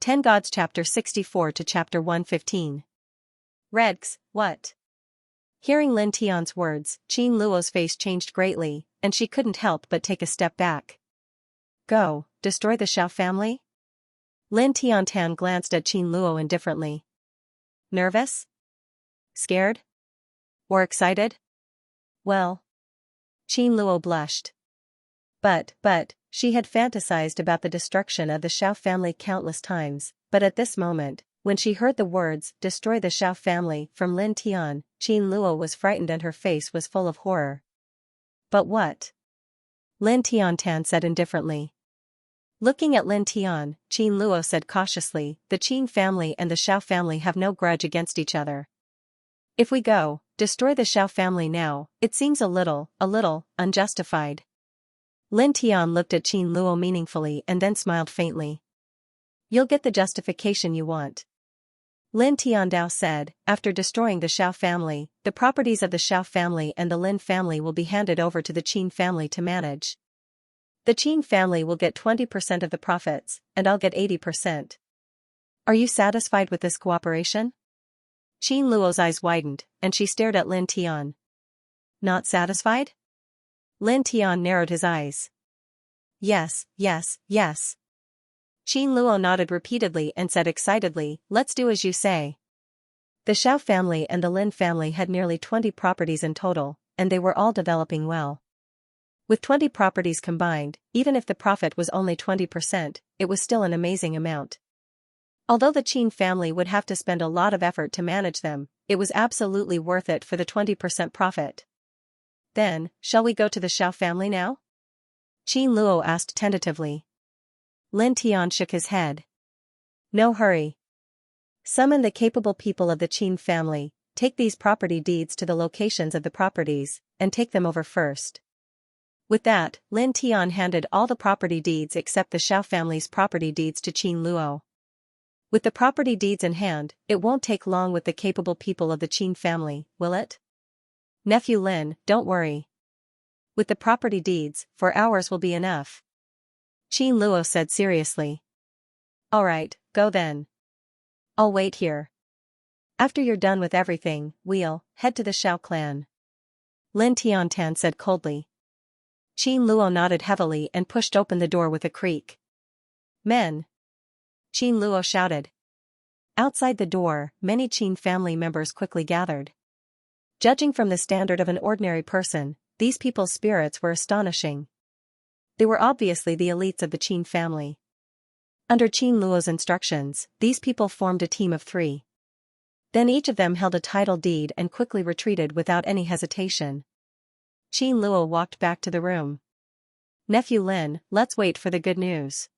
10 Gods Chapter 64 to Chapter 115. Redx, what? Hearing Lin Tian's words, Qin Luo's face changed greatly, and she couldn't help but take a step back. Go, destroy the Xiao family? Lin Tiantan glanced at Qin Luo indifferently. Nervous? Scared? Or excited? Well. Qin Luo blushed. But, she had fantasized about the destruction of the Xiao family countless times, but at this moment, when she heard the words, destroy the Xiao family, from Lin Tian, Qin Luo was frightened and her face was full of horror. But what? Lin Tiantan said indifferently. Looking at Lin Tian, Qin Luo said cautiously, the Qin family and the Xiao family have no grudge against each other. If we go, destroy the Xiao family now, it seems a little, unjustified. Lin Tian looked at Qin Luo meaningfully and then smiled faintly. You'll get the justification you want. Lin Tiandao said, after destroying the Xiao family, the properties of the Xiao family and the Lin family will be handed over to the Qin family to manage. The Qin family will get 20% of the profits, and I'll get 80%. Are you satisfied with this cooperation? Qin Luo's eyes widened, and she stared at Lin Tian. Not satisfied? Lin Tian narrowed his eyes. Yes. Qin Luo nodded repeatedly and said excitedly, let's do as you say. The Xiao family and the Lin family had nearly 20 properties in total, and they were all developing well. With 20 properties combined, even if the profit was only 20%, it was still an amazing amount. Although the Qin family would have to spend a lot of effort to manage them, it was absolutely worth it for the 20% profit. Then, shall we go to the Xiao family now? Qin Luo asked tentatively. Lin Tian shook his head. No hurry. Summon the capable people of the Qin family, take these property deeds to the locations of the properties, and take them over first. With that, Lin Tian handed all the property deeds except the Xiao family's property deeds to Qin Luo. With the property deeds in hand, it won't take long with the capable people of the Qin family, will it? Nephew Lin, don't worry. With the property deeds, 4 hours will be enough. Qin Luo said seriously. Alright, go then. I'll wait here. After you're done with everything, we'll head to the Xiao clan. Lin Tiantan said coldly. Qin Luo nodded heavily and pushed open the door with a creak. Men! Qin Luo shouted. Outside the door, many Qin family members quickly gathered. Judging from the standard of an ordinary person, these people's spirits were astonishing. They were obviously the elites of the Qin family. Under Qin Luo's instructions, these people formed a team of 3. Then each of them held a title deed and quickly retreated without any hesitation. Qin Luo walked back to the room. Nephew Lin, let's wait for the good news.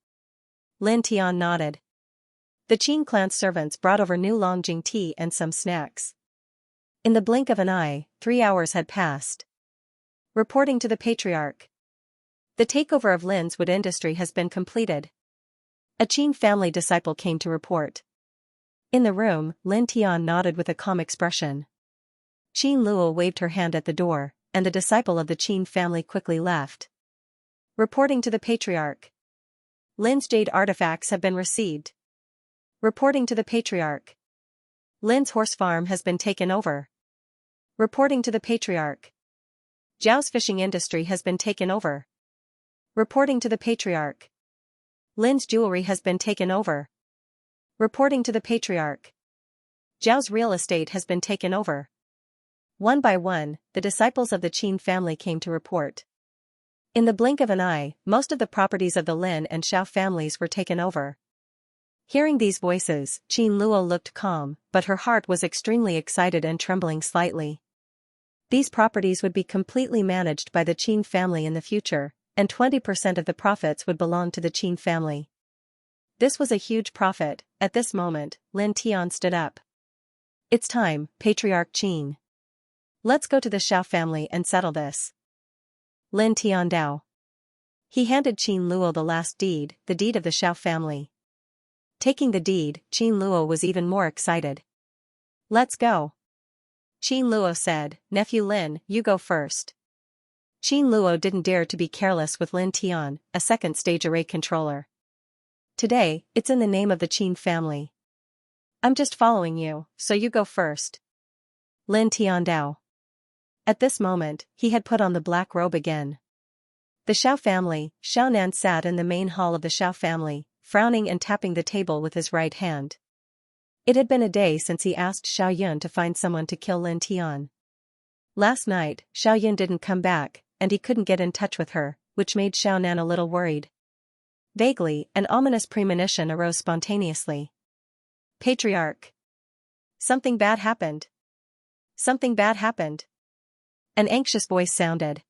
Lin Tian nodded. The Qin clan servants brought over new Longjing tea and some snacks. In the blink of an eye, 3 hours had passed. Reporting to the Patriarch. The takeover of Lin's wood industry has been completed. A Qin family disciple came to report. In the room, Lin Tian nodded with a calm expression. Qin Luo waved her hand at the door, and the disciple of the Qin family quickly left. Reporting to the Patriarch. Lin's jade artifacts have been received. Reporting to the Patriarch. Lin's horse farm has been taken over. Reporting to the Patriarch. Zhao's fishing industry has been taken over. Reporting to the Patriarch. Lin's jewelry has been taken over. Reporting to the Patriarch. Zhao's real estate has been taken over. One by one, the disciples of the Qin family came to report. In the blink of an eye, most of the properties of the Lin and Xiao families were taken over. Hearing these voices, Qin Luo looked calm, but her heart was extremely excited and trembling slightly. These properties would be completely managed by the Qin family in the future, and 20% of the profits would belong to the Qin family. This was a huge profit. At this moment, Lin Tian stood up. It's time, Patriarch Qin. Let's go to the Xiao family and settle this. Lin Tiandao. He handed Qin Luo the last deed, the deed of the Xiao family. Taking the deed, Qin Luo was even more excited. Let's go. Qin Luo said, Nephew Lin, you go first. Qin Luo didn't dare to be careless with Lin Tian, a second-stage array controller. Today, it's in the name of the Qin family. I'm just following you, so you go first. Lin Tiandao. At this moment, he had put on the black robe again. The Xiao family, Xiaonan sat in the main hall of the Xiao family, frowning and tapping the table with his right hand. It had been a day since he asked Xiao Yun to find someone to kill Lin Tian. Last night, Xiao Yun didn't come back, and he couldn't get in touch with her, which made Xiaonan a little worried. Vaguely, an ominous premonition arose spontaneously. Patriarch. Something bad happened. Something bad happened. An anxious voice sounded.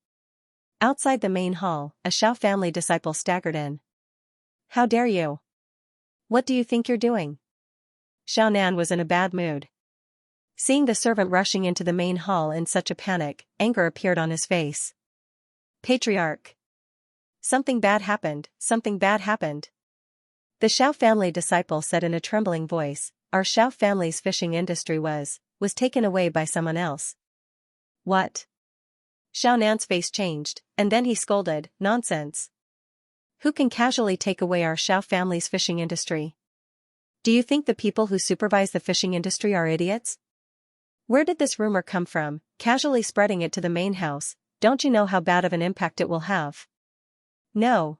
Outside the main hall, a Xiao family disciple staggered in. How dare you? What do you think you're doing? Xiaonan was in a bad mood. Seeing the servant rushing into the main hall in such a panic, anger appeared on his face. Patriarch. Something bad happened, something bad happened. The Xiao family disciple said in a trembling voice, our Xiao family's fishing industry was taken away by someone else. What? Xiaonan's face changed, and then he scolded, nonsense. Who can casually take away our Xiao family's fishing industry? Do you think the people who supervise the fishing industry are idiots? Where did this rumor come from, casually spreading it to the main house? Don't you know how bad of an impact it will have? No,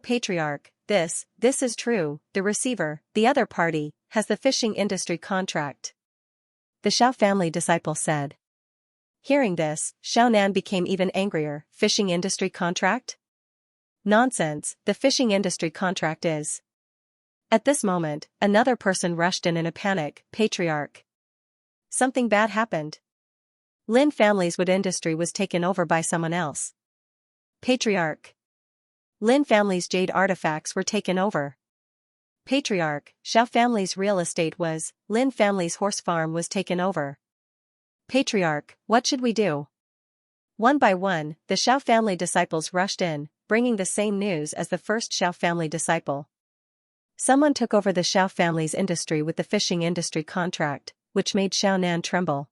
Patriarch, this is true, the receiver, the other party, has the fishing industry contract. The Xiao family disciple said. Hearing this, Xiaonan became even angrier. Fishing industry contract? Nonsense, the fishing industry contract is. At this moment, another person rushed in a panic. Patriarch. Something bad happened. Lin family's wood industry was taken over by someone else. Patriarch. Lin family's jade artifacts were taken over. Patriarch, Xiao family's real estate was, Lin family's horse farm was taken over. Patriarch, what should we do? One by one, the Xiao family disciples rushed in, bringing the same news as the first Xiao family disciple. Someone took over the Xiao family's industry with the fishing industry contract, which made Xiaonan tremble.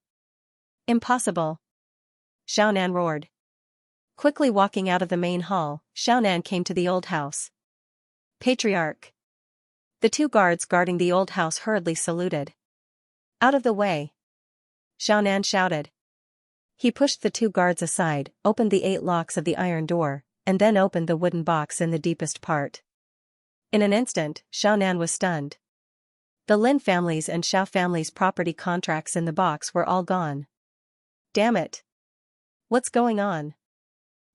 Impossible! Xiaonan roared. Quickly walking out of the main hall, Xiaonan came to the old house. Patriarch. The two guards guarding the old house hurriedly saluted. Out of the way! Xiaonan shouted. He pushed the two guards aside, opened the 8 locks of the iron door, and then opened the wooden box in the deepest part. In an instant, Xiaonan was stunned. The Lin family's and Xiao family's property contracts in the box were all gone. Damn it! What's going on?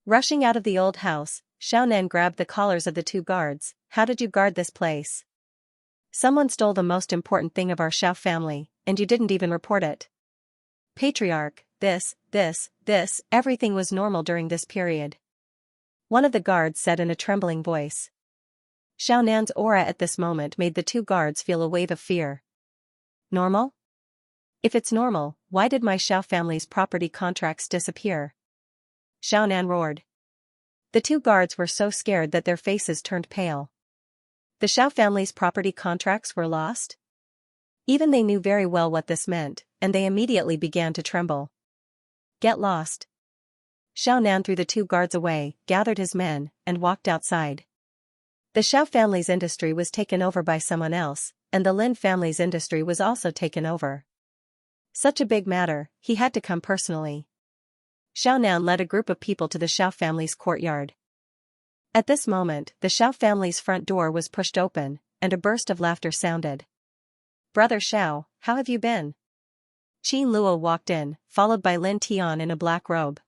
Rushing out of the old house, Xiaonan grabbed the collars of the two guards. How did you guard this place? Someone stole the most important thing of our Xiao family, and you didn't even report it. Patriarch, everything was normal during this period. One of the guards said in a trembling voice. Xiaonan's aura at this moment made the two guards feel a wave of fear. Normal? If it's normal, why did my Xiao family's property contracts disappear? Xiaonan roared. The two guards were so scared that their faces turned pale. The Xiao family's property contracts were lost? Even they knew very well what this meant, and they immediately began to tremble. Get lost. Xiaonan threw the two guards away, gathered his men, and walked outside. The Xiao family's industry was taken over by someone else, and the Lin family's industry was also taken over. Such a big matter, he had to come personally. Xiaonan led a group of people to the Xiao family's courtyard. At this moment, the Xiao family's front door was pushed open, and a burst of laughter sounded. Brother Xiao, how have you been? Qin Luo walked in, followed by Lin Tian in a black robe.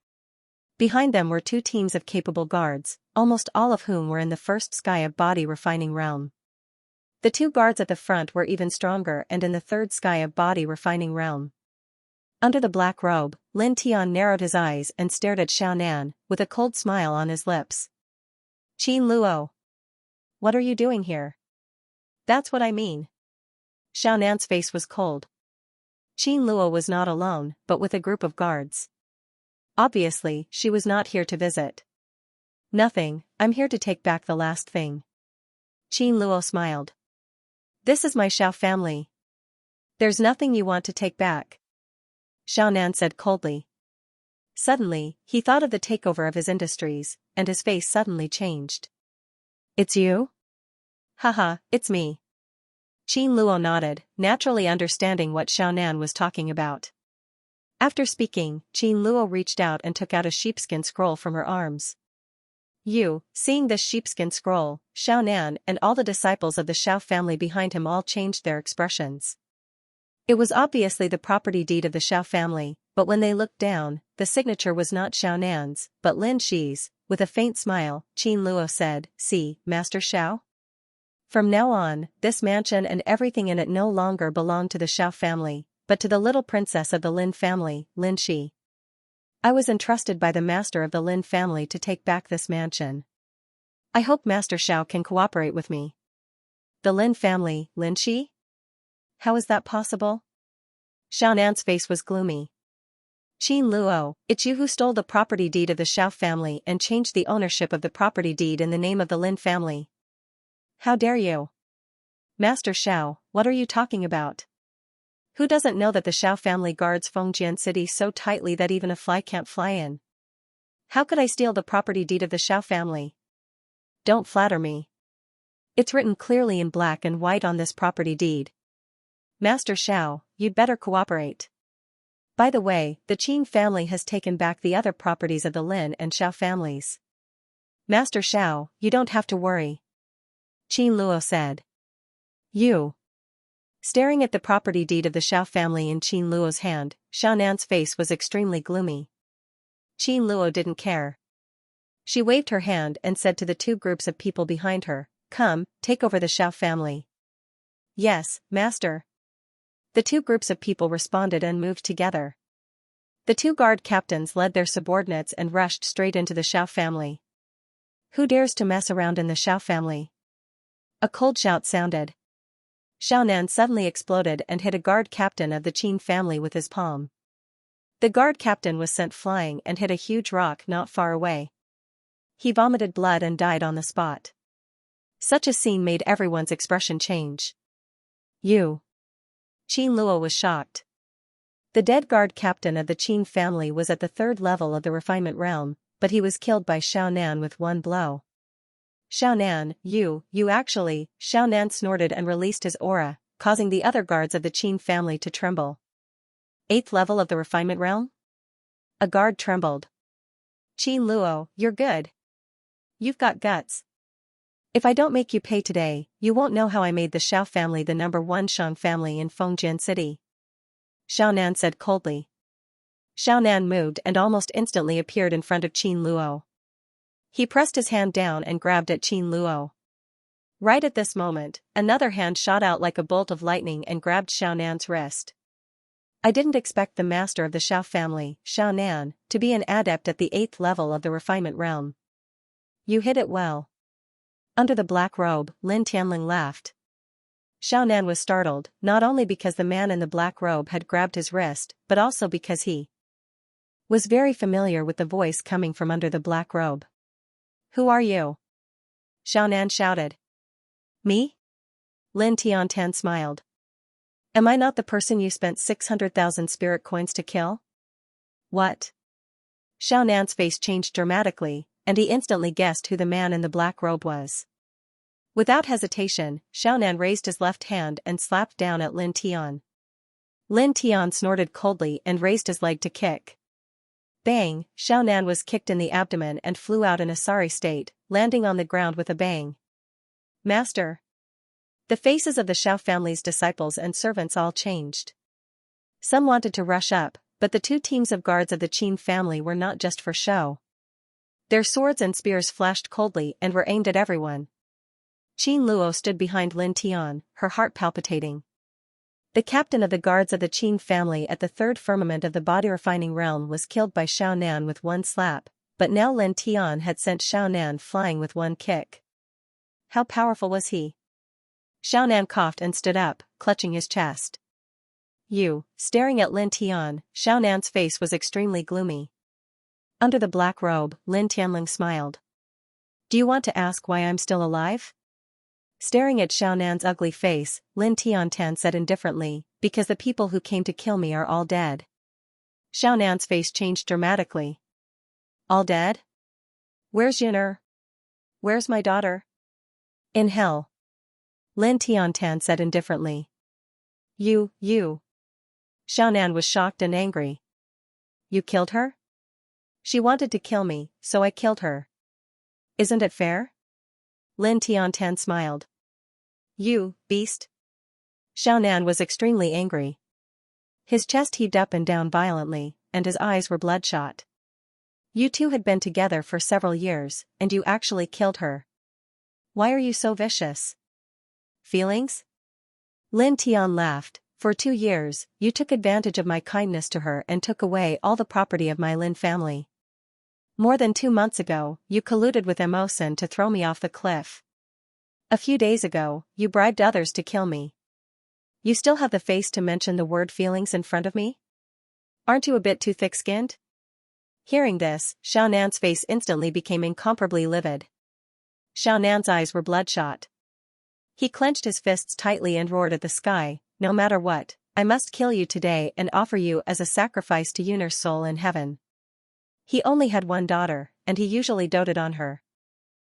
Behind them were 2 teams of capable guards, almost all of whom were in the first sky of body refining realm. The 2 guards at the front were even stronger and in the 3rd sky of body refining realm. Under the black robe, Lin Tian narrowed his eyes and stared at Xiaonan, with a cold smile on his lips. Qin Luo. What are you doing here? That's what I mean. Xiaonan's face was cold. Qin Luo was not alone, but with a group of guards. Obviously, she was not here to visit. Nothing, I'm here to take back the last thing. Qin Luo smiled. This is my Xiao family. There's nothing you want to take back. Xiaonan said coldly. Suddenly, he thought of the takeover of his industries, and his face suddenly changed. It's you? Haha, it's me. Qin Luo nodded, naturally understanding what Xiaonan was talking about. After speaking, Qin Luo reached out and took out a sheepskin scroll from her arms. Seeing this sheepskin scroll, Xiaonan and all the disciples of the Xiao family behind him all changed their expressions. It was obviously the property deed of the Xiao family, but when they looked down, the signature was not Xiaonan's, but Lin Shi's. With a faint smile, Qin Luo said, "See, Master Xiao? From now on, this mansion and everything in it no longer belong to the Xiao family, but to the little princess of the Lin family, Lin Shi. I was entrusted by the master of the Lin family to take back this mansion. I hope Master Xiao can cooperate with me." The Lin family, Lin Shi? How is that possible? Xiaonan's face was gloomy. Qin Luo, it's you who stole the property deed of the Xiao family and changed the ownership of the property deed in the name of the Lin family. How dare you? Master Xiao, what are you talking about? Who doesn't know that the Xiao family guards Fengjian City so tightly that even a fly can't fly in? How could I steal the property deed of the Xiao family? Don't flatter me. It's written clearly in black and white on this property deed. Master Xiao, you'd better cooperate. By the way, the Qin family has taken back the other properties of the Lin and Xiao families. Master Xiao, you don't have to worry. Qin Luo said. You. Staring at the property deed of the Xiao family in Qin Luo's hand, Xiaonan's face was extremely gloomy. Qin Luo didn't care. She waved her hand and said to the two groups of people behind her, "Come, take over the Xiao family." Yes, master. The two groups of people responded and moved together. The two guard captains led their subordinates and rushed straight into the Xiao family. Who dares to mess around in the Xiao family? A cold shout sounded. Xiaonan suddenly exploded and hit a guard captain of the Qin family with his palm. The guard captain was sent flying and hit a huge rock not far away. He vomited blood and died on the spot. Such a scene made everyone's expression change. Qin Luo was shocked. The dead guard captain of the Qin family was at the third level of the refinement realm, but he was killed by Xiaonan with one blow. Xiaonan, you actually, Xiaonan snorted and released his aura, causing the other guards of the Qin family to tremble. 8th level of the refinement realm? A guard trembled. Qin Luo, you're good. You've got guts. If I don't make you pay today, you won't know how I made the Xiao family the #1 Shang family in Fengjian City. Xiaonan said coldly. Xiaonan moved and almost instantly appeared in front of Qin Luo. He pressed his hand down and grabbed at Qin Luo. Right at this moment, another hand shot out like a bolt of lightning and grabbed Xiaonan's wrist. I didn't expect the master of the Xiao family, Xiaonan, to be an adept at the 8th level of the refinement realm. You hit it well. Under the black robe, Lin Tianling laughed. Xiaonan was startled, not only because the man in the black robe had grabbed his wrist, but also because he was very familiar with the voice coming from under the black robe. Who are you? Xiaonan shouted. Me? Lin Tiantan smiled. Am I not the person you spent 600,000 spirit coins to kill? What? Xiaonan's face changed dramatically, and he instantly guessed who the man in the black robe was. Without hesitation, Xiaonan raised his left hand and slapped down at Lin Tian. Lin Tian snorted coldly and raised his leg to kick. Bang! Xiaonan was kicked in the abdomen and flew out in a sorry state, landing on the ground with a bang. Master! The faces of the Xiao family's disciples and servants all changed. Some wanted to rush up, but the two teams of guards of the Qin family were not just for show. Their swords and spears flashed coldly and were aimed at everyone. Qin Luo stood behind Lin Tian, her heart palpitating. The captain of the guards of the Qin family at the third firmament of the body refining realm was killed by Xiaonan with one slap, but now Lin Tian had sent Xiaonan flying with one kick. How powerful was he? Xiaonan coughed and stood up, clutching his chest. Staring at Lin Tian, Xiaonan's face was extremely gloomy. Under the black robe, Lin Tianling smiled. Do you want to ask why I'm still alive? Staring at Xiaonan's ugly face, Lin Tiantan said indifferently, because the people who came to kill me are all dead. Xiaonan's face changed dramatically. All dead? Where's Yun'er? Where's my daughter? In hell. Lin Tiantan said indifferently. You. Xiaonan was shocked and angry. You killed her? She wanted to kill me, so I killed her. Isn't it fair? Lin Tiantan smiled. You, beast. Xiaonan was extremely angry. His chest heaved up and down violently, and his eyes were bloodshot. You two had been together for several years, and you actually killed her. Why are you so vicious? Feelings? Lin Tian laughed. For 2 years, you took advantage of my kindness to her and took away all the property of my Lin family. More than 2 months ago, you colluded with Emosen to throw me off the cliff. A few days ago, you bribed others to kill me. You still have the face to mention the word feelings in front of me? Aren't you a bit too thick-skinned? Hearing this, Xiaonan's face instantly became incomparably livid. Xiaonan's eyes were bloodshot. He clenched his fists tightly and roared at the sky, no matter what, I must kill you today and offer you as a sacrifice to Yunner's soul in heaven. He only had one daughter, and he usually doted on her.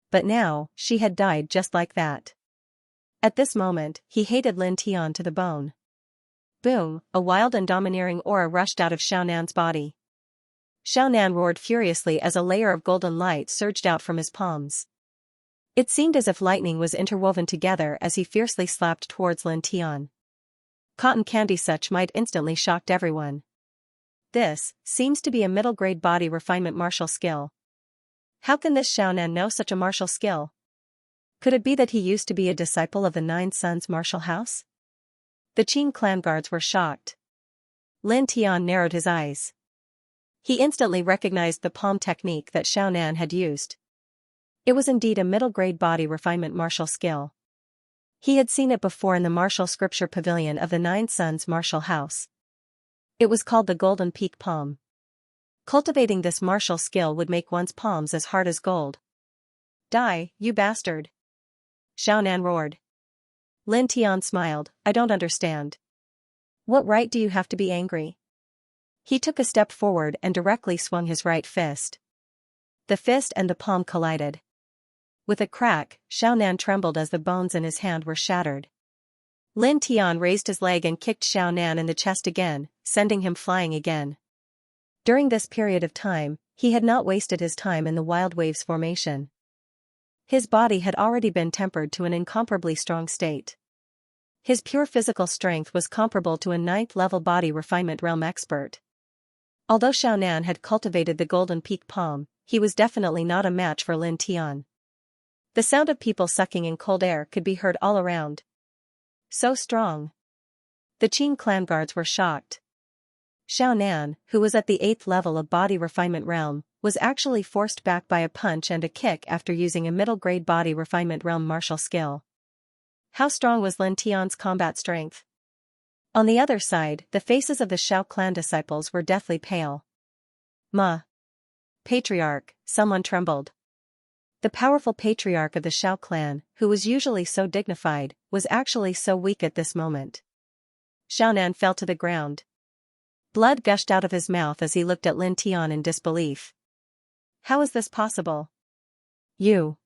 But now, she had died just like that. At this moment, he hated Lin Tian to the bone. Boom, a wild and domineering aura rushed out of Xiaonan's body. Xiaonan roared furiously as a layer of golden light surged out from his palms. It seemed as if lightning was interwoven together as he fiercely slapped towards Lin Tian. Cotton candy such might instantly shocked everyone. This seems to be a middle-grade body refinement martial skill. How can this Xiaonan know such a martial skill? Could it be that he used to be a disciple of the Nine Sons martial house? The Qin clan guards were shocked. Lin Tian narrowed his eyes. He instantly recognized the palm technique that Xiaonan had used. It was indeed a middle-grade body refinement martial skill. He had seen it before in the martial scripture pavilion of the Nine Sons martial house. It was called the Golden Peak Palm. Cultivating this martial skill would make one's palms as hard as gold. Die, you bastard! Xiaonan roared. Lin Tian smiled, I don't understand. What right do you have to be angry? He took a step forward and directly swung his right fist. The fist and the palm collided. With a crack, Xiaonan trembled as the bones in his hand were shattered. Lin Tian raised his leg and kicked Xiaonan in the chest again, sending him flying again. During this period of time, he had not wasted his time in the Wild Waves formation. His body had already been tempered to an incomparably strong state. His pure physical strength was comparable to a 9th-level body refinement realm expert. Although Xiaonan had cultivated the Golden Peak Palm, he was definitely not a match for Lin Tian. The sound of people sucking in cold air could be heard all around. So strong. The Qin clan guards were shocked. Xiaonan, who was at the 8th level of body refinement realm, was actually forced back by a punch and a kick after using a middle-grade body refinement realm martial skill. How strong was Lin Tian's combat strength? On the other side, the faces of the Shao clan disciples were deathly pale. Patriarch, someone trembled. The powerful patriarch of the Shao clan, who was usually so dignified, was actually so weak at this moment. Xiaonan fell to the ground. Blood gushed out of his mouth as he looked at Lin Tian in disbelief. How is this possible? You.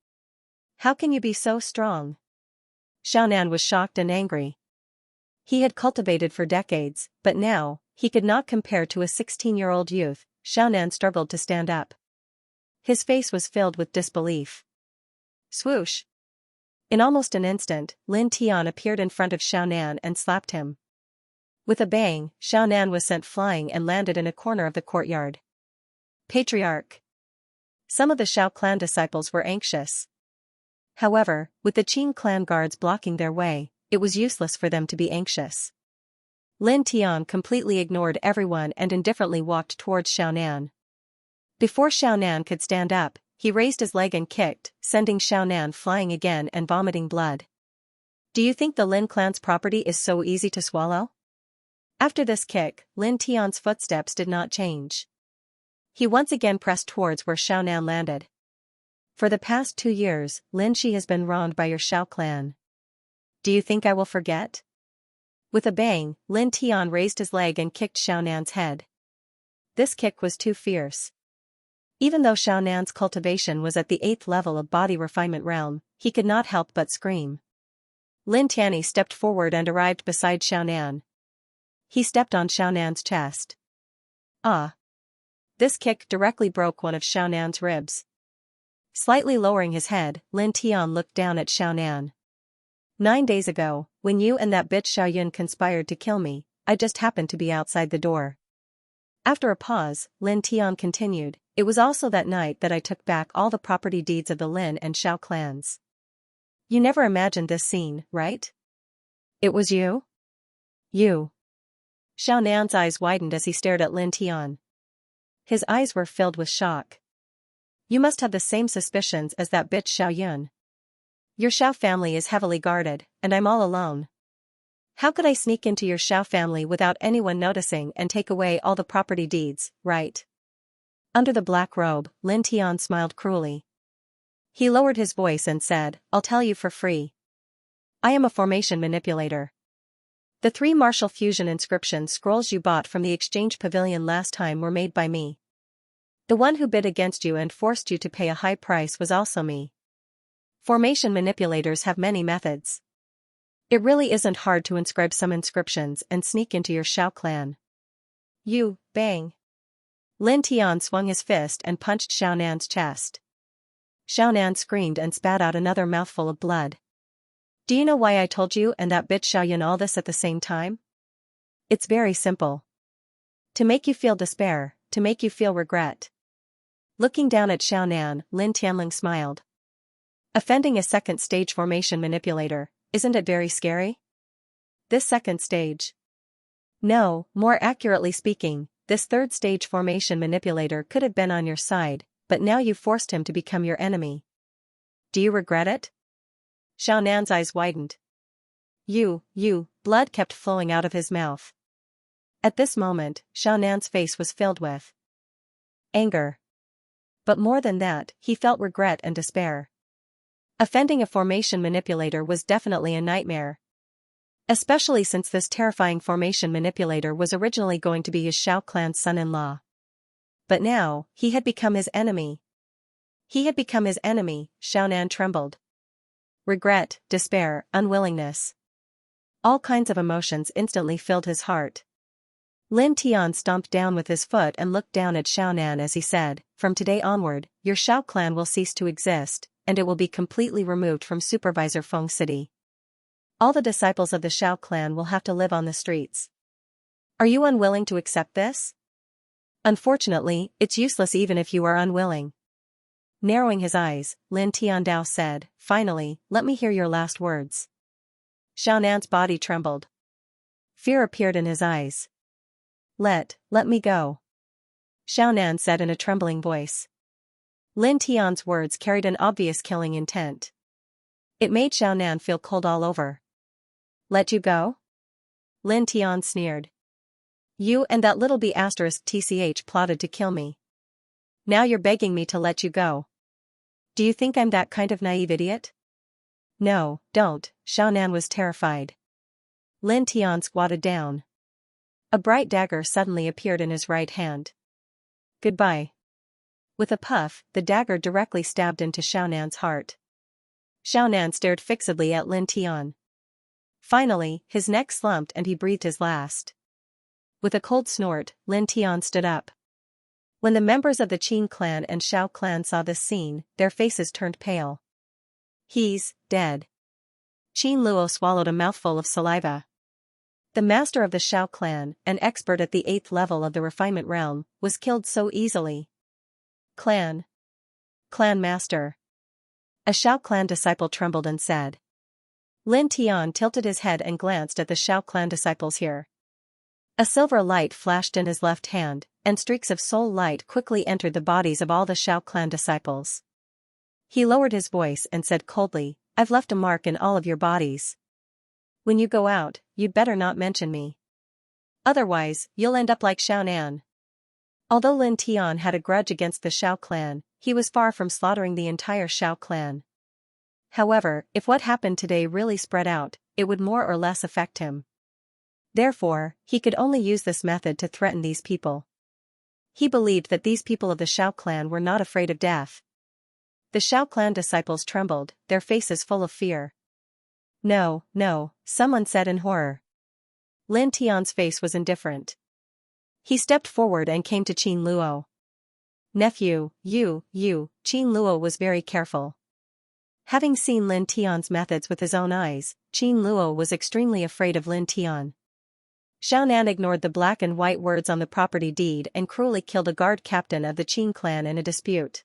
How can you be so strong? Xiaonan was shocked and angry. He had cultivated for decades, but now, he could not compare to a 16-year-old youth. Xiaonan struggled to stand up. His face was filled with disbelief. Swoosh! In almost an instant, Lin Tian appeared in front of Xiaonan and slapped him. With a bang, Xiaonan was sent flying and landed in a corner of the courtyard. Patriarch! Some of the Shao clan disciples were anxious. However, with the Qin clan guards blocking their way, it was useless for them to be anxious. Lin Tian completely ignored everyone and indifferently walked towards Xiaonan. Before Xiaonan could stand up, he raised his leg and kicked, sending Xiaonan flying again and vomiting blood. Do you think the Lin clan's property is so easy to swallow? After this kick, Lin Tian's footsteps did not change. He once again pressed towards where Xiaonan landed. For the past 2 years, Lin Shi has been wronged by your Shao clan. Do you think I will forget? With a bang, Lin Tian raised his leg and kicked Xiaonan's head. This kick was too fierce. Even though Xiaonan's cultivation was at the 8th level of body refinement realm, he could not help but scream. Lin Tianyi stepped forward and arrived beside Xiaonan. He stepped on Xiaonan's chest. Ah! This kick directly broke one of Xiaonan's ribs. Slightly lowering his head, Lin Tian looked down at Xiaonan. 9 days ago, when you and that bitch Xiaoyun conspired to kill me, I just happened to be outside the door. After a pause, Lin Tian continued, it was also that night that I took back all the property deeds of the Lin and Xiao clans. You never imagined this scene, right? It was you? You. Xiaonan's eyes widened as he stared at Lin Tian. His eyes were filled with shock. You must have the same suspicions as that bitch Xiaoyun. Your Xiao family is heavily guarded, and I'm all alone. How could I sneak into your Xiao family without anyone noticing and take away all the property deeds, right? Under the black robe, Lin Tian smiled cruelly. He lowered his voice and said, I'll tell you for free. I am a formation manipulator. The 3 martial fusion inscription scrolls you bought from the exchange pavilion last time were made by me. The one who bid against you and forced you to pay a high price was also me. Formation manipulators have many methods. It really isn't hard to inscribe some inscriptions and sneak into your Xiao clan. You, bang. Lin Tian swung his fist and punched Xiaonan's chest. Xiaonan screamed and spat out another mouthful of blood. Do you know why I told you and that bitch Xiaoyun all this at the same time? It's very simple. To make you feel despair, to make you feel regret. Looking down at Xiaonan, Lin Tianling smiled. Offending a second stage formation manipulator, isn't it very scary? This second stage. No, more accurately speaking, this third stage formation manipulator could have been on your side, but now you forced him to become your enemy. Do you regret it? Xiaonan's eyes widened. You, blood kept flowing out of his mouth. At this moment, Xiaonan's face was filled with anger. But more than that, he felt regret and despair. Offending a formation manipulator was definitely a nightmare. Especially since this terrifying formation manipulator was originally going to be his Xiao clan's son-in-law. But now, he had become his enemy. Xiaonan trembled. Regret, despair, unwillingness. All kinds of emotions instantly filled his heart. Lin Tian stomped down with his foot and looked down at Xiaonan as he said, from today onward, your Xiao clan will cease to exist, and it will be completely removed from Supervisor Feng City. All the disciples of the Xiao clan will have to live on the streets. Are you unwilling to accept this? Unfortunately, it's useless even if you are unwilling. Narrowing his eyes, Lin Tiandao said, finally, let me hear your last words. Xiaonan's body trembled. Fear appeared in his eyes. Let me go. Xiaonan said in a trembling voice. Lin Tian's words carried an obvious killing intent. It made Xiaonan feel cold all over. Let you go? Lin Tian sneered. You and that little B*TCH plotted to kill me. Now you're begging me to let you go. Do you think I'm that kind of naive idiot? No, don't, Xiaonan was terrified. Lin Tian squatted down. A bright dagger suddenly appeared in his right hand. Goodbye. With a puff, the dagger directly stabbed into Xiaonan's heart. Xiaonan stared fixedly at Lin Tian. Finally, his neck slumped and he breathed his last. With a cold snort, Lin Tian stood up. When the members of the Qin clan and Xiao clan saw this scene, their faces turned pale. He's dead. Qin Luo swallowed a mouthful of saliva. The master of the Xiao clan, an expert at the 8th level of the refinement realm, was killed so easily. Clan master. A Xiao clan disciple trembled and said. Lin Tian tilted his head and glanced at the Xiao clan disciples here. A silver light flashed in his left hand, and streaks of soul light quickly entered the bodies of all the Xiao clan disciples. He lowered his voice and said coldly, I've left a mark in all of your bodies. When you go out, you'd better not mention me. Otherwise, you'll end up like Xiaonan. Although Lin Tian had a grudge against the Xiao clan, he was far from slaughtering the entire Xiao clan. However, if what happened today really spread out, it would more or less affect him. Therefore, he could only use this method to threaten these people. He believed that these people of the Xiao clan were not afraid of death. The Xiao clan disciples trembled, their faces full of fear. No, no, someone said in horror. Lin Tian's face was indifferent. He stepped forward and came to Qin Luo. Nephew, you, Qin Luo was very careful. Having seen Lin Tian's methods with his own eyes, Qin Luo was extremely afraid of Lin Tian. Xiaonan ignored the black and white words on the property deed and cruelly killed a guard captain of the Qin clan in a dispute.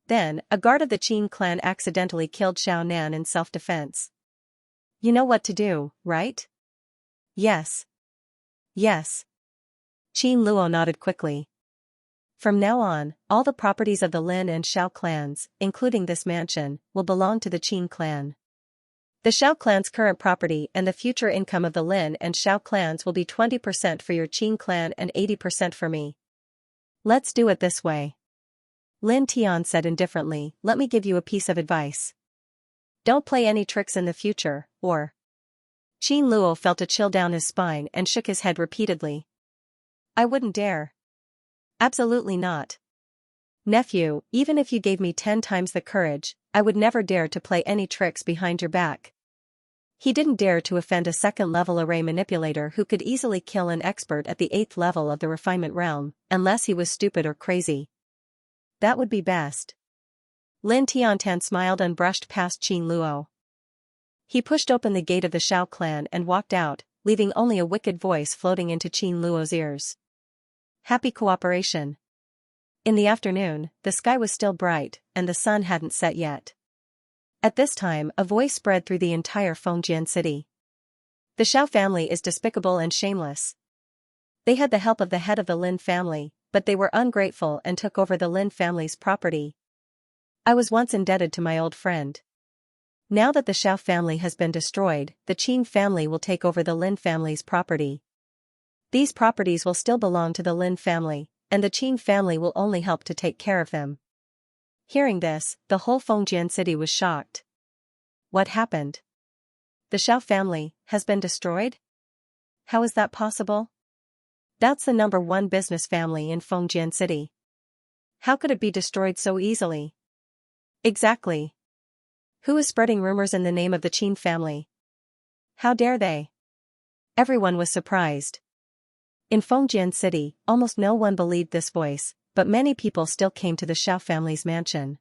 Then, a guard of the Qin clan accidentally killed Xiaonan in self-defense. You know what to do, right? Yes. Yes. Qin Luo nodded quickly. From now on, all the properties of the Lin and Xiao clans, including this mansion, will belong to the Qin clan. The Xiao clan's current property and the future income of the Lin and Xiao clans will be 20% for your Qin clan and 80% for me. Let's do it this way. Lin Tian said indifferently, let me give you a piece of advice. Don't play any tricks in the future, or... Qin Luo felt a chill down his spine and shook his head repeatedly. I wouldn't dare. Absolutely not. Nephew, even if you gave me 10 times the courage, I would never dare to play any tricks behind your back. He didn't dare to offend a second-level array manipulator who could easily kill an expert at the 8th level of the refinement realm, unless he was stupid or crazy. That would be best. Lin Tiantan smiled and brushed past Qin Luo. He pushed open the gate of the Xiao clan and walked out, leaving only a wicked voice floating into Qin Luo's ears. Happy cooperation. In the afternoon, the sky was still bright, and the sun hadn't set yet. At this time, a voice spread through the entire Fengjian city. The Xiao family is despicable and shameless. They had the help of the head of the Lin family, but they were ungrateful and took over the Lin family's property. I was once indebted to my old friend. Now that the Xiao family has been destroyed, the Qin family will take over the Lin family's property. These properties will still belong to the Lin family, and the Qin family will only help to take care of them. Hearing this, the whole Fengjian city was shocked. What happened? The Xiao family has been destroyed? How is that possible? That's the #1 business family in Fengjian city. How could it be destroyed so easily? Exactly. Who is spreading rumors in the name of the Qin family? How dare they? Everyone was surprised. In Fengjian city, almost no one believed this voice, but many people still came to the Xiao family's mansion.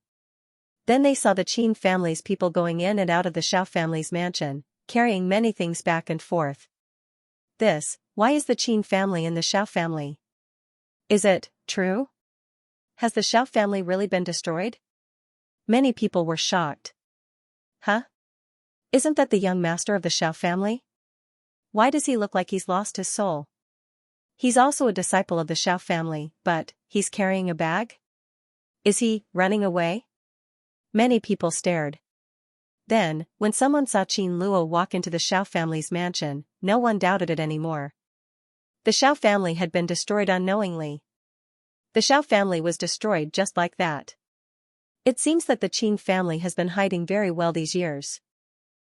Then they saw the Qin family's people going in and out of the Xiao family's mansion, carrying many things back and forth. Why is the Qin family in the Xiao family? Is it true? Has the Xiao family really been destroyed? Many people were shocked. Huh? Isn't that the young master of the Xiao family? Why does he look like he's lost his soul? He's also a disciple of the Xiao family, but he's carrying a bag? Is he running away? Many people stared. Then, when someone saw Qin Luo walk into the Xiao family's mansion, no one doubted it anymore. The Xiao family had been destroyed unknowingly. The Xiao family was destroyed just like that. It seems that the Qin family has been hiding very well these years.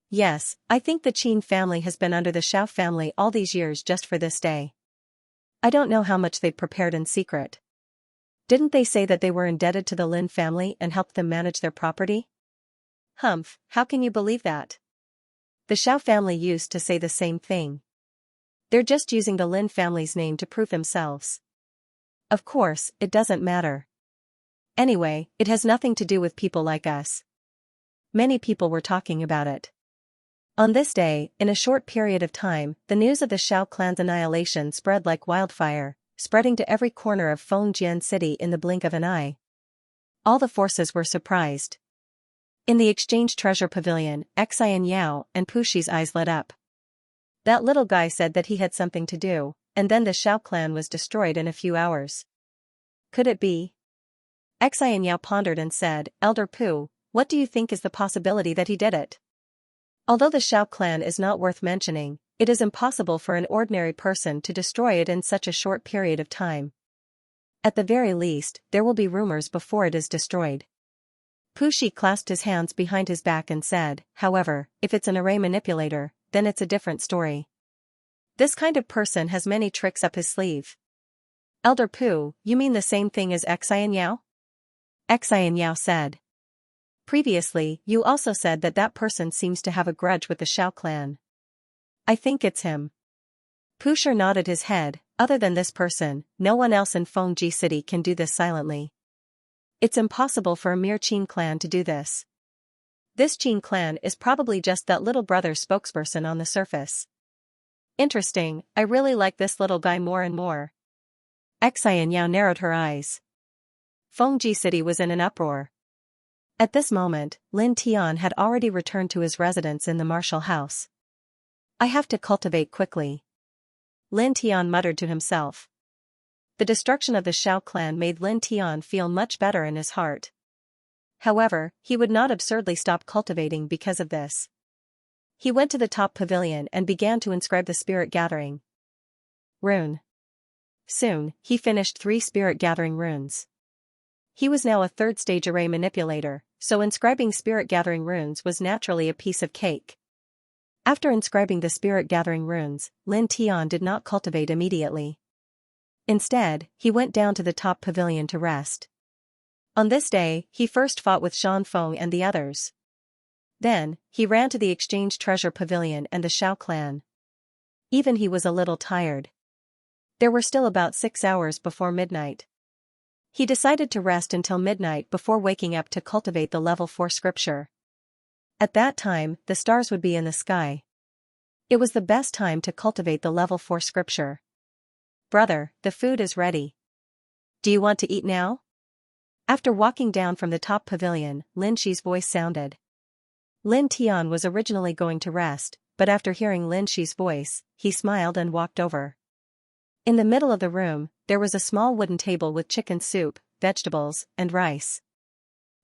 Yes, I think the Qin family has been under the Xiao family all these years just for this day. I don't know how much they've prepared in secret. Didn't they say that they were indebted to the Lin family and helped them manage their property? Humph, how can you believe that? The Xiao family used to say the same thing. They're just using the Lin family's name to prove themselves. Of course, it doesn't matter. Anyway, it has nothing to do with people like us. Many people were talking about it. On this day, in a short period of time, the news of the Xiao clan's annihilation spread like wildfire, spreading to every corner of Fengjian city in the blink of an eye. All the forces were surprised. In the exchange treasure pavilion, Xianxia and Pushi's eyes lit up. That little guy said that he had something to do, and then the Xiao clan was destroyed in a few hours. Could it be? Xianxia pondered and said, Elder Pu, what do you think is the possibility that he did it? Although the Xiao clan is not worth mentioning, it is impossible for an ordinary person to destroy it in such a short period of time. At the very least, there will be rumors before it is destroyed. Pushi clasped his hands behind his back and said, however, if it's an array manipulator, then it's a different story. This kind of person has many tricks up his sleeve. Elder Pu, you mean the same thing as Xianxia? Xianxia said. Previously, you also said that that person seems to have a grudge with the Xiao clan. I think it's him. Pusher nodded his head. Other than this person, no one else in Fengji City can do this silently. It's impossible for a mere Qin clan to do this. This Qin clan is probably just that little brother's spokesperson on the surface. Interesting, I really like this little guy more and more. Xianxia narrowed her eyes. Fengji City was in an uproar. At this moment, Lin Tian had already returned to his residence in the martial house. I have to cultivate quickly. Lin Tian muttered to himself. The destruction of the Xiao clan made Lin Tian feel much better in his heart. However, he would not absurdly stop cultivating because of this. He went to the top pavilion and began to inscribe the spirit gathering rune. Soon, he finished 3 spirit gathering runes. He was now a 3rd stage array manipulator, so inscribing spirit gathering runes was naturally a piece of cake. After inscribing the spirit gathering runes, Lin Tian did not cultivate immediately. Instead, he went down to the top pavilion to rest. On this day, he first fought with Shan Feng and the others. Then, he ran to the exchange treasure pavilion and the Xiao clan. Even he was a little tired. There were still about 6 hours before midnight. He decided to rest until midnight before waking up to cultivate the level 4 scripture. At that time, the stars would be in the sky. It was the best time to cultivate the level 4 scripture. Brother, the food is ready. Do you want to eat now? After walking down from the top pavilion, Lin Shi's voice sounded. Lin Tian was originally going to rest, but after hearing Lin Shi's voice, he smiled and walked over. In the middle of the room, there was a small wooden table with chicken soup, vegetables, and rice.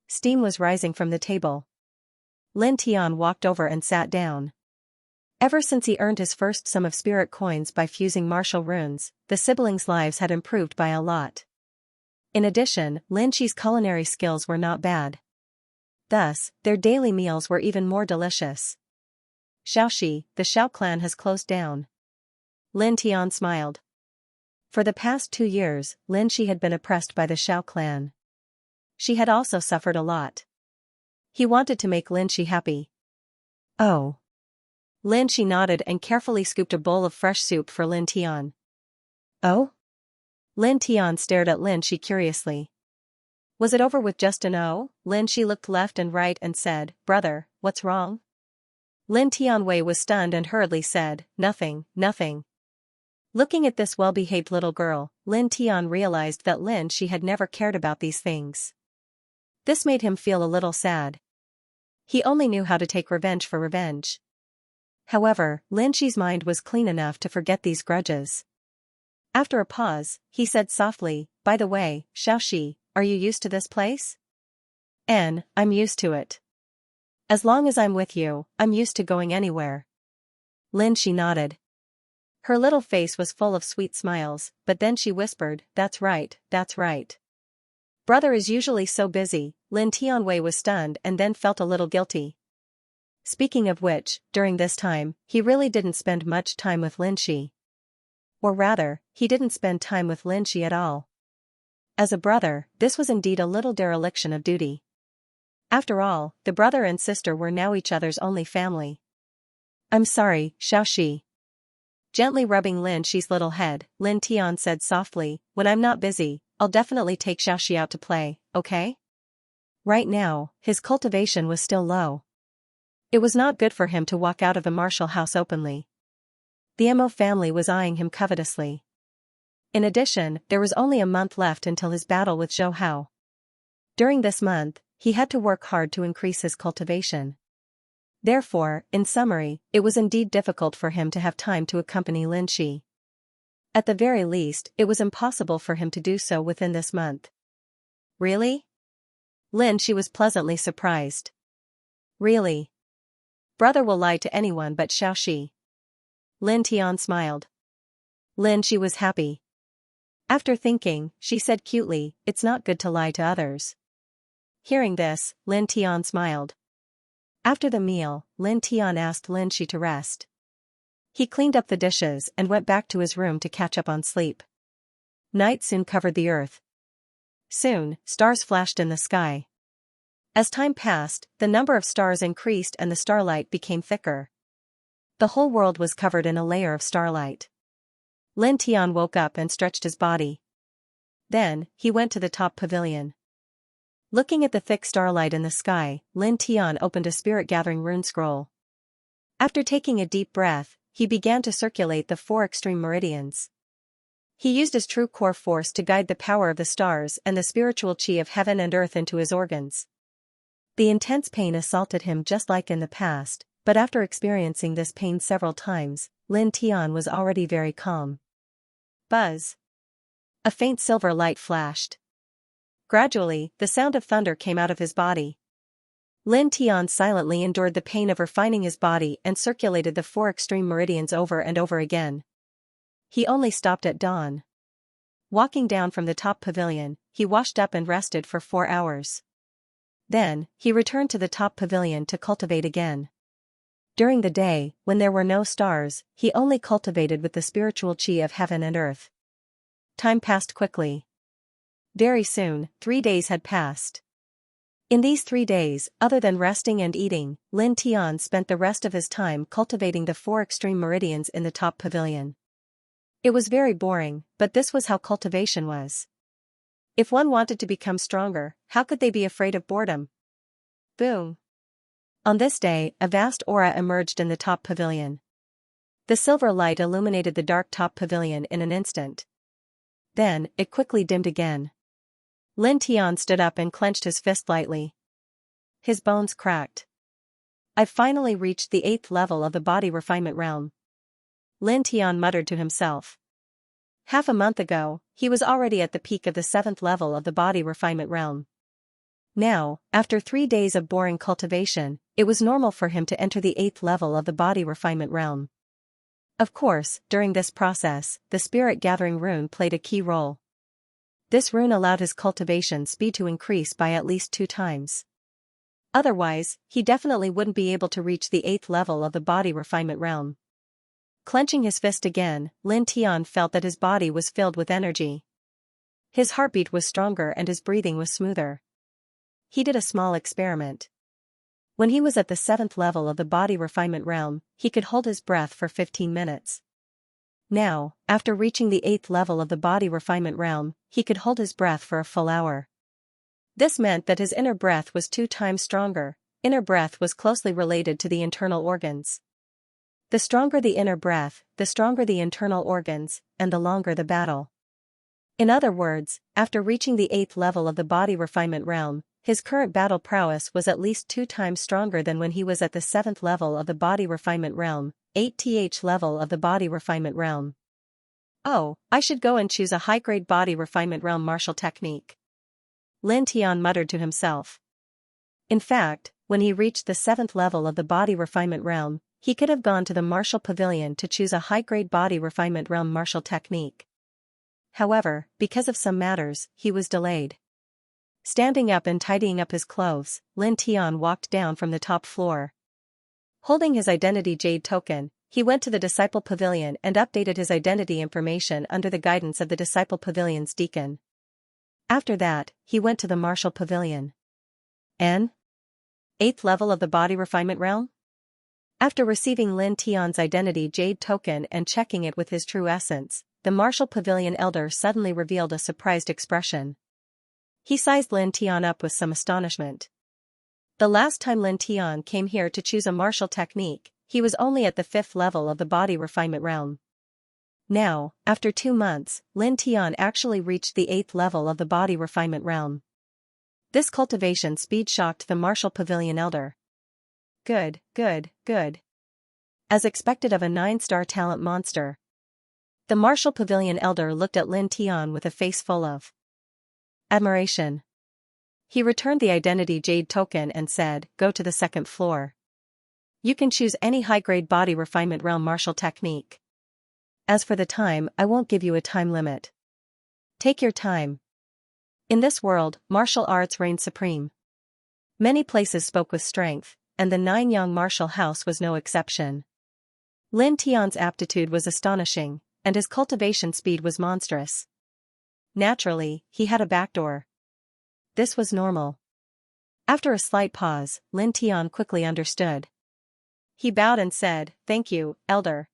Steam was rising from the table. Lin Tian walked over and sat down. Ever since he earned his first sum of spirit coins by fusing martial runes, the siblings' lives had improved by a lot. In addition, Lin Shi's culinary skills were not bad. Thus, their daily meals were even more delicious. Xiaoxi, the Xiao clan has closed down. Lin Tian smiled. For the past 2 years, Lin Shi had been oppressed by the Xiao clan. She had also suffered a lot. He wanted to make Lin Shi happy. Oh. Lin Shi nodded and carefully scooped a bowl of fresh soup for Lin Tian. Oh? Lin Tian stared at Lin Shi curiously. Was it over with just an oh? Lin Shi looked left and right and said, Brother, what's wrong? Lin Tian Wei was stunned and hurriedly said, Nothing, nothing. Looking at this well-behaved little girl, Lin Tian realized that Lin Shi had never cared about these things. This made him feel a little sad. He only knew how to take revenge for revenge. However, Lin Shi's mind was clean enough to forget these grudges. After a pause, he said softly, By the way, Xiaoxi, are you used to this place? I'm used to it. As long as I'm with you, I'm used to going anywhere. Lin Shi nodded. Her little face was full of sweet smiles, but then she whispered, That's right, that's right. Brother is usually so busy. Lin Tianwei was stunned and then felt a little guilty. Speaking of which, during this time, he really didn't spend much time with Lin Shi. Or rather, he didn't spend time with Lin Shi at all. As a brother, this was indeed a little dereliction of duty. After all, the brother and sister were now each other's only family. I'm sorry, Xiaoxi. Gently rubbing Lin Shi's little head, Lin Tian said softly, When I'm not busy, I'll definitely take Xiaoxi out to play, okay? Right now, his cultivation was still low. It was not good for him to walk out of the martial house openly. The Mo family was eyeing him covetously. In addition, there was only a month left until his battle with Zhou Hao. During this month, he had to work hard to increase his cultivation. Therefore, in summary, it was indeed difficult for him to have time to accompany Lin Shi. At the very least, it was impossible for him to do so within this month. Really? Lin Shi was pleasantly surprised. Really? Brother will lie to anyone but Xiaoxi. Lin Tian smiled. Lin Shi was happy. After thinking, she said cutely, It's not good to lie to others. Hearing this, Lin Tian smiled. After the meal, Lin Tian asked Lin Shi to rest. He cleaned up the dishes and went back to his room to catch up on sleep. Night soon covered the earth. Soon, stars flashed in the sky. As time passed, the number of stars increased and the starlight became thicker. The whole world was covered in a layer of starlight. Lin Tian woke up and stretched his body. Then, he went to the top pavilion. Looking at the thick starlight in the sky, Lin Tian opened a spirit-gathering rune scroll. After taking a deep breath, he began to circulate the 4 extreme meridians. He used his true core force to guide the power of the stars and the spiritual chi of heaven and earth into his organs. The intense pain assaulted him just like in the past, but after experiencing this pain several times, Lin Tian was already very calm. Buzz. A faint silver light flashed. Gradually, the sound of thunder came out of his body. Lin Tian silently endured the pain of refining his body and circulated the 4 extreme meridians over and over again. He only stopped at dawn. Walking down from the top pavilion, he washed up and rested for 4 hours. Then, he returned to the top pavilion to cultivate again. During the day, when there were no stars, he only cultivated with the spiritual chi of heaven and earth. Time passed quickly. Very soon, 3 days had passed. In these 3 days, other than resting and eating, Lin Tian spent the rest of his time cultivating the 4 extreme meridians in the top pavilion. It was very boring, but this was how cultivation was. If one wanted to become stronger, how could they be afraid of boredom? Boom. On this day, a vast aura emerged in the top pavilion. The silver light illuminated the dark top pavilion in an instant. Then, it quickly dimmed again. Lin Tian stood up and clenched his fist lightly. His bones cracked. I've finally reached the 8th level of the body refinement realm. Lin Tian muttered to himself. Half a month ago, he was already at the peak of the 7th level of the body refinement realm. Now, after 3 days of boring cultivation, it was normal for him to enter the 8th level of the body refinement realm. Of course, during this process, the spirit-gathering rune played a key role. This rune allowed his cultivation speed to increase by at least 2 times. Otherwise, he definitely wouldn't be able to reach the 8th level of the body refinement realm. Clenching his fist again, Lin Tian felt that his body was filled with energy. His heartbeat was stronger and his breathing was smoother. He did a small experiment. When he was at the 7th level of the body refinement realm, he could hold his breath for 15 minutes. Now, after reaching the 8th level of the body refinement realm, he could hold his breath for a full hour. This meant that his inner breath was 2 times stronger. Inner breath was closely related to the internal organs. The stronger the inner breath, the stronger the internal organs, and the longer the battle. In other words, after reaching the 8th level of the body refinement realm, his current battle prowess was at least 2 times stronger than when he was at the 7th level of the body refinement realm, 8th level of the body refinement realm. Oh, I should go and choose a high-grade body refinement realm martial technique. Lin Tian muttered to himself. In fact, when he reached the 7th level of the body refinement realm, he could have gone to the martial pavilion to choose a high-grade body refinement realm martial technique. However, because of some matters, he was delayed. Standing up and tidying up his clothes, Lin Tian walked down from the top floor. Holding his identity jade token, he went to the disciple pavilion and updated his identity information under the guidance of the disciple pavilion's deacon. After that, he went to the martial pavilion. 8th level of the body refinement realm? After receiving Lin Tian's identity jade token and checking it with his true essence, the martial pavilion elder suddenly revealed a surprised expression. He sized Lin Tian up with some astonishment. The last time Lin Tian came here to choose a martial technique, he was only at the 5th level of the body refinement realm. Now, after 2 months, Lin Tian actually reached the 8th level of the body refinement realm. This cultivation speed shocked the martial pavilion elder. Good, good, good. As expected of a 9-star talent monster. The martial pavilion elder looked at Lin Tian with a face full of admiration. He returned the identity jade token and said, "Go to the 2nd floor. You can choose any high-grade body refinement realm martial technique. As for the time, I won't give you a time limit. Take your time." In this world, martial arts reign supreme. Many places spoke with strength, and the Ninyang martial house was no exception. Lin Tian's aptitude was astonishing, and his cultivation speed was monstrous. Naturally, he had a backdoor. This was normal. After a slight pause, Lin Tian quickly understood. He bowed and said, "Thank you, Elder."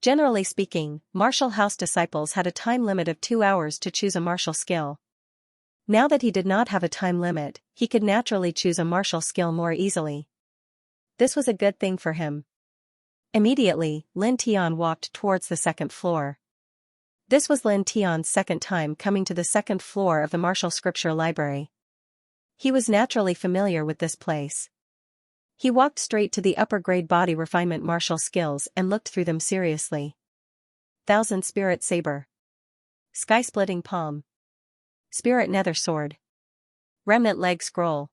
Generally speaking, martial house disciples had a time limit of 2 hours to choose a martial skill. Now that he did not have a time limit, he could naturally choose a martial skill more easily. This was a good thing for him. Immediately, Lin Tian walked towards the second floor. This was Lin Tian's second time coming to the second floor of the martial scripture library. He was naturally familiar with this place. He walked straight to the upper-grade body refinement martial skills and looked through them seriously. Thousand Spirit Saber. Sky-splitting Palm. Spirit Nether Sword. Remnant Leg Scroll.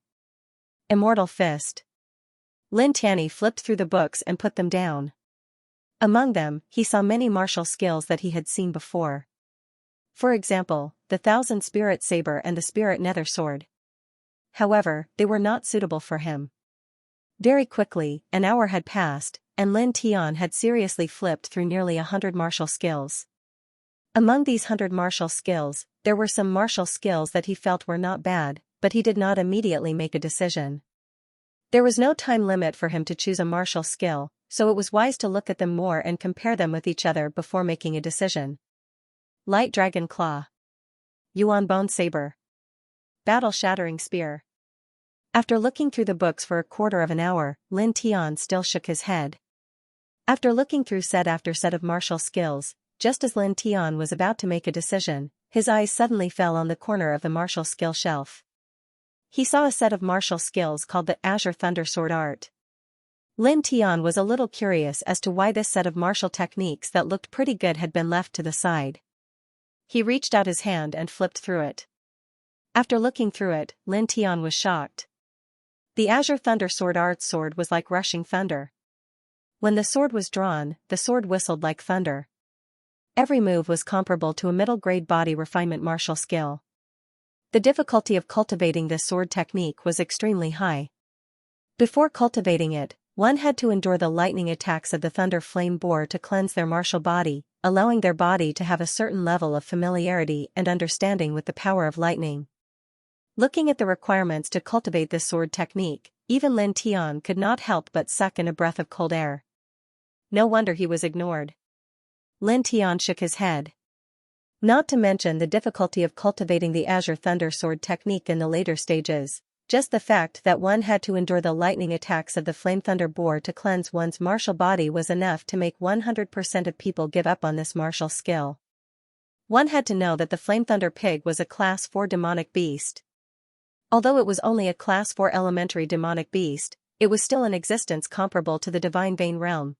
Immortal Fist. Lin Tianyi flipped through the books and put them down. Among them, he saw many martial skills that he had seen before. For example, the Thousand Spirit Saber and the Spirit Nether Sword. However, they were not suitable for him. Very quickly, an hour had passed, and Lin Tian had seriously flipped through nearly 100 martial skills. Among these 100 martial skills, there were some martial skills that he felt were not bad, but he did not immediately make a decision. There was no time limit for him to choose a martial skill, so it was wise to look at them more and compare them with each other before making a decision. Light Dragon Claw. Yuan Bone Saber. Battle Shattering Spear. After looking through the books for a quarter of an hour, Lin Tian still shook his head. After looking through set after set of martial skills, just as Lin Tian was about to make a decision, his eyes suddenly fell on the corner of the martial skill shelf. He saw a set of martial skills called the Azure Thunder Sword Art. Lin Tian was a little curious as to why this set of martial techniques that looked pretty good had been left to the side. He reached out his hand and flipped through it. After looking through it, Lin Tian was shocked. The Azure Thunder Sword Art sword was like rushing thunder. When the sword was drawn, the sword whistled like thunder. Every move was comparable to a middle-grade body refinement martial skill. The difficulty of cultivating this sword technique was extremely high. Before cultivating it, one had to endure the lightning attacks of the thunder flame boar to cleanse their martial body, allowing their body to have a certain level of familiarity and understanding with the power of lightning. Looking at the requirements to cultivate this sword technique, even Lin Tian could not help but suck in a breath of cold air. No wonder he was ignored. Lin Tian shook his head. Not to mention the difficulty of cultivating the Azure Thunder Sword technique in the later stages, just the fact that one had to endure the lightning attacks of the Flame Thunder Boar to cleanse one's martial body was enough to make 100% of people give up on this martial skill. One had to know that the Flame Thunder Pig was a Class 4 demonic beast. Although it was only a Class 4 elementary demonic beast, it was still in existence comparable to the Divine Vein realm.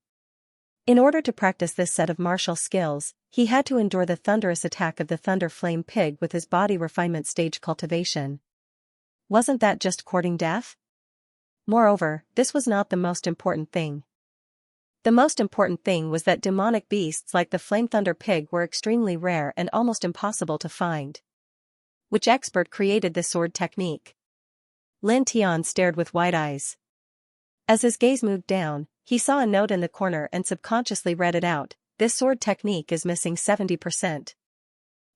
In order to practice this set of martial skills, he had to endure the thunderous attack of the Thunder Flame Pig with his body refinement stage cultivation. Wasn't that just courting death? Moreover, this was not the most important thing. The most important thing was that demonic beasts like the Flame Thunder Pig were extremely rare and almost impossible to find. Which expert created this sword technique? Lin Tian stared with wide eyes. As his gaze moved down, he saw a note in the corner and subconsciously read it out. This sword technique is missing 70%.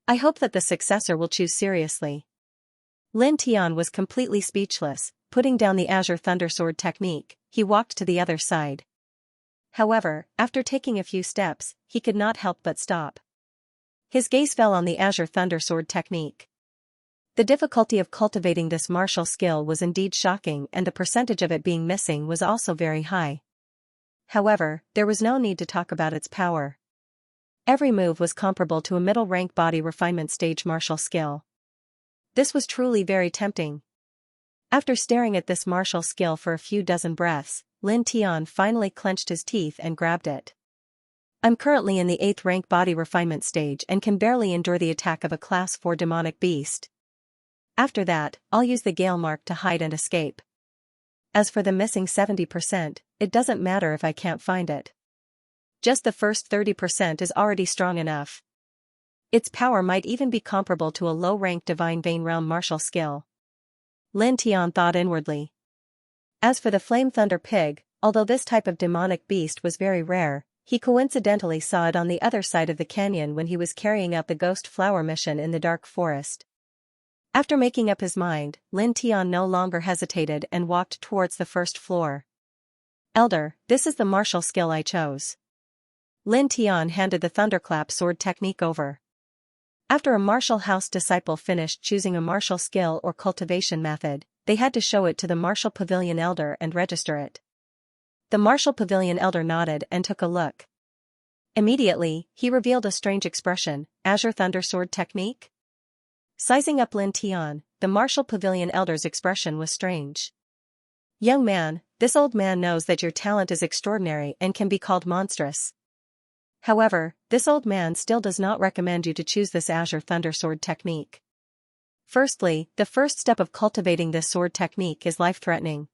I hope that the successor will choose seriously. Lin Tian was completely speechless. Putting down the Azure Thunder Sword technique, he walked to the other side. However, after taking a few steps, he could not help but stop. His gaze fell on the Azure Thunder Sword technique. The difficulty of cultivating this martial skill was indeed shocking, and the percentage of it being missing was also very high. However, there was no need to talk about its power. Every move was comparable to a middle-rank body refinement stage martial skill. This was truly very tempting. After staring at this martial skill for a few dozen breaths, Lin Tian finally clenched his teeth and grabbed it. I'm currently in the 8th rank body refinement stage and can barely endure the attack of a Class 4 demonic beast. After that, I'll use the Gale Mark to hide and escape. As for the missing 70%, it doesn't matter if I can't find it. Just the first 30% is already strong enough. Its power might even be comparable to a low-ranked Divine Vein realm martial skill. Lin Tian thought inwardly. As for the Flame Thunder Pig, although this type of demonic beast was very rare, he coincidentally saw it on the other side of the canyon when he was carrying out the Ghost Flower mission in the Dark Forest. After making up his mind, Lin Tian no longer hesitated and walked towards the first floor. Elder, this is the martial skill I chose. Lin Tian handed the thunderclap sword technique over. After a martial house disciple finished choosing a martial skill or cultivation method, they had to show it to the martial pavilion elder and register it. The martial pavilion elder nodded and took a look. Immediately, he revealed a strange expression, Azure Thunder Sword Technique? Sizing up Lin Tian, the martial pavilion elder's expression was strange. Young man, this old man knows that your talent is extraordinary and can be called monstrous. However, this old man still does not recommend you to choose this Azure Thunder Sword Technique. Firstly, the first step of cultivating this sword technique is life-threatening.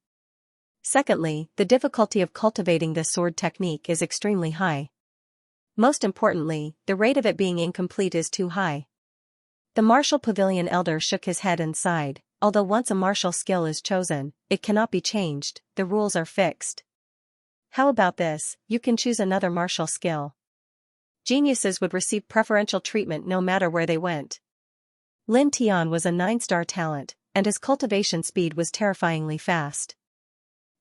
Secondly, the difficulty of cultivating this sword technique is extremely high. Most importantly, the rate of it being incomplete is too high. The martial pavilion elder shook his head and sighed. Although once a martial skill is chosen, it cannot be changed, the rules are fixed. How about this, you can choose another martial skill. Geniuses would receive preferential treatment no matter where they went. Lin Tian was a 9-star talent, and his cultivation speed was terrifyingly fast.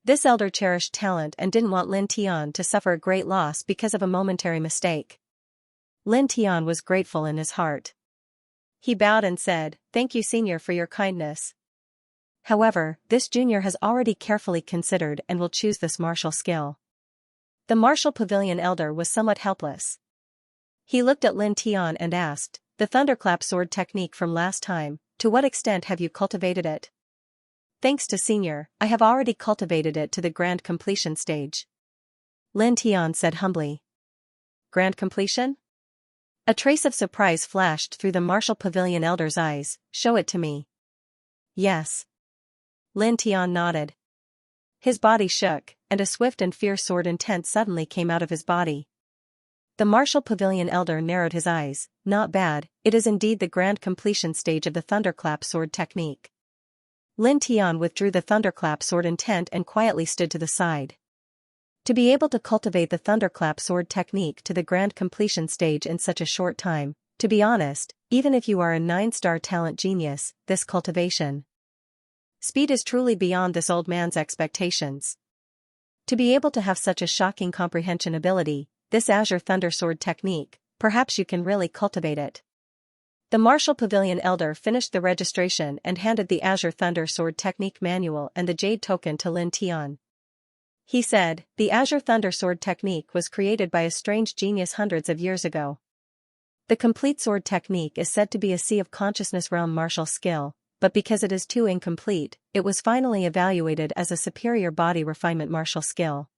This elder cherished talent and didn't want Lin Tian to suffer a great loss because of a momentary mistake. Lin Tian was grateful in his heart. He bowed and said, "Thank you, senior, for your kindness. However, this junior has already carefully considered and will choose this martial skill." The martial pavilion elder was somewhat helpless. He looked at Lin Tian and asked, "The thunderclap sword technique from last time, to what extent have you cultivated it?" "Thanks to senior, I have already cultivated it to the grand completion stage." Lin Tian said humbly. Grand completion? A trace of surprise flashed through the martial pavilion elder's eyes. "Show it to me." "Yes." Lin Tian nodded. His body shook, and a swift and fierce sword intent suddenly came out of his body. The martial pavilion elder narrowed his eyes. "Not bad, it is indeed the grand completion stage of the thunderclap sword technique." Lin Tian withdrew the thunderclap sword intent and quietly stood to the side. To be able to cultivate the thunderclap sword technique to the grand completion stage in such a short time, to be honest, even if you are a 9-star talent genius, this cultivation speed is truly beyond this old man's expectations. To be able to have such a shocking comprehension ability, this Azure Thunder Sword technique, perhaps you can really cultivate it. The martial pavilion elder finished the registration and handed the Azure Thunder Sword technique manual and the jade token to Lin Tian. He said, "The Azure Thunder Sword technique was created by a strange genius hundreds of years ago. The complete sword technique is said to be a Sea of Consciousness realm martial skill, but because it is too incomplete, it was finally evaluated as a superior body refinement martial skill.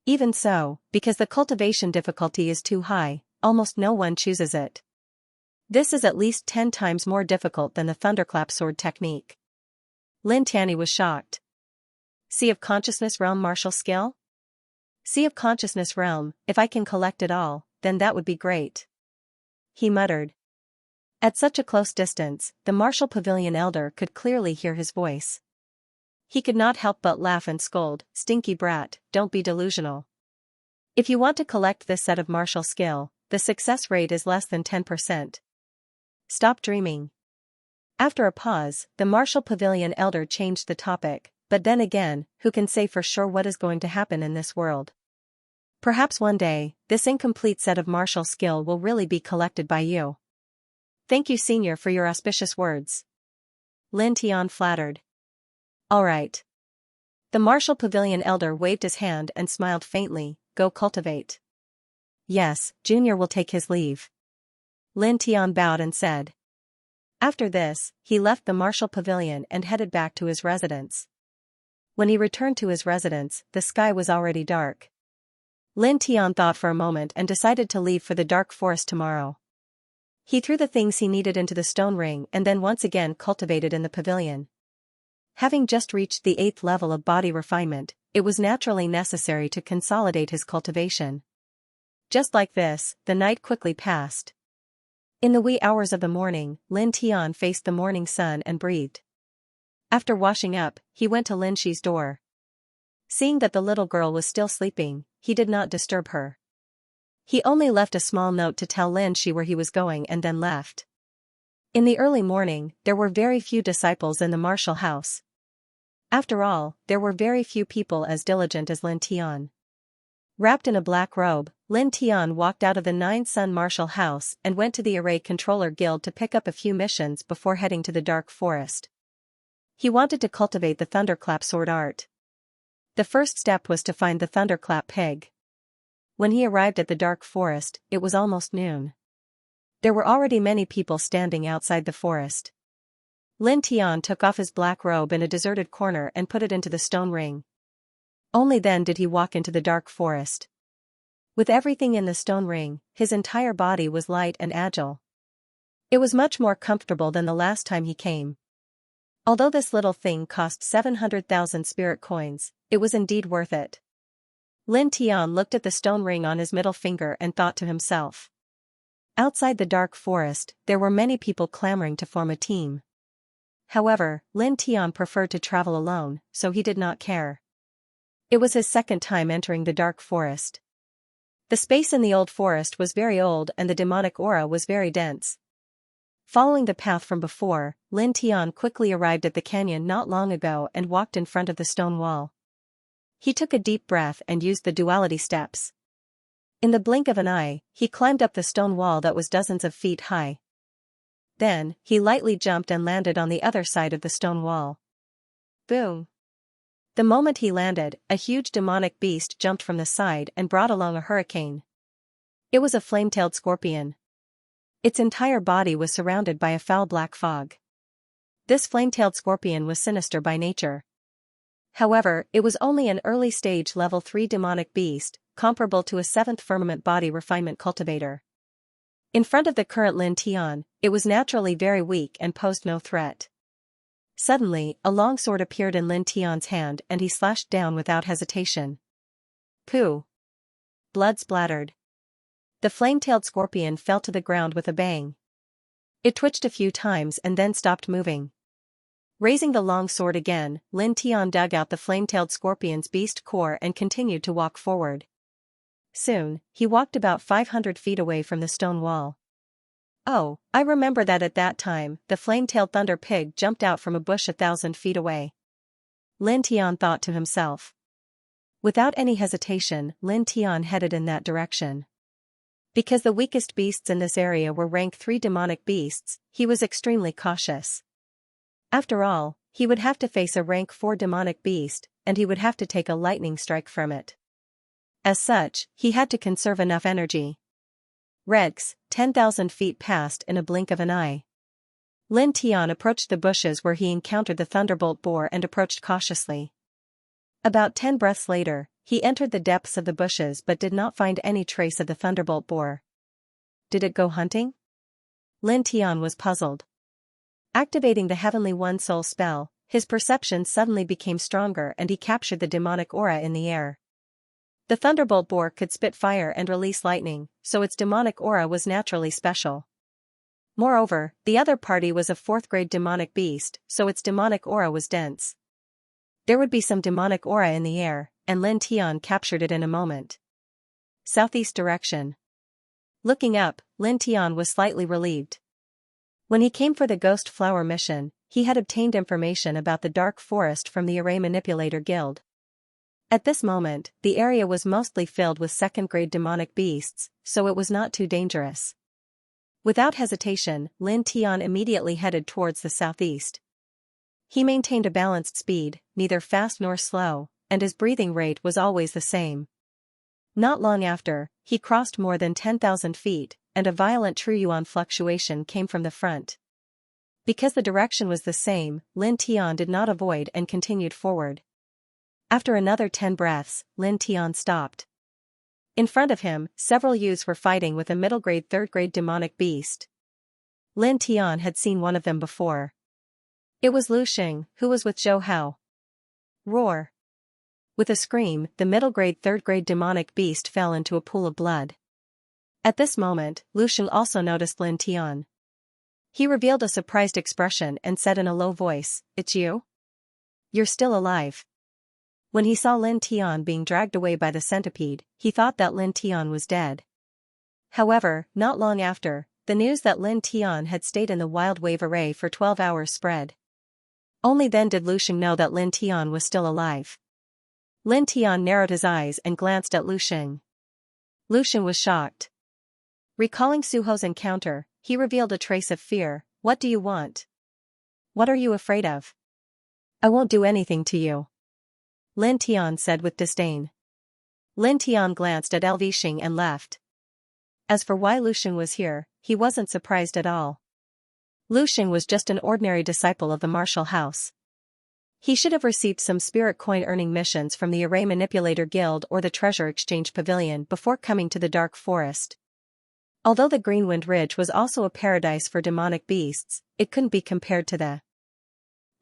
Even so, because the cultivation difficulty is too high, almost no one chooses it. This is at least 10 times more difficult than the thunderclap sword technique." Lin Tian was shocked. Sea of Consciousness realm martial skill? Sea of Consciousness realm, if I can collect it all, then that would be great. He muttered. At such a close distance, the martial pavilion elder could clearly hear his voice. He could not help but laugh and scold, "Stinky brat, don't be delusional. If you want to collect this set of martial skill, the success rate is less than 10%. Stop dreaming." After a pause, the martial pavilion elder changed the topic. "But then again, who can say for sure what is going to happen in this world? Perhaps one day, this incomplete set of martial skill will really be collected by you." "Thank you, senior, for your auspicious words." Lin Tian flattered. "All right." The martial pavilion elder waved his hand and smiled faintly. "Go cultivate." "Yes, junior will take his leave." Lin Tian bowed and said. After this, he left the martial pavilion and headed back to his residence. When he returned to his residence, the sky was already dark. Lin Tian thought for a moment and decided to leave for the dark forest tomorrow. He threw the things he needed into the stone ring and then once again cultivated in the pavilion. Having just reached the 8th level of body refinement, it was naturally necessary to consolidate his cultivation. Just like this, the night quickly passed. In the wee hours of the morning, Lin Tian faced the morning sun and breathed. After washing up, he went to Lin Shi's door. Seeing that the little girl was still sleeping, he did not disturb her. He only left a small note to tell Lin Shi where he was going and then left. In the early morning, there were very few disciples in the martial house. After all, there were very few people as diligent as Lin Tian. Wrapped in a black robe, Lin Tian walked out of the Nine Sun martial house and went to the Array Controller Guild to pick up a few missions before heading to the Dark Forest. He wanted to cultivate the Thunderclap sword art. The first step was to find the Thunderclap pig. When he arrived at the Dark Forest, it was almost noon. There were already many people standing outside the forest. Lin Tian took off his black robe in a deserted corner and put it into the stone ring. Only then did he walk into the Dark Forest. With everything in the stone ring, his entire body was light and agile. It was much more comfortable than the last time he came. Although this little thing cost 700,000 spirit coins, it was indeed worth it. Lin Tian looked at the stone ring on his middle finger and thought to himself. Outside the Dark Forest, there were many people clamoring to form a team. However, Lin Tian preferred to travel alone, so he did not care. It was his second time entering the Dark Forest. The space in the old forest was very old and the demonic aura was very dense. Following the path from before, Lin Tian quickly arrived at the canyon not long ago and walked in front of the stone wall. He took a deep breath and used the duality steps. In the blink of an eye, he climbed up the stone wall that was dozens of feet high. Then, he lightly jumped and landed on the other side of the stone wall. Boom! The moment he landed, a huge demonic beast jumped from the side and brought along a hurricane. It was a flame-tailed scorpion. Its entire body was surrounded by a foul black fog. This flame-tailed scorpion was sinister by nature. However, it was only an early-stage level 3 demonic beast, comparable to a 7th firmament body refinement cultivator. In front of the current Lin Tian, it was naturally very weak and posed no threat. Suddenly, a long sword appeared in Lin Tian's hand and he slashed down without hesitation. Pooh! Blood splattered. The flame-tailed scorpion fell to the ground with a bang. It twitched a few times and then stopped moving. Raising the long sword again, Lin Tian dug out the flame-tailed scorpion's beast core and continued to walk forward. Soon, he walked about 500 feet away from the stone wall. Oh, I remember that at that time, the flame-tailed thunder pig jumped out from a bush 1,000 feet away. Lin Tian thought to himself. Without any hesitation, Lin Tian headed in that direction. Because the weakest beasts in this area were rank 3 demonic beasts, he was extremely cautious. After all, he would have to face a rank 4 demonic beast, and he would have to take a lightning strike from it. As such, he had to conserve enough energy. Regs, 10,000 feet passed in a blink of an eye. Lin Tian approached the bushes where he encountered the thunderbolt boar and approached cautiously. About 10 breaths later, he entered the depths of the bushes but did not find any trace of the thunderbolt boar. Did it go hunting? Lin Tian was puzzled. Activating the Heavenly One Soul spell, his perception suddenly became stronger and he captured the demonic aura in the air. The thunderbolt boar could spit fire and release lightning, so its demonic aura was naturally special. Moreover, the other party was a 4th-grade demonic beast, so its demonic aura was dense. There would be some demonic aura in the air, and Lin Tian captured it in a moment. Southeast direction. Looking up, Lin Tian was slightly relieved. When he came for the Ghost Flower mission, he had obtained information about the Dark Forest from the Array Manipulator Guild. At this moment, the area was mostly filled with 2nd-grade demonic beasts, so it was not too dangerous. Without hesitation, Lin Tian immediately headed towards the southeast. He maintained a balanced speed, neither fast nor slow, and his breathing rate was always the same. Not long after, he crossed more than 10,000 feet, and a violent true yuan fluctuation came from the front. Because the direction was the same, Lin Tian did not avoid and continued forward. After another 10 breaths, Lin Tian stopped. In front of him, several youths were fighting with a middle-grade 3rd-grade demonic beast. Lin Tian had seen one of them before. It was Lu Xing, who was with Zhou Hao. Roar! With a scream, the middle-grade 3rd-grade demonic beast fell into a pool of blood. At this moment, Lu Xing also noticed Lin Tian. He revealed a surprised expression and said in a low voice, "It's you? You're still alive." When he saw Lin Tian being dragged away by the centipede, he thought that Lin Tian was dead. However, not long after, the news that Lin Tian had stayed in the wild wave array for 12 hours spread. Only then did Lu Xing know that Lin Tian was still alive. Lin Tian narrowed his eyes and glanced at Lu Xing. Lu Xing was shocked. Recalling Su Ho's encounter, he revealed a trace of fear. "What do you want? What are you afraid of?" "I won't do anything to you," Lin Tian said with disdain. Lin Tian glanced at Xing and left. As for why Lu Xing was here, he wasn't surprised at all. Lu Xing was just an ordinary disciple of the martial house. He should have received some spirit coin earning missions from the Array Manipulator Guild or the Treasure Exchange Pavilion before coming to the Dark Forest. Although the Greenwind Ridge was also a paradise for demonic beasts, it couldn't be compared to the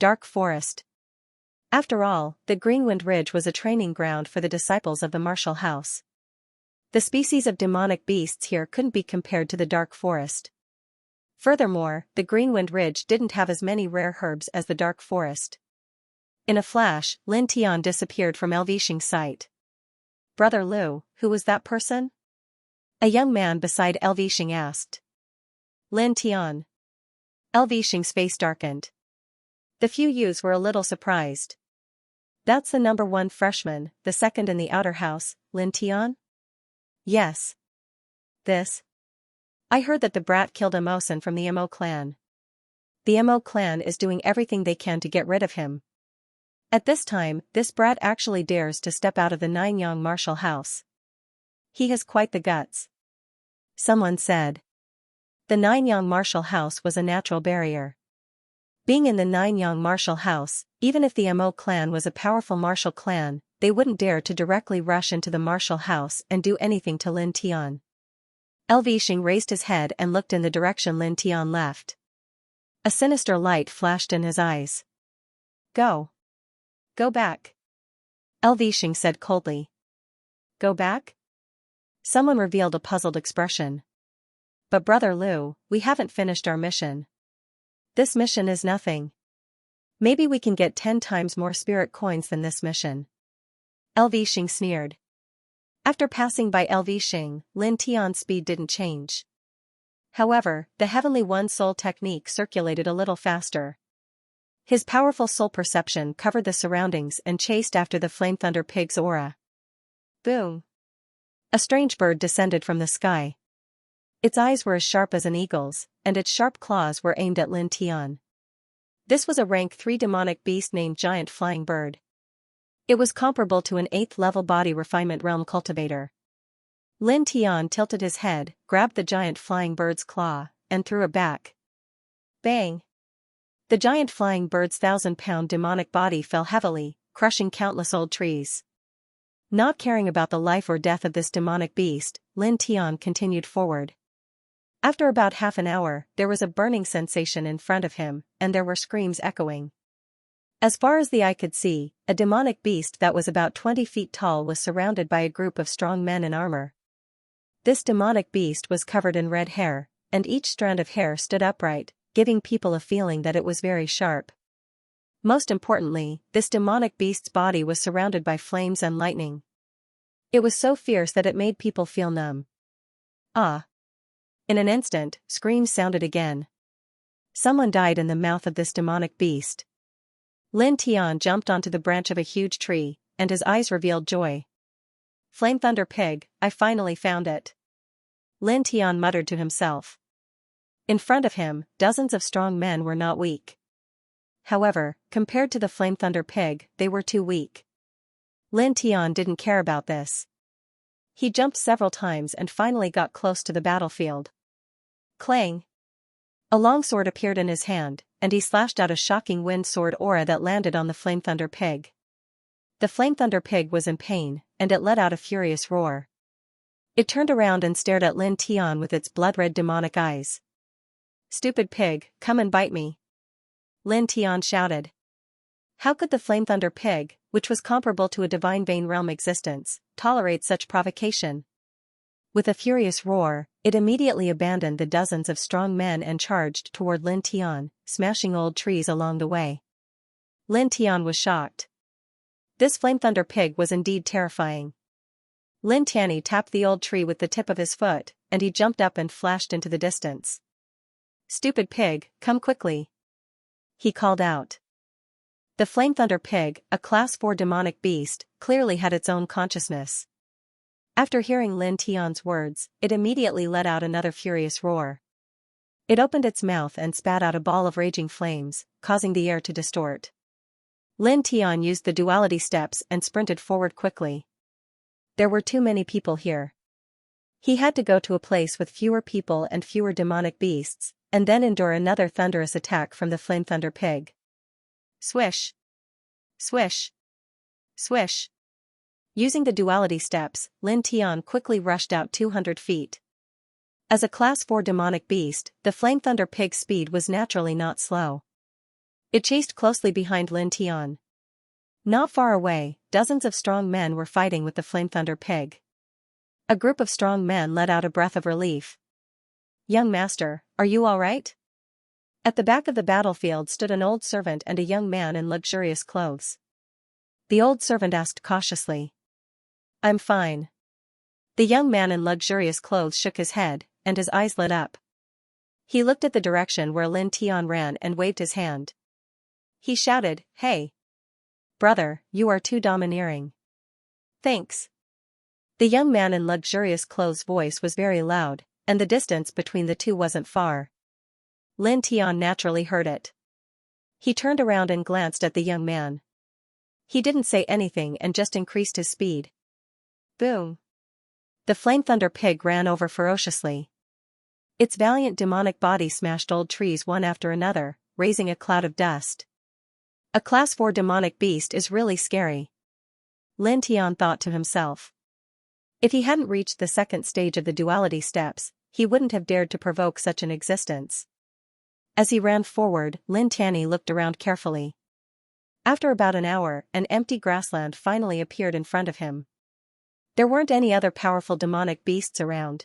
Dark Forest. After all, the Greenwind Ridge was a training ground for the disciples of the martial house. The species of demonic beasts here couldn't be compared to the Dark Forest. Furthermore, the Greenwind Ridge didn't have as many rare herbs as the Dark Forest. In a flash, Lin Tian disappeared from Xing's sight. "Brother Lu, who was that person?" a young man beside Xing asked. "Lin Tian." Xing's face darkened. The few youths were a little surprised. "That's the number 1 freshman, the second in the outer house, Lin Tian?" "Yes. This? I heard that the brat killed Emosen from the Mo clan. The Mo clan is doing everything they can to get rid of him. At this time, this brat actually dares to step out of the Nanyang martial house. He has quite the guts," someone said. The Nanyang martial house was a natural barrier. Being in the Nanyang martial house, even if the Mo clan was a powerful martial clan, they wouldn't dare to directly rush into the martial house and do anything to Lin Tian. Xing raised his head and looked in the direction Lin Tian left. A sinister light flashed in his eyes. Go back," Xing said coldly. "Go back?" Someone revealed a puzzled expression. "But Brother Lu, we haven't finished our mission." "This mission is nothing. Maybe we can get 10 times more spirit coins than this mission." Xing sneered. After passing by Xing, Lin Tian's speed didn't change. However, the Heavenly One Soul technique circulated a little faster. His powerful soul perception covered the surroundings and chased after the Flame Thunder Pig's aura. Boom! A strange bird descended from the sky. Its eyes were as sharp as an eagle's, and its sharp claws were aimed at Lin Tian. This was a rank 3 demonic beast named Giant Flying Bird. It was comparable to an 8th level body refinement realm cultivator. Lin Tian tilted his head, grabbed the giant flying bird's claw, and threw it back. Bang! The giant flying bird's 1,000-pound demonic body fell heavily, crushing countless old trees. Not caring about the life or death of this demonic beast, Lin Tian continued forward. After about half an hour, there was a burning sensation in front of him, and there were screams echoing. As far as the eye could see, a demonic beast that was about 20 feet tall was surrounded by a group of strong men in armor. This demonic beast was covered in red hair, and each strand of hair stood upright, giving people a feeling that it was very sharp. Most importantly, this demonic beast's body was surrounded by flames and lightning. It was so fierce that it made people feel numb. Ah! In an instant, screams sounded again. Someone died in the mouth of this demonic beast. Lin Tian jumped onto the branch of a huge tree, and his eyes revealed joy. Flame Thunder Pig, I finally found it. Lin Tian muttered to himself. In front of him, dozens of strong men were not weak. However, compared to the Flame Thunder Pig, they were too weak. Lin Tian didn't care about this. He jumped several times and finally got close to the battlefield. Clang! A long sword appeared in his hand, and he slashed out a shocking wind sword aura that landed on the Flame Thunder Pig. The Flame Thunder Pig was in pain, and it let out a furious roar. It turned around and stared at Lin Tian with its blood-red demonic eyes. Stupid pig, come and bite me! Lin Tian shouted. How could the Flame Thunder Pig, which was comparable to a divine vein realm existence, tolerate such provocation? With a furious roar, it immediately abandoned the dozens of strong men and charged toward Lin Tian, smashing old trees along the way. Lin Tian was shocked. This Flame Thunder Pig was indeed terrifying. Lin Tian tapped the old tree with the tip of his foot, and he jumped up and flashed into the distance. "Stupid pig, come quickly," he called out. The Flame Thunder Pig, a Class 4 demonic beast, clearly had its own consciousness. After hearing Lin Tian's words, it immediately let out another furious roar. It opened its mouth and spat out a ball of raging flames, causing the air to distort. Lin Tian used the duality steps and sprinted forward quickly. There were too many people here. He had to go to a place with fewer people and fewer demonic beasts, and then endure another thunderous attack from the Flame Thunder Pig. Swish! Swish! Swish! Using the duality steps, Lin Tian quickly rushed out 200 feet. As a Class 4 demonic beast, the Flame Thunder Pig's speed was naturally not slow. It chased closely behind Lin Tian. Not far away, dozens of strong men were fighting with the Flame Thunder Pig. A group of strong men let out a breath of relief. "Young master, are you all right?" At the back of the battlefield stood an old servant and a young man in luxurious clothes. The old servant asked cautiously. "I'm fine." The young man in luxurious clothes shook his head, and his eyes lit up. He looked at the direction where Lin Tian ran and waved his hand. He shouted, "Hey! Brother, you are too domineering." "Thanks." The young man in luxurious clothes' voice was very loud, and the distance between the two wasn't far. Lin Tian naturally heard it. He turned around and glanced at the young man. He didn't say anything and just increased his speed. Boom! The Flame Thunder Pig ran over ferociously. Its valiant demonic body smashed old trees one after another, raising a cloud of dust. A Class 4 demonic beast is really scary, Lin Tian thought to himself. If he hadn't reached the second stage of the duality steps, he wouldn't have dared to provoke such an existence. As he ran forward, Lin Tian looked around carefully. After about an hour, an empty grassland finally appeared in front of him. There weren't any other powerful demonic beasts around.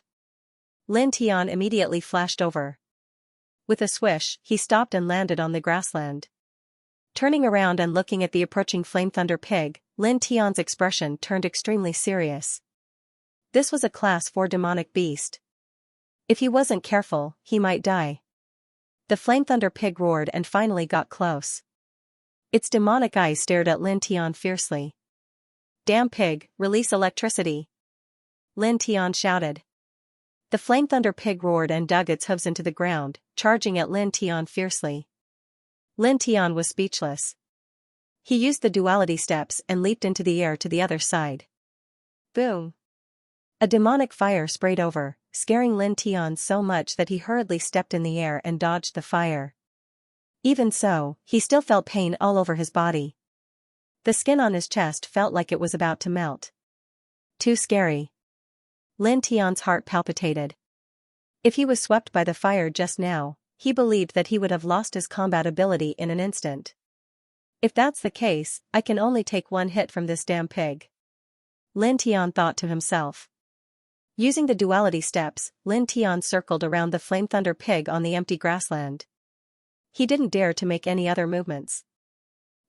Lin Tian immediately flashed over. With a swish, he stopped and landed on the grassland. Turning around and looking at the approaching Flame Thunder Pig, Lin Tian's expression turned extremely serious. This was a Class 4 demonic beast. If he wasn't careful, he might die. The Flame Thunder Pig roared and finally got close. Its demonic eyes stared at Lin Tian fiercely. "Damn pig, release electricity!" Lin Tian shouted. The Flame Thunder Pig roared and dug its hooves into the ground, charging at Lin Tian fiercely. Lin Tian was speechless. He used the duality steps and leaped into the air to the other side. Boom! A demonic fire sprayed over, scaring Lin Tian so much that he hurriedly stepped in the air and dodged the fire. Even so, he still felt pain all over his body. The skin on his chest felt like it was about to melt. Too scary. Lin Tian's heart palpitated. If he was swept by the fire just now, he believed that he would have lost his combat ability in an instant. If that's the case, I can only take one hit from this damn pig, Lin Tian thought to himself. Using the duality steps, Lin Tian circled around the Flame Thunder Pig on the empty grassland. He didn't dare to make any other movements.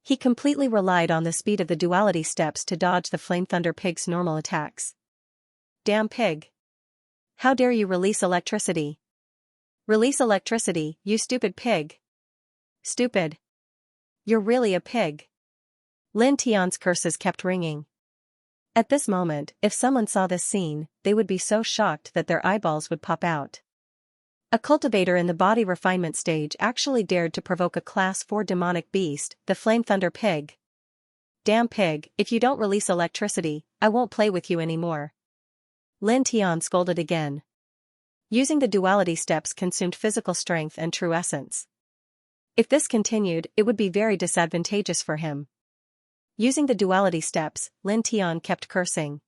He completely relied on the speed of the duality steps to dodge the Flame Thunder Pig's normal attacks. Damn pig! How dare you release electricity? Release electricity, you stupid pig! Stupid! You're really a pig! Lin Tian's curses kept ringing. At this moment, if someone saw this scene, they would be so shocked that their eyeballs would pop out. A cultivator in the body refinement stage actually dared to provoke a Class 4 demonic beast, the Flame Thunder Pig. Damn pig, if you don't release electricity, I won't play with you anymore, Lin Tian scolded again. Using the duality steps consumed physical strength and true essence. If this continued, it would be very disadvantageous for him. Using the duality steps, Lin Tian kept cursing.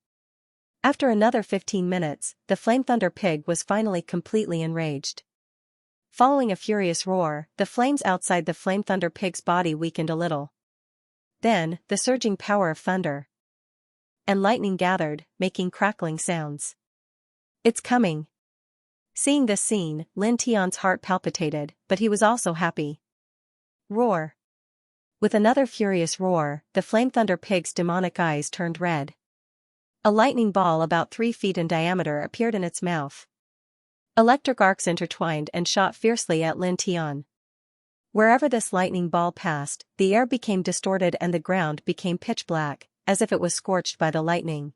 After another 15 minutes, the Flame Thunder Pig was finally completely enraged. Following a furious roar, the flames outside the Flame Thunder Pig's body weakened a little. Then, the surging power of thunder and lightning gathered, making crackling sounds. It's coming. Seeing this scene, Lin Tian's heart palpitated, but he was also happy. Roar! With another furious roar, the Flame Thunder Pig's demonic eyes turned red. A lightning ball about 3 feet in diameter appeared in its mouth. Electric arcs intertwined and shot fiercely at Lin Tian. Wherever this lightning ball passed, the air became distorted and the ground became pitch black, as if it was scorched by the lightning.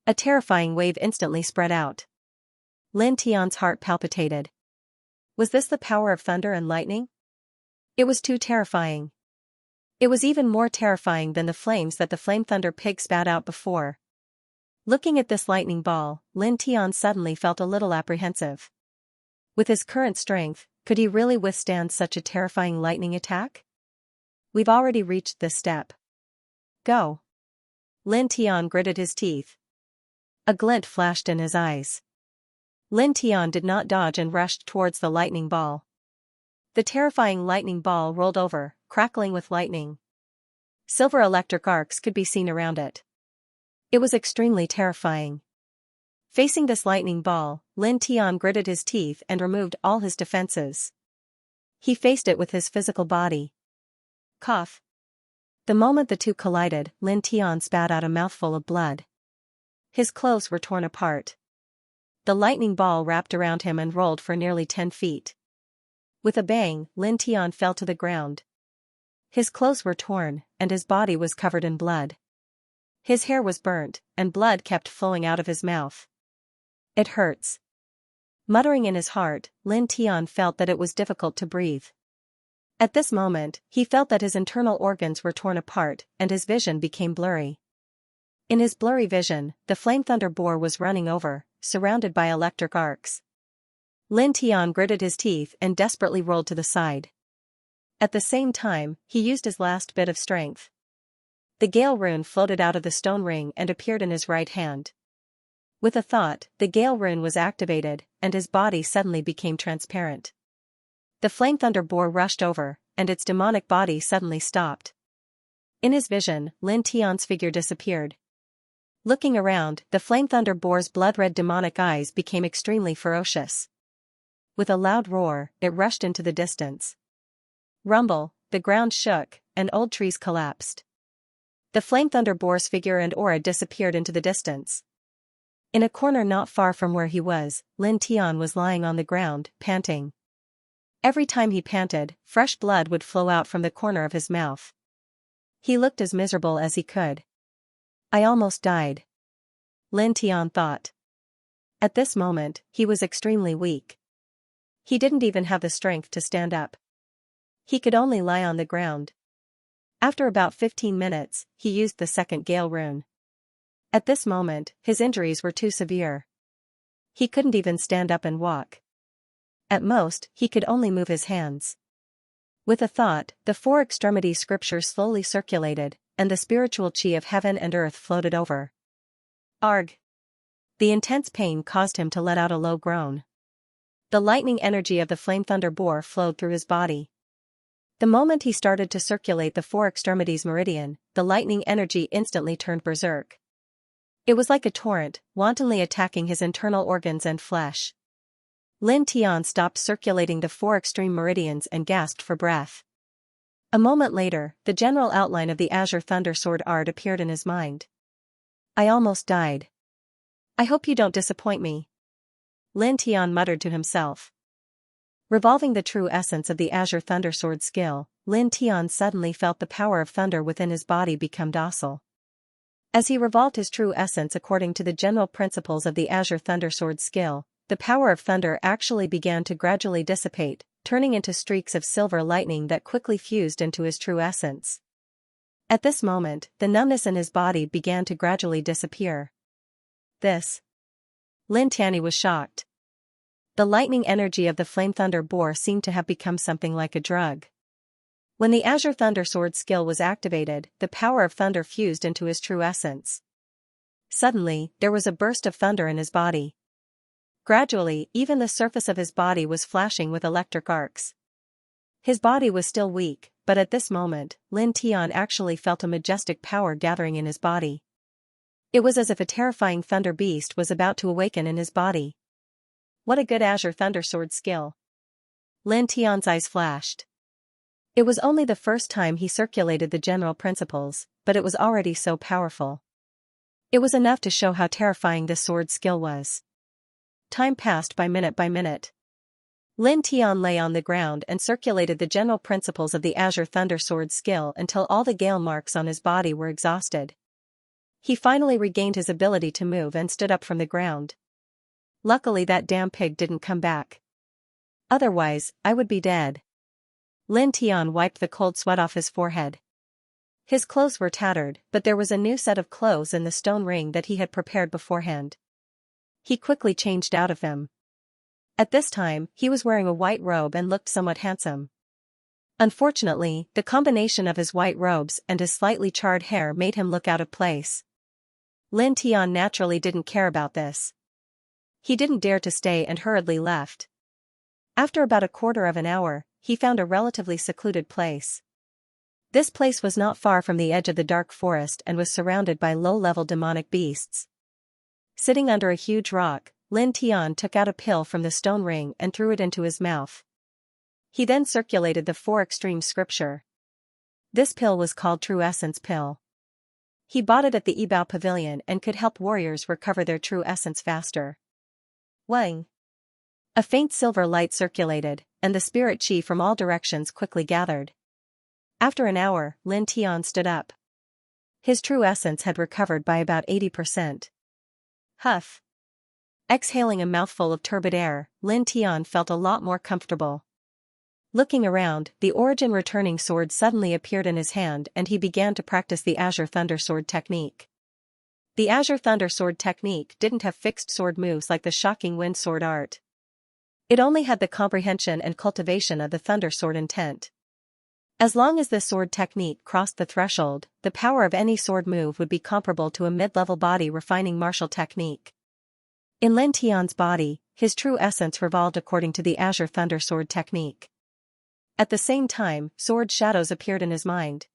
A terrifying wave instantly spread out. Lin Tian's heart palpitated. Was this the power of thunder and lightning? It was too terrifying. It was even more terrifying than the flames that the flame thunder pig spat out before. Looking at this lightning ball, Lin Tian suddenly felt a little apprehensive. With his current strength, could he really withstand such a terrifying lightning attack? We've already reached this step. Go. Lin Tian gritted his teeth. A glint flashed in his eyes. Lin Tian did not dodge and rushed towards the lightning ball. The terrifying lightning ball rolled over, crackling with lightning. Silver electric arcs could be seen around it. It was extremely terrifying. Facing this lightning ball, Lin Tian gritted his teeth and removed all his defenses. He faced it with his physical body. Cough. The moment the two collided, Lin Tian spat out a mouthful of blood. His clothes were torn apart. The lightning ball wrapped around him and rolled for nearly 10 feet. With a bang, Lin Tian fell to the ground. His clothes were torn, and his body was covered in blood. His hair was burnt, and blood kept flowing out of his mouth. It hurts. Muttering in his heart, Lin Tian felt that it was difficult to breathe. At this moment, he felt that his internal organs were torn apart, and his vision became blurry. In his blurry vision, the flame thunder boar was running over, surrounded by electric arcs. Lin Tian gritted his teeth and desperately rolled to the side. At the same time, he used his last bit of strength. The Gale rune floated out of the stone ring and appeared in his right hand. With a thought, the Gale rune was activated, and his body suddenly became transparent. The flame thunder boar rushed over, and its demonic body suddenly stopped. In his vision, Lin Tian's figure disappeared. Looking around, the flame thunder boar's blood-red demonic eyes became extremely ferocious. With a loud roar, it rushed into the distance. Rumble, the ground shook, and old trees collapsed. The flame thunder boar's figure and aura disappeared into the distance. In a corner not far from where he was, Lin Tian was lying on the ground, panting. Every time he panted, fresh blood would flow out from the corner of his mouth. He looked as miserable as he could. I almost died. Lin Tian thought. At this moment, he was extremely weak. He didn't even have the strength to stand up. He could only lie on the ground. After about 15 minutes, he used the second Gale rune. At this moment, his injuries were too severe. He couldn't even stand up and walk. At most, he could only move his hands. With a thought, the four extremity scripture slowly circulated, and the spiritual chi of heaven and earth floated over. Arg! The intense pain caused him to let out a low groan. The lightning energy of the flame thunder boar flowed through his body. The moment he started to circulate the four extremities meridian, the lightning energy instantly turned berserk. It was like a torrent, wantonly attacking his internal organs and flesh. Lin Tian stopped circulating the four extreme meridians and gasped for breath. A moment later, the general outline of the Azure Thunder Sword art appeared in his mind. I almost died. I hope you don't disappoint me. Lin Tian muttered to himself. Revolving the true essence of the Azure Thunder Sword skill, Lin Tian suddenly felt the power of thunder within his body become docile. As he revolved his true essence according to the general principles of the Azure Thunder Sword skill, the power of thunder actually began to gradually dissipate, turning into streaks of silver lightning that quickly fused into his true essence. At this moment, the numbness in his body began to gradually disappear. This. Lin Tian was shocked. The lightning energy of the flame thunder boar seemed to have become something like a drug. When the Azure Thunder Sword skill was activated, the power of thunder fused into his true essence. Suddenly, there was a burst of thunder in his body. Gradually, even the surface of his body was flashing with electric arcs. His body was still weak, but at this moment, Lin Tian actually felt a majestic power gathering in his body. It was as if a terrifying thunder beast was about to awaken in his body. What a good Azure Thunder Sword skill. Lin Tian's eyes flashed. It was only the first time he circulated the general principles, but it was already so powerful. It was enough to show how terrifying this sword skill was. Time passed by minute. Lin Tian lay on the ground and circulated the general principles of the Azure Thunder Sword skill until all the gale marks on his body were exhausted. He finally regained his ability to move and stood up from the ground. Luckily that damn pig didn't come back. Otherwise, I would be dead. Lin Tian wiped the cold sweat off his forehead. His clothes were tattered, but there was a new set of clothes in the stone ring that he had prepared beforehand. He quickly changed out of them. At this time, he was wearing a white robe and looked somewhat handsome. Unfortunately, the combination of his white robes and his slightly charred hair made him look out of place. Lin Tian naturally didn't care about this. He didn't dare to stay and hurriedly left. After about a quarter of an hour, he found a relatively secluded place. This place was not far from the edge of the dark forest and was surrounded by low-level demonic beasts. Sitting under a huge rock, Lin Tian took out a pill from the stone ring and threw it into his mouth. He then circulated the 4 extreme scripture. This pill was called True Essence Pill. He bought it at the Yibao Pavilion and could help warriors recover their true essence faster. Wang. A faint silver light circulated, and the spirit chi from all directions quickly gathered. After an hour, Lin Tian stood up. His true essence had recovered by about 80%. Huff. Exhaling a mouthful of turbid air, Lin Tian felt a lot more comfortable. Looking around, the origin returning sword suddenly appeared in his hand and he began to practice the Azure Thunder Sword technique. The Azure Thunder Sword technique didn't have fixed sword moves like the shocking wind sword art. It only had the comprehension and cultivation of the Thunder Sword intent. As long as this sword technique crossed the threshold, the power of any sword move would be comparable to a mid-level body refining martial technique. In Lin Tian's body, his true essence revolved according to the Azure Thunder Sword technique. At the same time, sword shadows appeared in his mind.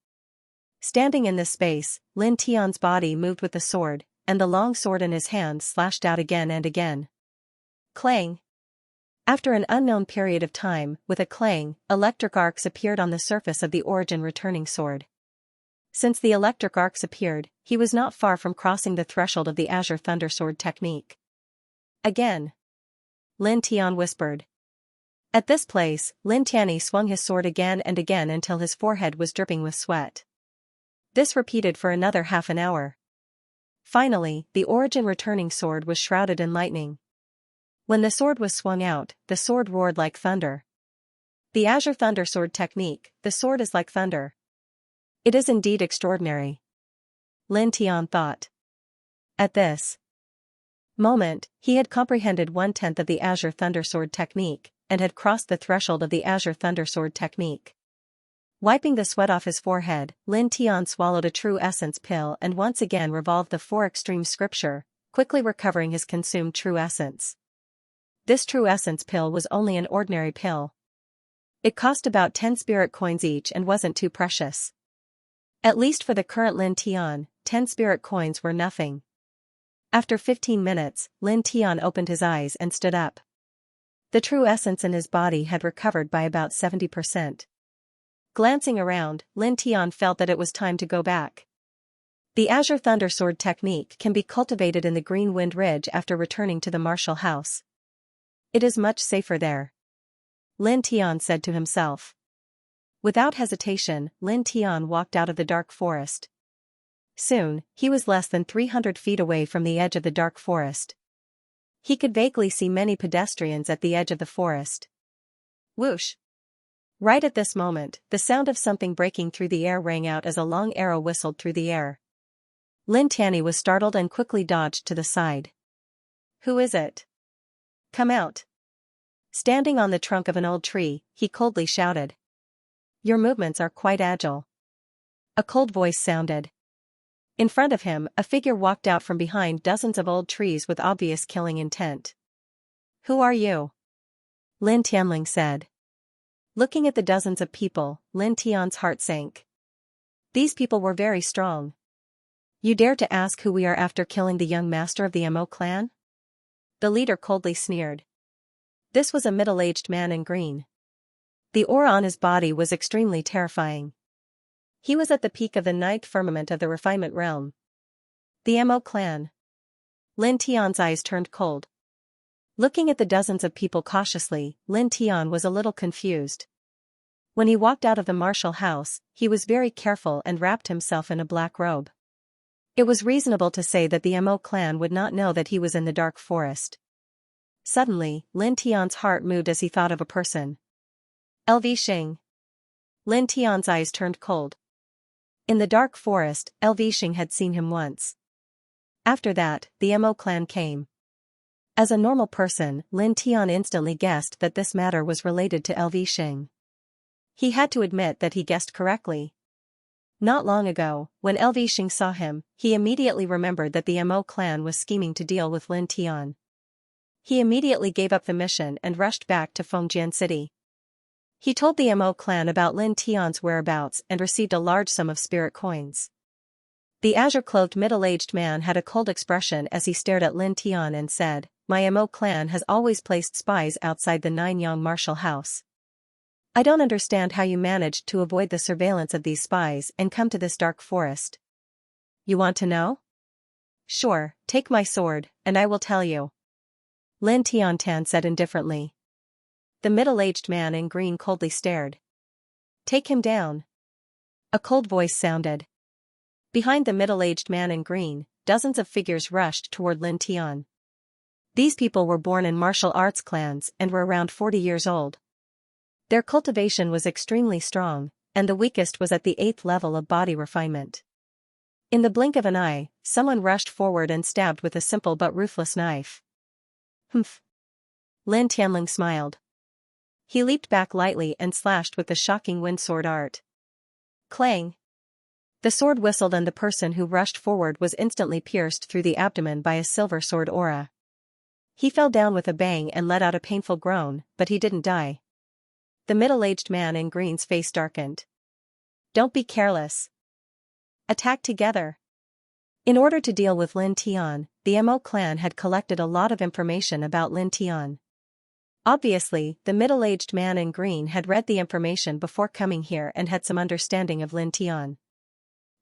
Standing in this space, Lin Tian's body moved with the sword, and the long sword in his hand slashed out again and again. Clang! After an unknown period of time, with a clang, electric arcs appeared on the surface of the origin returning sword. Since the electric arcs appeared, he was not far from crossing the threshold of the Azure Thunder Sword technique. Again. Lin Tian whispered. At this place, Lin Tian swung his sword again and again until his forehead was dripping with sweat. This repeated for another half an hour. Finally, the origin returning sword was shrouded in lightning. When the sword was swung out, the sword roared like thunder. The Azure Thunder Sword technique, the sword is like thunder. It is indeed extraordinary. Lin Tian thought. At this moment, he had comprehended 1/10 of the Azure Thunder Sword technique, and had crossed the threshold of the Azure Thunder Sword technique. Wiping the sweat off his forehead, Lin Tian swallowed a true essence pill and once again revolved the 4 extreme scripture, quickly recovering his consumed true essence. This true essence pill was only an ordinary pill. It cost about 10 spirit coins each and wasn't too precious. At least for the current Lin Tian, 10 spirit coins were nothing. After 15 minutes, Lin Tian opened his eyes and stood up. The true essence in his body had recovered by about 70%. Glancing around, Lin Tian felt that it was time to go back. The Azure Thunder Sword technique can be cultivated in the Green Wind Ridge after returning to the martial house. It is much safer there. Lin Tian said to himself. Without hesitation, Lin Tian walked out of the dark forest. Soon, he was less than 300 feet away from the edge of the dark forest. He could vaguely see many pedestrians at the edge of the forest. Whoosh! Right at this moment, the sound of something breaking through the air rang out as a long arrow whistled through the air. Lin Tian was startled and quickly dodged to the side. Who is it? Come out! Standing on the trunk of an old tree, he coldly shouted. Your movements are quite agile. A cold voice sounded. In front of him, a figure walked out from behind dozens of old trees with obvious killing intent. Who are you? Lin Tianling said. Looking at the dozens of people, Lin Tian's heart sank. These people were very strong. You dare to ask who we are after killing the young master of the Mo clan? The leader coldly sneered. This was a middle-aged man in green. The aura on his body was extremely terrifying. He was at the peak of the ninth firmament of the refinement realm. The Mo clan. Lin Tian's eyes turned cold. Looking at the dozens of people cautiously, Lin Tian was a little confused. When he walked out of the martial house, he was very careful and wrapped himself in a black robe. It was reasonable to say that the Mo clan would not know that he was in the dark forest. Suddenly, Lin Tian's heart moved as he thought of a person. LV Xing. Lin Tian's eyes turned cold. In the dark forest, LV Xing had seen him once. After that, the Mo clan came. As a normal person, Lin Tian instantly guessed that this matter was related to LV Xing. He had to admit that he guessed correctly. Not long ago, when LV Xing saw him, he immediately remembered that the Mo clan was scheming to deal with Lin Tian. He immediately gave up the mission and rushed back to Fengjian City. He told the Mo clan about Lin Tian's whereabouts and received a large sum of spirit coins. The azure-clothed middle-aged man had a cold expression as he stared at Lin Tian and said, "My Mo clan has always placed spies outside the Nanyang martial house. I don't understand how you managed to avoid the surveillance of these spies and come to this dark forest. You want to know? Sure, take my sword, and I will tell you." Lin Tiantan said indifferently. The middle-aged man in green coldly stared. "Take him down." A cold voice sounded. Behind the middle-aged man in green, dozens of figures rushed toward Lin Tian. These people were born in martial arts clans and were around 40 years old. Their cultivation was extremely strong, and the weakest was at the 8th level of body refinement. In the blink of an eye, someone rushed forward and stabbed with a simple but ruthless knife. Humph. Lin Tianling smiled. He leaped back lightly and slashed with the shocking wind sword art. Clang! The sword whistled and the person who rushed forward was instantly pierced through the abdomen by a silver sword aura. He fell down with a bang and let out a painful groan, but he didn't die. The middle-aged man in green's face darkened. Don't be careless. Attack together. In order to deal with Lin Tian, the Mo clan had collected a lot of information about Lin Tian. Obviously, the middle-aged man in green had read the information before coming here and had some understanding of Lin Tian.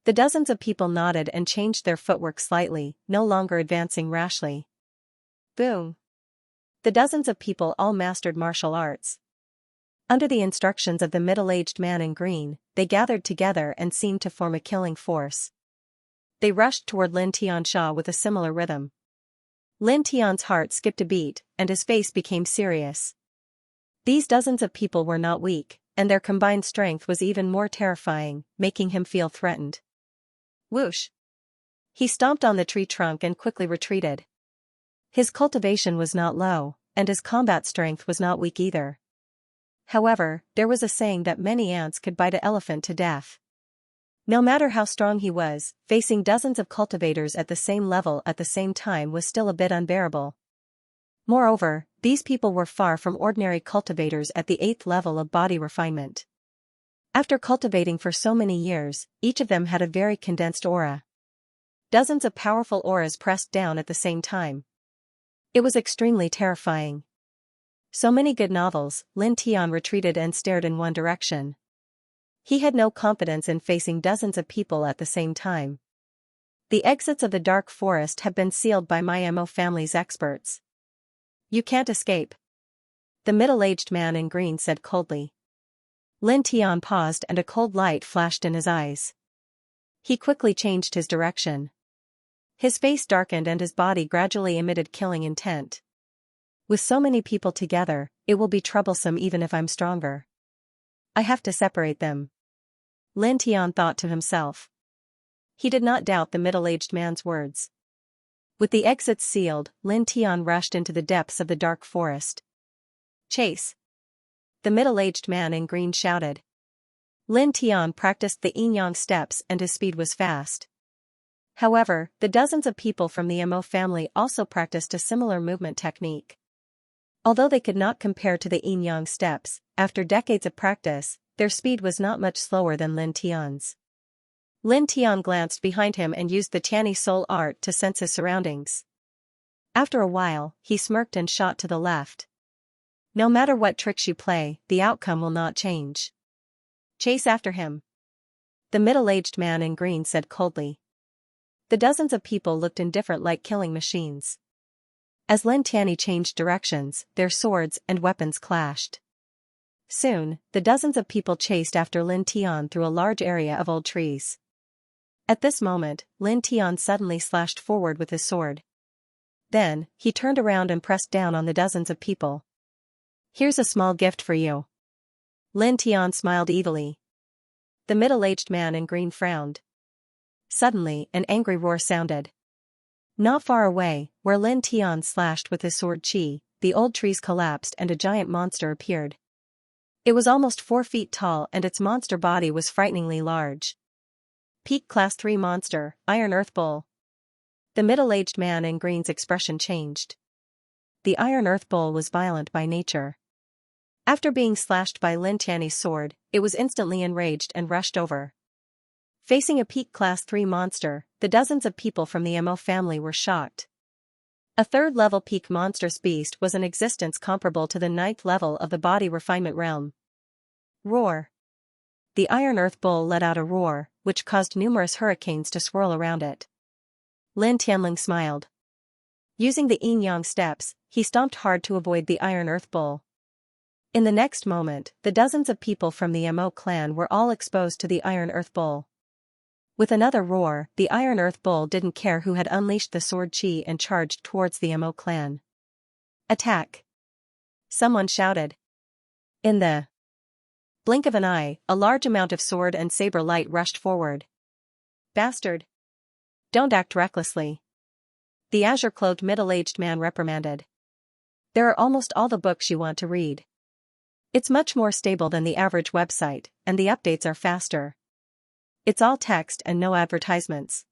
The dozens of people nodded and changed their footwork slightly, no longer advancing rashly. Boom. The dozens of people all mastered martial arts. Under the instructions of the middle-aged man in green, they gathered together and seemed to form a killing force. They rushed toward Lin Tianxia with a similar rhythm. Lin Tian's heart skipped a beat, and his face became serious. These dozens of people were not weak, and their combined strength was even more terrifying, making him feel threatened. Whoosh! He stomped on the tree trunk and quickly retreated. His cultivation was not low, and his combat strength was not weak either. However, there was a saying that many ants could bite an elephant to death. No matter how strong he was, facing dozens of cultivators at the same level at the same time was still a bit unbearable. Moreover, these people were far from ordinary cultivators at the 8th level of body refinement. After cultivating for so many years, each of them had a very condensed aura. Dozens of powerful auras pressed down at the same time. It was extremely terrifying. So many good novels, Lin Tian retreated and stared in one direction. He had no confidence in facing dozens of people at the same time. The exits of the dark forest have been sealed by my Mo family's experts. You can't escape. The middle-aged man in green said coldly. Lin Tian paused and a cold light flashed in his eyes. He quickly changed his direction. His face darkened and his body gradually emitted killing intent. With so many people together, it will be troublesome even if I'm stronger. I have to separate them. Lin Tian thought to himself. He did not doubt the middle-aged man's words. With the exits sealed, Lin Tian rushed into the depths of the dark forest. Chase! The middle-aged man in green shouted. Lin Tian practiced the yin-yang steps and his speed was fast. However, the dozens of people from the Mo family also practiced a similar movement technique. Although they could not compare to the yin-yang steps, after decades of practice, their speed was not much slower than Lin Tian's. Lin Tian glanced behind him and used the Tiani soul art to sense his surroundings. After a while, he smirked and shot to the left. No matter what tricks you play, the outcome will not change. Chase after him. The middle-aged man in green said coldly. The dozens of people looked indifferent like killing machines. As Lin Tianyi changed directions, their swords and weapons clashed. Soon, the dozens of people chased after Lin Tian through a large area of old trees. At this moment, Lin Tian suddenly slashed forward with his sword. Then, he turned around and pressed down on the dozens of people. "Here's a small gift for you." Lin Tian smiled evilly. The middle-aged man in green frowned. Suddenly, an angry roar sounded. Not far away, where Lin Tian slashed with his sword Qi, the old trees collapsed and a giant monster appeared. It was almost 4 feet tall and its monster body was frighteningly large. Peak Class 3 monster, Iron Earth Bull. The middle-aged man in green's expression changed. The Iron Earth Bull was violent by nature. After being slashed by Lin Tianyi's sword, it was instantly enraged and rushed over. Facing a Peak Class 3 monster, the dozens of people from the Mo family were shocked. A third-level peak monstrous beast was in existence comparable to the 9th level of the body refinement realm. Roar. The Iron Earth Bull let out a roar, which caused numerous hurricanes to swirl around it. Lin Tianling smiled. Using the yin-yang steps, he stomped hard to avoid the Iron Earth Bull. In the next moment, the dozens of people from the Mo clan were all exposed to the Iron Earth Bull. With another roar, the Iron Earth Bull didn't care who had unleashed the sword Qi and charged towards the Mo clan. "Attack!" Someone shouted. In the blink of an eye, a large amount of sword and saber light rushed forward. "Bastard! Don't act recklessly," the azure-clothed middle-aged man reprimanded. "There are almost all the books you want to read. It's much more stable than the average website, and the updates are faster. It's all text and no advertisements."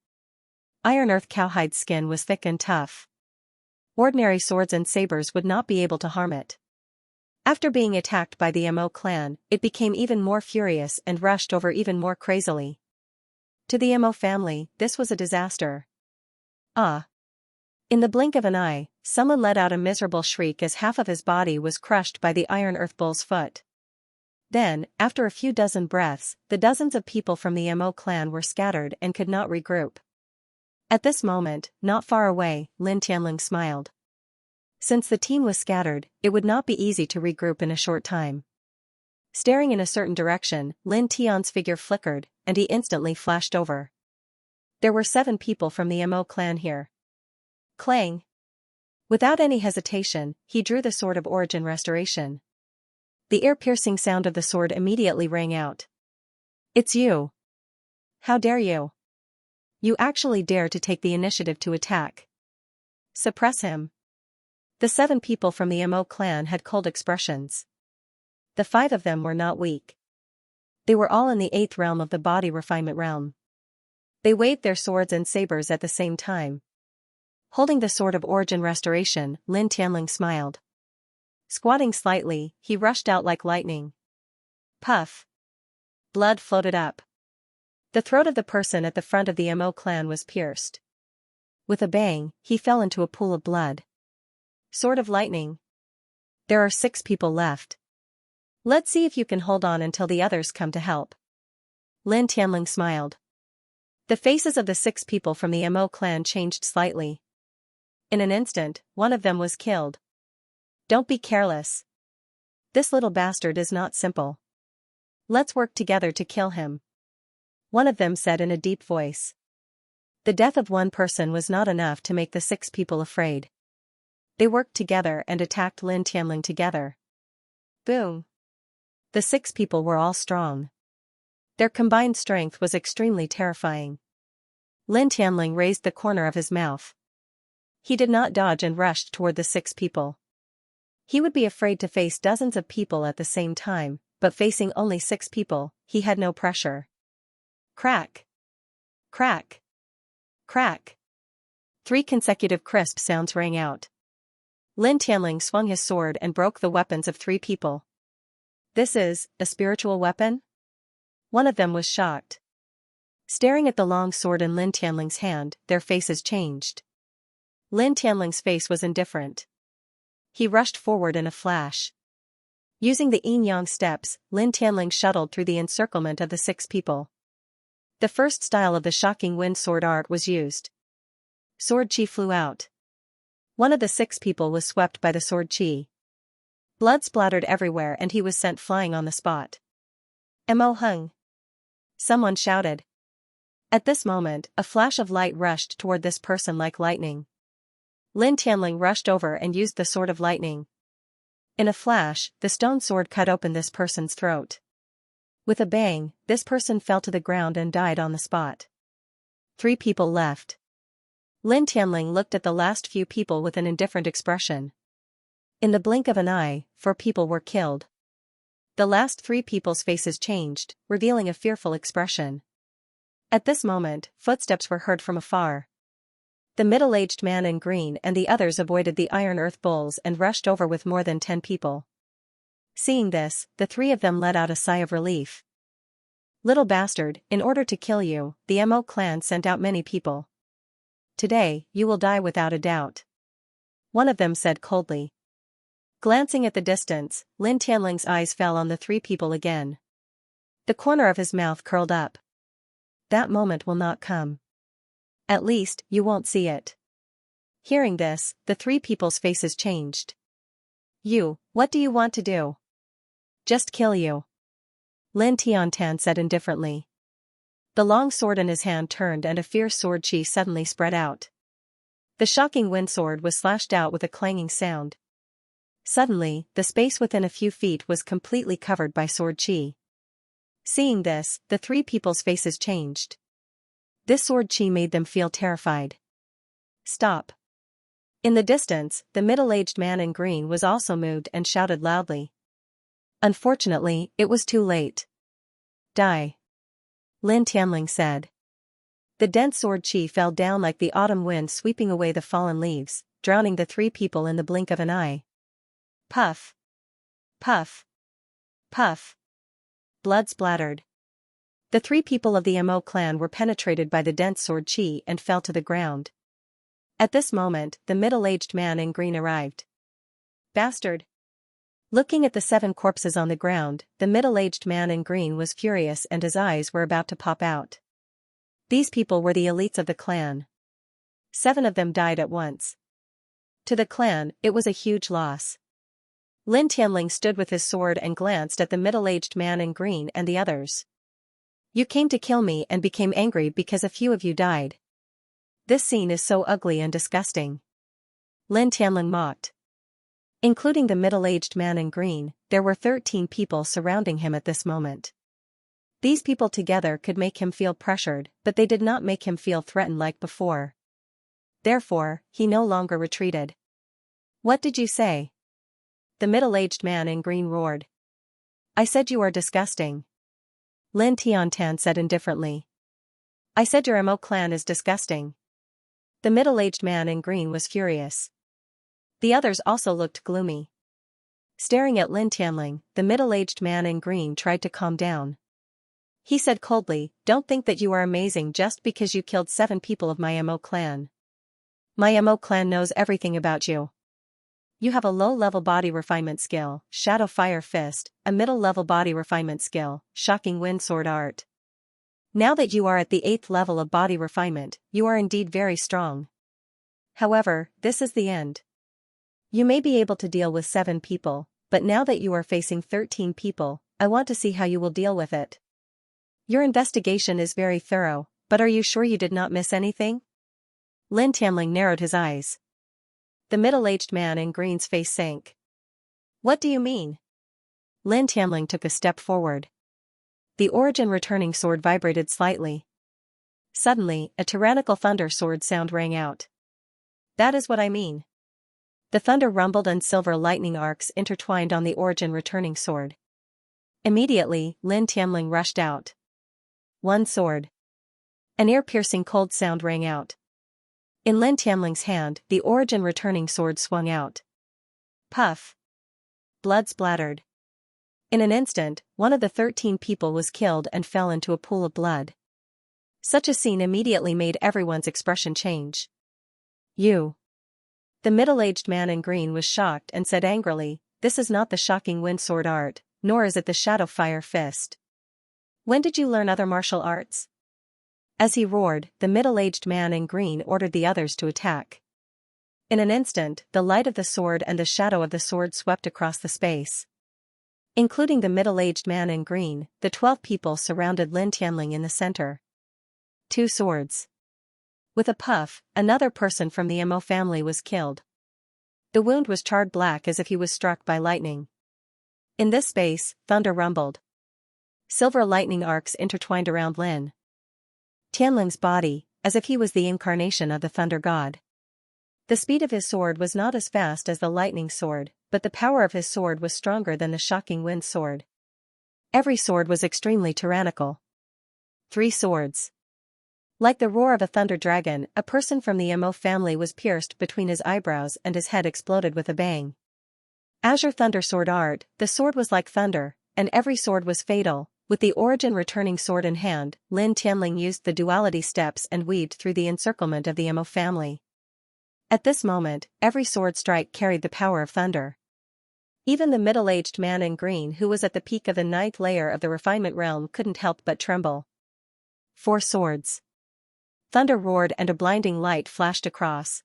Iron Earth Cowhide's skin was thick and tough. Ordinary swords and sabers would not be able to harm it. After being attacked by the Mo clan, it became even more furious and rushed over even more crazily. To the Mo family, this was a disaster. Ah! In the blink of an eye, someone let out a miserable shriek as half of his body was crushed by the Iron Earth Bull's foot. Then, after a few dozen breaths, the dozens of people from the Mo clan were scattered and could not regroup. At this moment, not far away, Lin Tianling smiled. Since the team was scattered, it would not be easy to regroup in a short time. Staring in a certain direction, Lin Tian's figure flickered, and he instantly flashed over. There were 7 people from the Mo clan here. Clang! Without any hesitation, he drew the Sword of Origin Restoration. The ear-piercing sound of the sword immediately rang out. "It's you! How dare you? You actually dare to take the initiative to attack. Suppress him." The 7 people from the Mo clan had cold expressions. The 5 of them were not weak. They were all in the 8th realm of the body refinement realm. They waved their swords and sabers at the same time. Holding the Sword of Origin Restoration, Lin Tianling smiled. Squatting slightly, he rushed out like lightning. Puff! Blood floated up. The throat of the person at the front of the Mo clan was pierced. With a bang, he fell into a pool of blood. Sword of Lightning. There are 6 people left. Let's see if you can hold on until the others come to help. Lin Tianling smiled. The faces of the 6 people from the Mo clan changed slightly. In an instant, one of them was killed. Don't be careless. This little bastard is not simple. Let's work together to kill him. One of them said in a deep voice. The death of one person was not enough to make the 6 people afraid. They worked together and attacked Lin Tianling together. Boom! The 6 people were all strong. Their combined strength was extremely terrifying. Lin Tianling raised the corner of his mouth. He did not dodge and rushed toward the 6 people. He would be afraid to face dozens of people at the same time, but facing only 6 people, he had no pressure. Crack! Crack! Crack! 3 consecutive crisp sounds rang out. Lin Tianling swung his sword and broke the weapons of 3 people. This is a spiritual weapon? One of them was shocked. Staring at the long sword in Lin Tianling's hand, their faces changed. Lin Tianling's face was indifferent. He rushed forward in a flash. Using the yin-yang steps, Lin Tianling shuttled through the encirclement of the 6 people. The first style of the shocking wind sword art was used. Sword Qi flew out. One of the 6 people was swept by the sword chi. Blood splattered everywhere and he was sent flying on the spot. Mo Hung! Someone shouted. At this moment, a flash of light rushed toward this person like lightning. Lin Tianling rushed over and used the sword of lightning. In a flash, the stone sword cut open this person's throat. With a bang, this person fell to the ground and died on the spot. 3 people left. Lin Tianling looked at the last few people with an indifferent expression. In the blink of an eye, 4 people were killed. The last 3 people's faces changed, revealing a fearful expression. At this moment, footsteps were heard from afar. The middle-aged man in green and the others avoided the Iron Earth Bulls and rushed over with more than 10 people. Seeing this, the 3 of them let out a sigh of relief. Little bastard, in order to kill you, the Mo clan sent out many people. Today, you will die without a doubt. One of them said coldly. Glancing at the distance, Lin Tianling's eyes fell on the 3 people again. The corner of his mouth curled up. That moment will not come. At least, you won't see it. Hearing this, the 3 people's faces changed. You, what do you want to do? Just kill you. Lin Tiantan said indifferently. The long sword in his hand turned and a fierce sword chi suddenly spread out. The shocking wind sword was slashed out with a clanging sound. Suddenly, the space within a few feet was completely covered by sword chi. Seeing this, the 3 people's faces changed. This sword chi made them feel terrified. Stop. In the distance, the middle-aged man in green was also moved and shouted loudly. Unfortunately, it was too late. Die. Lin Tianling said. The dense sword chi fell down like the autumn wind sweeping away the fallen leaves, drowning the 3 people in the blink of an eye. Puff. Puff. Puff. Blood splattered. The 3 people of the Mo clan were penetrated by the dense sword chi and fell to the ground. At this moment, the middle-aged man in green arrived. Bastard! Looking at the 7 corpses on the ground, the middle-aged man in green was furious and his eyes were about to pop out. These people were the elites of the clan. 7 of them died at once. To the clan, it was a huge loss. Lin Tianling stood with his sword and glanced at the middle-aged man in green and the others. You came to kill me and became angry because a few of you died. This scene is so ugly and disgusting. Lin Tianling mocked. Including the middle-aged man in green, there were 13 people surrounding him at this moment. These people together could make him feel pressured, but they did not make him feel threatened like before. Therefore, he no longer retreated. What did you say? The middle-aged man in green roared. I said you are disgusting. Lin Tiantan said indifferently. I said your Mo clan is disgusting. The middle-aged man in green was furious. The others also looked gloomy. Staring at Lin Tianling, the middle-aged man in green tried to calm down. He said coldly, don't think that you are amazing just because you killed 7 people of my Mo clan. My Mo clan knows everything about you. You have a low-level body refinement skill, Shadow Fire Fist, a middle-level body refinement skill, Shocking Wind Sword Art. Now that you are at the 8th level of body refinement, you are indeed very strong. However, this is the end. You may be able to deal with 7 people, but now that you are facing 13 people, I want to see how you will deal with it. Your investigation is very thorough, but are you sure you did not miss anything? Lin Tianling narrowed his eyes. The middle-aged man in green's face sank. What do you mean? Lin Tianling took a step forward. The origin returning sword vibrated slightly. Suddenly, a tyrannical thunder sword sound rang out. That is what I mean. The thunder rumbled and silver lightning arcs intertwined on the origin returning sword. Immediately, Lin Tianling rushed out. One sword. An ear-piercing cold sound rang out. In Lin Tianling's hand, the origin returning sword swung out. Puff. Blood splattered. In an instant, one of the 13 people was killed and fell into a pool of blood. Such a scene immediately made everyone's expression change. You. The middle-aged man in green was shocked and said angrily, this is not the Shocking Wind Sword Art, nor is it the Shadow Fire Fist. When did you learn other martial arts? As he roared, the middle-aged man in green ordered the others to attack. In an instant, the light of the sword and the shadow of the sword swept across the space. Including the middle-aged man in green, the 12 people surrounded Lin Tianling in the center. 2 swords. With a puff, another person from the Mo family was killed. The wound was charred black as if he was struck by lightning. In this space, thunder rumbled. Silver lightning arcs intertwined around Lin Tianling's body, as if he was the incarnation of the thunder god. The speed of his sword was not as fast as the lightning sword, but the power of his sword was stronger than the shocking wind sword. Every sword was extremely tyrannical. 3 swords. Like the roar of a thunder dragon, a person from the Mo family was pierced between his eyebrows and his head exploded with a bang. Azure Thunder Sword Art, the sword was like thunder, and every sword was fatal. With the origin returning sword in hand, Lin Tianling used the duality steps and weaved through the encirclement of the Mo family. At this moment, every sword strike carried the power of thunder. Even the middle-aged man in green who was at the peak of the 9th layer of the refinement realm couldn't help but tremble. 4 swords. Thunder roared and a blinding light flashed across.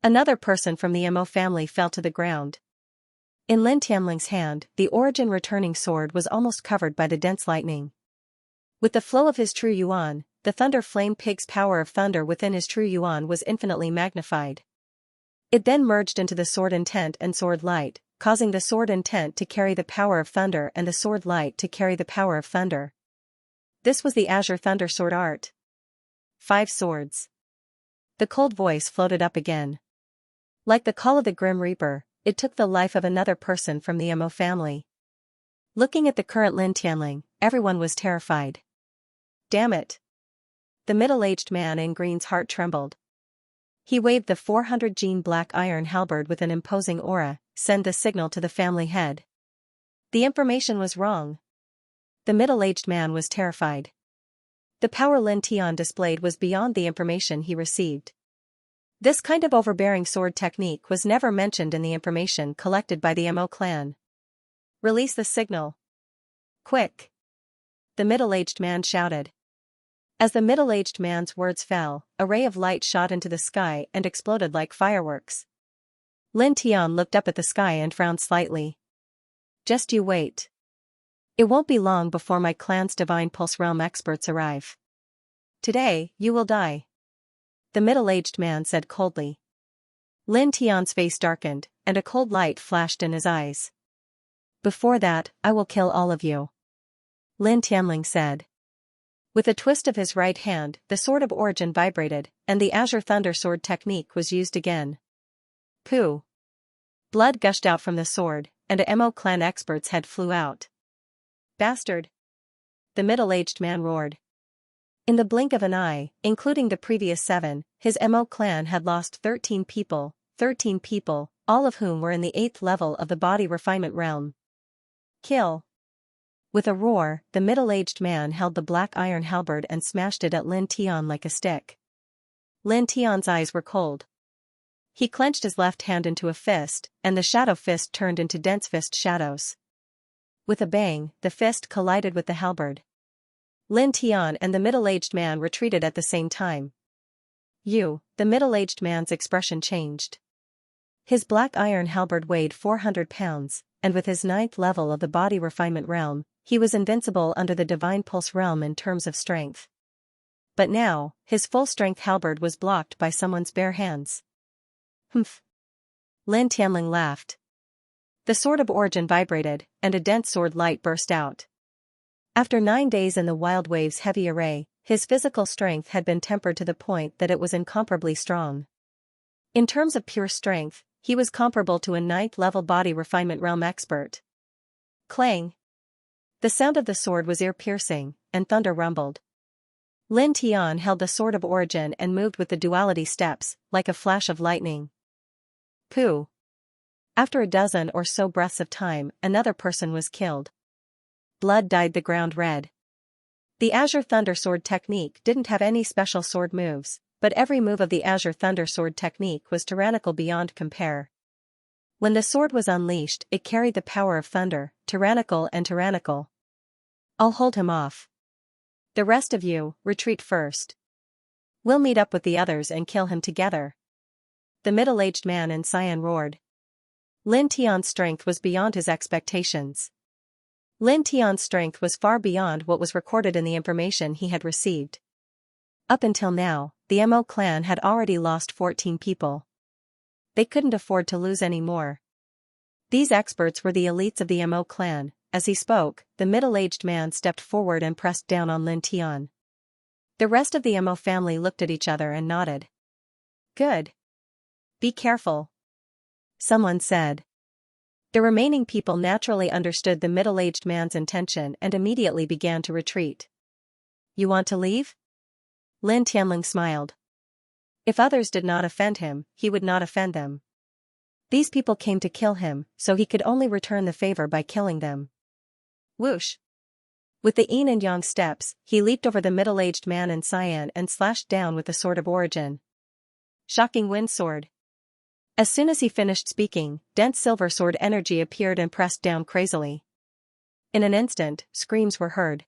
Another person from the Mo family fell to the ground. In Lin Tianling's hand, the origin returning sword was almost covered by the dense lightning. With the flow of his true yuan, the thunder flame pig's power of thunder within his true yuan was infinitely magnified. It then merged into the sword intent and sword light, causing the sword intent to carry the power of thunder and the sword light to carry the power of thunder. This was the Azure Thunder Sword Art. 5 swords. The cold voice floated up again. Like the call of the Grim Reaper, it took the life of another person from the Mo family. Looking at the current Lin Tianling, everyone was terrified. Damn it! The middle-aged man in green's heart trembled. He waved the 400 gene black iron halberd with an imposing aura, send the signal to the family head. The information was wrong. The middle-aged man was terrified. The power Lin Tian displayed was beyond the information he received. This kind of overbearing sword technique was never mentioned in the information collected by the Mo clan. Release the signal. Quick! The middle-aged man shouted. As the middle-aged man's words fell, a ray of light shot into the sky and exploded like fireworks. Lin Tian looked up at the sky and frowned slightly. Just you wait. It won't be long before my clan's Divine Pulse Realm experts arrive. Today, you will die. The middle-aged man said coldly. Lin Tian's face darkened, and a cold light flashed in his eyes. Before that, I will kill all of you. Lin Tianling said. With a twist of his right hand, the sword of origin vibrated, and the Azure Thunder Sword technique was used again. Pooh! Blood gushed out from the sword, and a Mo clan expert's head flew out. Bastard! The middle-aged man roared. In the blink of an eye, including the previous 7, his Mo clan had lost 13 people, all of whom were in the 8th level of the body refinement realm. Kill! With a roar, the middle-aged man held the black iron halberd and smashed it at Lin Tian like a stick. Lin Tian's eyes were cold. He clenched his left hand into a fist, and the shadow fist turned into dense fist shadows. With a bang, the fist collided with the halberd. Lin Tian and the middle-aged man retreated at the same time. The middle-aged man's expression changed. His black iron halberd weighed 400 pounds, and with his 9th level of the body refinement realm, he was invincible under the Divine Pulse realm in terms of strength. But now, his full-strength halberd was blocked by someone's bare hands. Humph! Lin Tianling laughed. The sword of origin vibrated, and a dense sword light burst out. After 9 days in the Wild Wave's heavy array, his physical strength had been tempered to the point that it was incomparably strong. In terms of pure strength, he was comparable to a 9th level body refinement realm expert. Clang! The sound of the sword was ear-piercing, and thunder rumbled. Lin Tian held the sword of origin and moved with the duality steps, like a flash of lightning. Pooh! After a dozen or so breaths of time, another person was killed. Blood dyed the ground red. The Azure Thunder Sword technique didn't have any special sword moves, but every move of the Azure Thunder Sword technique was tyrannical beyond compare. When the sword was unleashed, it carried the power of thunder, tyrannical and tyrannical. I'll hold him off. The rest of you, retreat first. We'll meet up with the others and kill him together. the middle-aged man in Xian roared. Lin Tian's strength was beyond his expectations. Lin Tian's strength was far beyond what was recorded in the information he had received. Up until now, the Mo clan had already lost 14 people. They couldn't afford to lose any more. These experts were the elites of the Mo clan. As he spoke, the middle-aged man stepped forward and pressed down on Lin Tian. The rest of the Mo family looked at each other and nodded. Good. Be careful. Someone said. The remaining people naturally understood the middle-aged man's intention and immediately began to retreat. You want to leave? Lin Tianling smiled. If others did not offend him, he would not offend them. These people came to kill him, so he could only return the favor by killing them. Whoosh! With the yin and yang steps, he leaped over the middle-aged man in Xian and slashed down with the sword of origin. Shocking wind sword. As soon as he finished speaking, dense silver sword energy appeared and pressed down crazily. In an instant, screams were heard.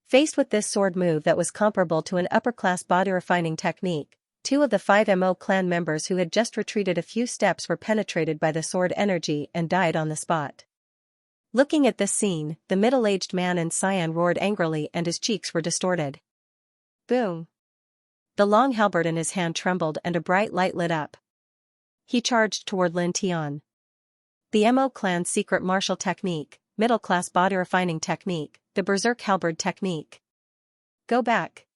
Faced with this sword move that was comparable to an upper-class body-refining technique, 2 of the 5 Mo clan members who had just retreated a few steps were penetrated by the sword energy and died on the spot. Looking at this scene, the middle-aged man in Xian roared angrily and his cheeks were distorted. Boom! The long halberd in his hand trembled and a bright light lit up. He charged toward Lin Tian. The Mo clan's secret martial technique, middle-class body-refining technique, the berserk halberd technique. Go back!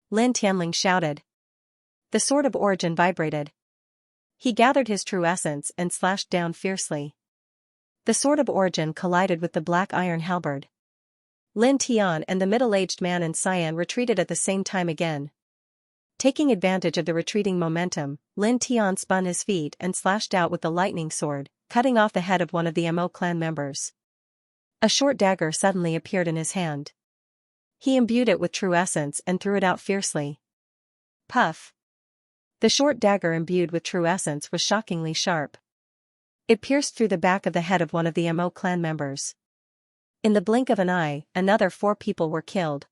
Lin Tianling shouted. The sword of origin vibrated. He gathered his true essence and slashed down fiercely. The sword of origin collided with the black iron halberd. Lin Tian and the middle-aged man in Xian retreated at the same time again. Taking advantage of the retreating momentum, Lin Tian spun his feet and slashed out with the lightning sword, cutting off the head of one of the Mo clan members. A short dagger suddenly appeared in his hand. He imbued it with true essence and threw it out fiercely. Puff! The short dagger imbued with true essence was shockingly sharp. It pierced through the back of the head of one of the Mo clan members. In the blink of an eye, another 4 people were killed.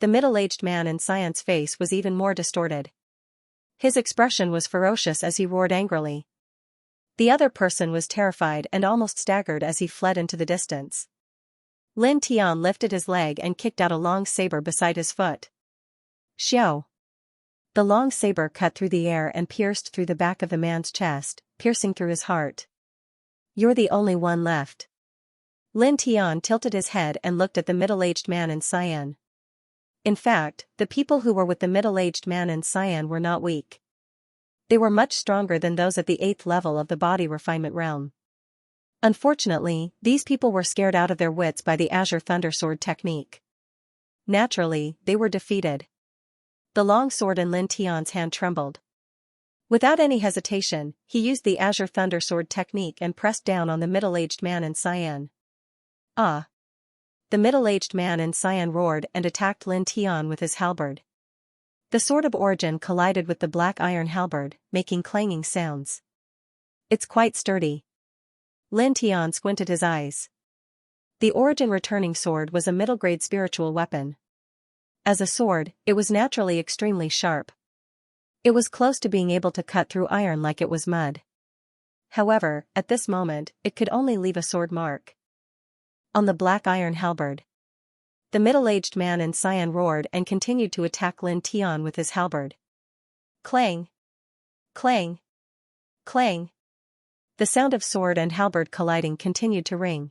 The middle-aged man in Xian's face was even more distorted. His expression was ferocious as he roared angrily. The other person was terrified and almost staggered as he fled into the distance. Lin Tian lifted his leg and kicked out a long saber beside his foot. Xiao! The long saber cut through the air and pierced through the back of the man's chest, piercing through his heart. You're the only one left. Lin Tian tilted his head and looked at the middle-aged man in Xian. In fact, the people who were with the middle-aged man in Xian were not weak. They were much stronger than those at the 8th level of the body refinement realm. Unfortunately, these people were scared out of their wits by the Azure Thundersword technique. Naturally, they were defeated. The long sword in Lin Tian's hand trembled. Without any hesitation, he used the Azure Thundersword technique and pressed down on the middle-aged man in Xian. Ah! The middle-aged man in Xian roared and attacked Lin Tian with his halberd. The sword of origin collided with the black iron halberd, making clanging sounds. It's quite sturdy. Lin Tian squinted his eyes. The origin returning sword was a middle-grade spiritual weapon. As a sword, it was naturally extremely sharp. It was close to being able to cut through iron like it was mud. However, at this moment, it could only leave a sword mark on the black iron halberd. The middle-aged man in Xian roared and continued to attack Lin Tian with his halberd. Clang! Clang! Clang! The sound of sword and halberd colliding continued to ring.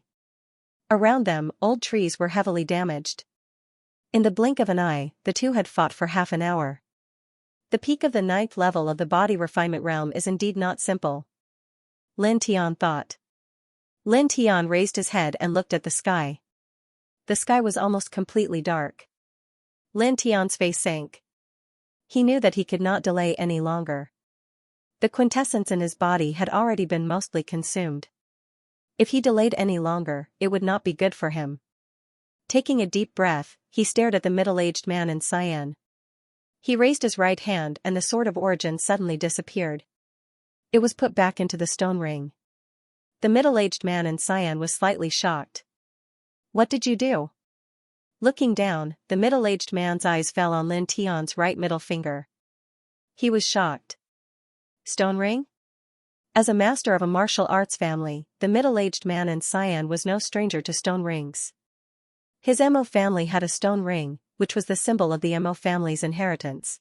Around them, old trees were heavily damaged. In the blink of an eye, the two had fought for half an hour. The peak of the 9th level of the body refinement realm is indeed not simple. Lin Tian thought. Lin Tian raised his head and looked at the sky. The sky was almost completely dark. Lin Tian's face sank. He knew that he could not delay any longer. The quintessence in his body had already been mostly consumed. If he delayed any longer, it would not be good for him. Taking a deep breath, he stared at the middle-aged man in Xian. He raised his right hand and the sword of origin suddenly disappeared. It was put back into the stone ring. The middle-aged man in Xian was slightly shocked. What did you do? Looking down, the middle-aged man's eyes fell on Lin Tian's right middle finger. He was shocked. Stone ring? As a master of a martial arts family, the middle-aged man in Xian was no stranger to stone rings. His Mo family had a stone ring, which was the symbol of the Mo family's inheritance.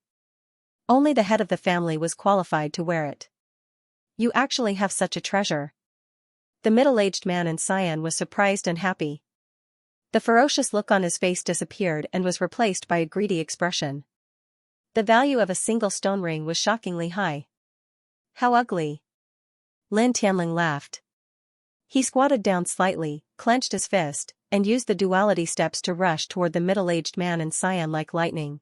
Only the head of the family was qualified to wear it. You actually have such a treasure. The middle-aged man in Xian was surprised and happy. The ferocious look on his face disappeared and was replaced by a greedy expression. The value of a single stone ring was shockingly high. How ugly. Lin Tianling laughed. He squatted down slightly, clenched his fist, and used the duality steps to rush toward the middle-aged man in Xian like lightning.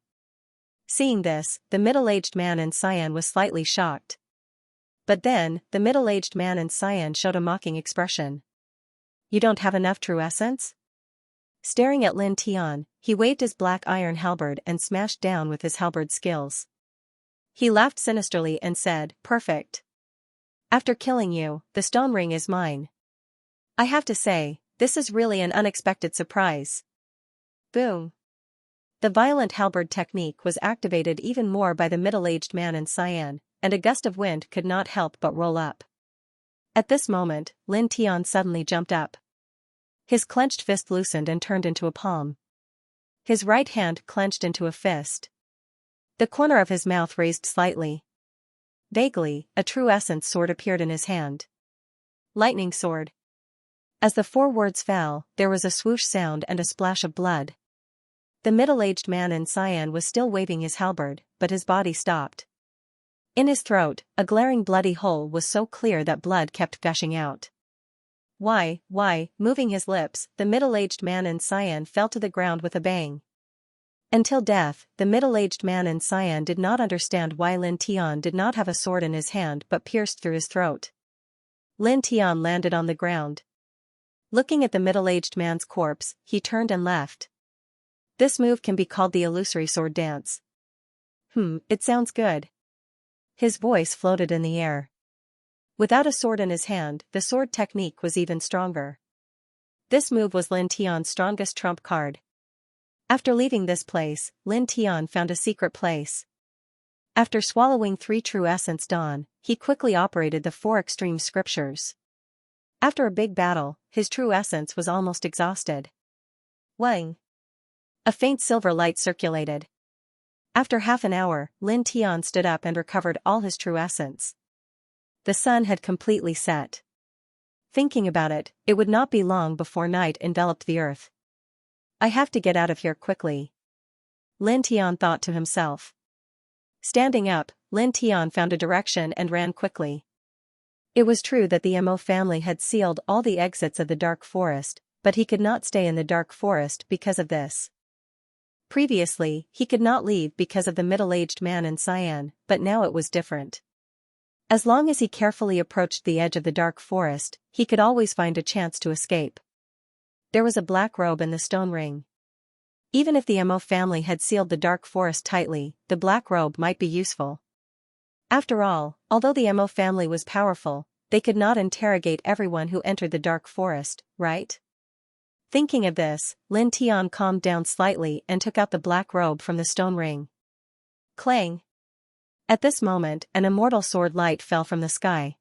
Seeing this, the middle-aged man in Xian was slightly shocked. But then, the middle-aged man in Xian showed a mocking expression. You don't have enough true essence? Staring at Lin Tian, he waved his black iron halberd and smashed down with his halberd skills. He laughed sinisterly and said, "Perfect. After killing you, the stone ring is mine. I have to say, this is really an unexpected surprise." Boom. The violent halberd technique was activated even more by the middle-aged man in Xian, and a gust of wind could not help but roll up. At this moment, Lin Tian suddenly jumped up. His clenched fist loosened and turned into a palm. His right hand clenched into a fist. The corner of his mouth raised slightly. Vaguely, a true essence sword appeared in his hand. Lightning sword. As the 4 words fell, there was a swoosh sound and a splash of blood. The middle-aged man in Xian was still waving his halberd, but his body stopped. In his throat, a glaring bloody hole was so clear that blood kept gushing out. Why, moving his lips, the middle-aged man in Xian fell to the ground with a bang. Until death, the middle-aged man in Xian did not understand why Lin Tian did not have a sword in his hand but pierced through his throat. Lin Tian landed on the ground. Looking at the middle-aged man's corpse, he turned and left. This move can be called the illusory sword dance. It sounds good. His voice floated in the air. Without a sword in his hand, the sword technique was even stronger. This move was Lin Tian's strongest trump card. After leaving this place, Lin Tian found a secret place. After swallowing 3 true essence dawn, he quickly operated the 4 extreme scriptures. After a big battle, his true essence was almost exhausted. Wang. A faint silver light circulated. After half an hour, Lin Tian stood up and recovered all his true essence. The sun had completely set. Thinking about it, it would not be long before night enveloped the earth. I have to get out of here quickly. Lin Tian thought to himself. Standing up, Lin Tian found a direction and ran quickly. It was true that the Mo family had sealed all the exits of the dark forest, but he could not stay in the dark forest because of this. Previously, he could not leave because of the middle-aged man in Xian, but now it was different. As long as he carefully approached the edge of the dark forest, he could always find a chance to escape. There was a black robe in the stone ring. Even if the Mo family had sealed the dark forest tightly, the black robe might be useful. After all, although the Mo family was powerful, they could not interrogate everyone who entered the dark forest, right? Thinking of this, Lin Tian calmed down slightly and took out the black robe from the stone ring. Clang! At this moment, an immortal sword light fell from the sky.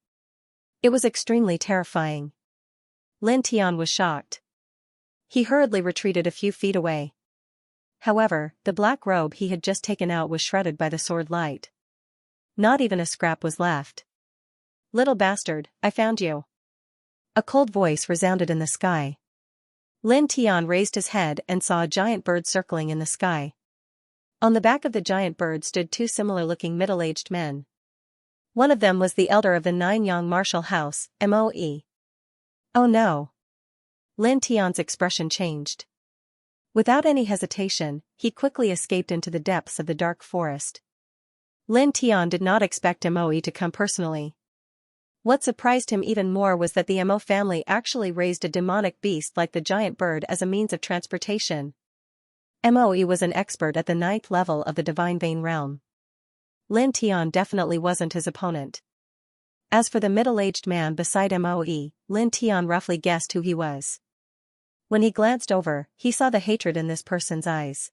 It was extremely terrifying. Lin Tian was shocked. He hurriedly retreated a few feet away. However, the black robe he had just taken out was shredded by the sword light. Not even a scrap was left. Little bastard, I found you. A cold voice resounded in the sky. Lin Tian raised his head and saw a giant bird circling in the sky. On the back of the giant bird stood 2 similar-looking middle-aged men. One of them was the elder of the Nine-Yang martial house, Moe. Oh no. Lin Tian's expression changed. Without any hesitation, he quickly escaped into the depths of the dark forest. Lin Tian did not expect Moe to come personally. What surprised him even more was that the Mo family actually raised a demonic beast like the giant bird as a means of transportation. Moe was an expert at the 9th level of the Divine Vein realm. Lin Tian definitely wasn't his opponent. As for the middle-aged man beside Moe, Lin Tian roughly guessed who he was. When he glanced over, he saw the hatred in this person's eyes.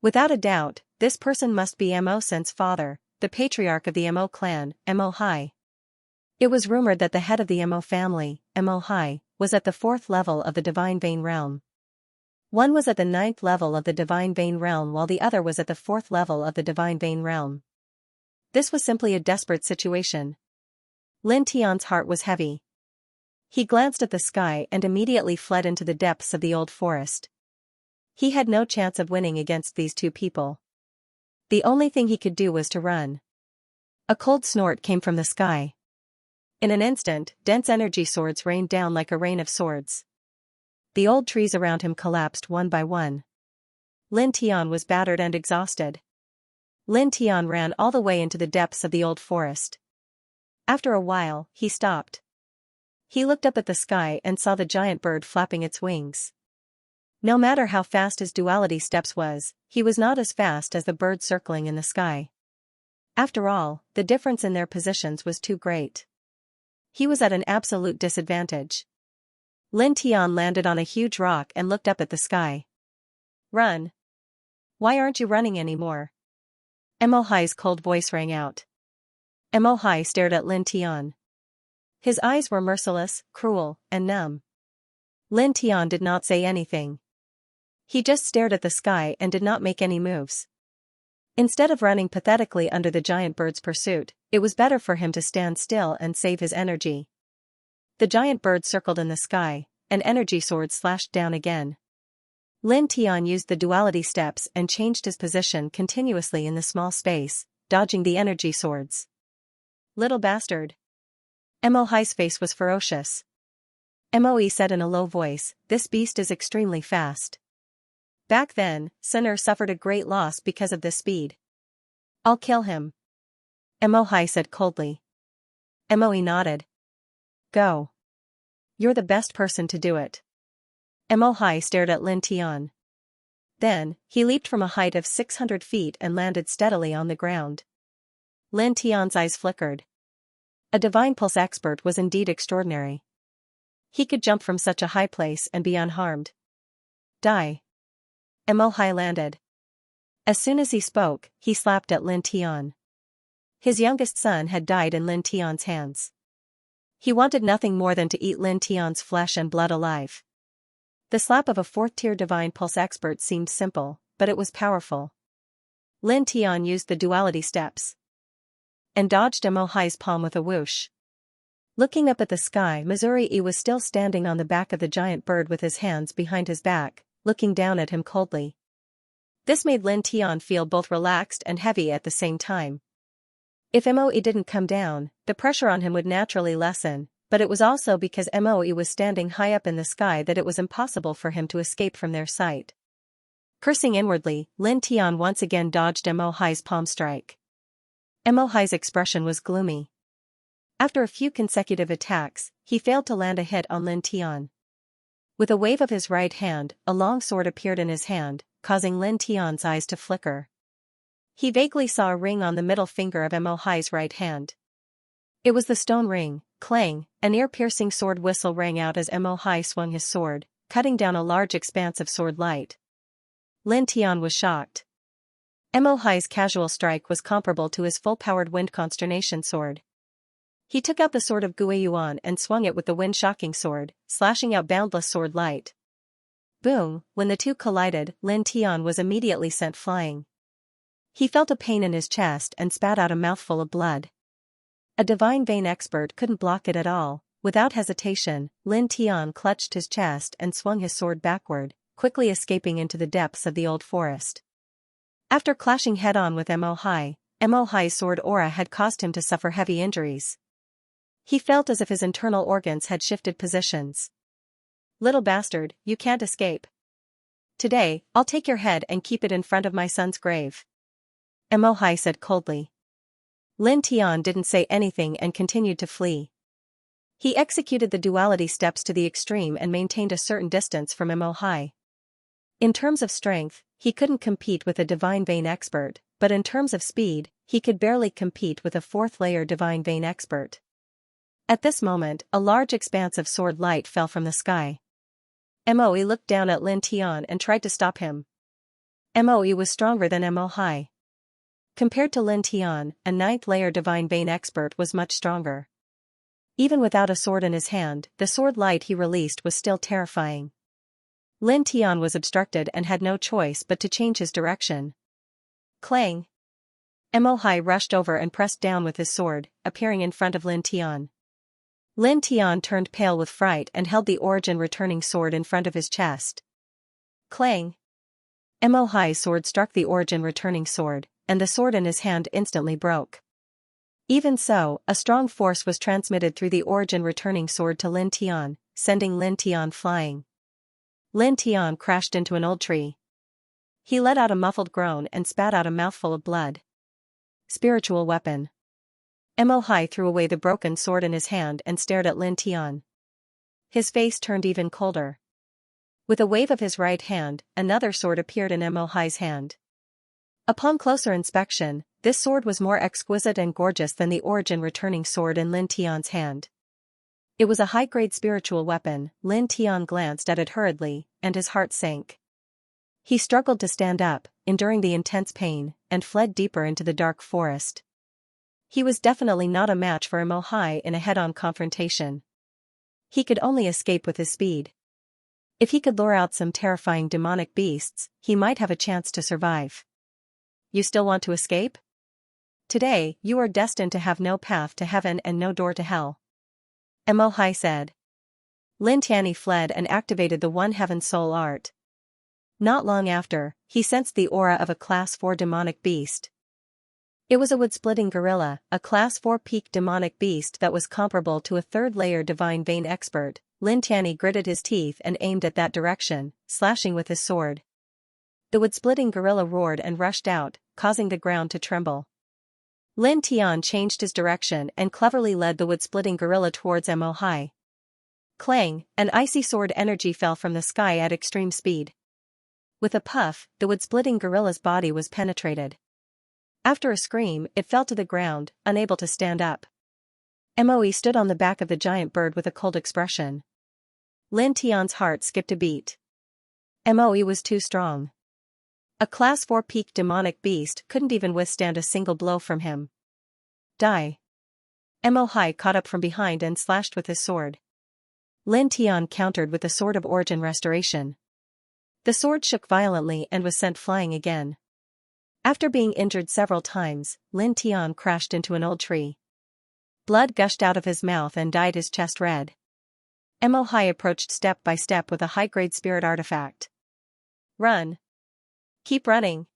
Without a doubt, this person must be Mo Sen's father, the patriarch of the Mo clan, Mo Hai. It was rumored that the head of the Mo family, Mo Hai, was at the 4th level of the Divine Vein Realm. One was at the 9th level of the Divine Vein Realm while the other was at the 4th level of the Divine Vein Realm. This was simply a desperate situation. Lin Tian's heart was heavy. He glanced at the sky and immediately fled into the depths of the old forest. He had no chance of winning against these two people. The only thing he could do was to run. A cold snort came from the sky. In an instant, dense energy swords rained down like a rain of swords. The old trees around him collapsed one by one. Lin Tian was battered and exhausted. Lin Tian ran all the way into the depths of the old forest. After a while, he stopped. He looked up at the sky and saw the giant bird flapping its wings. No matter how fast his duality steps was, he was not as fast as the bird circling in the sky. After all, the difference in their positions was too great. He was at an absolute disadvantage. Lin Tian landed on a huge rock and looked up at the sky. Run. Why aren't you running anymore? Mo Hai's cold voice rang out. Mo Hai stared at Lin Tian. His eyes were merciless, cruel, and numb. Lin Tian did not say anything. He just stared at the sky and did not make any moves. Instead of running pathetically under the giant bird's pursuit, it was better for him to stand still and save his energy. The giant bird circled in the sky, an energy sword slashed down again. Lin Tian used the duality steps and changed his position continuously in the small space, dodging the energy swords. Little bastard. Mo Hai's face was ferocious. Moe said in a low voice, "This beast is extremely fast." Back then, Sinner suffered a great loss because of this speed. "I'll kill him," Mo Hai said coldly. Moe nodded. "Go. You're the best person to do it." Mo Hai stared at Lin Tian. Then, he leaped from a height of 600 feet and landed steadily on the ground. Lin Tian's eyes flickered. A divine pulse expert was indeed extraordinary. He could jump from such a high place and be unharmed. Die. Mo Hai landed. As soon as he spoke, he slapped at Lin Tian. His youngest son had died in Lin Tian's hands. He wanted nothing more than to eat Lin Tian's flesh and blood alive. The slap of a 4th-tier divine pulse expert seemed simple, but it was powerful. Lin Tian used the duality steps and dodged Mo Hai's palm with a whoosh. Looking up at the sky, Missouri was still standing on the back of the giant bird with his hands behind his back, looking down at him coldly. This made Lin Tian feel both relaxed and heavy at the same time. If Moe didn't come down, the pressure on him would naturally lessen, but it was also because Moe was standing high up in the sky that it was impossible for him to escape from their sight. Cursing inwardly, Lin Tian once again dodged Mo Hai's palm strike. Mo Hai's expression was gloomy. After a few consecutive attacks, he failed to land a hit on Lin Tian. With a wave of his right hand, a long sword appeared in his hand, causing Lin Tian's eyes to flicker. He vaguely saw a ring on the middle finger of Mo Hai's right hand. It was the stone ring. Clang, an ear-piercing sword whistle rang out as Mo Hai swung his sword, cutting down a large expanse of sword light. Lin Tian was shocked. Mo Hai's casual strike was comparable to his full-powered wind consternation sword. He took out the sword of Gui Yuan and swung it with the wind-shocking sword, slashing out boundless sword light. Boom, when the two collided, Lin Tian was immediately sent flying. He felt a pain in his chest and spat out a mouthful of blood. A divine vein expert couldn't block it at all. Without hesitation, Lin Tian clutched his chest and swung his sword backward, quickly escaping into the depths of the old forest. After clashing head-on with Mo Hai's sword aura had caused him to suffer heavy injuries. He felt as if his internal organs had shifted positions. "Little bastard, you can't escape. Today, I'll take your head and keep it in front of my son's grave," Mo Hai said coldly. Lin Tian didn't say anything and continued to flee. He executed the duality steps to the extreme and maintained a certain distance from Mo Hai. In terms of strength, he couldn't compete with a divine vein expert, but in terms of speed, he could barely compete with a 4th-layer divine vein expert. At this moment, a large expanse of sword light fell from the sky. Moe looked down at Lin Tian and tried to stop him. Moe was stronger than Mo Hai. Compared to Lin Tian, a ninth-layer divine vein expert was much stronger. Even without a sword in his hand, the sword light he released was still terrifying. Lin Tian was obstructed and had no choice but to change his direction. Clang! Mo Hai rushed over and pressed down with his sword, appearing in front of Lin Tian. Lin Tian turned pale with fright and held the origin returning sword in front of his chest. Clang! Mo Hai's sword struck the origin returning sword, and the sword in his hand instantly broke. Even so, a strong force was transmitted through the origin returning sword to Lin Tian, sending Lin Tian flying. Lin Tian crashed into an old tree. He let out a muffled groan and spat out a mouthful of blood. Spiritual weapon. Mo Hai threw away the broken sword in his hand and stared at Lin Tian. His face turned even colder. With a wave of his right hand, another sword appeared in Mo Hai's hand. Upon closer inspection, this sword was more exquisite and gorgeous than the origin returning sword in Lin Tian's hand. It was a high-grade spiritual weapon. Lin Tian glanced at it hurriedly, and his heart sank. He struggled to stand up, enduring the intense pain, and fled deeper into the dark forest. He was definitely not a match for Mo Hai in a head-on confrontation. He could only escape with his speed. If he could lure out some terrifying demonic beasts, he might have a chance to survive. You still want to escape? Today, you are destined to have no path to heaven and no door to hell. Mo Hai said. Lin Tian fled and activated the One Heaven Soul Art. Not long after, he sensed the aura of a Class 4 demonic beast. It was a wood-splitting gorilla, a Class 4 peak demonic beast that was comparable to a third-layer divine vein expert. Lin Tian gritted his teeth and aimed at that direction, slashing with his sword. The wood-splitting gorilla roared and rushed out, causing the ground to tremble. Lin Tian changed his direction and cleverly led the wood-splitting gorilla towards Mo Hai. Clang! An icy sword energy fell from the sky at extreme speed. With a puff, the wood-splitting gorilla's body was penetrated. After a scream, it fell to the ground, unable to stand up. Moe stood on the back of the giant bird with a cold expression. Lin Tian's heart skipped a beat. Moe was too strong. A Class 4 peak demonic beast couldn't even withstand a single blow from him. Die! Mo Hai caught up from behind and slashed with his sword. Lin Tian countered with the Sword of Origin Restoration. The sword shook violently and was sent flying again. After being injured several times, Lin Tian crashed into an old tree. Blood gushed out of his mouth and dyed his chest red. Mo Hai approached step by step with a high-grade spirit artifact. Run! Keep running!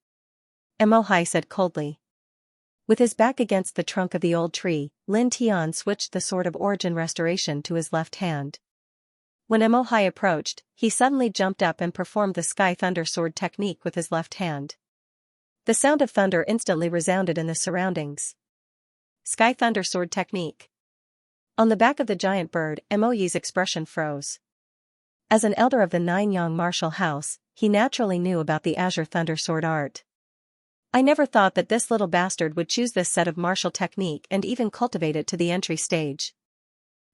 Mo Hai said coldly. With his back against the trunk of the old tree, Lin Tian switched the Sword of Origin Restoration to his left hand. When Mo Hai approached, he suddenly jumped up and performed the Sky Thunder Sword technique with his left hand. The sound of thunder instantly resounded in the surroundings. Sky Thunder Sword technique. On the back of the giant bird, Moe's expression froze. As an elder of the Nine-Yang martial house, he naturally knew about the Azure Thunder Sword art. I never thought that this little bastard would choose this set of martial technique and even cultivate it to the entry stage.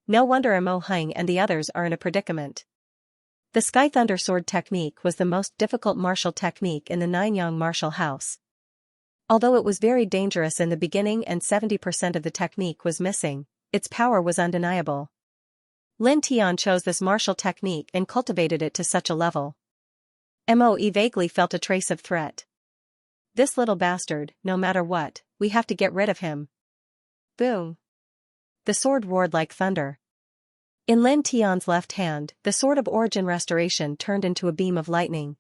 No wonder Mo Hai and the others are in a predicament. The Sky Thunder Sword technique was the most difficult martial technique in the Nine-Yang martial house. Although it was very dangerous in the beginning and 70% of the technique was missing, its power was undeniable. Lin Tian chose this martial technique and cultivated it to such a level. Moe vaguely felt a trace of threat. This little bastard, no matter what, we have to get rid of him. Boom! The sword roared like thunder. In Lin Tian's left hand, the Sword of Origin Restoration turned into a beam of lightning.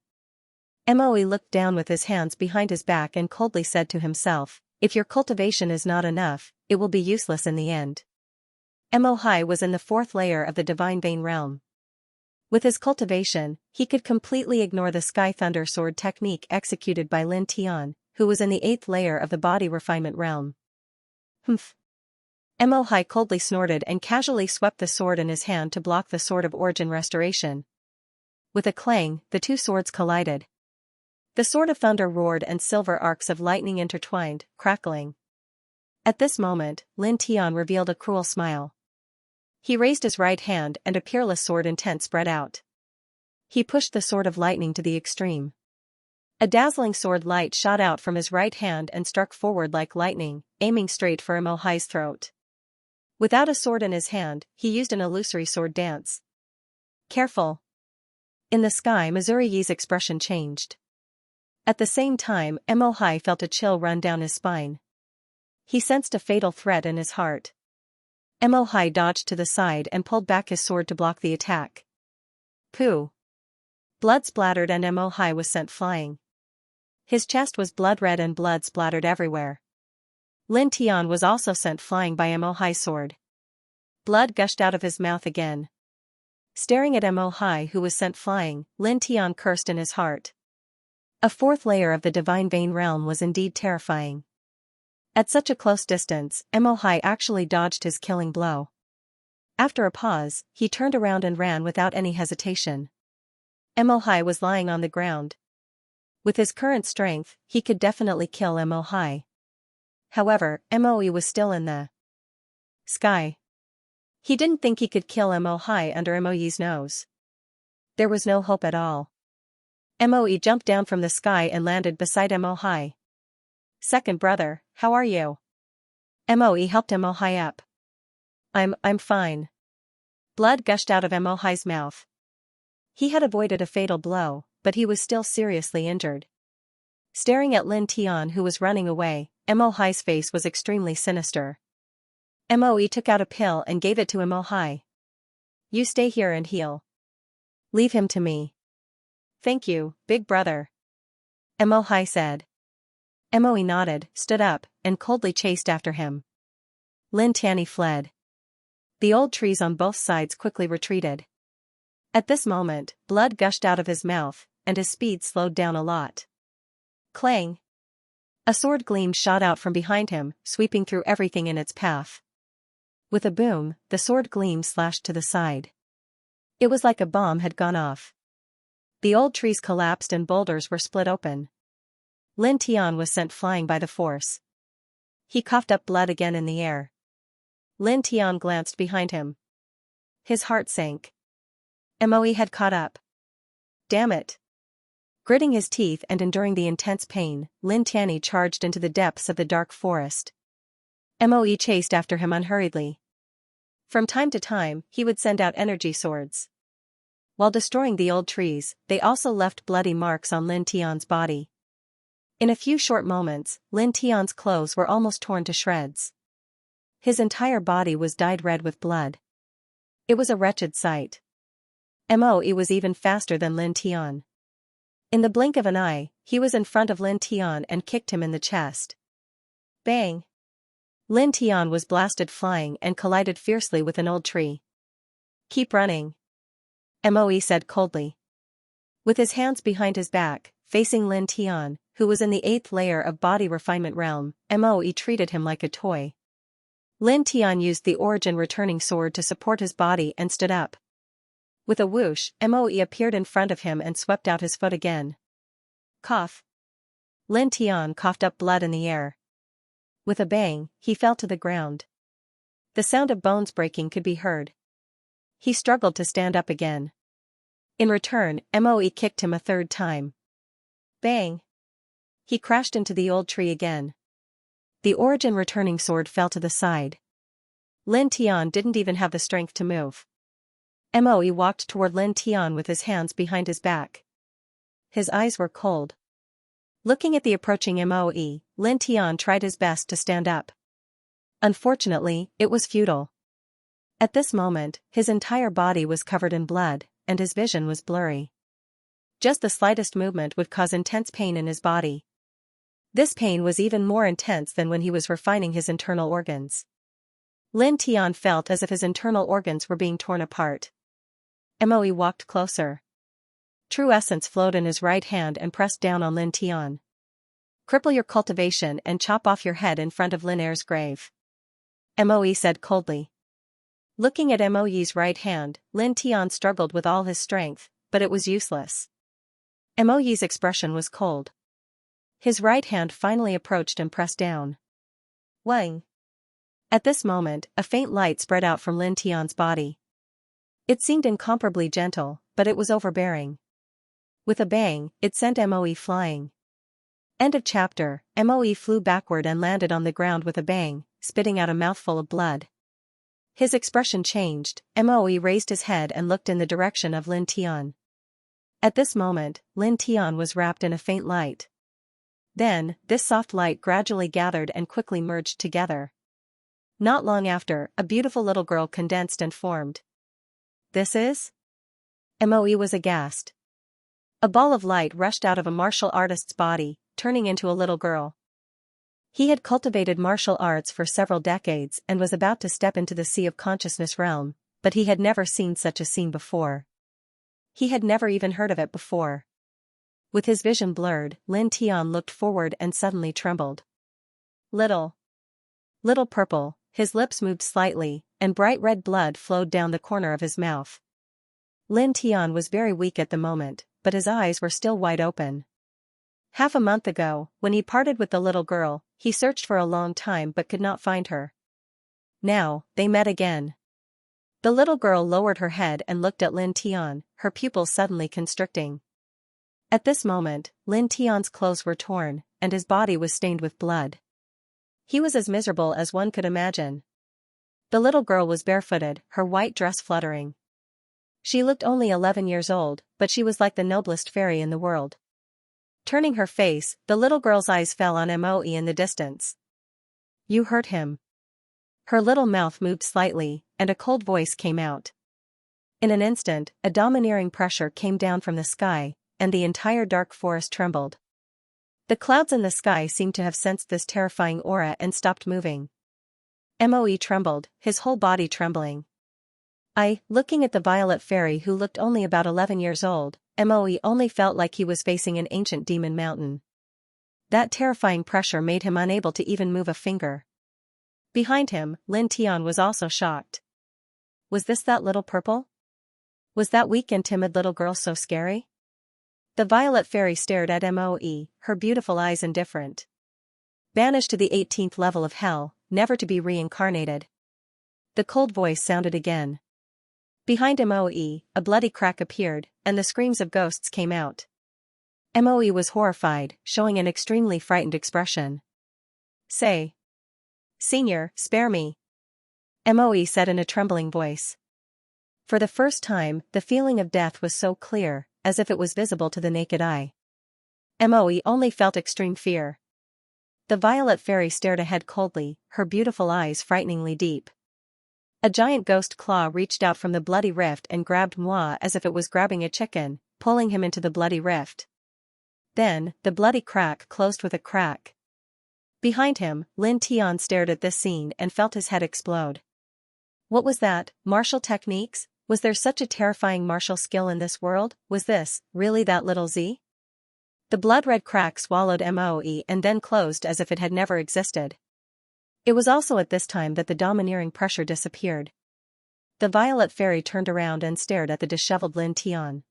Moe looked down with his hands behind his back and coldly said to himself, if your cultivation is not enough, it will be useless in the end. Mo Hai was in the 4th layer of the Divine Vein realm. With his cultivation, he could completely ignore the Sky Thunder Sword technique executed by Lin Tian, who was in the 8th layer of the Body Refinement realm. Humph! Mo Hai coldly snorted and casually swept the sword in his hand to block the Sword of Origin Restoration. With a clang, the two swords collided. The Sword of Thunder roared and silver arcs of lightning intertwined, crackling. At this moment, Lin Tian revealed a cruel smile. He raised his right hand and a peerless sword intent spread out. He pushed the Sword of Lightning to the extreme. A dazzling sword light shot out from his right hand and struck forward like lightning, aiming straight for Mo Hai's throat. Without a sword in his hand, he used an illusory sword dance. Careful. In the sky, Missouri Yi's expression changed. At the same time, Mo Hai felt a chill run down his spine. He sensed a fatal threat in his heart. Mo Hai dodged to the side and pulled back his sword to block the attack. Pooh! Blood splattered and Mo Hai was sent flying. His chest was blood red and blood splattered everywhere. Lin Tian was also sent flying by Mo Hai's sword. Blood gushed out of his mouth again. Staring at Mo Hai, who was sent flying, Lin Tian cursed in his heart. A fourth layer of the divine vein realm was indeed terrifying. At such a close distance, Mo Hai actually dodged his killing blow. After a pause, he turned around and ran without any hesitation. Mo Hai was lying on the ground. With his current strength, he could definitely kill Mo Hai. However, Mo was still in the sky. He didn't think he could kill Mo Hai under Mo's nose. There was no hope at all. Mo jumped down from the sky and landed beside Mo Hai. Second brother, how are you? Mo helped Mo Hai up. I'm fine. Blood gushed out of Mo Hai's mouth. He had avoided a fatal blow, but he was still seriously injured. Staring at Lin Tian, who was running away, Mo Hai's face was extremely sinister. Mo took out a pill and gave it to Mo Hai. You stay here and heal. Leave him to me. Thank you, big brother. Mo Hai said. Mo nodded, stood up, and coldly chased after him. Lin Tian fled. The old trees on both sides quickly retreated. At this moment, blood gushed out of his mouth, and his speed slowed down a lot. Clang! A sword gleam shot out from behind him, sweeping through everything in its path. With a boom, the sword gleam slashed to the side. It was like a bomb had gone off. The old trees collapsed and boulders were split open. Lin Tian was sent flying by the force. He coughed up blood again in the air. Lin Tian glanced behind him. His heart sank. Mo had caught up. Damn it! Gritting his teeth and enduring the intense pain, Lin Tian charged into the depths of the dark forest. Mo chased after him unhurriedly. From time to time, he would send out energy swords. While destroying the old trees, they also left bloody marks on Lin Tian's body. In a few short moments, Lin Tian's clothes were almost torn to shreds. His entire body was dyed red with blood. It was a wretched sight. Mo was even faster than Lin Tian. In the blink of an eye, he was in front of Lin Tian and kicked him in the chest. Bang! Lin Tian was blasted flying and collided fiercely with an old tree. Keep running. Mo said coldly. With his hands behind his back, facing Lin Tian, who was in the 8th layer of body refinement realm, Mo treated him like a toy. Lin Tian used the origin returning sword to support his body and stood up. With a whoosh, Mo appeared in front of him and swept out his foot again. Cough. Lin Tian coughed up blood in the air. With a bang, he fell to the ground. The sound of bones breaking could be heard. He struggled to stand up again. In return, Mo kicked him a third time. Bang! He crashed into the old tree again. The origin returning sword fell to the side. Lin Tian didn't even have the strength to move. Mo walked toward Lin Tian with his hands behind his back. His eyes were cold. Looking at the approaching Mo, Lin Tian tried his best to stand up. Unfortunately, it was futile. At this moment, his entire body was covered in blood, and his vision was blurry. Just the slightest movement would cause intense pain in his body. This pain was even more intense than when he was refining his internal organs. Lin Tian felt as if his internal organs were being torn apart. Mo walked closer. True essence flowed in his right hand and pressed down on Lin Tian. Cripple your cultivation and chop off your head in front of Lin Er's grave. Mo said coldly. Looking at Mo's right hand, Lin Tian struggled with all his strength, but it was useless. Mo's expression was cold. His right hand finally approached and pressed down. Wang! At this moment, a faint light spread out from Lin Tian's body. It seemed incomparably gentle, but it was overbearing. With a bang, it sent Moe flying. End of chapter. Moe flew backward and landed on the ground with a bang, spitting out a mouthful of blood. His expression changed. Moe raised his head and looked in the direction of Lin Tian. At this moment, Lin Tian was wrapped in a faint light. Then, this soft light gradually gathered and quickly merged together. Not long after, a beautiful little girl condensed and formed. This is? Moe was aghast. A ball of light rushed out of a martial artist's body, turning into a little girl. He had cultivated martial arts for several decades and was about to step into the Sea of Consciousness realm, but he had never seen such a scene before. He had never even heard of it before. With his vision blurred, Lin Tian looked forward and suddenly trembled. Little purple, his lips moved slightly, and bright red blood flowed down the corner of his mouth. Lin Tian was very weak at the moment, but his eyes were still wide open. Half a month ago, when he parted with the little girl, he searched for a long time but could not find her. Now, they met again. The little girl lowered her head and looked at Lin Tian, her pupils suddenly constricting. At this moment, Lin Tian's clothes were torn, and his body was stained with blood. He was as miserable as one could imagine. The little girl was barefooted, her white dress fluttering. She looked only 11 years old, but she was like the noblest fairy in the world. Turning her face, the little girl's eyes fell on Moe in the distance. You hurt him. Her little mouth moved slightly, and a cold voice came out. In an instant, a domineering pressure came down from the sky, and the entire dark forest trembled. The clouds in the sky seemed to have sensed this terrifying aura and stopped moving. Moe trembled, his whole body trembling. Looking at the violet fairy who looked only about 11 years old, Moe only felt like he was facing an ancient demon mountain. That terrifying pressure made him unable to even move a finger. Behind him, Lin Tian was also shocked. Was this that little purple? Was that weak and timid little girl so scary? The violet fairy stared at Moe, her beautiful eyes indifferent. Banished to the 18th level of hell, never to be reincarnated. The cold voice sounded again. Behind Moe, a bloody crack appeared, and the screams of ghosts came out. Moe was horrified, showing an extremely frightened expression. Say. Senior, spare me. Moe said in a trembling voice. For the first time, the feeling of death was so clear, as if it was visible to the naked eye. Moe only felt extreme fear. The violet fairy stared ahead coldly, her beautiful eyes frighteningly deep. A giant ghost claw reached out from the bloody rift and grabbed Moi as if it was grabbing a chicken, pulling him into the bloody rift. Then, the bloody crack closed with a crack. Behind him, Lin Tian stared at this scene and felt his head explode. What was that? Martial techniques? Was there such a terrifying martial skill in this world? Was this, really that little Z? The blood-red crack swallowed Moe and then closed as if it had never existed. It was also at this time that the domineering pressure disappeared. The violet fairy turned around and stared at the disheveled Lin Tian.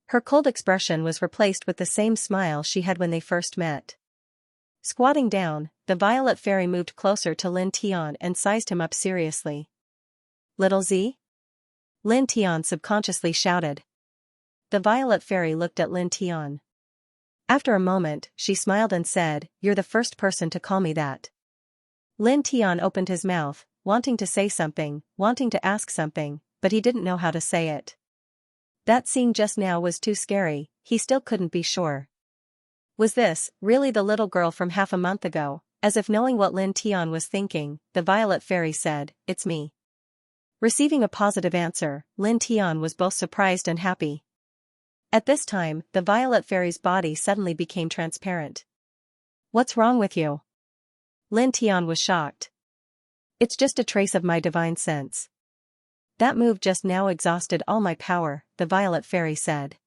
Her cold expression was replaced with the same smile she had when they first met. Squatting down, the violet fairy moved closer to Lin Tian and sized him up seriously. Little Z? Lin Tian subconsciously shouted. The violet fairy looked at Lin Tian. After a moment, she smiled and said, You're the first person to call me that. Lin Tian opened his mouth, wanting to say something, wanting to ask something, but he didn't know how to say it. That scene just now was too scary, he still couldn't be sure. Was this, really the little girl from half a month ago? As if knowing what Lin Tian was thinking, the violet fairy said, It's me. Receiving a positive answer, Lin Tian was both surprised and happy. At this time, the violet fairy's body suddenly became transparent. What's wrong with you? Lin Tian was shocked. It's just a trace of my divine sense. That move just now exhausted all my power, the violet fairy said.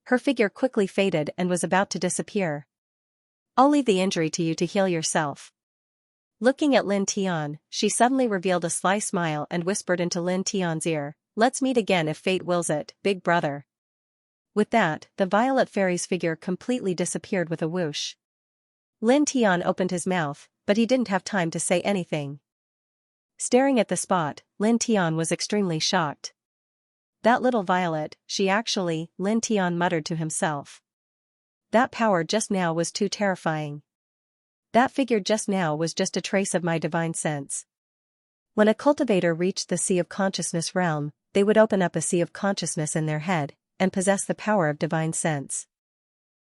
Her figure quickly faded and was about to disappear. I'll leave the injury to you to heal yourself. Looking at Lin Tian, she suddenly revealed a sly smile and whispered into Lin Tian's ear, Let's meet again if fate wills it, big brother. With that, the violet fairy's figure completely disappeared with a whoosh. Lin Tian opened his mouth, but he didn't have time to say anything. Staring at the spot, Lin Tian was extremely shocked. That little violet, Lin Tian muttered to himself. That power just now was too terrifying. That figure just now was just a trace of my divine sense. When a cultivator reached the sea of consciousness realm, they would open up a sea of consciousness in their head, and possess the power of divine sense.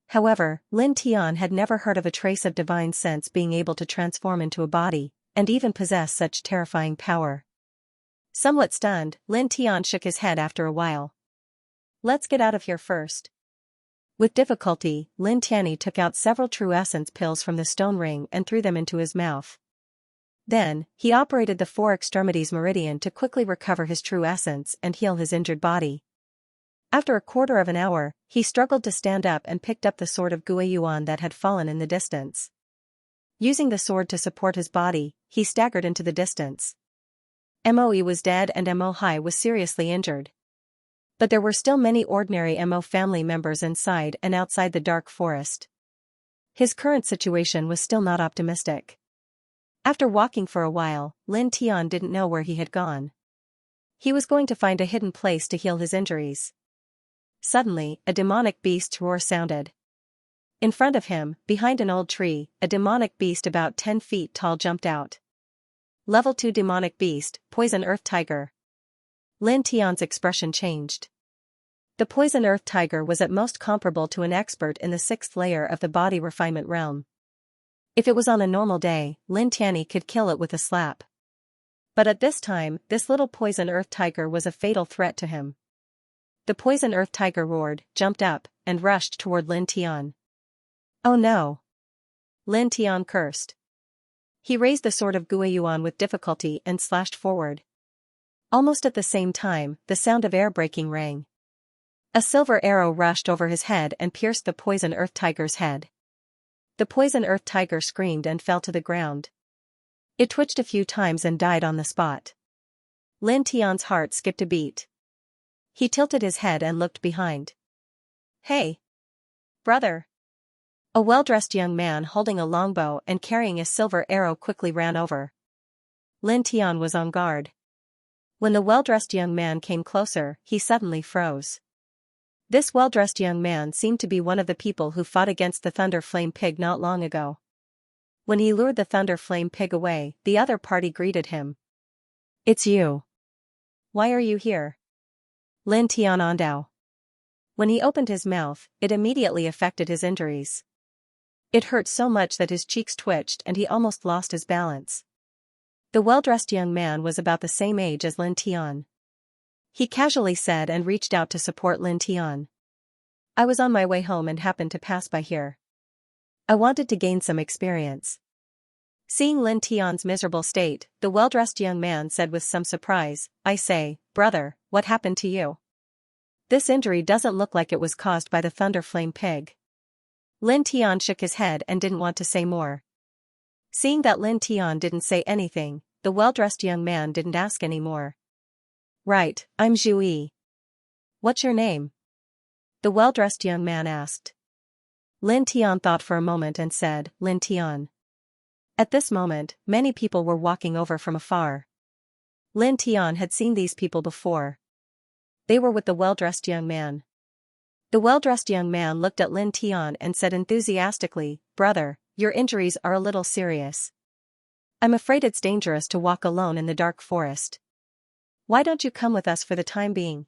However, Lin Tian had never heard of a trace of divine sense being able to transform into a body, and even possess such terrifying power. Somewhat stunned, Lin Tian shook his head after a while. Let's get out of here first. With difficulty, Lin Tianyi took out several true essence pills from the stone ring and threw them into his mouth. Then, he operated the four extremities meridian to quickly recover his true essence and heal his injured body. After a quarter of an hour, he struggled to stand up and picked up the sword of Guiyuan that had fallen in the distance. Using the sword to support his body, he staggered into the distance. Moe was dead and Mo Hai was seriously injured. But there were still many ordinary Mo family members inside and outside the dark forest. His current situation was still not optimistic. After walking for a while, Lin Tian didn't know where he had gone. He was going to find a hidden place to heal his injuries. Suddenly, a demonic beast's roar sounded. In front of him, behind an old tree, a demonic beast about 10 feet tall jumped out. Level 2 demonic beast, Poison Earth Tiger. Lin Tian's expression changed. The Poison Earth Tiger was at most comparable to an expert in the 6th layer of the body refinement realm. If it was on a normal day, Lin Tianyi could kill it with a slap. But at this time, this little Poison Earth Tiger was a fatal threat to him. The Poison Earth Tiger roared, jumped up, and rushed toward Lin Tian. Oh no! Lin Tian cursed. He raised the sword of Guiyuan with difficulty and slashed forward. Almost at the same time, the sound of air breaking rang. A silver arrow rushed over his head and pierced the Poison Earth Tiger's head. The Poison Earth Tiger screamed and fell to the ground. It twitched a few times and died on the spot. Lin Tian's heart skipped a beat. He tilted his head and looked behind. Hey! Brother! A well-dressed young man holding a longbow and carrying a silver arrow quickly ran over. Lin Tian was on guard. When the well-dressed young man came closer, he suddenly froze. This well-dressed young man seemed to be one of the people who fought against the Thunder Flame Pig not long ago. When he lured the Thunder Flame Pig away, the other party greeted him. It's you. Why are you here? Lin Tian Ondao. When he opened his mouth, it immediately affected his injuries. It hurt so much that his cheeks twitched and he almost lost his balance. The well-dressed young man was about the same age as Lin Tian. He casually said and reached out to support Lin Tian. I was on my way home and happened to pass by here. I wanted to gain some experience. Seeing Lin Tian's miserable state, the well-dressed young man said with some surprise, I say, brother, what happened to you? This injury doesn't look like it was caused by the Thunder Flame Pig. Lin Tian shook his head and didn't want to say more. Seeing that Lin Tian didn't say anything, the well-dressed young man didn't ask any more. Right, I'm Zhu Yi. What's your name? The well-dressed young man asked. Lin Tian thought for a moment and said, Lin Tian. At this moment, many people were walking over from afar. Lin Tian had seen these people before. They were with the well-dressed young man. The well-dressed young man looked at Lin Tian and said enthusiastically, brother, your injuries are a little serious. I'm afraid it's dangerous to walk alone in the dark forest. Why don't you come with us for the time being?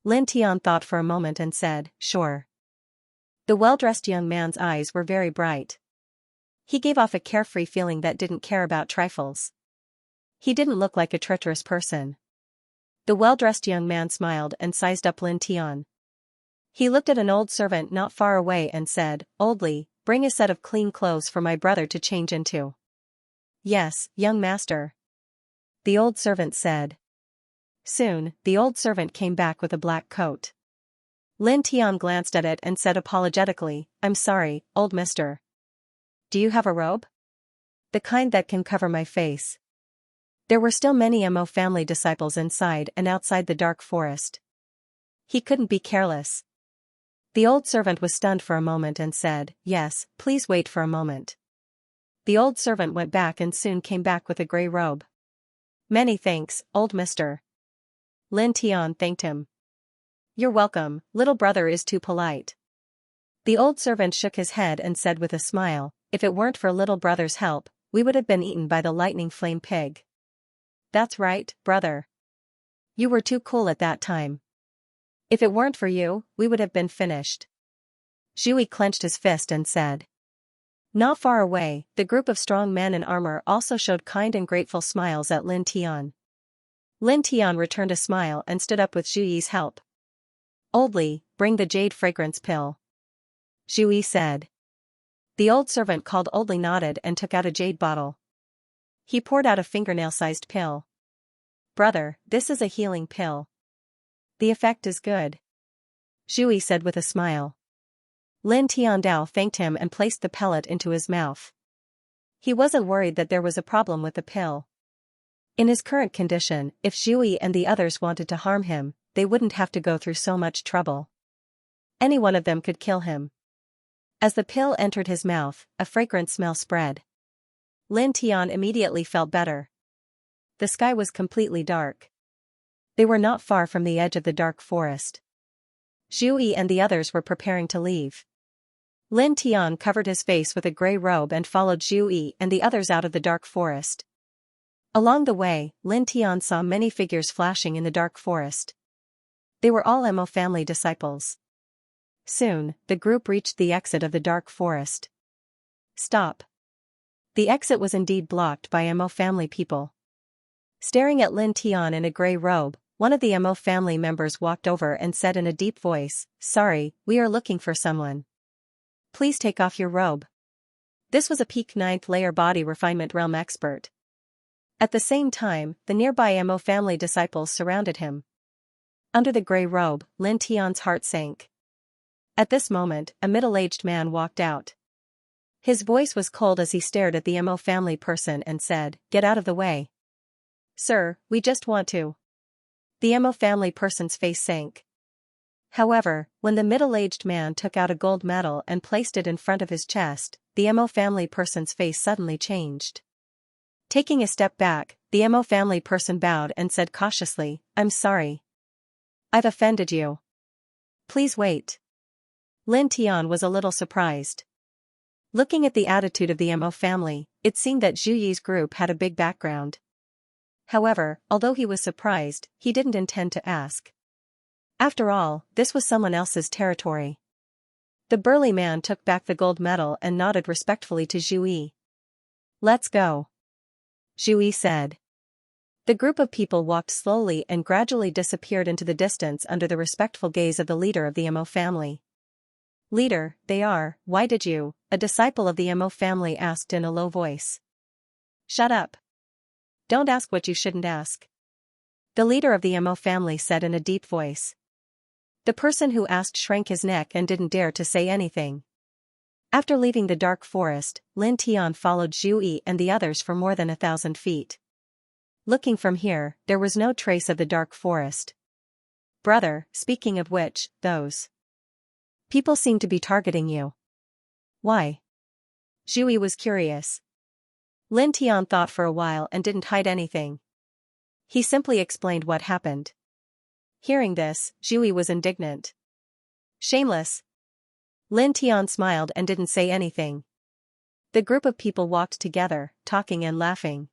Lin Tian thought for a moment and said, sure. The well-dressed young man's eyes were very bright. He gave off a carefree feeling that didn't care about trifles. He didn't look like a treacherous person. The well-dressed young man smiled and sized up Lin Tian. He looked at an old servant not far away and said, Oldly, bring a set of clean clothes for my brother to change into. Yes, young master. The old servant said. Soon, the old servant came back with a black coat. Lin Tian glanced at it and said apologetically, I'm sorry, old mister. Do you have a robe? The kind that can cover my face. There were still many Mo family disciples inside and outside the dark forest. He couldn't be careless. The old servant was stunned for a moment and said, Yes, please wait for a moment. The old servant went back and soon came back with a grey robe. Many thanks, old mister. Lin Tian thanked him. You're welcome, little brother is too polite. The old servant shook his head and said with a smile, if it weren't for little brother's help, we would have been eaten by the lightning flame pig. That's right, brother. You were too cool at that time. If it weren't for you, we would have been finished. Zhui clenched his fist and said. Not far away, the group of strong men in armor also showed kind and grateful smiles at Lin Tian. Lin Tian returned a smile and stood up with Zhuyi's help. Oldly, bring the jade fragrance pill. Zhui said. The old servant called Oldly nodded and took out a jade bottle. He poured out a fingernail-sized pill. Brother, this is a healing pill. The effect is good. Zhui said with a smile. Lin Tiandao thanked him and placed the pellet into his mouth. He wasn't worried that there was a problem with the pill. In his current condition, if Zhui and the others wanted to harm him, they wouldn't have to go through so much trouble. Any one of them could kill him. As the pill entered his mouth, a fragrant smell spread. Lin Tian immediately felt better. The sky was completely dark. They were not far from the edge of the dark forest. Zhui and the others were preparing to leave. Lin Tian covered his face with a gray robe and followed Zhui and the others out of the dark forest. Along the way, Lin Tian saw many figures flashing in the dark forest. They were all Mo family disciples. Soon, the group reached the exit of the dark forest. Stop. The exit was indeed blocked by Mo family people. Staring at Lin Tian in a gray robe, one of the Mo family members walked over and said in a deep voice, Sorry, we are looking for someone. Please take off your robe. This was a peak 9th layer body refinement realm expert. At the same time, the nearby Mo family disciples surrounded him. Under the gray robe, Lin Tian's heart sank. At this moment, a middle-aged man walked out. His voice was cold as he stared at the Mo family person and said, Get out of the way. Sir, we just want to. The Mo family person's face sank. However, when the middle-aged man took out a gold medal and placed it in front of his chest, the Mo family person's face suddenly changed. Taking a step back, the Mo family person bowed and said cautiously, I'm sorry. I've offended you. Please wait. Lin Tian was a little surprised. Looking at the attitude of the Mo family, it seemed that Zhuyi's group had a big background. However, although he was surprised, he didn't intend to ask. After all, this was someone else's territory. The burly man took back the gold medal and nodded respectfully to Zhui. Let's go. Zhui said. The group of people walked slowly and gradually disappeared into the distance under the respectful gaze of the leader of the Mo family. Leader, they are, why did you? A disciple of the Mo family asked in a low voice. Shut up. Don't ask what you shouldn't ask. The leader of the Mo family said in a deep voice. The person who asked shrank his neck and didn't dare to say anything. After leaving the dark forest, Lin Tian followed Zhui and the others for more than 1,000 feet. Looking from here, there was no trace of the dark forest. Brother, speaking of which, those people seem to be targeting you. Why? Zhui was curious. Lin Tian thought for a while and didn't hide anything. He simply explained what happened. Hearing this, Zhui was indignant. Shameless. Lin Tian smiled and didn't say anything. The group of people walked together, talking and laughing.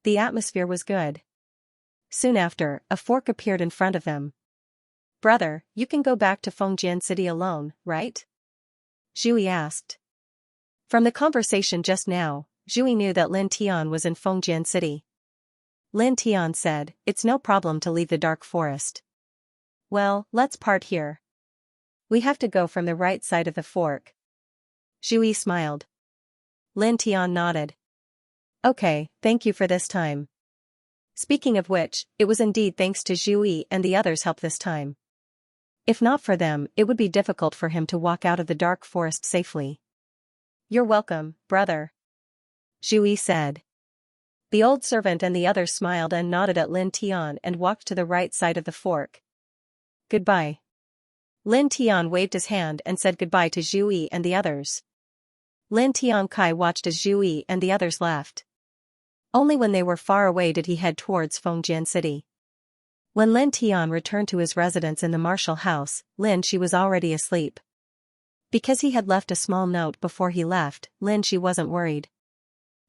The atmosphere was good. Soon after, a fork appeared in front of them. Brother, you can go back to Fengjian City alone, right? Zhui asked. From the conversation just now, Zhui knew that Lin Tian was in Fengjian City. Lin Tian said, It's no problem to leave the dark forest. Well, let's part here. We have to go from the right side of the fork. Zhui smiled. Lin Tian nodded. Okay, thank you for this time. Speaking of which, it was indeed thanks to Zhui and the others' help this time. If not for them, it would be difficult for him to walk out of the dark forest safely. You're welcome, brother. Zhui said. The old servant and the others smiled and nodded at Lin Tian and walked to the right side of the fork. Goodbye. Lin Tian waved his hand and said goodbye to Zhui and the others. Lin Tiankai watched as Zhui and the others left. Only when they were far away did he head towards Fengjian City. When Lin Tian returned to his residence in the martial house, She was already asleep. Because he had left a small note before he left, She wasn't worried.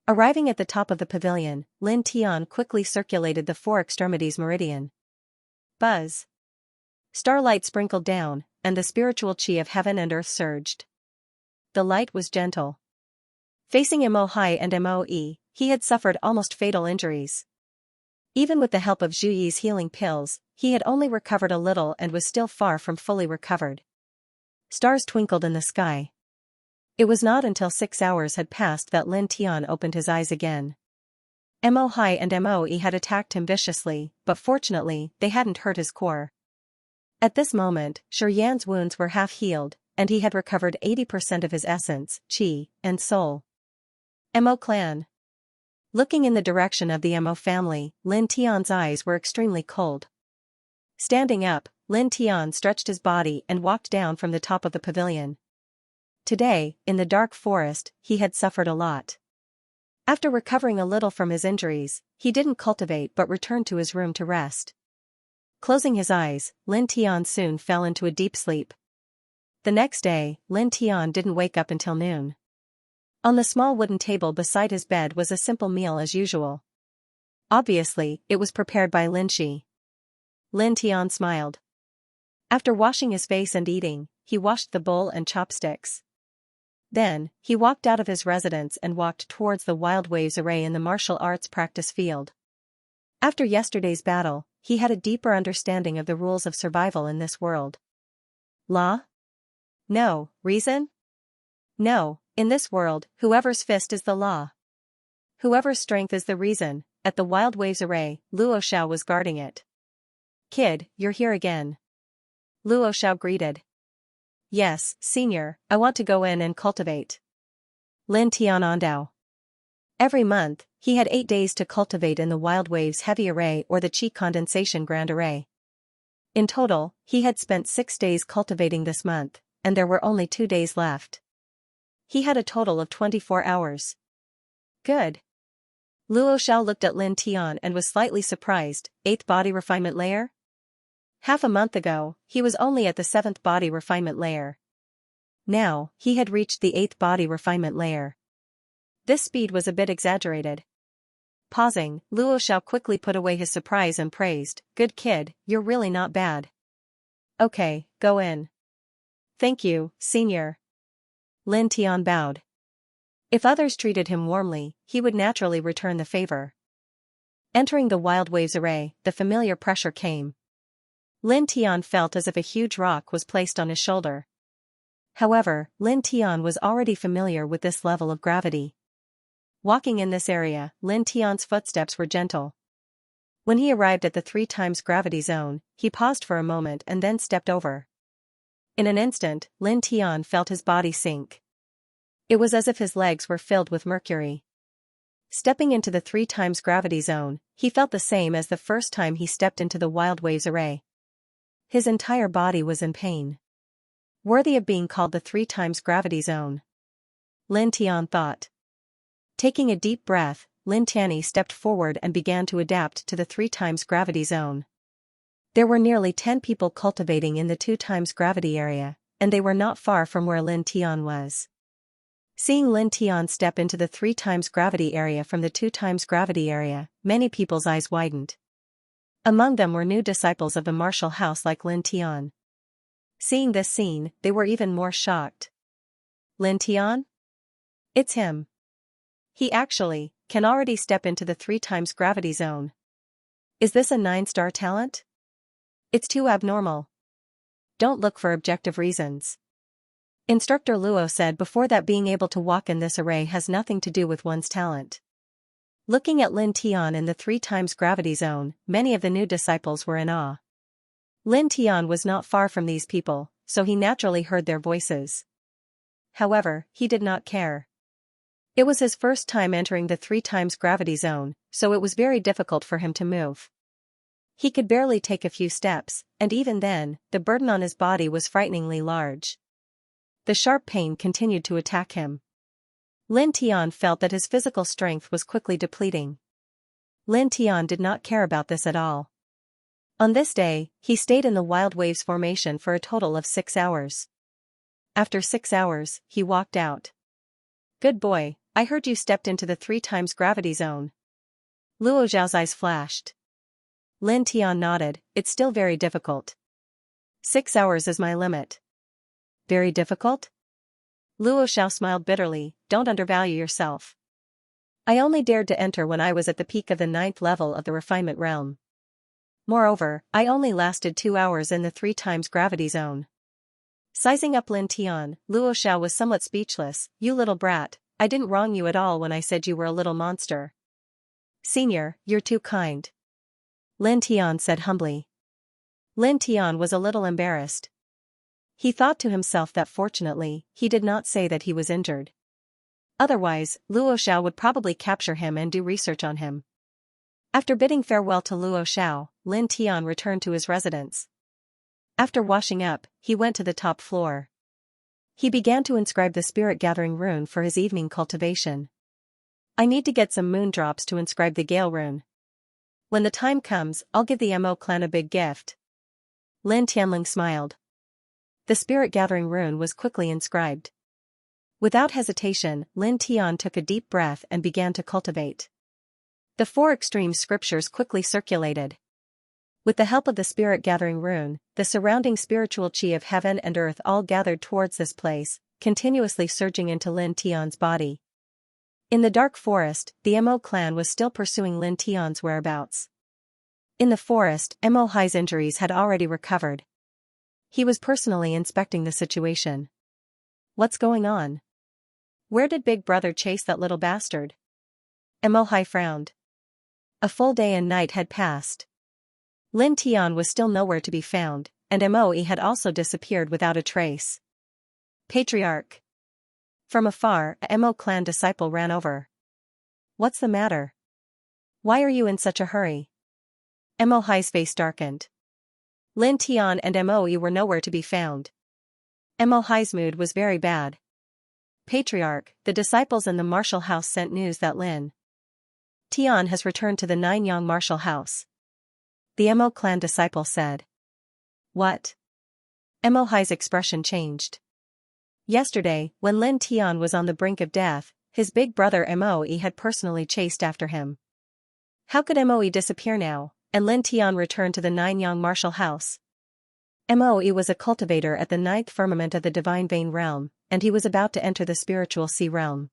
Arriving at the top of the pavilion, Lin Tian quickly circulated the four extremities meridian. Buzz. Starlight sprinkled down, and the spiritual chi of heaven and earth surged. The light was gentle. Facing Mo Hai and Mo Yi, he had suffered almost fatal injuries. Even with the help of Zhu Yi's healing pills, he had only recovered a little and was still far from fully recovered. Stars twinkled in the sky. It was not until 6 hours had passed that Lin Tian opened his eyes again. Mo Hai and Mo Yi had attacked him viciously, but fortunately, they hadn't hurt his core. At this moment, Shi Yan's wounds were half healed, and he had recovered 80% of his essence, qi, and soul. Mo clan. Looking in the direction of the Mo family, Lin Tian's eyes were extremely cold. Standing up, Lin Tian stretched his body and walked down from the top of the pavilion. Today, in the dark forest, he had suffered a lot. After recovering a little from his injuries, he didn't cultivate but returned to his room to rest. Closing his eyes, Lin Tian soon fell into a deep sleep. The next day, Lin Tian didn't wake up until noon. On the small wooden table beside his bed was a simple meal as usual. Obviously, it was prepared by Lin Shi. Lin Tian smiled. After washing his face and eating, he washed the bowl and chopsticks. Then, he walked out of his residence and walked towards the Wild Waves Array in the martial arts practice field. After yesterday's battle, he had a deeper understanding of the rules of survival in this world. Law? No. Reason? No. In this world, whoever's fist is the law. Whoever's strength is the reason. At the Wild Waves Array, Luo Xiao was guarding it. Kid, you're here again. Luo Xiao greeted. Yes, senior, I want to go in and cultivate. Lin Tian Andao. Every month, he had 8 days to cultivate in the Wild Waves Heavy Array or the Qi Condensation Grand Array. In total, he had spent 6 days cultivating this month, and there were only 2 days left. He had a total of 24 hours. Good. Luo Xiao looked at Lin Tian and was slightly surprised. 8th body refinement layer? Half a month ago, he was only at the 7th body refinement layer. Now, he had reached the 8th body refinement layer. This speed was a bit exaggerated. Pausing, Luo Xiao quickly put away his surprise and praised, Good kid, you're really not bad. Okay, go in. Thank you, senior. Lin Tian bowed. If others treated him warmly, he would naturally return the favor. Entering the Wild Waves Array, the familiar pressure came. Lin Tian felt as if a huge rock was placed on his shoulder. However, Lin Tian was already familiar with this level of gravity. Walking in this area, Lin Tian's footsteps were gentle. When he arrived at the 3 times gravity zone, he paused for a moment and then stepped over. In an instant, Lin Tian felt his body sink. It was as if his legs were filled with mercury. Stepping into the 3 times gravity zone, he felt the same as the first time he stepped into the Wild Waves Array. His entire body was in pain. Worthy of being called the 3 times gravity zone. Lin Tian thought. Taking a deep breath, Lin Tian stepped forward and began to adapt to the 3 times gravity zone. There were nearly 10 people cultivating in the 2 times gravity area, and they were not far from where Lin Tian was. Seeing Lin Tian step into the 3 times gravity area from the 2 times gravity area, many people's eyes widened. Among them were new disciples of the martial house like Lin Tian. Seeing this scene, they were even more shocked. Lin Tian? It's him. He actually can already step into the 3 times gravity zone. Is this a 9-star talent? It's too abnormal. Don't look for objective reasons. Instructor Luo said before that being able to walk in this array has nothing to do with one's talent. Looking at Lin Tian in the 3 times gravity zone, many of the new disciples were in awe. Lin Tian was not far from these people, so he naturally heard their voices. However, he did not care. It was his first time entering the 3 times gravity zone, so it was very difficult for him to move. He could barely take a few steps, and even then, the burden on his body was frighteningly large. The sharp pain continued to attack him. Lin Tian felt that his physical strength was quickly depleting. Lin Tian did not care about this at all. On this day, he stayed in the Wild Waves formation for a total of 6 hours. After 6 hours, he walked out. Good boy, I heard you stepped into the 3 times gravity zone. Luo Zhao's eyes flashed. Lin Tian nodded, it's still very difficult. 6 hours is my limit. Very difficult? Luo Xiao smiled bitterly, don't undervalue yourself. I only dared to enter when I was at the peak of the 9th level of the refinement realm. Moreover, I only lasted 2 hours in the 3 times gravity zone. Sizing up Lin Tian, Luo Xiao was somewhat speechless. You little brat, I didn't wrong you at all when I said you were a little monster. Senior, you're too kind. Lin Tian said humbly. Lin Tian was a little embarrassed. He thought to himself that fortunately, he did not say that he was injured. Otherwise, Luo Xiao would probably capture him and do research on him. After bidding farewell to Luo Xiao, Lin Tian returned to his residence. After washing up, he went to the top floor. He began to inscribe the spirit gathering rune for his evening cultivation. I need to get some moon drops to inscribe the Gale rune. When the time comes, I'll give the Mo clan a big gift. Lin Tianling smiled. The spirit gathering rune was quickly inscribed. Without hesitation, Lin Tian took a deep breath and began to cultivate. The 4 extreme scriptures quickly circulated. With the help of the spirit gathering rune, the surrounding spiritual chi of heaven and earth all gathered towards this place, continuously surging into Lin Tian's body. In the dark forest, the Mo clan was still pursuing Lin Tian's whereabouts. In the forest, Mo Hai's injuries had already recovered. He was personally inspecting the situation. What's going on? Where did Big Brother chase that little bastard? Mo Hai frowned. A full day and night had passed. Lin Tian was still nowhere to be found, and Mo had also disappeared without a trace. Patriarch. From afar, a Mo clan disciple ran over. What's the matter? Why are you in such a hurry? Mo Hai's face darkened. Lin Tian and Mo were nowhere to be found. Mo Hai's mood was very bad. Patriarch, the disciples in the martial house sent news that Lin Tian has returned to the Ninyang martial house. The Mo clan disciple said. What? Mo Hai's expression changed. Yesterday, when Lin Tian was on the brink of death, his big brother Mo had personally chased after him. How could Mo disappear now, and Lin Tian return to the Ninyang martial house? Mo was a cultivator at the 9th firmament of the divine vein realm, and he was about to enter the spiritual sea realm.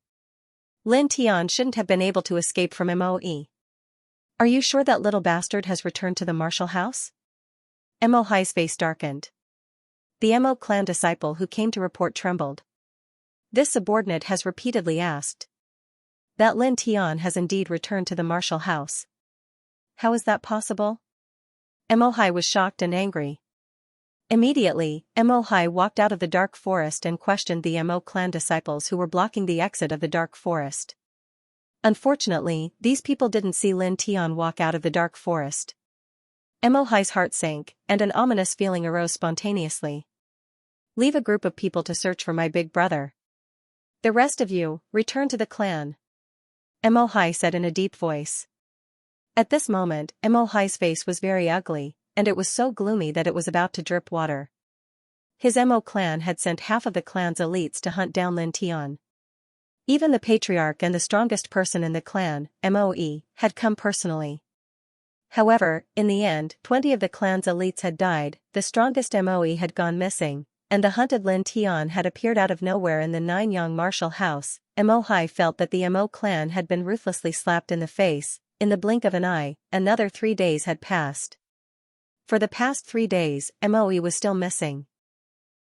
Lin Tian shouldn't have been able to escape from Mo. Are you sure that little bastard has returned to the martial house? Mo Hai's face darkened. The Mo clan disciple who came to report trembled. This subordinate has repeatedly asked. That Lin Tian has indeed returned to the martial house. How is that possible? Mo Hai was shocked and angry. Immediately, Mo Hai walked out of the dark forest and questioned the Mo clan disciples who were blocking the exit of the dark forest. Unfortunately, these people didn't see Lin Tian walk out of the dark forest. Mo Hai's heart sank, and an ominous feeling arose spontaneously. Leave a group of people to search for my big brother. The rest of you, return to the clan. Mo Hai said in a deep voice. At this moment, Mo Hai's face was very ugly, and it was so gloomy that it was about to drip water. His Mo clan had sent half of the clan's elites to hunt down Lin Tian. Even the patriarch and the strongest person in the clan, Mo, had come personally. However, in the end, 20 of the clan's elites had died, the strongest Mo had gone missing, and the hunted Lin Tian had appeared out of nowhere in the Ninyang martial house. Mo Hai felt that the Mo clan had been ruthlessly slapped in the face. In the blink of an eye, another 3 days had passed. For the past 3 days, Mo was still missing.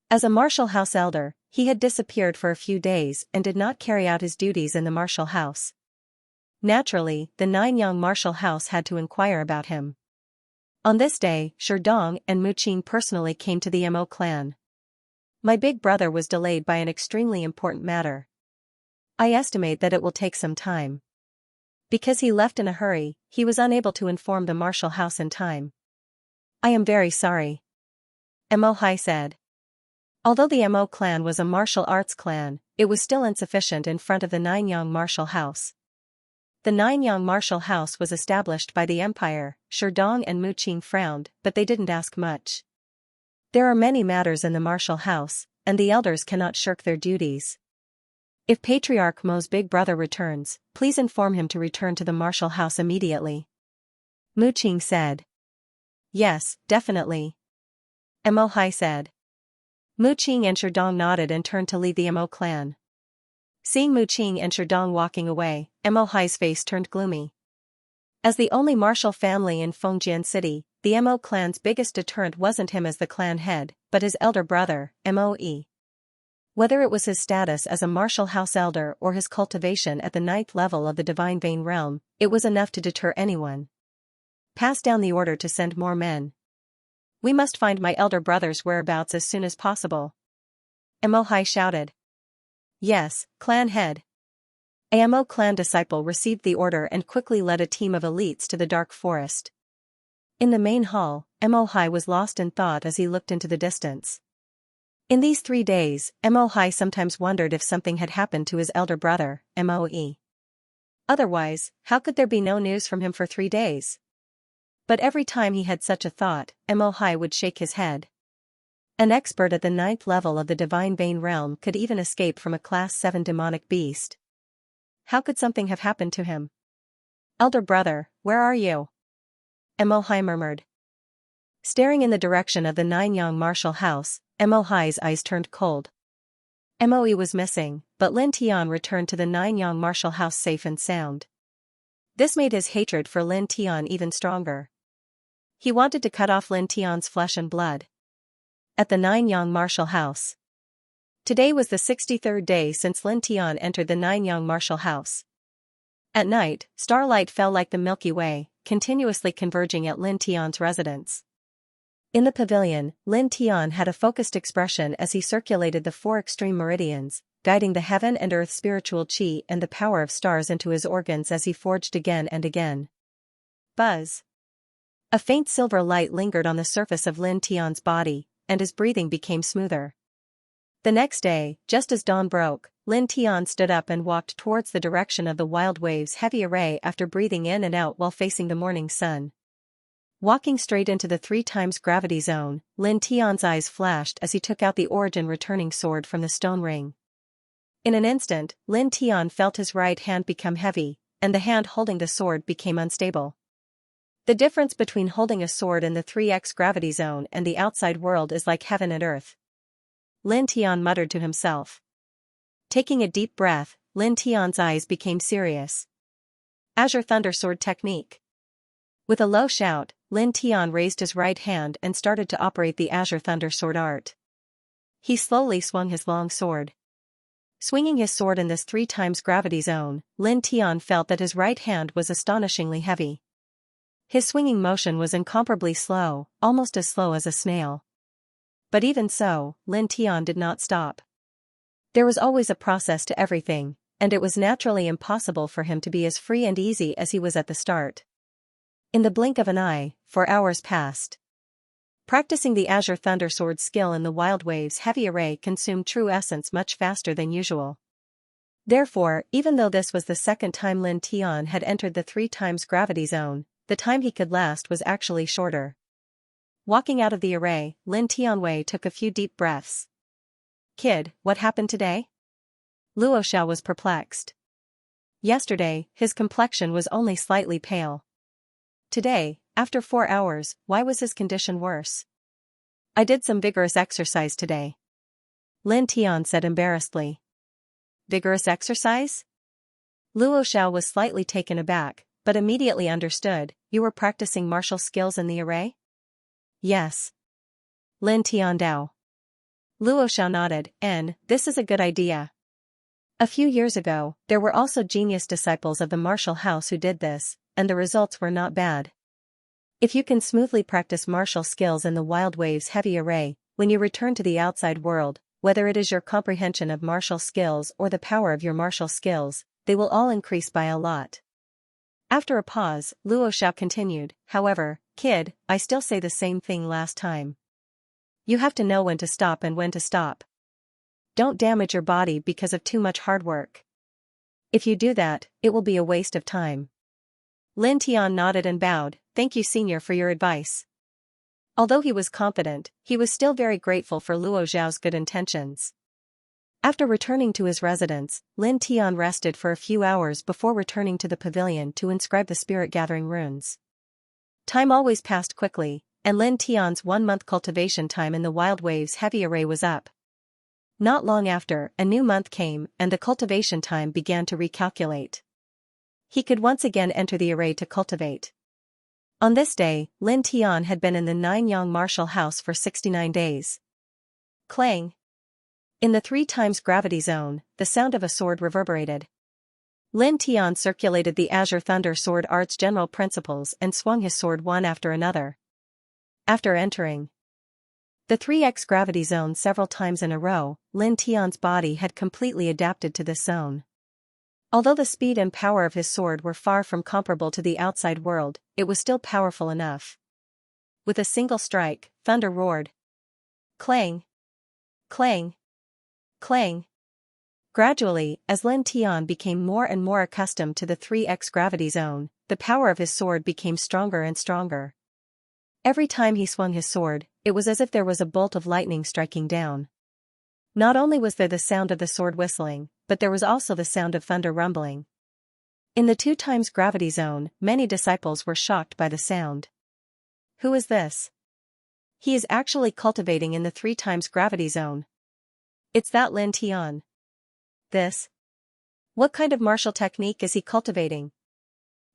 As a martial house elder, he had disappeared for a few days and did not carry out his duties in the martial house. Naturally, the Ninyang martial house had to inquire about him. On this day, Sherdong and Mu Qin personally came to the Mo clan. My big brother was delayed by an extremely important matter. I estimate that it will take some time. Because he left in a hurry, he was unable to inform the martial house in time. I am very sorry. Mo Hai said. Although the Mo clan was a martial arts clan, it was still insufficient in front of the Ninyang martial house. The Nanyang martial house was established by the empire. Sherdong and Muqing frowned, but they didn't ask much. There are many matters in the martial house, and the elders cannot shirk their duties. If Patriarch Mo's big brother returns, please inform him to return to the martial house immediately. Muqing said. Yes, definitely. Mo Hai said. Muqing and Sherdong nodded and turned to leave the Mo clan. Seeing Muqing and Sherdong walking away, Mo Hai's face turned gloomy. As the only martial family in Fengjian City, the Mo clan's biggest deterrent wasn't him as the clan head, but his elder brother, Moe. Whether it was his status as a martial house elder or his cultivation at the 9th level of the Divine Vein realm, it was enough to deter anyone. Pass down the order to send more men. We must find my elder brother's whereabouts as soon as possible. Mo Hai shouted. Yes, clan head. A Mo clan disciple received the order and quickly led a team of elites to the dark forest. In the main hall, Mo Hai was lost in thought as he looked into the distance. In these 3 days, Mo Hai sometimes wondered if something had happened to his elder brother, Moe. Otherwise, how could there be no news from him for 3 days? But every time he had such a thought, Mo Hai would shake his head. An expert at the 9th level of the Divine Vein realm could even escape from a Class 7 demonic beast. How could something have happened to him? Elder brother, where are you? Mo Hai murmured. Staring in the direction of the Nanyang martial house, Mo Hai's eyes turned cold. Moe was missing, but Lin Tian returned to the Nanyang martial house safe and sound. This made his hatred for Lin Tian even stronger. He wanted to cut off Lin Tian's flesh and blood. At the Nanyang martial house. Today was the 63rd day since Lin Tian entered the Nanyang martial house. At night, starlight fell like the Milky Way, continuously converging at Lin Tian's residence. In the pavilion, Lin Tian had a focused expression as he circulated the 4 extreme meridians, guiding the heaven and earth spiritual chi and the power of stars into his organs as he forged again and again. Buzz. A faint silver light lingered on the surface of Lin Tian's body, and his breathing became smoother. The next day, just as dawn broke, Lin Tian stood up and walked towards the direction of the wild waves heavy array after breathing in and out while facing the morning sun. Walking straight into the 3 times gravity zone, Lin Tian's eyes flashed as he took out the origin returning sword from the stone ring. In an instant, Lin Tian felt his right hand become heavy, and the hand holding the sword became unstable. The difference between holding a sword in the 3x gravity zone and the outside world is like heaven and earth. Lin Tian muttered to himself. Taking a deep breath, Lin Tian's eyes became serious. Azure Thunder Sword Technique. With a low shout, Lin Tian raised his right hand and started to operate the Azure Thunder Sword art. He slowly swung his long sword. Swinging his sword in this 3 times gravity zone, Lin Tian felt that his right hand was astonishingly heavy. His swinging motion was incomparably slow, almost as slow as a snail. But even so, Lin Tian did not stop. There was always a process to everything, and it was naturally impossible for him to be as free and easy as he was at the start. In the blink of an eye, 4 hours passed. Practicing the Azure Thunder Sword skill in the Wild Waves heavy array consumed true essence much faster than usual. Therefore, even though this was the second time Lin Tian had entered the 3 times gravity zone, the time he could last was actually shorter. Walking out of the array, Lin Tianwei took a few deep breaths. Kid, what happened today? Luo Xiao was perplexed. Yesterday, his complexion was only slightly pale. Today, after 4 hours, why was his condition worse? I did some vigorous exercise today. Lin Tian said embarrassedly. Vigorous exercise? Luo Xiao was slightly taken aback, but immediately understood. You were practicing martial skills in the array? Yes. Lin Tian Dao. Luo Xiao nodded, and, this is a good idea. A few years ago, there were also genius disciples of the martial house who did this, and the results were not bad. If you can smoothly practice martial skills in the Wild Waves heavy array, when you return to the outside world, whether it is your comprehension of martial skills or the power of your martial skills, they will all increase by a lot. After a pause, Luo Xiao continued, however, kid, I still say the same thing last time. You have to know when to stop and when to stop. Don't damage your body because of too much hard work. If you do that, it will be a waste of time. Lin Tian nodded and bowed, "Thank you, senior, for your advice." Although he was confident, he was still very grateful for Luo Zhao's good intentions. After returning to his residence, Lin Tian rested for a few hours before returning to the pavilion to inscribe the spirit-gathering runes. Time always passed quickly, and Lin Tian's 1-month cultivation time in the Wild Waves heavy array was up. Not long after, a new month came and the cultivation time began to recalculate. He could once again enter the array to cultivate. On this day, Lin Tian had been in the Ninyang martial house for 69 days. Clang! In the 3 times gravity zone, the sound of a sword reverberated. Lin Tian circulated the Azure Thunder Sword Art's general principles and swung his sword one after another. After entering the 3x gravity zone several times in a row, Lin Tian's body had completely adapted to this zone. Although the speed and power of his sword were far from comparable to the outside world, it was still powerful enough. With a single strike, thunder roared. Clang! Clang! Clang! Gradually, as Lin Tian became more and more accustomed to the 3x gravity zone, the power of his sword became stronger and stronger. Every time he swung his sword, it was as if there was a bolt of lightning striking down. Not only was there the sound of the sword whistling, but there was also the sound of thunder rumbling. In the 2 times gravity zone, many disciples were shocked by the sound. Who is this? He is actually cultivating in the 3 times gravity zone. It's that Lin Tian. This? What kind of martial technique is he cultivating?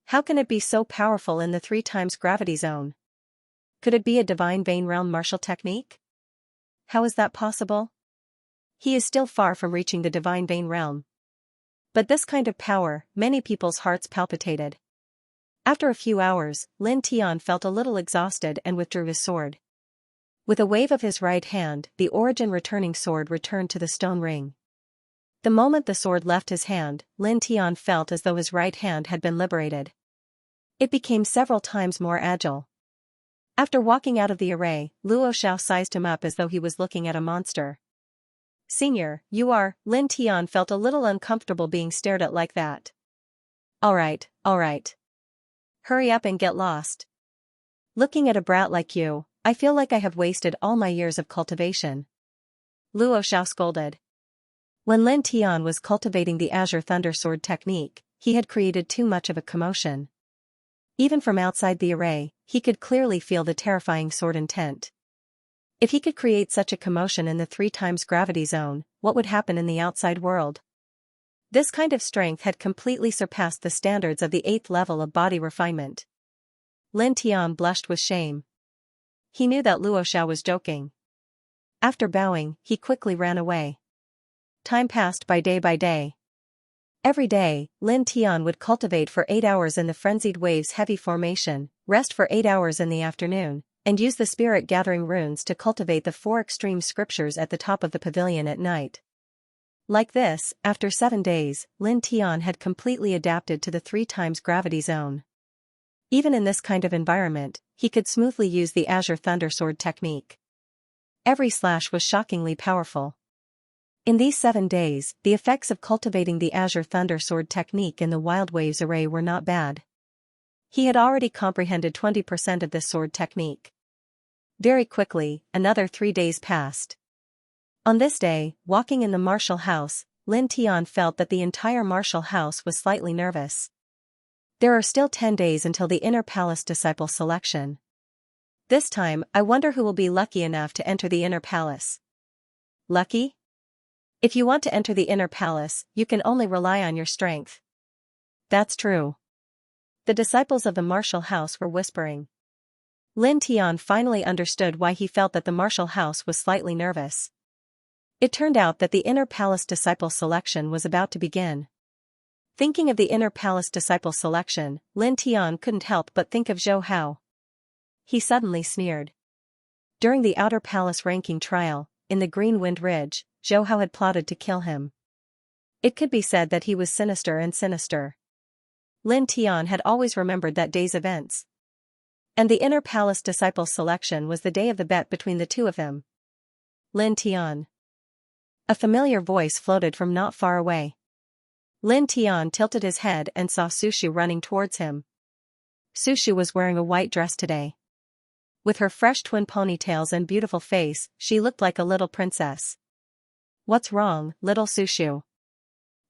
How can it be so powerful in the 3 times gravity zone? Could it be a divine vein realm martial technique? How is that possible? He is still far from reaching the divine vein realm. But this kind of power, many people's hearts palpitated. After a few hours, Lin Tian felt a little exhausted and withdrew his sword. With a wave of his right hand, the origin returning sword returned to the stone ring. The moment the sword left his hand, Lin Tian felt as though his right hand had been liberated. It became several times more agile. After walking out of the array, Luo Xiao sized him up as though he was looking at a monster. "Senior, you are..." Lin Tian felt a little uncomfortable being stared at like that. All right. Hurry up and get lost. Looking at a brat like you, I feel like I have wasted all my years of cultivation." Luo Xiao scolded. When Lin Tian was cultivating the Azure Thunder Sword technique, he had created too much of a commotion. Even from outside the array, he could clearly feel the terrifying sword intent. If he could create such a commotion in the 3 times gravity zone, what would happen in the outside world? This kind of strength had completely surpassed the standards of the 8th level of body refinement. Lin Tian blushed with shame. He knew that Luo Xiao was joking. After bowing, he quickly ran away. Time passed by day. Every day, Lin Tian would cultivate for 8 hours in the Frenzied Waves heavy formation, rest for 8 hours in the afternoon, and use the spirit-gathering runes to cultivate the 4 extreme scriptures at the top of the pavilion at night. Like this, after 7 days, Lin Tian had completely adapted to the 3 times gravity zone. Even in this kind of environment, he could smoothly use the Azure Thunder Sword technique. Every slash was shockingly powerful. In these 7 days, the effects of cultivating the Azure Thunder Sword technique in the Wild Waves array were not bad. He had already comprehended 20% of this sword technique. Very quickly, another 3 days passed. On this day, walking in the martial house, Lin Tian felt that the entire martial house was slightly nervous. There are still 10 days until the Inner Palace disciple selection. This time, I wonder who will be lucky enough to enter the Inner Palace. Lucky? If you want to enter the Inner Palace, you can only rely on your strength. That's true. The disciples of the martial house were whispering. Lin Tian finally understood why he felt that the martial house was slightly nervous. It turned out that the Inner Palace disciple selection was about to begin. Thinking of the Inner Palace disciple selection, Lin Tian couldn't help but think of Zhou Hao. He suddenly sneered. During the Outer Palace ranking trial, in the Green Wind Ridge, Zhou Hao had plotted to kill him. It could be said that he was sinister and sinister. Lin Tian had always remembered that day's events. And the Inner Palace disciple selection was the day of the bet between the two of them. Lin Tian. A familiar voice floated from not far away. Lin Tian tilted his head and saw Sushu running towards him. Sushu was wearing a white dress today. With her fresh twin ponytails and beautiful face, she looked like a little princess. "What's wrong, little Sushu?"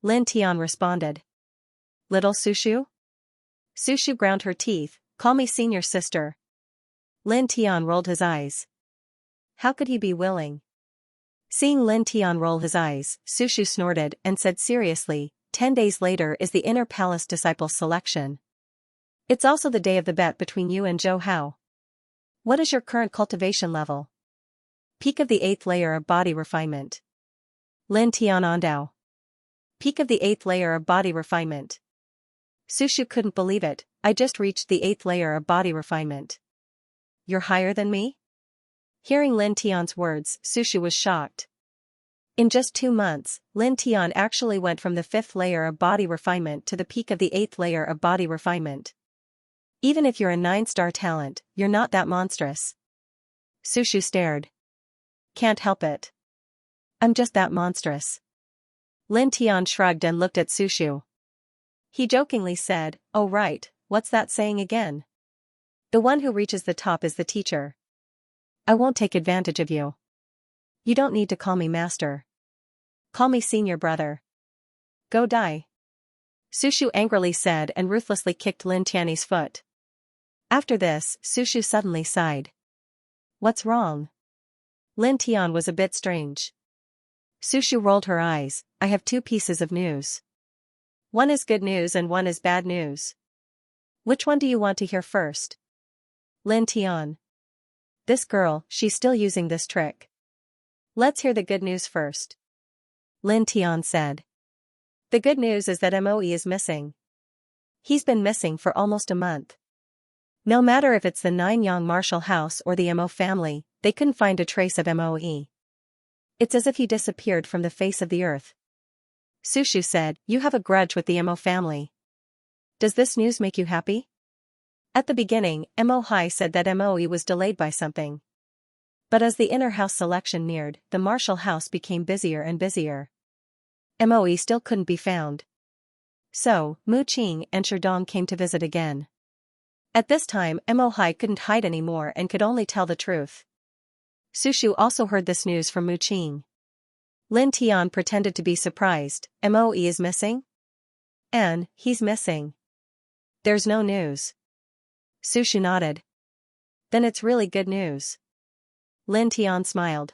Lin Tian responded. "Little Sushu?" Sushu ground her teeth. "Call me senior sister." Lin Tian rolled his eyes. How could he be willing? Seeing Lin Tian roll his eyes, Sushu snorted and said seriously, 10 days later is the Inner Palace Disciples selection. It's also the day of the bet between you and Zhou Hao. What is your current cultivation level? Peak of the 8th layer of body refinement. Lin Tian Ondao. Peak of the 8th layer of body refinement. Sushu couldn't believe it. I just reached the 8th layer of body refinement. You're higher than me? Hearing Lin Tian's words, Sushu was shocked. In just 2 months, Lin Tian actually went from the 5th layer of body refinement to the peak of the 8th layer of body refinement. Even if you're a 9-star talent, you're not that monstrous. Sushu stared. Can't help it. I'm just that monstrous. Lin Tian shrugged and looked at Sushu. He jokingly said, "Oh right, what's that saying again? The one who reaches the top is the teacher. I won't take advantage of you. You don't need to call me master. Call me senior brother. Go die." Sushu angrily said and ruthlessly kicked Lin Tian's foot. After this, Sushu suddenly sighed. What's wrong? Lin Tian was a bit strange. Sushu rolled her eyes. I have 2 pieces of news. One is good news and one is bad news. Which one do you want to hear first? Lin Tian. This girl, she's still using this trick. Let's hear the good news first. Lin Tian said. The good news is that Moe is missing. He's been missing for almost a month. No matter if it's the Nine-Yang martial house or the Mo family, they couldn't find a trace of Moe. It's as if he disappeared from the face of the earth. Sushu said, you have a grudge with the Mo family. Does this news make you happy? At the beginning, Mo Hai said that Moe was delayed by something. But as the inner house selection neared, the martial house became busier and busier. Moe still couldn't be found. So, Mu Qing and Sherdong came to visit again. At this time, Mo Hai couldn't hide anymore and could only tell the truth. Sushu also heard this news from Mu Qing. Lin Tian pretended to be surprised. Moe is missing? And, he's missing. There's no news. Sushu nodded. Then it's really good news. Lin Tian smiled.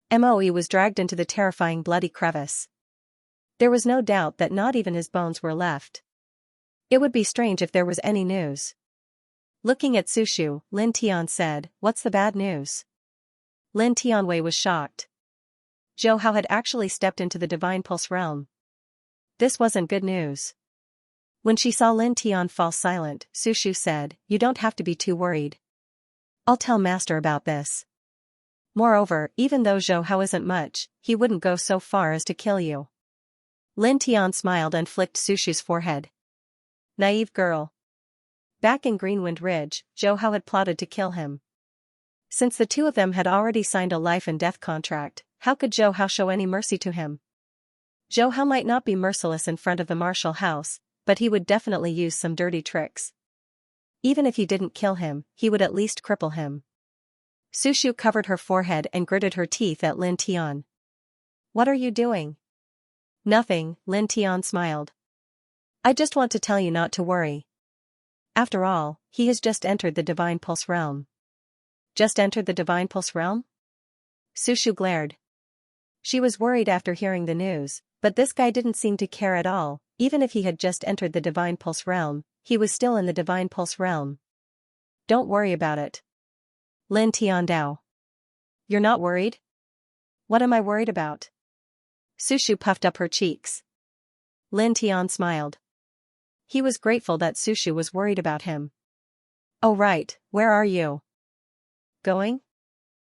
Moe was dragged into the terrifying bloody crevice. There was no doubt that not even his bones were left. It would be strange if there was any news. Looking at Sushu, Lin Tian said, what's the bad news? Lin Tianwei was shocked. Zhou Hao had actually stepped into the Divine Pulse realm. This wasn't good news. When she saw Lin Tian fall silent, Sushu said, you don't have to be too worried. I'll tell Master about this. Moreover, even though Zhou Hao isn't much, he wouldn't go so far as to kill you. Lin Tian smiled and flicked Sushu's forehead. Naive girl. Back in Greenwind Ridge, Zhou Hao had plotted to kill him. Since the two of them had already signed a life and death contract, how could Zhou Hao show any mercy to him? Zhou Hao might not be merciless in front of the martial house, but he would definitely use some dirty tricks. Even if he didn't kill him, he would at least cripple him. Sushu covered her forehead and gritted her teeth at Lin Tian. What are you doing? Nothing, Lin Tian smiled. I just want to tell you not to worry. After all, he has just entered the Divine Pulse realm. Just entered the Divine Pulse realm? Sushu glared. She was worried after hearing the news, but this guy didn't seem to care at all. Even if he had just entered the Divine Pulse realm, he was still in the Divine Pulse realm. Don't worry about it. Lin Tian Dao. You're not worried? What am I worried about? Sushu puffed up her cheeks. Lin Tian smiled. He was grateful that Sushu was worried about him. Oh right, where are you? Going?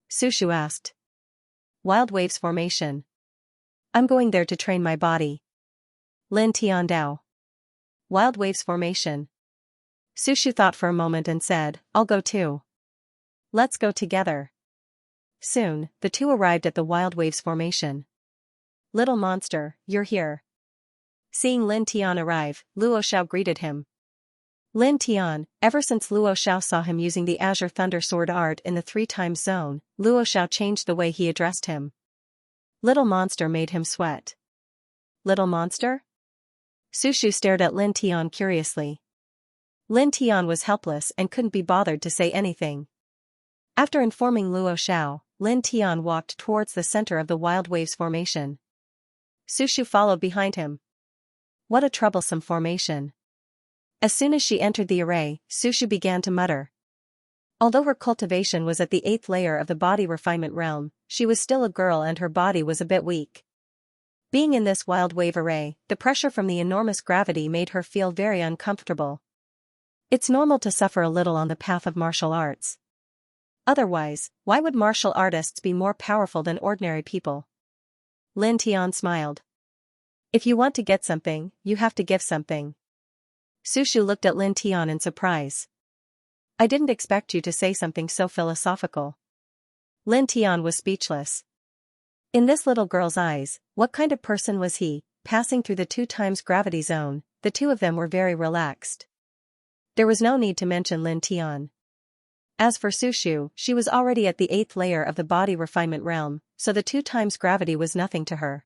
Sushu asked. Wild Waves Formation. I'm going there to train my body. Lin Tian Dao. Wild Waves Formation. Sushu thought for a moment and said, I'll go too. Let's go together. Soon, the two arrived at the Wild Waves Formation. Little monster, you're here. Seeing Lin Tian arrive, Luo Xiao greeted him. Lin Tian, ever since Luo Xiao saw him using the Azure Thunder Sword art in the 3 times zone, Luo Xiao changed the way he addressed him. Little monster made him sweat. Little monster? Sushu stared at Lin Tian curiously. Lin Tian was helpless and couldn't be bothered to say anything. After informing Luo Xiao, Lin Tian walked towards the center of the Wild Waves formation. Sushu followed behind him. What a troublesome formation. As soon as she entered the array, Sushu began to mutter. Although her cultivation was at the 8th layer of the body refinement realm, she was still a girl and her body was a bit weak. Being in this wild wave array, the pressure from the enormous gravity made her feel very uncomfortable. It's normal to suffer a little on the path of martial arts. Otherwise, why would martial artists be more powerful than ordinary people? Lin Tian smiled. If you want to get something, you have to give something. Sushu looked at Lin Tian in surprise. I didn't expect you to say something so philosophical. Lin Tian was speechless. In this little girl's eyes, what kind of person was he? Passing through the 2 times gravity zone, the two of them were very relaxed. There was no need to mention Lin Tian. As for Sushu, she was already at the 8th layer of the body refinement realm, so the 2 times gravity was nothing to her.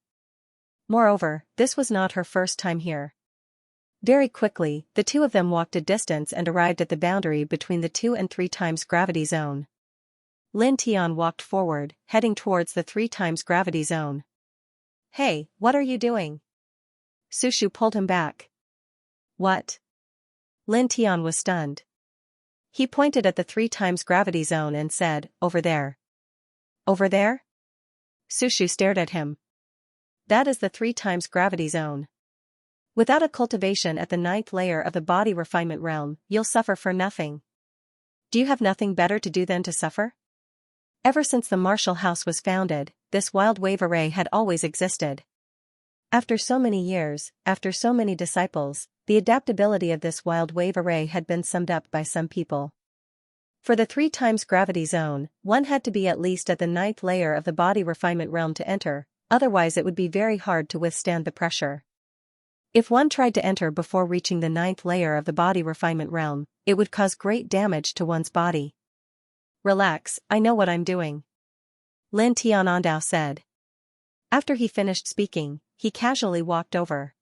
Moreover, this was not her first time here. Very quickly, the two of them walked a distance and arrived at the boundary between the 2 and 3 times gravity zone. Lin Tian walked forward, heading towards the 3 times gravity zone. Hey, what are you doing? Sushu pulled him back. What? Lin Tian was stunned. He pointed at the 3 times gravity zone and said, over there. Over there? Sushu stared at him. That is the 3 times gravity zone. Without a cultivation at the 9th layer of the body refinement realm, you'll suffer for nothing. Do you have nothing better to do than to suffer? Ever since the martial house was founded, this wild wave array had always existed. After so many years, after so many disciples, the adaptability of this wild wave array had been summed up by some people. For the 3 times gravity zone, one had to be at least at the 9th layer of the body refinement realm to enter, otherwise it would be very hard to withstand the pressure. If one tried to enter before reaching the 9th layer of the body refinement realm, it would cause great damage to one's body. Relax, I know what I'm doing. Lin Tianandao said. After he finished speaking, he casually walked over.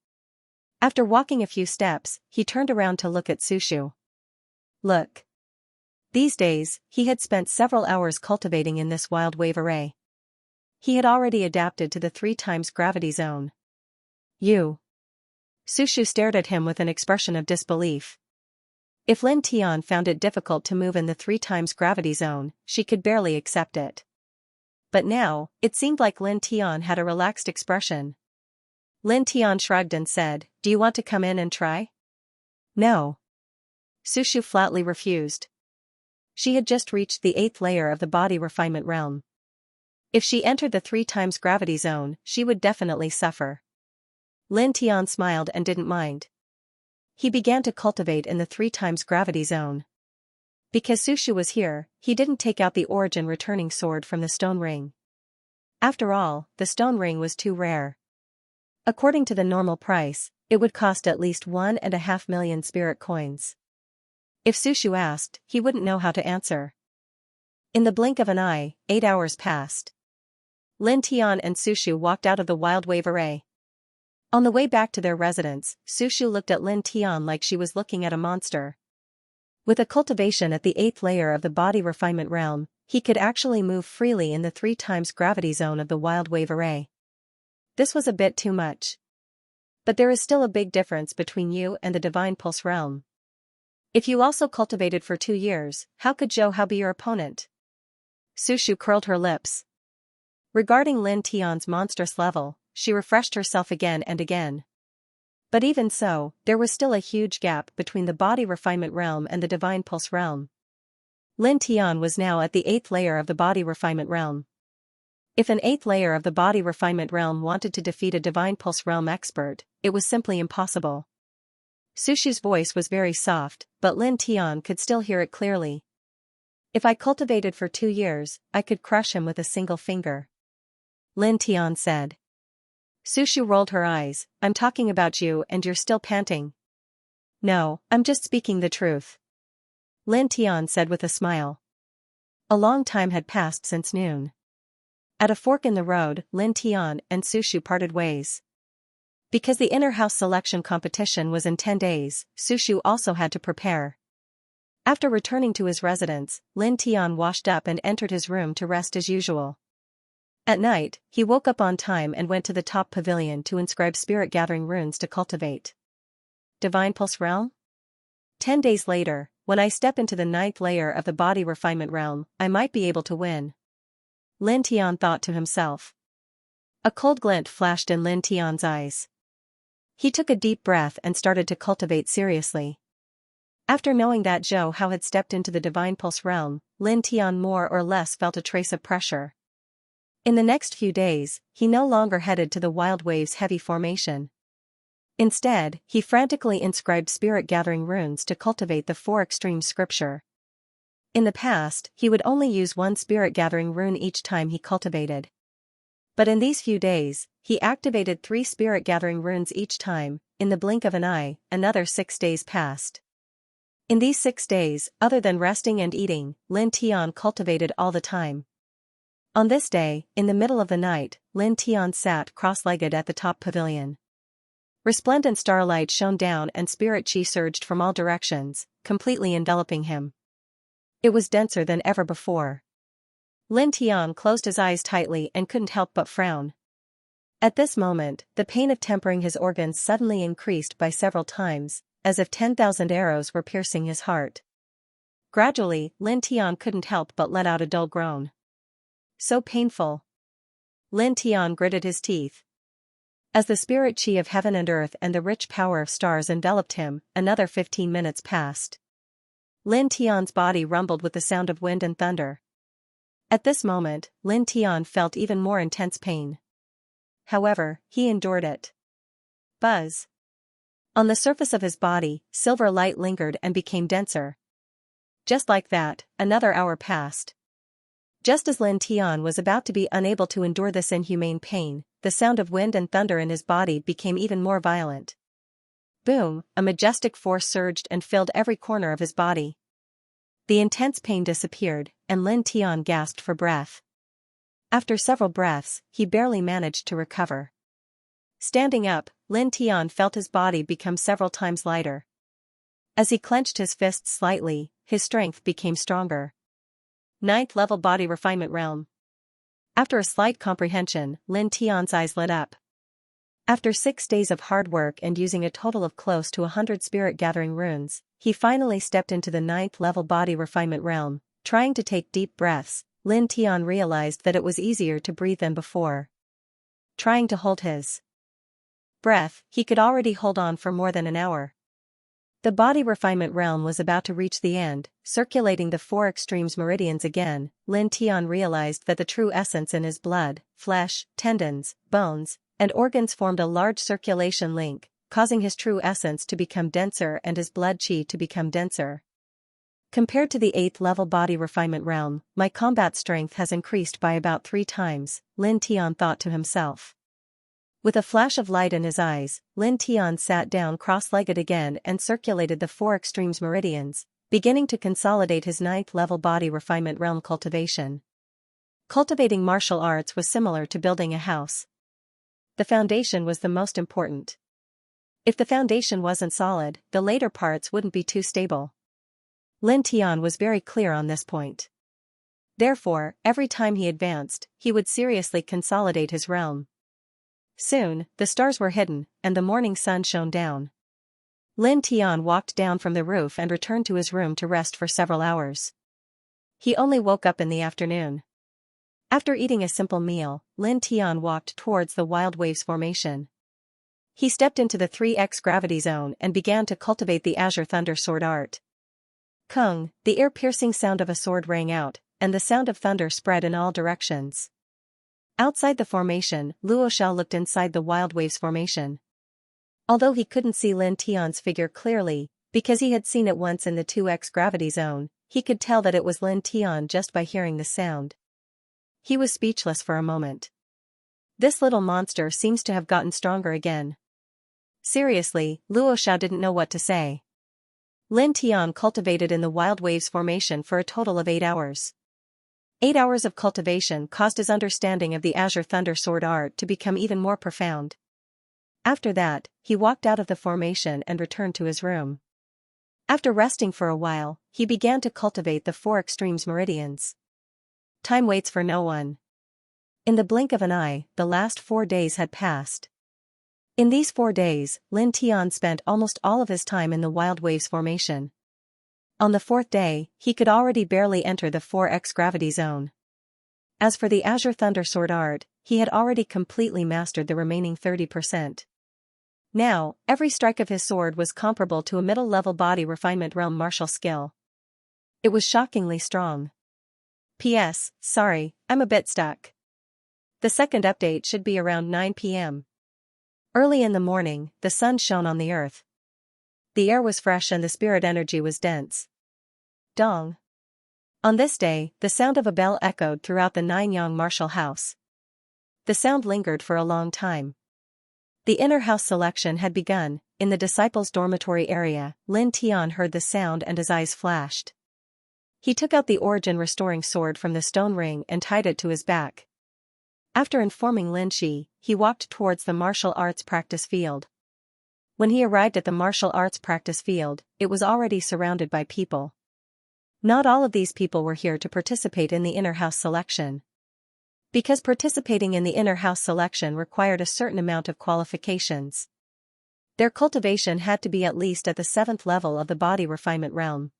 After walking a few steps, he turned around to look at Sushu. Look. These days, he had spent several hours cultivating in this wild wave array. He had already adapted to the 3 times gravity zone. You. Sushu stared at him with an expression of disbelief. If Lin Tian found it difficult to move in the 3 times gravity zone, she could barely accept it. But now, it seemed like Lin Tian had a relaxed expression. Lin Tian shrugged and said, Do you want to come in and try? No. Sushu flatly refused. She had just reached the 8th layer of the body refinement realm. If she entered the 3 times gravity zone, she would definitely suffer. Lin Tian smiled and didn't mind. He began to cultivate in the 3 times gravity zone. Because Sushu was here, he didn't take out the origin returning sword from the stone ring. After all, the stone ring was too rare. According to the normal price, it would cost at least 1.5 million spirit coins. If Sushu asked, he wouldn't know how to answer. In the blink of an eye, 8 hours passed. Lin Tian and Sushu walked out of the wild wave array. On the way back to their residence, Sushu looked at Lin Tian like she was looking at a monster. With a cultivation at the 8th layer of the body refinement realm, he could actually move freely in the 3 times gravity zone of the wild wave array. This was a bit too much. But there is still a big difference between you and the divine pulse realm. If you also cultivated for 2 years, how could Zhou Hao be your opponent? Sushu curled her lips. Regarding Lin Tian's monstrous level, she refreshed herself again and again. But even so, there was still a huge gap between the body refinement realm and the divine pulse realm. Lin Tian was now at the 8th layer of the body refinement realm. If an 8th layer of the body refinement realm wanted to defeat a divine pulse realm expert, it was simply impossible. Sushu's voice was very soft, but Lin Tian could still hear it clearly. If I cultivated for 2 years, I could crush him with a single finger. Lin Tian said. Sushu rolled her eyes. I'm talking about you and you're still panting. No, I'm just speaking the truth. Lin Tian said with a smile. A long time had passed since noon. At a fork in the road, Lin Tian and Sushu parted ways. Because the inner house selection competition was in 10 days, Sushu also had to prepare. After returning to his residence, Lin Tian washed up and entered his room to rest as usual. At night, he woke up on time and went to the top pavilion to inscribe spirit-gathering runes to cultivate. Divine Pulse Realm? 10 days later, when I step into the 9th layer of the body refinement realm, I might be able to win. Lin Tian thought to himself. A cold glint flashed in Lin Tian's eyes. He took a deep breath and started to cultivate seriously. After knowing that Zhou Hao had stepped into the Divine Pulse realm, Lin Tian more or less felt a trace of pressure. In the next few days, he no longer headed to the Wild Waves heavy formation. Instead, he frantically inscribed spirit-gathering runes to cultivate the 4 extreme scripture. In the past, he would only use 1 spirit-gathering rune each time he cultivated. But in these few days, he activated 3 spirit-gathering runes each time. In the blink of an eye, another 6 days passed. In these 6 days, other than resting and eating, Lin Tian cultivated all the time. On this day, in the middle of the night, Lin Tian sat cross-legged at the top pavilion. Resplendent starlight shone down and spirit chi surged from all directions, completely enveloping him. It was denser than ever before. Lin Tian closed his eyes tightly and couldn't help but frown. At this moment, the pain of tempering his organs suddenly increased by several times, as if 10,000 arrows were piercing his heart. Gradually, Lin Tian couldn't help but let out a dull groan. So painful. Lin Tian gritted his teeth. As the spirit chi of heaven and earth and the rich power of stars enveloped him, another 15 minutes passed. Lin Tian's body rumbled with the sound of wind and thunder. At this moment, Lin Tian felt even more intense pain. However, he endured it. Buzz. On the surface of his body, silver light lingered and became denser. Just like that, another hour passed. Just as Lin Tian was about to be unable to endure this inhumane pain, the sound of wind and thunder in his body became even more violent. Boom, a majestic force surged and filled every corner of his body. The intense pain disappeared, and Lin Tian gasped for breath. After several breaths, he barely managed to recover. Standing up, Lin Tian felt his body become several times lighter. As he clenched his fists slightly, his strength became stronger. 9th level body refinement realm. After a slight comprehension, Lin Tian's eyes lit up. After 6 days of hard work and using a total of close to 100 spirit-gathering runes, he finally stepped into the 9th level body refinement realm. Trying to take deep breaths, Lin Tian realized that it was easier to breathe than before. Trying to hold his breath, he could already hold on for more than an hour. The body refinement realm was about to reach the end, circulating the 4 extremes meridians again. Lin Tian realized that the true essence in his blood, flesh, tendons, bones, and organs formed a large circulation link, causing his true essence to become denser and his blood chi to become denser. Compared to the 8th level body refinement realm, my combat strength has increased by about 3 times, Lin Tian thought to himself. With a flash of light in his eyes, Lin Tian sat down cross-legged again and circulated the 4 extremes meridians, beginning to consolidate his 9th level body refinement realm cultivation. Cultivating martial arts was similar to building a house. The foundation was the most important. If the foundation wasn't solid, the later parts wouldn't be too stable. Lin Tian was very clear on this point. Therefore, every time he advanced, he would seriously consolidate his realm. Soon, the stars were hidden, and the morning sun shone down. Lin Tian walked down from the roof and returned to his room to rest for several hours. He only woke up in the afternoon. After eating a simple meal, Lin Tian walked towards the Wild Waves formation. He stepped into the 3x gravity zone and began to cultivate the Azure Thunder Sword art. Kung, the ear-piercing sound of a sword rang out, and the sound of thunder spread in all directions. Outside the formation, Luo Xiao looked inside the Wild Waves formation. Although he couldn't see Lin Tian's figure clearly, because he had seen it once in the 2x gravity zone, he could tell that it was Lin Tian just by hearing the sound. He was speechless for a moment. This little monster seems to have gotten stronger again. Seriously, Luo Xiao didn't know what to say. Lin Tian cultivated in the Wild Waves formation for a total of 8 hours. 8 hours of cultivation caused his understanding of the Azure Thunder Sword art to become even more profound. After that, he walked out of the formation and returned to his room. After resting for a while, he began to cultivate the 4 extremes meridians. Time waits for no one. In the blink of an eye, the last 4 days had passed. In these 4 days, Lin Tian spent almost all of his time in the Wild Waves formation. On the 4th day, he could already barely enter the 4x gravity zone. As for the Azure Thunder Sword art, he had already completely mastered the remaining 30%. Now, every strike of his sword was comparable to a middle-level body refinement realm martial skill. It was shockingly strong. P.S. Sorry, I'm a bit stuck. The second update should be around 9 p.m. Early in the morning, the sun shone on the earth. The air was fresh and the spirit energy was dense. Dong. On this day, the sound of a bell echoed throughout the Nine-Yang martial house. The sound lingered for a long time. The inner house selection had begun. In the disciples' dormitory area, Lin Tian heard the sound and his eyes flashed. He took out the origin restoring sword from the stone ring and tied it to his back. After informing Lin Shi, he walked towards the martial arts practice field. When he arrived at the martial arts practice field, it was already surrounded by people. Not all of these people were here to participate in the inner house selection. Because participating in the inner house selection required a certain amount of qualifications. Their cultivation had to be at least at the 7th level of the body refinement realm.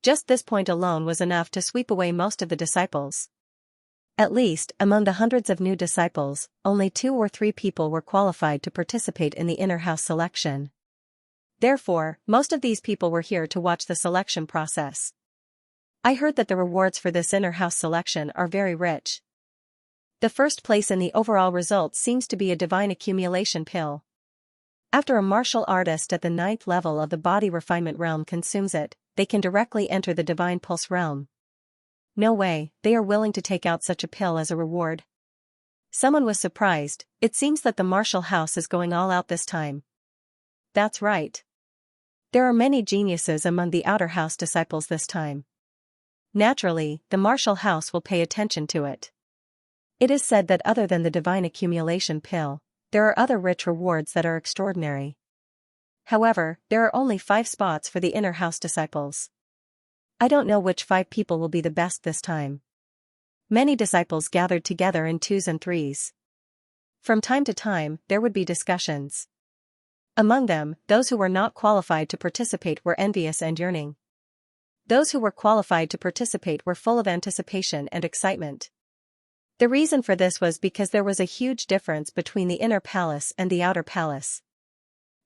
Just this point alone was enough to sweep away most of the disciples. At least, among the hundreds of new disciples, only 2 or 3 people were qualified to participate in the inner house selection. Therefore, most of these people were here to watch the selection process. I heard that the rewards for this inner house selection are very rich. The first place in the overall results seems to be a divine accumulation pill. After a martial artist at the 9th level of the body refinement realm consumes it, they can directly enter the divine pulse realm. No way, they are willing to take out such a pill as a reward. Someone was surprised. It seems that the martial house is going all out this time. That's right. There are many geniuses among the outer house disciples this time. Naturally, the martial house will pay attention to it. It is said that other than the divine accumulation pill, there are other rich rewards that are extraordinary. However, there are only 5 spots for the inner house disciples. I don't know which 5 people will be the best this time. Many disciples gathered together in 2s and 3s. From time to time, there would be discussions. Among them, those who were not qualified to participate were envious and yearning. Those who were qualified to participate were full of anticipation and excitement. The reason for this was because there was a huge difference between the inner palace and the outer palace.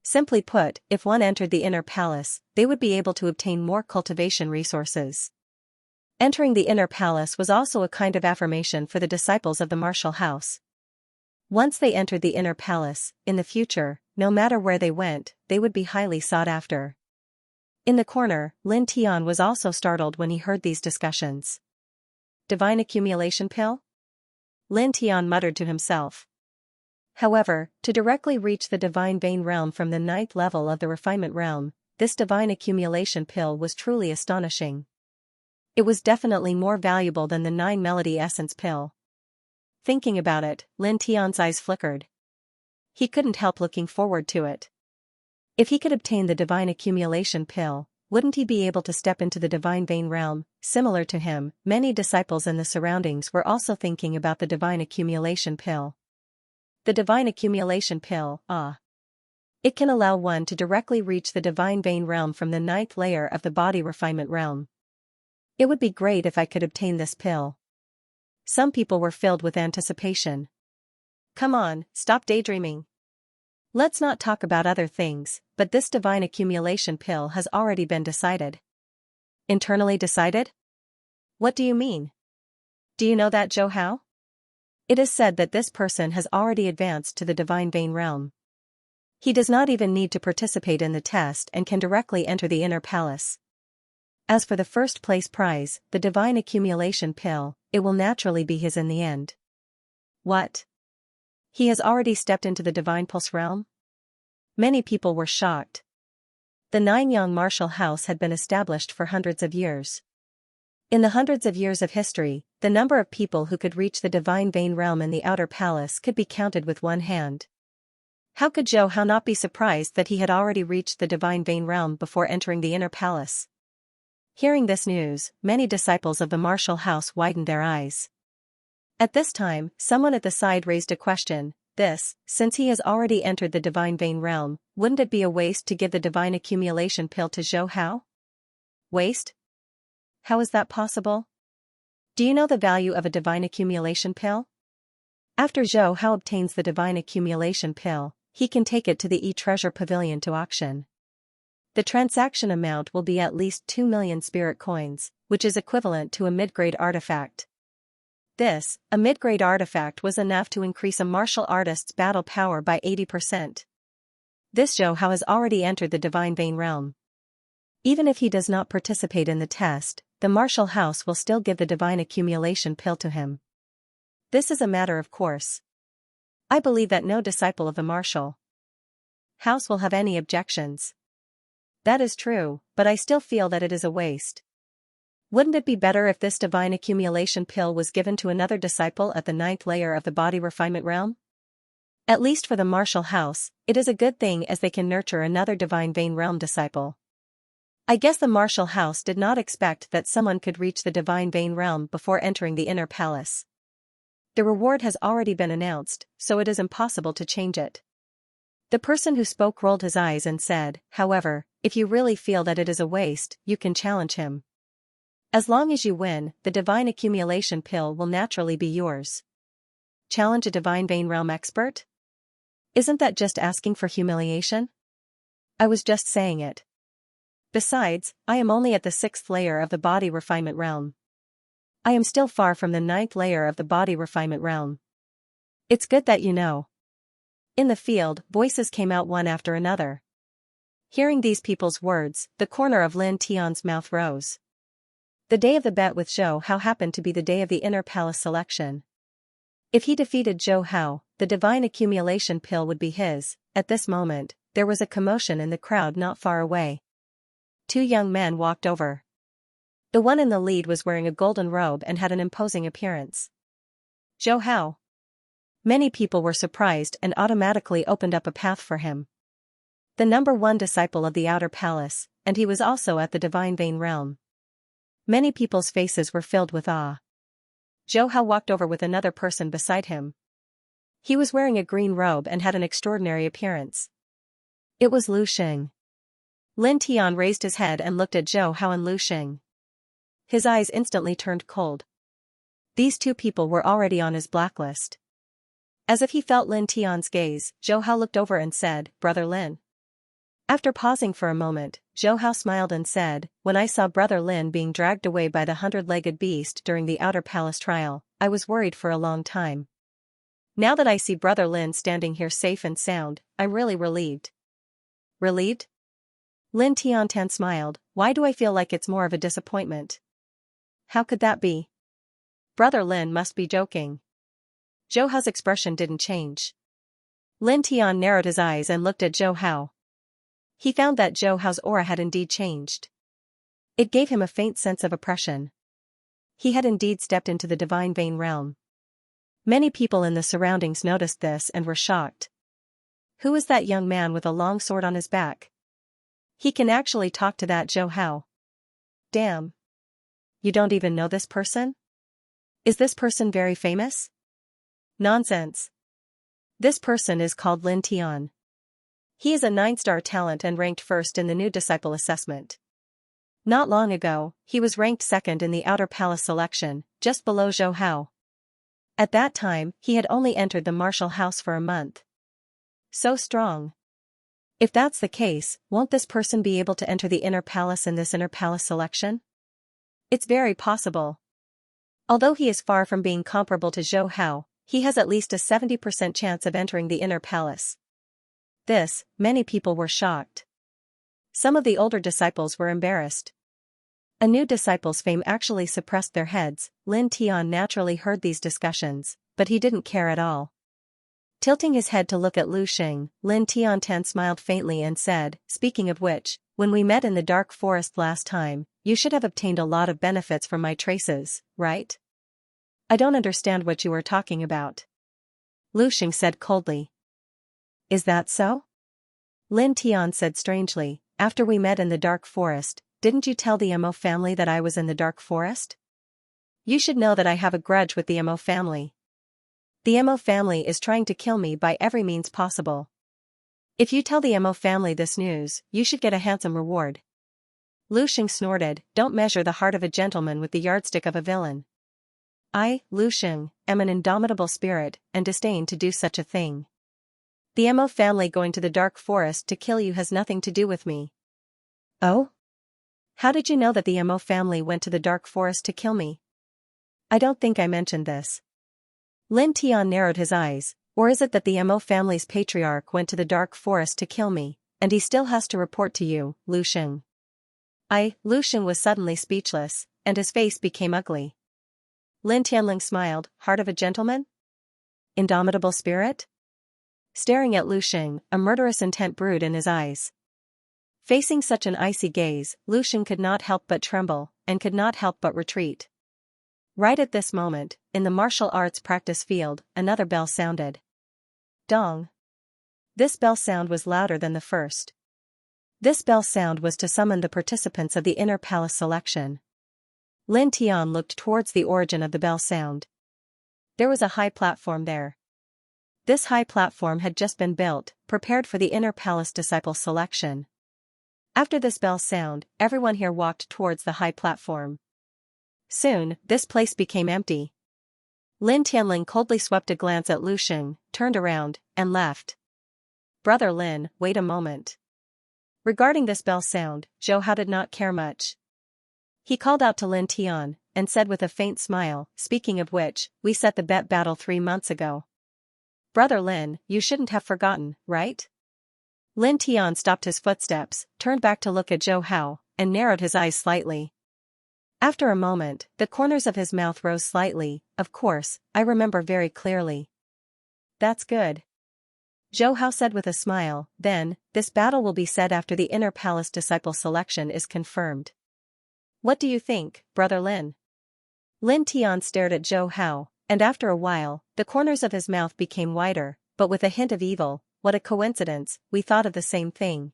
Simply put, if one entered the inner palace, they would be able to obtain more cultivation resources. Entering the inner palace was also a kind of affirmation for the disciples of the martial house. Once they entered the inner palace, in the future, no matter where they went, they would be highly sought after. In the corner, Lin Tian was also startled when he heard these discussions. Divine accumulation pill? Lin Tian muttered to himself. However, to directly reach the divine vein realm from the 9th level of the refinement realm, this divine accumulation pill was truly astonishing. It was definitely more valuable than the 9 melody essence pill. Thinking about it, Lin Tian's eyes flickered. He couldn't help looking forward to it. If he could obtain the divine accumulation pill, wouldn't he be able to step into the divine vein realm? Similar to him, many disciples in the surroundings were also thinking about the divine accumulation pill. The divine accumulation pill, it can allow one to directly reach the divine vein realm from the 9th layer of the body refinement realm. It would be great if I could obtain this pill. Some people were filled with anticipation. Come on, stop daydreaming. Let's not talk about other things, but this divine accumulation pill has already been decided. Internally decided? What do you mean? Do you know that Zhou Hao? It is said that this person has already advanced to the divine vein realm. He does not even need to participate in the test and can directly enter the inner palace. As for the first place prize, the divine accumulation pill, it will naturally be his in the end. What? He has already stepped into the divine pulse realm? Many people were shocked. The Nine-Yang martial house had been established for hundreds of years. In the hundreds of years of history, the number of people who could reach the divine vein realm in the outer palace could be counted with one hand. How could Zhou Hao not be surprised that he had already reached the divine vein realm before entering the inner palace? Hearing this news, many disciples of the martial house widened their eyes. At this time, someone at the side raised a question. Since he has already entered the divine vein realm, wouldn't it be a waste to give the divine accumulation pill to Zhou Hao? Waste? How is that possible? Do you know the value of a divine accumulation pill? After Zhou Hao obtains the divine accumulation pill, he can take it to the E-Treasure Pavilion to auction. The transaction amount will be at least 2 million spirit coins, which is equivalent to a mid-grade artifact. A mid-grade artifact was enough to increase a martial artist's battle power by 80%. This Zhou Hao has already entered the divine vein realm. Even if he does not participate in the test, the martial house will still give the divine accumulation pill to him. This is a matter of course. I believe that no disciple of the martial house will have any objections. That is true, but I still feel that it is a waste. Wouldn't it be better if this divine accumulation pill was given to another disciple at the 9th layer of the body refinement realm? At least for the martial house, it is a good thing as they can nurture another divine vein realm disciple. I guess the martial house did not expect that someone could reach the divine vein realm before entering the inner palace. The reward has already been announced, so it is impossible to change it. The person who spoke rolled his eyes and said, however, if you really feel that it is a waste, you can challenge him. As long as you win, the divine accumulation pill will naturally be yours. Challenge a divine vein realm expert? Isn't that just asking for humiliation? I was just saying it. Besides, I am only at the 6th layer of the body refinement realm. I am still far from the 9th layer of the body refinement realm. It's good that you know. In the field, voices came out one after another. Hearing these people's words, the corner of Lin Tian's mouth rose. The day of the bet with Zhou Hao happened to be the day of the inner palace selection. If he defeated Zhou Hao, the divine accumulation pill would be his. At this moment, there was a commotion in the crowd not far away. 2 young men walked over. The one in the lead was wearing a golden robe and had an imposing appearance. Zhou Hao. Many people were surprised and automatically opened up a path for him. The number 1 disciple of the outer palace, and he was also at the divine vein realm. Many people's faces were filled with awe. Zhou Hao walked over with another person beside him. He was wearing a green robe and had an extraordinary appearance. It was Lu Xing. Lin Tian raised his head and looked at Zhou Hao and Lu Xing. His eyes instantly turned cold. These 2 people were already on his blacklist. As if he felt Lin Tian's gaze, Zhou Hao looked over and said, "Brother Lin." After pausing for a moment, Zhou Hao smiled and said, "When I saw Brother Lin being dragged away by the 100-legged beast during the outer palace trial, I was worried for a long time. Now that I see Brother Lin standing here safe and sound, I'm really relieved." Relieved? Lin Tiantan smiled. Why do I feel like it's more of a disappointment? How could that be? Brother Lin must be joking. Zhou Hao's expression didn't change. Lin Tian narrowed his eyes and looked at Zhou Hao. He found that Zhou Hao's aura had indeed changed. It gave him a faint sense of oppression. He had indeed stepped into the divine vein realm. Many people in the surroundings noticed this and were shocked. Who is that young man with a long sword on his back? He can actually talk to that Zhou Hao. Damn. You don't even know this person? Is this person very famous? Nonsense. This person is called Lin Tian. He is a 9-star talent and ranked first in the new disciple assessment. Not long ago, he was ranked second in the outer palace selection, just below Zhou Hao. At that time, he had only entered the martial house for a month. So strong. If that's the case, won't this person be able to enter the inner palace in this inner palace selection? It's very possible. Although he is far from being comparable to Zhou Hao, he has at least a 70% chance of entering the inner palace. Many people were shocked. Some of the older disciples were embarrassed. A new disciple's fame actually suppressed their heads. Lin Tian naturally heard these discussions, but he didn't care at all. Tilting his head to look at Lu Xing, Lin Tiantan smiled faintly and said, "Speaking of which, when we met in the dark forest last time, you should have obtained a lot of benefits from my traces, right?" "I don't understand what you are talking about," Lu Xing said coldly. "Is that so?" Lin Tian said strangely, "After we met in the dark forest, didn't you tell the Mo family that I was in the dark forest? You should know that I have a grudge with the Mo family. The Mo family is trying to kill me by every means possible. If you tell the Mo family this news, you should get a handsome reward." Lu Xing snorted, "Don't measure the heart of a gentleman with the yardstick of a villain. I, Lu Xing, am an indomitable spirit, and disdain to do such a thing. The Mo family going to the dark forest to kill you has nothing to do with me." "Oh? How did you know that the Mo family went to the dark forest to kill me?" "I don't think I mentioned this." Lin Tian narrowed his eyes. "Or is it that the Mo family's patriarch went to the dark forest to kill me, and he still has to report to you, Lu Xing?" Lu Xing was suddenly speechless, and his face became ugly. Lin Tianling smiled, "Heart of a gentleman? Indomitable spirit?" Staring at Lu Xing, a murderous intent brewed in his eyes. Facing such an icy gaze, Lu Xing could not help but tremble, and could not help but retreat. Right at this moment, in the martial arts practice field, another bell sounded. Dong. This bell sound was louder than the first. This bell sound was to summon the participants of the inner palace selection. Lin Tian looked towards the origin of the bell sound. There was a high platform there. This high platform had just been built, prepared for the inner palace disciple selection. After this bell sound, everyone here walked towards the high platform. Soon, this place became empty. Lin Tianling coldly swept a glance at Lu Xing, turned around, and left. "Brother Lin, wait a moment." Regarding this bell sound, Zhou Hao did not care much. He called out to Lin Tian, and said with a faint smile, "Speaking of which, we set the bet battle 3 months ago. Brother Lin, you shouldn't have forgotten, right?" Lin Tian stopped his footsteps, turned back to look at Zhou Hao, and narrowed his eyes slightly. After a moment, the corners of his mouth rose slightly. "Of course, I remember very clearly." "That's good," Zhou Hao said with a smile. "Then, this battle will be set after the inner palace disciple selection is confirmed. What do you think, Brother Lin?" Lin Tian stared at Zhou Hao, and after a while, the corners of his mouth became wider, but with a hint of evil. "What a coincidence, we thought of the same thing."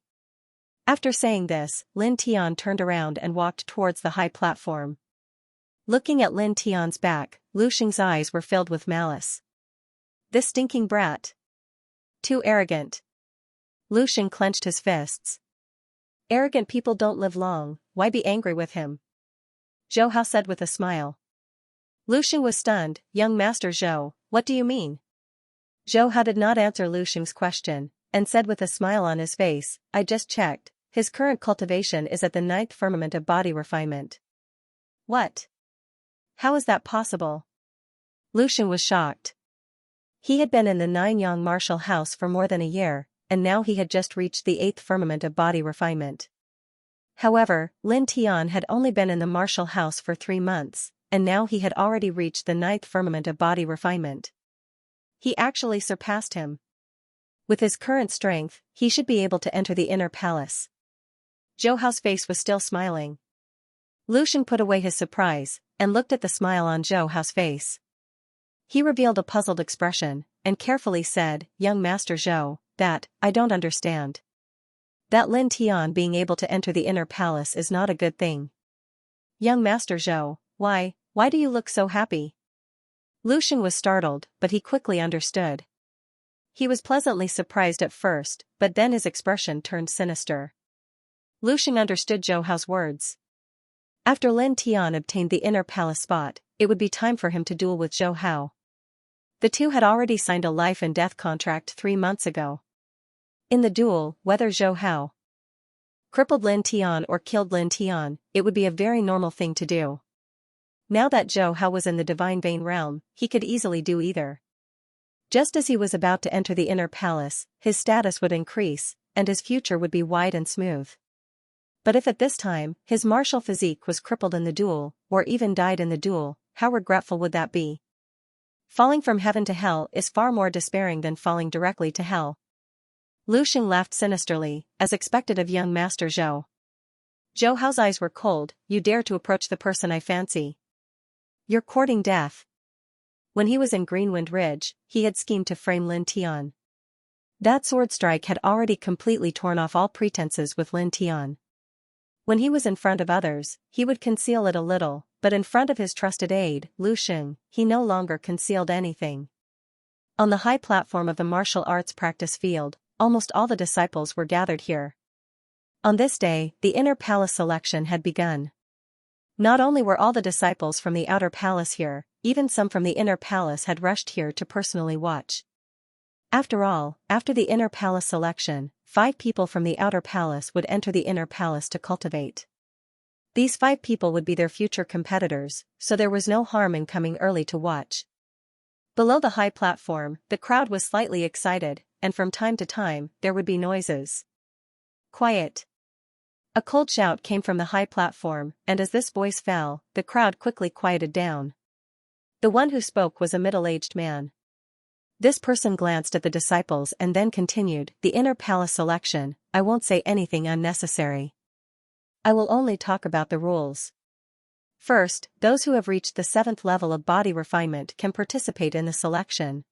After saying this, Lin Tian turned around and walked towards the high platform. Looking at Lin Tian's back, Lu Xing's eyes were filled with malice. "This stinking brat. Too arrogant." Lu Xing clenched his fists. "Arrogant people don't live long, why be angry with him?" Zhou Hao said with a smile. Lu Xing was stunned. "Young Master Zhou, what do you mean?" Zhou Hao did not answer Lu Xing's question, and said with a smile on his face, "I just checked, his current cultivation is at the 9th firmament of body refinement." "What? How is that possible?" Lu Xing was shocked. He had been in the 9-yang martial house for more than a year, and now he had just reached the 8th firmament of body refinement. However, Lin Tian had only been in the martial house for 3 months, and now he had already reached the 9th firmament of body refinement. He actually surpassed him. With his current strength, he should be able to enter the inner palace. Zhou Hao's face was still smiling. Lu Xing put away his surprise, and looked at the smile on Zhou Hao's face. He revealed a puzzled expression, and carefully said, "Young Master Zhou, that, I don't understand. That Lin Tian being able to enter the inner palace is not a good thing." "Young Master Zhou, why do you look so happy?" Lu Xing was startled, but he quickly understood. He was pleasantly surprised at first, but then his expression turned sinister. Lu Xing understood Zhou Hao's words. After Lin Tian obtained the inner palace spot, it would be time for him to duel with Zhou Hao. The two had already signed a life and death contract 3 months ago. In the duel, whether Zhou Hao crippled Lin Tian or killed Lin Tian, it would be a very normal thing to do. Now that Zhou Hao was in the divine vein realm, he could easily do either. Just as he was about to enter the inner palace, his status would increase, and his future would be wide and smooth. But if at this time, his martial physique was crippled in the duel, or even died in the duel, how regretful would that be? Falling from heaven to hell is far more despairing than falling directly to hell. Lu Xing laughed sinisterly, as expected of young Master Zhou. Zhou Hao's eyes were cold. You dare to approach the person I fancy. You're courting death. When he was in Greenwind Ridge, he had schemed to frame Lin Tian. That sword strike had already completely torn off all pretenses with Lin Tian. When he was in front of others, he would conceal it a little, but in front of his trusted aide, Lu Xing, he no longer concealed anything. On the high platform of the martial arts practice field, almost all the disciples were gathered here. On this day, the inner palace selection had begun. Not only were all the disciples from the outer palace here, even some from the inner palace had rushed here to personally watch. After all, after the inner palace selection, 5 people from the outer palace would enter the inner palace to cultivate. These 5 people would be their future competitors, so there was no harm in coming early to watch. Below the high platform, the crowd was slightly excited, and from time to time, there would be noises. Quiet. A cold shout came from the high platform, and as this voice fell, the crowd quickly quieted down. The one who spoke was a middle-aged man. This person glanced at the disciples and then continued, the inner palace selection, I won't say anything unnecessary. I will only talk about the rules. First, those who have reached the 7th level of body refinement can participate in the selection.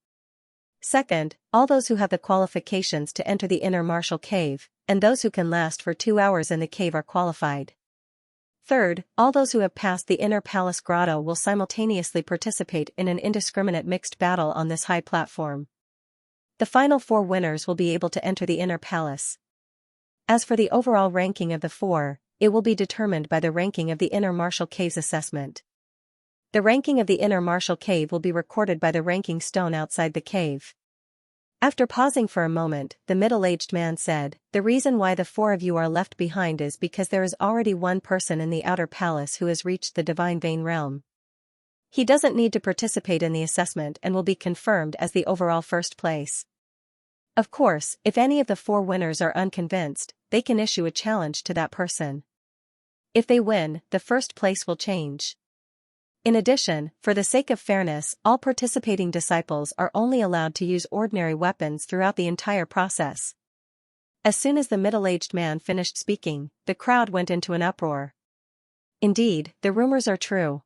Second, all those who have the qualifications to enter the inner martial cave, and those who can last for 2 hours in the cave are qualified. Third, all those who have passed the inner palace grotto will simultaneously participate in an indiscriminate mixed battle on this high platform. The final 4 winners will be able to enter the inner palace. As for the overall ranking of the 4, it will be determined by the ranking of the inner martial cave's assessment. The ranking of the inner martial cave will be recorded by the ranking stone outside the cave. After pausing for a moment, the middle-aged man said, the reason why the 4 of you are left behind is because there is already one person in the outer palace who has reached the divine vein realm. He doesn't need to participate in the assessment and will be confirmed as the overall first place. Of course, if any of the 4 winners are unconvinced, they can issue a challenge to that person. If they win, the first place will change. In addition, for the sake of fairness, all participating disciples are only allowed to use ordinary weapons throughout the entire process. As soon as the middle-aged man finished speaking, the crowd went into an uproar. Indeed, the rumors are true.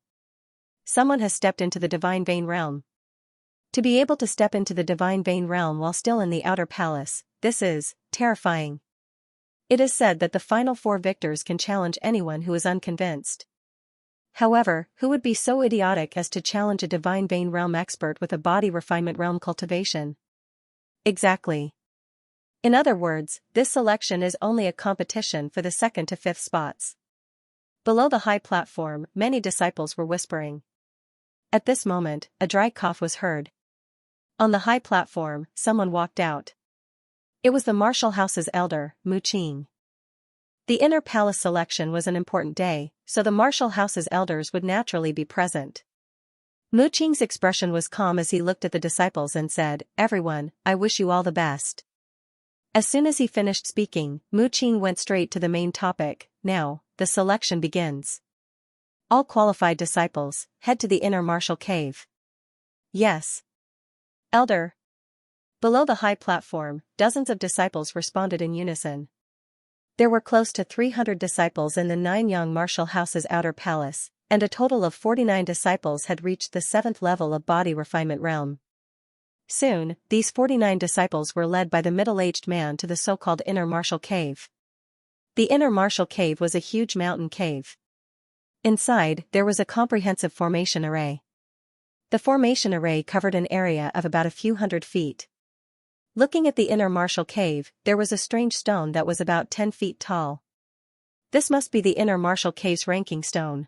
Someone has stepped into the divine vein realm. To be able to step into the divine vein realm while still in the outer palace, this is terrifying. It is said that the final 4 victors can challenge anyone who is unconvinced. However, who would be so idiotic as to challenge a divine vein realm expert with a body refinement realm cultivation? Exactly. In other words, this selection is only a competition for the 2nd to 5th spots. Below the high platform, many disciples were whispering. At this moment, a dry cough was heard. On the high platform, someone walked out. It was the martial house's elder, Mu Qing. The inner palace selection was an important day, so the martial house's elders would naturally be present. Mu Qing's expression was calm as he looked at the disciples and said, everyone, I wish you all the best. As soon as he finished speaking, Mu Qing went straight to the main topic. Now, the selection begins. All qualified disciples, head to the inner martial cave. Yes. Elder. Below the high platform, dozens of disciples responded in unison. There were close to 300 disciples in the 9 young martial house's outer palace, and a total of 49 disciples had reached the 7th level of body refinement realm. Soon, these 49 disciples were led by the middle-aged man to the so-called inner martial cave. The inner martial cave was a huge mountain cave. Inside, there was a comprehensive formation array. The formation array covered an area of about a few hundred feet. Looking at the inner martial cave, there was a strange stone that was about 10 feet tall. This must be the inner martial cave's ranking stone.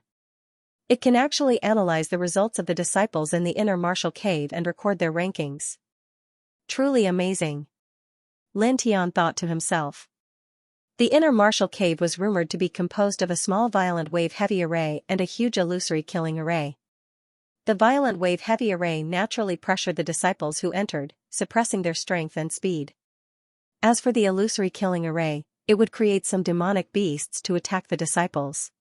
It can actually analyze the results of the disciples in the inner martial cave and record their rankings. Truly amazing. Lin Tian thought to himself. The inner martial cave was rumored to be composed of a small violent wave heavy array and a huge illusory killing array. The violent wave heavy array naturally pressured the disciples who entered, suppressing their strength and speed. As for the illusory killing array, it would create some demonic beasts to attack the disciples.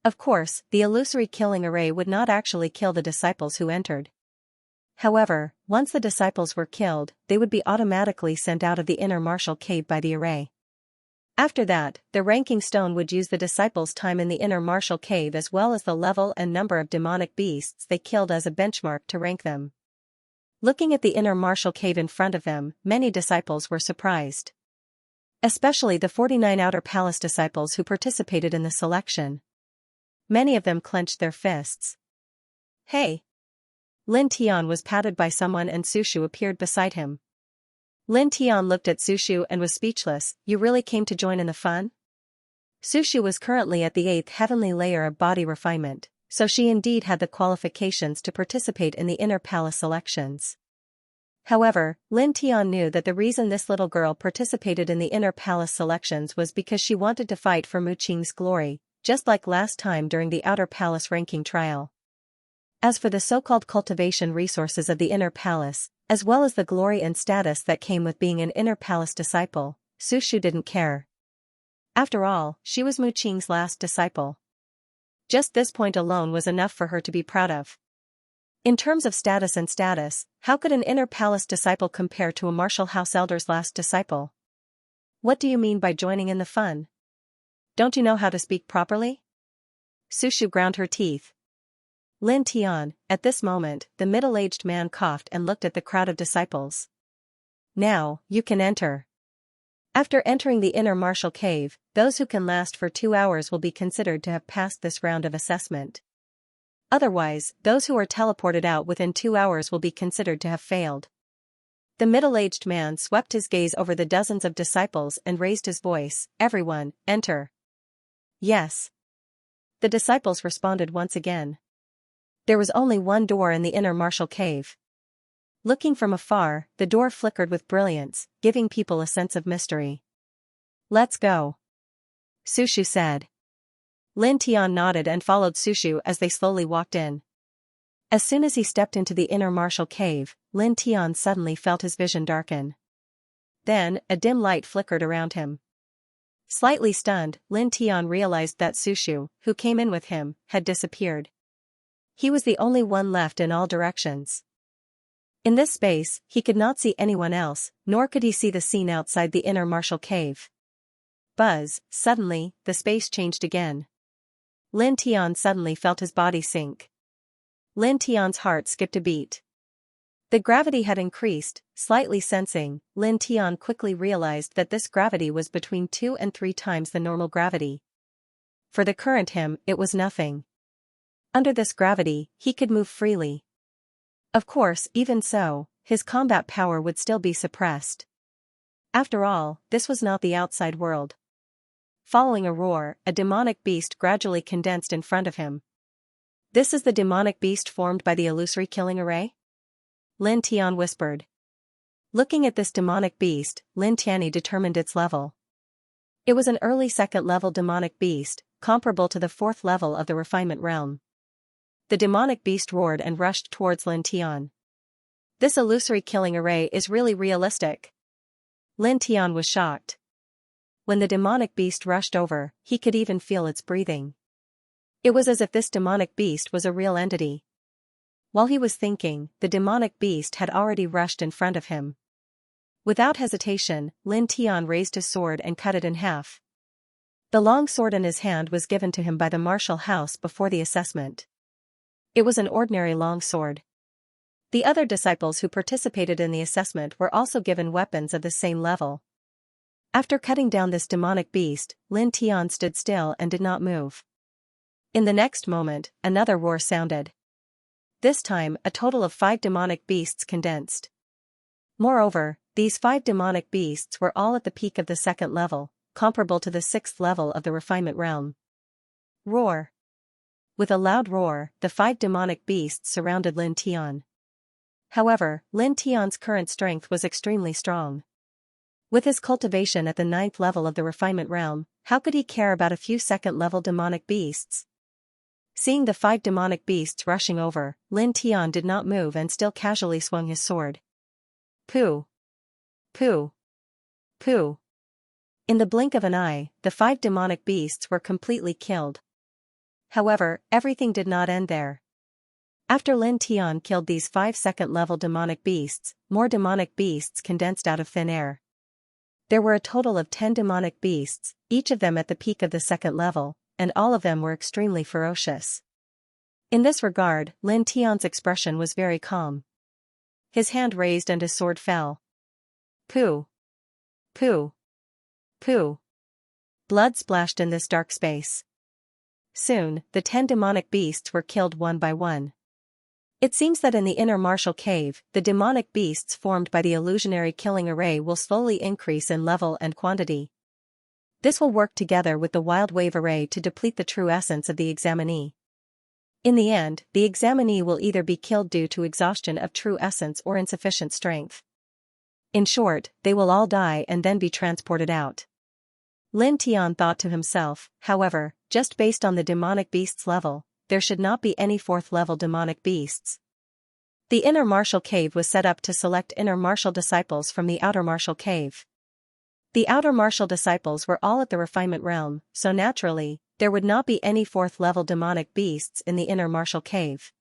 Of course, the illusory killing array would not actually kill the disciples who entered. However, once the disciples were killed, they would be automatically sent out of the inner martial cave by the array. After that, the ranking stone would use the disciples' time in the inner martial cave as well as the level and number of demonic beasts they killed as a benchmark to rank them. Looking at the inner martial cave in front of them, many disciples were surprised. Especially the 49 outer palace disciples who participated in the selection. Many of them clenched their fists. "Hey!" Lin Tian was patted by someone and Sushu appeared beside him. Lin Tian looked at Sushu and was speechless. "You really came to join in the fun?" Sushu was currently at the 8th heavenly layer of body refinement, so she indeed had the qualifications to participate in the inner palace selections. However, Lin Tian knew that the reason this little girl participated in the inner palace selections was because she wanted to fight for Mu Qing's glory, just like last time during the outer palace ranking trial. As for the so-called cultivation resources of the inner palace, as well as the glory and status that came with being an inner palace disciple, Sushu didn't care. After all, she was Mu Qing's last disciple. Just this point alone was enough for her to be proud of. In terms of status, how could an inner palace disciple compare to a martial house elder's last disciple? What do you mean by joining in the fun? Don't you know how to speak properly? Sushu ground her teeth. Lin Tian, at this moment, the middle-aged man coughed and looked at the crowd of disciples. "Now, you can enter." After entering the inner martial cave, those who can last for 2 hours will be considered to have passed this round of assessment. Otherwise, those who are teleported out within 2 hours will be considered to have failed. The middle-aged man swept his gaze over the dozens of disciples and raised his voice, "Everyone, enter." "Yes." The disciples responded once again. There was only one door in the inner martial cave. Looking from afar, the door flickered with brilliance, giving people a sense of mystery. "Let's go," Sushu said. Lin Tian nodded and followed Sushu as they slowly walked in. As soon as he stepped into the inner martial cave, Lin Tian suddenly felt his vision darken. Then, a dim light flickered around him. Slightly stunned, Lin Tian realized that Sushu, who came in with him, had disappeared. He was the only one left in all directions. In this space, he could not see anyone else, nor could he see the scene outside the inner martial cave. Buzz, suddenly, the space changed again. Lin Tian suddenly felt his body sink. Lin Tian's heart skipped a beat. The gravity had increased, slightly sensing, Lin Tian quickly realized that this gravity was between 2 and 3 times the normal gravity. For the current him, it was nothing. Under this gravity, he could move freely. Of course, even so, his combat power would still be suppressed. After all, this was not the outside world. Following a roar, a demonic beast gradually condensed in front of him. "This is the demonic beast formed by the illusory killing array?" Lin Tian whispered. Looking at this demonic beast, Lin Tianyi determined its level. It was an early 2nd level demonic beast, comparable to the 4th level of the refinement realm. The demonic beast roared and rushed towards Lin Tian. "This illusory killing array is really realistic." Lin Tian was shocked. When the demonic beast rushed over, he could even feel its breathing. It was as if this demonic beast was a real entity. While he was thinking, the demonic beast had already rushed in front of him. Without hesitation, Lin Tian raised his sword and cut it in half. The long sword in his hand was given to him by the martial house before the assessment. It was an ordinary long sword. The other disciples who participated in the assessment were also given weapons of the same level. After cutting down this demonic beast, Lin Tian stood still and did not move. In the next moment, another roar sounded. This time, a total of 5 demonic beasts condensed. Moreover, these 5 demonic beasts were all at the peak of the 2nd level, comparable to the 6th level of the refinement realm. Roar! With a loud roar, the 5 demonic beasts surrounded Lin Tian. However, Lin Tian's current strength was extremely strong. With his cultivation at the 9th level of the refinement realm, how could he care about a few 2nd-level demonic beasts? Seeing the 5 demonic beasts rushing over, Lin Tian did not move and still casually swung his sword. Pooh! Pooh! Pooh! In the blink of an eye, the 5 demonic beasts were completely killed. However, everything did not end there. After Lin Tian killed these 5 second-level demonic beasts, more demonic beasts condensed out of thin air. There were a total of 10 demonic beasts, each of them at the peak of the second level, and all of them were extremely ferocious. In this regard, Lin Tian's expression was very calm. His hand raised and his sword fell. Pooh! Pooh! Pooh! Blood splashed in this dark space. Soon, the 10 demonic beasts were killed one by one. It seems that in the inner martial cave, the demonic beasts formed by the illusionary killing array will slowly increase in level and quantity. This will work together with the wild wave array to deplete the true essence of the examinee. In the end, the examinee will either be killed due to exhaustion of true essence or insufficient strength. In short, they will all die and then be transported out. Lin Tian thought to himself, however, just based on the demonic beasts level, there should not be any 4th-level demonic beasts. The inner martial cave was set up to select inner martial disciples from the outer martial cave. The outer martial disciples were all at the refinement realm, so naturally, there would not be any 4th-level demonic beasts in the inner martial cave.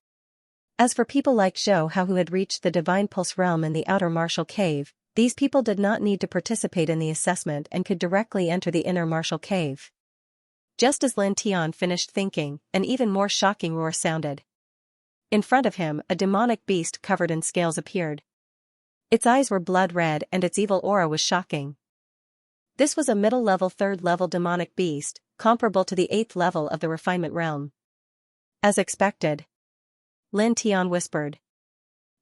As for people like Zhou Hao who had reached the divine pulse realm in the outer martial cave, these people did not need to participate in the assessment and could directly enter the inner martial cave. Just as Lin Tian finished thinking, an even more shocking roar sounded. In front of him, a demonic beast covered in scales appeared. Its eyes were blood red and its evil aura was shocking. This was a middle-level 3rd-level demonic beast, comparable to the 8th level of the refinement realm. As expected. Lin Tian whispered.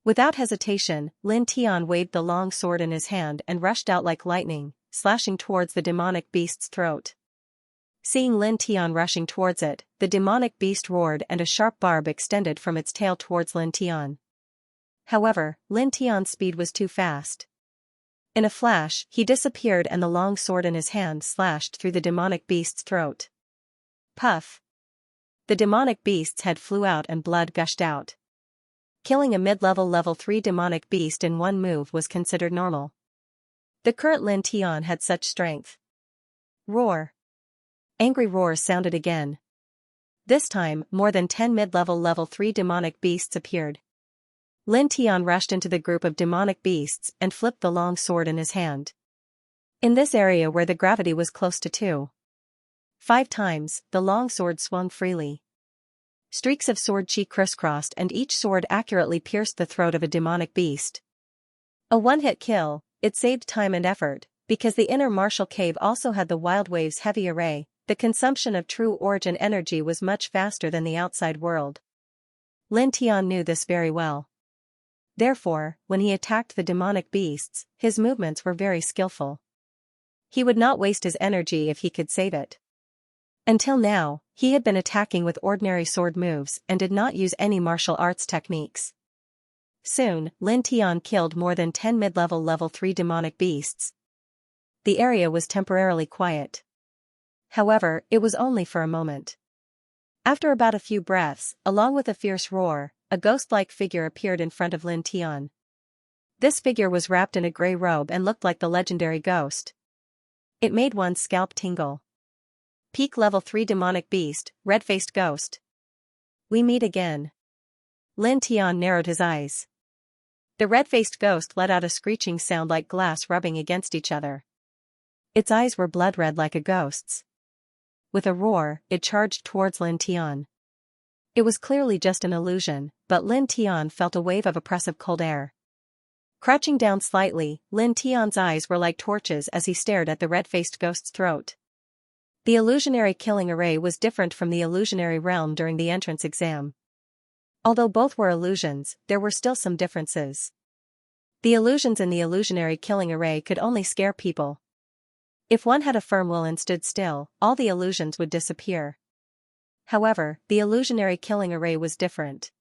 Without hesitation, Lin Tian waved the long sword in his hand and rushed out like lightning, slashing towards the demonic beast's throat. Seeing Lin Tian rushing towards it, the demonic beast roared and a sharp barb extended from its tail towards Lin Tian. However, Lin Tian's speed was too fast. In a flash, he disappeared and the long sword in his hand slashed through the demonic beast's throat. Puff! The demonic beast's head flew out and blood gushed out. Killing a mid-level level 3 demonic beast in one move was considered normal. The current Lin Tian had such strength. Roar! Angry roars sounded again. This time, more than 10 mid-level level 3 demonic beasts appeared. Lin Tian rushed into the group of demonic beasts and flipped the long sword in his hand. In this area where the gravity was close to 2.5 times, the long sword swung freely. Streaks of sword chi crisscrossed and each sword accurately pierced the throat of a demonic beast. A one-hit kill, it saved time and effort, because the inner martial cave also had the wild wave's heavy array. The consumption of true origin energy was much faster than the outside world. Lin Tian knew this very well. Therefore, when he attacked the demonic beasts, his movements were very skillful. He would not waste his energy if he could save it. Until now, he had been attacking with ordinary sword moves and did not use any martial arts techniques. Soon, Lin Tian killed more than 10 mid-level level 3 demonic beasts. The area was temporarily quiet. However, it was only for a moment. After about a few breaths, along with a fierce roar, a ghost-like figure appeared in front of Lin Tian. This figure was wrapped in a grey robe and looked like the legendary ghost. It made one's scalp tingle. Peak level 3 demonic beast, red-faced ghost. We meet again. Lin Tian narrowed his eyes. The red-faced ghost let out a screeching sound like glass rubbing against each other. Its eyes were blood red like a ghost's. With a roar, it charged towards Lin Tian. It was clearly just an illusion, but Lin Tian felt a wave of oppressive cold air. Crouching down slightly, Lin Tian's eyes were like torches as he stared at the red-faced ghost's throat. The illusionary killing array was different from the illusionary realm during the entrance exam. Although both were illusions, there were still some differences. The illusions in the illusionary killing array could only scare people. If one had a firm will and stood still, all the illusions would disappear. However, the illusionary killing array was different.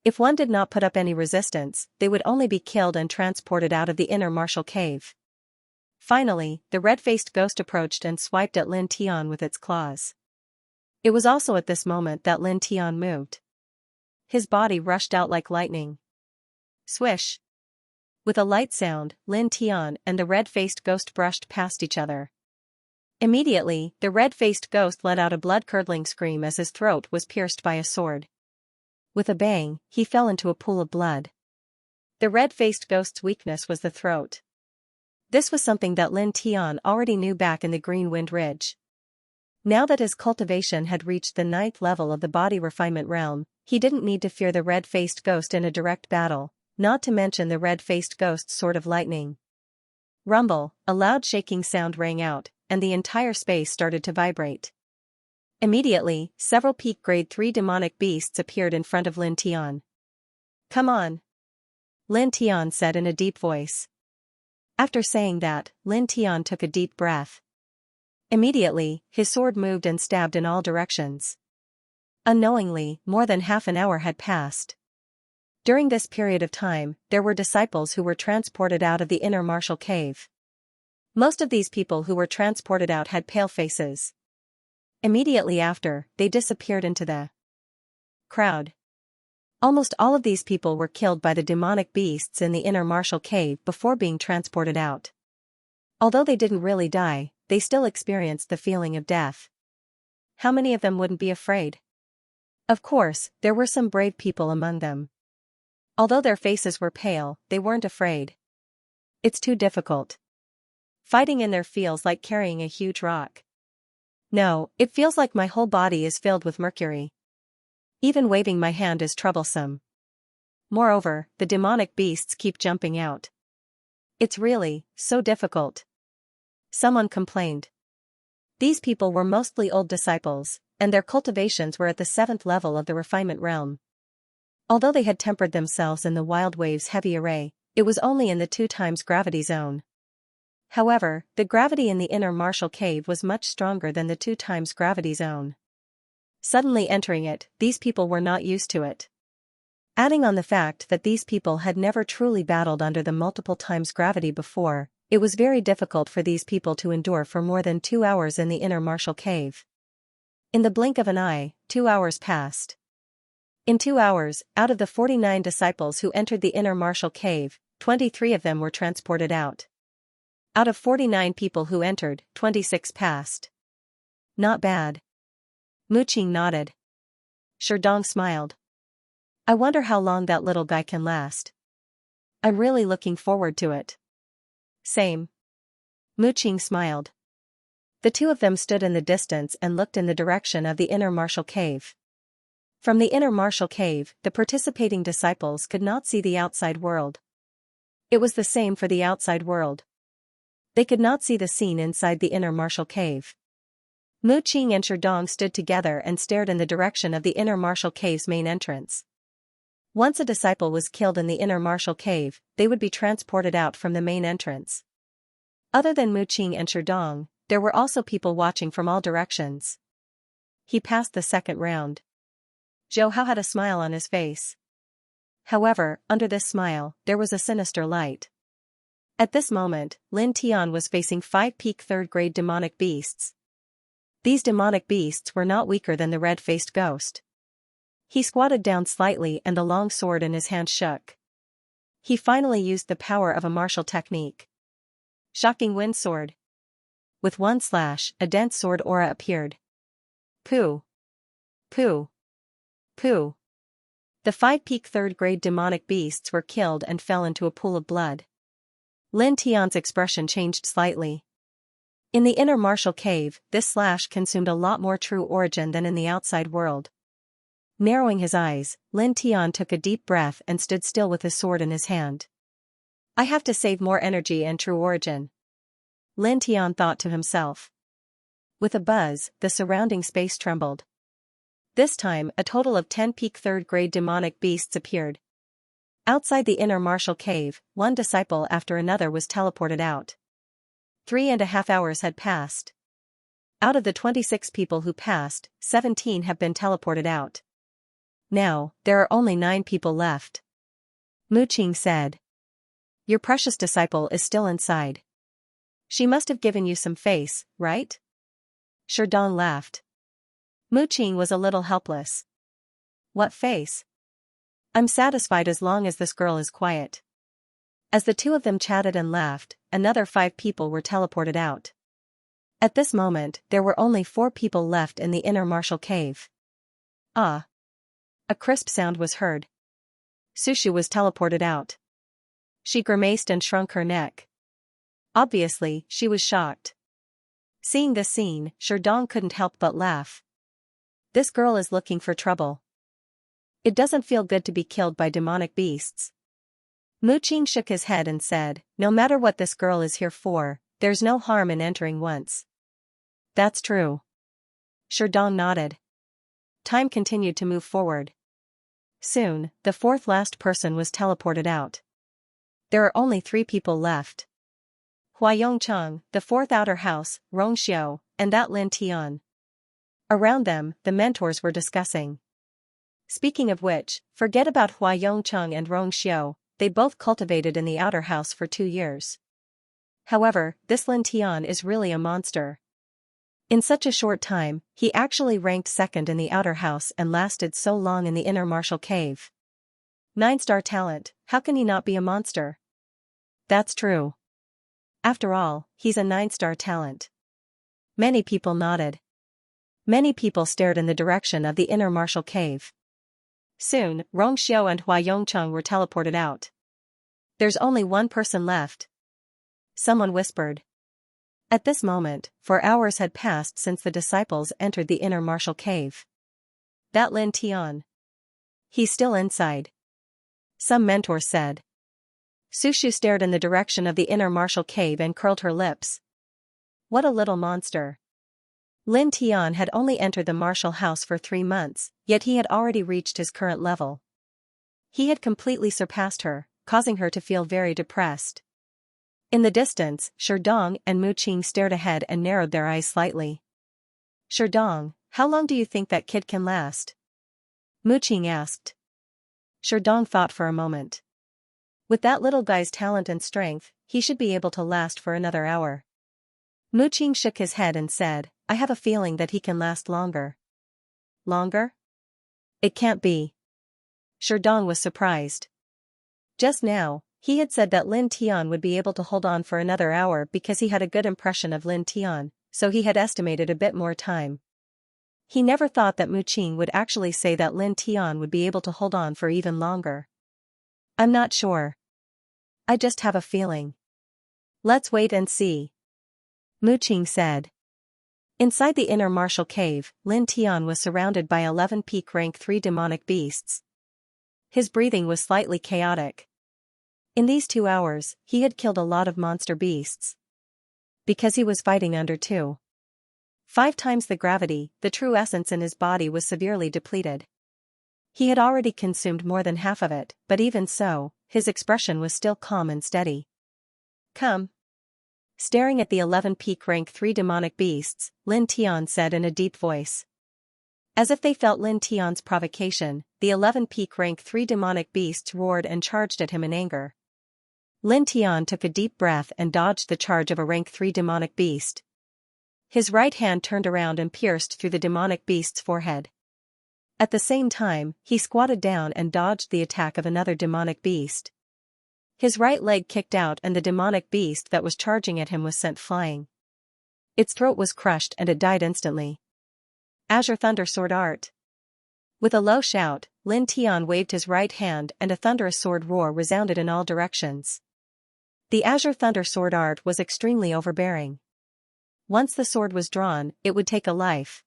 If one did not put up any resistance, they would only be killed and transported out of the inner martial cave. Finally, the red-faced ghost approached and swiped at Lin Tian with its claws. It was also at this moment that Lin Tian moved. His body rushed out like lightning. Swish! With a light sound, Lin Tian and the red-faced ghost brushed past each other. Immediately, the red-faced ghost let out a blood-curdling scream as his throat was pierced by a sword. With a bang, he fell into a pool of blood. The red-faced ghost's weakness was the throat. This was something that Lin Tian already knew back in the Green Wind Ridge. Now that his cultivation had reached the 9th level of the body refinement realm, he didn't need to fear the red-faced ghost in a direct battle, not to mention the red-faced ghost's sword of lightning. Rumble, a loud shaking sound rang out, and the entire space started to vibrate. Immediately, several peak grade 3 demonic beasts appeared in front of Lin Tian. "Come on," Lin Tian said in a deep voice. After saying that, Lin Tian took a deep breath. Immediately, his sword moved and stabbed in all directions. Unknowingly, more than half an hour had passed. During this period of time, there were disciples who were transported out of the inner martial cave. Most of these people who were transported out had pale faces. Immediately after, they disappeared into the crowd. Almost all of these people were killed by the demonic beasts in the inner martial cave before being transported out. Although they didn't really die, they still experienced the feeling of death. How many of them wouldn't be afraid? Of course, there were some brave people among them. Although their faces were pale, they weren't afraid. It's too difficult. Fighting in there feels like carrying a huge rock. No, it feels like my whole body is filled with mercury. Even waving my hand is troublesome. Moreover, the demonic beasts keep jumping out. It's really so difficult. Someone complained. These people were mostly old disciples, and their cultivations were at the 7th level of the refinement realm. Although they had tempered themselves in the wild wave's heavy array, it was only in the 2 times gravity zone. However, the gravity in the inner martial cave was much stronger than the 2 times gravity zone. Suddenly entering it, these people were not used to it. Adding on the fact that these people had never truly battled under the multiple times gravity before, it was very difficult for these people to endure for more than 2 hours in the inner martial cave. In the blink of an eye, 2 hours passed. In 2 hours, out of the 49 disciples who entered the inner martial cave, 23 of them were transported out. Out of 49 people who entered, 26 passed. Not bad. Mu Qing nodded. Sherdong smiled. I wonder how long that little guy can last. I'm really looking forward to it. Same. Mu Qing smiled. The two of them stood in the distance and looked in the direction of the inner martial cave. From the inner martial cave, the participating disciples could not see the outside world. It was the same for the outside world. They could not see the scene inside the inner martial cave. Mu Qing and Sherdong stood together and stared in the direction of the inner martial cave's main entrance. Once a disciple was killed in the inner martial cave, they would be transported out from the main entrance. Other than Mu Qing and Sherdong, there were also people watching from all directions. He passed the 2nd round. Zhou Hao had a smile on his face. However, under this smile, there was a sinister light. At this moment, Lin Tian was facing 5 peak 3rd grade demonic beasts. These demonic beasts were not weaker than the red-faced ghost. He squatted down slightly and the long sword in his hand shook. He finally used the power of a martial technique. Shocking wind sword. With one slash, a dense sword aura appeared. Pooh. Pooh. Pooh. The 5 peak 3rd grade demonic beasts were killed and fell into a pool of blood. Lin Tian's expression changed slightly. In the inner martial cave, this slash consumed a lot more true origin than in the outside world. Narrowing his eyes, Lin Tian took a deep breath and stood still with his sword in his hand. I have to save more energy and true origin. Lin Tian thought to himself. With a buzz, the surrounding space trembled. This time, a total of 10 peak 3rd grade demonic beasts appeared. Outside the inner martial cave, one disciple after another was teleported out. 3.5 hours had passed. Out of the 26 people who passed, 17 have been teleported out. Now, there are only 9 people left. Mu Qing said. Your precious disciple is still inside. She must have given you some face, right? Sherdong laughed. Mu Qing was a little helpless. What face? I'm satisfied as long as this girl is quiet. As the two of them chatted and laughed, another 5 people were teleported out. At this moment, there were only 4 people left in the inner martial cave. Ah. A crisp sound was heard. Sushu was teleported out. She grimaced and shrunk her neck. Obviously, she was shocked. Seeing this scene, Sherdong couldn't help but laugh. This girl is looking for trouble. It doesn't feel good to be killed by demonic beasts. Mu Qing shook his head and said, no matter what this girl is here for, there's no harm in entering once. That's true. Sherdong nodded. Time continued to move forward. Soon, the fourth last person was teleported out. There are only 3 people left. Huayong Cheng, the fourth outer house, Rong Xiao, and that Lin Tian. Around them, the mentors were discussing. Speaking of which, forget about Huayong Cheng and Rong Xiao, they both cultivated in the outer house for 2 years. However, this Lin Tian is really a monster. In such a short time, he actually ranked second in the outer house and lasted so long in the inner martial cave. 9-star talent, how can he not be a monster? That's true. After all, he's a 9-star talent. Many people nodded. Many people stared in the direction of the inner martial cave. Soon, Rong Xiao and Huayong Cheng were teleported out. There's only one person left. Someone whispered. At this moment, 4 hours had passed since the disciples entered the inner martial cave. That Lin Tian. He's still inside. Some mentors said. Sushu stared in the direction of the inner martial cave and curled her lips. What a little monster. Lin Tian had only entered the martial house for 3 months, yet he had already reached his current level. He had completely surpassed her, causing her to feel very depressed. In the distance, Sherdong and Mu Qing stared ahead and narrowed their eyes slightly. Sherdong, how long do you think that kid can last? Mu Qing asked. Sherdong thought for a moment. With that little guy's talent and strength, he should be able to last for another hour. Mu Qing shook his head and said, I have a feeling that he can last longer. Longer? It can't be. Sherdong was surprised. Just now, he had said that Lin Tian would be able to hold on for another hour because he had a good impression of Lin Tian, so he had estimated a bit more time. He never thought that Mu Qing would actually say that Lin Tian would be able to hold on for even longer. I'm not sure. I just have a feeling. Let's wait and see. Mu Qing said. Inside the inner martial cave, Lin Tian was surrounded by 11 peak rank 3 demonic beasts. His breathing was slightly chaotic. In these 2 hours, he had killed a lot of monster beasts. Because he was fighting under 5 times the gravity, the true essence in his body was severely depleted. He had already consumed more than half of it, but even so, his expression was still calm and steady. Come. Staring at the 11 peak rank 3 demonic beasts, Lin Tian said in a deep voice. As if they felt Lin Tian's provocation, the 11 peak rank 3 demonic beasts roared and charged at him in anger. Lin Tian took a deep breath and dodged the charge of a rank 3 demonic beast. His right hand turned around and pierced through the demonic beast's forehead. At the same time, he squatted down and dodged the attack of another demonic beast. His right leg kicked out and the demonic beast that was charging at him was sent flying. Its throat was crushed and it died instantly. Azure Thunder Sword Art. With a low shout, Lin Tian waved his right hand and a thunderous sword roar resounded in all directions. The Azure Thunder Sword Art was extremely overbearing. Once the sword was drawn, it would take a life.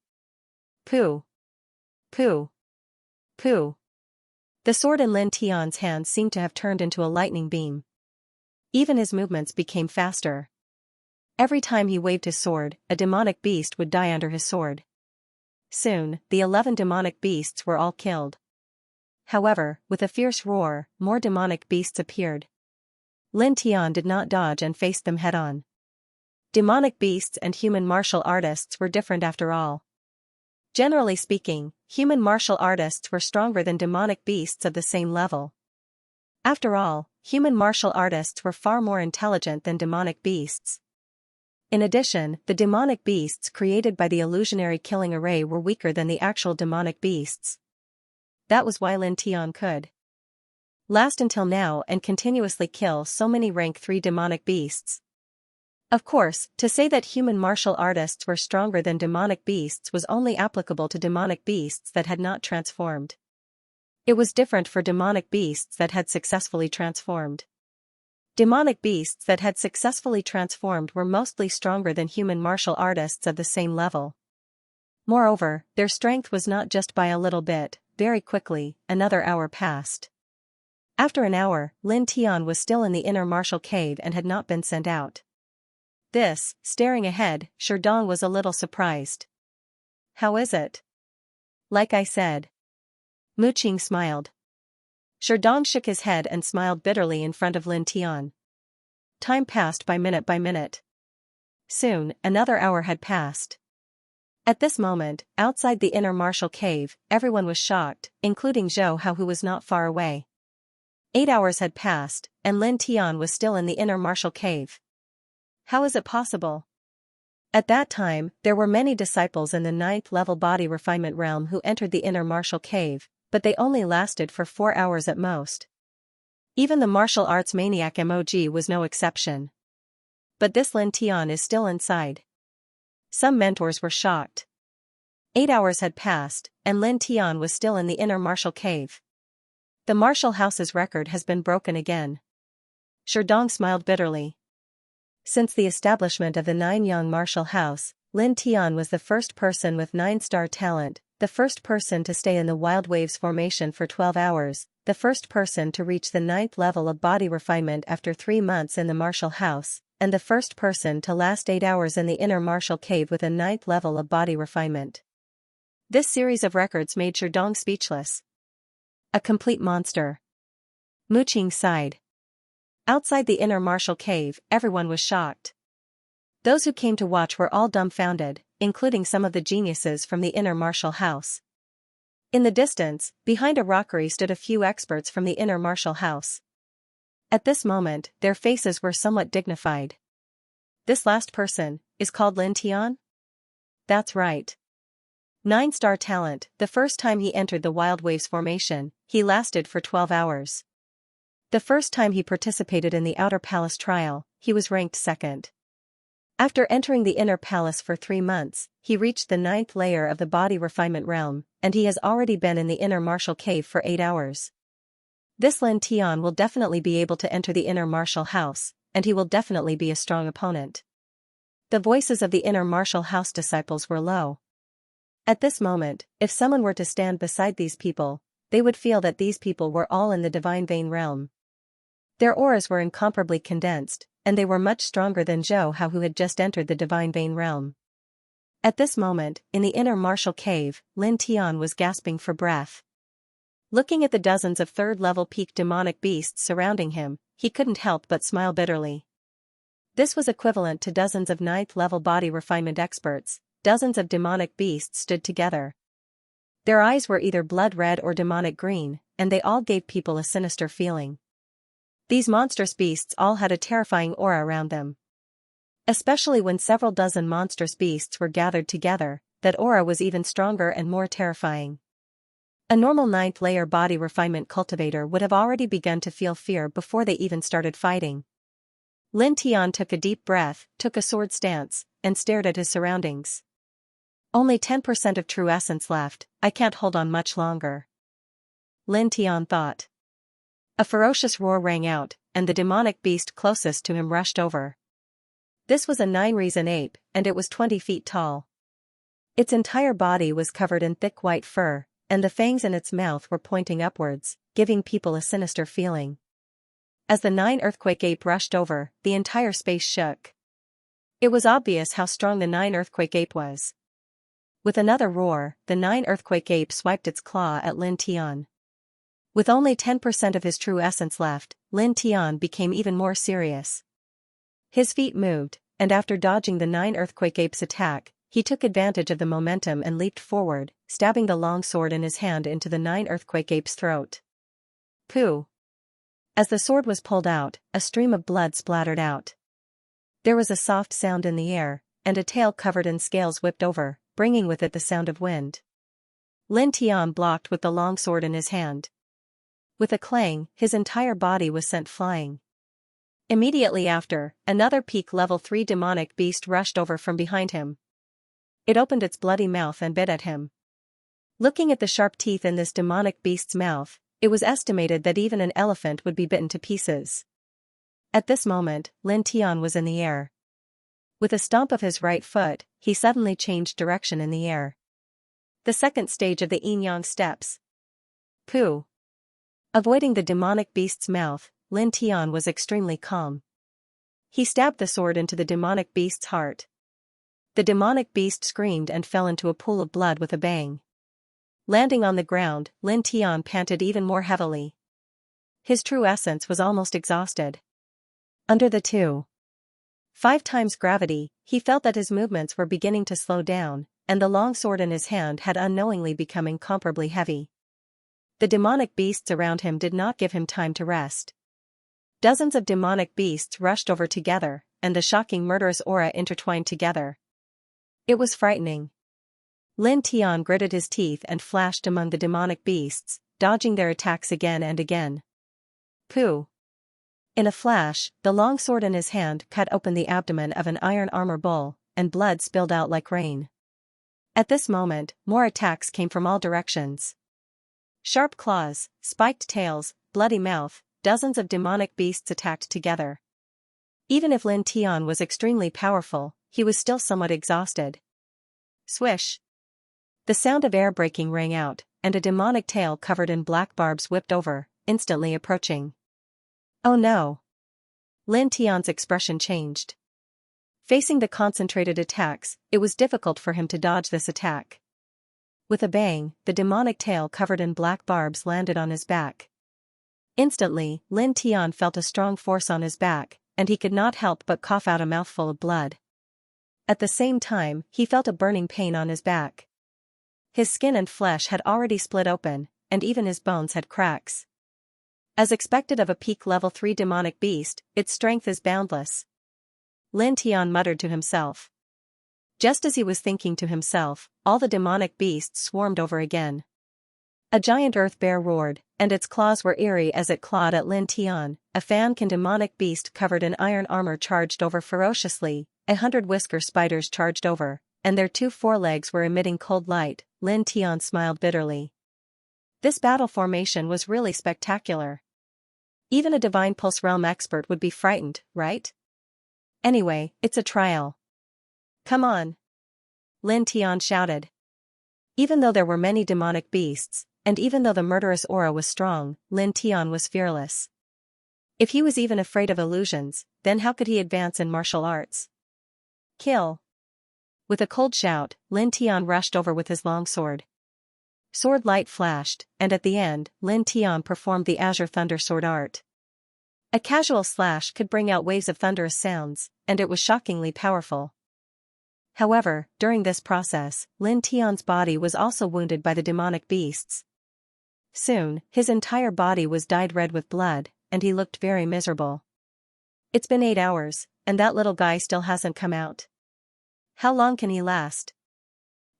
Pooh. Pooh. Pooh. The sword in Lin Tian's hand seemed to have turned into a lightning beam. Even his movements became faster. Every time he waved his sword, a demonic beast would die under his sword. Soon, the 11 demonic beasts were all killed. However, with a fierce roar, more demonic beasts appeared. Lin Tian did not dodge and faced them head-on. Demonic beasts and human martial artists were different after all. Generally speaking, human martial artists were stronger than demonic beasts of the same level. After all, human martial artists were far more intelligent than demonic beasts. In addition, the demonic beasts created by the illusionary killing array were weaker than the actual demonic beasts. That was why Lin Tian could last until now and continuously kill so many rank 3 demonic beasts. Of course, to say that human martial artists were stronger than demonic beasts was only applicable to demonic beasts that had not transformed. It was different for demonic beasts that had successfully transformed. Demonic beasts that had successfully transformed were mostly stronger than human martial artists of the same level. Moreover, their strength was not just by a little bit. Very quickly, another hour passed. After an hour, Lin Tian was still in the inner martial cave and had not been sent out. This, staring ahead, Sherdong was a little surprised. How is it? Like I said. Mu Qing smiled. Sherdong shook his head and smiled bitterly in front of Lin Tian. Time passed by minute. Soon, another hour had passed. At this moment, outside the inner martial cave, everyone was shocked, including Zhou Hao, who was not far away. 8 hours had passed, and Lin Tian was still in the inner martial cave. How is it possible? At that time, there were many disciples in the 9th level body refinement realm who entered the inner martial cave, but they only lasted for 4 hours at most. Even the martial arts maniac MOG was no exception. But this Lin Tian is still inside. Some mentors were shocked. 8 hours had passed, and Lin Tian was still in the inner martial cave. The martial house's record has been broken again. Sherdong smiled bitterly. Since the establishment of the 9-yang martial house, Lin Tian was the first person with 9-star talent, the first person to stay in the Wild Waves formation for 12 hours, the first person to reach the 9th level of body refinement after 3 months in the martial house, and the first person to last 8 hours in the inner martial cave with a 9th level of body refinement. This series of records made Sherdong speechless. A complete monster. Mu Qing sighed. Outside the inner martial cave, everyone was shocked. Those who came to watch were all dumbfounded, including some of the geniuses from the inner martial house. In the distance, behind a rockery stood a few experts from the inner martial house. At this moment, their faces were somewhat dignified. This last person is called Lin Tian? That's right. 9-star talent. The first time he entered the Wild Waves formation, he lasted for 12 hours. The first time he participated in the Outer Palace trial, he was ranked second. After entering the Inner Palace for 3 months, he reached the 9th layer of the body refinement realm, and he has already been in the inner martial cave for 8 hours. This Lin Tian will definitely be able to enter the inner martial house, and he will definitely be a strong opponent. The voices of the inner martial house disciples were low. At this moment, if someone were to stand beside these people, they would feel that these people were all in the divine vein realm. Their auras were incomparably condensed, and they were much stronger than Zhou Hao, who had just entered the divine vein realm. At this moment, in the inner martial cave, Lin Tian was gasping for breath. Looking at the dozens of third-level peak demonic beasts surrounding him, he couldn't help but smile bitterly. This was equivalent to dozens of 9th level body refinement experts. Dozens of demonic beasts stood together. Their eyes were either blood red or demonic green, and they all gave people a sinister feeling. These monstrous beasts all had a terrifying aura around them. Especially when several dozen monstrous beasts were gathered together, that aura was even stronger and more terrifying. A normal 9th layer body refinement cultivator would have already begun to feel fear before they even started fighting. Lin Tian took a deep breath, took a sword stance, and stared at his surroundings. Only 10% of true essence left. I can't hold on much longer. Lin Tian thought. A ferocious roar rang out, and the demonic beast closest to him rushed over. This was a 9-reason ape, and it was 20 feet tall. Its entire body was covered in thick white fur, and the fangs in its mouth were pointing upwards, giving people a sinister feeling. As the 9 earthquake ape rushed over, the entire space shook. It was obvious how strong the 9 earthquake ape was. With another roar, the 9 earthquake ape swiped its claw at Lin Tian. With only 10% of his true essence left, Lin Tian became even more serious. His feet moved, and after dodging the 9 earthquake ape's attack, he took advantage of the momentum and leaped forward, stabbing the long sword in his hand into the 9 earthquake ape's throat. Pooh! As the sword was pulled out, a stream of blood splattered out. There was a soft sound in the air, and a tail covered in scales whipped over, bringing with it the sound of wind. Lin Tian blocked with the long sword in his hand. With a clang, his entire body was sent flying. Immediately after, another peak level 3 demonic beast rushed over from behind him. It opened its bloody mouth and bit at him. Looking at the sharp teeth in this demonic beast's mouth, it was estimated that even an elephant would be bitten to pieces. At this moment, Lin Tian was in the air. With a stomp of his right foot, he suddenly changed direction in the air. The second stage of the Yin Yang steps. Pooh. Avoiding the demonic beast's mouth, Lin Tian was extremely calm. He stabbed the sword into the demonic beast's heart. The demonic beast screamed and fell into a pool of blood with a bang. Landing on the ground, Lin Tian panted even more heavily. His true essence was almost exhausted. Under the 2.5 times gravity, he felt that his movements were beginning to slow down, and the long sword in his hand had unknowingly become incomparably heavy. The demonic beasts around him did not give him time to rest. Dozens of demonic beasts rushed over together, and the shocking murderous aura intertwined together. It was frightening. Lin Tian gritted his teeth and flashed among the demonic beasts, dodging their attacks again and again. Pooh. In a flash, the long sword in his hand cut open the abdomen of an iron armor bull, and blood spilled out like rain. At this moment, more attacks came from all directions. Sharp claws, spiked tails, bloody mouth, dozens of demonic beasts attacked together. Even if Lin Tian was extremely powerful, he was still somewhat exhausted. Swish. The sound of air breaking rang out, and a demonic tail covered in black barbs whipped over, instantly approaching. Oh no! Lin Tian's expression changed. Facing the concentrated attacks, it was difficult for him to dodge this attack. With a bang, the demonic tail covered in black barbs landed on his back. Instantly, Lin Tian felt a strong force on his back, and he could not help but cough out a mouthful of blood. At the same time, he felt a burning pain on his back. His skin and flesh had already split open, and even his bones had cracks. As expected of a peak level 3 demonic beast, its strength is boundless. Lin Tian muttered to himself. Just as he was thinking to himself, all the demonic beasts swarmed over again. A giant earth bear roared, and its claws were eerie as it clawed at Lin Tian. A fan-can demonic beast covered in iron armor charged over ferociously, 100 whisker spiders charged over, and their 2 forelegs were emitting cold light. Lin Tian smiled bitterly. This battle formation was really spectacular. Even a Divine Pulse Realm expert would be frightened, right? Anyway, it's a trial. Come on! Lin Tian shouted. Even though there were many demonic beasts, and even though the murderous aura was strong, Lin Tian was fearless. If he was even afraid of illusions, then how could he advance in martial arts? Kill! With a cold shout, Lin Tian rushed over with his long sword. Sword light flashed, and at the end, Lin Tian performed the Azure Thunder Sword art. A casual slash could bring out waves of thunderous sounds, and it was shockingly powerful. However, during this process, Lin Tian's body was also wounded by the demonic beasts. Soon, his entire body was dyed red with blood, and he looked very miserable. It's been 8 hours, and that little guy still hasn't come out. How long can he last?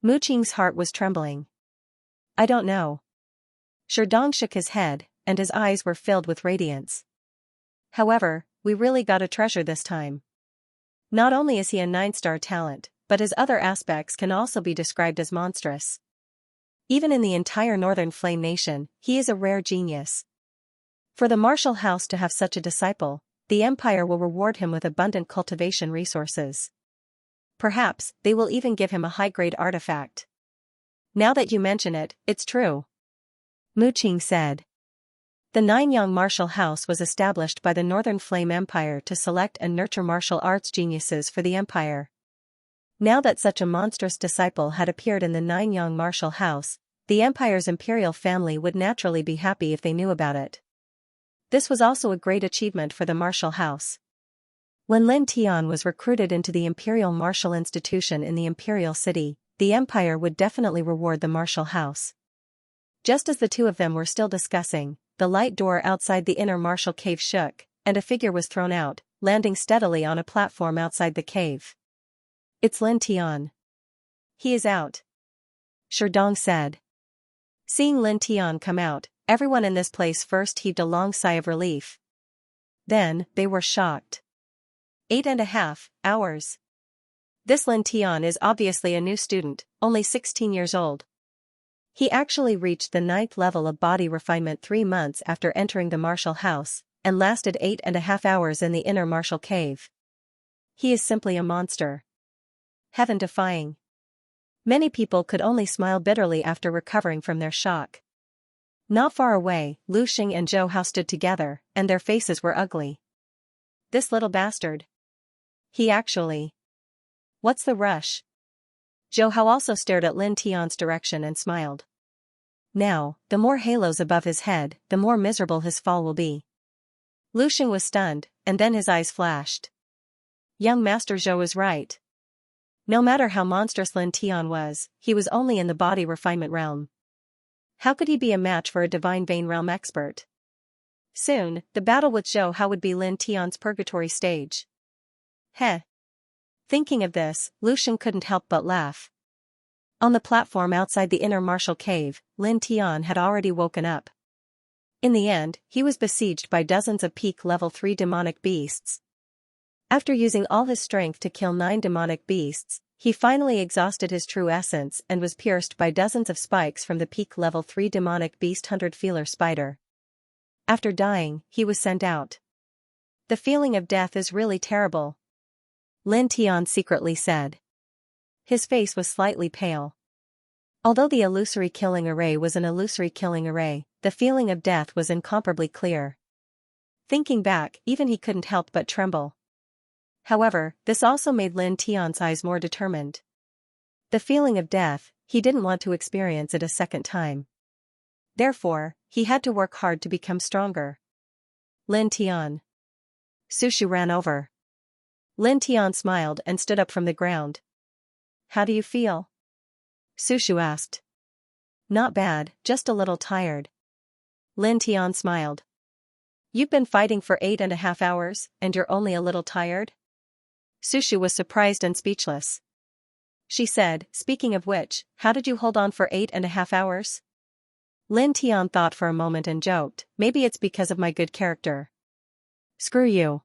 Mu Qing's heart was trembling. I don't know. Sherdong shook his head, and his eyes were filled with radiance. However, we really got a treasure this time. Not only is he a 9-star talent, but his other aspects can also be described as monstrous. Even in the entire Northern Flame Nation, he is a rare genius. For the martial house to have such a disciple, the Empire will reward him with abundant cultivation resources. Perhaps, they will even give him a high-grade artifact. Now that you mention it, it's true. Mu Qing said. The Ninyang Martial House was established by the Northern Flame Empire to select and nurture martial arts geniuses for the Empire. Now that such a monstrous disciple had appeared in the Ninyang Martial House, the Empire's imperial family would naturally be happy if they knew about it. This was also a great achievement for the martial house. When Lin Tian was recruited into the Imperial Martial Institution in the Imperial City, the Empire would definitely reward the martial house. Just as the two of them were still discussing, the light door outside the inner martial cave shook, and a figure was thrown out, landing steadily on a platform outside the cave. It's Lin Tian. He is out. Sherdong said. Seeing Lin Tian come out, everyone in this place first heaved a long sigh of relief. Then, they were shocked. 8.5 hours. This Lin Tian is obviously a new student, only 16 years old. He actually reached the 9th level of body refinement 3 months after entering the martial house, and lasted 8.5 hours in the inner martial cave. He is simply a monster. Heaven-defying. Many people could only smile bitterly after recovering from their shock. Not far away, Lu Xing and Zhou Hao stood together, and their faces were ugly. This little bastard. He actually. What's the rush? Zhou Hao also stared at Lin Tian's direction and smiled. Now, the more halos above his head, the more miserable his fall will be. Lu Xing was stunned, and then his eyes flashed. Young Master Zhou was right. No matter how monstrous Lin Tian was, he was only in the body refinement realm. How could he be a match for a divine vein realm expert? Soon, the battle with Zhou Hao would be Lin Tian's purgatory stage. Heh. Thinking of this, Lu Xing couldn't help but laugh. On the platform outside the inner martial cave, Lin Tian had already woken up. In the end, he was besieged by dozens of peak level 3 demonic beasts. After using all his strength to kill 9 demonic beasts, he finally exhausted his true essence and was pierced by dozens of spikes from the peak level 3 demonic beast hunter feeler spider. After dying, he was sent out. The feeling of death is really terrible, Lin Tian secretly said. His face was slightly pale. Although the illusory killing array was an illusory killing array, the feeling of death was incomparably clear. Thinking back, even he couldn't help but tremble. However, this also made Lin Tian's eyes more determined. The feeling of death, he didn't want to experience it a second time. Therefore, he had to work hard to become stronger. Lin Tian. Sushu ran over. Lin Tian smiled and stood up from the ground. How do you feel? Sushu asked. Not bad, just a little tired. Lin Tian smiled. You've been fighting for 8.5 hours, and you're only a little tired? Sushu was surprised and speechless. She said, speaking of which, how did you hold on for 8.5 hours? Lin Tian thought for a moment and joked, maybe it's because of my good character. Screw you.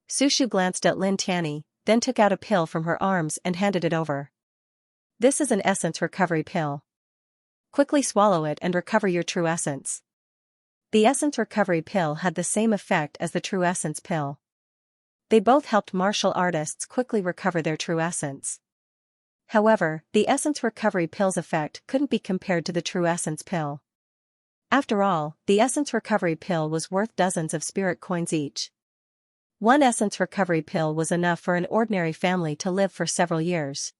Sushu glanced at Lin Tianyi, then took out a pill from her arms and handed it over. This is an essence recovery pill. Quickly swallow it and recover your true essence. The essence recovery pill had the same effect as the true essence pill. They both helped martial artists quickly recover their true essence. However, the essence recovery pill's effect couldn't be compared to the true essence pill. After all, the essence recovery pill was worth dozens of spirit coins each. One essence recovery pill was enough for an ordinary family to live for several years.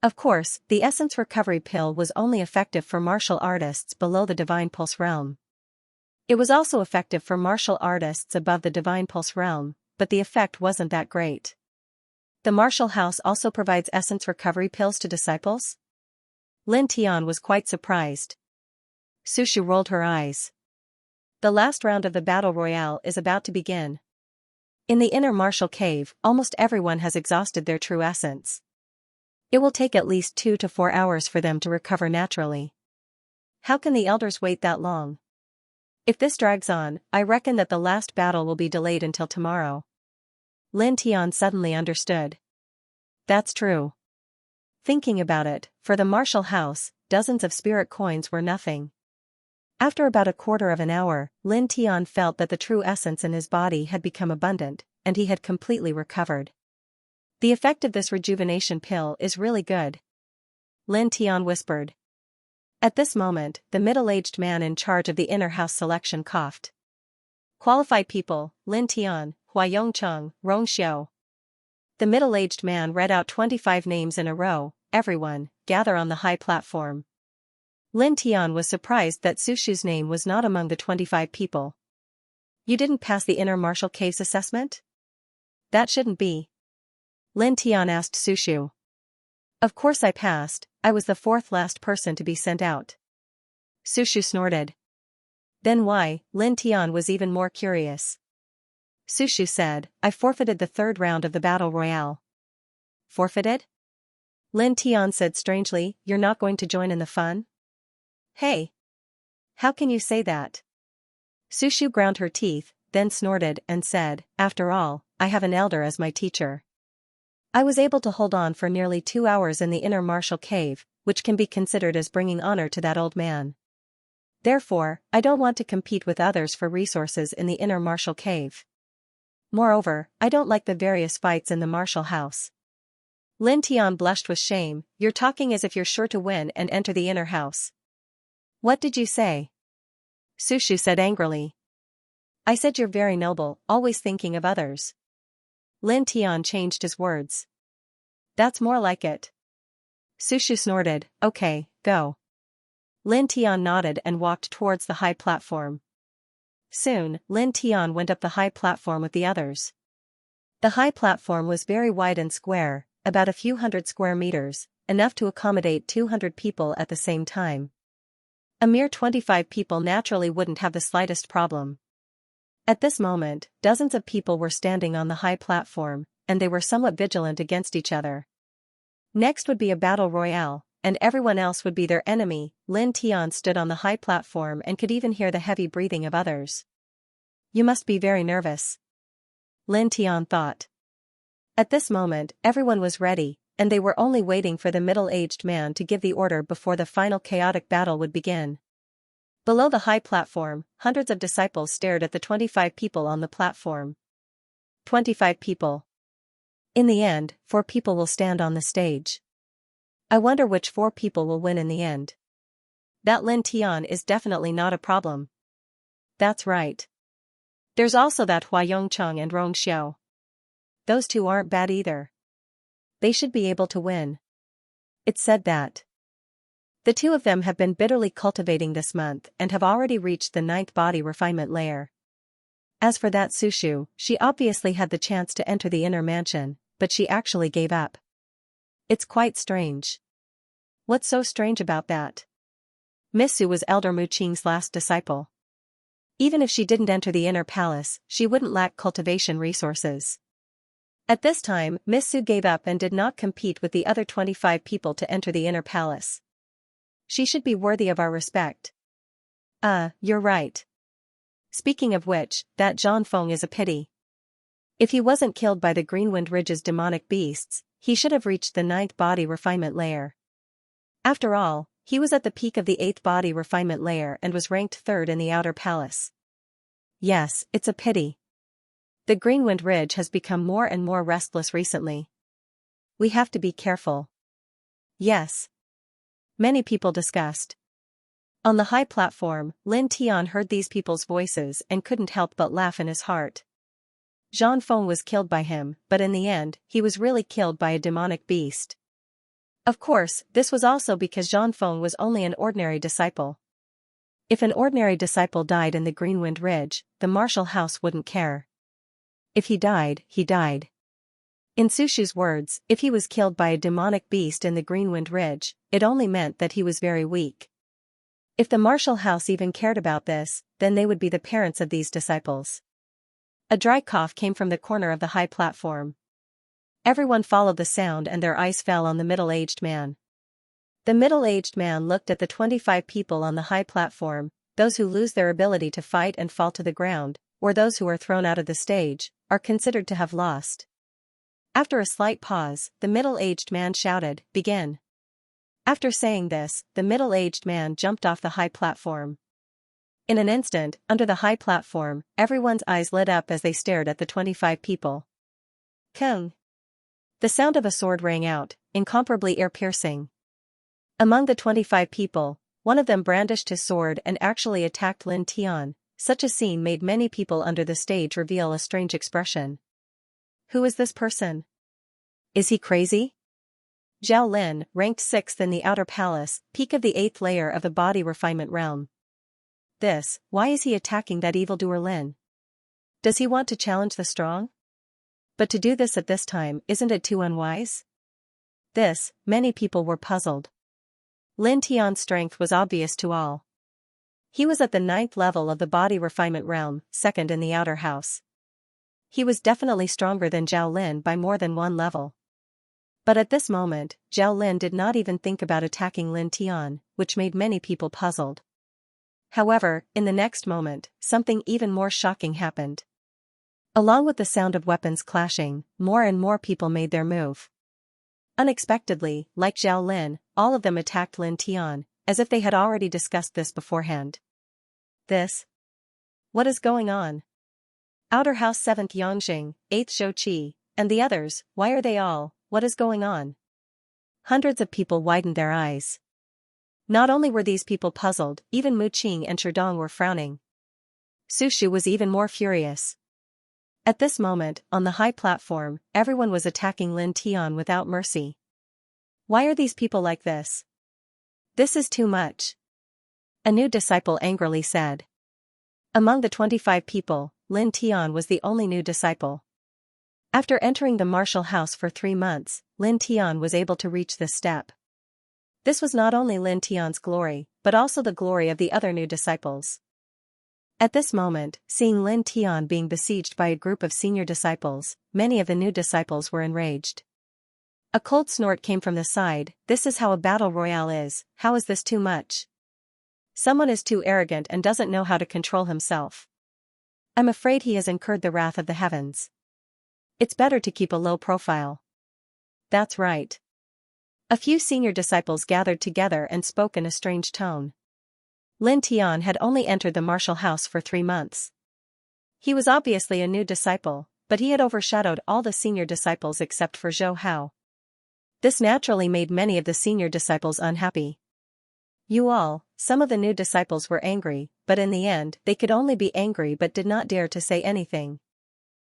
Of course, the essence recovery pill was only effective for martial artists below the Divine Pulse realm. It was also effective for martial artists above the Divine Pulse realm, but the effect wasn't that great. The martial house also provides essence recovery pills to disciples? Lin Tian was quite surprised. Sushu rolled her eyes. The last round of the battle royale is about to begin. In the inner martial cave, almost everyone has exhausted their true essence. It will take at least 2 to 4 hours for them to recover naturally. How can the elders wait that long? If this drags on, I reckon that the last battle will be delayed until tomorrow. Lin Tian suddenly understood. That's true. Thinking about it, for the martial house, dozens of spirit coins were nothing. After about a quarter of an hour, Lin Tian felt that the true essence in his body had become abundant, and he had completely recovered. The effect of this rejuvenation pill is really good, Lin Tian whispered. At this moment, the middle-aged man in charge of the inner house selection coughed. Qualified people, Lin Tian, Hua Yongcheng, Rong Xiao. The middle-aged man read out 25 names in a row. Everyone, gather on the high platform. Lin Tian was surprised that Sushu's name was not among the 25 people. You didn't pass the inner martial caves assessment? That shouldn't be. Lin Tian asked Sushu. Of course I passed, I was the 4th last person to be sent out. Sushu snorted. Then why? Lin Tian was even more curious. Sushu said, I forfeited the 3rd round of the battle royale. Forfeited? Lin Tian said strangely, you're not going to join in the fun? Hey! How can you say that? Sushu ground her teeth, then snorted and said, after all, I have an elder as my teacher. I was able to hold on for nearly 2 hours in the inner martial cave, which can be considered as bringing honor to that old man. Therefore, I don't want to compete with others for resources in the inner martial cave. Moreover, I don't like the various fights in the martial house. Lin Tian blushed with shame. You're talking as if you're sure to win and enter the inner house. What did you say? Su Shu said angrily. I said you're very noble, always thinking of others. Lin Tian changed his words. That's more like it. Su Shu snorted. Okay, go. Lin Tian nodded and walked towards the high platform. Soon, Lin Tian went up the high platform with the others. The high platform was very wide and square, about a few hundred square meters, enough to accommodate 200 people at the same time. A mere 25 people naturally wouldn't have the slightest problem. At this moment, dozens of people were standing on the high platform, and they were somewhat vigilant against each other. Next would be a battle royale, and everyone else would be their enemy. Lin Tian stood on the high platform and could even hear the heavy breathing of others. You must be very nervous. Lin Tian thought. At this moment, everyone was ready, and they were only waiting for the middle-aged man to give the order before the final chaotic battle would begin. Below the high platform, hundreds of disciples stared at the 25 people on the platform. 25 people. In the end, 4 people will stand on the stage. I wonder which 4 people will win in the end. That Lin Tian is definitely not a problem. That's right. There's also that Hua Yongcheng and Rong Xiao. Those 2 aren't bad either. They should be able to win. It said that. The 2 of them have been bitterly cultivating this month and have already reached the 9th body refinement layer. As for that Su Shu, she obviously had the chance to enter the inner mansion, but she actually gave up. It's quite strange. What's so strange about that? Miss Su was Elder Mu Qing's last disciple. Even if she didn't enter the inner palace, she wouldn't lack cultivation resources. At this time, Miss Su gave up and did not compete with the other 25 people to enter the inner palace. She should be worthy of our respect. You're right. Speaking of which, that Zhang Feng is a pity. If he wasn't killed by the Greenwind Ridge's demonic beasts, he should have reached the 9th body refinement layer. After all, he was at the peak of the 8th body refinement layer and was ranked 3rd in the outer palace. Yes, it's a pity. The Greenwind Ridge has become more and more restless recently. We have to be careful. Yes. Many people discussed. On the high platform, Lin Tian heard these people's voices and couldn't help but laugh in his heart. Zhang Feng was killed by him, but in the end, he was really killed by a demonic beast. Of course, this was also because Zhang Feng was only an ordinary disciple. If an ordinary disciple died in the Greenwind Ridge, the martial house wouldn't care. If he died, he died. In Su Shu's words, if he was killed by a demonic beast in the Greenwind Ridge, it only meant that he was very weak. If the martial house even cared about this, then they would be the parents of these disciples. A dry cough came from the corner of the high platform. Everyone followed the sound and their eyes fell on the middle-aged man. The middle-aged man looked at the 25 people on the high platform. Those who lose their ability to fight and fall to the ground, or those who are thrown out of the stage, are considered to have lost. After a slight pause, the middle-aged man shouted, "Begin." After saying this, the middle-aged man jumped off the high platform. In an instant, under the high platform, everyone's eyes lit up as they stared at the 25 people. Kung! The sound of a sword rang out, incomparably ear-piercing. Among the 25 people, one of them brandished his sword and actually attacked Lin Tian. Such a scene made many people under the stage reveal a strange expression. Who is this person? Is he crazy? Zhao Lin, ranked 6th in the outer palace, peak of the 8th layer of the body refinement realm. Why is he attacking that evildoer Lin? Does he want to challenge the strong? But to do this at this time, isn't it too unwise? Many people were puzzled. Lin Tian's strength was obvious to all. He was at the 9th level of the body refinement realm, 2nd in the outer house. He was definitely stronger than Zhao Lin by more than 1 level. But at this moment, Zhao Lin did not even think about attacking Lin Tian, which made many people puzzled. However, in the next moment, something even more shocking happened. Along with the sound of weapons clashing, more and more people made their move. Unexpectedly, like Zhao Lin, all of them attacked Lin Tian, as if they had already discussed this beforehand. What is going on? Outer House 7th Yongxing, 8th Zhou Qi, and the others, why are they all, what is going on? Hundreds of people widened their eyes. Not only were these people puzzled, even Mu Qing and Sherdong were frowning. Su Shu was even more furious. At this moment, on the high platform, everyone was attacking Lin Tian without mercy. Why are these people like this? This is too much. A new disciple angrily said. Among the 25 people, Lin Tian was the only new disciple. After entering the martial house for 3 months, Lin Tian was able to reach this step. This was not only Lin Tian's glory, but also the glory of the other new disciples. At this moment, seeing Lin Tian being besieged by a group of senior disciples, many of the new disciples were enraged. A cold snort came from the side. This is how a battle royale is. How is this too much? Someone is too arrogant and doesn't know how to control himself. I'm afraid he has incurred the wrath of the heavens. It's better to keep a low profile. That's right. A few senior disciples gathered together and spoke in a strange tone. Lin Tian had only entered the martial house for 3 months. He was obviously a new disciple, but he had overshadowed all the senior disciples except for Zhou Hao. This naturally made many of the senior disciples unhappy. Some of the new disciples were angry, but in the end, they could only be angry but did not dare to say anything.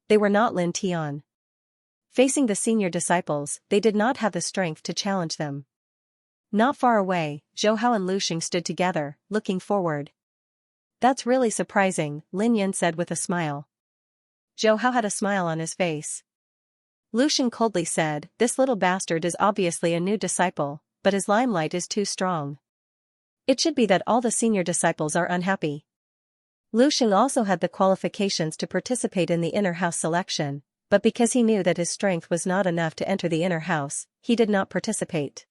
They were not Lin Tian. Facing the senior disciples, they did not have the strength to challenge them. Not far away, Zhou Hao and Lu Xing stood together, looking forward. That's really surprising, Lin Yan said with a smile. Zhou Hao had a smile on his face. Lu Xing coldly said, this little bastard is obviously a new disciple, but his limelight is too strong. It should be that all the senior disciples are unhappy. Lu Xing also had the qualifications to participate in the inner house selection, but because he knew that his strength was not enough to enter the inner house, he did not participate.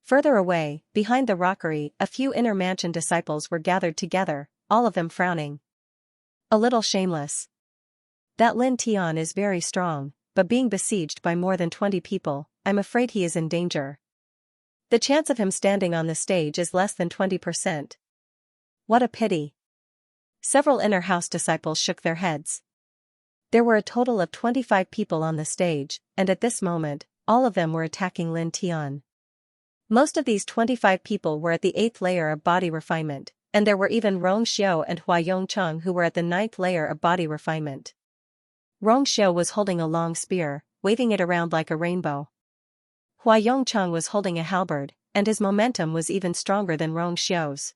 Further away, behind the rockery, a few inner mansion disciples were gathered together, all of them frowning. A little shameless. That Lin Tian is very strong, but being besieged by more than 20 people, I'm afraid he is in danger. The chance of him standing on the stage is less than 20%. What a pity. Several inner house disciples shook their heads. There were a total of 25 people on the stage, and at this moment, all of them were attacking Lin Tian. Most of these 25 people were at the 8th layer of body refinement, and there were even Rong Xiao and Hua Yongcheng who were at the 9th layer of body refinement. Rong Xiao was holding a long spear, waving it around like a rainbow. Hua Yongcheng was holding a halberd, and his momentum was even stronger than Rong Xiao's.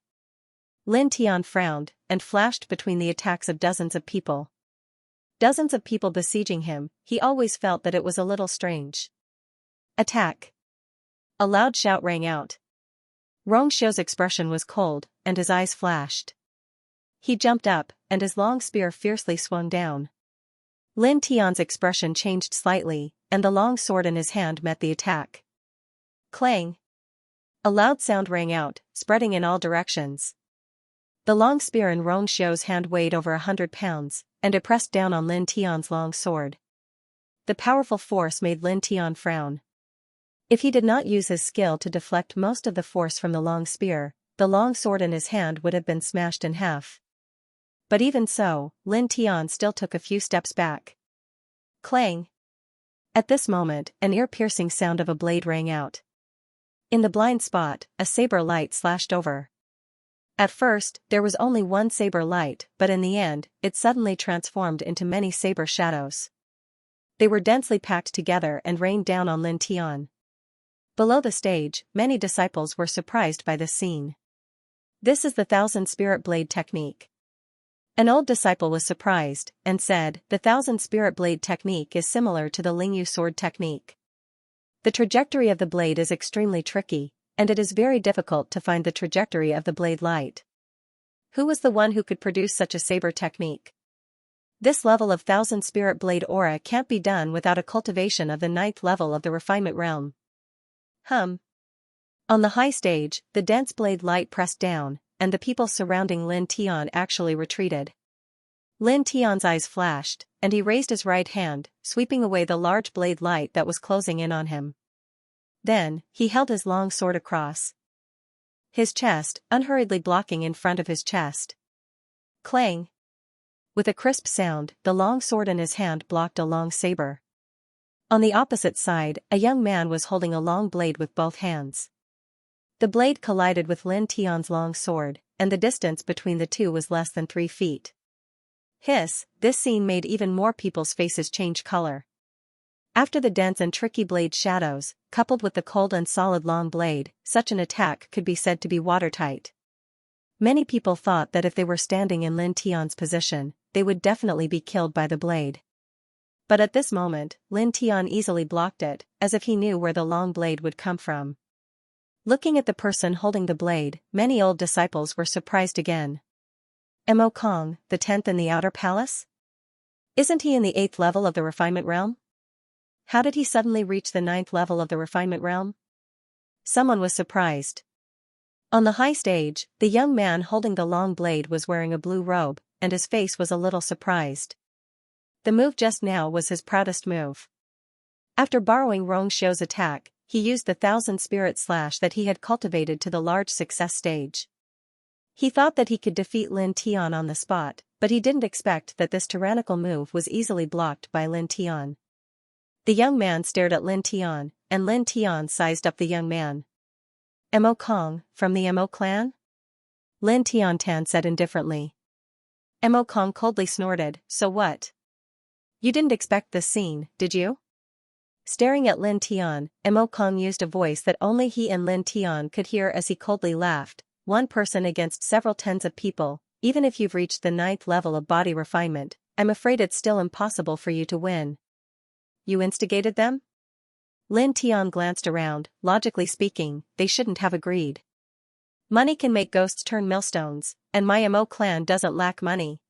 Lin Tian frowned, and flashed between the attacks of dozens of people. Dozens of people besieging him, he always felt that it was a little strange. Attack! A loud shout rang out. Rong Xiao's expression was cold, and his eyes flashed. He jumped up, and his long spear fiercely swung down. Lin Tian's expression changed slightly, and the long sword in his hand met the attack. Clang! A loud sound rang out, spreading in all directions. The long spear in Rong Xiao's hand weighed over 100 pounds, and it pressed down on Lin Tian's long sword. The powerful force made Lin Tian frown. If he did not use his skill to deflect most of the force from the long spear, the long sword in his hand would have been smashed in half. But even so, Lin Tian still took a few steps back. Clang! At this moment, an ear-piercing sound of a blade rang out. In the blind spot, a saber light slashed over. At first, there was only one saber light, but in the end, it suddenly transformed into many saber shadows. They were densely packed together and rained down on Lin Tian. Below the stage, many disciples were surprised by this scene. This is the 1,000 Spirit Blade technique. An old disciple was surprised, and said, the 1,000 Spirit Blade technique is similar to the Lingyu sword technique. The trajectory of the blade is extremely tricky, and it is very difficult to find the trajectory of the blade light. Who was the one who could produce such a saber technique? This level of 1,000 Spirit Blade aura can't be done without a cultivation of the 9th level of the refinement realm. On the high stage, the dense blade light pressed down, and the people surrounding Lin Tian actually retreated. Lin Tian's eyes flashed, and he raised his right hand, sweeping away the large blade light that was closing in on him. Then, he held his long sword across his chest, unhurriedly blocking in front of his chest. Clang! With a crisp sound, the long sword in his hand blocked a long saber. On the opposite side, a young man was holding a long blade with both hands. The blade collided with Lin Tian's long sword, and the distance between the two was less than 3 feet. Hiss! This scene made even more people's faces change color. After the dense and tricky blade shadows, coupled with the cold and solid long blade, such an attack could be said to be watertight. Many people thought that if they were standing in Lin Tian's position, they would definitely be killed by the blade. But at this moment, Lin Tian easily blocked it, as if he knew where the long blade would come from. Looking at the person holding the blade, many old disciples were surprised again. Mo Kong, the 10th in the Outer Palace? Isn't he in the 8th level of the Refinement Realm? How did he suddenly reach the 9th level of the Refinement Realm? Someone was surprised. On the high stage, the young man holding the long blade was wearing a blue robe, and his face was a little surprised. The move just now was his proudest move. After borrowing Rong Xiu's attack, he used the 1000 spirit slash that he had cultivated to the large success stage. He thought that he could defeat Lin Tian on the spot, but he didn't expect that this tyrannical move was easily blocked by Lin Tian. The young man stared at Lin Tian, and Lin Tian sized up the young man. Mo Kong, from the Mo clan? Lin Tian said indifferently. Mo Kong coldly snorted, so what? You didn't expect this scene, did you? Staring at Lin Tian, Mo Kong used a voice that only he and Lin Tian could hear as he coldly laughed. One person against several tens of people, even if you've reached the 9th level of body refinement, I'm afraid it's still impossible for you to win. You instigated them? Lin Tian glanced around. Logically speaking, they shouldn't have agreed. Money can make ghosts turn millstones, and my Mo clan doesn't lack money.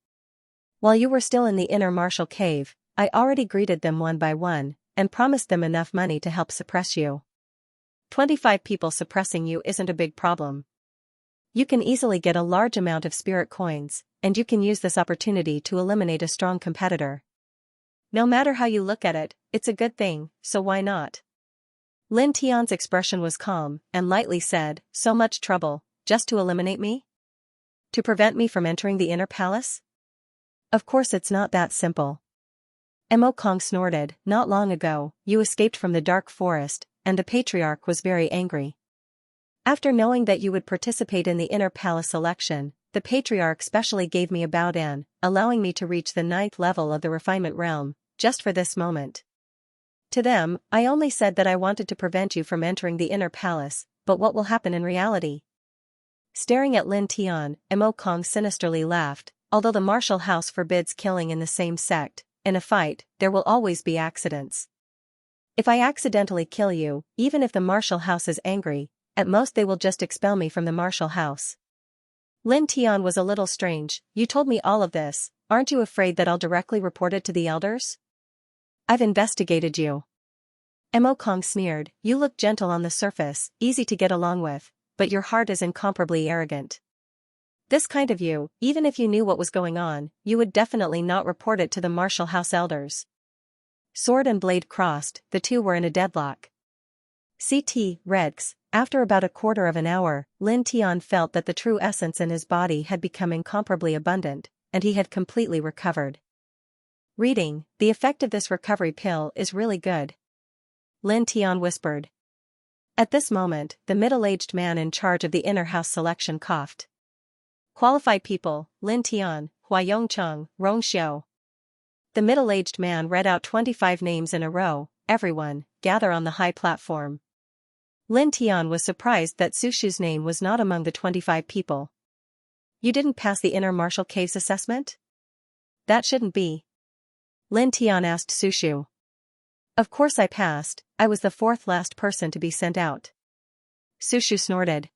While you were still in the inner martial cave, I already greeted them one by one, and promised them enough money to help suppress you. 25 people suppressing you isn't a big problem. You can easily get a large amount of spirit coins, and you can use this opportunity to eliminate a strong competitor. No matter how you look at it, it's a good thing, so why not? Lin Tian's expression was calm, and lightly said, so much trouble, just to eliminate me? To prevent me from entering the inner palace? Of course it's not that simple. Mo Kong snorted, not long ago, you escaped from the dark forest, and the patriarch was very angry. After knowing that you would participate in the inner palace selection, the patriarch specially gave me a bowdan, allowing me to reach the 9th level of the refinement realm, just for this moment. To them, I only said that I wanted to prevent you from entering the inner palace, but what will happen in reality? Staring at Lin Tian, Mo Kong sinisterly laughed. Although the martial house forbids killing in the same sect, in a fight, there will always be accidents. If I accidentally kill you, even if the martial house is angry, at most they will just expel me from the martial house. Lin Tian was a little strange. You told me all of this, aren't you afraid that I'll directly report it to the elders? I've investigated you. Mo Kong sneered, you look gentle on the surface, easy to get along with, but your heart is incomparably arrogant. This kind of you, even if you knew what was going on, you would definitely not report it to the martial house elders. Sword and blade crossed, the two were in a deadlock. Reds. After about a quarter of an hour, Lin Tian felt that the true essence in his body had become incomparably abundant, and he had completely recovered. Reading, the effect of this recovery pill is really good. Lin Tian whispered. At this moment, the middle-aged man in charge of the inner house selection coughed. Qualified people, Lin Tian, Hua Yongcheng, Rong Xiu. The middle-aged man read out 25 names in a row. Everyone, gather on the high platform. Lin Tian was surprised that Sushu's name was not among the 25 people. You didn't pass the inner martial caves assessment? That shouldn't be. Lin Tian asked Sushu. Of course I passed, I was the 4th last person to be sent out. Sushu snorted.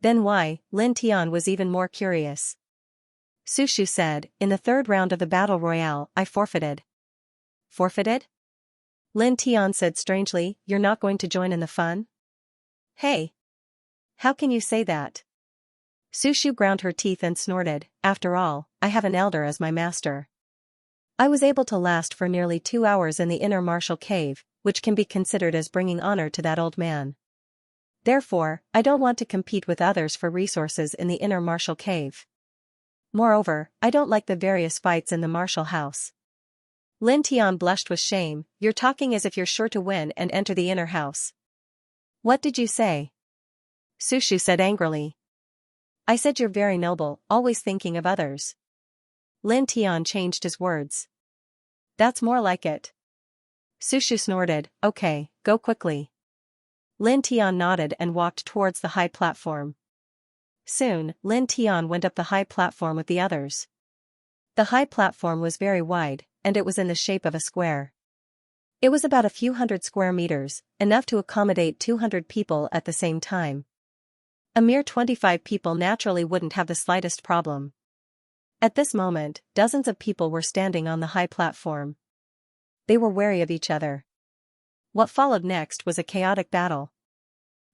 Then why? Lin Tian was even more curious. Sushu said, in the 3rd round of the battle royale, I forfeited. Forfeited? Lin Tian said strangely, you're not going to join in the fun? Hey! How can you say that? Sushu ground her teeth and snorted, after all, I have an elder as my master. I was able to last for nearly 2 hours in the inner martial cave, which can be considered as bringing honor to that old man. Therefore, I don't want to compete with others for resources in the inner martial cave. Moreover, I don't like the various fights in the martial house. Lin Tian blushed with shame. You're talking as if you're sure to win and enter the inner house. What did you say? Su Shu said angrily. I said you're very noble, always thinking of others. Lin Tian changed his words. That's more like it. Su Shu snorted, okay, go quickly. Lin Tian nodded and walked towards the high platform. Soon, Lin Tian went up the high platform with the others. The high platform was very wide, and it was in the shape of a square. It was about a few hundred square meters, enough to accommodate 200 people at the same time. A mere 25 people naturally wouldn't have the slightest problem. At this moment, dozens of people were standing on the high platform. They were wary of each other. What followed next was a chaotic battle.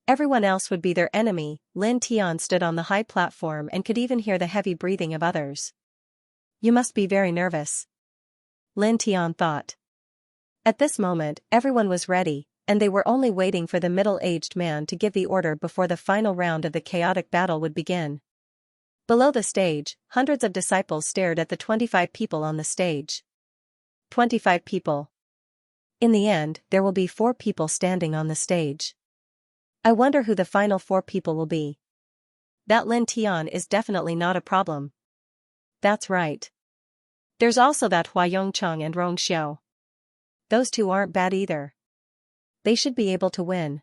Everyone else would be their enemy. Lin Tian stood on the high platform and could even hear the heavy breathing of others. You must be very nervous. Lin Tian thought. At this moment, everyone was ready, and they were only waiting for the middle-aged man to give the order before the final round of the chaotic battle would begin. Below the stage, hundreds of disciples stared at the 25 people on the stage. 25 people. In the end, there will be 4 people standing on the stage. I wonder who the final 4 people will be. That Lin Tian is definitely not a problem. That's right. There's also that Hua Yongcheng and Rong Xiao. Those 2 aren't bad either. They should be able to win.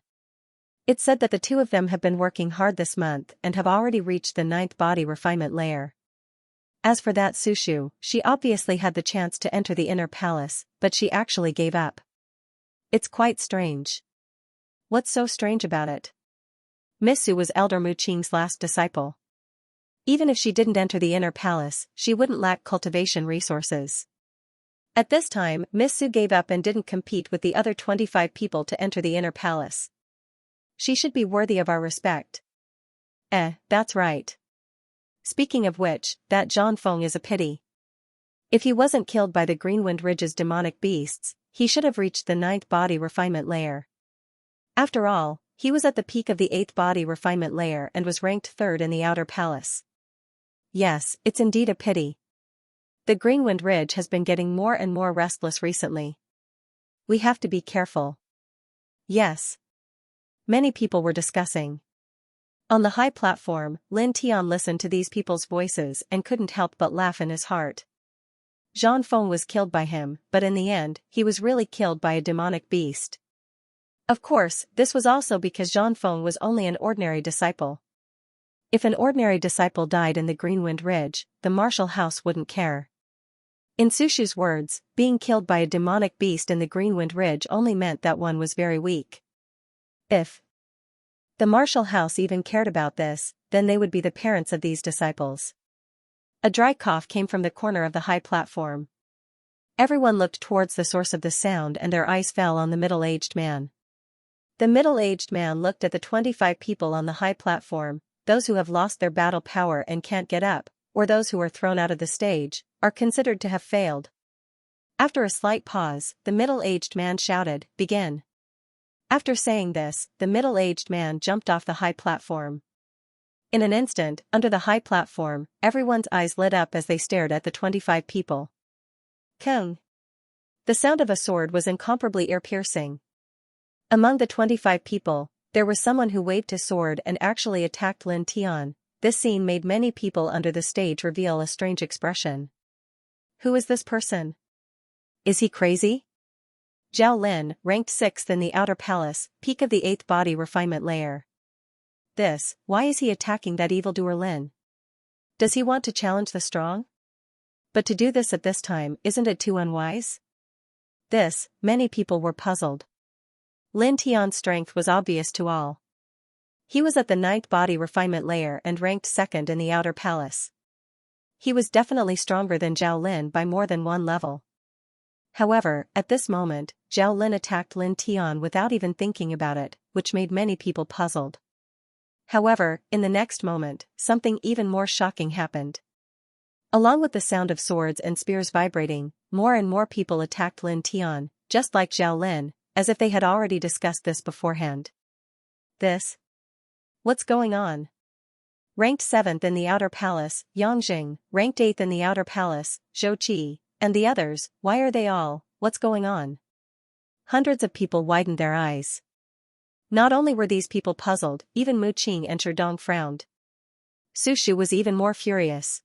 It's said that the 2 of them have been working hard this month and have already reached the 9th body refinement layer. As for that Su Shu, she obviously had the chance to enter the inner palace, but she actually gave up. It's quite strange. What's so strange about it? Miss Su was Elder Mu Qing's last disciple. Even if she didn't enter the inner palace, she wouldn't lack cultivation resources. At this time, Miss Su gave up and didn't compete with the other 25 people to enter the inner palace. She should be worthy of our respect. That's right. Speaking of which, that Zhang Feng is a pity. If he wasn't killed by the Greenwind Ridge's demonic beasts, he should have reached the 9th body refinement layer. After all, he was at the peak of the 8th body refinement layer and was ranked 3rd in the outer palace. Yes, it's indeed a pity. The Greenwind Ridge has been getting more and more restless recently. We have to be careful. Yes. Many people were discussing. On the high platform, Lin Tian listened to these people's voices and couldn't help but laugh in his heart. Zhang Feng was killed by him, but in the end, he was really killed by a demonic beast. Of course, this was also because Zhang Feng was only an ordinary disciple. If an ordinary disciple died in the Greenwind Ridge, the martial house wouldn't care. In Su Shu's words, being killed by a demonic beast in the Greenwind Ridge only meant that one was very weak. If the martial house even cared about this, then they would be the parents of these disciples. A dry cough came from the corner of the high platform. Everyone looked towards the source of the sound and their eyes fell on the middle-aged man. The middle-aged man looked at the 25 people on the high platform. Those who have lost their battle power and can't get up, or those who are thrown out of the stage, are considered to have failed. After a slight pause, the middle-aged man shouted, "Begin." After saying this, the middle-aged man jumped off the high platform. In an instant, under the high platform, everyone's eyes lit up as they stared at the 25 people. Kung! The sound of a sword was incomparably ear-piercing. Among the 25 people, there was someone who waved his sword and actually attacked Lin Tian. This scene made many people under the stage reveal a strange expression. Who is this person? Is he crazy? Zhao Lin, ranked 6th in the outer palace, peak of the 8th body refinement layer. Why is he attacking that evildoer Lin? Does he want to challenge the strong? But to do this at this time, isn't it too unwise? Many people were puzzled. Lin Tian's strength was obvious to all. He was at the 9th body refinement layer and ranked 2nd in the outer palace. He was definitely stronger than Zhao Lin by more than 1 level. However, at this moment, Zhao Lin attacked Lin Tian without even thinking about it, which made many people puzzled. However, in the next moment, something even more shocking happened. Along with the sound of swords and spears vibrating, more and more people attacked Lin Tian, just like Zhao Lin, as if they had already discussed this beforehand. What's going on? Ranked 7th in the Outer Palace, Yang Jing, ranked 8th in the Outer Palace, Zhou Qi, and the others, why are they all, what's going on? Hundreds of people widened their eyes. Not only were these people puzzled, even Mu Qing and Sherdong frowned. Su Shu was even more furious.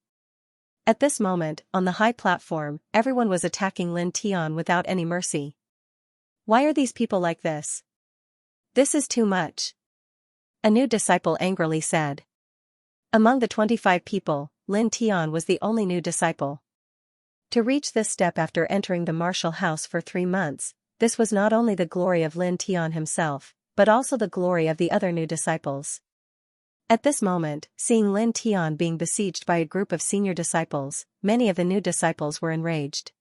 At this moment, on the high platform, everyone was attacking Lin Tian without any mercy. Why are these people like this? This is too much. A new disciple angrily said. Among the 25 people, Lin Tian was the only new disciple. To reach this step after entering the martial house for 3 months, this was not only the glory of Lin Tian himself, but also the glory of the other new disciples. At this moment, seeing Lin Tian being besieged by a group of senior disciples, many of the new disciples were enraged.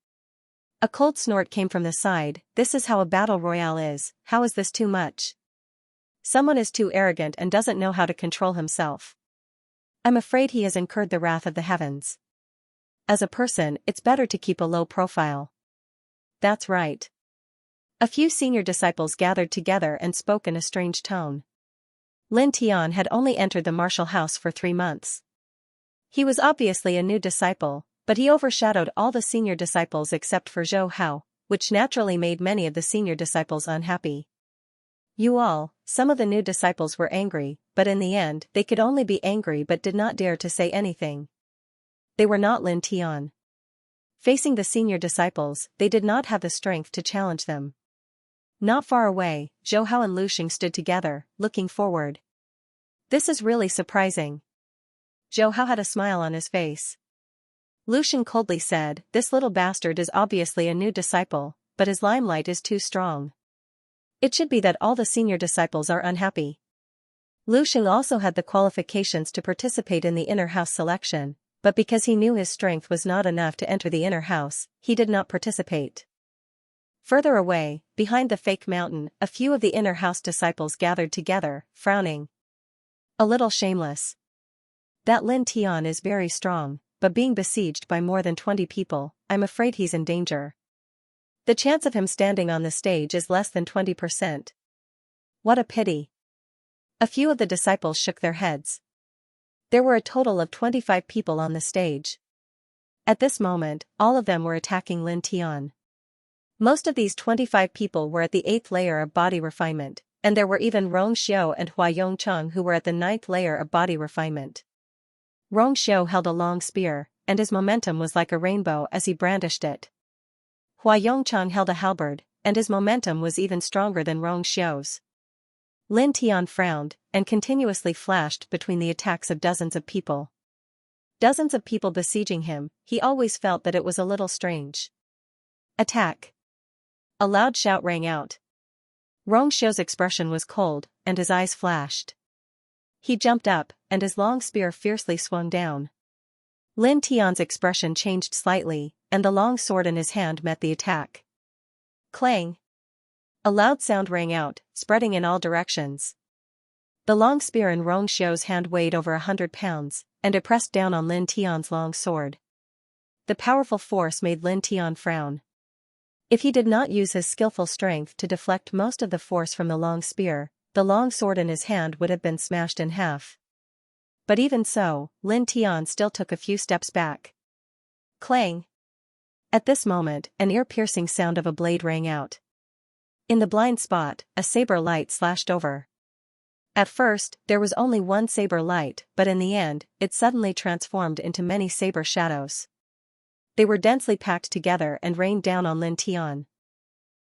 A cold snort came from the side. This is how a battle royale is. How is this too much? Someone is too arrogant and doesn't know how to control himself. I'm afraid he has incurred the wrath of the heavens. As a person, it's better to keep a low profile. That's right. A few senior disciples gathered together and spoke in a strange tone. Lin Tian had only entered the martial house for 3 months. He was obviously a new disciple, but he overshadowed all the senior disciples except for Zhou Hao, which naturally made many of the senior disciples unhappy. Some of the new disciples were angry, but in the end they could only be angry but did not dare to say anything. They were not Lin Tian. Facing the senior disciples, they did not have the strength to challenge them. Not far away, Zhou Hao and Lu Xing stood together, looking forward. This is really surprising. Zhou Hao had a smile on his face. Lu Xing coldly said, this little bastard is obviously a new disciple, but his limelight is too strong. It should be that all the senior disciples are unhappy. Lu Xing also had the qualifications to participate in the inner house selection, but because he knew his strength was not enough to enter the inner house, he did not participate. Further away, behind the fake mountain, a few of the inner house disciples gathered together, frowning. A little shameless. That Lin Tian is very strong, but being besieged by more than 20 people, I'm afraid he's in danger. The chance of him standing on the stage is less than 20%. What a pity. A few of the disciples shook their heads. There were a total of 25 people on the stage. At this moment, all of them were attacking Lin Tian. Most of these 25 people were at the 8th layer of body refinement, and there were even Rong Xiao and Hua Yongcheng who were at the 9th layer of body refinement. Rong Xiao held a long spear, and his momentum was like a rainbow as he brandished it. Hua Yongcheng held a halberd, and his momentum was even stronger than Rong Xiao's. Lin Tian frowned, and continuously flashed between the attacks of dozens of people. Dozens of people besieging him, he always felt that it was a little strange. Attack! A loud shout rang out. Rong Xiao's expression was cold, and his eyes flashed. He jumped up, and his long spear fiercely swung down. Lin Tian's expression changed slightly, and the long sword in his hand met the attack. Clang! A loud sound rang out, spreading in all directions. The long spear in Rong Xiao's hand weighed over 100 pounds, and it pressed down on Lin Tian's long sword. The powerful force made Lin Tian frown. If he did not use his skillful strength to deflect most of the force from the long spear, the long sword in his hand would have been smashed in half. But even so, Lin Tian still took a few steps back. Clang! At this moment, an ear-piercing sound of a blade rang out. In the blind spot, a saber light slashed over. At first, there was only one saber light, but in the end, it suddenly transformed into many saber shadows. They were densely packed together and rained down on Lin Tian.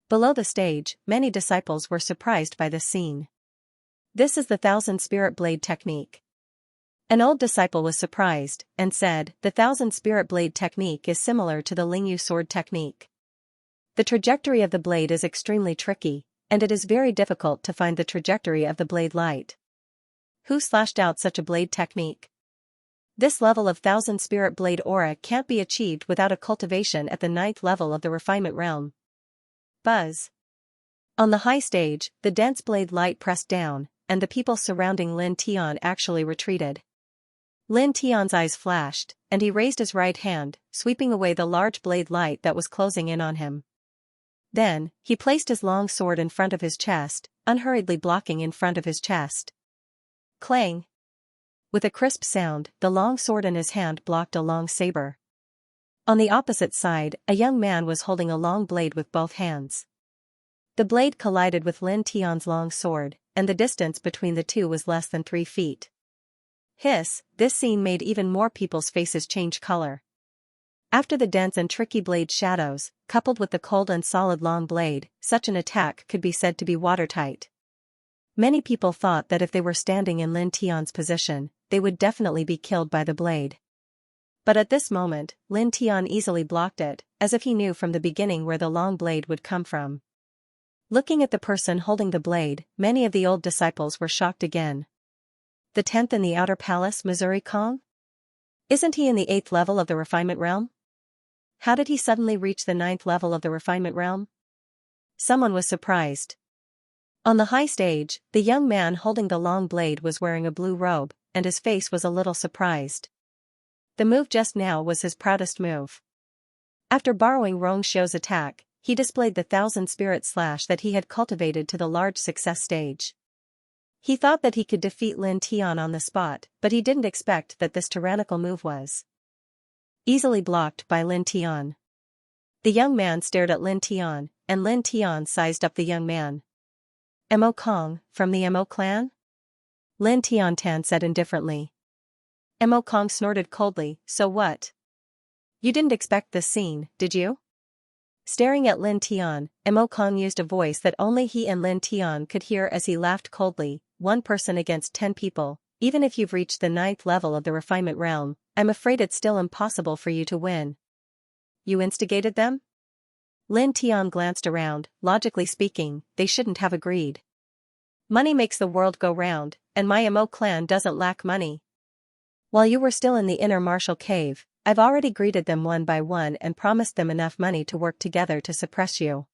Below the stage, many disciples were surprised by this scene. This is the Thousand Spirit Blade technique. An old disciple was surprised, and said, the Thousand Spirit Blade technique is similar to the Lingyu sword technique. The trajectory of the blade is extremely tricky, and it is very difficult to find the trajectory of the blade light. Who slashed out such a blade technique? This level of Thousand Spirit Blade aura can't be achieved without a cultivation at the 9th level of the refinement realm. Buzz. On the high stage, the dense blade light pressed down, and the people surrounding Lin Tian actually retreated. Lin Tian's eyes flashed, and he raised his right hand, sweeping away the large blade light that was closing in on him. Then, he placed his long sword in front of his chest, unhurriedly blocking in front of his chest. Clang! With a crisp sound, the long sword in his hand blocked a long saber. On the opposite side, a young man was holding a long blade with both hands. The blade collided with Lin Tian's long sword, and the distance between the two was less than 3 feet. Hiss! This scene made even more people's faces change color. After the dense and tricky blade shadows, coupled with the cold and solid long blade, such an attack could be said to be watertight. Many people thought that if they were standing in Lin Tian's position, they would definitely be killed by the blade. But at this moment, Lin Tian easily blocked it, as if he knew from the beginning where the long blade would come from. Looking at the person holding the blade, many of the old disciples were shocked again. The 10th in the Outer Palace, Missouri Kong? Isn't he in the 8th level of the Refinement Realm? How did he suddenly reach the 9th level of the Refinement Realm? Someone was surprised. On the high stage, the young man holding the long blade was wearing a blue robe, and his face was a little surprised. The move just now was his proudest move. After borrowing Rong Xiu's attack, he displayed the 1000 spirit slash that he had cultivated to the large success stage. He thought that he could defeat Lin Tian on the spot, but he didn't expect that this tyrannical move was easily blocked by Lin Tian. The young man stared at Lin Tian, and Lin Tian sized up the young man. Mo Kong, from the Mo clan? Lin Tian said indifferently. Mo Kong snorted coldly, so what? You didn't expect this scene, did you? Staring at Lin Tian, Mo Kong used a voice that only he and Lin Tian could hear as he laughed coldly. 1 person against 10 people, even if you've reached the 9th level of the Refinement Realm, I'm afraid it's still impossible for you to win. You instigated them? Lin Tian glanced around. Logically speaking, they shouldn't have agreed. Money makes the world go round, and my Mo clan doesn't lack money. While you were still in the inner martial cave, I've already greeted them one by one and promised them enough money to work together to suppress you.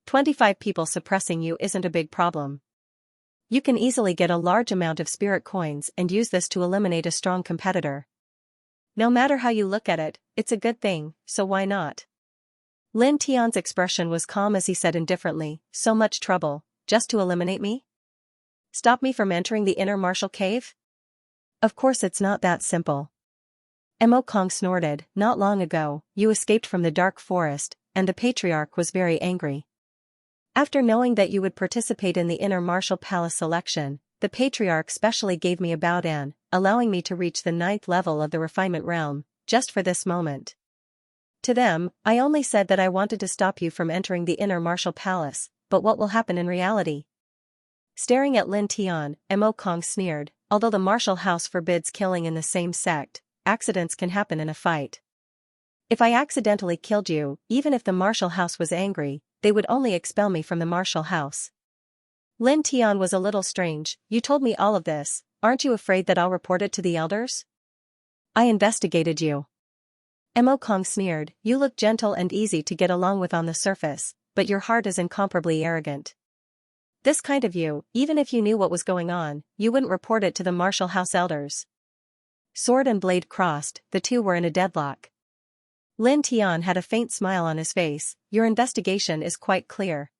25 people suppressing you isn't a big problem. You can easily get a large amount of spirit coins and use this to eliminate a strong competitor. No matter how you look at it, it's a good thing, so why not? Lin Tian's expression was calm as he said indifferently, so much trouble, just to eliminate me? Stop me from entering the inner martial cave? Of course it's not that simple. Mo Kong snorted. Not long ago, you escaped from the dark forest, and the patriarch was very angry. After knowing that you would participate in the inner martial palace selection, the patriarch specially gave me a bowdown, allowing me to reach the 9th level of the Refinement Realm, just for this moment. To them, I only said that I wanted to stop you from entering the inner martial palace, but what will happen in reality? Staring at Lin Tian, Mo Kong sneered. Although the martial house forbids killing in the same sect, accidents can happen in a fight. If I accidentally killed you, even if the martial house was angry, they would only expel me from the martial house. Lin Tian was a little strange. You told me all of this, aren't you afraid that I'll report it to the elders? I investigated you. Mo Kong sneered. You look gentle and easy to get along with on the surface, but your heart is incomparably arrogant. This kind of you, even if you knew what was going on, you wouldn't report it to the martial house elders. Sword and blade crossed, the two were in a deadlock. Lin Tian had a faint smile on his face. Your investigation is quite clear.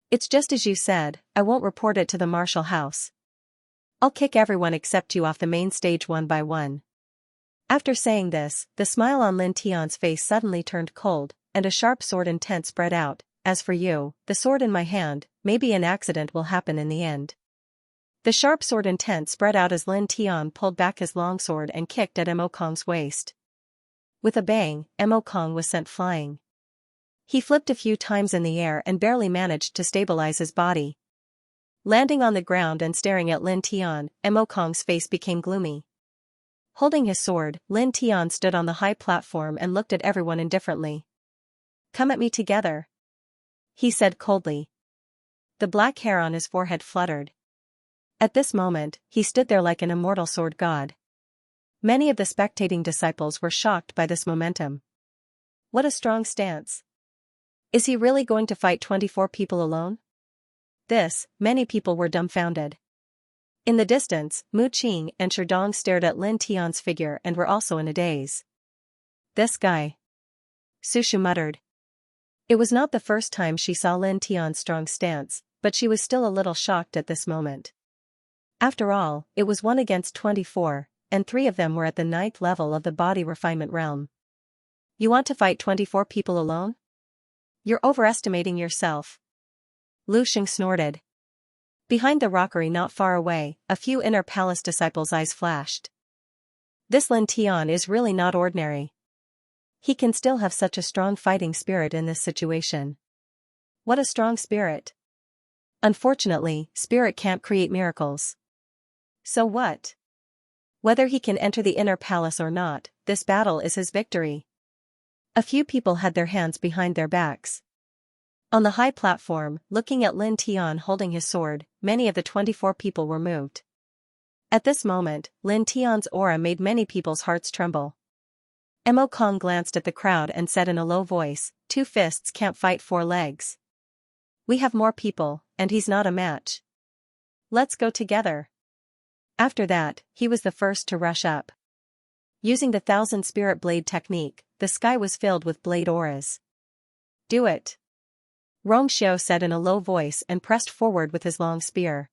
It's just as you said, I won't report it to the martial house. I'll kick everyone except you off the main stage one by one. After saying this, the smile on Lin Tian's face suddenly turned cold, and a sharp sword intent spread out. As for you, the sword in my hand, maybe an accident will happen in the end. The sharp sword intent spread out as Lin Tian pulled back his longsword and kicked at Mo Kong's waist. With a bang, Mo Kong was sent flying. He flipped a few times in the air and barely managed to stabilize his body. Landing on the ground and staring at Lin Tian, Mo Kong's face became gloomy. Holding his sword, Lin Tian stood on the high platform and looked at everyone indifferently. Come at me together, he said coldly. The black hair on his forehead fluttered. At this moment, he stood there like an immortal sword god. Many of the spectating disciples were shocked by this momentum. What a strong stance. Is he really going to fight 24 people alone? Many people were dumbfounded. In the distance, Mu Qing and Sherdong stared at Lin Tian's figure and were also in a daze. This guy. Su Shu muttered. It was not the first time she saw Lin Tian's strong stance, but she was still a little shocked at this moment. After all, it was 1 against 24, and 3 of them were at the 9th level of the body refinement realm. You want to fight 24 people alone? You're overestimating yourself. Lu Xing snorted. Behind the rockery not far away, a few inner palace disciples' eyes flashed. This Lin Tian is really not ordinary. He can still have such a strong fighting spirit in this situation. What a strong spirit. Unfortunately, spirit can't create miracles. So what? Whether he can enter the inner palace or not, this battle is his victory. A few people had their hands behind their backs. On the high platform, looking at Lin Tian holding his sword, many of the 24 people were moved. At this moment, Lin Tian's aura made many people's hearts tremble. Mo Kong glanced at the crowd and said in a low voice, 2 fists can't fight 4 legs. We have more people, and he's not a match. Let's go together. After that, he was the first to rush up. Using the 1,000 spirit blade technique, the sky was filled with blade auras. Do it. Rong Xiao said in a low voice and pressed forward with his long spear.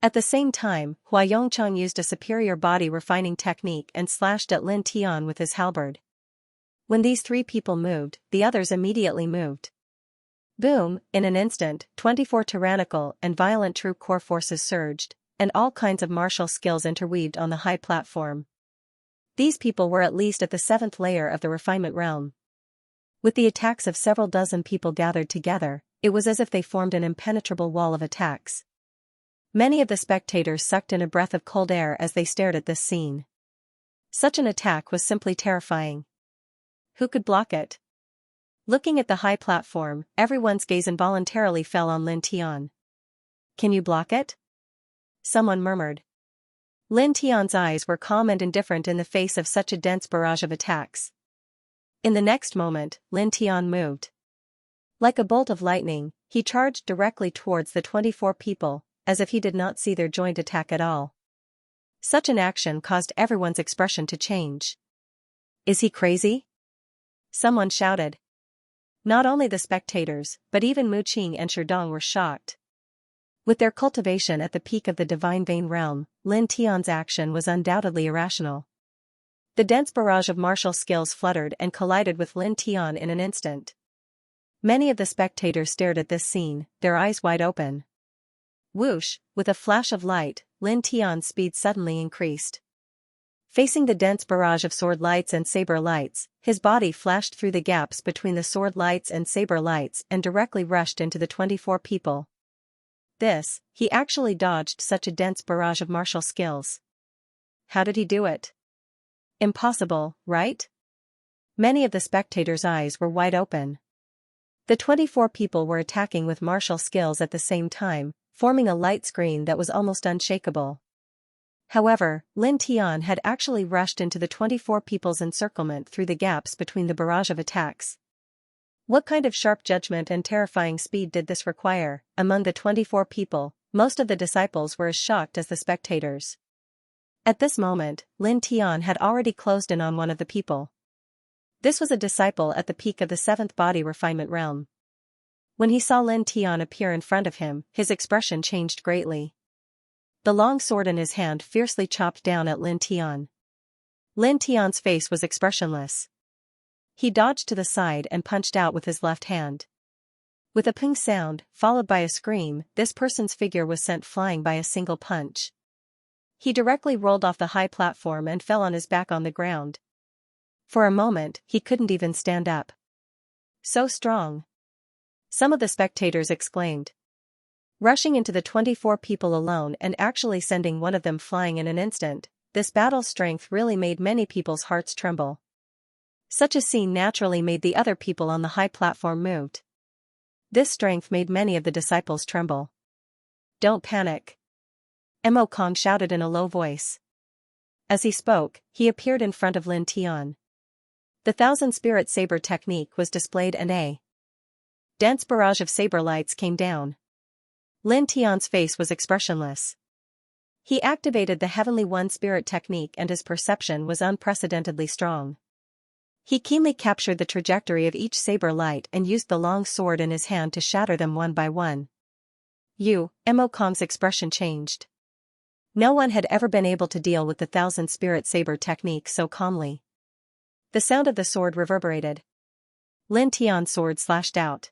At the same time, Hua Yongchang used a superior body refining technique and slashed at Lin Tian with his halberd. When these 3 people moved, the others immediately moved. Boom, in an instant, 24 tyrannical and violent true core forces surged, and all kinds of martial skills interweaved on the high platform. These people were at least at the 7th layer of the refinement realm. With the attacks of several dozen people gathered together, it was as if they formed an impenetrable wall of attacks. Many of the spectators sucked in a breath of cold air as they stared at this scene. Such an attack was simply terrifying. Who could block it? Looking at the high platform, everyone's gaze involuntarily fell on Lin Tian. Can you block it? Someone murmured. Lin Tian's eyes were calm and indifferent in the face of such a dense barrage of attacks. In the next moment, Lin Tian moved. Like a bolt of lightning, he charged directly towards the 24 people, as if he did not see their joint attack at all. Such an action caused everyone's expression to change. Is he crazy? Someone shouted. Not only the spectators, but even Mu Qing and Sherdong were shocked. With their cultivation at the peak of the divine vein realm, Lin Tian's action was undoubtedly irrational. The dense barrage of martial skills fluttered and collided with Lin Tian in an instant. Many of the spectators stared at this scene, their eyes wide open. Whoosh, with a flash of light, Lin Tian's speed suddenly increased. Facing the dense barrage of sword lights and saber lights, his body flashed through the gaps between the sword lights and saber lights and directly rushed into the 24 people. He actually dodged such a dense barrage of martial skills. How did he do it? Impossible, right? Many of the spectators' eyes were wide open. The 24 people were attacking with martial skills at the same time, forming a light screen that was almost unshakable. However, Lin Tian had actually rushed into the 24 people's encirclement through the gaps between the barrage of attacks. What kind of sharp judgment and terrifying speed did this require? Among the 24 people, most of the disciples were as shocked as the spectators. At this moment, Lin Tian had already closed in on one of the people. This was a disciple at the peak of the 7th body refinement realm. When he saw Lin Tian appear in front of him, his expression changed greatly. The long sword in his hand fiercely chopped down at Lin Tian. Lin Tian's face was expressionless. He dodged to the side and punched out with his left hand. With a ping sound, followed by a scream, this person's figure was sent flying by a single punch. He directly rolled off the high platform and fell on his back on the ground. For a moment, he couldn't even stand up. So strong. Some of the spectators exclaimed. Rushing into the 24 people alone and actually sending one of them flying in an instant, this battle's strength really made many people's hearts tremble. Such a scene naturally made the other people on the high platform moved. This strength made many of the disciples tremble. Don't panic. Mo Kong shouted in a low voice. As he spoke, he appeared in front of Lin Tian. The 1,000 spirit saber technique was displayed and a dense barrage of saber lights came down. Lin Tian's face was expressionless. He activated the Heavenly One Spirit technique and his perception was unprecedentedly strong. He keenly captured the trajectory of each saber light and used the long sword in his hand to shatter them one by one. Mo Kong's expression changed. No one had ever been able to deal with the Thousand Spirit Saber technique so calmly. The sound of the sword reverberated. Lin Tian's sword slashed out.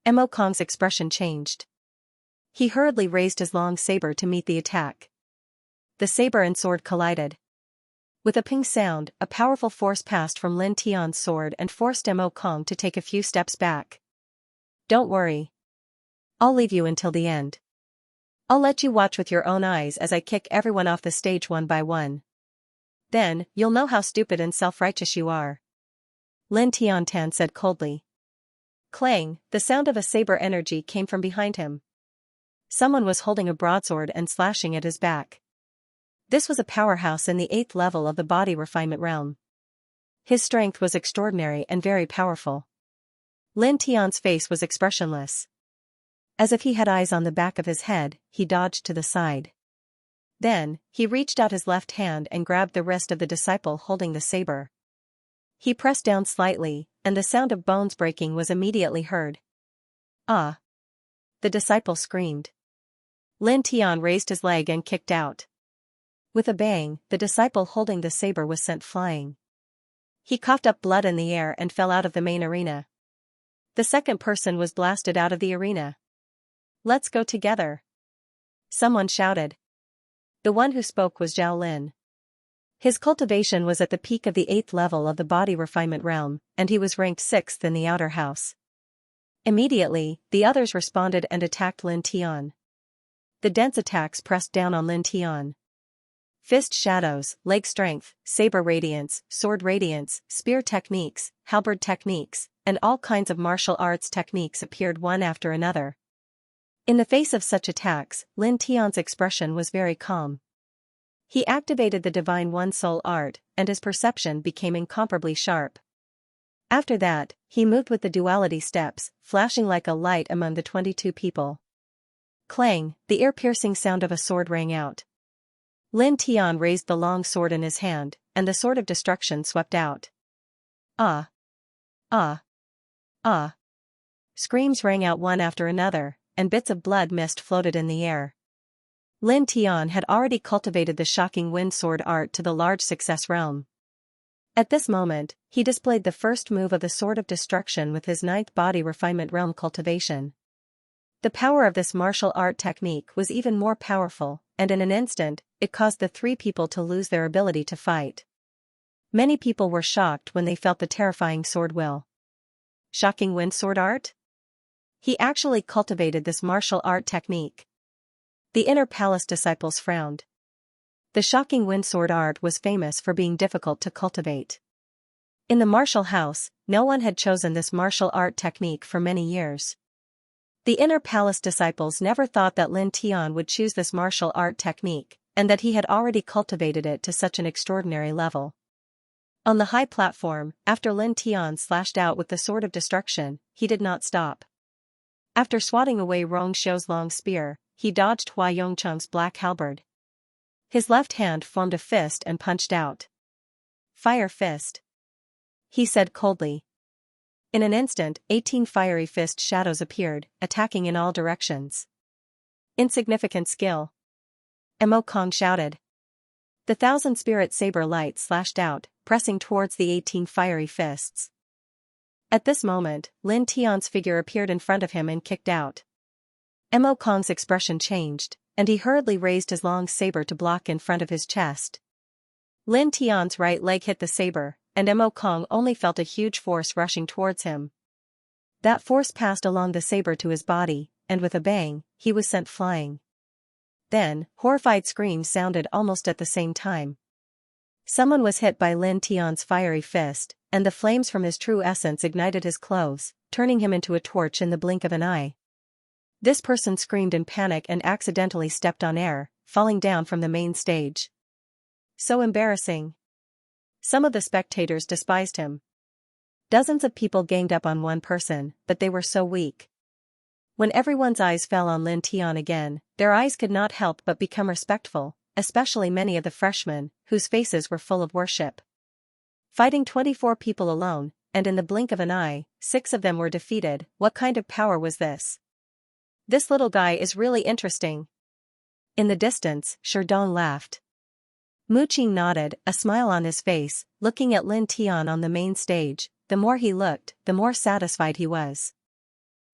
Mo Kong's expression changed. He hurriedly raised his long saber to meet the attack. The saber and sword collided. With a ping sound, a powerful force passed from Lin Tian's sword and forced Mo Kong to take a few steps back. Don't worry. I'll leave you until the end. I'll let you watch with your own eyes as I kick everyone off the stage one by one. Then, you'll know how stupid and self-righteous you are. Lin Tiantan said coldly. Clang, the sound of a saber energy came from behind him. Someone was holding a broadsword and slashing at his back. This was a powerhouse in the 8th level of the body refinement realm. His strength was extraordinary and very powerful. Lin Tian's face was expressionless. As if he had eyes on the back of his head, he dodged to the side. Then, he reached out his left hand and grabbed the wrist of the disciple holding the saber. He pressed down slightly, and the sound of bones breaking was immediately heard. Ah! The disciple screamed. Lin Tian raised his leg and kicked out. With a bang, the disciple holding the saber was sent flying. He coughed up blood in the air and fell out of the main arena. The second person was blasted out of the arena. Let's go together. Someone shouted. The one who spoke was Zhao Lin. His cultivation was at the peak of the 8th level of the body refinement realm, and he was ranked 6th in the outer house. Immediately, the others responded and attacked Lin Tian. The dense attacks pressed down on Lin Tian. Fist shadows, leg strength, saber radiance, sword radiance, spear techniques, halberd techniques, and all kinds of martial arts techniques appeared one after another. In the face of such attacks, Lin Tian's expression was very calm. He activated the Divine One Soul art, and his perception became incomparably sharp. After that, he moved with the duality steps, flashing like a light among the 22 people. Clang, the ear-piercing sound of a sword rang out. Lin Tian raised the long sword in his hand, and the sword of destruction swept out. Ah! Ah! Ah! Screams rang out one after another, and bits of blood mist floated in the air. Lin Tian had already cultivated the shocking wind sword art to the large success realm. At this moment, he displayed the first move of the Sword of Destruction with his 9th body refinement realm cultivation. The power of this martial art technique was even more powerful, and in an instant, it caused the 3 people to lose their ability to fight. Many people were shocked when they felt the terrifying sword will. Shocking wind sword art? He actually cultivated this martial art technique. The inner palace disciples frowned. The shocking wind sword art was famous for being difficult to cultivate. In the martial house, no one had chosen this martial art technique for many years. The inner palace disciples never thought that Lin Tian would choose this martial art technique, and that he had already cultivated it to such an extraordinary level. On the high platform, after Lin Tian slashed out with the Sword of Destruction, he did not stop. After swatting away Rong Xiu's long spear, he dodged Hua Yongcheng's black halberd. His left hand formed a fist and punched out. Fire fist. He said coldly. In an instant, 18 fiery fist shadows appeared, attacking in all directions. Insignificant skill. Mo Kong shouted. The 1,000 spirit saber light slashed out, pressing towards the 18 fiery fists. At this moment, Lin Tian's figure appeared in front of him and kicked out. Mo Kong's expression changed, and he hurriedly raised his long saber to block in front of his chest. Lin Tian's right leg hit the saber, and Mo Kong only felt a huge force rushing towards him. That force passed along the saber to his body, and with a bang, he was sent flying. Then, horrified screams sounded almost at the same time. Someone was hit by Lin Tian's fiery fist, and the flames from his true essence ignited his clothes, turning him into a torch in the blink of an eye. This person screamed in panic and accidentally stepped on air, falling down from the main stage. So embarrassing. Some of the spectators despised him. Dozens of people ganged up on one person, but they were so weak. When everyone's eyes fell on Lin Tian again, their eyes could not help but become respectful, especially many of the freshmen, whose faces were full of worship. Fighting 24 people alone, and in the blink of an eye, 6 of them were defeated. What kind of power was this? This little guy is really interesting. In the distance, Sherdong laughed. Mu Qing nodded, a smile on his face, looking at Lin Tian on the main stage. The more he looked, the more satisfied he was.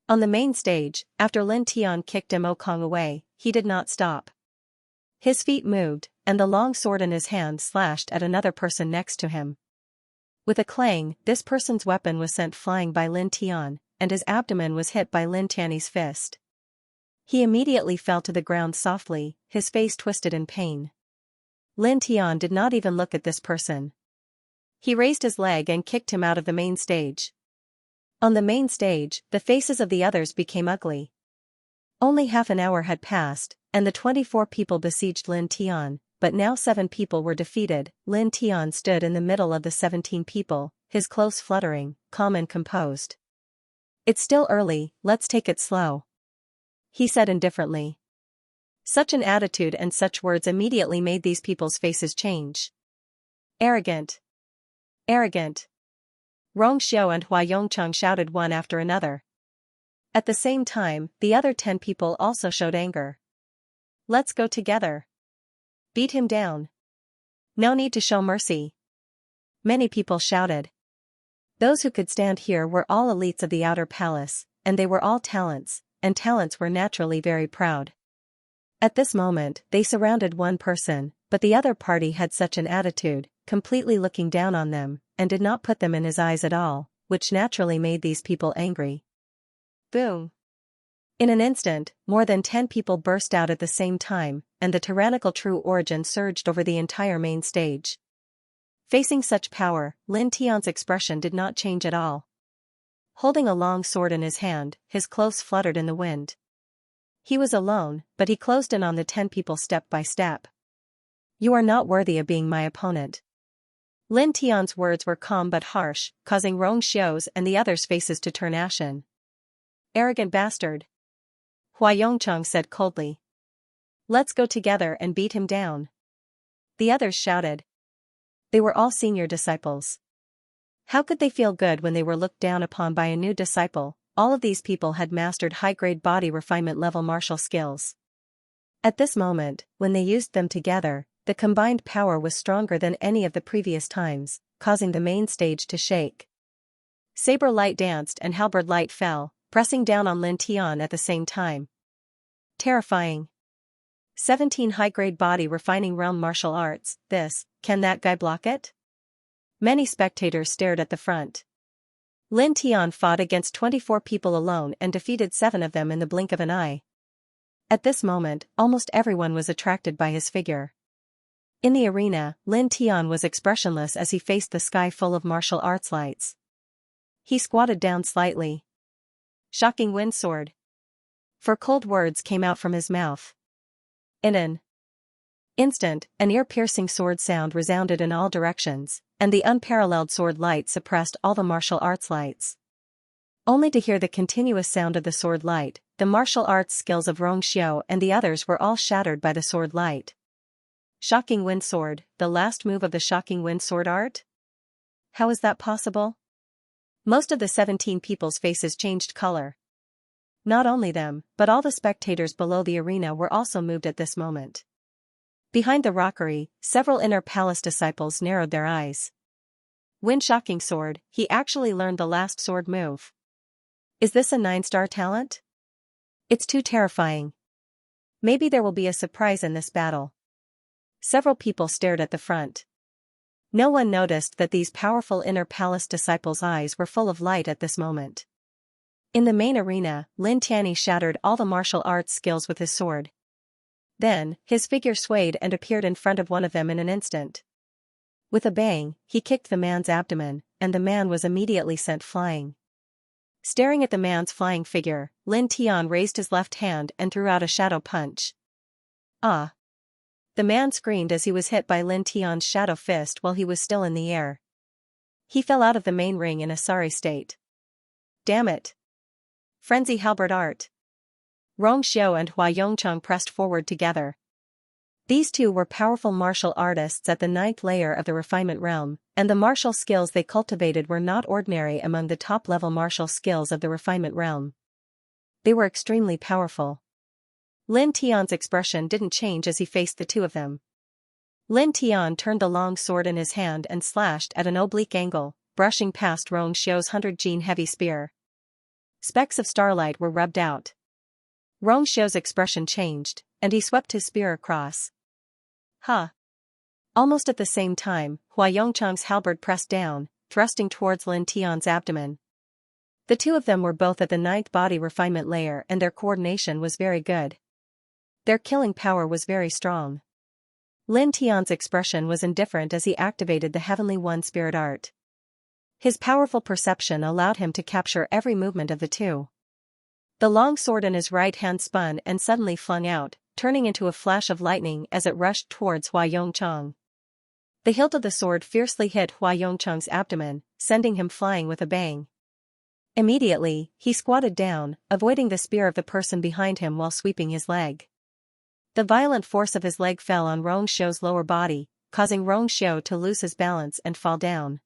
On the main stage, after Lin Tian kicked Mo Kong away, he did not stop. His feet moved, and the long sword in his hand slashed at another person next to him. With a clang, this person's weapon was sent flying by Lin Tian, and his abdomen was hit by Lin Tian's fist. He immediately fell to the ground softly, his face twisted in pain. Lin Tian did not even look at this person. He raised his leg and kicked him out of the main stage. On the main stage, the faces of the others became ugly. Only half an hour had passed, and the 24 people besieged Lin Tian, but now 7 people were defeated. Lin Tian stood in the middle of the 17 people, his clothes fluttering, calm and composed. "It's still early, let's take it slow," he said indifferently. Such an attitude and such words immediately made these people's faces change. Arrogant. Arrogant. Rong Xiao and Hua Yongcheng shouted one after another. At the same time, the other 10 people also showed anger. "Let's go together. Beat him down. No need to show mercy," many people shouted. Those who could stand here were all elites of the outer palace, and they were all talents, and talents were naturally very proud. At this moment, they surrounded one person, but the other party had such an attitude, completely looking down on them, and did not put them in his eyes at all, which naturally made these people angry. Boom! In an instant, more than 10 people burst out at the same time, and the tyrannical true origin surged over the entire main stage. Facing such power, Lin Tian's expression did not change at all. Holding a long sword in his hand, his clothes fluttered in the wind. He was alone, but he closed in on the 10 people step by step. "You are not worthy of being my opponent." Lin Tian's words were calm but harsh, causing Rong Xiao's and the others' faces to turn ashen. "Arrogant bastard," Hua Yongcheng said coldly. "Let's go together and beat him down." The others shouted. They were all senior disciples. How could they feel good when they were looked down upon by a new disciple? All of these people had mastered high-grade body refinement level martial skills. At this moment, when they used them together, the combined power was stronger than any of the previous times, causing the main stage to shake. Saber light danced and halberd light fell, pressing down on Lin Tian at the same time. Terrifying. 17 high-grade body refining realm martial arts, can that guy block it? Many spectators stared at the front. Lin Tian fought against 24 people alone and defeated 7 of them in the blink of an eye. At this moment, almost everyone was attracted by his figure. In the arena, Lin Tian was expressionless as he faced the sky full of martial arts lights. He squatted down slightly. Shocking wind sword. 4 cold words came out from his mouth. In an instant, an ear-piercing sword sound resounded in all directions, and the unparalleled sword light suppressed all the martial arts lights. Only to hear the continuous sound of the sword light, the martial arts skills of Rong Xiao and the others were all shattered by the sword light. Shocking wind sword, the last move of the shocking wind sword art? How is that possible? Most of the 17 people's faces changed color. Not only them, but all the spectators below the arena were also moved at this moment. Behind the rockery, several inner palace disciples narrowed their eyes. Wind shocking sword, he actually learned the last sword move. Is this a 9-star talent? It's too terrifying. Maybe there will be a surprise in this battle. Several people stared at the front. No one noticed that these powerful inner palace disciples' eyes were full of light at this moment. In the main arena, Lin Tianyi shattered all the martial arts skills with his sword. Then, his figure swayed and appeared in front of one of them in an instant. With a bang, he kicked the man's abdomen, and the man was immediately sent flying. Staring at the man's flying figure, Lin Tian raised his left hand and threw out a shadow punch. Ah! The man screamed as he was hit by Lin Tian's shadow fist while he was still in the air. He fell out of the main ring in a sorry state. Damn it! Frenzy halberd art. Rong Xiu and Hua Yongcheng pressed forward together. These two were powerful martial artists at the 9th layer of the refinement realm, and the martial skills they cultivated were not ordinary among the top-level martial skills of the refinement realm. They were extremely powerful. Lin Tian's expression didn't change as he faced the two of them. Lin Tian turned the long sword in his hand and slashed at an oblique angle, brushing past Rong Xiu's 100-gene heavy spear. Specks of starlight were rubbed out. Rong Xiu's expression changed, and he swept his spear across. Huh! Almost at the same time, Hua Yongcheng's halberd pressed down, thrusting towards Lin Tian's abdomen. The two of them were both at the 9th body refinement layer and their coordination was very good. Their killing power was very strong. Lin Tian's expression was indifferent as he activated the Heavenly One spirit art. His powerful perception allowed him to capture every movement of the two. The long sword in his right hand spun and suddenly flung out, turning into a flash of lightning as it rushed towards Hua Yongcheng. The hilt of the sword fiercely hit Hua Yongcheng's abdomen, sending him flying with a bang. Immediately, he squatted down, avoiding the spear of the person behind him while sweeping his leg. The violent force of his leg fell on Rong Xiu's lower body, causing Rong Xiu to lose his balance and fall down.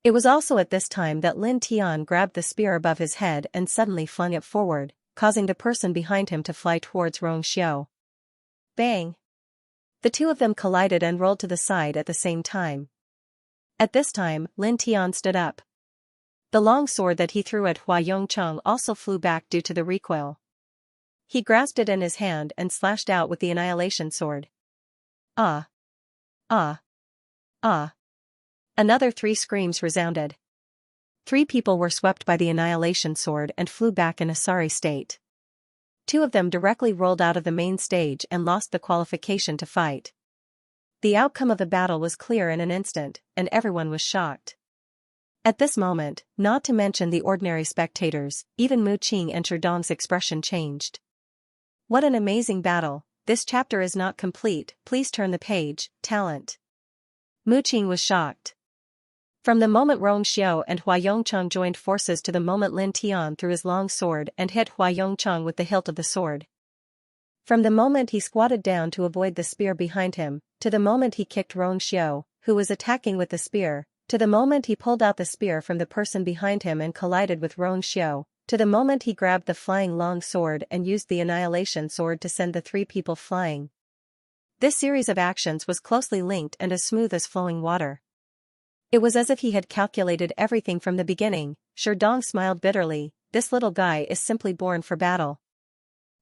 It was also at this time that Lin Tian grabbed the spear above his head and suddenly flung it forward, causing the person behind him to fly towards Rong Xiu. Bang! The two of them collided and rolled to the side at the same time. At this time, Lin Tian stood up. The long sword that he threw at Hua Yongcheng also flew back due to the recoil. He grasped it in his hand and slashed out with the annihilation sword. Ah! Ah! Ah! Another 3 screams resounded. 3 people were swept by the annihilation sword and flew back in a sorry state. 2 of them directly rolled out of the main stage and lost the qualification to fight. The outcome of the battle was clear in an instant, and everyone was shocked. At this moment, not to mention the ordinary spectators, even Mu Qing and Sherdong's expression changed. What an amazing battle! This chapter is not complete, please turn the page. Talent. Mu Qing was shocked. From the moment Rong Xiu and Hua Yongcheng joined forces to the moment Lin Tian threw his long sword and hit Hua Yongcheng with the hilt of the sword. From the moment he squatted down to avoid the spear behind him, to the moment he kicked Rong Xiu, who was attacking with the spear, to the moment he pulled out the spear from the person behind him and collided with Rong Xiu, to the moment he grabbed the flying long sword and used the annihilation sword to send the 3 people flying. This series of actions was closely linked and as smooth as flowing water. It was as if he had calculated everything from the beginning. Sherdong smiled bitterly, this little guy is simply born for battle.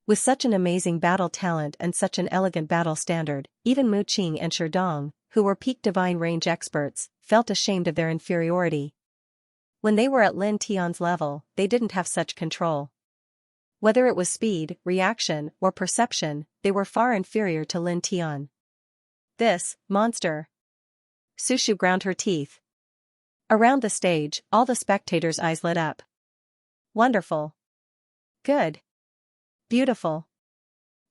With such an amazing battle talent and such an elegant battle standard, even Mu Qing and Sherdong, who were peak divine range experts, felt ashamed of their inferiority. When they were at Lin Tian's level, they didn't have such control. Whether it was speed, reaction, or perception, they were far inferior to Lin Tian. This monster. Su Shu ground her teeth. Around the stage, all the spectators' eyes lit up. Wonderful. Good. Beautiful.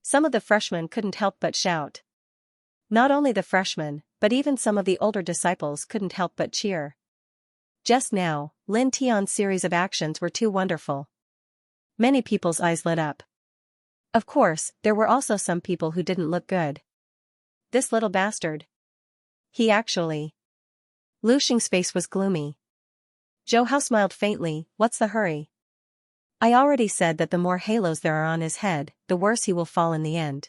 Some of the freshmen couldn't help but shout. Not only the freshmen, but even some of the older disciples couldn't help but cheer. Just now, Lin Tian's series of actions were too wonderful. Many people's eyes lit up. Of course, there were also some people who didn't look good. This little bastard. He actually. Lu Xing's face was gloomy. Zhou Hao smiled faintly, what's the hurry? I already said that the more halos there are on his head, the worse he will fall in the end.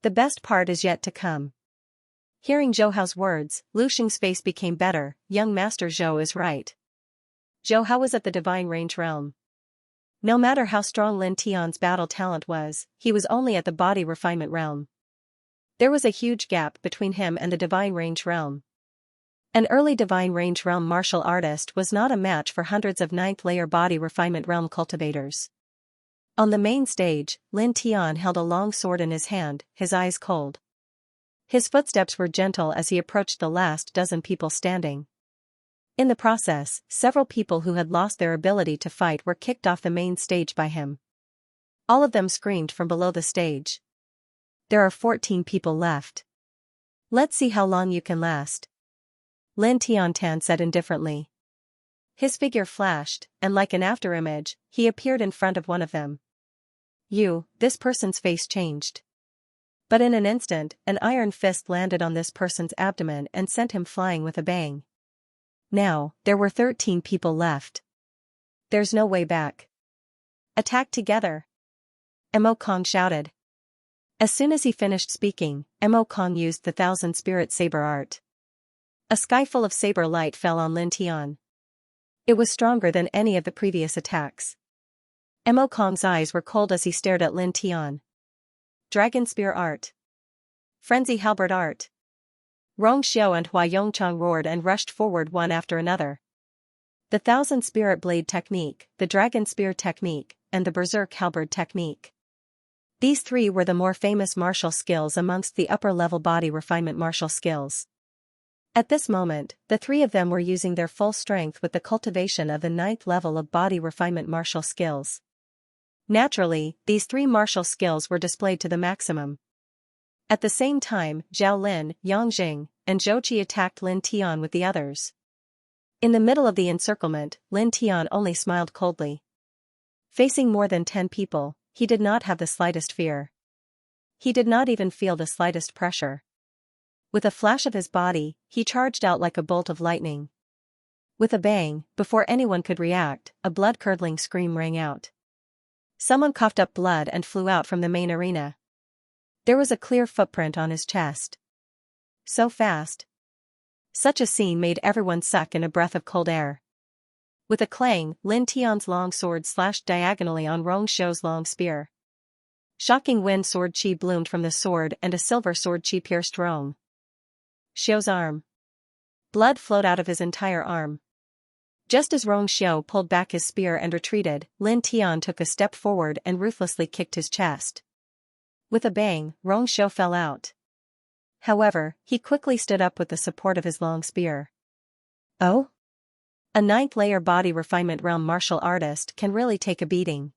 The best part is yet to come. Hearing Zhou Hao's words, Lu Xing's face became better, young Master Zhou is right. Zhou Hao was at the divine range realm. No matter how strong Lin Tian's battle talent was, he was only at the body refinement realm. There was a huge gap between him and the divine range realm. An early divine range realm martial artist was not a match for hundreds of 9th layer body refinement realm cultivators. On the main stage, Lin Tian held a long sword in his hand, his eyes cold. His footsteps were gentle as he approached the last dozen people standing. In the process, several people who had lost their ability to fight were kicked off the main stage by him. All of them screamed from below the stage. There are 14 people left. Let's see how long you can last. Lin Tiantan said indifferently. His figure flashed, and like an afterimage, he appeared in front of one of them. This person's face changed. But in an instant, an iron fist landed on this person's abdomen and sent him flying with a bang. Now, there were 13 people left. There's no way back. Attack together! Mo Kong shouted. As soon as he finished speaking, Mo Kong used the Thousand Spirit Saber art. A sky full of saber light fell on Lin Tian. It was stronger than any of the previous attacks. Mo Kong's eyes were cold as he stared at Lin Tian. Dragon Spear art. Frenzy Halberd art. Rong Xiao and Hua Yongchang roared and rushed forward one after another. The Thousand Spirit Blade technique, the Dragon Spear technique, and the Berserk Halberd technique. These three were the more famous martial skills amongst the upper-level body refinement martial skills. At this moment, the three of them were using their full strength with the cultivation of the 9th level of body refinement martial skills. Naturally, these three martial skills were displayed to the maximum. At the same time, Zhao Lin, Yang Jing, and Zhou Qi attacked Lin Tian with the others. In the middle of the encirclement, Lin Tian only smiled coldly. Facing more than 10 people, he did not have the slightest fear. He did not even feel the slightest pressure. With a flash of his body, he charged out like a bolt of lightning. With a bang, before anyone could react, a blood-curdling scream rang out. Someone coughed up blood and flew out from the main arena. There was a clear footprint on his chest. So fast. Such a scene made everyone suck in a breath of cold air. With a clang, Lin Tian's long sword slashed diagonally on Rong Xiao's long spear. Shocking wind sword chi bloomed from the sword and a silver sword chi pierced Rong Xiao's arm. Blood flowed out of his entire arm. Just as Rong Xiao pulled back his spear and retreated, Lin Tian took a step forward and ruthlessly kicked his chest. With a bang, Rong Xiao fell out. However, he quickly stood up with the support of his long spear. Oh? A 9th-layer body refinement realm martial artist can really take a beating.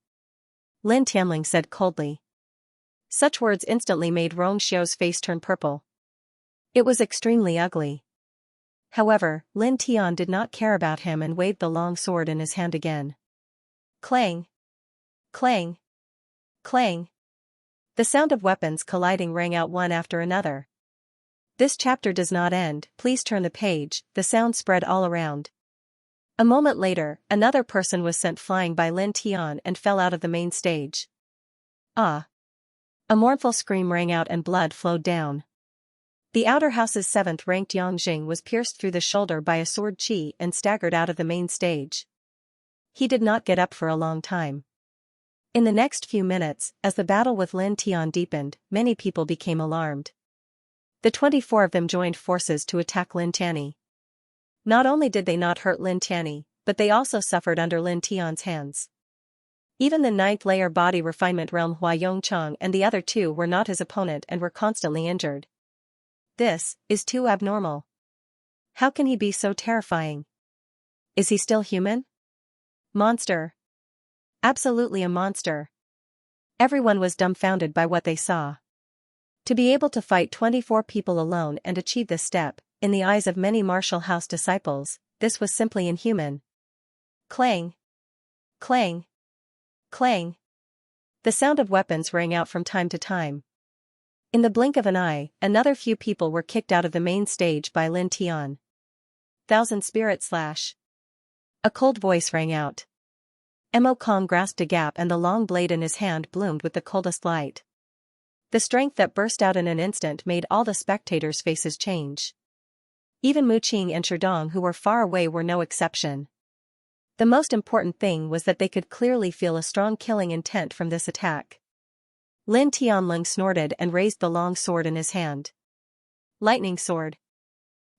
Lin Tianling said coldly. Such words instantly made Rong Xiao's face turn purple. It was extremely ugly. However, Lin Tian did not care about him and waved the long sword in his hand again. Clang! Clang! Clang! The sound of weapons colliding rang out one after another. This chapter does not end, please turn the page, the sound spread all around. A moment later, another person was sent flying by Lin Tian and fell out of the main stage. Ah! A mournful scream rang out and blood flowed down. The outer house's 7th-ranked Yang Jing was pierced through the shoulder by a sword chi and staggered out of the main stage. He did not get up for a long time. In the next few minutes, as the battle with Lin Tian deepened, many people became alarmed. The 24 of them joined forces to attack Lin Tianyi. Not only did they not hurt Lin Tianyi, but they also suffered under Lin Tian's hands. Even the 9th-layer body refinement realm Hua Yongchang and the other two were not his opponent and were constantly injured. This is too abnormal. How can he be so terrifying? Is he still human? Monster. Absolutely a monster. Everyone was dumbfounded by what they saw. To be able to fight 24 people alone and achieve this step, in the eyes of many martial house disciples, this was simply inhuman. Clang! Clang! Clang! The sound of weapons rang out from time to time. In the blink of an eye, another few people were kicked out of the main stage by Lin Tian. Thousand Spirit Slash. A cold voice rang out. Mo Kong grasped a gap and the long blade in his hand bloomed with the coldest light. The strength that burst out in an instant made all the spectators' faces change. Even Mu Qing and Sherdong, who were far away, were no exception. The most important thing was that they could clearly feel a strong killing intent from this attack. Lin Tianling snorted and raised the long sword in his hand. Lightning sword.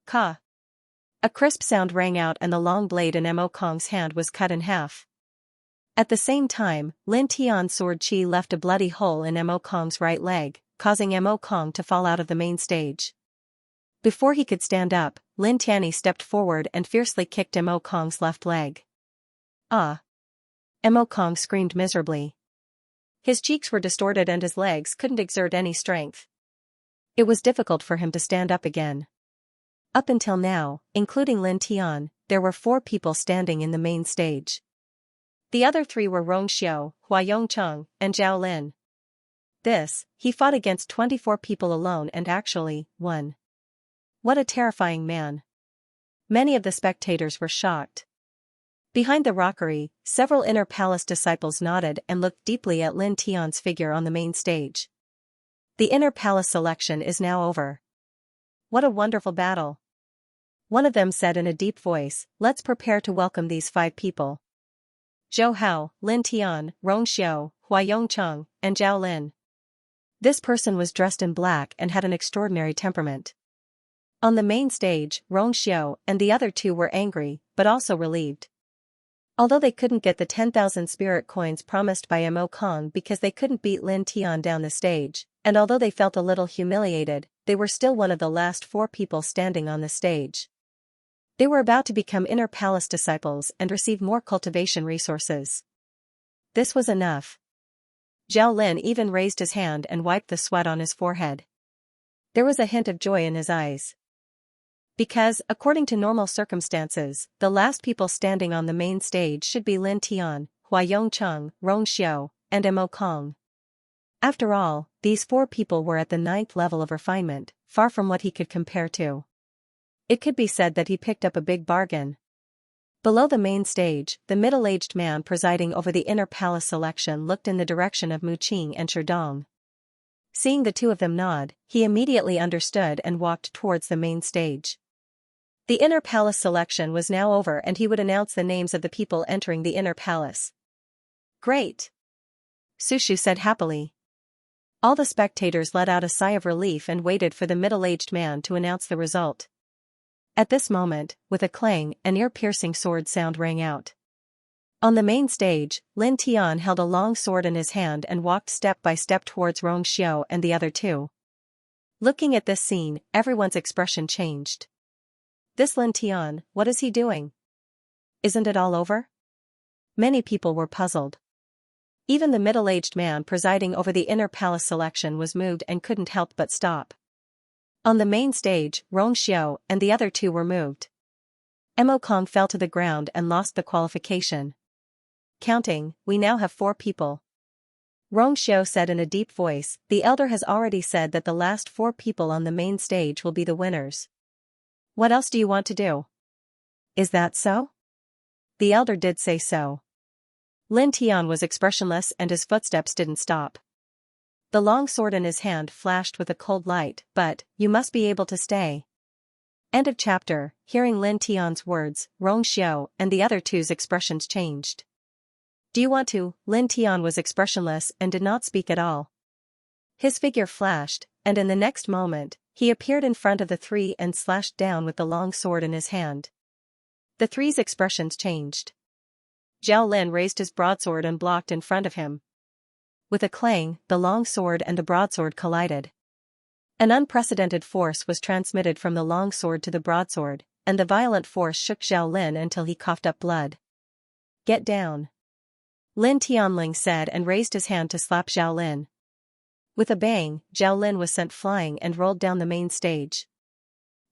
Ka. A crisp sound rang out and the long blade in Mo Kong's hand was cut in half. At the same time, Lin Tian's sword chi left a bloody hole in Mo Kong's right leg, causing Mo Kong to fall out of the main stage. Before he could stand up, Lin Tianyi stepped forward and fiercely kicked Mo Kong's left leg. Ah! Mo Kong screamed miserably. His cheeks were distorted and his legs couldn't exert any strength. It was difficult for him to stand up again. Up until now, including Lin Tian, there were 4 people standing in the main stage. The other three were Rong Xiao, Hua Yongcheng, and Zhao Lin. He fought against 24 people alone and actually won. What a terrifying man. Many of the spectators were shocked. Behind the rockery, several inner palace disciples nodded and looked deeply at Lin Tian's figure on the main stage. The inner palace selection is now over. What a wonderful battle. One of them said in a deep voice, "Let's prepare to welcome these 5 people. Zhou Hao, Lin Tian, Rong Xiao, Hua Yongcheng, and Zhao Lin." This person was dressed in black and had an extraordinary temperament. On the main stage, Rong Xiao and the other 2 were angry, but also relieved. Although they couldn't get the 10,000 spirit coins promised by Mo Kong because they couldn't beat Lin Tian down the stage, and although they felt a little humiliated, they were still one of the last 4 people standing on the stage. They were about to become inner palace disciples and receive more cultivation resources. This was enough. Zhao Lin even raised his hand and wiped the sweat on his forehead. There was a hint of joy in his eyes. Because, according to normal circumstances, the last people standing on the main stage should be Lin Tian, Hua Yongcheng, Rong Xiao, and Mo Kong. After all, these 4 people were at the 9th level of refinement, far from what he could compare to. It could be said that he picked up a big bargain. Below the main stage, the middle-aged man presiding over the inner palace selection looked in the direction of Mu Qing and Sherdong. Seeing the 2 of them nod, he immediately understood and walked towards the main stage. The inner palace selection was now over and he would announce the names of the people entering the inner palace. Great! Su Shu said happily. All the spectators let out a sigh of relief and waited for the middle-aged man to announce the result. At this moment, with a clang, an ear-piercing sword sound rang out. On the main stage, Lin Tian held a long sword in his hand and walked step by step towards Rong Xiao and the other 2. Looking at this scene, everyone's expression changed. This Lin Tian, what is he doing? Isn't it all over? Many people were puzzled. Even the middle-aged man presiding over the inner palace selection was moved and couldn't help but stop. On the main stage, Rong Xiao and the other 2 were moved. Mo Kong fell to the ground and lost the qualification. Counting, we now have 4 people. Rong Xiao said in a deep voice, "The elder has already said that the last 4 people on the main stage will be the winners. What else do you want to do?" "Is that so?" The elder did say so. Lin Tian was expressionless and his footsteps didn't stop. The long sword in his hand flashed with a cold light, "But, you must be able to stay." End of chapter. Hearing Lin Tian's words, Rong Xiao and the other 2's expressions changed. "Do you want to?" Lin Tian was expressionless and did not speak at all. His figure flashed, and in the next moment, he appeared in front of the 3 and slashed down with the long sword in his hand. The 3's expressions changed. Zhao Lin raised his broadsword and blocked in front of him. With a clang, the long sword and the broadsword collided. An unprecedented force was transmitted from the long sword to the broadsword, and the violent force shook Zhao Lin until he coughed up blood. "Get down," Lin Tianling said and raised his hand to slap Zhao Lin. With a bang, Zhao Lin was sent flying and rolled down the main stage.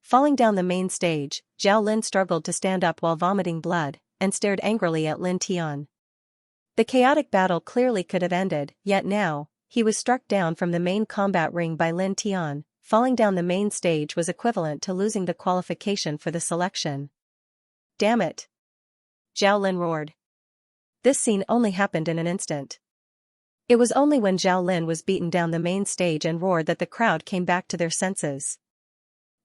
Falling down the main stage, Zhao Lin struggled to stand up while vomiting blood, and stared angrily at Lin Tian. The chaotic battle clearly could have ended, yet now, he was struck down from the main combat ring by Lin Tian. Falling down the main stage was equivalent to losing the qualification for the selection. "Damn it!" Zhao Lin roared. This scene only happened in an instant. It was only when Zhao Lin was beaten down the main stage and roared that the crowd came back to their senses.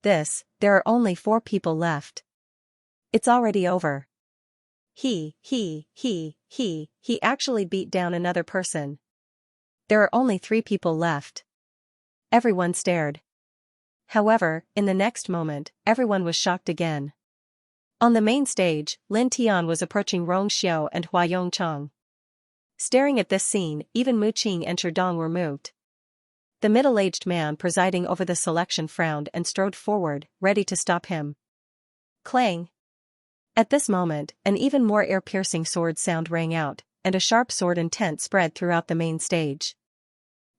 There are only 4 people left. It's already over. He actually beat down another person. There are only 3 people left. Everyone stared. However, in the next moment, everyone was shocked again. On the main stage, Lin Tian was approaching Rong Xiao and Hua Yongcheng. Staring at this scene, even Mu Qing and Sherdong were moved. The middle-aged man presiding over the selection frowned and strode forward, ready to stop him. Clang! At this moment, an even more ear-piercing sword sound rang out, and a sharp sword intent spread throughout the main stage.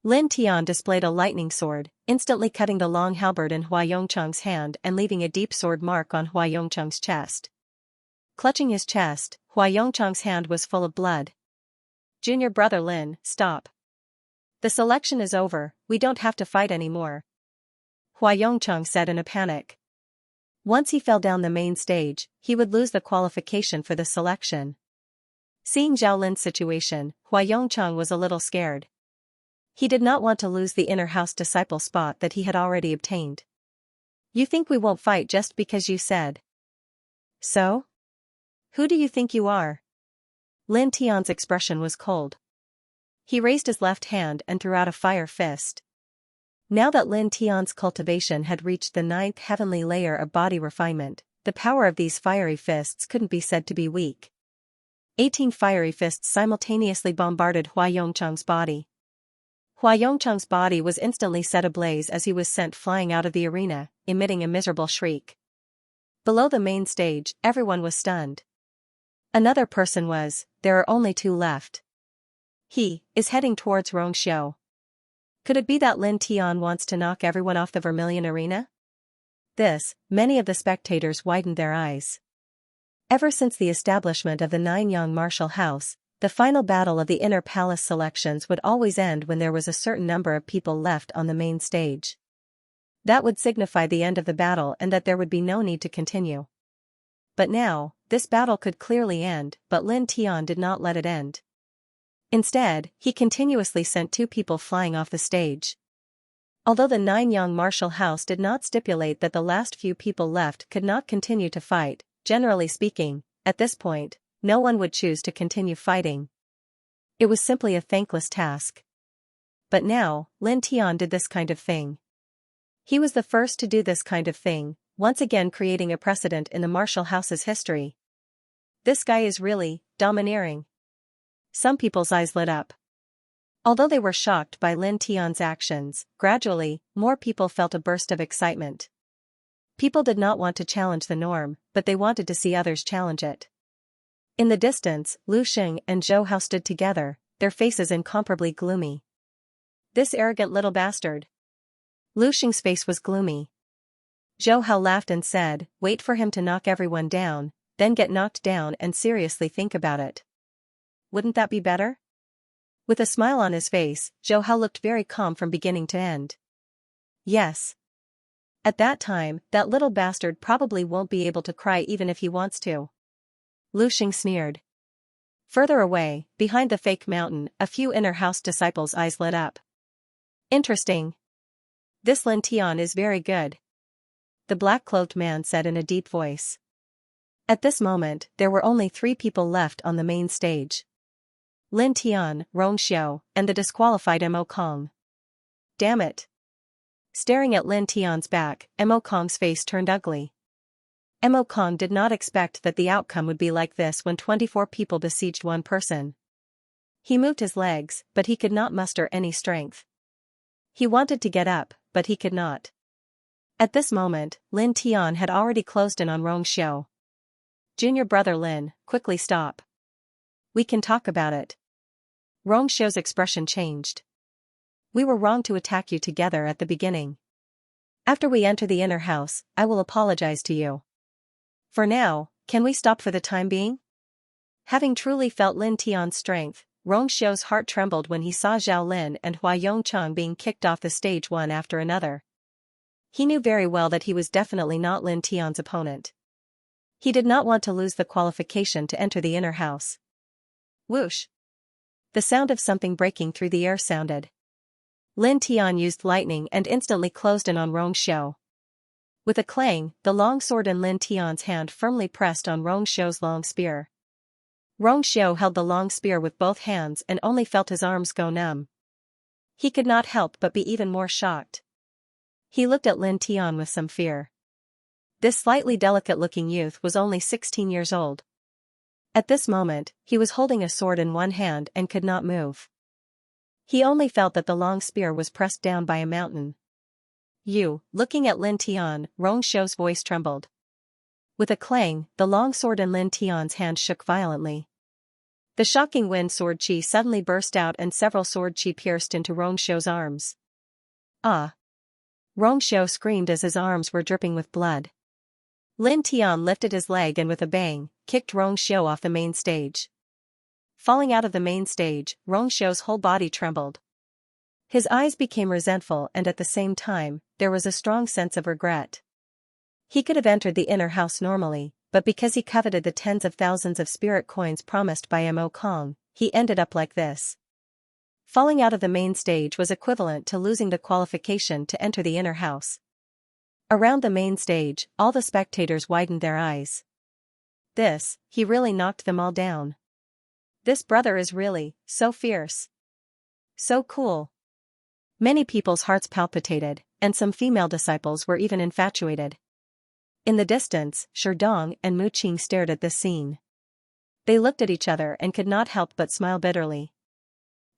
Lin Tian displayed a lightning sword, instantly cutting the long halberd in Hua Yongcheng's hand and leaving a deep sword mark on Hua Yongcheng's chest. Clutching his chest, Hua Yongchang's hand was full of blood. Junior brother Lin, stop. The selection is over, we don't have to fight anymore. Hua Yongchang said in a panic. Once he fell down the main stage, he would lose the qualification for the selection. Seeing Zhao Lin's situation, Hua Yongchang was a little scared. He did not want to lose the inner house disciple spot that he had already obtained. You think we won't fight just because you said so? Who do you think you are? Lin Tian's expression was cold. He raised his left hand and threw out a fire fist. Now that Lin Tian's cultivation had reached the 9th heavenly layer of body refinement, the power of these fiery fists couldn't be said to be weak. 18 fiery fists simultaneously bombarded Hua Yongchang's body. Hua Yongchang's body was instantly set ablaze as he was sent flying out of the arena, emitting a miserable shriek. Below the main stage, everyone was stunned. Another person was, there are only 2 left. He is heading towards Rongxiu. Could it be that Lin Tian wants to knock everyone off the Vermilion Arena? Many of the spectators widened their eyes. Ever since the establishment of the Nanyang martial house, the final battle of the inner palace selections would always end when there was a certain number of people left on the main stage. That would signify the end of the battle and that there would be no need to continue. But now, this battle could clearly end, but Lin Tian did not let it end. Instead, he continuously sent 2 people flying off the stage. Although the Nanyang martial house did not stipulate that the last few people left could not continue to fight, generally speaking, at this point, no one would choose to continue fighting. It was simply a thankless task. But now, Lin Tian did this kind of thing. He was the first to do this kind of thing, once again creating a precedent in the martial house's history. This guy is really domineering. Some people's eyes lit up. Although they were shocked by Lin Tian's actions, gradually, more people felt a burst of excitement. People did not want to challenge the norm, but they wanted to see others challenge it. In the distance, Lu Xing and Zhou Hao stood together, their faces incomparably gloomy. This arrogant little bastard. Lu Xing's face was gloomy. Zhou Hao laughed and said, wait for him to knock everyone down, then get knocked down and seriously think about it. Wouldn't that be better? With a smile on his face, Zhou Hao looked very calm from beginning to end. Yes. At that time, that little bastard probably won't be able to cry even if he wants to. Lu Xing sneered. Further away, behind the fake mountain, a few inner house disciples' eyes lit up. Interesting. This Lin Tian is very good. The black-clothed man said in a deep voice. At this moment, there were only 3 people left on the main stage. Lin Tian, Rongxiu, and the disqualified Mo Kong. Damn it. Staring at Lin Tian's back, Mo Kong's face turned ugly. Mo Kong did not expect that the outcome would be like this when 24 people besieged one person. He moved his legs, but he could not muster any strength. He wanted to get up, but he could not. At this moment, Lin Tian had already closed in on Rongxiu. Junior brother Lin, quickly stop. We can talk about it. Rongxiu's expression changed. We were wrong to attack you together at the beginning. After we enter the inner house, I will apologize to you. For now, can we stop for the time being? Having truly felt Lin Tian's strength, Rongxiu's heart trembled when he saw Zhao Lin and Hua Yongchang being kicked off the stage one after another. He knew very well that he was definitely not Lin Tian's opponent. He did not want to lose the qualification to enter the inner house. Whoosh! The sound of something breaking through the air sounded. Lin Tian used lightning and instantly closed in on Rongxiu. With a clang, the long sword in Lin Tian's hand firmly pressed on Rongxiu's long spear. Rongxiu held the long spear with both hands and only felt his arms go numb. He could not help but be even more shocked. He looked at Lin Tian with some fear. This slightly delicate-looking youth was only 16 years old. At this moment, he was holding a sword in one hand and could not move. He only felt that the long spear was pressed down by a mountain. Looking at Lin Tian, Rongxiu's voice trembled. With a clang, the long sword in Lin Tian's hand shook violently. The shocking wind sword chi suddenly burst out and several sword chi pierced into Rongxiu's arms. Ah! Rongxiu screamed as his arms were dripping with blood. Lin Tian lifted his leg and with a bang, kicked Rong Xiu off the main stage. Falling out of the main stage, Rong Xiu's whole body trembled. His eyes became resentful and at the same time, there was a strong sense of regret. He could have entered the inner house normally, but because he coveted the tens of thousands of spirit coins promised by Mo Kong, he ended up like this. Falling out of the main stage was equivalent to losing the qualification to enter the inner house. Around the main stage, all the spectators widened their eyes. He really knocked them all down. This brother is really, so fierce. So cool. Many people's hearts palpitated, and some female disciples were even infatuated. In the distance, Sherdong and Mu Qing stared at this scene. They looked at each other and could not help but smile bitterly.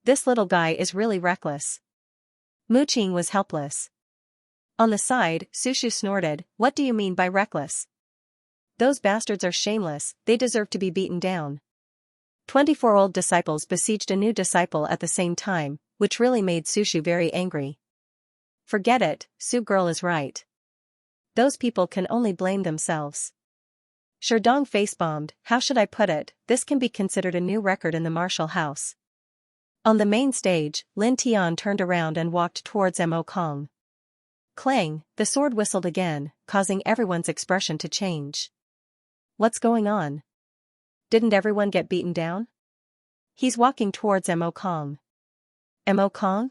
This little guy is really reckless. Mu Qing was helpless. On the side, Sushu snorted, "What do you mean by reckless? Those bastards are shameless, they deserve to be beaten down." 24 old disciples besieged a new disciple at the same time, which really made Sushu very angry. Forget it, Su girl is right. Those people can only blame themselves. Sherdong face-bombed, "How should I put it, this can be considered a new record in the martial house." On the main stage, Lin Tian turned around and walked towards Mo Kong. Clang, the sword whistled again, causing everyone's expression to change. What's going on? Didn't everyone get beaten down? He's walking towards Mo Kong. Mo Kong?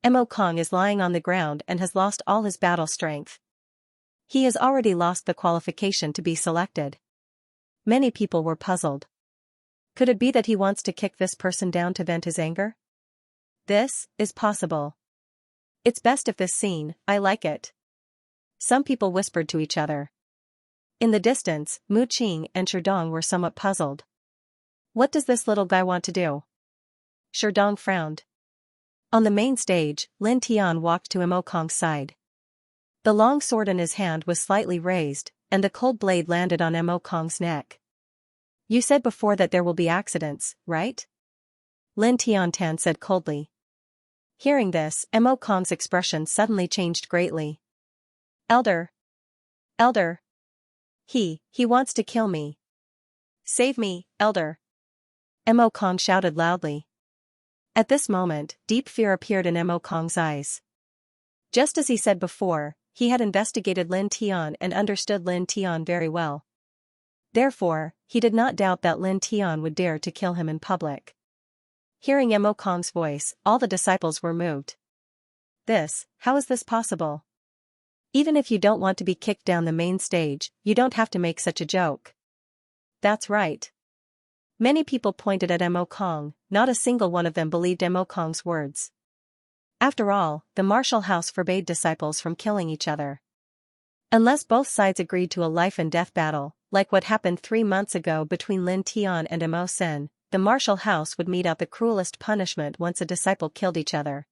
Mo Kong is lying on the ground and has lost all his battle strength. He has already lost the qualification to be selected. Many people were puzzled. Could it be that he wants to kick this person down to vent his anger? This is possible. It's best if this scene, I like it. Some people whispered to each other. In the distance, Mu Qing and Sherdong were somewhat puzzled. What does this little guy want to do? Sherdong frowned. On the main stage, Lin Tian walked to Mo Kong's side. The long sword in his hand was slightly raised, and the cold blade landed on Mo Kong's neck. You said before that there will be accidents, right? Lin Tian said coldly. Hearing this, Mo Kong's expression suddenly changed greatly. Elder. He wants to kill me. Save me, Elder. Mo Kong shouted loudly. At this moment, deep fear appeared in Mo Kong's eyes. Just as he said before, he had investigated Lin Tian and understood Lin Tian very well. Therefore, he did not doubt that Lin Tian would dare to kill him in public. Hearing Mo Kong's voice, all the disciples were moved. How is this possible? Even if you don't want to be kicked down the main stage, you don't have to make such a joke. That's right. Many people pointed at Mo Kong, not a single one of them believed Mo Kong's words. After all, the martial house forbade disciples from killing each other. Unless both sides agreed to a life-and-death battle, like what happened 3 months ago between Lin Tian and Mo Sen, the martial house would mete out the cruelest punishment once a disciple killed each other.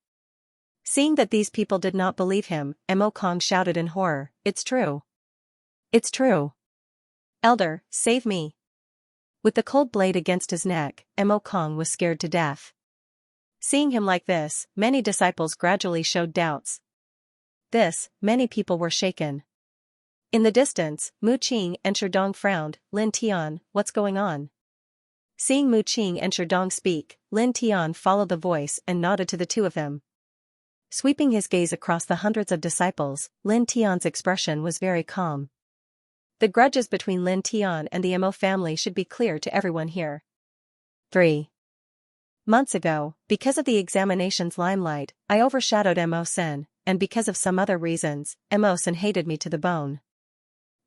Seeing that these people did not believe him, Mo Kong shouted in horror, "It's true. It's true. Elder, save me." With the cold blade against his neck, Mo Kong was scared to death. Seeing him like this, many disciples gradually showed doubts. Many people were shaken. In the distance, Mu Qing and Sherdong frowned. Lin Tian, what's going on? Seeing Mu Qing and Sherdong speak, Lin Tian followed the voice and nodded to the two of them. Sweeping his gaze across the hundreds of disciples, Lin Tian's expression was very calm. The grudges between Lin Tian and the Mo family should be clear to everyone here. 3 months ago, because of the examination's limelight, I overshadowed Mo Sen, and because of some other reasons, Mo Sen hated me to the bone.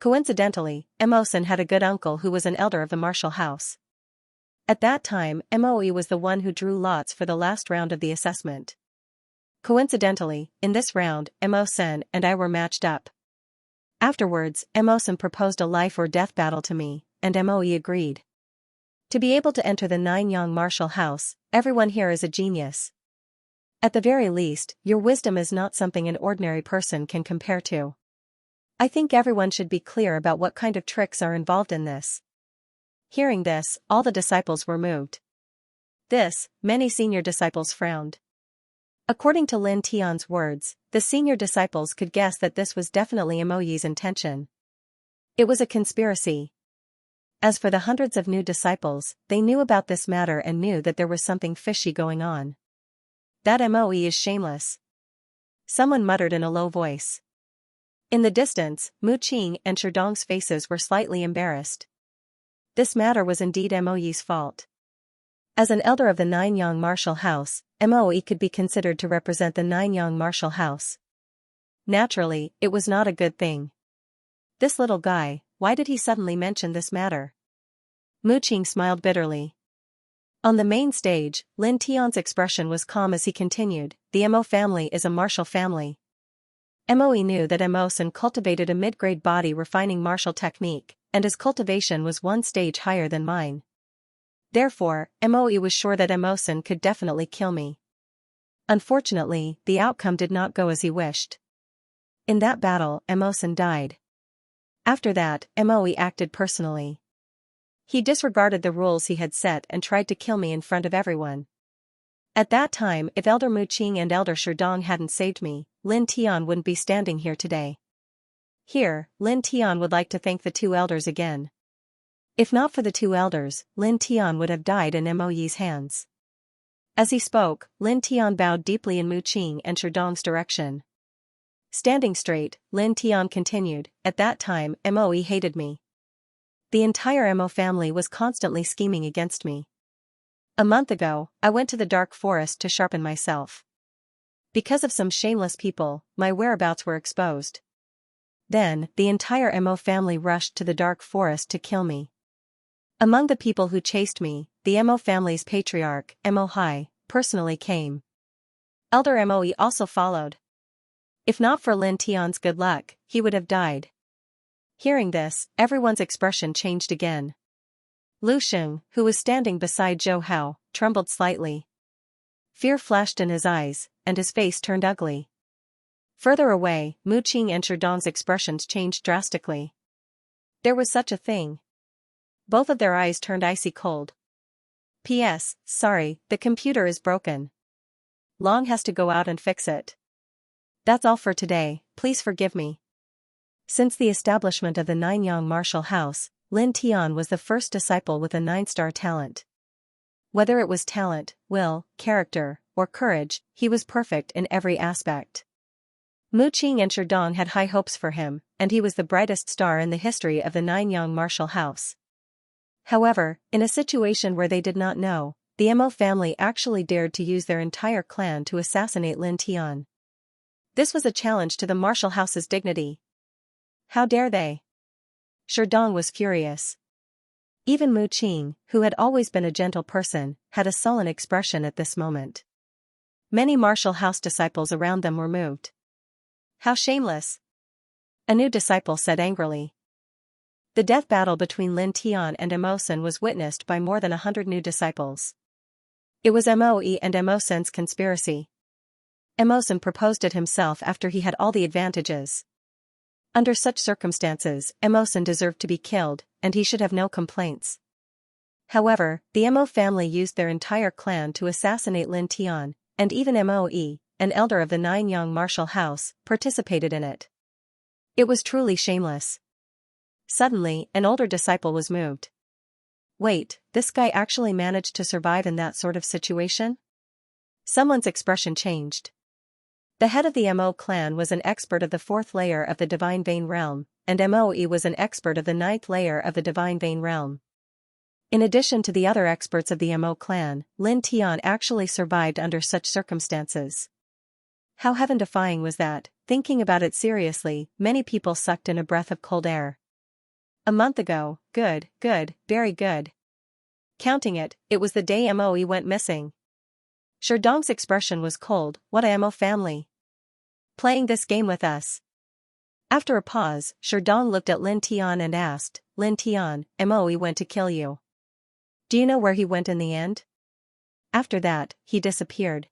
Coincidentally, Mo Sen had a good uncle who was an elder of the martial house. At that time, Moe was the one who drew lots for the last round of the assessment. Coincidentally, in this round, Mo Sen and I were matched up. Afterwards, Mo Sen proposed a life-or-death battle to me, and Moe agreed. To be able to enter the Nanyang martial house, everyone here is a genius. At the very least, your wisdom is not something an ordinary person can compare to. I think everyone should be clear about what kind of tricks are involved in this. Hearing this, all the disciples were moved. Many senior disciples frowned. According to Lin Tian's words, the senior disciples could guess that this was definitely Moyi's intention. It was a conspiracy. As for the hundreds of new disciples, they knew about this matter and knew that there was something fishy going on. That Moe is shameless. Someone muttered in a low voice. In the distance, Mu Qing and Sherdong's faces were slightly embarrassed. This matter was indeed Moe's fault. As an elder of the Nanyang martial house, Moe could be considered to represent the Nanyang martial house. Naturally, it was not a good thing. This little guy, why did he suddenly mention this matter? Mu Qing smiled bitterly. On the main stage, Lin Tian's expression was calm as he continued, the Mo family is a martial family. Moe knew that Emosen cultivated a mid-grade body refining martial technique, and his cultivation was one stage higher than mine. Therefore, Moe was sure that Emosen could definitely kill me. Unfortunately, the outcome did not go as he wished. In that battle, Emosen died. After that, Moe acted personally. He disregarded the rules he had set and tried to kill me in front of everyone. At that time, if Elder Mu Qing and Elder Sherdong hadn't saved me, Lin Tian wouldn't be standing here today. Here, Lin Tian would like to thank the two elders again. If not for the two elders, Lin Tian would have died in Moe's hands. As he spoke, Lin Tian bowed deeply in Mu Qing and Sherdong's direction. Standing straight, Lin Tian continued, at that time, Moe hated me. The entire Mo family was constantly scheming against me. A month ago, I went to the dark forest to sharpen myself. Because of some shameless people, my whereabouts were exposed. Then, the entire Mo family rushed to the dark forest to kill me. Among the people who chased me, the Mo family's patriarch, Mo Hai, personally came. Elder Moe also followed. If not for Lin Tian's good luck, he would have died. Hearing this, everyone's expression changed again. Lu Sheng, who was standing beside Zhou Hao, trembled slightly. Fear flashed in his eyes, and his face turned ugly. Further away, Mu Qing and Sherdong's expressions changed drastically. There was such a thing. Both of their eyes turned icy cold. P.S. Sorry, the computer is broken. Long has to go out and fix it. That's all for today, please forgive me. Since the establishment of the Nanyang martial house, Lin Tian was the first disciple with a 9-star talent. Whether it was talent, will, character, or courage, he was perfect in every aspect. Mu Qing and Sherdong had high hopes for him, and he was the brightest star in the history of the Nanyang martial house. However, in a situation where they did not know, the Mo family actually dared to use their entire clan to assassinate Lin Tian. This was a challenge to the martial house's dignity. How dare they? Sherdong was furious. Even Mu Qing, who had always been a gentle person, had a sullen expression at this moment. Many martial house disciples around them were moved. How shameless! A new disciple said angrily. The death battle between Lin Tian and Emosen was witnessed by more than 100 new disciples. It was Moe and Emosen's conspiracy. Emosen proposed it himself after he had all the advantages. Under such circumstances, Emosen deserved to be killed, and he should have no complaints. However, the Mo family used their entire clan to assassinate Lin Tian, and even Moe, an elder of the Nanyang martial house, participated in it. It was truly shameless. Suddenly, an older disciple was moved. Wait, this guy actually managed to survive in that sort of situation? Someone's expression changed. The head of the Mo clan was an expert of the 4th layer of the Divine Vein Realm, and Moe was an expert of the 9th layer of the Divine Vein Realm. In addition to the other experts of the Mo clan, Lin Tian actually survived under such circumstances. How heaven-defying was that? Thinking about it seriously, many people sucked in a breath of cold air. A month ago, good, very good. Counting it, it was the day Moe went missing. Sherdong's expression was cold. What a Mo family. Playing this game with us. After a pause, Sherdong looked at Lin Tian and asked, Lin Tian, Moe went to kill you. Do you know where he went in the end? After that, he disappeared.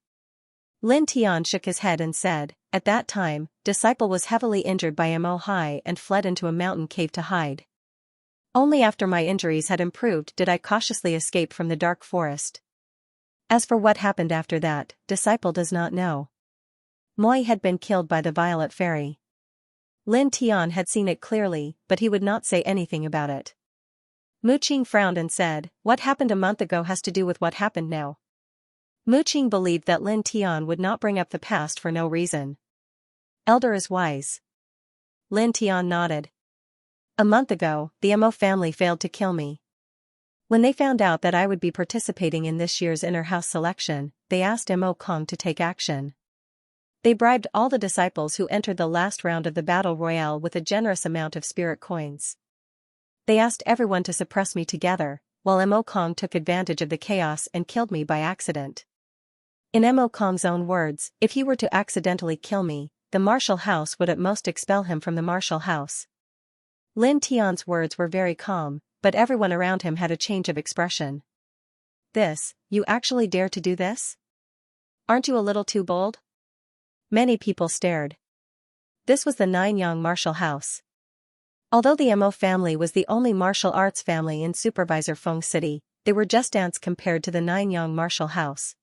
Lin Tian shook his head and said, at that time, disciple was heavily injured by Mo Hai and fled into a mountain cave to hide. Only after my injuries had improved did I cautiously escape from the dark forest. As for what happened after that, disciple does not know. Moi had been killed by the Violet Fairy. Lin Tian had seen it clearly, but he would not say anything about it. Mu Qing frowned and said, "What happened a month ago has to do with what happened now." Mu Qing believed that Lin Tian would not bring up the past for no reason. Elder is wise. Lin Tian nodded. A month ago, the Mo family failed to kill me. When they found out that I would be participating in this year's inner house selection, they asked Mo Kong to take action. They bribed all the disciples who entered the last round of the battle royale with a generous amount of spirit coins. They asked everyone to suppress me together, while Mo Kong took advantage of the chaos and killed me by accident. In Mo Kong's own words, if he were to accidentally kill me, the martial house would at most expel him from the martial house. Lin Tian's words were very calm, but everyone around him had a change of expression. You actually dare to do this? Aren't you a little too bold? Many people stared. This was the Nanyang martial house. Although the Mo family was the only martial arts family in Supervisor Feng City, they were just ants compared to the Nanyang martial house.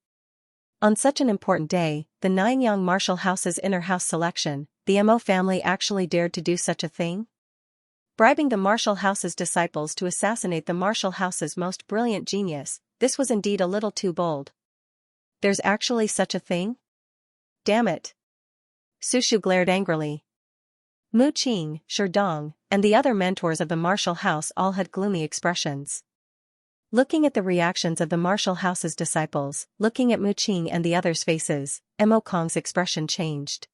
On such an important day, the Nanyang martial house's inner house selection, the Mo family actually dared to do such a thing? Bribing the martial house's disciples to assassinate the martial house's most brilliant genius, this was indeed a little too bold. There's actually such a thing? Damn it. Sushu glared angrily. Mu Qing, Sherdong, and the other mentors of the martial house all had gloomy expressions. Looking at the reactions of the martial house's disciples, looking at Mu Qing and the others' faces, Mo Kong's expression changed.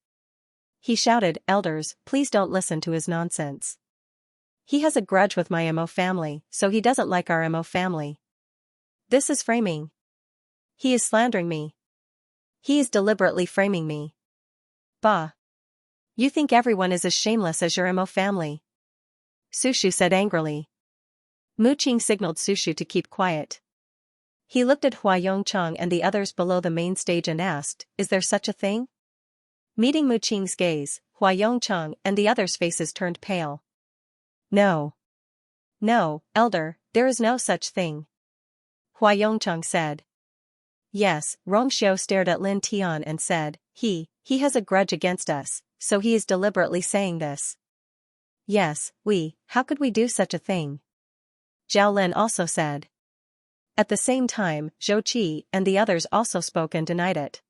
He shouted, "Elders, please don't listen to his nonsense. He has a grudge with my Mo family, so he doesn't like our Mo family. This is framing. He is slandering me. He is deliberately framing me. Bah. You think everyone is as shameless as your Mo family?" Sushu said angrily. Mu Qing signaled Sushu to keep quiet. He looked at Hua Yongchang and the others below the main stage and asked, "Is there such a thing?" Meeting Mu Qing's gaze, Hua Yongchang and the others' faces turned pale. No. No, Elder, there is no such thing. Hua Yongchang said. Yes, Rongxiu stared at Lin Tian and said, he has a grudge against us, so he is deliberately saying this. Yes, how could we do such a thing? Zhao Lin also said. At the same time, Zhou Qi and the others also spoke and denied it.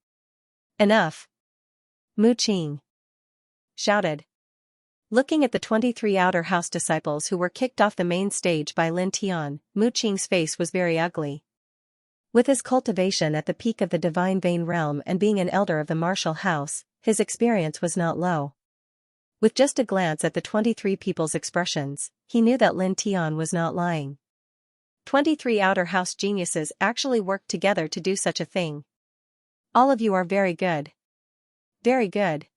Enough. Mu Qing shouted. Looking at the 23 outer house disciples who were kicked off the main stage by Lin Tian, Mu Qing's face was very ugly. With his cultivation at the peak of the divine vein realm and being an elder of the martial house, his experience was not low. With just a glance at the 23 people's expressions, he knew that Lin Tian was not lying. 23 outer house geniuses actually worked together to do such a thing. All of you are very good. Very good.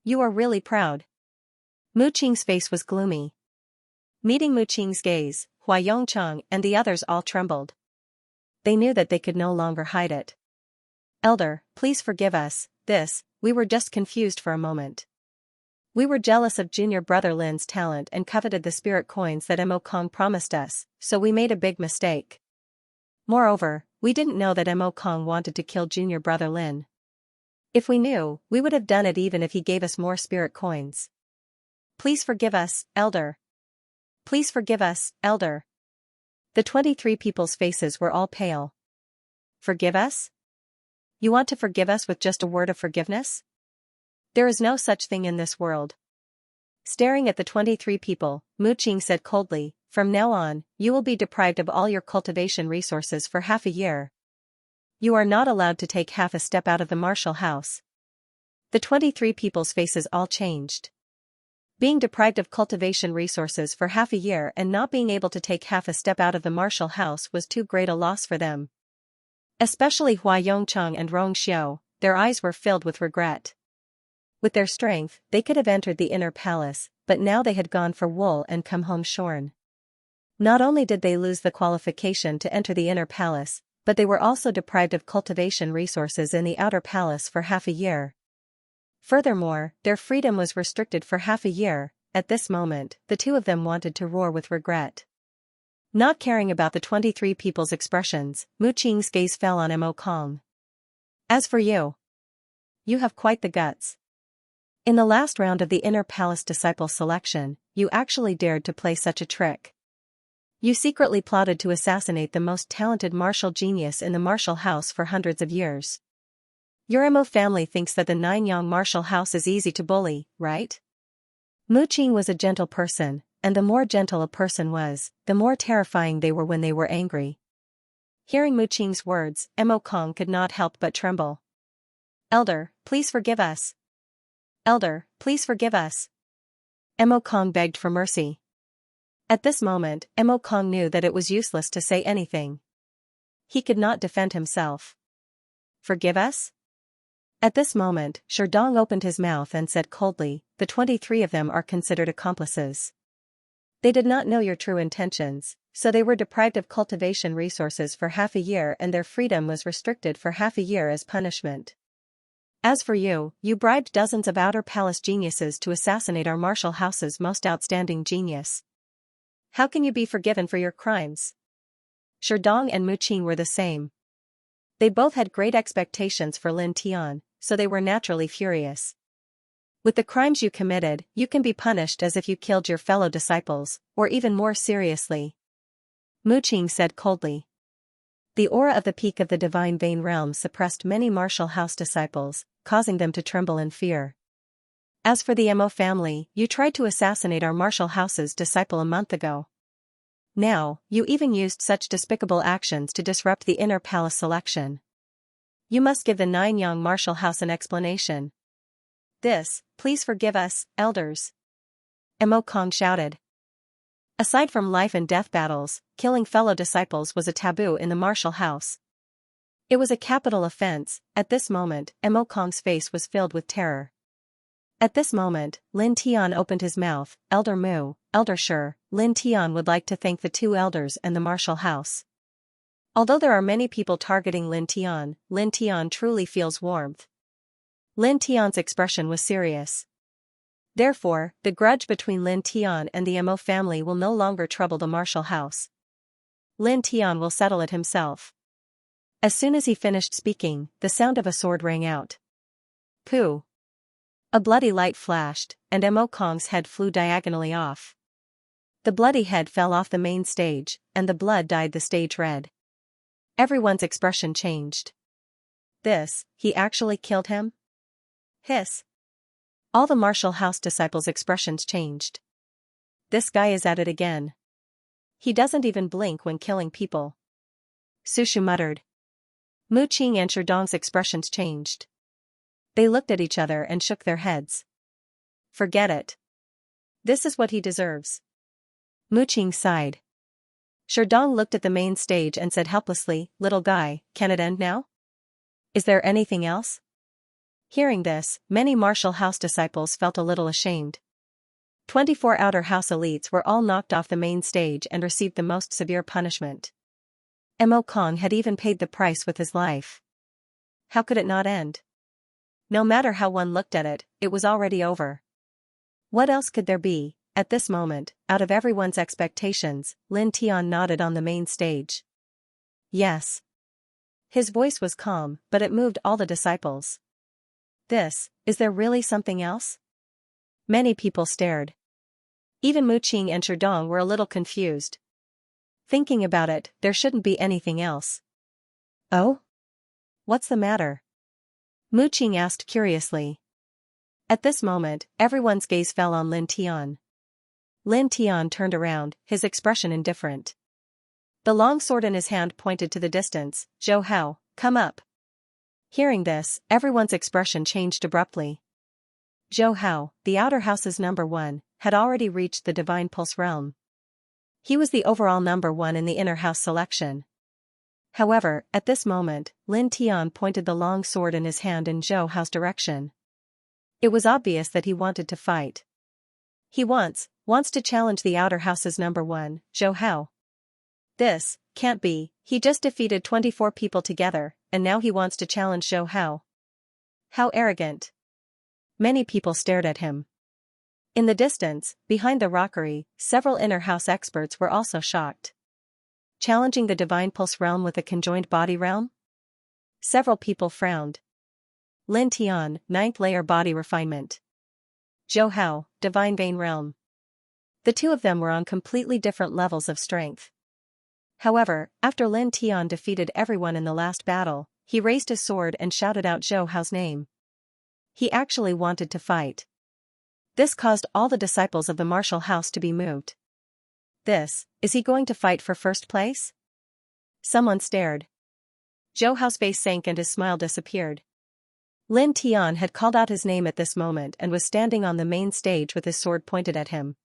You are really proud. Mu Qing's face was gloomy. Meeting Mu Qing's gaze, Hua Yongchang and the others all trembled. They knew that they could no longer hide it. Elder, please forgive us, we were just confused for a moment. We were jealous of junior brother Lin's talent and coveted the spirit coins that Mo Kong promised us, so we made a big mistake. Moreover, we didn't know that Mo Kong wanted to kill junior brother Lin. If we knew, we would have done it even if he gave us more spirit coins. Please forgive us, Elder. Please forgive us, Elder. The 23 people's faces were all pale. Forgive us? You want to forgive us with just a word of forgiveness? There is no such thing in this world. Staring at the 23 people, Mu Qing said coldly, from now on, you will be deprived of all your cultivation resources for half a year. You are not allowed to take half a step out of the martial house. The 23 people's faces all changed. Being deprived of cultivation resources for half a year and not being able to take half a step out of the martial house was too great a loss for them. Especially Hua Yongchang and Rongxiu, their eyes were filled with regret. With their strength, they could have entered the inner palace, but now they had gone for wool and come home shorn. Not only did they lose the qualification to enter the inner palace, but they were also deprived of cultivation resources in the outer palace for half a year. Furthermore, their freedom was restricted for half a year. At this moment, the two of them wanted to roar with regret. Not caring about the 23 people's expressions, Mu Qing's gaze fell on Mo Kong. As for you, you have quite the guts. In the last round of the Inner Palace disciple selection, you actually dared to play such a trick. You secretly plotted to assassinate the most talented martial genius in the martial house for hundreds of years. Your Mo family thinks that the Nanyang martial house is easy to bully, right? Mu Qing was a gentle person, and the more gentle a person was, the more terrifying they were when they were angry. Hearing Mu Qing's words, Mo Kong could not help but tremble. "Elder, please forgive us. Elder, please forgive us." Mo Kong begged for mercy. At this moment, Mo Kong knew that it was useless to say anything. He could not defend himself. "Forgive us?" At this moment, Sherdong opened his mouth and said coldly, "The 23 of them are considered accomplices. They did not know your true intentions, so they were deprived of cultivation resources for half a year and their freedom was restricted for half a year as punishment. As for you, you bribed dozens of outer palace geniuses to assassinate our martial house's most outstanding genius. How can you be forgiven for your crimes?" Sherdong and Mu Qing were the same. They both had great expectations for Lin Tian, so they were naturally furious. "With the crimes you committed, you can be punished as if you killed your fellow disciples, or even more seriously," Mu Qing said coldly. The aura of the peak of the divine vein realm suppressed many martial house disciples, causing them to tremble in fear. "As for the Mo family, you tried to assassinate our martial house's disciple a month ago. Now, you even used such despicable actions to disrupt the Inner Palace selection. You must give the Nanyang martial house an explanation." Please forgive us, elders," Mo Kong shouted. Aside from life and death battles, killing fellow disciples was a taboo in the martial house. It was a capital offense. At this moment, Mo Kong's face was filled with terror. At this moment, Lin Tian opened his mouth. "Elder Mu, Elder Shi, Lin Tian would like to thank the two elders and the martial house. Although there are many people targeting Lin Tian truly feels warmth." Lin Tian's expression was serious. Therefore, the grudge between Lin Tian and the Mo family will no longer trouble the martial house. Lin Tian will settle it himself. As soon as he finished speaking, the sound of a sword rang out. Pooh! A bloody light flashed, and Mo Kong's head flew diagonally off. The bloody head fell off the main stage, and the blood dyed the stage red. Everyone's expression changed. He actually killed him? Hiss. All the martial house disciples' expressions changed. This guy is at it again. He doesn't even blink when killing people. Sushu muttered. Mu Qing and Sherdong's expressions changed. They looked at each other and shook their heads. Forget it. This is what he deserves. Mu Qing sighed. Sherdong looked at the main stage and said helplessly, "Little guy, can it end now? Is there anything else?" Hearing this, many martial house disciples felt a little ashamed. 24 outer house elites were all knocked off the main stage and received the most severe punishment. Mo Kong had even paid the price with his life. How could it not end? No matter how one looked at it, it was already over. What else could there be? At this moment, out of everyone's expectations, Lin Tian nodded on the main stage. Yes. His voice was calm, but it moved all the disciples. Is there really something else? Many people stared. Even Mu Qing and Sherdong were a little confused. Thinking about it, there shouldn't be anything else. Oh? What's the matter? Mu Qing asked curiously. At this moment, everyone's gaze fell on Lin Tian. Lin Tian turned around, his expression indifferent. The long sword in his hand pointed to the distance. "Zhou Hao, come up." Hearing this, everyone's expression changed abruptly. Zhou Hao, the outer house's number 1, had already reached the divine pulse realm. He was the overall number 1 in the inner house selection. However, at this moment, Lin Tian pointed the long sword in his hand in Zhou Hao's direction. It was obvious that he wanted to fight. He wants to challenge the outer house's number 1, Zhou Hao. This can't be. He just defeated 24 people together, and now he wants to challenge Zhou Hao. How arrogant. Many people stared at him. In the distance, behind the rockery, several inner house experts were also shocked. Challenging the divine pulse realm with a conjoined body realm? Several people frowned. Lin Tian, 9th layer body refinement. Zhou Hao, Divine Vein Realm. The two of them were on completely different levels of strength. However, after Lin Tian defeated everyone in the last battle, he raised his sword and shouted out Zhou Hao's name. He actually wanted to fight. This caused all the disciples of the martial house to be moved. Is he going to fight for first place? Someone stared. Zhou Hao's face sank and his smile disappeared. Lin Tian had called out his name at this moment and was standing on the main stage with his sword pointed at him.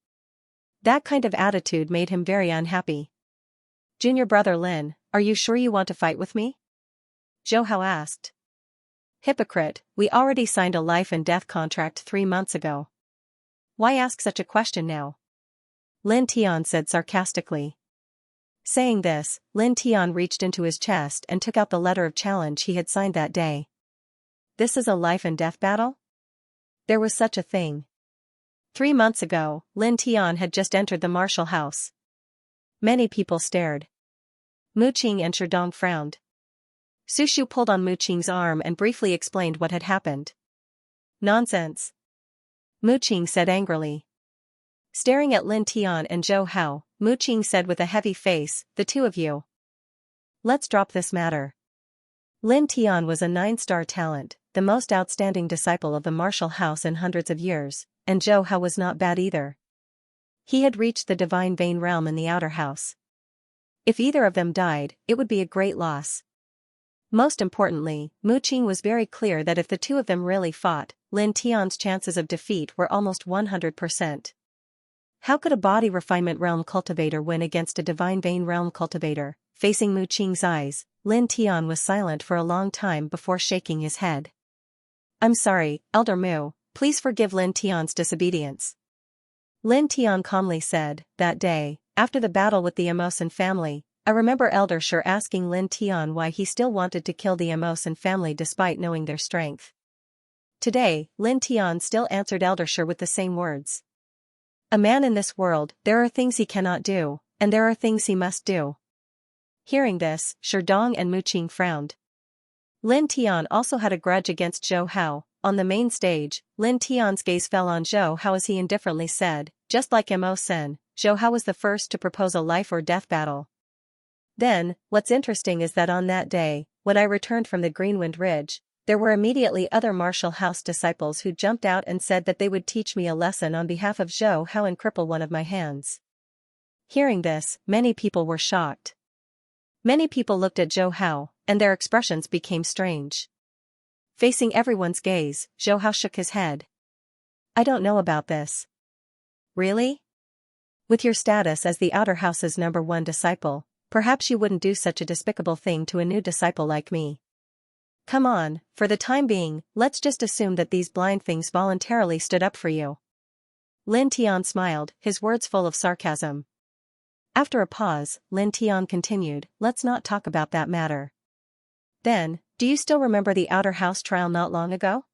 That kind of attitude made him very unhappy. Junior brother Lin, are you sure you want to fight with me? Zhou Hao asked. Hypocrite, we already signed a life and death contract 3 months ago. Why ask such a question now? Lin Tian said sarcastically. Saying this, Lin Tian reached into his chest and took out the letter of challenge he had signed that day. This is a life and death battle? There was such a thing. 3 months ago, Lin Tian had just entered the martial house. Many people stared. Mu Qing and Sherdong frowned. Su Shu pulled on Mu Qing's arm and briefly explained what had happened. Nonsense. Mu Qing said angrily. Staring at Lin Tian and Zhou Hao, Mu Qing said with a heavy face, the two of you. Let's drop this matter. Lin Tian was a 9-star talent, the most outstanding disciple of the martial house in hundreds of years, and Zhou Hao was not bad either. He had reached the Divine Vein Realm in the outer house. If either of them died, it would be a great loss. Most importantly, Mu Qing was very clear that if the two of them really fought, Lin Tian's chances of defeat were almost 100%. How could a body refinement realm cultivator win against a divine vein realm cultivator? Facing Mu Qing's eyes, Lin Tian was silent for a long time before shaking his head. I'm sorry, Elder Mu, please forgive Lin Tian's disobedience. Lin Tian calmly said, that day, after the battle with the Amosan family, I remember Elder Shi asking Lin Tian why he still wanted to kill the Amosan family despite knowing their strength. Today, Lin Tian still answered Elder Shi with the same words. A man in this world, there are things he cannot do, and there are things he must do. Hearing this, Sherdong and Mu Qing frowned. Lin Tian also had a grudge against Zhou Hao. On the main stage, Lin Tian's gaze fell on Zhou Hao as he indifferently said, just like Mo Sen, Zhou Hao was the first to propose a life or death battle. Then, what's interesting is that on that day, when I returned from the Greenwind Ridge, there were immediately other martial house disciples who jumped out and said that they would teach me a lesson on behalf of Zhou Hao and cripple one of my hands. Hearing this, many people were shocked. Many people looked at Zhou Hao, and their expressions became strange. Facing everyone's gaze, Zhou Hao shook his head. I don't know about this. Really? With your status as the outer house's #1 disciple, perhaps you wouldn't do such a despicable thing to a new disciple like me. Come on, for the time being, let's just assume that these blind things voluntarily stood up for you. Lin Tian smiled, his words full of sarcasm. After a pause, Lin Tian continued, let's not talk about that matter. Then, do you still remember the outer house trial not long ago?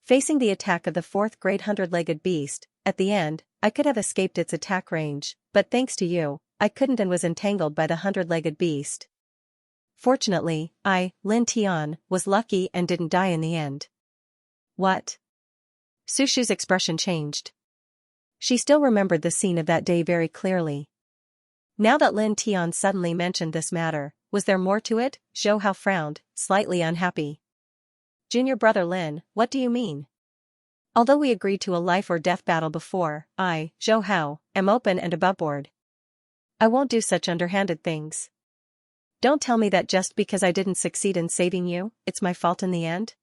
Facing the attack of the 4th grade 100-legged beast, at the end, I could have escaped its attack range, but thanks to you, I couldn't and was entangled by the 100-legged beast. Fortunately, Lin Tian, was lucky and didn't die in the end. What? Su Shu's expression changed. She still remembered the scene of that day very clearly. Now that Lin Tian suddenly mentioned this matter, was there more to it? Zhou Hao frowned, slightly unhappy. Junior brother Lin, what do you mean? Although we agreed to a life or death battle before, I, Zhou Hao, am open and aboveboard. I won't do such underhanded things. Don't tell me that just because I didn't succeed in saving you, it's my fault in the end.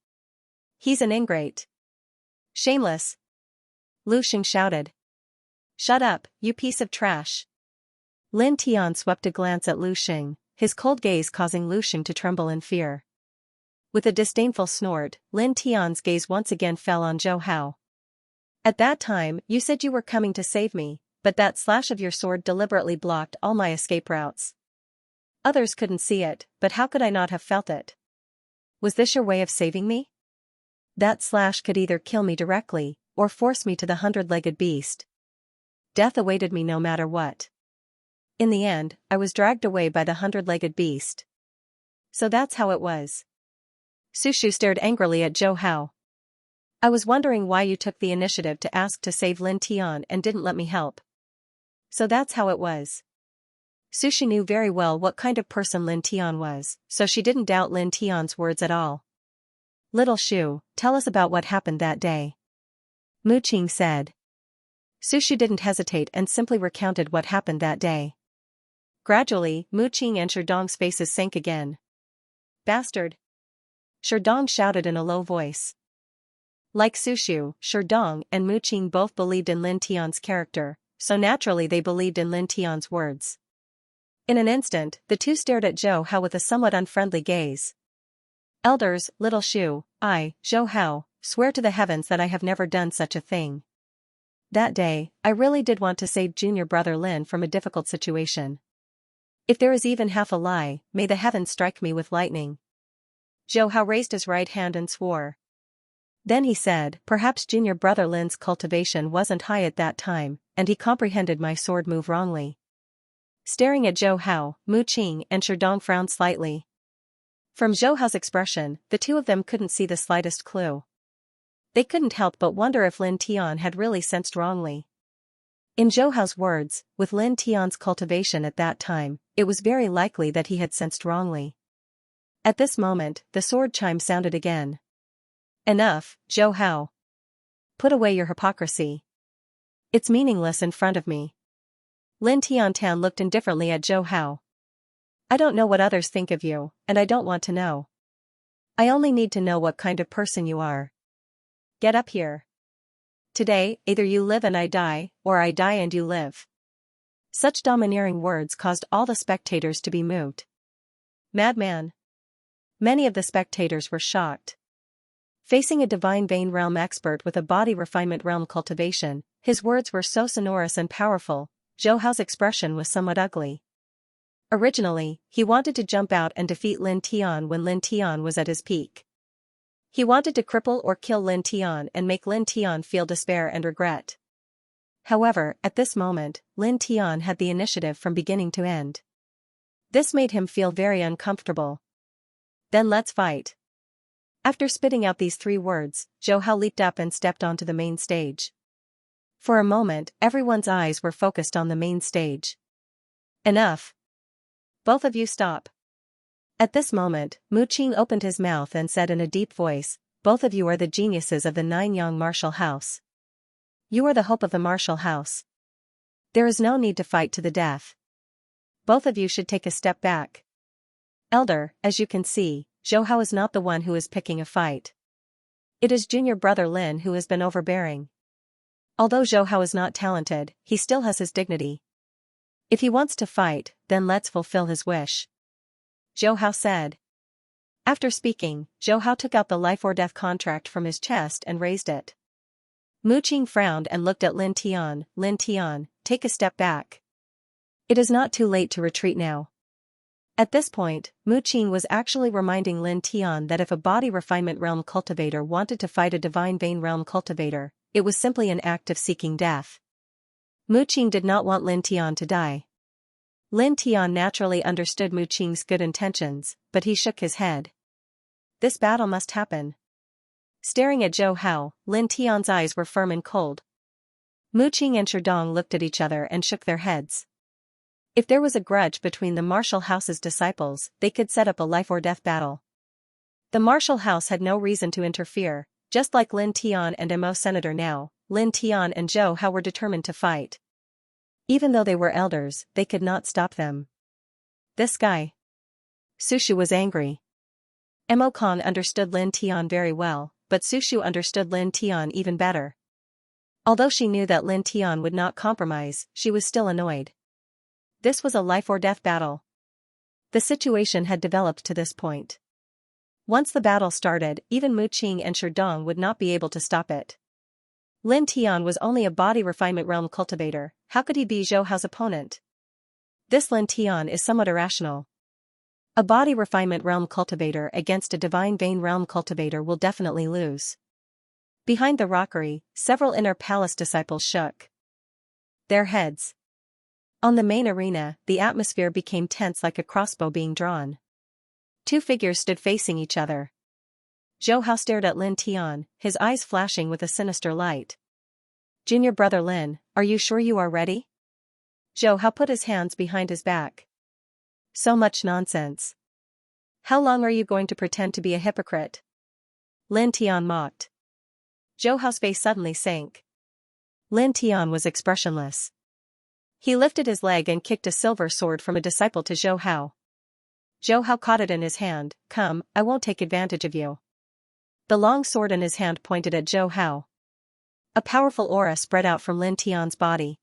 He's an ingrate. Shameless. Lu Xing shouted. Shut up, you piece of trash. Lin Tian swept a glance at Lu Xing, his cold gaze causing Lu Xing to tremble in fear. With a disdainful snort, Lin Tian's gaze once again fell on Zhou Hao. At that time, you said you were coming to save me, but that slash of your sword deliberately blocked all my escape routes. Others couldn't see it, but how could I not have felt it? Was this your way of saving me? That slash could either kill me directly, or force me to the 100-legged beast. Death awaited me no matter what. In the end, I was dragged away by the 100-legged beast. So that's how it was. Su Shu stared angrily at Zhou Hao. I was wondering why you took the initiative to ask to save Lin Tian and didn't let me help. So that's how it was. Sushi knew very well what kind of person Lin Tian was, so she didn't doubt Lin Tian's words at all. Little Shu, tell us about what happened that day. Mu Qing said. Sushi didn't hesitate and simply recounted what happened that day. Gradually, Mu Qing and Sherdong's faces sank again. Bastard! Sherdong shouted in a low voice. Like Sushu, Sherdong and Mu Qing both believed in Lin Tian's character, so naturally they believed in Lin Tian's words. In an instant, the two stared at Zhou Hao with a somewhat unfriendly gaze. Elders, Little Shu, Zhou Hao, swear to the heavens that I have never done such a thing. That day, I really did want to save junior brother Lin from a difficult situation. If there is even half a lie, may the heavens strike me with lightning. Zhou Hao raised his right hand and swore. Then he said, perhaps junior brother Lin's cultivation wasn't high at that time, and he comprehended my sword move wrongly. Staring at Zhou Hao, Mu Qing and Sherdong frowned slightly. From Zhou Hao's expression, the two of them couldn't see the slightest clue. They couldn't help but wonder if Lin Tian had really sensed wrongly. In Zhou Hao's words, with Lin Tian's cultivation at that time, it was very likely that he had sensed wrongly. At this moment, the sword chime sounded again. Enough, Zhou Hao. Put away your hypocrisy. It's meaningless in front of me. Lin Tian looked indifferently at Zhou Hao. I don't know what others think of you, and I don't want to know. I only need to know what kind of person you are. Get up here. Today, either you live and I die, or I die and you live. Such domineering words caused all the spectators to be moved. Madman. Many of the spectators were shocked. Facing a divine vein realm expert with a body refinement realm cultivation, his words were so sonorous and powerful. Zhou Hao's expression was somewhat ugly. Originally, he wanted to jump out and defeat Lin Tian when Lin Tian was at his peak. He wanted to cripple or kill Lin Tian and make Lin Tian feel despair and regret. However, at this moment, Lin Tian had the initiative from beginning to end. This made him feel very uncomfortable. Then let's fight. After spitting out these three words, Zhou Hao leaped up and stepped onto the main stage. For a moment, everyone's eyes were focused on the main stage. Enough. Both of you stop. At this moment, Mu Qing opened his mouth and said in a deep voice, both of you are the geniuses of the Nine-Yang martial house. You are the hope of the martial house. There is no need to fight to the death. Both of you should take a step back. Elder, as you can see, Zhou Hao is not the one who is picking a fight. It is junior brother Lin who has been overbearing. Although Zhou Hao is not talented, he still has his dignity. If he wants to fight, then let's fulfill his wish. Zhou Hao said. After speaking, Zhou Hao took out the life or death contract from his chest and raised it. Mu Qing frowned and looked at Lin Tian. Lin Tian, take a step back. It is not too late to retreat now. At this point, Mu Qing was actually reminding Lin Tian that if a body refinement realm cultivator wanted to fight a divine vein realm cultivator, it was simply an act of seeking death. Mu Qing did not want Lin Tian to die. Lin Tian naturally understood Mu Qing's good intentions, but he shook his head. This battle must happen. Staring at Zhou Hao, Lin Tian's eyes were firm and cold. Mu Qing and Sherdong looked at each other and shook their heads. If there was a grudge between the martial house's disciples, they could set up a life or death battle. The martial house had no reason to interfere, just like Lin Tian and Mo Senator now, Lin Tian and Zhou Hao were determined to fight. Even though they were elders, they could not stop them. This guy. Sushu was angry. Mo Kong understood Lin Tian very well, but Sushu understood Lin Tian even better. Although she knew that Lin Tian would not compromise, she was still annoyed. This was a life or death battle. The situation had developed to this point. Once the battle started, even Mu Qing and Sherdong would not be able to stop it. Lin Tian was only a body refinement realm cultivator, how could he be Zhou Hao's opponent? This Lin Tian is somewhat irrational. A body refinement realm cultivator against a divine vein realm cultivator will definitely lose. Behind the rockery, several inner palace disciples shook their heads. On the main arena, the atmosphere became tense like a crossbow being drawn. Two figures stood facing each other. Zhou Hao stared at Lin Tian, his eyes flashing with a sinister light. Junior brother Lin, are you sure you are ready? Zhou Hao put his hands behind his back. So much nonsense. How long are you going to pretend to be a hypocrite? Lin Tian mocked. Zhou Hao's face suddenly sank. Lin Tian was expressionless. He lifted his leg and kicked a silver sword from a disciple to Zhou Hao. Zhou Hao caught it in his hand. Come, I won't take advantage of you. The long sword in his hand pointed at Zhou Hao. A powerful aura spread out from Lin Tian's body.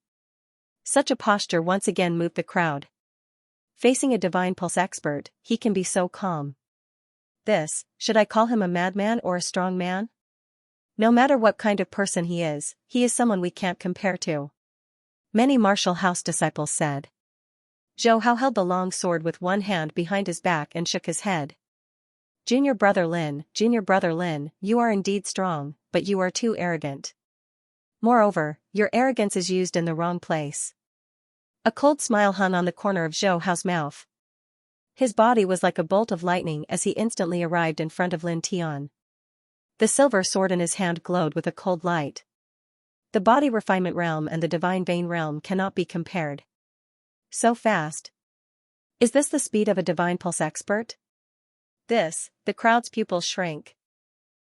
Such a posture once again moved the crowd. Facing a divine pulse expert, he can be so calm. Should I call him a madman or a strong man? No matter what kind of person he is someone we can't compare to. Many martial house disciples said. Zhou Hao held the long sword with one hand behind his back and shook his head. Junior brother Lin, you are indeed strong, but you are too arrogant. Moreover, your arrogance is used in the wrong place. A cold smile hung on the corner of Zhou Hao's mouth. His body was like a bolt of lightning as he instantly arrived in front of Lin Tian. The silver sword in his hand glowed with a cold light. The body refinement realm and the divine vein realm cannot be compared. So fast. Is this the speed of a divine pulse expert? The crowd's pupils shrank.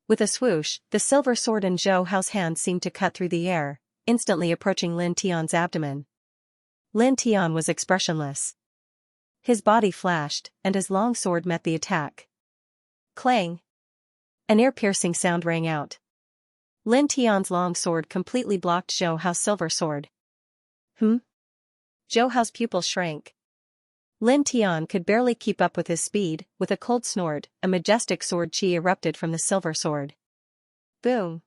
With a swoosh, the silver sword in Zhou Hao's hand seemed to cut through the air, instantly approaching Lin Tian's abdomen. Lin Tian was expressionless. His body flashed, and his long sword met the attack. Clang! An ear-piercing sound rang out. Lin Tian's long sword completely blocked Zhou Hao's silver sword. Zhou Hao's pupils shrank. Lin Tian could barely keep up with his speed. With a cold snort, a majestic sword chi erupted from the silver sword. Boom!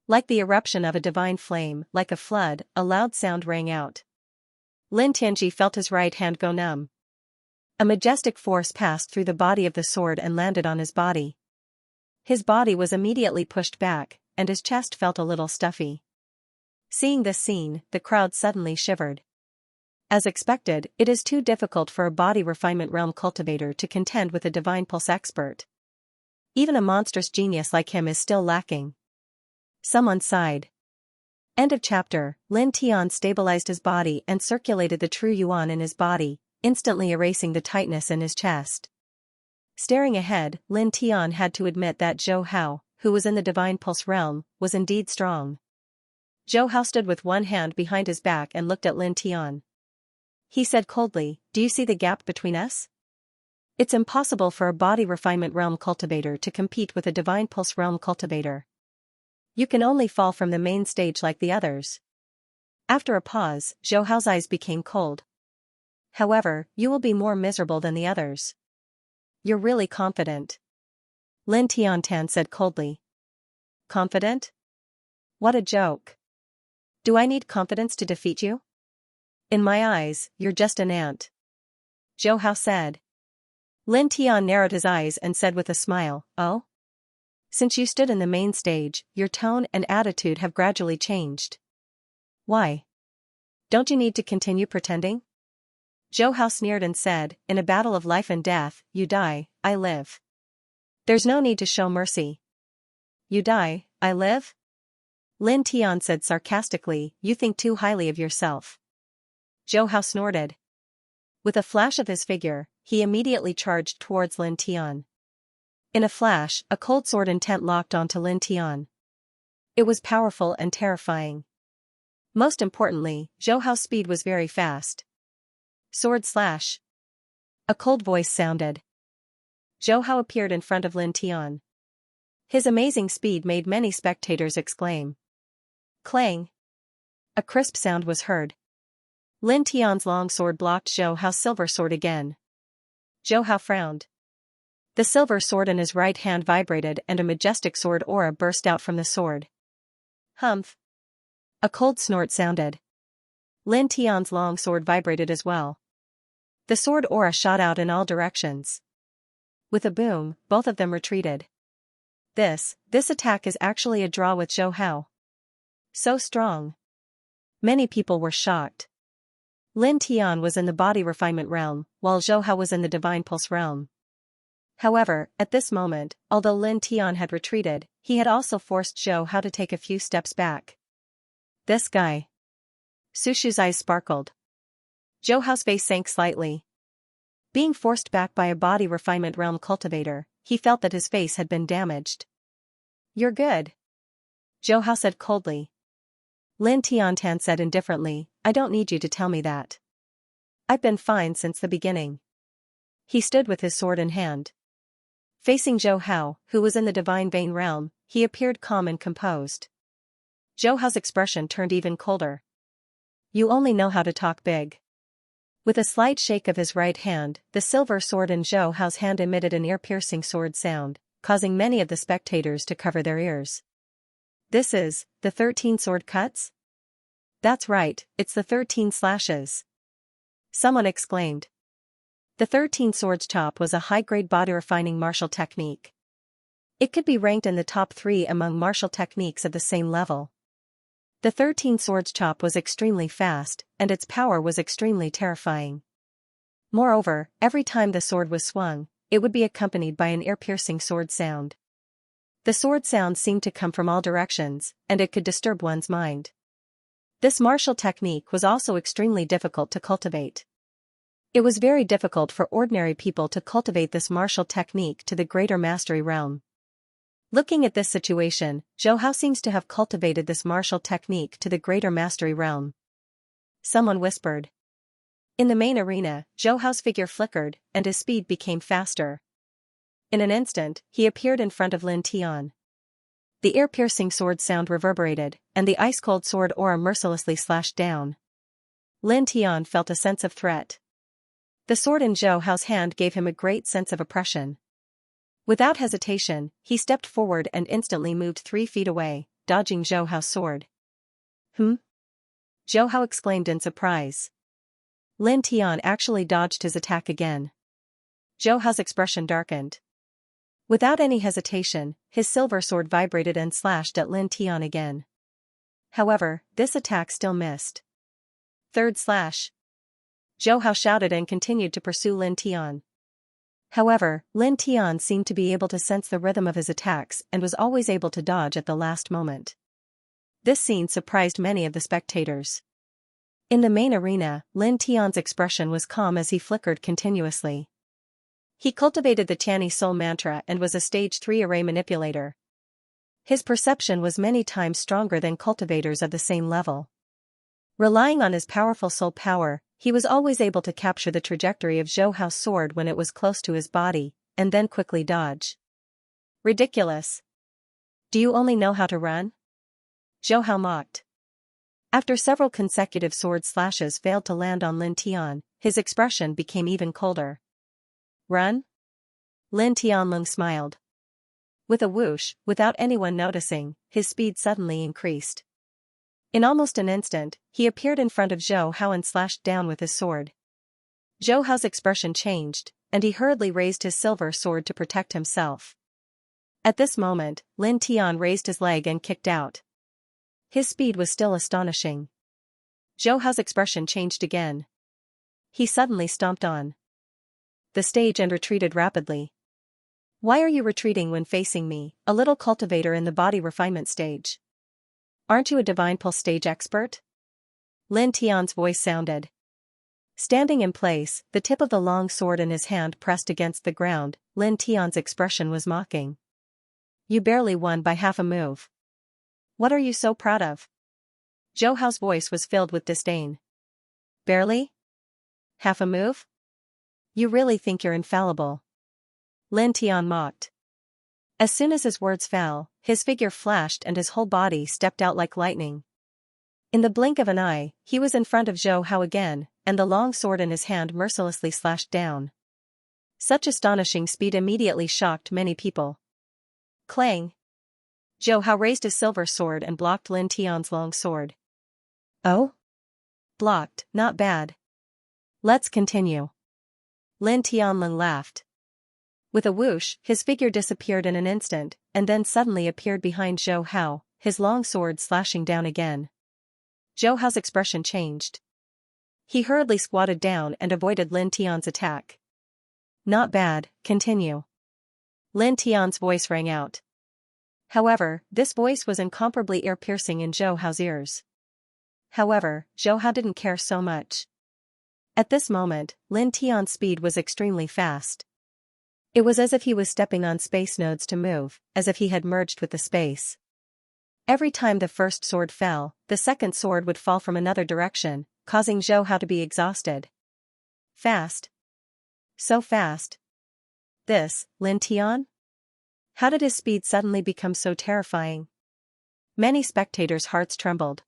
Like the eruption of a divine flame, like a flood, a loud sound rang out. Lin Tianji felt his right hand go numb. A majestic force passed through the body of the sword and landed on his body. His body was immediately pushed back, and his chest felt a little stuffy. Seeing this scene, the crowd suddenly shivered. As expected, it is too difficult for a body refinement realm cultivator to contend with a divine pulse expert. Even a monstrous genius like him is still lacking. Someone sighed. End of chapter. Lin Tian stabilized his body and circulated the true yuan in his body, instantly erasing the tightness in his chest. Staring ahead, Lin Tian had to admit that Zhou Hao, who was in the divine pulse realm, was indeed strong. Zhou Hao stood with one hand behind his back and looked at Lin Tian. He said coldly, "Do you see the gap between us? It's impossible for a body refinement realm cultivator to compete with a divine pulse realm cultivator. You can only fall from the main stage like the others." After a pause, Zhou Hao's eyes became cold. "However, you will be more miserable than the others." "You're really confident," Lin Tiantan said coldly. "Confident? What a joke. Do I need confidence to defeat you? In my eyes, you're just an ant," Zhou Hao said. Lin Tian narrowed his eyes and said with a smile, "Oh? Since you stood in the main stage, your tone and attitude have gradually changed. Why? Don't you need to continue pretending?" Zhou Hao sneered and said, "In a battle of life and death, you die, I live. There's no need to show mercy." "You die, I live?" Lin Tian said sarcastically, "You think too highly of yourself." Zhou Hao snorted. With a flash of his figure, he immediately charged towards Lin Tian. In a flash, a cold sword intent locked onto Lin Tian. It was powerful and terrifying. Most importantly, Zhou Hao's speed was very fast. Sword slash. A cold voice sounded. Zhou Hao appeared in front of Lin Tian. His amazing speed made many spectators exclaim. Clang! A crisp sound was heard. Lin Tian's long sword blocked Zhou Hao's silver sword again. Zhou Hao frowned. The silver sword in his right hand vibrated and a majestic sword aura burst out from the sword. Humph! A cold snort sounded. Lin Tian's long sword vibrated as well. The sword aura shot out in all directions. With a boom, both of them retreated. This attack is actually a draw with Zhou Hao. So strong. Many people were shocked. Lin Tian was in the body refinement realm, while Zhou Hao was in the divine pulse realm. However, at this moment, although Lin Tian had retreated, he had also forced Zhou Hao to take a few steps back. This guy. Su Shu's eyes sparkled. Zhou Hao's face sank slightly. Being forced back by a body refinement realm cultivator, he felt that his face had been damaged. You're good. Zhou Hao said coldly. Lin Tiantan said indifferently, I don't need you to tell me that. I've been fine since the beginning. He stood with his sword in hand. Facing Zhou Hao, who was in the divine vein realm, he appeared calm and composed. Zhou Hao's expression turned even colder. You only know how to talk big. With a slight shake of his right hand, the silver sword in Zhou Hao's hand emitted an ear-piercing sword sound, causing many of the spectators to cover their ears. This is, the 13 sword cuts? That's right, it's the 13 slashes. Someone exclaimed. The 13 swords chop was a high-grade body-refining martial technique. It could be ranked in the top 3 among martial techniques at the same level. The 13 swords chop was extremely fast, and its power was extremely terrifying. Moreover, every time the sword was swung, it would be accompanied by an ear-piercing sword sound. The sword sound seemed to come from all directions, and it could disturb one's mind. This martial technique was also extremely difficult to cultivate. It was very difficult for ordinary people to cultivate this martial technique to the greater mastery realm. Looking at this situation, Zhou Hao seems to have cultivated this martial technique to the greater mastery realm. Someone whispered. In the main arena, Zhou Hao's figure flickered, and his speed became faster. In an instant, he appeared in front of Lin Tian. The ear-piercing sword sound reverberated, and the ice-cold sword aura mercilessly slashed down. Lin Tian felt a sense of threat. The sword in Zhou Hao's hand gave him a great sense of oppression. Without hesitation, he stepped forward and instantly moved 3 feet away, dodging Zhou Hao's sword. Zhou Hao exclaimed in surprise. Lin Tian actually dodged his attack again. Zhou Hao's expression darkened. Without any hesitation, his silver sword vibrated and slashed at Lin Tian again. However, this attack still missed. Third slash. Zhou Hao shouted and continued to pursue Lin Tian. However, Lin Tian seemed to be able to sense the rhythm of his attacks and was always able to dodge at the last moment. This scene surprised many of the spectators. In the main arena, Lin Tian's expression was calm as he flickered continuously. He cultivated the Tianyi Soul Mantra and was a Stage 3 array manipulator. His perception was many times stronger than cultivators of the same level. Relying on his powerful soul power, he was always able to capture the trajectory of Zhou Hao's sword when it was close to his body, and then quickly dodge. Ridiculous. Do you only know how to run? Zhou Hao mocked. After several consecutive sword slashes failed to land on Lin Tian, his expression became even colder. Run? Lin Tianlong smiled. With a whoosh, without anyone noticing, his speed suddenly increased. In almost an instant, he appeared in front of Zhou Hao and slashed down with his sword. Zhou Hao's expression changed, and he hurriedly raised his silver sword to protect himself. At this moment, Lin Tian raised his leg and kicked out. His speed was still astonishing. Zhou Hao's expression changed again. He suddenly stomped on the stage and retreated rapidly. Why are you retreating when facing me, a little cultivator in the body refinement stage? Aren't you a divine pulse stage expert? Lin Tian's voice sounded. Standing in place, the tip of the long sword in his hand pressed against the ground, Lin Tian's expression was mocking. You barely won by half a move. What are you so proud of? Zhou Hao's voice was filled with disdain. Barely? Half a move? You really think you're infallible? Lin Tian mocked. As soon as his words fell, his figure flashed and his whole body stepped out like lightning. In the blink of an eye, he was in front of Zhou Hao again, and the long sword in his hand mercilessly slashed down. Such astonishing speed immediately shocked many people. Clang! Zhou Hao raised his silver sword and blocked Lin Tian's long sword. Oh? Blocked, not bad. Let's continue. Lin Tianlong laughed. With a whoosh, his figure disappeared in an instant, and then suddenly appeared behind Zhou Hao, his long sword slashing down again. Zhou Hao's expression changed. He hurriedly squatted down and avoided Lin Tian's attack. Not bad, continue. Lin Tian's voice rang out. However, this voice was incomparably ear-piercing in Zhou Hao's ears. However, Zhou Hao didn't care so much. At this moment, Lin Tian's speed was extremely fast. It was as if he was stepping on space nodes to move, as if he had merged with the space. Every time the first sword fell, the second sword would fall from another direction, causing Zhou Hao to be exhausted. Fast. So fast. This, Lin Tian? How did his speed suddenly become so terrifying? Many spectators' hearts trembled.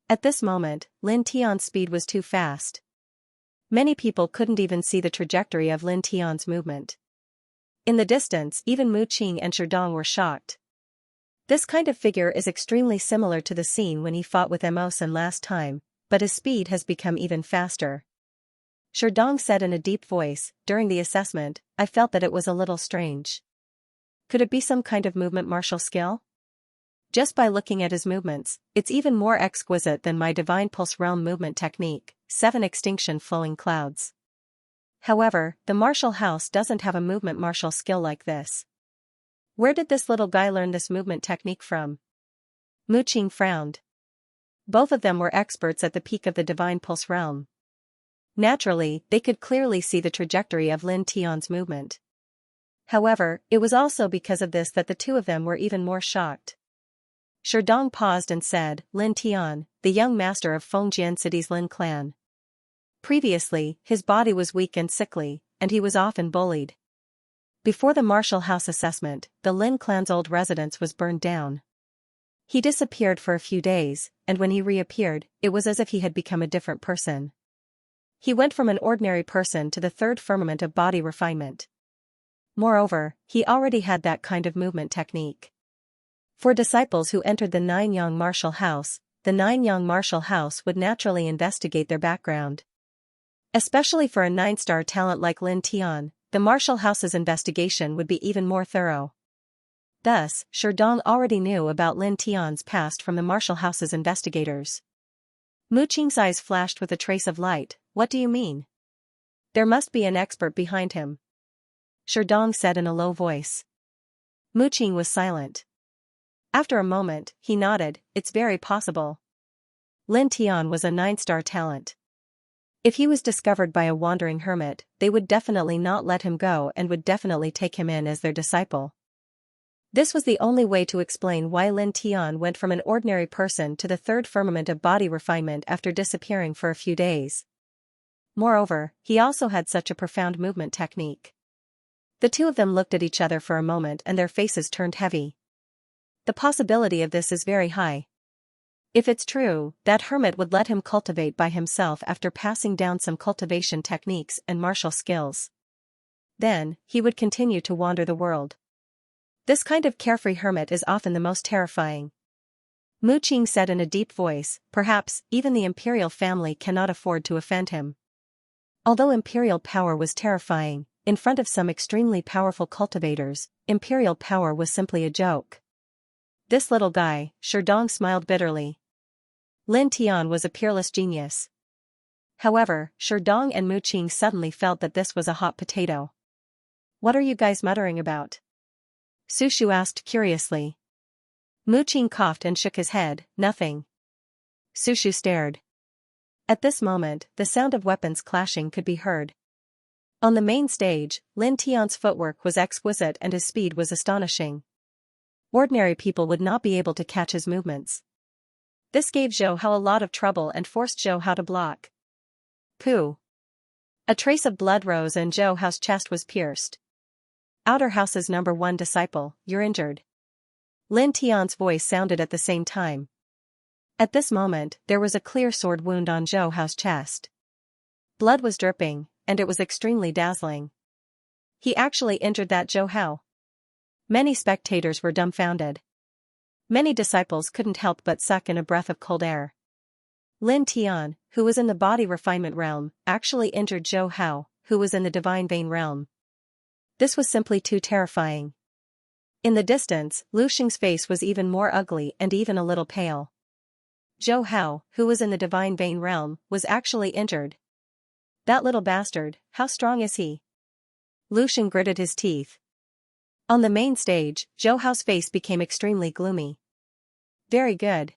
At this moment, Lin Tian's speed was too fast. Many people couldn't even see the trajectory of Lin Tian's movement. In the distance, even Mu Qing and Sherdong were shocked. This kind of figure is extremely similar to the scene when he fought with Emosen last time, but his speed has become even faster. Sherdong said in a deep voice, during the assessment, I felt that it was a little strange. Could it be some kind of movement martial skill? Just by looking at his movements, it's even more exquisite than my Divine Pulse Realm movement technique, 7 Extinction Flowing Clouds. However, the martial house doesn't have a movement martial skill like this. Where did this little guy learn this movement technique from? Mu Qing frowned. Both of them were experts at the peak of the Divine Pulse Realm. Naturally, they could clearly see the trajectory of Lin Tian's movement. However, it was also because of this that the two of them were even more shocked. Sherdong paused and said, Lin Tian, the young master of Fengjian City's Lin clan. Previously, his body was weak and sickly, and he was often bullied. Before the martial house assessment, the Lin clan's old residence was burned down. He disappeared for a few days, and when he reappeared, it was as if he had become a different person. He went from an ordinary person to the third firmament of body refinement. Moreover, he already had that kind of movement technique. For disciples who entered the Nine-Yang martial house, the Nine-Yang martial house would naturally investigate their background. Especially for a 9-star talent like Lin Tian, the martial house's investigation would be even more thorough. Thus, Sherdong already knew about Lin Tian's past from the martial house's investigators. Mu Qing's eyes flashed with a trace of light. What do you mean? There must be an expert behind him. Sherdong said in a low voice. Mu Qing was silent. After a moment, he nodded, it's very possible. Lin Tian was a 9-star talent. If he was discovered by a wandering hermit, they would definitely not let him go and would definitely take him in as their disciple. This was the only way to explain why Lin Tian went from an ordinary person to the third firmament of body refinement after disappearing for a few days. Moreover, he also had such a profound movement technique. The two of them looked at each other for a moment and their faces turned heavy. The possibility of this is very high. If it's true, that hermit would let him cultivate by himself after passing down some cultivation techniques and martial skills. Then, he would continue to wander the world. This kind of carefree hermit is often the most terrifying. Mu Qing said in a deep voice, perhaps, even the imperial family cannot afford to offend him. Although imperial power was terrifying, in front of some extremely powerful cultivators, imperial power was simply a joke. This little guy, Sherdong smiled bitterly. Lin Tian was a peerless genius. However, Sherdong and Mu Qing suddenly felt that this was a hot potato. What are you guys muttering about? Su Shu asked curiously. Mu Qing coughed and shook his head, nothing. Su Shu stared. At this moment, the sound of weapons clashing could be heard. On the main stage, Lin Tian's footwork was exquisite and his speed was astonishing. Ordinary people would not be able to catch his movements. This gave Zhou Hao a lot of trouble and forced Zhou Hao to block. Pooh! A trace of blood rose and Zhou Hao's chest was pierced. Outer House's #1 disciple, you're injured. Lin Tian's voice sounded at the same time. At this moment, there was a clear sword wound on Zhou Hao's chest. Blood was dripping, and it was extremely dazzling. He actually injured that Zhou Hao. Many spectators were dumbfounded. Many disciples couldn't help but suck in a breath of cold air. Lin Tian, who was in the body refinement realm, actually injured Zhou Hao, who was in the divine vein realm. This was simply too terrifying. In the distance, Lu Xing's face was even more ugly and even a little pale. Zhou Hao, who was in the divine vein realm, was actually injured. That little bastard, how strong is he? Lu Xing gritted his teeth. On the main stage, Zhou Hao's face became extremely gloomy. Very good.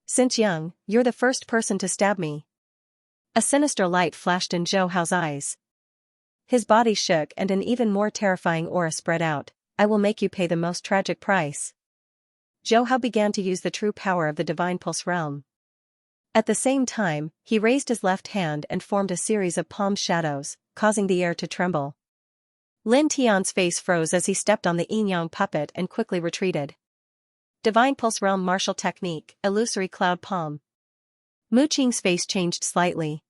Since young, you're the first person to stab me. A sinister light flashed in Zhou Hao's eyes. His body shook and an even more terrifying aura spread out. I will make you pay the most tragic price. Zhou Hao began to use the true power of the Divine Pulse realm. At the same time, he raised his left hand and formed a series of palm shadows, causing the air to tremble. Lin Tian's face froze as he stepped on the yin-yang puppet and quickly retreated. Divine Pulse Realm Martial Technique, Illusory Cloud Palm. Mu Qing's face changed slightly.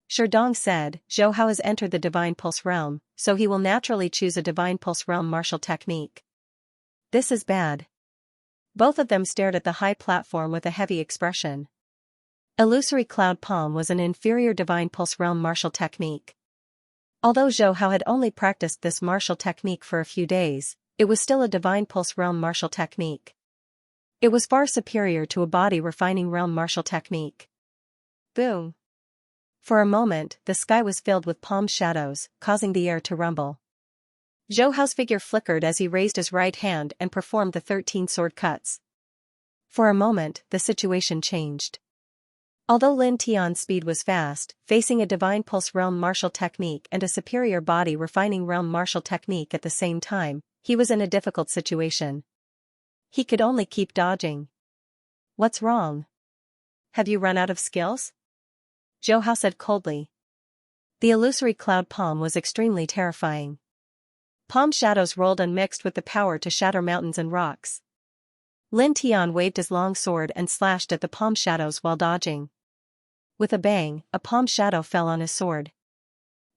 Sherdong said, Zhou Hao has entered the Divine Pulse Realm, so he will naturally choose a Divine Pulse Realm Martial Technique. This is bad. Both of them stared at the high platform with a heavy expression. Illusory Cloud Palm was an inferior Divine Pulse Realm Martial Technique. Although Zhou Hao had only practiced this martial technique for a few days, it was still a Divine Pulse Realm Martial Technique. It was far superior to a body-refining realm martial technique. Boom! For a moment, the sky was filled with palm shadows, causing the air to rumble. Zhou Hao's figure flickered as he raised his right hand and performed the 13 sword cuts. For a moment, the situation changed. Although Lin Tian's speed was fast, facing a Divine Pulse Realm martial technique and a superior body-refining realm martial technique at the same time, he was in a difficult situation. He could only keep dodging. What's wrong? Have you run out of skills? Zhou Hao said coldly. The illusory cloud palm was extremely terrifying. Palm shadows rolled and mixed with the power to shatter mountains and rocks. Lin Tian waved his long sword and slashed at the palm shadows while dodging. With a bang, a palm shadow fell on his sword.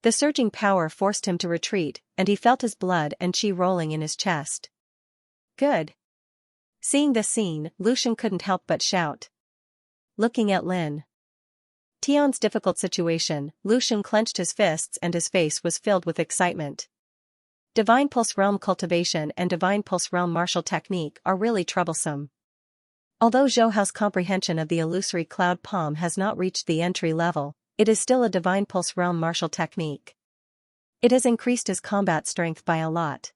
The surging power forced him to retreat, and he felt his blood and qi rolling in his chest. Good. Seeing this scene, Lucian couldn't help but shout. Looking at Lin Tian's difficult situation, Lucian clenched his fists and his face was filled with excitement. Divine Pulse Realm Cultivation and Divine Pulse Realm Martial Technique are really troublesome. Although Zhou Hao's comprehension of the illusory cloud palm has not reached the entry level, it is still a Divine Pulse Realm Martial Technique. It has increased his combat strength by a lot.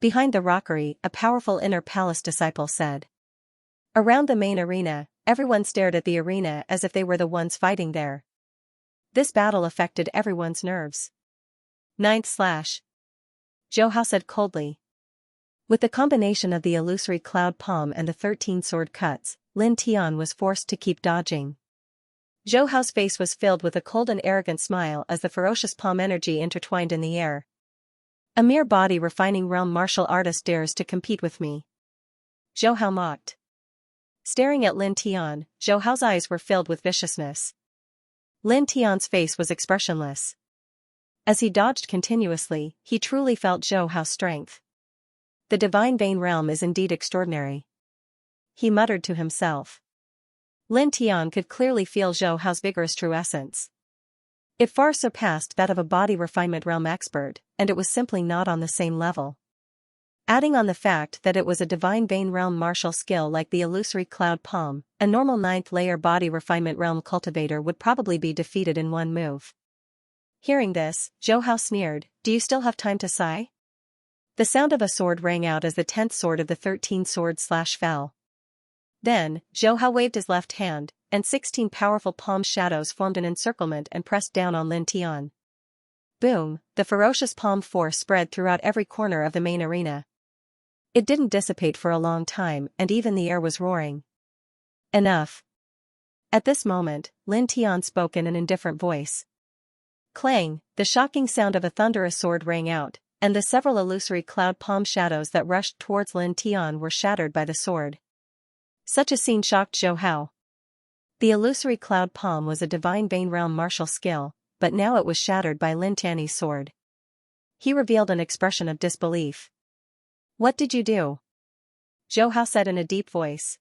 Behind the rockery, a powerful inner palace disciple said. Around the main arena, everyone stared at the arena as if they were the ones fighting there. This battle affected everyone's nerves. Ninth slash. Zhou Hao said coldly. With the combination of the illusory cloud palm and the 13 sword cuts, Lin Tian was forced to keep dodging. Zhou Hao's face was filled with a cold and arrogant smile as the ferocious palm energy intertwined in the air. A mere body-refining realm martial artist dares to compete with me. Zhou Hao mocked. Staring at Lin Tian, Zhou Hao's eyes were filled with viciousness. Lin Tian's face was expressionless. As he dodged continuously, he truly felt Zhou Hao's strength. The divine vein realm is indeed extraordinary. He muttered to himself. Lin Tian could clearly feel Zhou Hao's vigorous true essence. It far surpassed that of a body refinement realm expert, and it was simply not on the same level. Adding on the fact that it was a divine vein realm martial skill like the illusory cloud palm, a normal 9th layer body refinement realm cultivator would probably be defeated in one move. Hearing this, Zhou Hao sneered, do you still have time to sigh? The sound of a sword rang out as the 10th sword of the 13 sword slash fell. Then, Zhou Hao waved his left hand, and 16 powerful palm shadows formed an encirclement and pressed down on Lin Tian. Boom, the ferocious palm force spread throughout every corner of the main arena. It didn't dissipate for a long time and even the air was roaring. Enough. At this moment, Lin Tian spoke in an indifferent voice. Clang, the shocking sound of a thunderous sword rang out, and the several illusory cloud palm shadows that rushed towards Lin Tian were shattered by the sword. Such a scene shocked Zhou Hao. The illusory cloud palm was a divine vein realm martial skill, but now it was shattered by Lin Tian's sword. He revealed an expression of disbelief. What did you do? Zhou Hao said in a deep voice.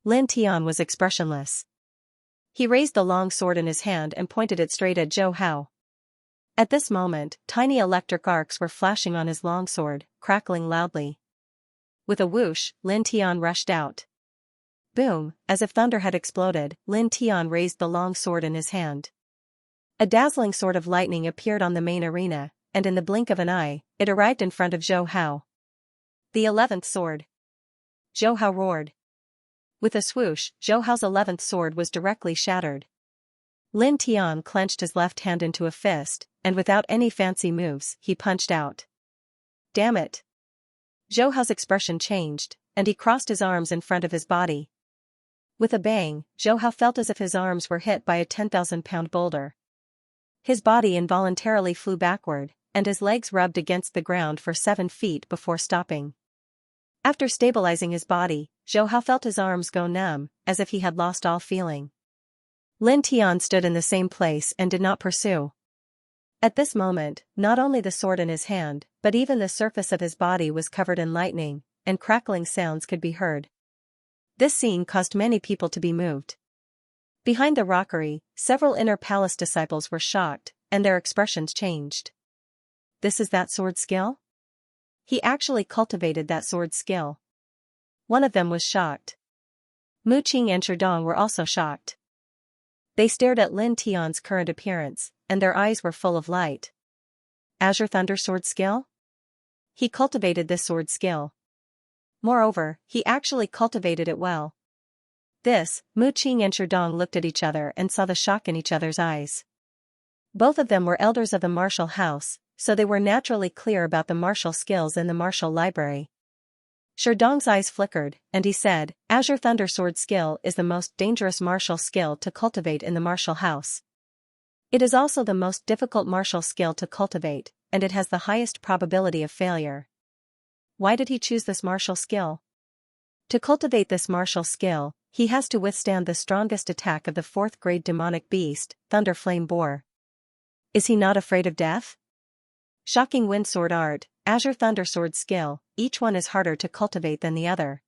Lin Tian was expressionless. He raised the long sword in his hand and pointed it straight at Zhou Hao. At this moment, tiny electric arcs were flashing on his longsword, crackling loudly. With a whoosh, Lin Tian rushed out. Boom, as if thunder had exploded, Lin Tian raised the long sword in his hand. A dazzling sword of lightning appeared on the main arena, and in the blink of an eye, it arrived in front of Zhou Hao. The 11th sword. Zhou Hao roared. With a swoosh, Zhou Hao's 11th sword was directly shattered. Lin Tian clenched his left hand into a fist, and without any fancy moves, he punched out. Damn it! Zhou Hao's expression changed, and he crossed his arms in front of his body. With a bang, Zhou Hao felt as if his arms were hit by a 10,000-pound boulder. His body involuntarily flew backward, and his legs rubbed against the ground for 7 feet before stopping. After stabilizing his body, Zhou Hao felt his arms go numb, as if he had lost all feeling. Lin Tian stood in the same place and did not pursue. At this moment, not only the sword in his hand, but even the surface of his body was covered in lightning, and crackling sounds could be heard. This scene caused many people to be moved. Behind the rockery, several inner palace disciples were shocked, and their expressions changed. This is that sword skill? He actually cultivated that sword skill. One of them was shocked. Mu Qing and Sherdong were also shocked. They stared at Lin Tian's current appearance, and their eyes were full of light. Azure Thunder sword skill? He cultivated this sword skill. Moreover, he actually cultivated it well. This, Mu Qing and Sherdong looked at each other and saw the shock in each other's eyes. Both of them were elders of the martial house, so they were naturally clear about the martial skills in the martial library. Sherdong's eyes flickered, and he said, Azure Thunder sword skill is the most dangerous martial skill to cultivate in the martial house. It is also the most difficult martial skill to cultivate, and it has the highest probability of failure. Why did he choose this martial skill? To cultivate this martial skill, he has to withstand the strongest attack of the 4th-grade demonic beast, Thunder Flame Boar. Is he not afraid of death? Shocking Wind Sword Art, Azure Thunder Sword skill, each one is harder to cultivate than the other.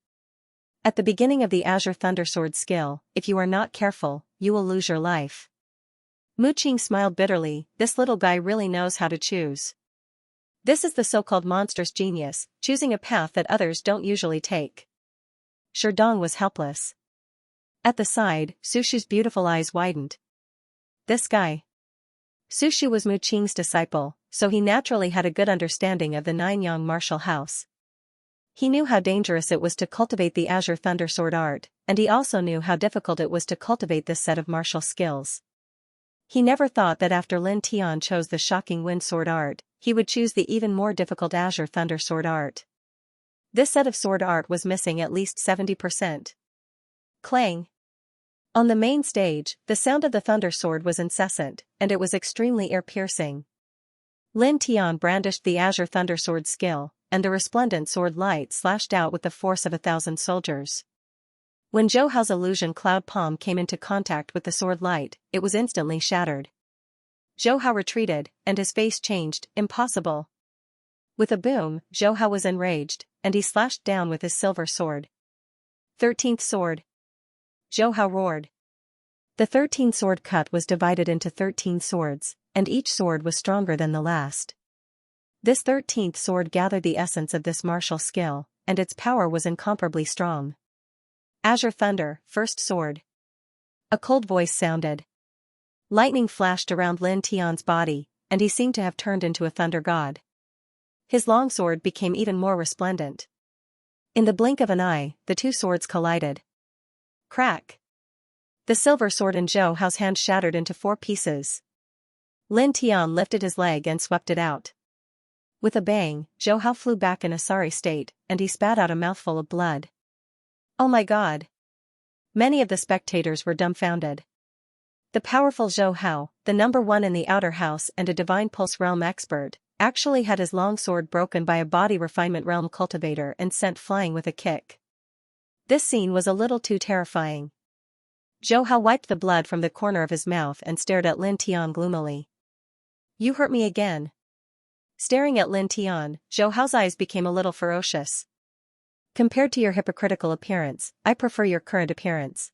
At the beginning of the Azure Thunder Sword skill, if you are not careful, you will lose your life. Mu Qing smiled bitterly, this little guy really knows how to choose. This is the so-called monstrous genius, choosing a path that others don't usually take. Sherdong was helpless. At the side, Su Shu's beautiful eyes widened. This guy. Su Shu was Mu Qing's disciple, so he naturally had a good understanding of the Nine-Yang martial house. He knew how dangerous it was to cultivate the Azure Thunder Sword art, and he also knew how difficult it was to cultivate this set of martial skills. He never thought that after Lin Tian chose the shocking Wind Sword art, he would choose the even more difficult Azure Thunder Sword art. This set of sword art was missing at least 70%. Clang. On the main stage, the sound of the Thunder Sword was incessant, and it was extremely ear-piercing. Lin Tian brandished the Azure Thunder Sword skill, and the resplendent sword light slashed out with the force of 1,000 soldiers. When Zhou Hao's illusion cloud palm came into contact with the sword light, it was instantly shattered. Zhou Hao retreated, and his face changed, impossible. With a boom, Zhou Hao was enraged, and he slashed down with his silver sword. 13th sword. Zhou Hao roared. The 13th sword cut was divided into 13 swords, and each sword was stronger than the last. This 13th sword gathered the essence of this martial skill, and its power was incomparably strong. Azure Thunder, first sword. A cold voice sounded. Lightning flashed around Lin Tian's body, and he seemed to have turned into a thunder god. His long sword became even more resplendent. In the blink of an eye, the two swords collided. Crack! The silver sword in Zhou Hao's hand shattered into 4 pieces. Lin Tian lifted his leg and swept it out. With a bang, Zhou Hao flew back in a sorry state, and he spat out a mouthful of blood. Oh my god! Many of the spectators were dumbfounded. The powerful Zhou Hao, the number 1 in the outer house and a Divine Pulse Realm expert, actually had his long sword broken by a body refinement realm cultivator and sent flying with a kick. This scene was a little too terrifying. Zhou Hao wiped the blood from the corner of his mouth and stared at Lin Tian gloomily. You hurt me again. Staring at Lin Tian, Zhou Hao's eyes became a little ferocious. Compared to your hypocritical appearance, I prefer your current appearance.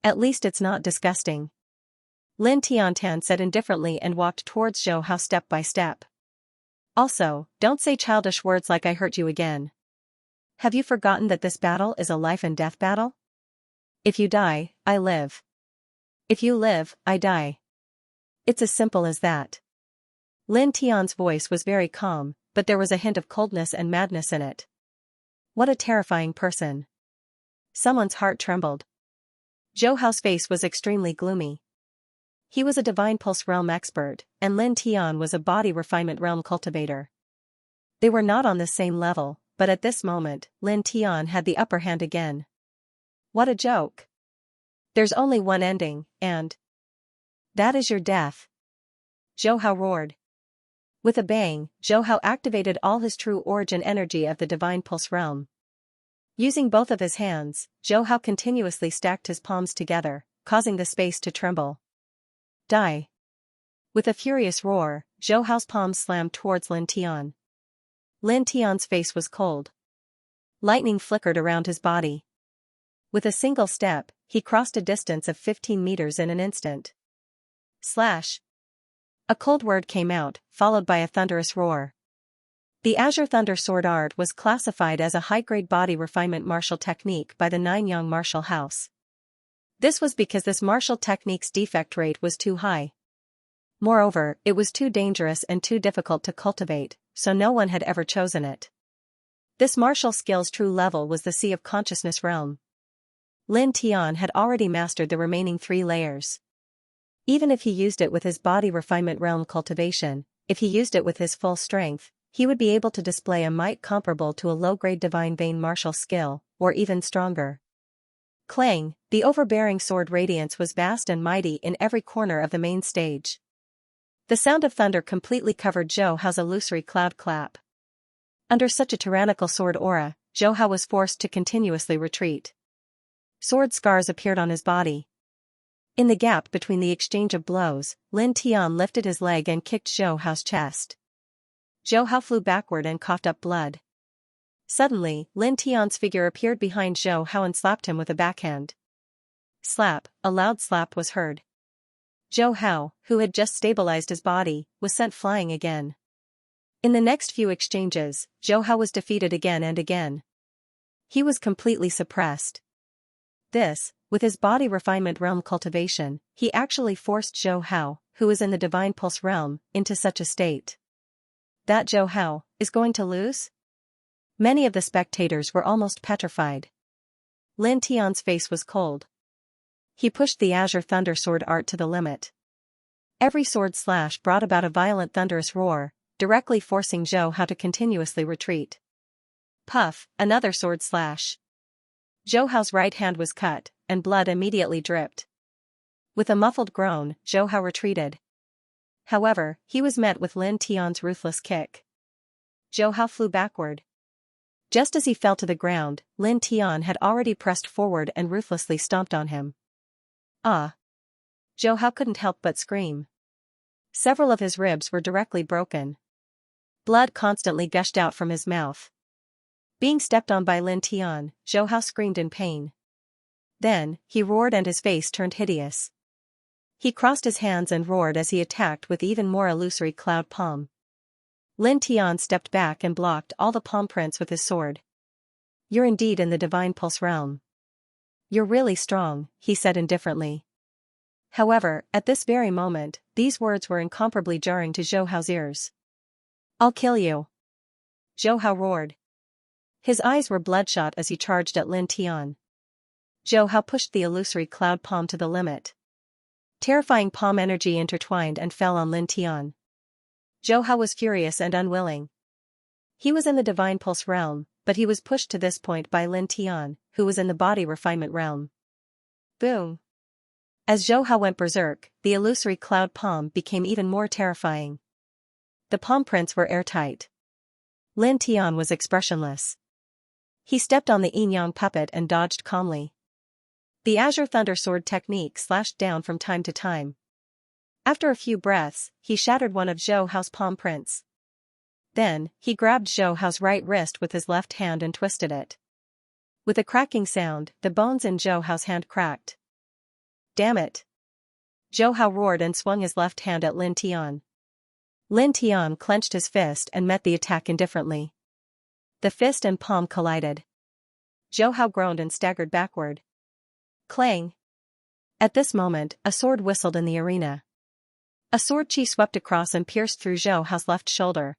At least it's not disgusting. Lin Tiantan said indifferently and walked towards Zhou Hao step by step. Also, don't say childish words like I hurt you again. Have you forgotten that this battle is a life and death battle? If you die, I live. If you live, I die. It's as simple as that. Lin Tian's voice was very calm, but there was a hint of coldness and madness in it. What a terrifying person. Someone's heart trembled. Zhou Hao's face was extremely gloomy. He was a Divine Pulse Realm expert, and Lin Tian was a Body Refinement Realm cultivator. They were not on the same level, but at this moment, Lin Tian had the upper hand again. What a joke. There's only one ending, and that is your death. Zhou Hao roared. With a bang, Zhou Hao activated all his true origin energy of the Divine Pulse Realm. Using both of his hands, Zhou Hao continuously stacked his palms together, causing the space to tremble. Die. With a furious roar, Zhou Hao's palms slammed towards Lin Tian. Lin Tian's face was cold. Lightning flickered around his body. With a single step, he crossed a distance of 15 meters in an instant. Slash. A cold word came out, followed by a thunderous roar. The Azure Thunder Sword Art was classified as a high-grade body refinement martial technique by the Nine-Yang Martial House. This was because this martial technique's defect rate was too high. Moreover, it was too dangerous and too difficult to cultivate, so no one had ever chosen it. This martial skill's true level was the Sea of Consciousness realm. Lin Tian had already mastered the remaining 3 layers. Even if he used it with his body refinement realm cultivation, if he used it with his full strength, he would be able to display a might comparable to a low-grade divine vein martial skill, or even stronger. Clang, the overbearing sword radiance was vast and mighty in every corner of the main stage. The sound of thunder completely covered Zhou Hao's illusory cloud clap. Under such a tyrannical sword aura, Zhou Hao was forced to continuously retreat. Sword scars appeared on his body. In the gap between the exchange of blows, Lin Tian lifted his leg and kicked Zhou Hao's chest. Zhou Hao flew backward and coughed up blood. Suddenly, Lin Tian's figure appeared behind Zhou Hao and slapped him with a backhand. Slap, a loud slap was heard. Zhou Hao, who had just stabilized his body, was sent flying again. In the next few exchanges, Zhou Hao was defeated again and again. He was completely suppressed. This, with his body refinement realm cultivation, he actually forced Zhou Hao, who was in the Divine Pulse realm, into such a state. That Zhou Hao is going to lose? Many of the spectators were almost petrified. Lin Tian's face was cold. He pushed the Azure Thunder Sword Art to the limit. Every sword slash brought about a violent thunderous roar, directly forcing Zhou Hao to continuously retreat. Puff, another sword slash. Zhou Hao's right hand was cut, and blood immediately dripped. With a muffled groan, Zhou Hao retreated. However, he was met with Lin Tian's ruthless kick. Zhou Hao flew backward. Just as he fell to the ground, Lin Tian had already pressed forward and ruthlessly stomped on him. Ah! Zhou Hao couldn't help but scream. Several of his ribs were directly broken. Blood constantly gushed out from his mouth. Being stepped on by Lin Tian, Zhou Hao screamed in pain. Then, he roared and his face turned hideous. He crossed his hands and roared as he attacked with even more illusory cloud palm. Lin Tian stepped back and blocked all the palm prints with his sword. You're indeed in the Divine Pulse realm. You're really strong, he said indifferently. However, at this very moment, these words were incomparably jarring to Zhou Hao's ears. I'll kill you. Zhou Hao roared. His eyes were bloodshot as he charged at Lin Tian. Zhou Hao pushed the illusory cloud palm to the limit. Terrifying palm energy intertwined and fell on Lin Tian. Zhou Hao was furious and unwilling. He was in the Divine Pulse realm, but he was pushed to this point by Lin Tian, who was in the body refinement realm. Boom! As Zhou Hao went berserk, the illusory cloud palm became even more terrifying. The palm prints were airtight. Lin Tian was expressionless. He stepped on the yin-yang puppet and dodged calmly. The Azure Thunder Sword technique slashed down from time to time. After a few breaths, he shattered one of Zhou Hao's palm prints. Then, he grabbed Zhou Hao's right wrist with his left hand and twisted it. With a cracking sound, the bones in Zhou Hao's hand cracked. Damn it! Zhou Hao roared and swung his left hand at Lin Tian. Lin Tian clenched his fist and met the attack indifferently. The fist and palm collided. Zhou Hao groaned and staggered backward. Clang! At this moment, a sword whistled in the arena. A sword chi swept across and pierced through Zhou Hao's left shoulder.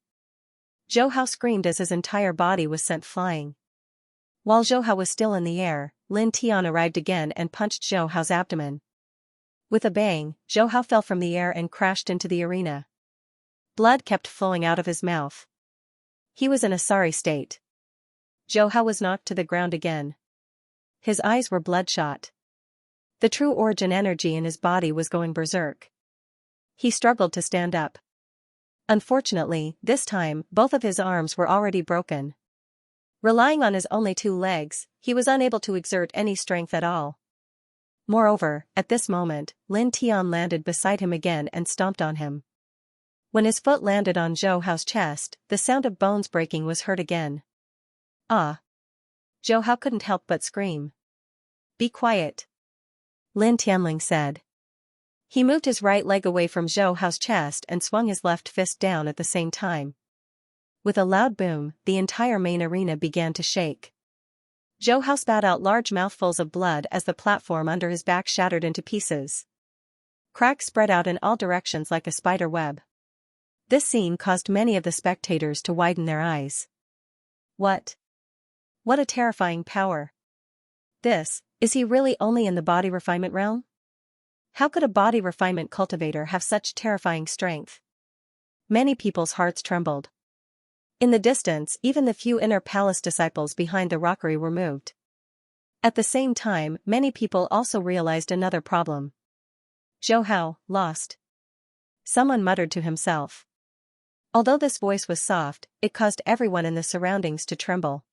Zhou Hao screamed as his entire body was sent flying. While Zhou Hao was still in the air, Lin Tian arrived again and punched Zhou Hao's abdomen. With a bang, Zhou Hao fell from the air and crashed into the arena. Blood kept flowing out of his mouth. He was in a sorry state. Zhou Hao was knocked to the ground again. His eyes were bloodshot. The true origin energy in his body was going berserk. He struggled to stand up. Unfortunately, this time, both of his arms were already broken. Relying on his only 2 legs, he was unable to exert any strength at all. Moreover, at this moment, Lin Tian landed beside him again and stomped on him. When his foot landed on Zhou Hao's chest, the sound of bones breaking was heard again. Ah! Zhou Hao couldn't help but scream. Be quiet, Lin Tianling said. He moved his right leg away from Zhou Hao's chest and swung his left fist down at the same time. With a loud boom, the entire main arena began to shake. Zhou Hao spat out large mouthfuls of blood as the platform under his back shattered into pieces. Cracks spread out in all directions like a spider web. This scene caused many of the spectators to widen their eyes. What? What a terrifying power. Is he really only in the body refinement realm? How could a body refinement cultivator have such terrifying strength? Many people's hearts trembled. In the distance, even the few inner palace disciples behind the rockery were moved. At the same time, many people also realized another problem. Zhou Hao, lost. Someone muttered to himself. Although this voice was soft, it caused everyone in the surroundings to tremble.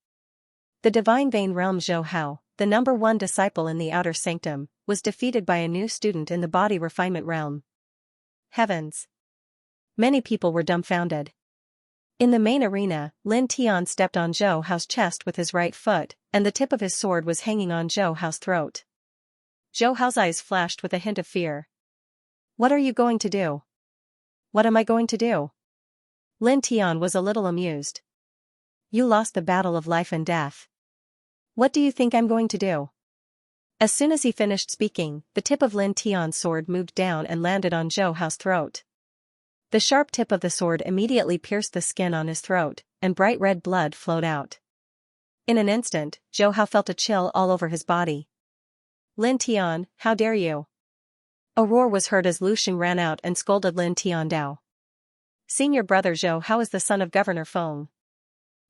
The divine vein realm Zhou Hao, the number 1 disciple in the outer sanctum, was defeated by a new student in the body refinement realm. Heavens! Many people were dumbfounded. In the main arena, Lin Tian stepped on Zhou Hao's chest with his right foot, and the tip of his sword was hanging on Zhou Hao's throat. Zhou Hao's eyes flashed with a hint of fear. What are you going to do? What am I going to do? Lin Tian was a little amused. You lost the battle of life and death. What do you think I'm going to do? As soon as he finished speaking, the tip of Lin Tian's sword moved down and landed on Zhou Hao's throat. The sharp tip of the sword immediately pierced the skin on his throat, and bright red blood flowed out. In an instant, Zhou Hao felt a chill all over his body. Lin Tian, how dare you? A roar was heard as Lu Xing ran out and scolded Lin Tian Dao. Senior brother Zhou Hao is the son of Governor Feng.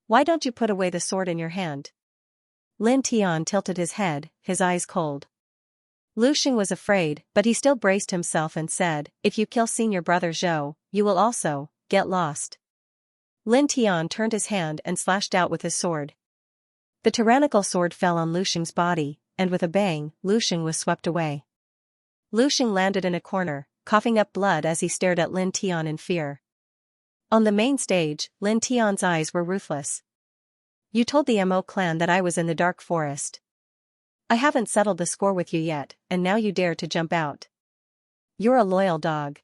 Why don't you put away the sword in your hand? Lin Tian tilted his head, his eyes cold. Lu Xing was afraid, but he still braced himself and said, if you kill senior brother Zhou, you will also get lost. Lin Tian turned his hand and slashed out with his sword. The tyrannical sword fell on Lu Xing's body, and with a bang, Lu Xing was swept away. Lu Xing landed in a corner, coughing up blood as he stared at Lin Tian in fear. On the main stage, Lin Tian's eyes were ruthless. You told the Mo clan that I was in the dark forest. I haven't settled the score with you yet, and now you dare to jump out. You're a loyal dog.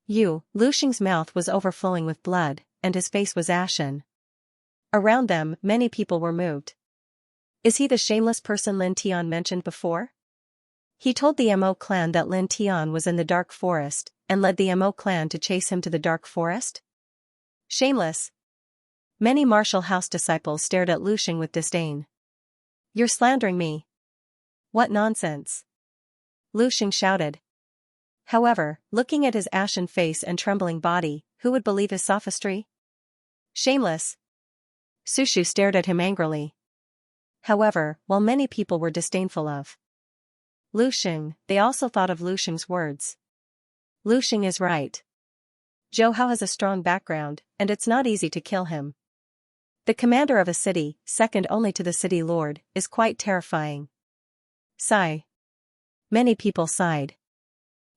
Lu Xing's mouth was overflowing with blood, and his face was ashen. Around them, many people were moved. Is he the shameless person Lin Tian mentioned before? He told the Mo clan that Lin Tian was in the dark forest, and led the Mo clan to chase him to the dark forest? Shameless. Many martial house disciples stared at Lu Xing with disdain. You're slandering me. What nonsense. Lu Xing shouted. However, looking at his ashen face and trembling body, who would believe his sophistry? Shameless. Su Shu stared at him angrily. However, while many people were disdainful of Lu Xing, they also thought of Lu Xing's words. Lu Xing is right. Zhou Hao has a strong background, and it's not easy to kill him. The commander of a city, second only to the city lord, is quite terrifying. Sigh. Many people sighed.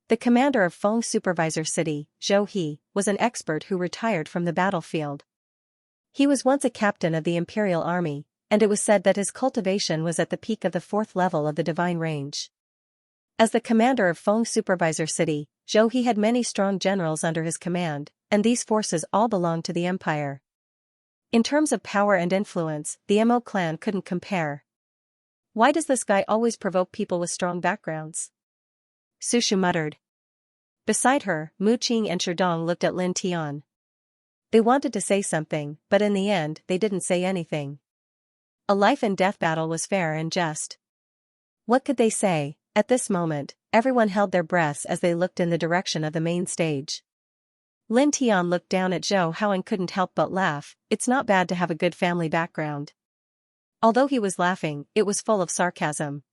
The commander of Feng Supervisor City, Zhou He, was an expert who retired from the battlefield. He was once a captain of the Imperial Army, and it was said that his cultivation was at the peak of the 4th level of the divine range. As the commander of Feng Supervisor City, Zhou He had many strong generals under his command, and these forces all belonged to the empire. In terms of power and influence, the Mo clan couldn't compare. Why does this guy always provoke people with strong backgrounds? Su Shu muttered. Beside her, Mu Qing and Sherdong looked at Lin Tian. They wanted to say something, but in the end, they didn't say anything. A life and death battle was fair and just. What could they say? At this moment, everyone held their breaths as they looked in the direction of the main stage. Lin Tian looked down at Zhou Hao and couldn't help but laugh. It's not bad to have a good family background. Although he was laughing, it was full of sarcasm.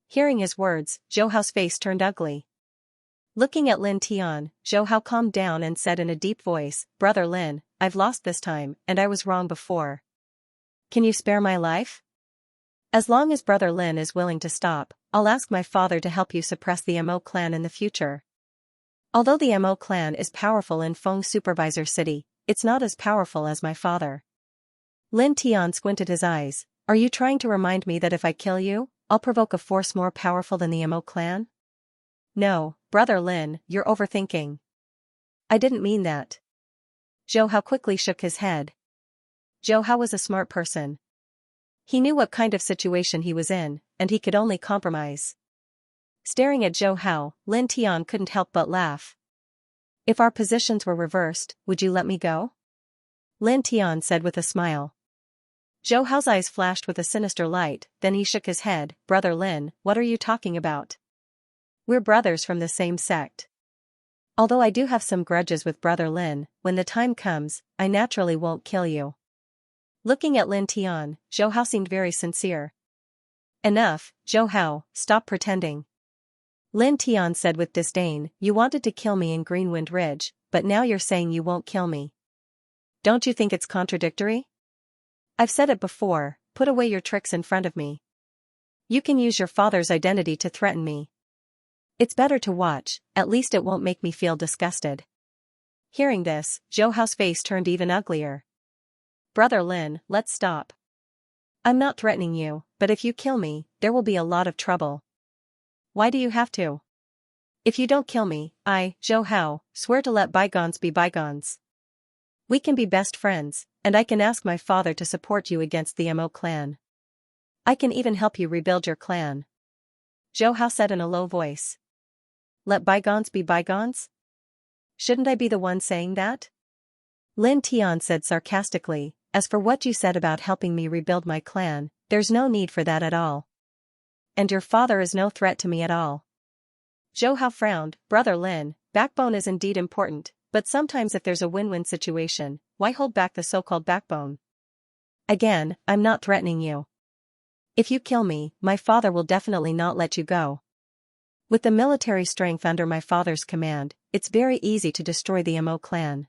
Hearing his words, Zhou Hao's face turned ugly. Looking at Lin Tian, Zhou Hao calmed down and said in a deep voice, "Brother Lin, I've lost this time, and I was wrong before. Can you spare my life? As long as Brother Lin is willing to stop, I'll ask my father to help you suppress the Mo clan in the future. Although the Mo clan is powerful in Feng Supervisor City, it's not as powerful as my father." Lin Tian squinted his eyes. "Are you trying to remind me that if I kill you, I'll provoke a force more powerful than the Mo clan?" "No, Brother Lin, you're overthinking. I didn't mean that." Zhou Hao quickly shook his head. Zhou Hao was a smart person. He knew what kind of situation he was in, and he could only compromise. Staring at Zhou Hao, Lin Tian couldn't help but laugh. "If our positions were reversed, would you let me go?" Lin Tian said with a smile. Zhou Hao's eyes flashed with a sinister light, then he shook his head. "Brother Lin, what are you talking about? We're brothers from the same sect. Although I do have some grudges with Brother Lin, when the time comes, I naturally won't kill you." Looking at Lin Tian, Zhou Hao seemed very sincere. "Enough, Zhou Hao, stop pretending." Lin Tian said with disdain, "You wanted to kill me in Greenwind Ridge, but now you're saying you won't kill me. Don't you think it's contradictory? I've said it before, put away your tricks in front of me. You can use your father's identity to threaten me. It's better to watch, at least it won't make me feel disgusted." Hearing this, Zhou Hao's face turned even uglier. "Brother Lin, let's stop. I'm not threatening you, but if you kill me, there will be a lot of trouble." "Why do you have to? If you don't kill me, I, Zhou Hao, swear to let bygones be bygones. We can be best friends, and I can ask my father to support you against the Mo clan. I can even help you rebuild your clan." Zhou Hao said in a low voice. "Let bygones be bygones? Shouldn't I be the one saying that?" Lin Tian said sarcastically, "As for what you said about helping me rebuild my clan, there's no need for that at all. And your father is no threat to me at all." Zhou Hao frowned. "Brother Lin, backbone is indeed important, but sometimes if there's a win-win situation, why hold back the so-called backbone? Again, I'm not threatening you. If you kill me, my father will definitely not let you go. With the military strength under my father's command, it's very easy to destroy the Mo clan.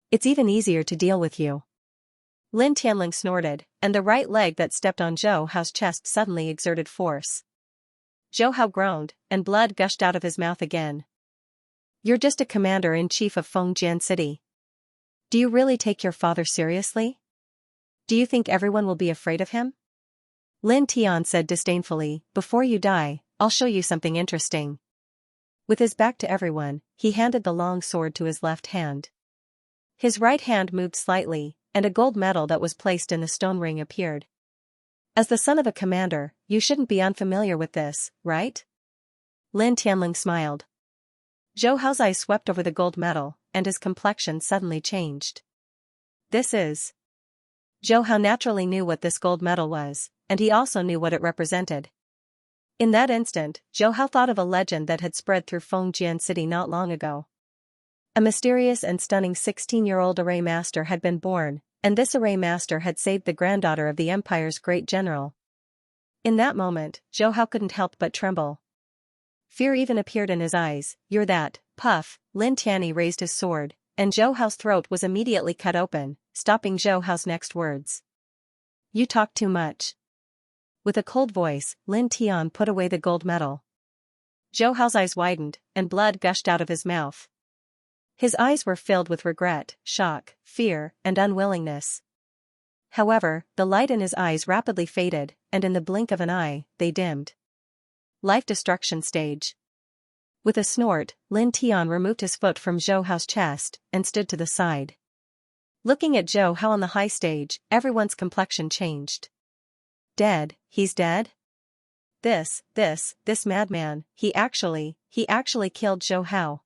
It's even easier to deal with you." Lin Tianling snorted, and the right leg that stepped on Zhou Hao's chest suddenly exerted force. Zhou Hao groaned, and blood gushed out of his mouth again. "You're just a commander-in-chief of Fengjian City. Do you really take your father seriously? Do you think everyone will be afraid of him?" Lin Tian said disdainfully, "Before you die, I'll show you something interesting." With his back to everyone, he handed the long sword to his left hand. His right hand moved slightly, and a gold medal that was placed in the stone ring appeared. "As the son of a commander, you shouldn't be unfamiliar with this, right?" Lin Tianling smiled. Zhou Hao's eyes swept over the gold medal, and his complexion suddenly changed. "This is..." Zhou Hao naturally knew what this gold medal was, and he also knew what it represented. In that instant, Zhou Hao thought of a legend that had spread through Fengjian City not long ago. A mysterious and stunning 16-year-old array master had been born, and this array master had saved the granddaughter of the empire's great general. In that moment, Zhou Hao couldn't help but tremble. Fear even appeared in his eyes. "You're that..." Puff, Lin Tianyi raised his sword, and Zhou Hao's throat was immediately cut open, stopping Zhou Hao's next words. "You talk too much." With a cold voice, Lin Tian put away the gold medal. Zhou Hao's eyes widened, and blood gushed out of his mouth. His eyes were filled with regret, shock, fear, and unwillingness. However, the light in his eyes rapidly faded, and in the blink of an eye, they dimmed. Life destruction stage. With a snort, Lin Tian removed his foot from Zhou Hao's chest, and stood to the side. Looking at Zhou Hao on the high stage, everyone's complexion changed. "Dead, he's dead? This madman, he actually killed Zhou Hao."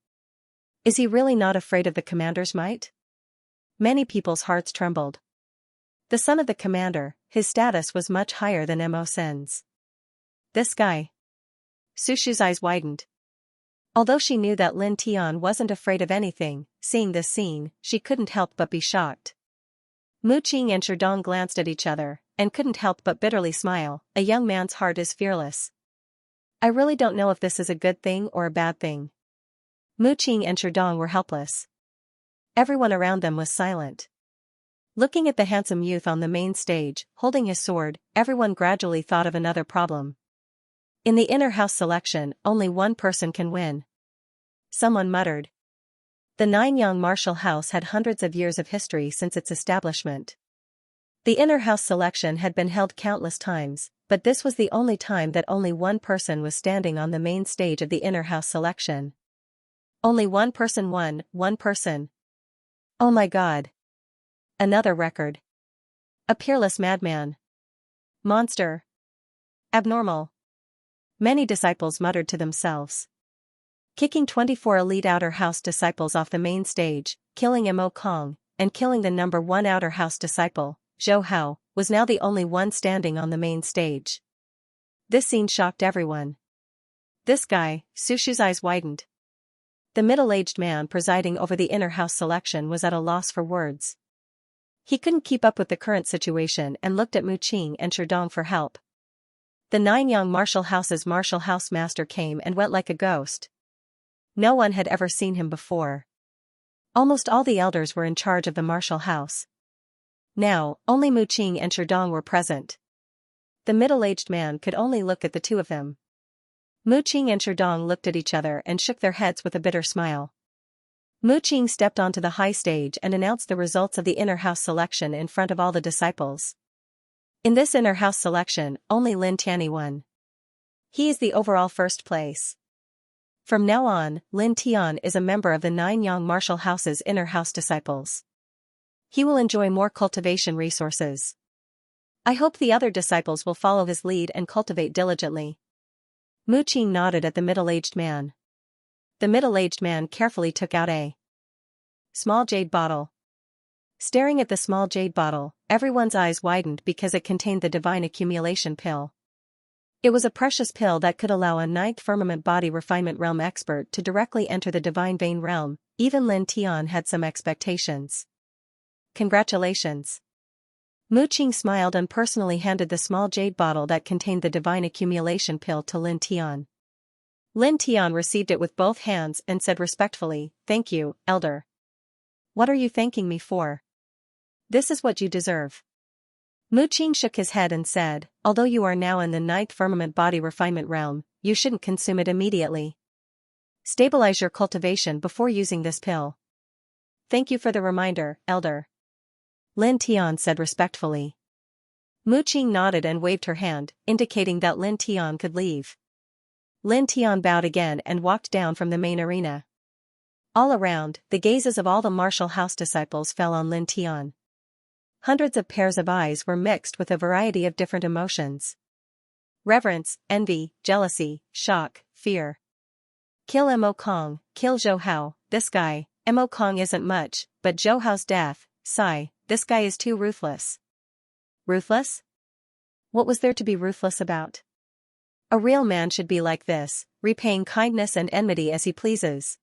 Is he really not afraid of the commander's might? Many people's hearts trembled. The son of the commander, his status was much higher than Mo Sen's. This guy. Su Shu's eyes widened. Although she knew that Lin Tian wasn't afraid of anything, seeing this scene, she couldn't help but be shocked. Mu Qing and Sherdong glanced at each other, and couldn't help but bitterly smile. A young man's heart is fearless. I really don't know if this is a good thing or a bad thing. Mu Qing and Sherdong were helpless. Everyone around them was silent. Looking at the handsome youth on the main stage, holding his sword, everyone gradually thought of another problem. In the inner house selection, only one person can win. Someone muttered. The Nanyang martial house had hundreds of years of history since its establishment. The inner house selection had been held countless times, but this was the only time that only one person was standing on the main stage of the inner house selection. Only one person won, one person. Oh my God. Another record. A peerless madman. Monster. Abnormal. Many disciples muttered to themselves. Kicking 24 elite outer house disciples off the main stage, killing Mo Kong, and killing the number 1 outer house disciple, Zhou Hao, was now the only one standing on the main stage. This scene shocked everyone. This guy, Su Shu's eyes widened. The middle-aged man presiding over the inner house selection was at a loss for words. He couldn't keep up with the current situation and looked at Mu Qing and Sherdong for help. The Nanyang martial house's martial house master came and went like a ghost. No one had ever seen him before. Almost all the elders were in charge of the martial house. Now, only Mu Qing and Sherdong were present. The middle-aged man could only look at the two of them. Mu Qing and Sherdong looked at each other and shook their heads with a bitter smile. Mu Qing stepped onto the high stage and announced the results of the inner house selection in front of all the disciples. In this inner house selection, only Lin Tianyi won. He is the overall first place. From now on, Lin Tian is a member of the Nanyang martial house's inner house disciples. He will enjoy more cultivation resources. I hope the other disciples will follow his lead and cultivate diligently. Mu Qing nodded at the middle-aged man. The middle-aged man carefully took out a small jade bottle. Staring at the small jade bottle, everyone's eyes widened because it contained the divine accumulation pill. It was a precious pill that could allow a ninth firmament body refinement realm expert to directly enter the divine vein realm. Even Lin Tian had some expectations. Congratulations. Mu Qing smiled and personally handed the small jade bottle that contained the divine accumulation pill to Lin Tian. Lin Tian received it with both hands and said respectfully, "Thank you, elder." "What are you thanking me for?" "This is what you deserve." Mu Qing shook his head and said, "Although you are now in the ninth firmament body refinement realm, you shouldn't consume it immediately. Stabilize your cultivation before using this pill." "Thank you for the reminder, elder," Lin Tian said respectfully. Mu Qing nodded and waved her hand, indicating that Lin Tian could leave. Lin Tian bowed again and walked down from the main arena. All around, the gazes of all the martial house disciples fell on Lin Tian. Hundreds of pairs of eyes were mixed with a variety of different emotions. Reverence, envy, jealousy, shock, fear. Kill Mo Kong, kill Zhou Hao, this guy. Mo Kong isn't much, but Zhou Hao's death, sigh, this guy is too ruthless. Ruthless? What was there to be ruthless about? A real man should be like this, repaying kindness and enmity as he pleases.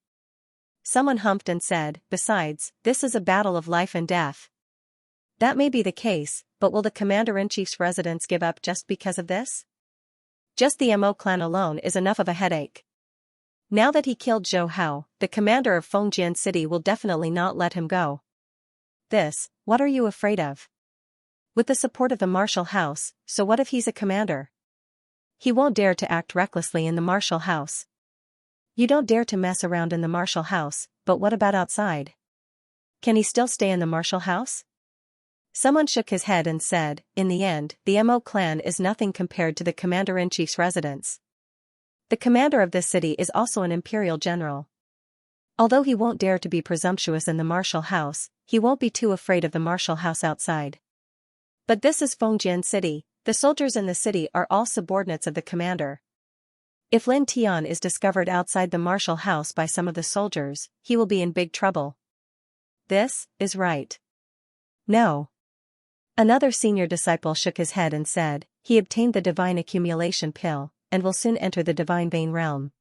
Someone humped and said, "Besides, this is a battle of life and death." That may be the case, but will the Commander-in-Chief's residence give up just because of this? Just the Mo clan alone is enough of a headache. Now that he killed Zhou Hao, the commander of Fengjian City will definitely not let him go. What are you afraid of? With the support of the martial house, so what if he's a commander? He won't dare to act recklessly in the martial house. You don't dare to mess around in the martial house, but what about outside? Can he still stay in the martial house? Someone shook his head and said, "In the end, the Mo clan is nothing compared to the Commander-in-Chief's residence. The commander of this city is also an imperial general. Although he won't dare to be presumptuous in the martial house, he won't be too afraid of the martial house outside. But this is Fengjian City, the soldiers in the city are all subordinates of the commander. If Lin Tian is discovered outside the martial house by some of the soldiers, he will be in big trouble. This is right. No. Another senior disciple shook his head and said, he obtained the divine accumulation pill, and will soon enter the divine vein realm.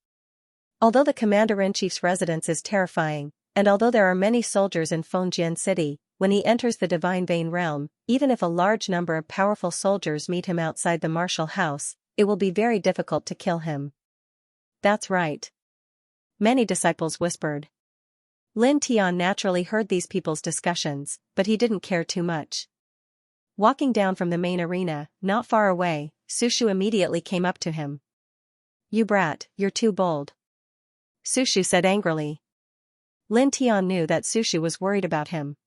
Although the commander-in-chief's residence is terrifying, and although there are many soldiers in Fengjian City, when he enters the divine vein realm, even if a large number of powerful soldiers meet him outside the martial house, it will be very difficult to kill him. That's right. Many disciples whispered. Lin Tian naturally heard these people's discussions, but he didn't care too much. Walking down from the main arena, not far away, Sushu immediately came up to him. You brat, you're too bold. Sushu said angrily. Lin Tian knew that Sushu was worried about him.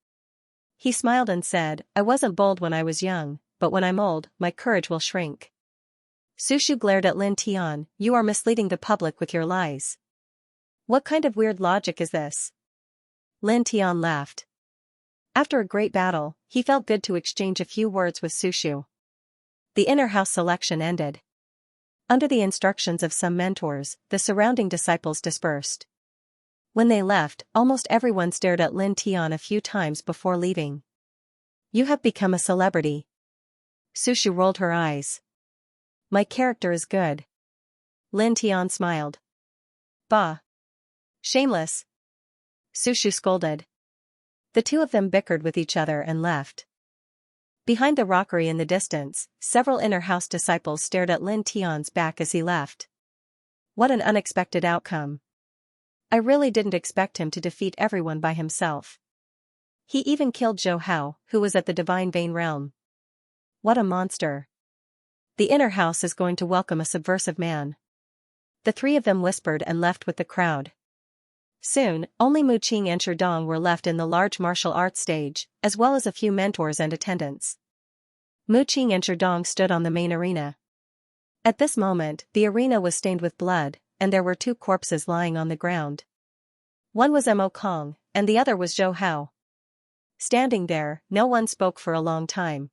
He smiled and said, I wasn't bold when I was young, but when I'm old, my courage will shrink. Sushu glared at Lin Tian, you are misleading the public with your lies. What kind of weird logic is this? Lin Tian laughed. After a great battle, he felt good to exchange a few words with Sushu. The inner house selection ended. Under the instructions of some mentors, the surrounding disciples dispersed. When they left, almost everyone stared at Lin Tian a few times before leaving. You have become a celebrity. Sushu rolled her eyes. My character is good. Lin Tian smiled. Bah. Shameless. Sushu scolded. The two of them bickered with each other and left. Behind the rockery in the distance, several inner house disciples stared at Lin Tian's back as he left. What an unexpected outcome. I really didn't expect him to defeat everyone by himself. He even killed Zhou Hao, who was at the divine vein realm. What a monster. The inner house is going to welcome a subversive man. The three of them whispered and left with the crowd. Soon, only Mu Qing and Sherdong were left in the large martial arts stage, as well as a few mentors and attendants. Mu Qing and Sherdong stood on the main arena. At this moment, the arena was stained with blood, and there were two corpses lying on the ground. One was Mo Kong, and the other was Zhou Hao. Standing there, no one spoke for a long time.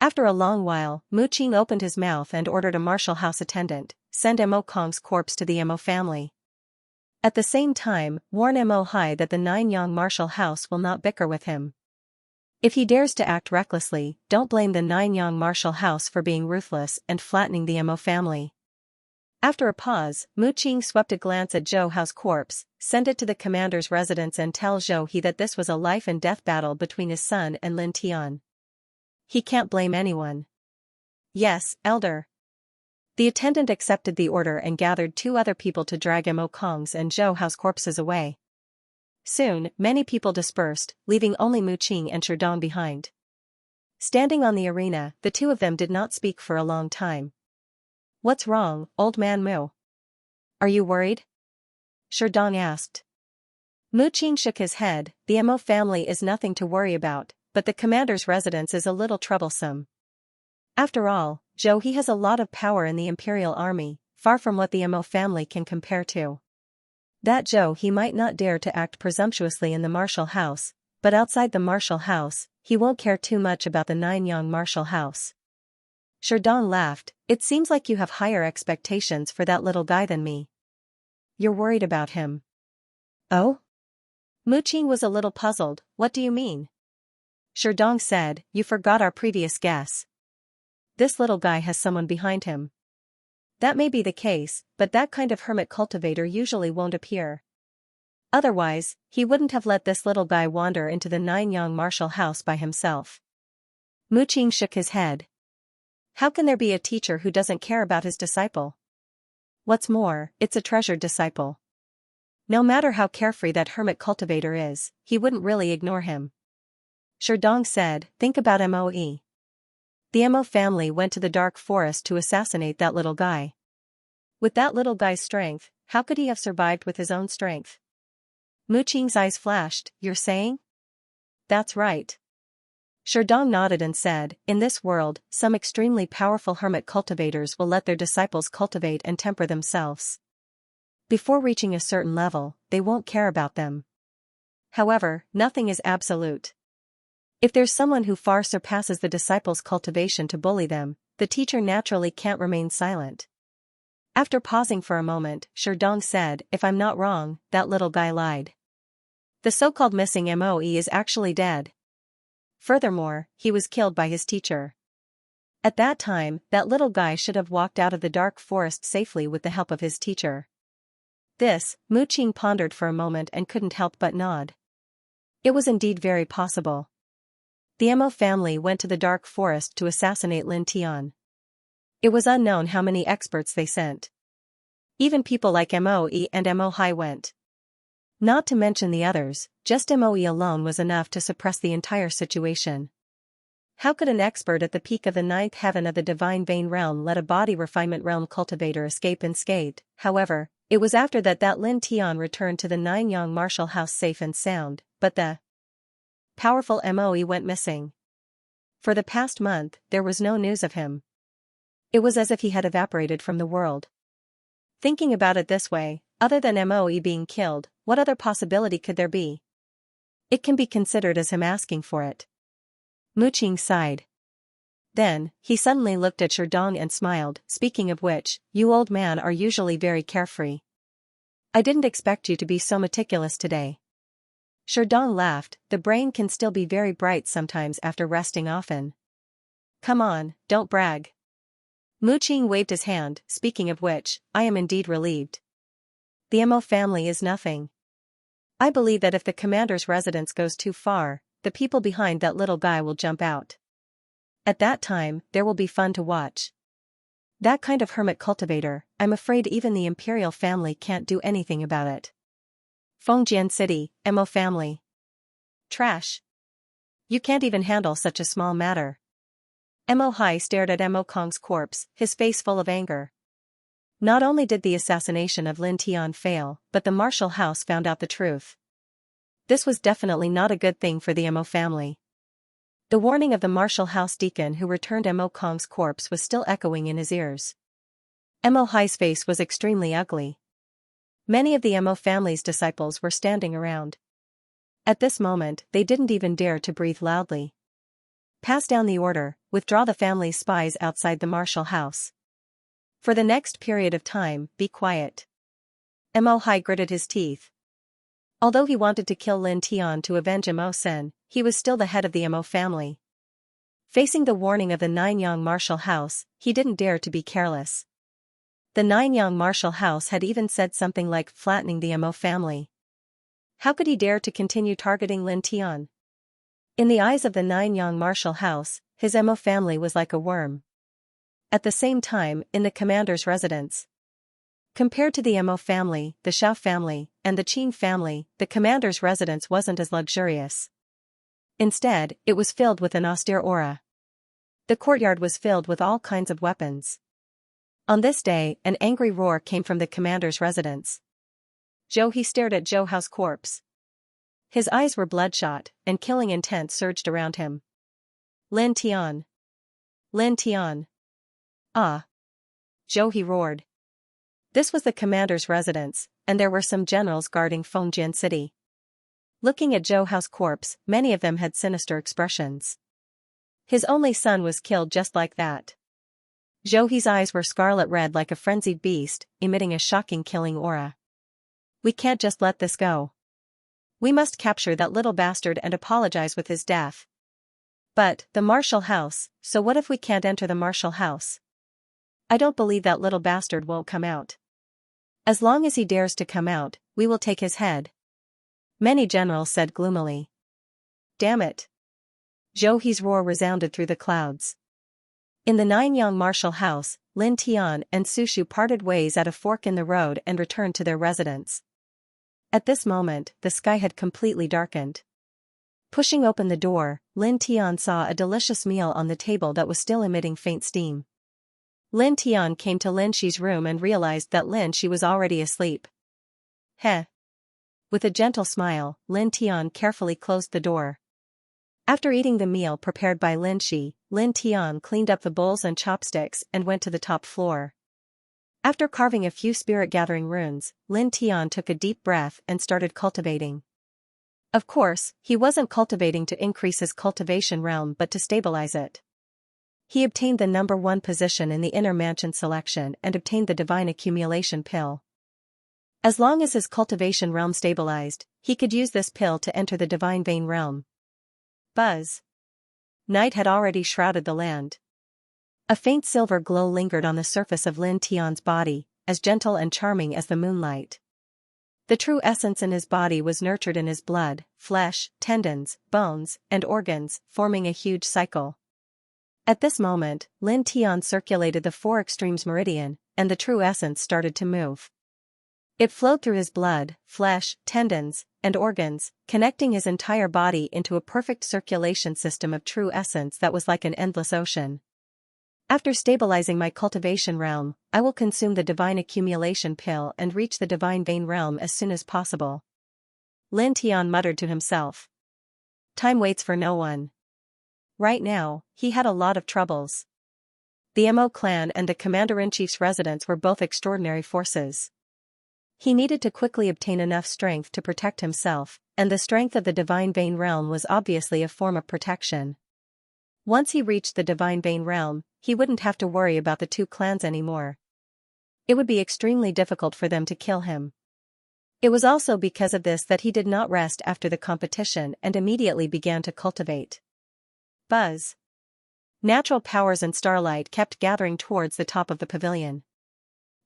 After a long while, Mu Qing opened his mouth and ordered a martial house attendant, send Mo Kong's corpse to the Mo family. At the same time, warn Mo Hai that the Nine-Yang martial house will not bicker with him. If he dares to act recklessly, don't blame the Nine-Yang martial house for being ruthless and flattening the Mo family. After a pause, Mu Qing swept a glance at Zhou Hao's corpse, send it to the commander's residence and tell Zhou He that this was a life-and-death battle between his son and Lin Tian. He can't blame anyone. Yes, elder. The attendant accepted the order and gathered two other people to drag Mo Kong's and Zhou Hao's corpses away. Soon, many people dispersed, leaving only Mu Qing and Sherdong behind. Standing on the arena, the two of them did not speak for a long time. What's wrong, old man Mu? Are you worried? Sherdong asked. Mu Qing shook his head, the Mo family is nothing to worry about, but the commander's residence is a little troublesome. After all, Zhou He has a lot of power in the imperial army, far from what the Mo family can compare to. That Zhou He might not dare to act presumptuously in the martial house, but outside the martial house, he won't care too much about the Nine-Yang martial house. Sherdong laughed, it seems like you have higher expectations for that little guy than me. You're worried about him. Oh? Mu Qing was a little puzzled, what do you mean? Sherdong said, you forgot our previous guess. This little guy has someone behind him. That may be the case, but that kind of hermit cultivator usually won't appear. Otherwise, he wouldn't have let this little guy wander into the Nine-Yang martial house by himself. Mu Qing shook his head. How can there be a teacher who doesn't care about his disciple? What's more, it's a treasured disciple. No matter how carefree that hermit cultivator is, he wouldn't really ignore him. Sherdong said, think about Moe. The Mo family went to the dark forest to assassinate that little guy. With that little guy's strength, how could he have survived with his own strength? Mu Qing's eyes flashed, you're saying? That's right. Sherdong nodded and said, in this world, some extremely powerful hermit cultivators will let their disciples cultivate and temper themselves. Before reaching a certain level, they won't care about them. However, nothing is absolute. If there's someone who far surpasses the disciples' cultivation to bully them, the teacher naturally can't remain silent. After pausing for a moment, Sherdong said, "If I'm not wrong, that little guy lied. The so-called missing Moe is actually dead. Furthermore, he was killed by his teacher. At that time, that little guy should have walked out of the dark forest safely with the help of his teacher." This, Mu Qing pondered for a moment and couldn't help but nod. It was indeed very possible. The Mo family went to the dark forest to assassinate Lin Tian. It was unknown how many experts they sent. Even people like Moe and Mo Hai went. Not to mention the others, just Moe alone was enough to suppress the entire situation. How could an expert at the peak of the ninth heaven of the divine vein realm let a body refinement realm cultivator escape unscathed? However, it was after that Lin Tian returned to the Nanyang martial house safe and sound, but the powerful Moe went missing. For the past month, there was no news of him. It was as if he had evaporated from the world. Thinking about it this way, other than Moe being killed, what other possibility could there be? It can be considered as him asking for it. Mu Qing sighed. Then, he suddenly looked at Sherdong and smiled. "Speaking of which, you old man are usually very carefree. I didn't expect you to be so meticulous today." Sherdong laughed. "The brain can still be very bright sometimes after resting often." "Come on, don't brag." Mu Qing waved his hand. "Speaking of which, I am indeed relieved. The Mo family is nothing. I believe that if the commander's residence goes too far, the people behind that little guy will jump out. At that time, there will be fun to watch. That kind of hermit cultivator, I'm afraid even the imperial family can't do anything about it. Fengjian City, Mo family. Trash. You can't even handle such a small matter." Mo Hai stared at Mo Kong's corpse, his face full of anger. Not only did the assassination of Lin Tian fail, but the martial house found out the truth. This was definitely not a good thing for the Mo family. The warning of the martial house deacon who returned Mo Kong's corpse was still echoing in his ears. Mo Hai's face was extremely ugly. Many of the Mo family's disciples were standing around. At this moment, they didn't even dare to breathe loudly. "Pass down the order, withdraw the family's spies outside the martial house. For the next period of time, be quiet." Mo Hai gritted his teeth. Although he wanted to kill Lin Tian to avenge Mo Sen, he was still the head of the Mo family. Facing the warning of the Nanyang martial house, he didn't dare to be careless. The Nanyang martial house had even said something like flattening the Mo family. How could he dare to continue targeting Lin Tian? In the eyes of the Nanyang martial house, his Mo family was like a worm. At the same time, in the commander's residence. Compared to the Mo family, the Shao family, and the Qin family, the commander's residence wasn't as luxurious. Instead, it was filled with an austere aura. The courtyard was filled with all kinds of weapons. On this day, an angry roar came from the commander's residence. He stared at Zhou Hao's corpse. His eyes were bloodshot, and killing intent surged around him. "Lin Tian! Lin Tian! Ah!" He roared. This was the commander's residence, and there were some generals guarding Fengjian City. Looking at Zhou Hao's corpse, many of them had sinister expressions. His only son was killed just like that. He's eyes were scarlet red like a frenzied beast, emitting a shocking killing aura. "We can't just let this go. We must capture that little bastard and apologize with his death." "But, the martial house, so what if we can't enter the martial house?" "I don't believe that little bastard won't come out. As long as he dares to come out, we will take his head," many generals said gloomily. "Damn it." He's roar resounded through the clouds. In the Nanyang martial house, Lin Tian and Su Shu parted ways at a fork in the road and returned to their residence. At this moment, the sky had completely darkened. Pushing open the door, Lin Tian saw a delicious meal on the table that was still emitting faint steam. Lin Tian came to Lin Shi's room and realized that Lin Shi was already asleep. "Heh." With a gentle smile, Lin Tian carefully closed the door. After eating the meal prepared by Lin Shi, Lin Tian cleaned up the bowls and chopsticks and went to the top floor. After carving a few spirit-gathering runes, Lin Tian took a deep breath and started cultivating. Of course, he wasn't cultivating to increase his cultivation realm but to stabilize it. He obtained the number 1 position in the Inner Mansion selection and obtained the Divine Accumulation Pill. As long as his cultivation realm stabilized, he could use this pill to enter the Divine Vein realm. Buzz. Night had already shrouded the land. A faint silver glow lingered on the surface of Lin Tian's body, as gentle and charming as the moonlight. The true essence in his body was nurtured in his blood, flesh, tendons, bones, and organs, forming a huge cycle. At this moment, Lin Tian circulated the 4 extremes meridian, and the true essence started to move. It flowed through his blood, flesh, tendons, and organs, connecting his entire body into a perfect circulation system of true essence that was like an endless ocean. After stabilizing my cultivation realm, I will consume the Divine Accumulation Pill and reach the Divine Vein realm as soon as possible. Lin Tian muttered to himself. Time waits for no one. Right now, he had a lot of troubles. The Mo clan and the Commander-in-Chief's residence were both extraordinary forces. He needed to quickly obtain enough strength to protect himself, and the strength of the Divine Vein realm was obviously a form of protection. Once he reached the Divine Vein realm, he wouldn't have to worry about the 2 clans anymore. It would be extremely difficult for them to kill him. It was also because of this that he did not rest after the competition and immediately began to cultivate. Buzz. Natural powers and starlight kept gathering towards the top of the pavilion.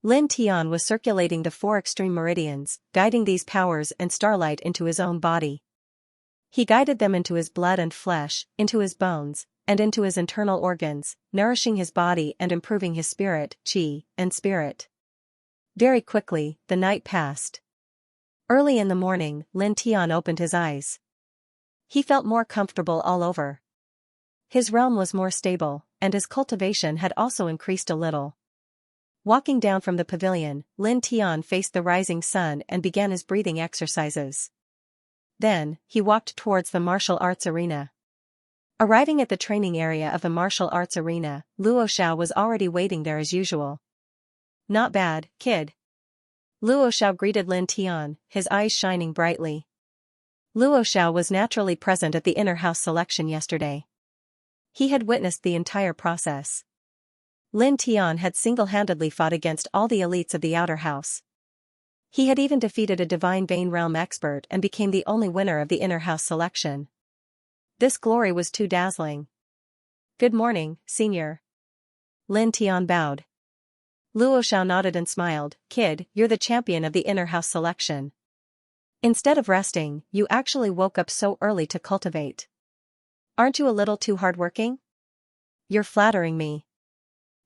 Lin Tian was circulating the 4 extreme meridians, guiding these powers and starlight into his own body. He guided them into his blood and flesh, into his bones, and into his internal organs, nourishing his body and improving his spirit, qi, and spirit. Very quickly, the night passed. Early in the morning, Lin Tian opened his eyes. He felt more comfortable all over. His realm was more stable, and his cultivation had also increased a little. Walking down from the pavilion, Lin Tian faced the rising sun and began his breathing exercises. Then, he walked towards the martial arts arena. Arriving at the training area of the martial arts arena, Luo Xiao was already waiting there as usual. Not bad, kid. Luo Xiao greeted Lin Tian, his eyes shining brightly. Luo Xiao was naturally present at the inner house selection yesterday. He had witnessed the entire process. Lin Tian had single-handedly fought against all the elites of the outer house. He had even defeated a Divine Vein realm expert and became the only winner of the inner house selection. This glory was too dazzling. Good morning, senior. Lin Tian bowed. Luo Xiao nodded and smiled. Kid, you're the champion of the inner house selection. Instead of resting, you actually woke up so early to cultivate. Aren't you a little too hardworking? You're flattering me.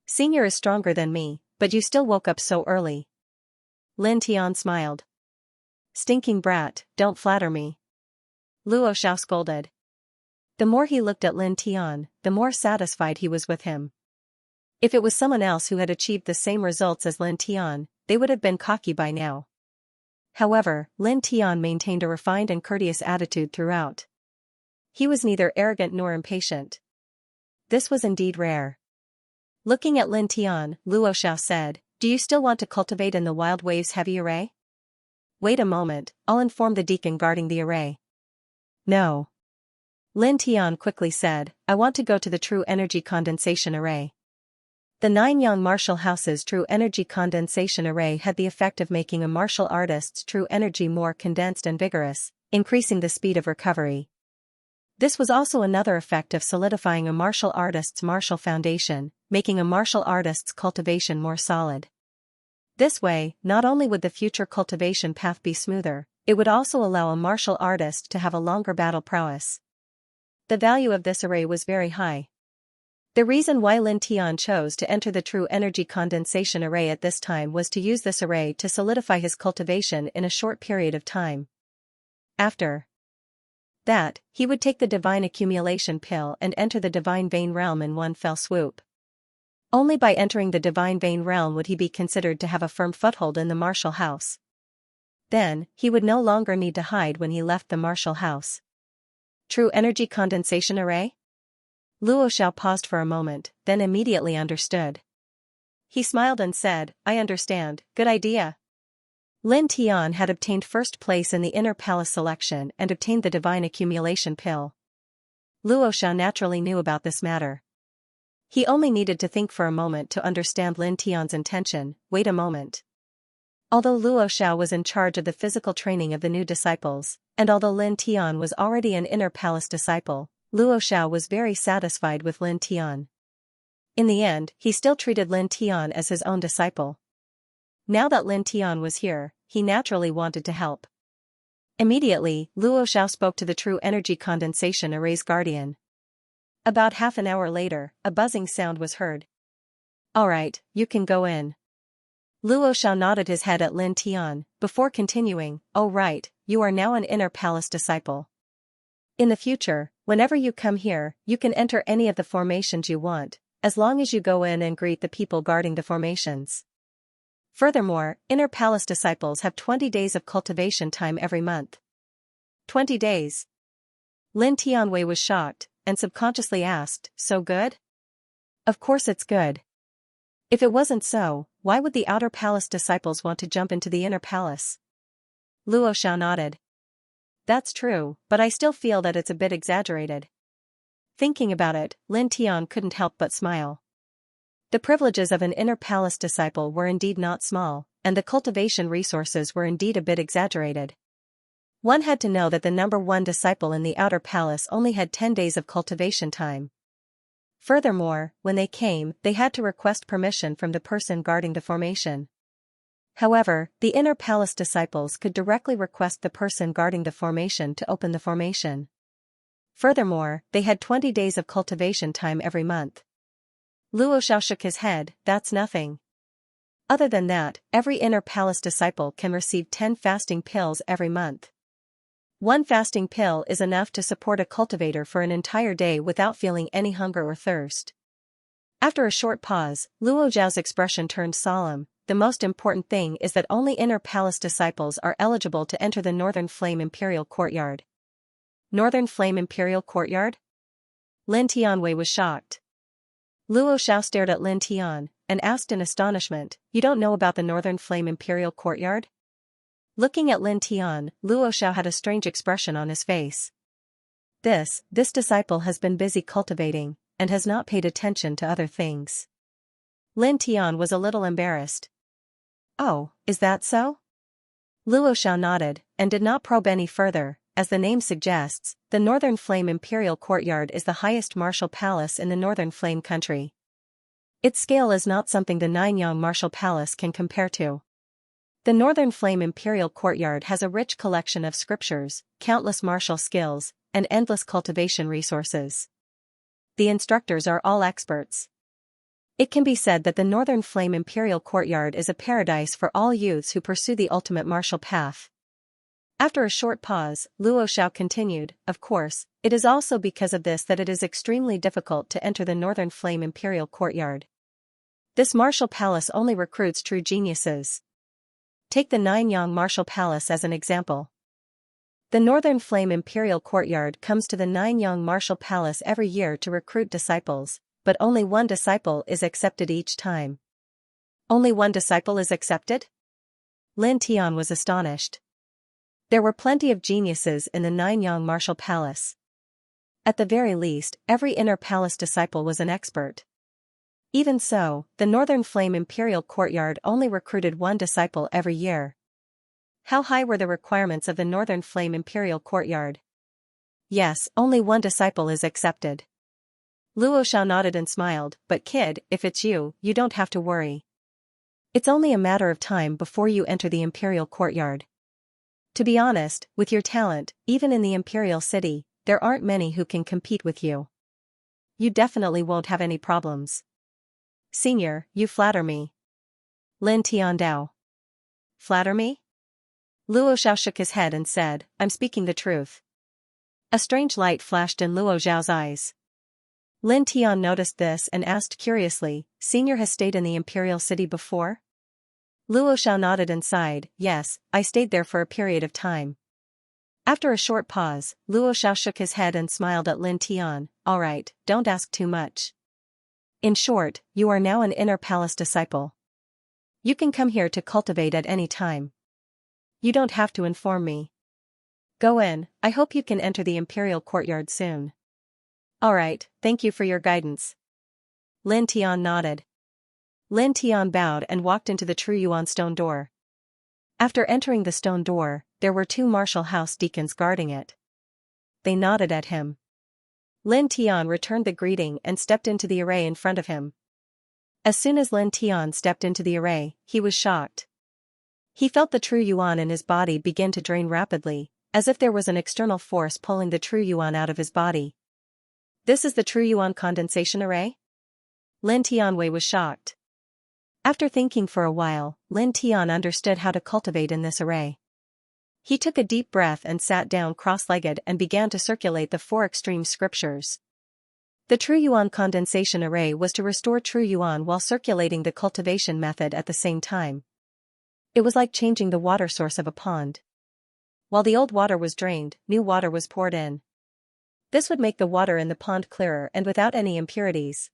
Senior is stronger than me, but you still woke up so early. Lin Tian smiled. Stinking brat, don't flatter me. Luo Xiao scolded. The more he looked at Lin Tian, the more satisfied he was with him. If it was someone else who had achieved the same results as Lin Tian, they would have been cocky by now. However, Lin Tian maintained a refined and courteous attitude throughout. He was neither arrogant nor impatient. This was indeed rare. Looking at Lin Tian, Luo Xiao said, Do you still want to cultivate in the Wild Waves Heavy Array? Wait a moment, I'll inform the deacon guarding the array. No. Lin Tian quickly said, I want to go to the True Energy Condensation Array. The 9 Yang Martial House's True Energy Condensation Array had the effect of making a martial artist's true energy more condensed and vigorous, increasing the speed of recovery. This was also another effect of solidifying a martial artist's martial foundation, making a martial artist's cultivation more solid. This way, not only would the future cultivation path be smoother, it would also allow a martial artist to have a longer battle prowess. The value of this array was very high. The reason why Lin Tian chose to enter the True Energy Condensation Array at this time was to use this array to solidify his cultivation in a short period of time. After that, he would take the Divine Accumulation Pill and enter the Divine Vein realm in one fell swoop. Only by entering the Divine Vein realm would he be considered to have a firm foothold in the martial house. Then, he would no longer need to hide when he left the martial house. True Energy Condensation Array? Luo Xiao paused for a moment, then immediately understood. He smiled and said, I understand, good idea. Lin Tian had obtained first place in the Inner Palace selection and obtained the Divine Accumulation Pill. Luo Xiao naturally knew about this matter. He only needed to think for a moment to understand Lin Tian's intention. Wait a moment. Although Luo Xiao was in charge of the physical training of the new disciples, and although Lin Tian was already an inner palace disciple, Luo Xiao was very satisfied with Lin Tian. In the end, he still treated Lin Tian as his own disciple. Now that Lin Tian was here, he naturally wanted to help. Immediately, Luo Xiao spoke to the true energy condensation array's guardian. About half an hour later, a buzzing sound was heard. Alright, you can go in. Luo Xiao nodded his head at Lin Tian, before continuing, oh right, you are now an inner palace disciple. In the future, whenever you come here, you can enter any of the formations you want, as long as you go in and greet the people guarding the formations. Furthermore, inner palace disciples have 20 days of cultivation time every month. 20 days. Lin Tianwei was shocked, and subconsciously asked, so good? Of course it's good. If it wasn't so, why would the outer palace disciples want to jump into the inner palace? Luo Xiao nodded. That's true, but I still feel that it's a bit exaggerated. Thinking about it, Lin Tian couldn't help but smile. The privileges of an inner palace disciple were indeed not small, and the cultivation resources were indeed a bit exaggerated. One had to know that the number one disciple in the outer palace only had 10 days of cultivation time. Furthermore, when they came, they had to request permission from the person guarding the formation. However, the inner palace disciples could directly request the person guarding the formation to open the formation. Furthermore, they had 20 days of cultivation time every month. Luo Xiao shook his head, that's nothing. Other than that, every inner palace disciple can receive 10 fasting pills every month. One fasting pill is enough to support a cultivator for an entire day without feeling any hunger or thirst. After a short pause, Luo Zhao's expression turned solemn. The most important thing is that only inner palace disciples are eligible to enter the Northern Flame Imperial Courtyard. Northern Flame Imperial Courtyard? Lin Tianwei was shocked. Luo Xiao stared at Lin Tian, and asked in astonishment, you don't know about the Northern Flame Imperial Courtyard? Looking at Lin Tian, Luo Xiao had a strange expression on his face. This disciple has been busy cultivating, and has not paid attention to other things. Lin Tian was a little embarrassed. Oh, is that so? Luo Xiao nodded, and did not probe any further. As the name suggests, the Northern Flame Imperial Courtyard is the highest martial palace in the Northern Flame country. Its scale is not something the Ninyang Martial Palace can compare to. The Northern Flame Imperial Courtyard has a rich collection of scriptures, countless martial skills, and endless cultivation resources. The instructors are all experts. It can be said that the Northern Flame Imperial Courtyard is a paradise for all youths who pursue the ultimate martial path. After a short pause, Luo Xiao continued, of course, it is also because of this that it is extremely difficult to enter the Northern Flame Imperial Courtyard. This martial palace only recruits true geniuses. Take the Ninyang Martial Palace as an example. The Northern Flame Imperial Courtyard comes to the Ninyang Martial Palace every year to recruit disciples, but only one disciple is accepted each time. Only one disciple is accepted? Lin Tian was astonished. There were plenty of geniuses in the Ninyang Martial Palace. At the very least, every inner palace disciple was an expert. Even so, the Northern Flame Imperial Courtyard only recruited one disciple every year. How high were the requirements of the Northern Flame Imperial Courtyard? Yes, only one disciple is accepted. Luo Xiao nodded and smiled, but kid, if it's you, you don't have to worry. It's only a matter of time before you enter the Imperial Courtyard. To be honest, with your talent, even in the Imperial City, there aren't many who can compete with you. You definitely won't have any problems. Senior, you flatter me. Lin Tiandao. Flatter me? Luo Xiao shook his head and said, I'm speaking the truth. A strange light flashed in Luo Zhao's eyes. Lin Tian noticed this and asked curiously, Senior has stayed in the Imperial City before? Luo Xiao nodded and sighed, yes, I stayed there for a period of time. After a short pause, Luo Xiao shook his head and smiled at Lin Tian, alright, don't ask too much. In short, you are now an inner palace disciple. You can come here to cultivate at any time. You don't have to inform me. Go in, I hope you can enter the Imperial Courtyard soon. Alright, thank you for your guidance. Lin Tian nodded. Lin Tian bowed and walked into the True Yuan stone door. After entering the stone door, there were 2 martial house deacons guarding it. They nodded at him. Lin Tian returned the greeting and stepped into the array in front of him. As soon as Lin Tian stepped into the array, he was shocked. He felt the True Yuan in his body begin to drain rapidly, as if there was an external force pulling the True Yuan out of his body. This is the True Yuan condensation array? Lin Tianwei was shocked. After thinking for a while, Lin Tian understood how to cultivate in this array. He took a deep breath and sat down cross-legged and began to circulate the 4 extreme scriptures. The True Yuan condensation array was to restore True Yuan while circulating the cultivation method at the same time. It was like changing the water source of a pond. While the old water was drained, new water was poured in. This would make the water in the pond clearer and without any impurities.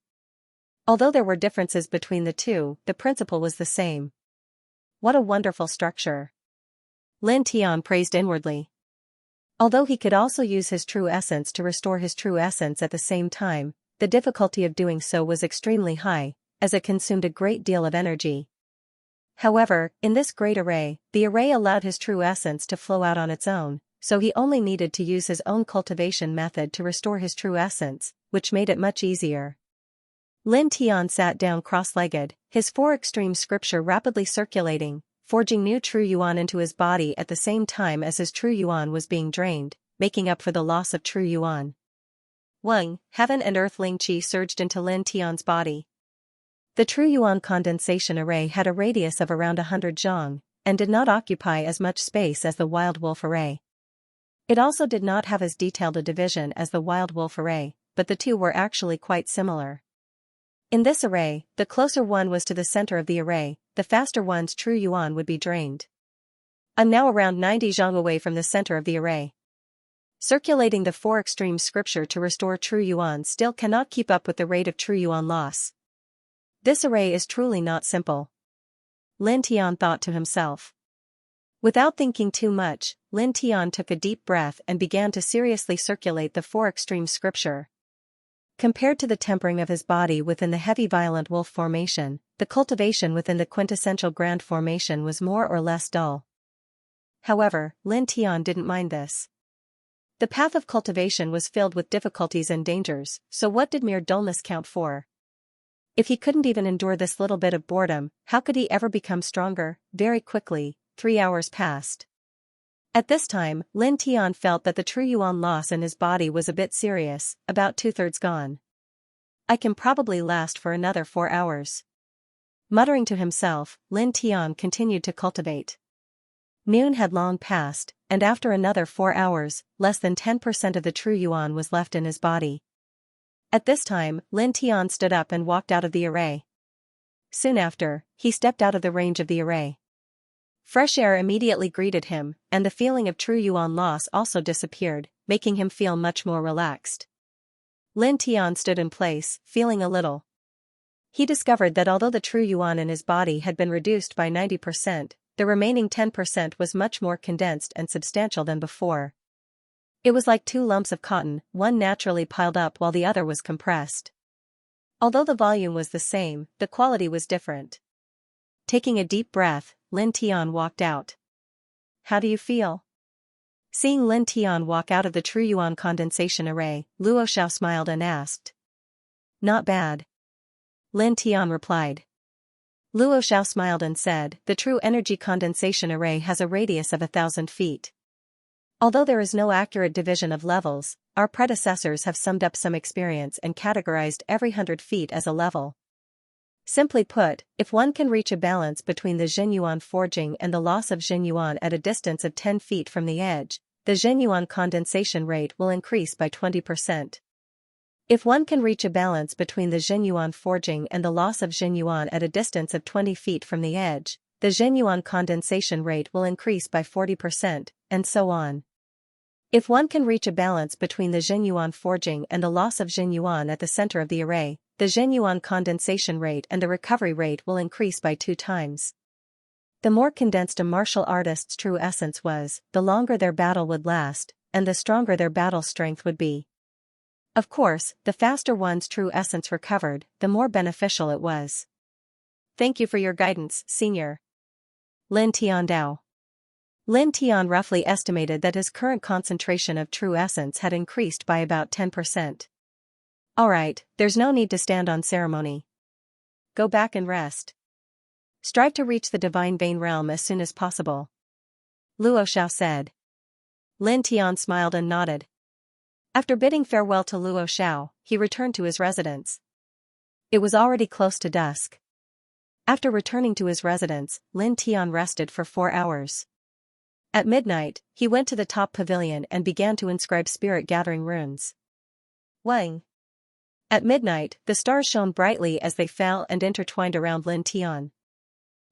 Although there were differences between the two, the principle was the same. What a wonderful structure! Lin Tian praised inwardly. Although he could also use his true essence to restore his true essence at the same time, the difficulty of doing so was extremely high, as it consumed a great deal of energy. However, in this great array, the array allowed his true essence to flow out on its own, so he only needed to use his own cultivation method to restore his true essence, which made it much easier. Lin Tian sat down cross-legged, his 4 extreme scripture rapidly circulating, forging new True Yuan into his body at the same time as his True Yuan was being drained, making up for the loss of True Yuan. Weng, heaven and earth Ling Qi surged into Lin Tian's body. The True Yuan condensation array had a radius of around 100 zhang, and did not occupy as much space as the Wild Wolf array. It also did not have as detailed a division as the Wild Wolf array, but the two were actually quite similar. In this array, the closer one was to the center of the array, the faster one's True Yuan would be drained. I'm now around 90 zhang away from the center of the array. Circulating the 4 extreme scripture to restore True Yuan still cannot keep up with the rate of True Yuan loss. This array is truly not simple. Lin Tian thought to himself. Without thinking too much, Lin Tian took a deep breath and began to seriously circulate the 4 extreme scripture. Compared to the tempering of his body within the heavy violent wolf formation, the cultivation within the quintessential grand formation was more or less dull. However, Lin Tian didn't mind this. The path of cultivation was filled with difficulties and dangers, so what did mere dullness count for? If he couldn't even endure this little bit of boredom, how could he ever become stronger? Very quickly, 3 hours passed. At this time, Lin Tian felt that the True Yuan loss in his body was a bit serious, about 2/3 gone. I can probably last for another 4 hours. Muttering to himself, Lin Tian continued to cultivate. Noon had long passed, and after another 4 hours, less than 10% of the True Yuan was left in his body. At this time, Lin Tian stood up and walked out of the array. Soon after, he stepped out of the range of the array. Fresh air immediately greeted him, and the feeling of True Yuan loss also disappeared, making him feel much more relaxed. Lin Tian stood in place, feeling a little. He discovered that although the True Yuan in his body had been reduced by 90%, the remaining 10% was much more condensed and substantial than before. It was like 2 lumps of cotton, one naturally piled up while the other was compressed. Although the volume was the same, the quality was different. Taking a deep breath, Lin Tian walked out. How do you feel? Seeing Lin Tian walk out of the True Yuan condensation array, Luo Xiao smiled and asked. Not bad. Lin Tian replied. Luo Xiao smiled and said, the true energy condensation array has a radius of 1,000 feet. Although there is no accurate division of levels, our predecessors have summed up some experience and categorized every 100 feet as a level. Simply put, if one can reach a balance between the Xianyuan forging and the loss of Xianyuan at a distance of 10 feet from the edge, the Xianyuan condensation rate will increase by 20%. If one can reach a balance between the Xianyuan forging and the loss of Xianyuan at a distance of 20 feet from the edge, the Xianyuan condensation rate will increase by 40%, and so on. If one can reach a balance between the Xianyuan forging and the loss of Xianyuan at the center of the array, the Xianyuan condensation rate and the recovery rate will increase by 2 times. The more condensed a martial artist's true essence was, the longer their battle would last, and the stronger their battle strength would be. Of course, the faster one's true essence recovered, the more beneficial it was. Thank you for your guidance, Senior. Lin Tiandao. Lin Tian roughly estimated that his current concentration of true essence had increased by about 10%. Alright, there's no need to stand on ceremony. Go back and rest. Strive to reach the divine vein realm as soon as possible. Luo Xiao said. Lin Tian smiled and nodded. After bidding farewell to Luo Xiao, he returned to his residence. It was already close to dusk. After returning to his residence, Lin Tian rested for 4 hours. At midnight, he went to the top pavilion and began to inscribe spirit-gathering runes. Wang. At midnight, the stars shone brightly as they fell and intertwined around Lin Tian.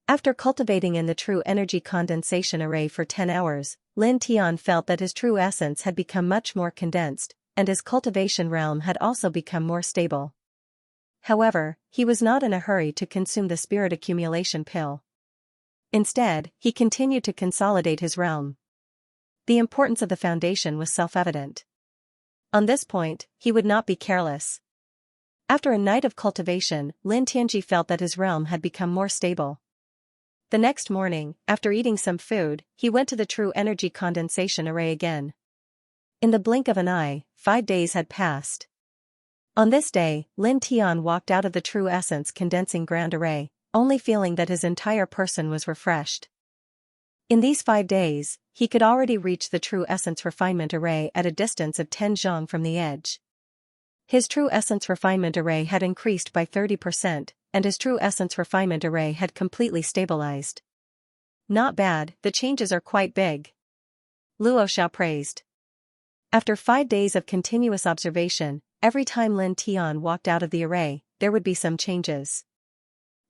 After cultivating in the true energy condensation array for 10 hours, Lin Tian felt that his true essence had become much more condensed, and his cultivation realm had also become more stable. However, he was not in a hurry to consume the spirit accumulation pill. Instead, he continued to consolidate his realm. The importance of the foundation was self-evident. On this point, he would not be careless. After a night of cultivation, Lin Tianji felt that his realm had become more stable. The next morning, after eating some food, he went to the true energy condensation array again. In the blink of an eye, 5 days had passed. On this day, Lin Tian walked out of the true essence condensing grand array, only feeling that his entire person was refreshed. In these 5 days, he could already reach the true essence refinement array at a distance of 10 zhang from the edge. His true essence refinement array had increased by 30%, and his true essence refinement array had completely stabilized. Not bad, the changes are quite big. Luo Xiao praised. After 5 days of continuous observation, every time Lin Tian walked out of the array, there would be some changes.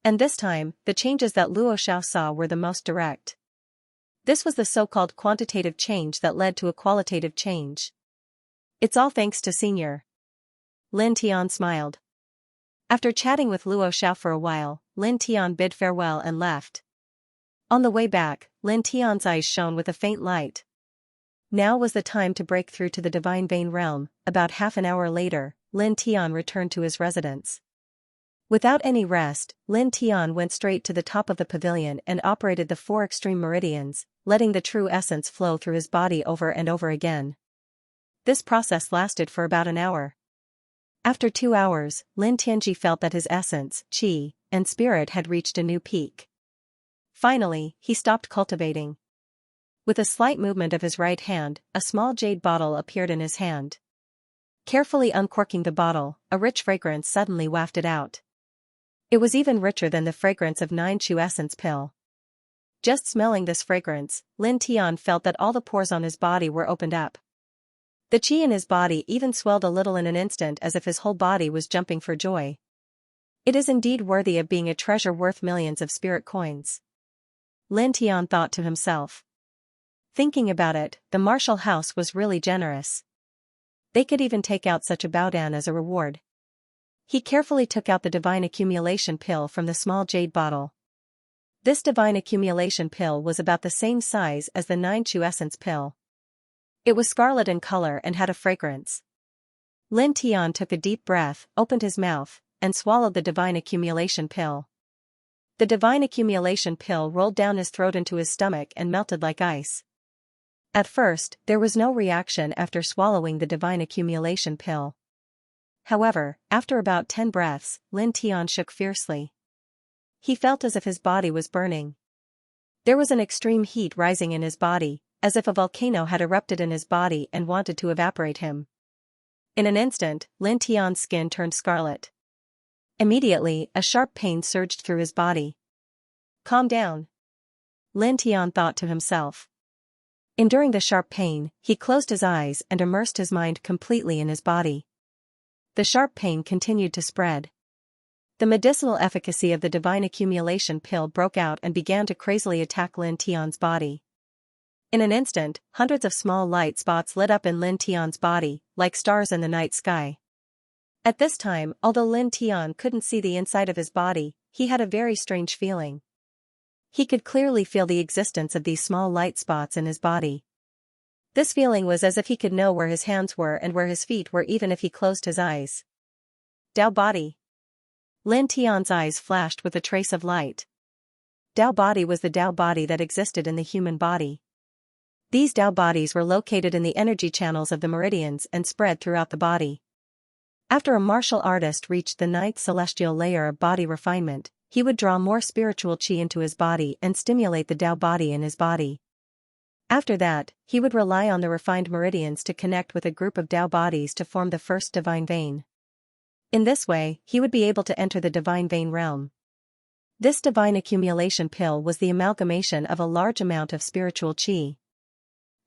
And this time, the changes that Luo Xiao saw were the most direct. This was the so-called quantitative change that led to a qualitative change. It's all thanks to Senior. Lin Tian smiled. After chatting with Luo Xiao for a while, Lin Tian bid farewell and left. On the way back, Lin Tian's eyes shone with a faint light. Now was the time to break through to the divine vein realm. About half an hour later, Lin Tian returned to his residence. Without any rest, Lin Tian went straight to the top of the pavilion and operated the 4 extreme meridians, letting the true essence flow through his body over and over again. This process lasted for about an hour. After 2 hours, Lin Tianji felt that his essence, qi, and spirit had reached a new peak. Finally, he stopped cultivating. With a slight movement of his right hand, a small jade bottle appeared in his hand. Carefully uncorking the bottle, a rich fragrance suddenly wafted out. It was even richer than the fragrance of 9 Chu essence pill. Just smelling this fragrance, Lin Tian felt that all the pores on his body were opened up. The qi in his body even swelled a little in an instant as if his whole body was jumping for joy. It is indeed worthy of being a treasure worth millions of spirit coins. Lin Tian thought to himself. Thinking about it, the martial house was really generous. They could even take out such a baodan as a reward. He carefully took out the divine accumulation pill from the small jade bottle. This divine accumulation pill was about the same size as the 9 Chu essence pill. It was scarlet in color and had a fragrance. Lin Tian took a deep breath, opened his mouth, and swallowed the divine accumulation pill. The divine accumulation pill rolled down his throat into his stomach and melted like ice. At first, there was no reaction after swallowing the divine accumulation pill. However, after about 10 breaths, Lin Tian shook fiercely. He felt as if his body was burning. There was an extreme heat rising in his body, as if a volcano had erupted in his body and wanted to evaporate him. In an instant, Lin Tian's skin turned scarlet. Immediately, a sharp pain surged through his body. Calm down. Lin Tian thought to himself. Enduring the sharp pain, he closed his eyes and immersed his mind completely in his body. The sharp pain continued to spread. The medicinal efficacy of the divine accumulation pill broke out and began to crazily attack Lin Tian's body. In an instant, hundreds of small light spots lit up in Lin Tian's body, like stars in the night sky. At this time, although Lin Tian couldn't see the inside of his body, he had a very strange feeling. He could clearly feel the existence of these small light spots in his body. This feeling was as if he could know where his hands were and where his feet were even if he closed his eyes. Dao body. Lin Tian's eyes flashed with a trace of light. Dao body was the Dao body that existed in the human body. These Dao bodies were located in the energy channels of the meridians and spread throughout the body. After a martial artist reached the ninth celestial layer of body refinement, he would draw more spiritual qi into his body and stimulate the Dao body in his body. After that, he would rely on the refined meridians to connect with a group of Dao bodies to form the first divine vein. In this way, he would be able to enter the divine vein realm. This divine accumulation pill was the amalgamation of a large amount of spiritual qi.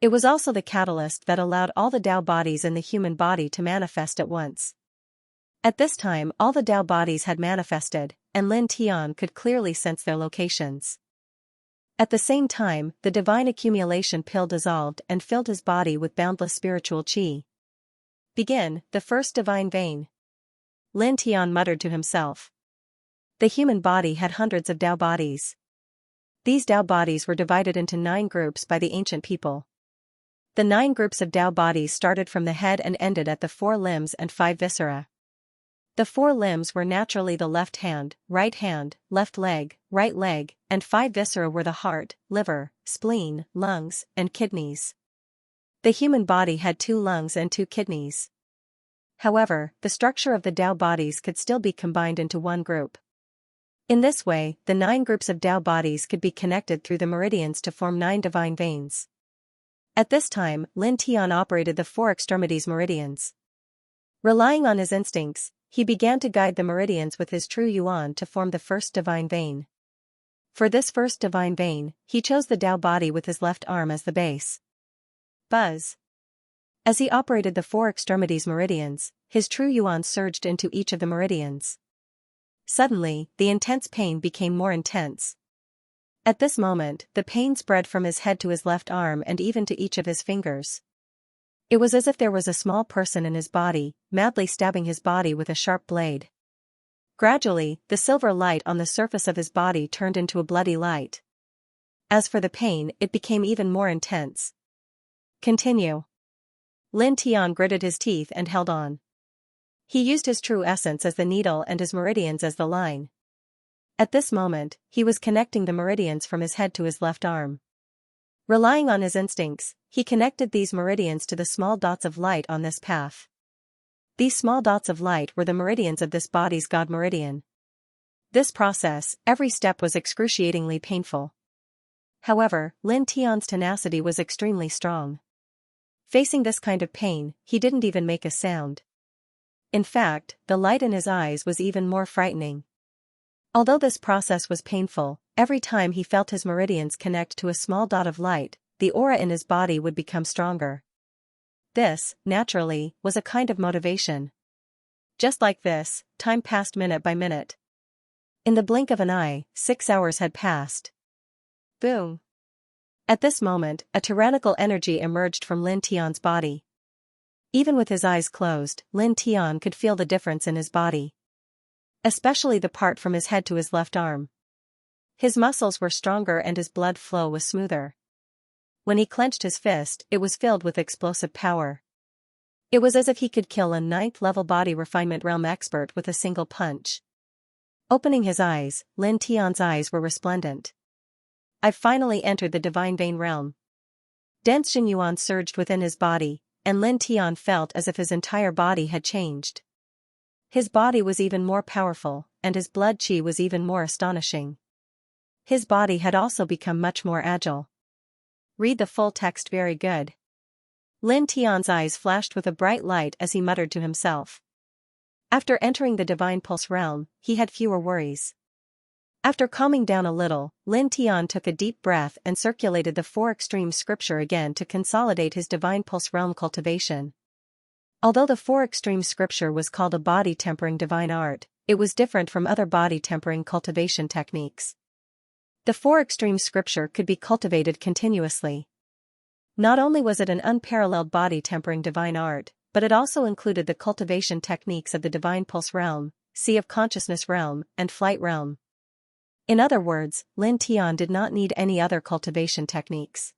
It was also the catalyst that allowed all the Dao bodies in the human body to manifest at once. At this time, all the Dao bodies had manifested, and Lin Tian could clearly sense their locations. At the same time, the divine accumulation pill dissolved and filled his body with boundless spiritual qi. Begin, the first divine vein. Lin Tian muttered to himself. The human body had hundreds of Dao bodies. These Dao bodies were divided into 9 groups by the ancient people. The 9 groups of Dao bodies started from the head and ended at the 4 limbs and 5 viscera. The 4 limbs were naturally the left hand, left leg, right leg, and 5 viscera were the heart, liver, spleen, lungs, and kidneys. The human body had 2 lungs and 2 kidneys. However, the structure of the Dao bodies could still be combined into one group. In this way, the 9 groups of Dao bodies could be connected through the meridians to form 9 divine veins. At this time, Lin Tian operated the 4 extremities meridians. Relying on his instincts, he began to guide the meridians with his true yuan to form the first divine vein. For this first divine vein, he chose the Dao body with his left arm as the base. Buzz. As he operated the 4 extremities meridians, his true yuan surged into each of the meridians. Suddenly, the intense pain became more intense. At this moment, the pain spread from his head to his left arm and even to each of his fingers. It was as if there was a small person in his body, madly stabbing his body with a sharp blade. Gradually, the silver light on the surface of his body turned into a bloody light. As for the pain, it became even more intense. Continue. Lin Tian gritted his teeth and held on. He used his true essence as the needle and his meridians as the line. At this moment, he was connecting the meridians from his head to his left arm. Relying on his instincts, he connected these meridians to the small dots of light on this path. These small dots of light were the meridians of this body's God meridian. This process, every step was excruciatingly painful. However, Lin Tian's tenacity was extremely strong. Facing this kind of pain, he didn't even make a sound. In fact, the light in his eyes was even more frightening. Although this process was painful, every time he felt his meridians connect to a small dot of light, the aura in his body would become stronger. This, naturally, was a kind of motivation. Just like this, time passed minute by minute. In the blink of an eye, 6 hours had passed. Boom. At this moment, a tyrannical energy emerged from Lin Tian's body. Even with his eyes closed, Lin Tian could feel the difference in his body. Especially the part from his head to his left arm. His muscles were stronger and his blood flow was smoother. When he clenched his fist, it was filled with explosive power. It was as if he could kill a 9th-level body refinement realm expert with a single punch. Opening his eyes, Lin Tian's eyes were resplendent. I've finally entered the divine vein realm. Dense Xingyuan surged within his body, and Lin Tian felt as if his entire body had changed. His body was even more powerful, and his blood qi was even more astonishing. His body had also become much more agile. Read the full text. Very good. Lin Tian's eyes flashed with a bright light as he muttered to himself. After entering the divine pulse realm, he had fewer worries. After calming down a little, Lin Tian took a deep breath and circulated the 4 extreme scripture again to consolidate his divine pulse realm cultivation. Although the 4 extreme scripture was called a body tempering divine art, it was different from other body tempering cultivation techniques. The 4 extreme scripture could be cultivated continuously. Not only was it an unparalleled body tempering divine art, but it also included the cultivation techniques of the divine pulse realm, sea of consciousness realm, and flight realm. In other words, Lin Tian did not need any other cultivation techniques.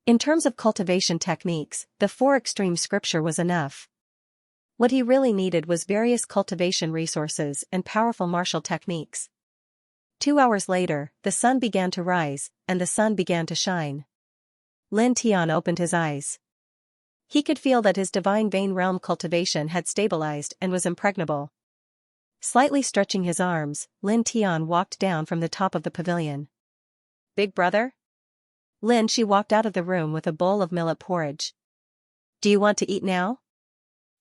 In terms of cultivation techniques, the 4 extreme scripture was enough. What he really needed was various cultivation resources and powerful martial techniques. 2 hours later, the sun began to rise, and the sun began to shine. Lin Tian opened his eyes. He could feel that his divine vein realm cultivation had stabilized and was impregnable. Slightly stretching his arms, Lin Tian walked down from the top of the pavilion. Big brother? Lin Shi walked out of the room with a bowl of millet porridge. Do you want to eat now?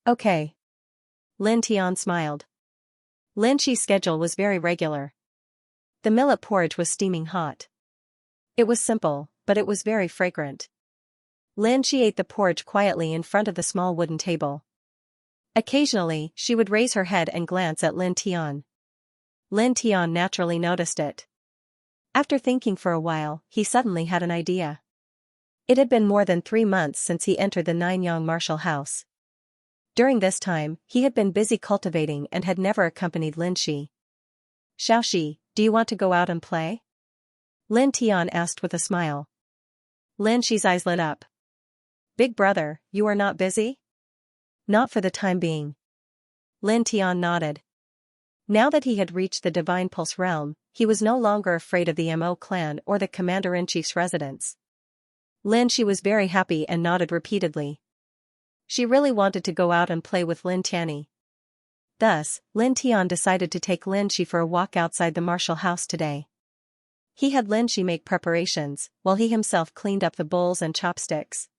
Okay. Lin Tian smiled. Lin Shi's schedule was very regular. The millet porridge was steaming hot. It was simple, but it was very fragrant. Lin Shi ate the porridge quietly in front of the small wooden table. Occasionally, she would raise her head and glance at Lin Tian. Lin Tian naturally noticed it. After thinking for a while, he suddenly had an idea. It had been more than 3 months since he entered the Ninyang martial house. During this time, he had been busy cultivating and had never accompanied Lin Shi. Xiaoxi, do you want to go out and play? Lin Tian asked with a smile. Lin Shi's eyes lit up. Big brother, you are not busy? Not for the time being. Lin Tian nodded. Now that he had reached the Divine Pulse realm, he was no longer afraid of the Mo clan or the Commander-in-Chief's residence. Lin Shi was very happy and nodded repeatedly. She really wanted to go out and play with Lin Tianyi. Thus, Lin Tian decided to take Lin Shi for a walk outside the martial house today. He had Lin Shi make preparations, while he himself cleaned up the bowls and chopsticks.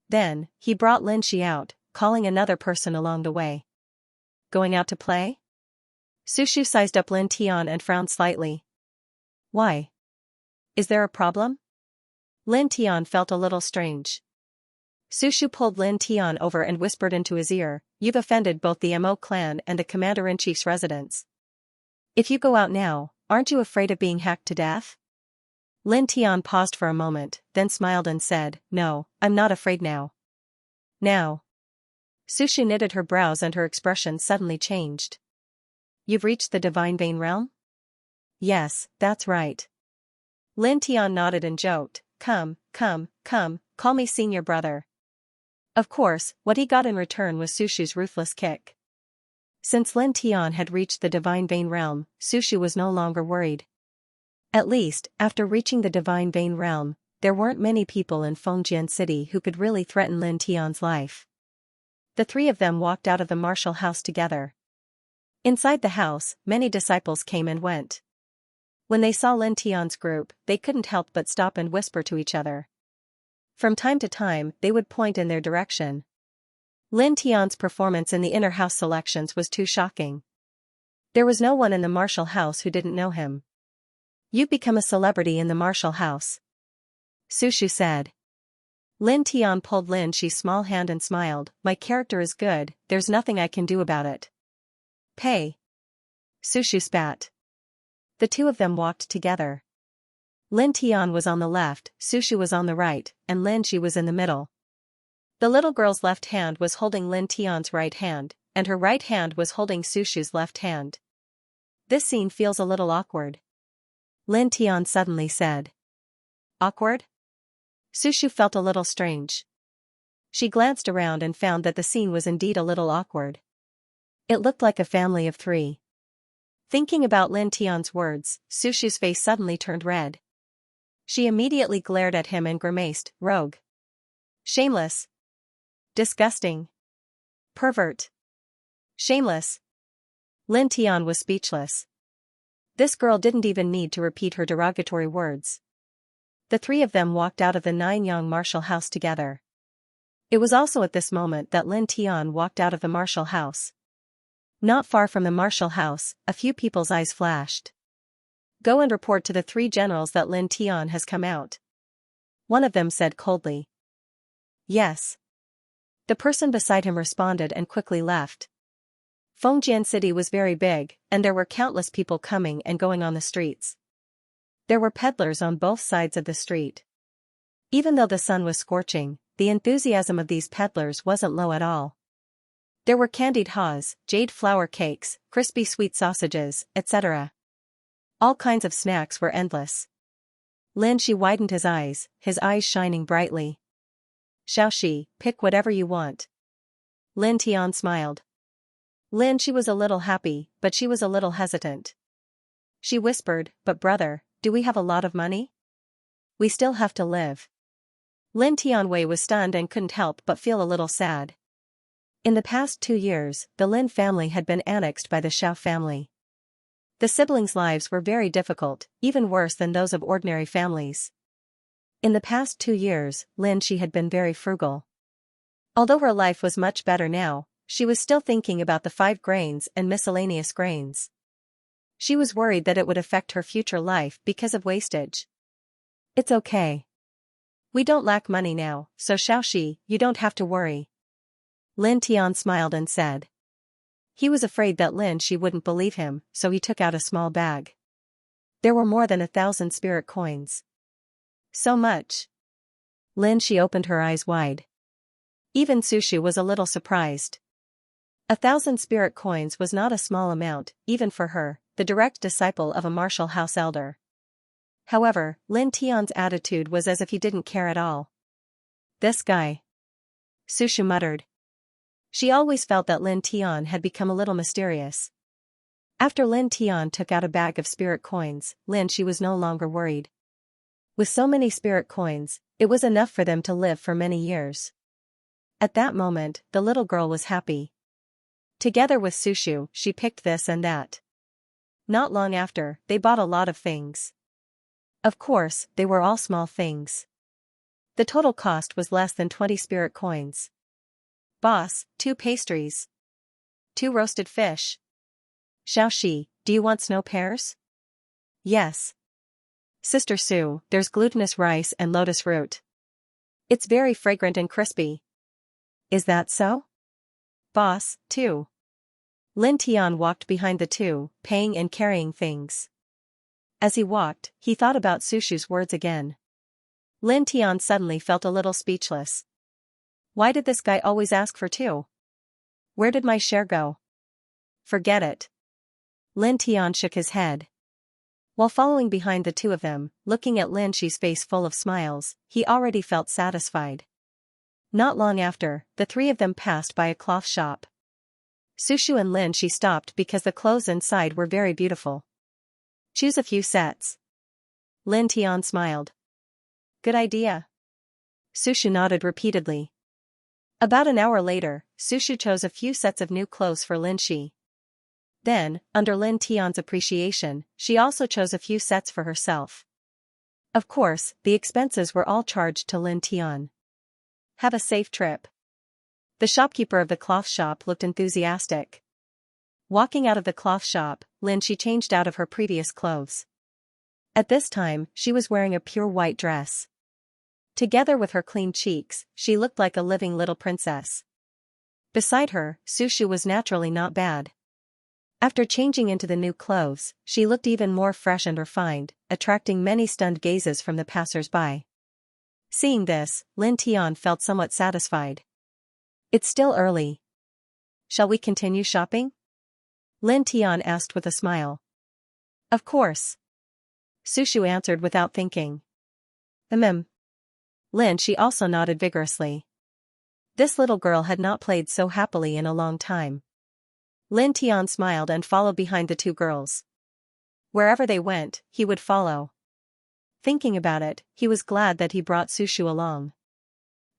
Then, he brought Lin Shi out, calling another person along the way. Going out to play? Sushu sized up Lin Tian and frowned slightly. Why? Is there a problem? Lin Tian felt a little strange. Sushu pulled Lin Tian over and whispered into his ear, You've offended both the Mo clan and the Commander-in-Chief's residence. If you go out now, aren't you afraid of being hacked to death? Lin Tian paused for a moment, then smiled and said, No, I'm not afraid now. Now. Sushu knitted her brows and her expression suddenly changed. You've reached the Divine Vein realm? Yes, that's right. Lin Tian nodded and joked, Come, call me senior brother. Of course, what he got in return was Sushu's ruthless kick. Since Lin Tian had reached the Divine Vein realm, Sushu was no longer worried. At least, after reaching the Divine Vein realm, there weren't many people in Fengjian City who could really threaten Lin Tian's life. The 3 of them walked out of the martial house together. Inside the house, many disciples came and went. When they saw Lin Tian's group, they couldn't help but stop and whisper to each other. From time to time, they would point in their direction. Lin Tian's performance in the inner house selections was too shocking. There was no one in the martial house who didn't know him. You've become a celebrity in the martial house. Sushu said. Lin Tian pulled Lin Shi's small hand and smiled, My character is good, there's nothing I can do about it. Pay. Sushu spat. The 2 of them walked together. Lin Tian was on the left, Sushu was on the right, and Lin Shi was in the middle. The little girl's left hand was holding Lin Tian's right hand, and her right hand was holding Sushu's left hand. This scene feels a little awkward. Lin Tian suddenly said. Awkward? Sushu felt a little strange. She glanced around and found that the scene was indeed a little awkward. It looked like a family of 3. Thinking about Lin Tian's words, Sushu's face suddenly turned red. She immediately glared at him and grimaced, Rogue. Shameless. Disgusting. Pervert. Shameless. Lin Tian was speechless. This girl didn't even need to repeat her derogatory words. The 3 of them walked out of the Ninyang martial house together. It was also at this moment that Lin Tian walked out of the martial house. Not far from the martial house, a few people's eyes flashed. Go and report to the 3 generals that Lin Tian has come out. One of them said coldly. Yes. The person beside him responded and quickly left. Fengjian City was very big, and there were countless people coming and going on the streets. There were peddlers on both sides of the street. Even though the sun was scorching, the enthusiasm of these peddlers wasn't low at all. There were candied haws, jade flour cakes, crispy sweet sausages, etc. All kinds of snacks were endless. Lin Shi widened his eyes shining brightly. Xiaoxi, pick whatever you want. Lin Tian smiled. Lin Shi was a little happy, but she was a little hesitant. She whispered, but brother, do we have a lot of money? We still have to live. Lin Tianwei was stunned and couldn't help but feel a little sad. In the past 2 years, the Lin family had been annexed by the Xiao family. The siblings' lives were very difficult, even worse than those of ordinary families. In the past 2 years, Lin Shi had been very frugal. Although her life was much better now, she was still thinking about the 5 grains and miscellaneous grains. She was worried that it would affect her future life because of wastage. It's okay. We don't lack money now, so Xiaoxi, you don't have to worry. Lin Tian smiled and said. He was afraid that Lin Shi wouldn't believe him, so he took out a small bag. There were more than 1,000 spirit coins. So much. Lin Shi opened her eyes wide. Even Sushu was a little surprised. 1,000 spirit coins was not a small amount, even for her, the direct disciple of a martial house elder. However, Lin Tian's attitude was as if he didn't care at all. This guy. Sushu muttered. She always felt that Lin Tian had become a little mysterious. After Lin Tian took out a bag of spirit coins, Lin Shi was no longer worried. With so many spirit coins, it was enough for them to live for many years. At that moment, the little girl was happy. Together with Sushu, she picked this and that. Not long after, they bought a lot of things. Of course, they were all small things. The total cost was less than 20 spirit coins. Boss, 2 pastries. 2 roasted fish. Xiaoxi, do you want snow pears? Yes. Sister Su, there's glutinous rice and lotus root. It's very fragrant and crispy. Is that so? Boss, 2. Lin Tian walked behind the 2, paying and carrying things. As he walked, he thought about Sushu's words again. Lin Tian suddenly felt a little speechless. Why did this guy always ask for 2? Where did my share go? Forget it. Lin Tian shook his head. While following behind the 2 of them, looking at Lin Shi's face full of smiles, he already felt satisfied. Not long after, the 3 of them passed by a cloth shop. Sushu and Lin Shi stopped because the clothes inside were very beautiful. Choose a few sets. Lin Tian smiled. Good idea. Sushu nodded repeatedly. About an hour later, Sushu chose a few sets of new clothes for Lin Shi. Then, under Lin Tian's appreciation, she also chose a few sets for herself. Of course, the expenses were all charged to Lin Tian. Have a safe trip. The shopkeeper of the cloth shop looked enthusiastic. Walking out of the cloth shop, Lin Shi changed out of her previous clothes. At this time, she was wearing a pure white dress. Together with her clean cheeks, she looked like a living little princess. Beside her, Sushu was naturally not bad. After changing into the new clothes, she looked even more fresh and refined, attracting many stunned gazes from the passers-by. Seeing this, Lin Tian felt somewhat satisfied. It's still early. Shall we continue shopping? Lin Tian asked with a smile. Of course. Sushu answered without thinking. Lin Shi also nodded vigorously. This little girl had not played so happily in a long time. Lin Tian smiled and followed behind the 2 girls. Wherever they went, he would follow. Thinking about it, he was glad that he brought Sushu along.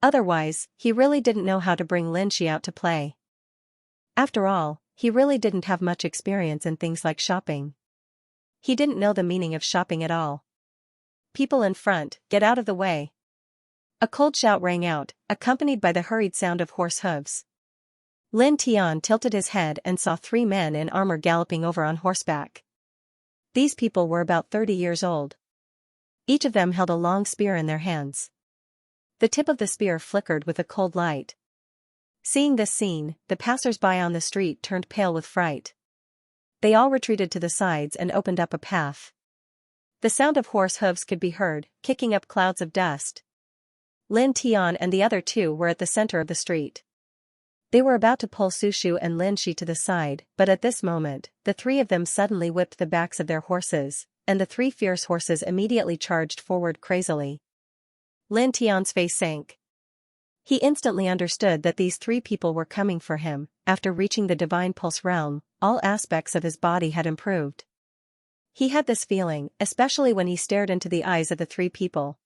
Otherwise, he really didn't know how to bring Lin Shi out to play. After all, he really didn't have much experience in things like shopping. He didn't know the meaning of shopping at all. People in front, get out of the way. A cold shout rang out, accompanied by the hurried sound of horse hooves. Lin Tian tilted his head and saw 3 men in armor galloping over on horseback. These people were about 30 years old. Each of them held a long spear in their hands. The tip of the spear flickered with a cold light. Seeing this scene, the passers-by on the street turned pale with fright. They all retreated to the sides and opened up a path. The sound of horse hooves could be heard, kicking up clouds of dust. Lin Tian and the other 2 were at the center of the street. They were about to pull Sushu and Lin Shi to the side, but at this moment, the 3 of them suddenly whipped the backs of their horses, and the three fierce horses immediately charged forward crazily. Lin Tian's face sank. He instantly understood that these three people were coming for him. After reaching the divine pulse realm, all aspects of his body had improved. He had this feeling, especially when he stared into the eyes of the three people.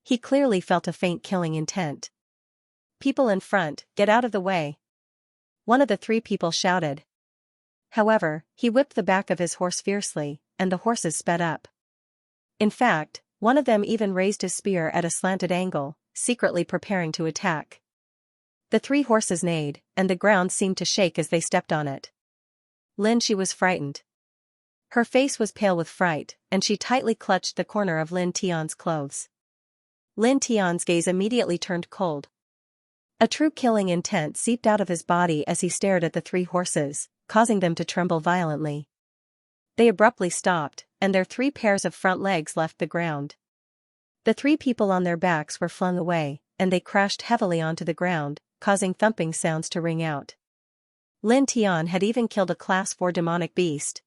He clearly felt a faint killing intent. "People in front, get out of the way!" one of the three people shouted. However, he whipped the back of his horse fiercely, and the horses sped up. In fact, one of them even raised his spear at a slanted angle, secretly preparing to attack. The three horses neighed, and the ground seemed to shake as they stepped on it. Xianxia was frightened. Her face was pale with fright, and she tightly clutched the corner of Lin Tian's clothes. Lin Tian's gaze immediately turned cold. A true killing intent seeped out of his body as he stared at the three horses, causing them to tremble violently. They abruptly stopped, and their three pairs of front legs left the ground. The three people on their backs were flung away, and they crashed heavily onto the ground, causing thumping sounds to ring out. Lin Tian had even killed a Class 4 demonic beast.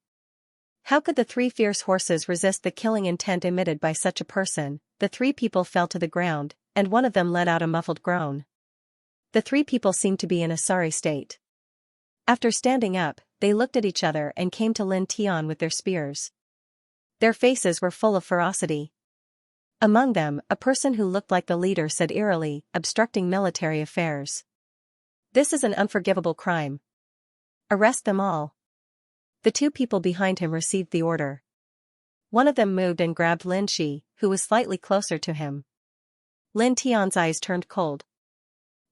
How could the three fierce horses resist the killing intent emitted by such a person? The three people fell to the ground, and one of them let out a muffled groan. The three people seemed to be in a sorry state. After standing up, they looked at each other and came to Lin Tian with their spears. Their faces were full of ferocity. Among them, a person who looked like the leader said eerily, "Obstructing military affairs. This is an unforgivable crime. Arrest them all." The two people behind him received the order. One of them moved and grabbed Xianxia, who was slightly closer to him. Lin Tian's eyes turned cold.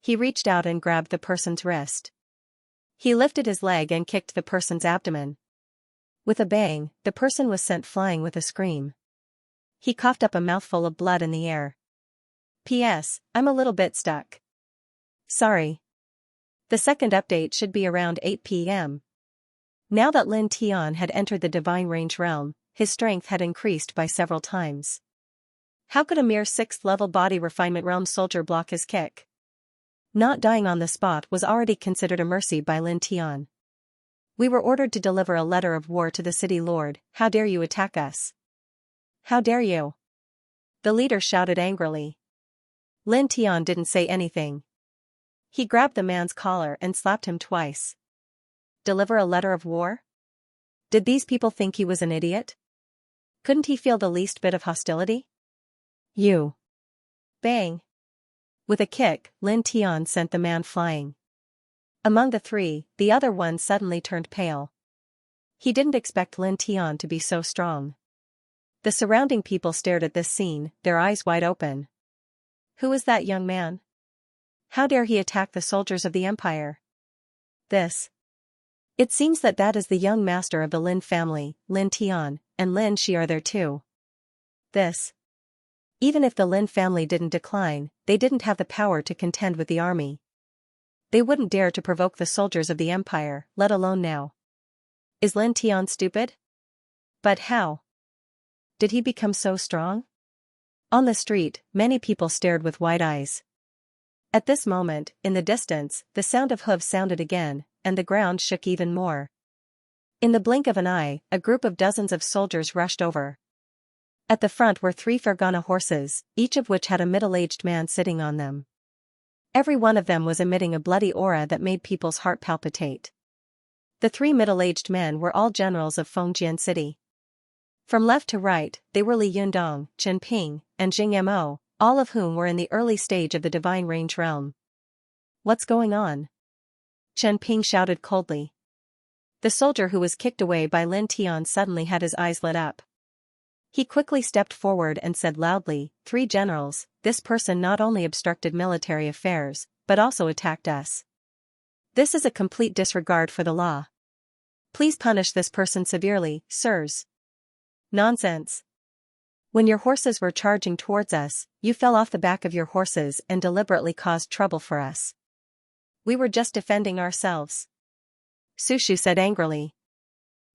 He reached out and grabbed the person's wrist. He lifted his leg and kicked the person's abdomen. With a bang, the person was sent flying with a scream. He coughed up a mouthful of blood in the air. "P.S. I'm a little bit stuck. Sorry. The second update should be around 8 p.m. Now that Lin Tian had entered the divine range realm, his strength had increased by several times. How could a mere 6th level body refinement realm soldier block his kick? Not dying on the spot was already considered a mercy by Lin Tian. "We were ordered to deliver a letter of war to the city lord. How dare you attack us? How dare you?" the leader shouted angrily. Lin Tian didn't say anything. He grabbed the man's collar and slapped him twice. Deliver a letter of war? Did these people think he was an idiot? Couldn't he feel the least bit of hostility? "You!" Bang! With a kick, Lin Tian sent the man flying. Among the three, the other one suddenly turned pale. He didn't expect Lin Tian to be so strong. The surrounding people stared at this scene, their eyes wide open. Who is that young man? How dare he attack the soldiers of the Empire? It seems that is the young master of the Lin family. Lin Tian and Xianxia are there too. Even if the Lin family didn't decline, they didn't have the power to contend with the army. They wouldn't dare to provoke the soldiers of the Empire, let alone now. Is Lin Tian stupid? But how did he become so strong? On the street, many people stared with wide eyes. At this moment, in the distance, the sound of hooves sounded again, and the ground shook even more. In the blink of an eye, a group of dozens of soldiers rushed over. At the front were 3 Fergana horses, each of which had a middle-aged man sitting on them. Every one of them was emitting a bloody aura that made people's heart palpitate. The 3 middle-aged men were all generals of Fengjian City. From left to right, they were Li Yundong, Chen Ping, and Jing Mo, all of whom were in the early stage of the divine range realm. "What's going on?" Chen Ping shouted coldly. The soldier who was kicked away by Lin Tian suddenly had his eyes lit up. He quickly stepped forward and said loudly, "3 generals, this person not only obstructed military affairs, but also attacked us. This is a complete disregard for the law. Please punish this person severely, sirs." "Nonsense. When your horses were charging towards us, you fell off the back of your horses and deliberately caused trouble for us. We were just defending ourselves," Su Shu said angrily.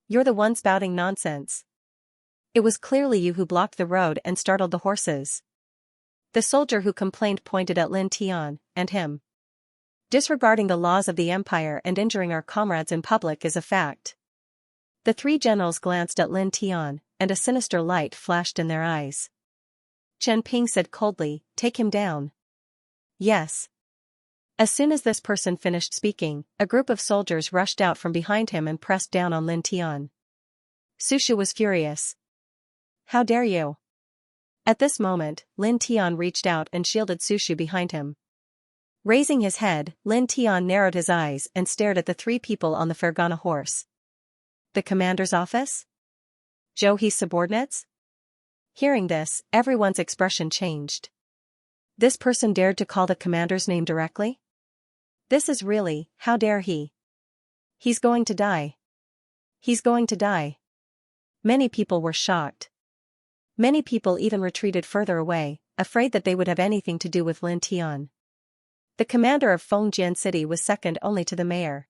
"You're the one spouting nonsense. It was clearly you who blocked the road and startled the horses." The soldier who complained pointed at Lin Tian and him. "Disregarding the laws of the Empire and injuring our comrades in public is a fact." The 3 generals glanced at Lin Tian, and a sinister light flashed in their eyes. Chen Ping said coldly, "Take him down." "Yes." As soon as this person finished speaking, a group of soldiers rushed out from behind him and pressed down on Lin Tian. Su Shu was furious. "How dare you?" At this moment, Lin Tian reached out and shielded Su Shu behind him. Raising his head, Lin Tian narrowed his eyes and stared at the three people on the Fergana horse. The commander's office? Zhou He's subordinates? Hearing this, everyone's expression changed. This person dared to call the commander's name directly? This is really, how dare he? He's going to die. He's going to die. Many people were shocked. Many people even retreated further away, afraid that they would have anything to do with Lin Tian. The commander of Fengjian City was second only to the mayor.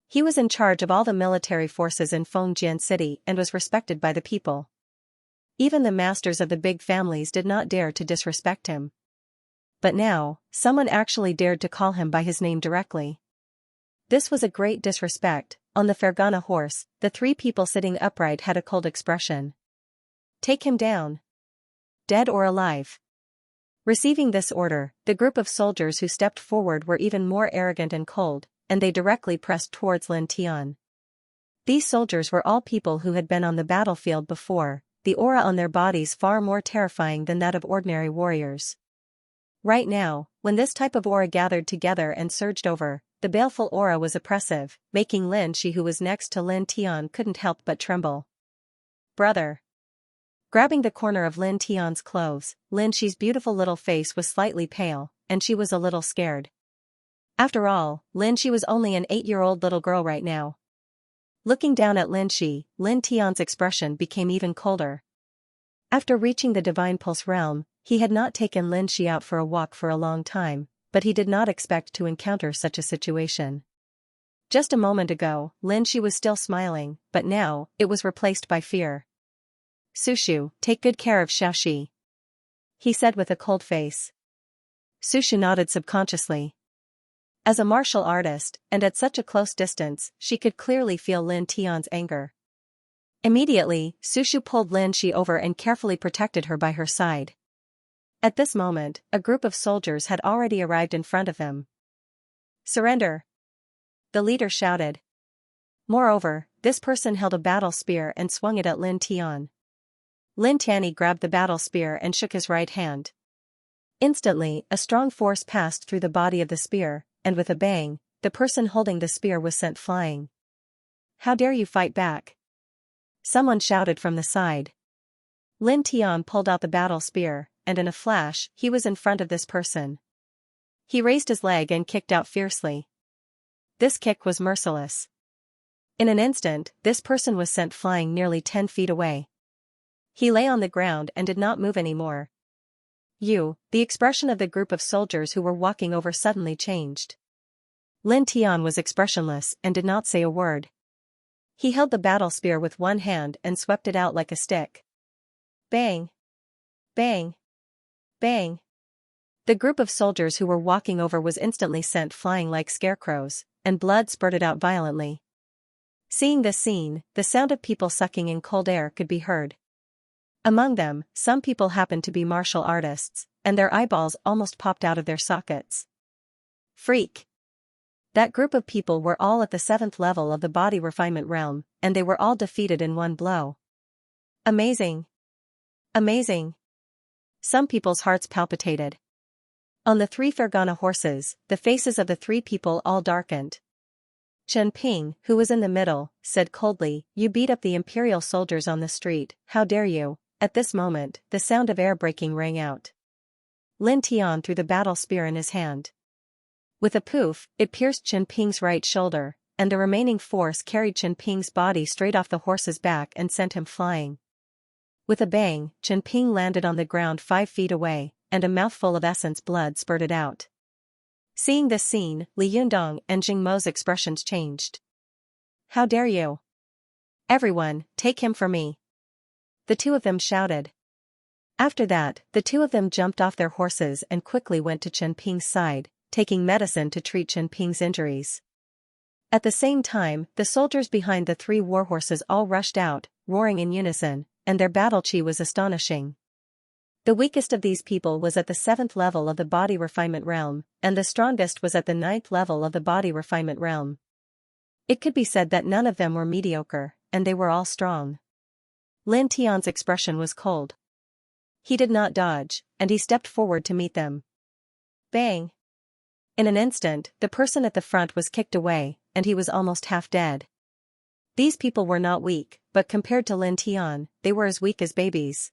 He was in charge of all the military forces in Fengjian City and was respected by the people. Even the masters of the big families did not dare to disrespect him. But now, someone actually dared to call him by his name directly. This was a great disrespect. On the Fergana horse, the three people sitting upright had a cold expression. "Take him down. Dead or alive." Receiving this order, the group of soldiers who stepped forward were even more arrogant and cold, and they directly pressed towards Lin Tian. These soldiers were all people who had been on the battlefield before, the aura on their bodies far more terrifying than that of ordinary warriors. Right now, when this type of aura gathered together and surged over, the baleful aura was oppressive, making Lin Shi, who was next to Lin Tian, couldn't help but tremble. "Brother." Grabbing the corner of Lin Tian's clothes, Lin Shi's beautiful little face was slightly pale, and she was a little scared. After all, Lin Shi was only an 8-year-old little girl right now. Looking down at Lin Shi, Lin Tian's expression became even colder. After reaching the Divine Pulse realm, he had not taken Lin Shi out for a walk for a long time, but he did not expect to encounter such a situation. Just a moment ago, Lin Shi was still smiling, but now, it was replaced by fear. "Su Shu, take good care of Xiaoxi," he said with a cold face. Su Shu nodded subconsciously. As a martial artist, and at such a close distance, she could clearly feel Lin Tian's anger. Immediately, Su Shu pulled Lin Shi over and carefully protected her by her side. At this moment, a group of soldiers had already arrived in front of him. "Surrender!" the leader shouted. Moreover, this person held a battle spear and swung it at Lin Tian. Lin Tian grabbed the battle spear and shook his right hand. Instantly, a strong force passed through the body of the spear, and with a bang, the person holding the spear was sent flying. "How dare you fight back?" someone shouted from the side. Lin Tian pulled out the battle spear, and in a flash, he was in front of this person. He raised his leg and kicked out fiercely. This kick was merciless. In an instant, this person was sent flying nearly 10 feet away. He lay on the ground and did not move anymore. The expression of the group of soldiers who were walking over suddenly changed. Lin Tian was expressionless and did not say a word. He held the battle spear with one hand and swept it out like a stick. Bang! Bang! Bang! The group of soldiers who were walking over was instantly sent flying like scarecrows, and blood spurted out violently. Seeing this scene, the sound of people sucking in cold air could be heard. Among them, some people happened to be martial artists, and their eyeballs almost popped out of their sockets. Freak! That group of people were all at the 7th level of the body refinement realm, and they were all defeated in one blow. Amazing! Amazing! Some people's hearts palpitated. On the 3 Fergana horses, the faces of the 3 people all darkened. Chen Ping, who was in the middle, said coldly, "You beat up the imperial soldiers on the street, how dare you?" At this moment, the sound of air breaking rang out. Lin Tian threw the battle spear in his hand. With a poof, it pierced Chen Ping's right shoulder, and the remaining force carried Chen Ping's body straight off the horse's back and sent him flying. With a bang, Chen Ping landed on the ground 5 feet away, and a mouthful of essence blood spurted out. Seeing this scene, Li Yundong and Jing Mo's expressions changed. "How dare you? Everyone, take him for me!" the two of them shouted. After that, the two of them jumped off their horses and quickly went to Chen Ping's side, taking medicine to treat Chen Ping's injuries. At the same time, the soldiers behind the 3 war horses all rushed out, roaring in unison, and their battle chi was astonishing. The weakest of these people was at the 7th level of the body refinement realm, and the strongest was at the 9th level of the body refinement realm. It could be said that none of them were mediocre, and they were all strong. Lin Tian's expression was cold. He did not dodge, and he stepped forward to meet them. Bang! In an instant, the person at the front was kicked away, and he was almost half dead. These people were not weak, but compared to Lin Tian, they were as weak as babies.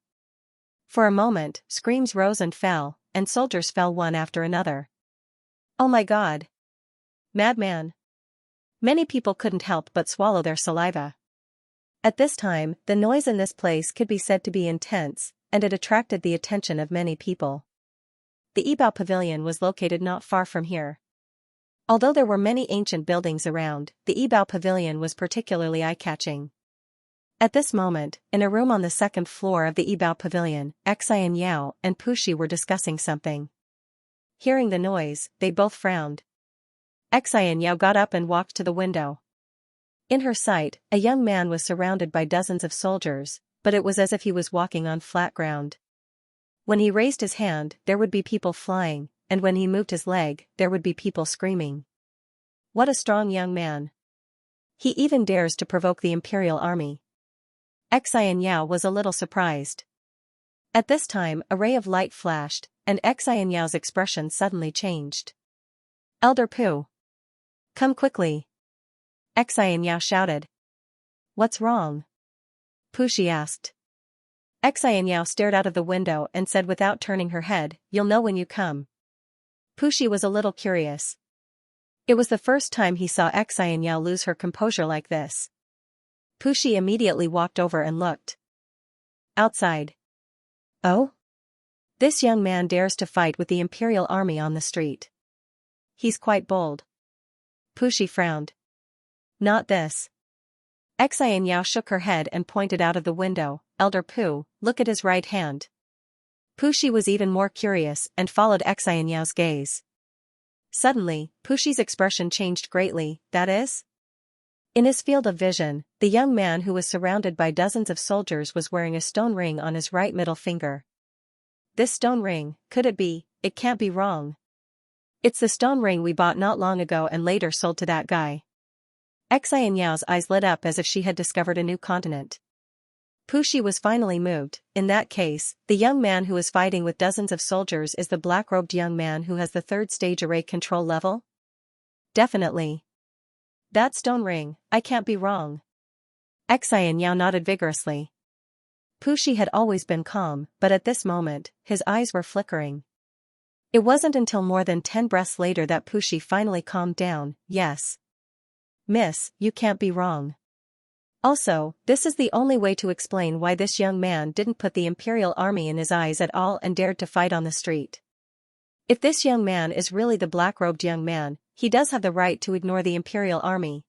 For a moment, screams rose and fell, and soldiers fell one after another. Oh my God! Madman! Many people couldn't help but swallow their saliva. At this time, the noise in this place could be said to be intense, and it attracted the attention of many people. The Yibao Pavilion was located not far from here. Although there were many ancient buildings around, the Yibao Pavilion was particularly eye-catching. At this moment, in a room on the 2nd floor of the Yibao Pavilion, Xianxia and Pushi were discussing something. Hearing the noise, they both frowned. Xianxia got up and walked to the window. In her sight, a young man was surrounded by dozens of soldiers, but it was as if he was walking on flat ground. When he raised his hand, there would be people flying, and when he moved his leg, there would be people screaming. What a strong young man! He even dares to provoke the imperial army. Xianxia was a little surprised. At this time, a ray of light flashed, and Xianxia's expression suddenly changed. Elder Pu! Come quickly! Xianxia shouted. What's wrong? Pushi asked. Xianxia stared out of the window and said without turning her head, You'll know when you come. Pushi was a little curious. It was the first time he saw Xianxia lose her composure like this. Pushi immediately walked over and looked. Outside. Oh? This young man dares to fight with the imperial army on the street. He's quite bold. Pushi frowned. Not this. Xianxia shook her head and pointed out of the window, Elder Pu, look at his right hand. Pushi was even more curious and followed Xianxia's gaze. Suddenly, Pushi's expression changed greatly, that is? In his field of vision, the young man who was surrounded by dozens of soldiers was wearing a stone ring on his right middle finger. This stone ring, could it be? It can't be wrong. It's the stone ring we bought not long ago and later sold to that guy. Xianxia's eyes lit up as if she had discovered a new continent. Pushi was finally moved. In that case, the young man who is fighting with dozens of soldiers is the black-robed young man who has the 3rd stage array control level? Definitely. That stone ring, I can't be wrong. Xianxia nodded vigorously. Pushi had always been calm, but at this moment, his eyes were flickering. It wasn't until more than 10 breaths later that Pushi finally calmed down. Yes. Miss, you can't be wrong. Also, this is the only way to explain why this young man didn't put the imperial army in his eyes at all and dared to fight on the street. If this young man is really the black-robed young man, he does have the right to ignore the imperial army.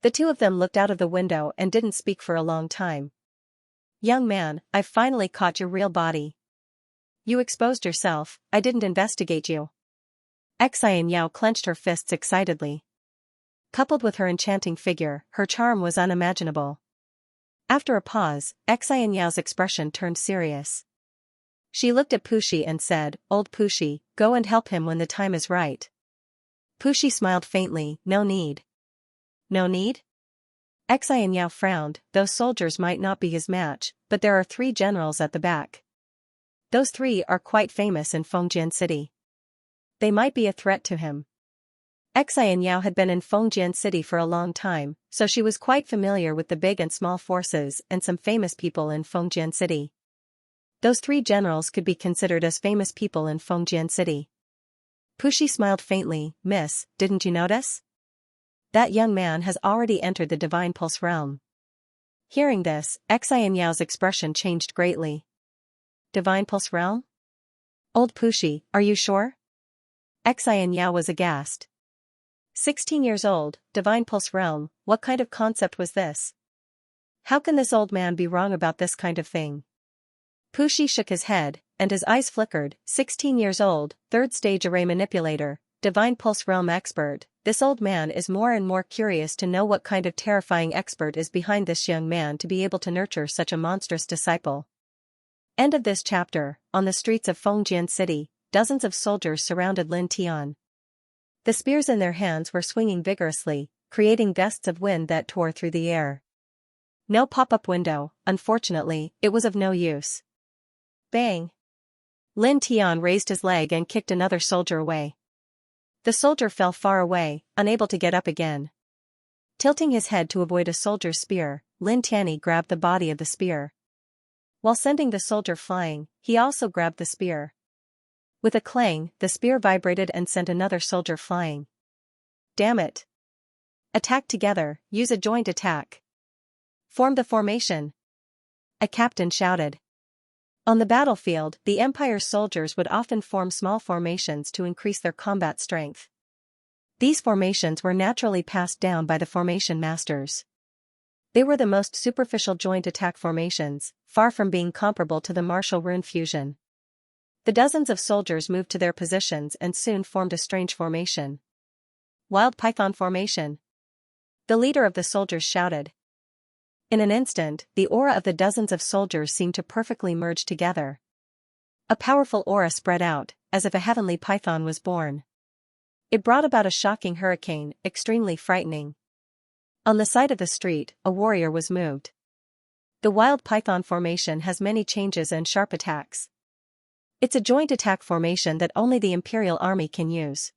The two of them looked out of the window and didn't speak for a long time. Young man, I've finally caught your real body. You exposed yourself, I didn't investigate you. Xianxia clenched her fists excitedly. Coupled with her enchanting figure, her charm was unimaginable. After a pause, Xianxia's expression turned serious. She looked at Pushi and said, Old Pushi, go and help him when the time is right. Pushi smiled faintly, no need. No need? Xianxia frowned, those soldiers might not be his match, but there are 3 generals at the back. Those 3 are quite famous in Fengjian City. They might be a threat to him. Xianxia had been in Fengjian City for a long time, so she was quite familiar with the big and small forces and some famous people in Fengjian City. Those 3 generals could be considered as famous people in Fengjian City. Pushi smiled faintly, Miss, didn't you notice? That young man has already entered the Divine Pulse realm. Hearing this, Xianxia's expression changed greatly. Divine Pulse realm? Old Pushi, are you sure? Xianxia was aghast. 16 years old, Divine Pulse realm, what kind of concept was this? How can this old man be wrong about this kind of thing? Pushi shook his head, and his eyes flickered. 16 years old, 3rd stage array manipulator, Divine Pulse realm expert, this old man is more and more curious to know what kind of terrifying expert is behind this young man to be able to nurture such a monstrous disciple. End of this chapter. On the streets of Fengjian City, dozens of soldiers surrounded Lin Tian. The spears in their hands were swinging vigorously, creating gusts of wind that tore through the air. No pop-up window, unfortunately, it was of no use. Bang! Lin Tian raised his leg and kicked another soldier away. The soldier fell far away, unable to get up again. Tilting his head to avoid a soldier's spear, Lin Tian grabbed the body of the spear. While sending the soldier flying, he also grabbed the spear. With a clang, the spear vibrated and sent another soldier flying. Damn it! Attack together, use a joint attack. Form the formation. A captain shouted. On the battlefield, the Empire's soldiers would often form small formations to increase their combat strength. These formations were naturally passed down by the formation masters. They were the most superficial joint attack formations, far from being comparable to the martial rune fusion. The dozens of soldiers moved to their positions and soon formed a strange formation. Wild Python formation. The leader of the soldiers shouted. In an instant, the aura of the dozens of soldiers seemed to perfectly merge together. A powerful aura spread out, as if a heavenly python was born. It brought about a shocking hurricane, extremely frightening. On the side of the street, a warrior was moved. The wild python formation has many changes and sharp attacks. It's a joint attack formation that only the Imperial Army can use.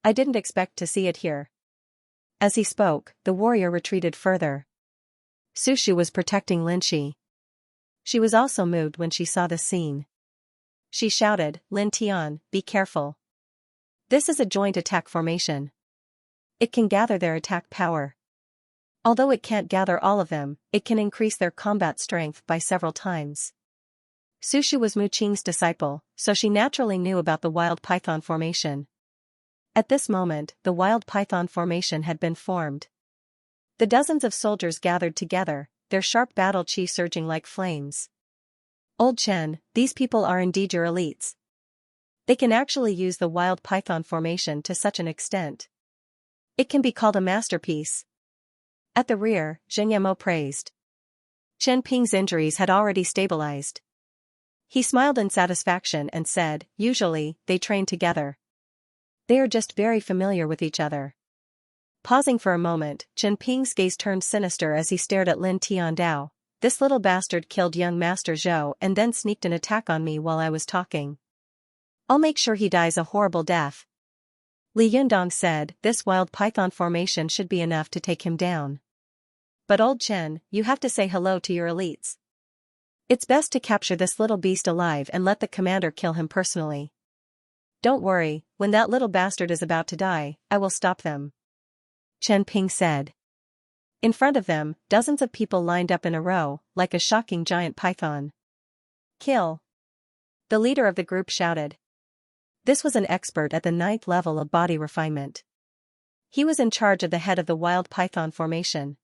I didn't expect to see it here. As he spoke, the warrior retreated further. Sushu was protecting Linxi. She was also moved when she saw the scene. She shouted, Lin Tian, be careful. This is a joint attack formation. It can gather their attack power. Although it can't gather all of them, it can increase their combat strength by several times. Sushu was Mu Qing's disciple, so she naturally knew about the wild python formation. At this moment, the wild python formation had been formed. The dozens of soldiers gathered together, their sharp battle chi surging like flames. Old Chen, these people are indeed your elites. They can actually use the wild python formation to such an extent. It can be called a masterpiece. At the rear, Xianxia praised. Chen Ping's injuries had already stabilized. He smiled in satisfaction and said, usually, they train together. They are just very familiar with each other. Pausing for a moment, Chen Ping's gaze turned sinister as he stared at Lin Tiandao. This little bastard killed young Master Zhou and then sneaked an attack on me while I was talking. I'll make sure he dies a horrible death. Li Yundong said, this wild python formation should be enough to take him down. But old Chen, you have to say hello to your elites. It's best to capture this little beast alive and let the commander kill him personally. Don't worry, when that little bastard is about to die, I will stop them. Chen Ping said. In front of them, dozens of people lined up in a row, like a shocking giant python. Kill! The leader of the group shouted. This was an expert at the 9th level of body refinement. He was in charge of the head of the wild python formation.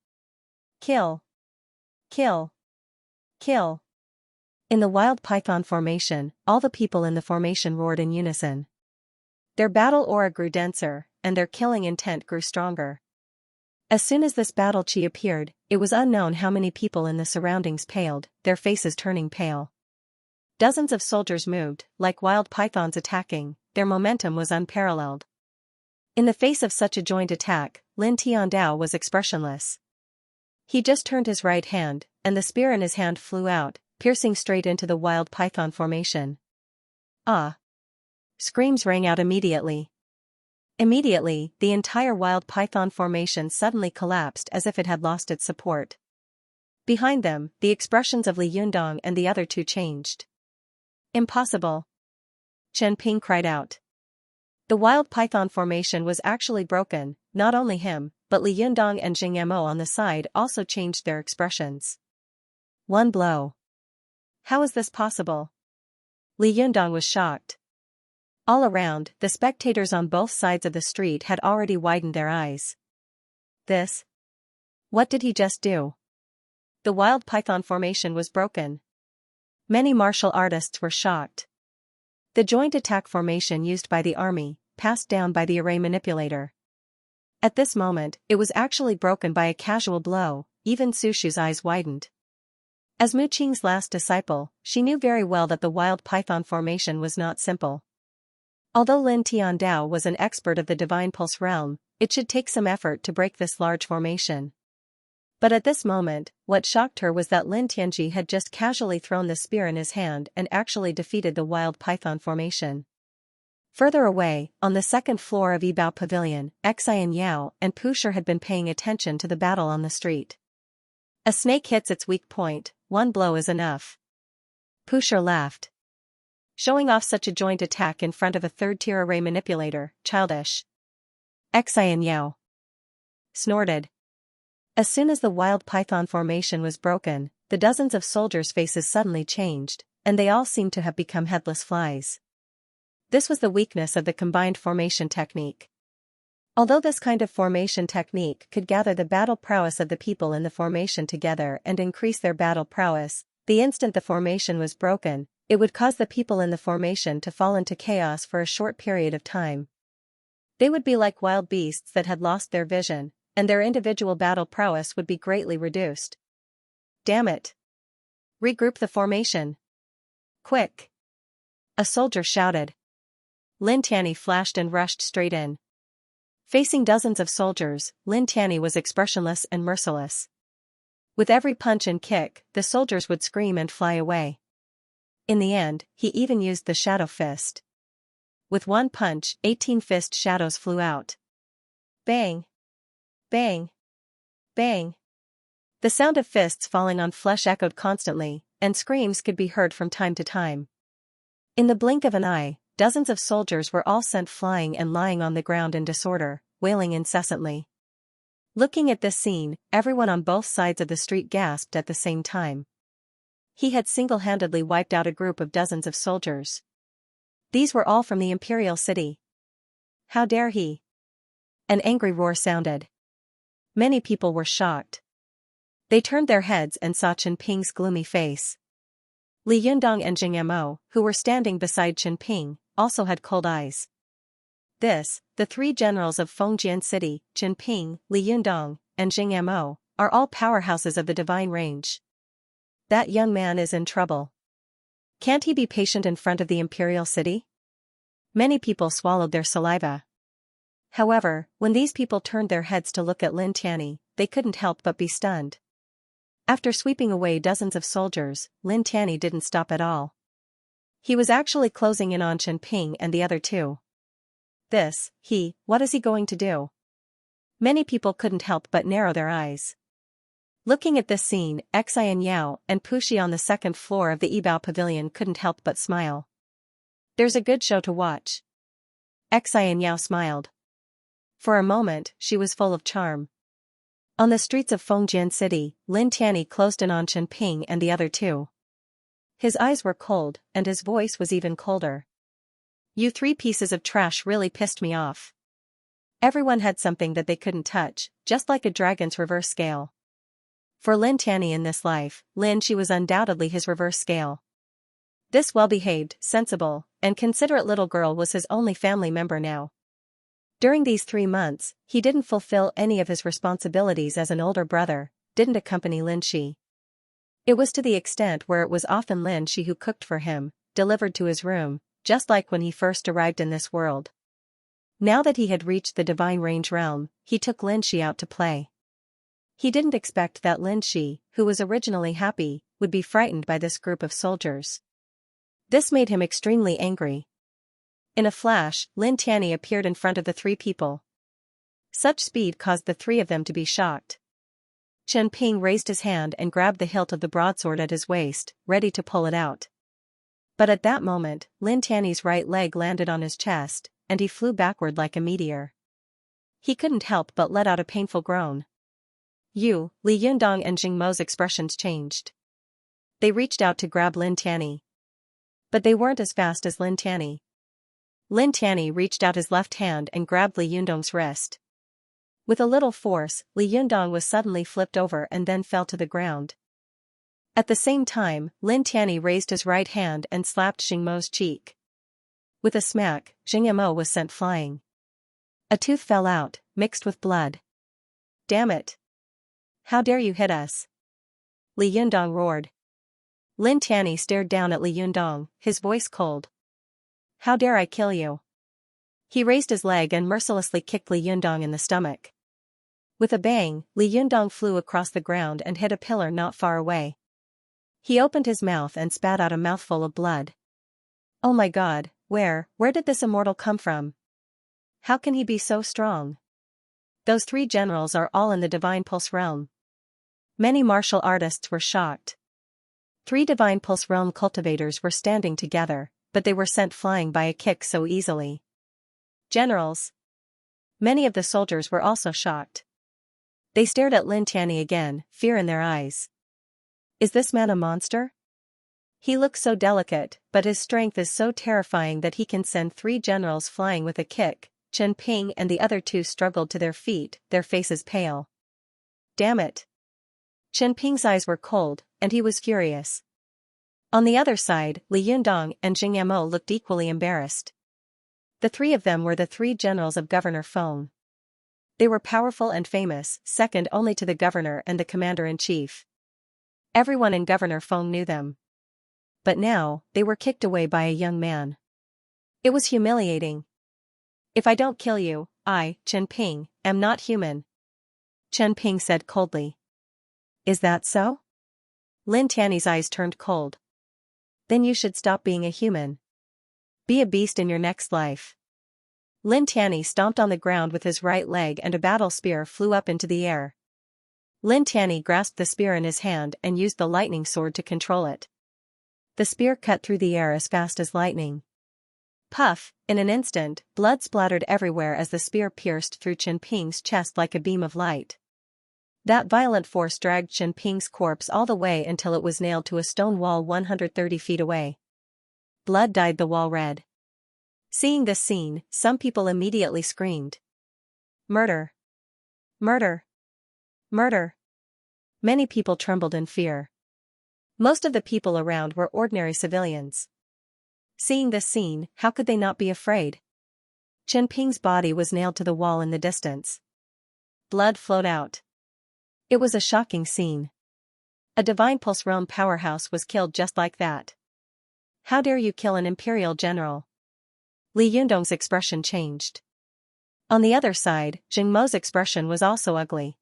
Kill! Kill! Kill! In the wild python formation, all the people in the formation roared in unison. Their battle aura grew denser, and their killing intent grew stronger. As soon as this battle chi appeared, it was unknown how many people in the surroundings paled, their faces turning pale. Dozens of soldiers moved, like wild pythons attacking, their momentum was unparalleled. In the face of such a joint attack, Lin Tiandao was expressionless. He just turned his right hand, and the spear in his hand flew out, piercing straight into the wild python formation. Ah! Screams rang out immediately. Immediately, the entire wild python formation suddenly collapsed as if it had lost its support. Behind them, the expressions of Li Yundong and the other two changed. Impossible! Chen Ping cried out. The wild python formation was actually broken, not only him, but Li Yundong and Jing Mo on the side also changed their expressions. One blow. How is this possible? Li Yundong was shocked. All around, the spectators on both sides of the street had already widened their eyes. This? What did he just do? The wild python formation was broken. Many martial artists were shocked. The joint attack formation used by the army, passed down by the array manipulator. At this moment, it was actually broken by a casual blow. Even Su Shu's eyes widened. As Mu Qing's last disciple, she knew very well that the wild python formation was not simple. Although Lin Tiandao was an expert of the divine pulse realm, it should take some effort to break this large formation. But at this moment, what shocked her was that Lin Tianji had just casually thrown the spear in his hand and actually defeated the wild python formation. Further away, on the second floor of Yibao Pavilion, Xianxia and Pusher had been paying attention to the battle on the street. A snake hits its weak point, one blow is enough. Pusher laughed. Showing off such a joint attack in front of a third-tier array manipulator, childish. Xianxia snorted. As soon as the wild python formation was broken, the dozens of soldiers' faces suddenly changed, and they all seemed to have become headless flies. This was the weakness of the combined formation technique. Although this kind of formation technique could gather the battle prowess of the people in the formation together and increase their battle prowess, the instant the formation was broken, it would cause the people in the formation to fall into chaos for a short period of time. They would be like wild beasts that had lost their vision, and their individual battle prowess would be greatly reduced. Damn it! Regroup the formation. Quick! A soldier shouted. Lin Tianyi flashed and rushed straight in. Facing dozens of soldiers, Lin Tianyi was expressionless and merciless. With every punch and kick, the soldiers would scream and fly away. In the end, he even used the shadow fist. With one punch, 18 fist shadows flew out. Bang! Bang! Bang! The sound of fists falling on flesh echoed constantly, and screams could be heard from time to time. In the blink of an eye, dozens of soldiers were all sent flying and lying on the ground in disorder, wailing incessantly. Looking at this scene, everyone on both sides of the street gasped at the same time. He had single-handedly wiped out a group of dozens of soldiers. These were all from the imperial city. How dare he? An angry roar sounded. Many people were shocked. They turned their heads and saw Chen Ping's gloomy face. Li Yundong and Jing Mo, who were standing beside Chen Ping, also had cold eyes. The three generals of Fengjian City, Chen Ping, Li Yundong, and Jing Mo, are all powerhouses of the divine range. That young man is in trouble. Can't he be patient in front of the imperial city? Many people swallowed their saliva. However, when these people turned their heads to look at Lin Tianyi, they couldn't help but be stunned. After sweeping away dozens of soldiers, Lin Tianyi didn't stop at all. He was actually closing in on Chen Ping and the other two. What is he going to do? Many people couldn't help but narrow their eyes. Looking at this scene, Xianxia and Pushi on the second floor of the Yibao Pavilion couldn't help but smile. There's a good show to watch. Xianxia smiled. For a moment, she was full of charm. On the streets of Fengjian City, Lin Tianyi closed in on Chen Ping and the other two. His eyes were cold, and his voice was even colder. You three pieces of trash really pissed me off. Everyone had something that they couldn't touch, just like a dragon's reverse scale. For Lin Tianyi in this life, Lin Shi was undoubtedly his reverse scale. This well-behaved, sensible, and considerate little girl was his only family member now. During these 3 months, he didn't fulfill any of his responsibilities as an older brother, didn't accompany Lin Shi. It was to the extent where it was often Lin Shi who cooked for him, delivered to his room, just like when he first arrived in this world. Now that he had reached the divine range realm, he took Lin Shi out to play. He didn't expect that Lin Shi, who was originally happy, would be frightened by this group of soldiers. This made him extremely angry. In a flash, Lin Tianyi appeared in front of the three people. Such speed caused the three of them to be shocked. Chen Ping raised his hand and grabbed the hilt of the broadsword at his waist, ready to pull it out. But at that moment, Lin Tianyi's right leg landed on his chest, and he flew backward like a meteor. He couldn't help but let out a painful groan. Li Yundong and Jing Mo's expressions changed. They reached out to grab Lin Tianyi. But they weren't as fast as Lin Tianyi. Lin Tianyi reached out his left hand and grabbed Li Yundong's wrist. With a little force, Li Yundong was suddenly flipped over and then fell to the ground. At the same time, Lin Tianyi raised his right hand and slapped Jing Mo's cheek. With a smack, Jing Mo was sent flying. A tooth fell out, mixed with blood. Damn it! How dare you hit us? Li Yundong roared. Lin Tianyi stared down at Li Yundong, his voice cold. How dare I kill you? He raised his leg and mercilessly kicked Li Yundong in the stomach. With a bang, Li Yundong flew across the ground and hit a pillar not far away. He opened his mouth and spat out a mouthful of blood. Oh my god, where did this immortal come from? How can he be so strong? Those 3 generals are all in the Divine Pulse realm. Many martial artists were shocked. 3 Divine Pulse realm cultivators were standing together, but they were sent flying by a kick so easily. Generals. Many of the soldiers were also shocked. They stared at Lin Tianyi again, fear in their eyes. Is this man a monster? He looks so delicate, but his strength is so terrifying that he can send 3 generals flying with a kick. Chen Ping and the other 2 struggled to their feet, their faces pale. Damn it! Chen Ping's eyes were cold, and he was furious. On the other side, Li Yundong and Xianxia looked equally embarrassed. The 3 of them were the 3 generals of Governor Feng. They were powerful and famous, second only to the governor and the commander-in-chief. Everyone in Governor Feng knew them. But now, they were kicked away by a young man. It was humiliating. If I don't kill you, I, Chen Ping, am not human. Chen Ping said coldly. Is that so? Lin Tianyi's eyes turned cold. Then you should stop being a human. Be a beast in your next life. Lin Tianyi stomped on the ground with his right leg and a battle spear flew up into the air. Lin Tianyi grasped the spear in his hand and used the lightning sword to control it. The spear cut through the air as fast as lightning. Puff, in an instant, blood splattered everywhere as the spear pierced through Chen Ping's chest like a beam of light. That violent force dragged Chen Ping's corpse all the way until it was nailed to a stone wall 130 feet away. Blood dyed the wall red. Seeing this scene, some people immediately screamed. Murder! Murder! Murder! Many people trembled in fear. Most of the people around were ordinary civilians. Seeing this scene, how could they not be afraid? Chen Ping's body was nailed to the wall in the distance. Blood flowed out. It was a shocking scene. A Divine Pulse realm powerhouse was killed just like that. How dare you kill an imperial general? Li Yundong's expression changed. On the other side, Jing Mo's expression was also ugly.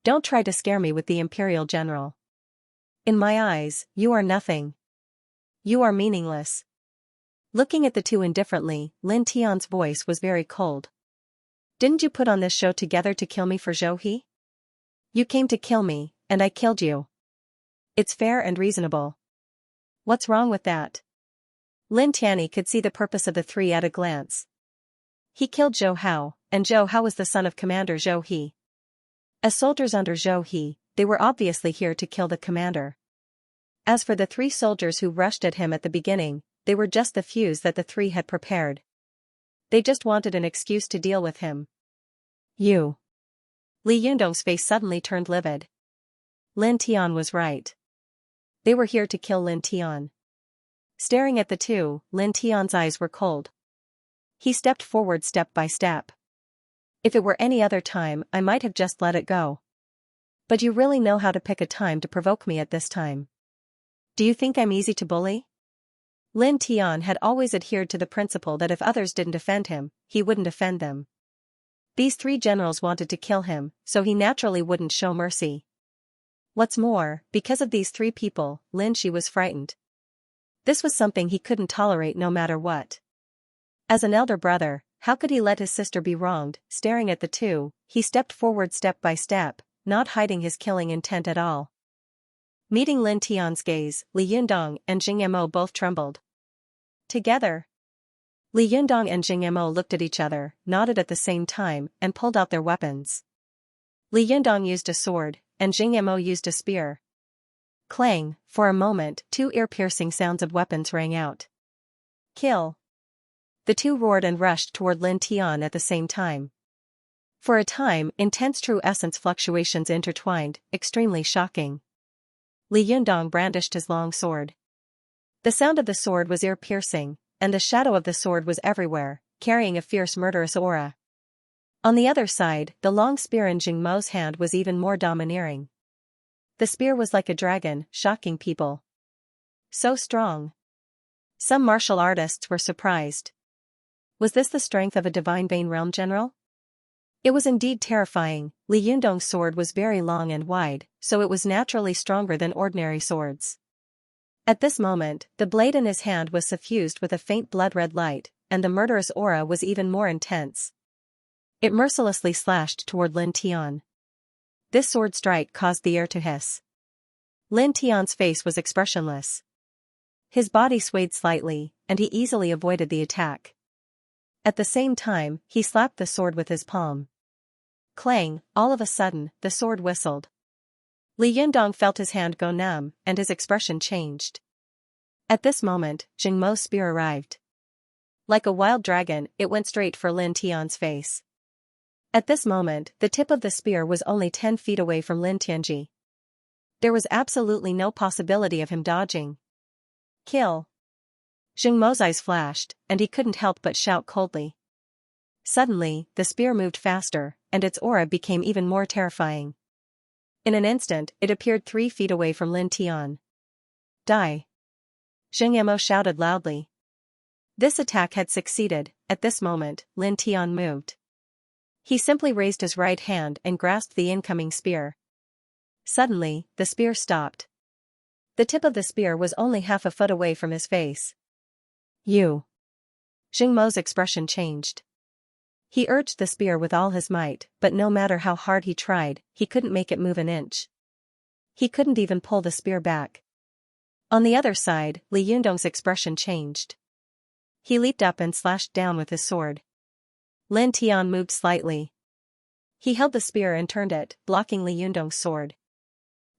Don't try to scare me with the imperial general. In my eyes, you are nothing. You are meaningless. Looking at the 2 indifferently, Lin Tian's voice was very cold. Didn't you put on this show together to kill me for Zhou He? You came to kill me, and I killed you. It's fair and reasonable. What's wrong with that? Lin Tianyi could see the purpose of the 3 at a glance. He killed Zhou Hao, and Zhou Hao was the son of Commander Zhou He. As soldiers under Zhou He, they were obviously here to kill the commander. As for the 3 soldiers who rushed at him at the beginning, they were just the fuse that the 3 had prepared. They just wanted an excuse to deal with him. You. Li Yundong's face suddenly turned livid. Lin Tian was right. They were here to kill Lin Tian. Staring at the 2, Lin Tian's eyes were cold. He stepped forward step by step. If it were any other time, I might have just let it go. But you really know how to pick a time to provoke me at this time. Do you think I'm easy to bully? Lin Tian had always adhered to the principle that if others didn't offend him, he wouldn't offend them. These 3 generals wanted to kill him, so he naturally wouldn't show mercy. What's more, because of these 3 people, Lin Shi was frightened. This was something he couldn't tolerate no matter what. As an elder brother, how could he let his sister be wronged? Staring at the 2, he stepped forward step by step, not hiding his killing intent at all. Meeting Lin Tian's gaze, Li Yundong and Xianxia both trembled. Together. Li Yundong and Xianxia looked at each other, nodded at the same time, and pulled out their weapons. Li Yundong used a sword, and Xianxia used a spear. Clang, for a moment, 2 ear-piercing sounds of weapons rang out. Kill! The 2 roared and rushed toward Lin Tian at the same time. For a time, intense true essence fluctuations intertwined, extremely shocking. Li Yundong brandished his long sword. The sound of the sword was ear-piercing, and the shadow of the sword was everywhere, carrying a fierce murderous aura. On the other side, the long spear in Jing Mo's hand was even more domineering. The spear was like a dragon, shocking people. So strong. Some martial artists were surprised. Was this the strength of a divine Bane realm general? It was indeed terrifying. Li Yundong's sword was very long and wide, so it was naturally stronger than ordinary swords. At this moment, the blade in his hand was suffused with a faint blood-red light, and the murderous aura was even more intense. It mercilessly slashed toward Lin Tian. This sword strike caused the air to hiss. Lin Tian's face was expressionless. His body swayed slightly, and he easily avoided the attack. At the same time, he slapped the sword with his palm. Clang, all of a sudden, the sword whistled. Li Yundong felt his hand go numb, and his expression changed. At this moment, Jing Mo's spear arrived. Like a wild dragon, it went straight for Lin Tian's face. At this moment, the tip of the spear was only 10 feet away from Lin Tianji. There was absolutely no possibility of him dodging. Kill! Jing Mo's eyes flashed, and he couldn't help but shout coldly. Suddenly, the spear moved faster, and its aura became even more terrifying. In an instant, it appeared 3 feet away from Lin Tian. Die! Xianxia shouted loudly. This attack had succeeded. At this moment, Lin Tian moved. He simply raised his right hand and grasped the incoming spear. Suddenly, the spear stopped. The tip of the spear was only half a foot away from his face. You! Jing Mo's expression changed. He urged the spear with all his might, but no matter how hard he tried, he couldn't make it move an inch. He couldn't even pull the spear back. On the other side, Li Yundong's expression changed. He leaped up and slashed down with his sword. Lin Tian moved slightly. He held the spear and turned it, blocking Li Yundong's sword.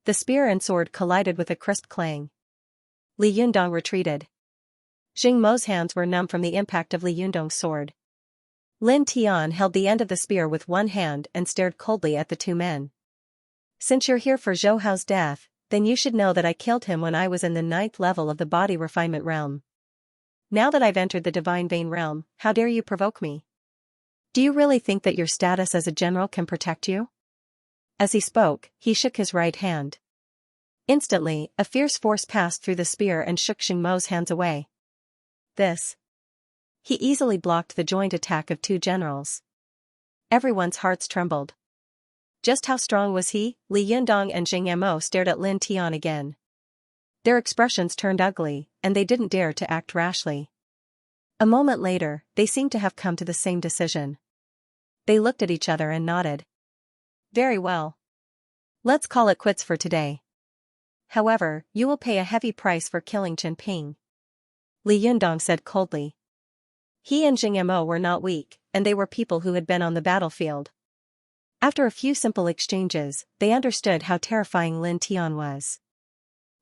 The spear and sword collided with a crisp clang. Li Yundong retreated. Jing Mo's hands were numb from the impact of Li Yundong's sword. Lin Tian held the end of the spear with one hand and stared coldly at the two men. Since you're here for Zhou Hao's death, then you should know that I killed him when I was in the 9th level of the body refinement realm. Now that I've entered the divine vein realm, how dare you provoke me? Do you really think that your status as a general can protect you? As he spoke, he shook his right hand. Instantly, a fierce force passed through the spear and shook Jing Mo's hands away. This. He easily blocked the joint attack of two generals. Everyone's hearts trembled. Just how strong was he? Li Yundong and Xianxia stared at Lin Tian again. Their expressions turned ugly, and they didn't dare to act rashly. A moment later, they seemed to have come to the same decision. They looked at each other and nodded. Very well. Let's call it quits for today. However, you will pay a heavy price for killing Chen Ping. Li Yundong said coldly. He and Xianxia were not weak, and they were people who had been on the battlefield. After a few simple exchanges, they understood how terrifying Lin Tian was.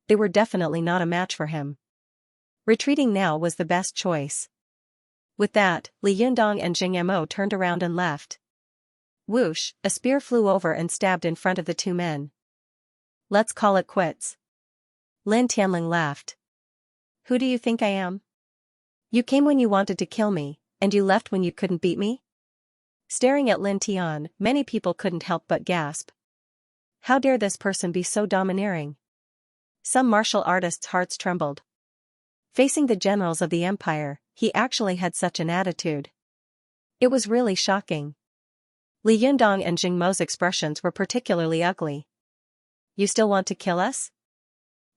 They were definitely not a match for him. Retreating now was the best choice. With that, Li Yundong and Xianxia turned around and left. Whoosh, a spear flew over and stabbed in front of the two men. Let's call it quits. Lin Tianling laughed. Who do you think I am? You came when you wanted to kill me, and you left when you couldn't beat me? Staring at Lin Tian, many people couldn't help but gasp. How dare this person be so domineering? Some martial artists' hearts trembled. Facing the generals of the empire, he actually had such an attitude. It was really shocking. Li Yundong and Jing Mo's expressions were particularly ugly. You still want to kill us?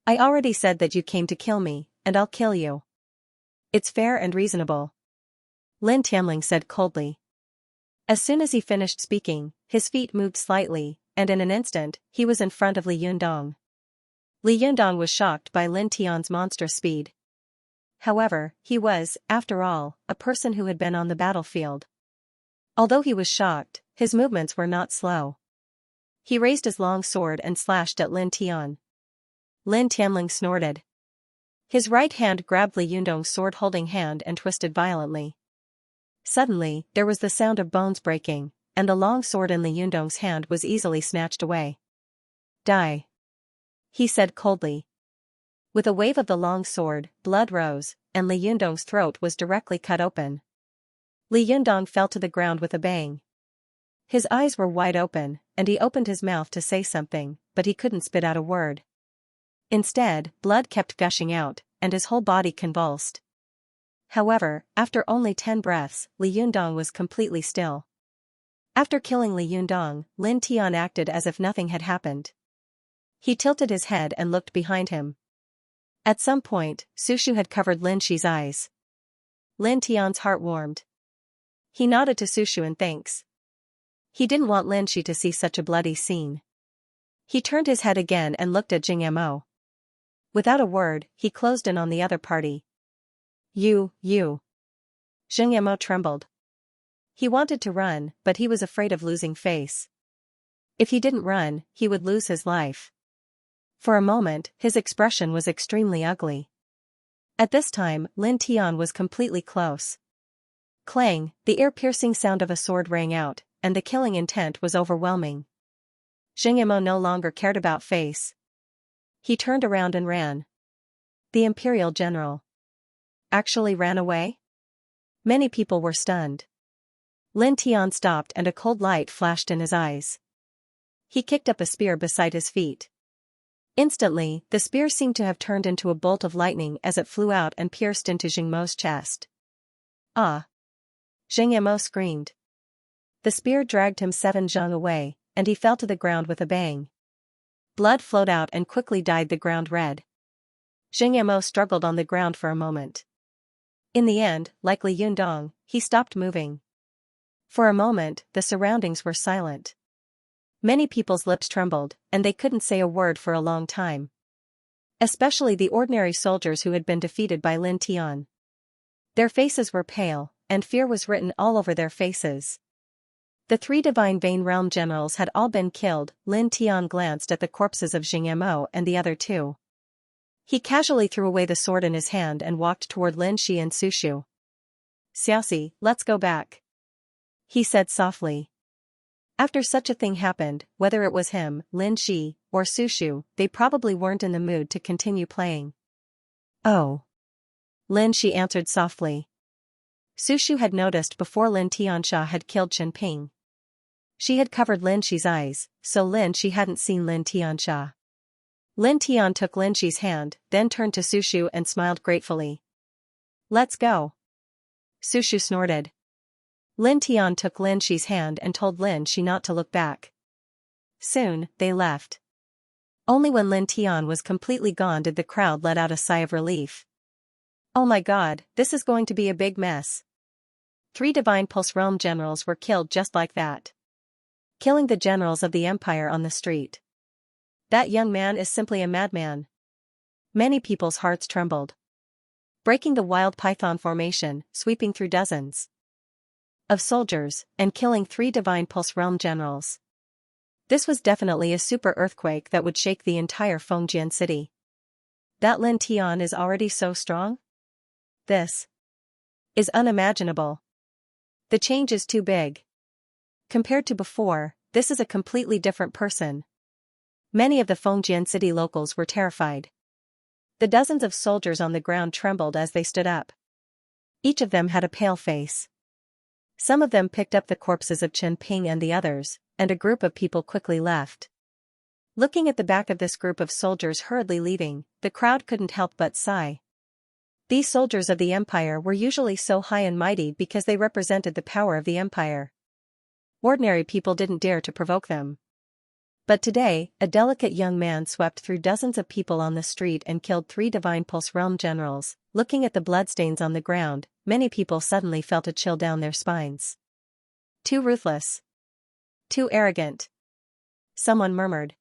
I already said that you came to kill me, and I'll kill you. It's fair and reasonable. Lin Tianling said coldly. As soon as he finished speaking, his feet moved slightly, and in an instant, he was in front of Li Yundong. Li Yundong was shocked by Lin Tian's monstrous speed. However, he was, after all, a person who had been on the battlefield. Although he was shocked, his movements were not slow. He raised his long sword and slashed at Lin Tian. Lin Tianling snorted. His right hand grabbed Li Yundong's sword-holding hand and twisted violently. Suddenly, there was the sound of bones breaking, and the long sword in Li Yundong's hand was easily snatched away. Die. He said coldly. With a wave of the long sword, blood rose, and Li Yundong's throat was directly cut open. Li Yundong fell to the ground with a bang. His eyes were wide open, and he opened his mouth to say something, but he couldn't spit out a word. Instead, blood kept gushing out, and his whole body convulsed. However, after only 10 breaths, Li Yundong was completely still. After killing Li Yundong, Lin Tian acted as if nothing had happened. He tilted his head and looked behind him. At some point, Sushu had covered Lin Shi's eyes. Lin Tian's heart warmed. He nodded to Sushu in thanks. He didn't want Lin Shi to see such a bloody scene. He turned his head again and looked at Jing Mo. Without a word, he closed in on the other party. You. Jing Mo trembled. He wanted to run, but he was afraid of losing face. If he didn't run, he would lose his life. For a moment, his expression was extremely ugly. At this time, Lin Tian was completely close. Clang, the ear-piercing sound of a sword rang out, and the killing intent was overwhelming. Jing Mo no longer cared about face. He turned around and ran. The Imperial General actually ran away? Many people were stunned. Lin Tian stopped and a cold light flashed in his eyes. He kicked up a spear beside his feet. Instantly, the spear seemed to have turned into a bolt of lightning as it flew out and pierced into Jing Mo's chest. Ah! Jing Mo screamed. The spear dragged him 7 zhang away, and he fell to the ground with a bang. Blood flowed out and quickly dyed the ground red. Jing Mo struggled on the ground for a moment. In the end, like Li Yundong, he stopped moving. For a moment, the surroundings were silent. Many people's lips trembled, and they couldn't say a word for a long time. Especially the ordinary soldiers who had been defeated by Lin Tian. Their faces were pale, and fear was written all over their faces. The 3 Divine Vein Realm generals had all been killed. Lin Tian glanced at the corpses of Jing Mo and the other 2. He casually threw away the sword in his hand and walked toward Lin Shi and Sushu. Xiaoxi, let's go back, he said softly. After such a thing happened, whether it was him, Lin Shi, or Sushu, they probably weren't in the mood to continue playing. Oh. Lin Shi answered softly. Sushu had noticed before Lin Tianxia had killed Chen Ping. She had covered Lin Shi's eyes, so Lin Shi hadn't seen Lin Tianxia. Lin Tian took Lin Shi's hand, then turned to Sushu and smiled gratefully. Let's go. Sushu snorted. Lin Tian took Lin Shi's hand and told Lin Shi not to look back. Soon, they left. Only when Lin Tian was completely gone did the crowd let out a sigh of relief. Oh my god, this is going to be a big mess. 3 Divine Pulse Realm generals were killed just like that. Killing the generals of the Empire on the street. That young man is simply a madman. Many people's hearts trembled. Breaking the wild python formation, sweeping through dozens of soldiers, and killing 3 Divine Pulse Realm generals. This was definitely a super earthquake that would shake the entire Fengjian city. That Lin Tian is already so strong? This is unimaginable. The change is too big. Compared to before, this is a completely different person. Many of the Fengjian city locals were terrified. The dozens of soldiers on the ground trembled as they stood up. Each of them had a pale face. Some of them picked up the corpses of Chen Ping and the others, and a group of people quickly left. Looking at the back of this group of soldiers hurriedly leaving, the crowd couldn't help but sigh. These soldiers of the Empire were usually so high and mighty because they represented the power of the Empire. Ordinary people didn't dare to provoke them. But today, a delicate young man swept through dozens of people on the street and killed 3 Divine Pulse Realm generals. Looking at the bloodstains on the ground, many people suddenly felt a chill down their spines. Too ruthless. Too arrogant. Someone murmured.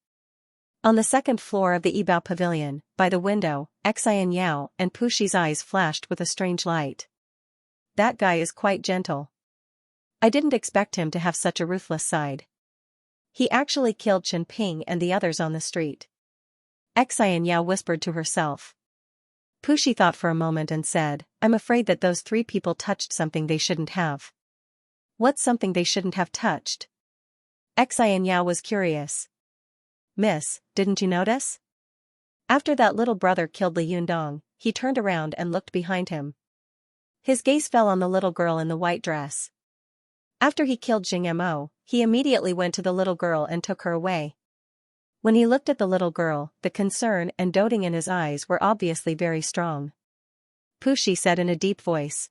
On the 2nd floor of the Yibao Pavilion, by the window, Xianxia and Pushi's eyes flashed with a strange light. That guy is quite gentle. I didn't expect him to have such a ruthless side. He actually killed Chen Ping and the others on the street. Xianxia whispered to herself. Pushi thought for a moment and said, I'm afraid that those 3 people touched something they shouldn't have. What's something they shouldn't have touched? Xianxia was curious. Miss, didn't you notice? After that little brother killed Li Yundong, he turned around and looked behind him. His gaze fell on the little girl in the white dress. After he killed Jing Mo, he immediately went to the little girl and took her away. When he looked at the little girl, the concern and doting in his eyes were obviously very strong. Pushi said in a deep voice.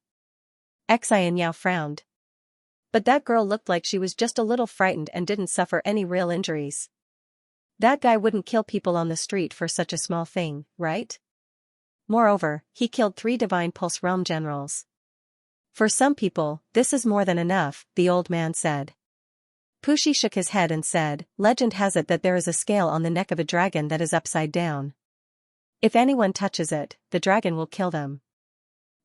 Xianxia frowned. But that girl looked like she was just a little frightened and didn't suffer any real injuries. That guy wouldn't kill people on the street for such a small thing, right? Moreover, he killed 3 divine pulse realm generals. For some people, this is more than enough, the old man said. Pushi shook his head and said, legend has it that there is a scale on the neck of a dragon that is upside down. If anyone touches it, the dragon will kill them.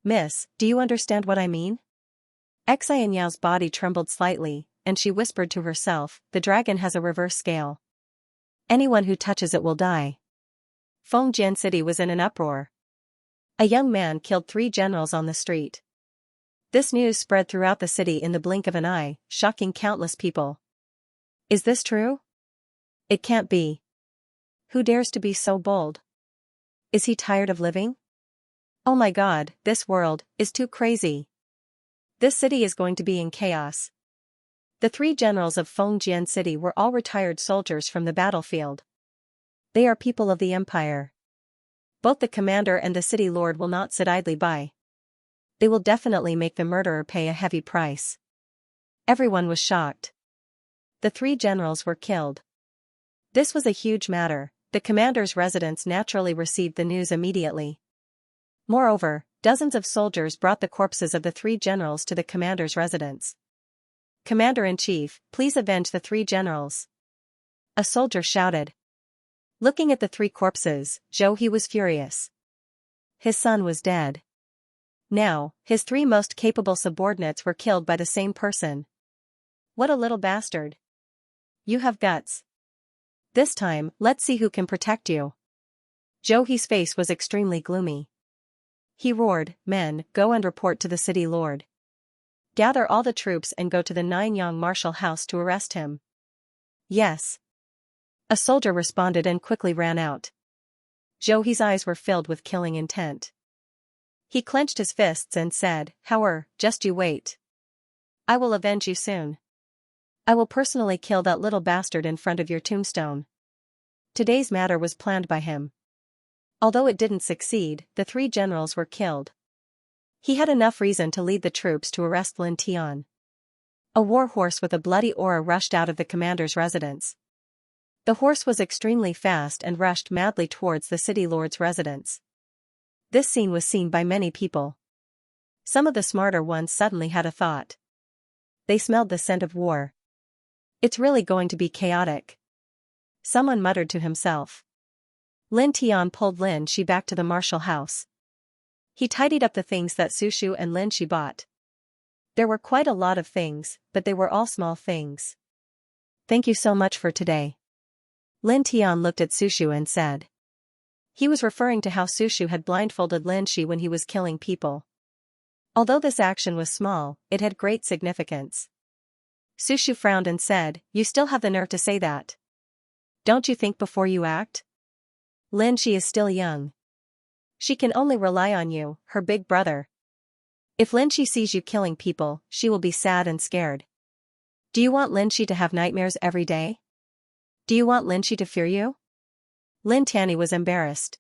Miss, do you understand what I mean? Xianxiao's body trembled slightly, and she whispered to herself, the dragon has a reverse scale. Anyone who touches it will die. Fengjian City was in an uproar. A young man killed 3 generals on the street. This news spread throughout the city in the blink of an eye, shocking countless people. Is this true? It can't be. Who dares to be so bold? Is he tired of living? Oh my God, this world is too crazy. This city is going to be in chaos. The 3 generals of Fengjian City were all retired soldiers from the battlefield. They are people of the empire. Both the commander and the city lord will not sit idly by. They will definitely make the murderer pay a heavy price. Everyone was shocked. The 3 generals were killed. This was a huge matter. The commander's residence naturally received the news immediately. Moreover, dozens of soldiers brought the corpses of the 3 generals to the commander's residence. Commander-in-chief, please avenge the 3 generals. A soldier shouted. Looking at the 3 corpses, he was furious. His son was dead. Now, his 3 most capable subordinates were killed by the same person. What a little bastard. You have guts. This time, let's see who can protect you. He's face was extremely gloomy. He roared, men, go and report to the city lord. Gather all the troops and go to the Nanyang martial house to arrest him. Yes. A soldier responded and quickly ran out. He's eyes were filled with killing intent. He clenched his fists and said, just you wait. I will avenge you soon. I will personally kill that little bastard in front of your tombstone. Today's matter was planned by him. Although it didn't succeed, the 3 generals were killed. He had enough reason to lead the troops to arrest Lin Tian. A war horse with a bloody aura rushed out of the commander's residence. The horse was extremely fast and rushed madly towards the city lord's residence. This scene was seen by many people. Some of the smarter ones suddenly had a thought. They smelled the scent of war. It's really going to be chaotic. Someone muttered to himself. Lin Tian pulled Lin Shi back to the martial house. He tidied up the things that Sushu and Lin Shi bought. There were quite a lot of things, but they were all small things. Thank you so much for today. Lin Tian looked at Sushu and said. He was referring to how Sushu had blindfolded Lin Shi when he was killing people. Although this action was small, it had great significance. Sushu frowned and said, you still have the nerve to say that. Don't you think before you act? Lin Shi is still young. She can only rely on you, her big brother. If Lin Shi sees you killing people, she will be sad and scared. Do you want Lin Shi to have nightmares every day? Do you want Lin Shi to fear you? Lin Tianyi was embarrassed.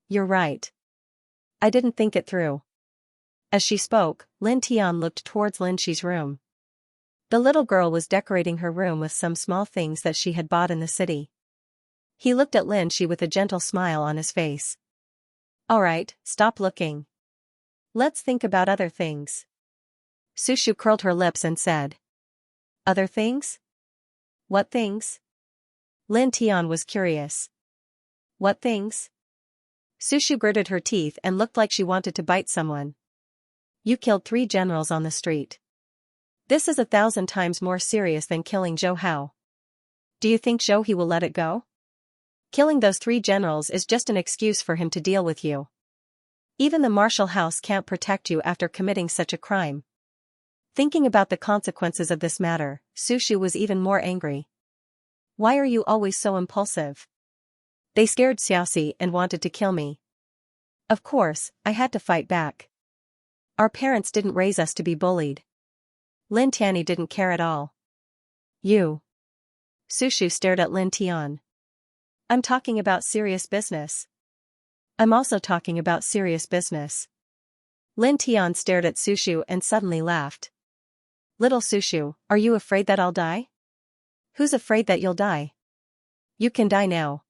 You're right. I didn't think it through. As she spoke, Lin Tian looked towards Lin Shi's room. The little girl was decorating her room with some small things that she had bought in the city. He looked at Lin Shi with a gentle smile on his face. Alright, stop looking. Let's think about other things. Sushu curled her lips and said. Other things? What things? Lin Tian was curious. What things? Sushu gritted her teeth and looked like she wanted to bite someone. You killed 3 generals on the street. This is 1,000 times more serious than killing Zhou Hao. Do you think He will let it go? Killing those 3 generals is just an excuse for him to deal with you. Even the martial house can't protect you after committing such a crime. Thinking about the consequences of this matter, Sushu was even more angry. Why are you always so impulsive? They scared Xiaoxi and wanted to kill me. Of course, I had to fight back. Our parents didn't raise us to be bullied. Lin Tianyi didn't care at all. You. Sushu stared at Lin Tian. I'm talking about serious business. I'm also talking about serious business. Lin Tian stared at Sushu and suddenly laughed. Little Sushu, are you afraid that I'll die? Who's afraid that you'll die? You can die now.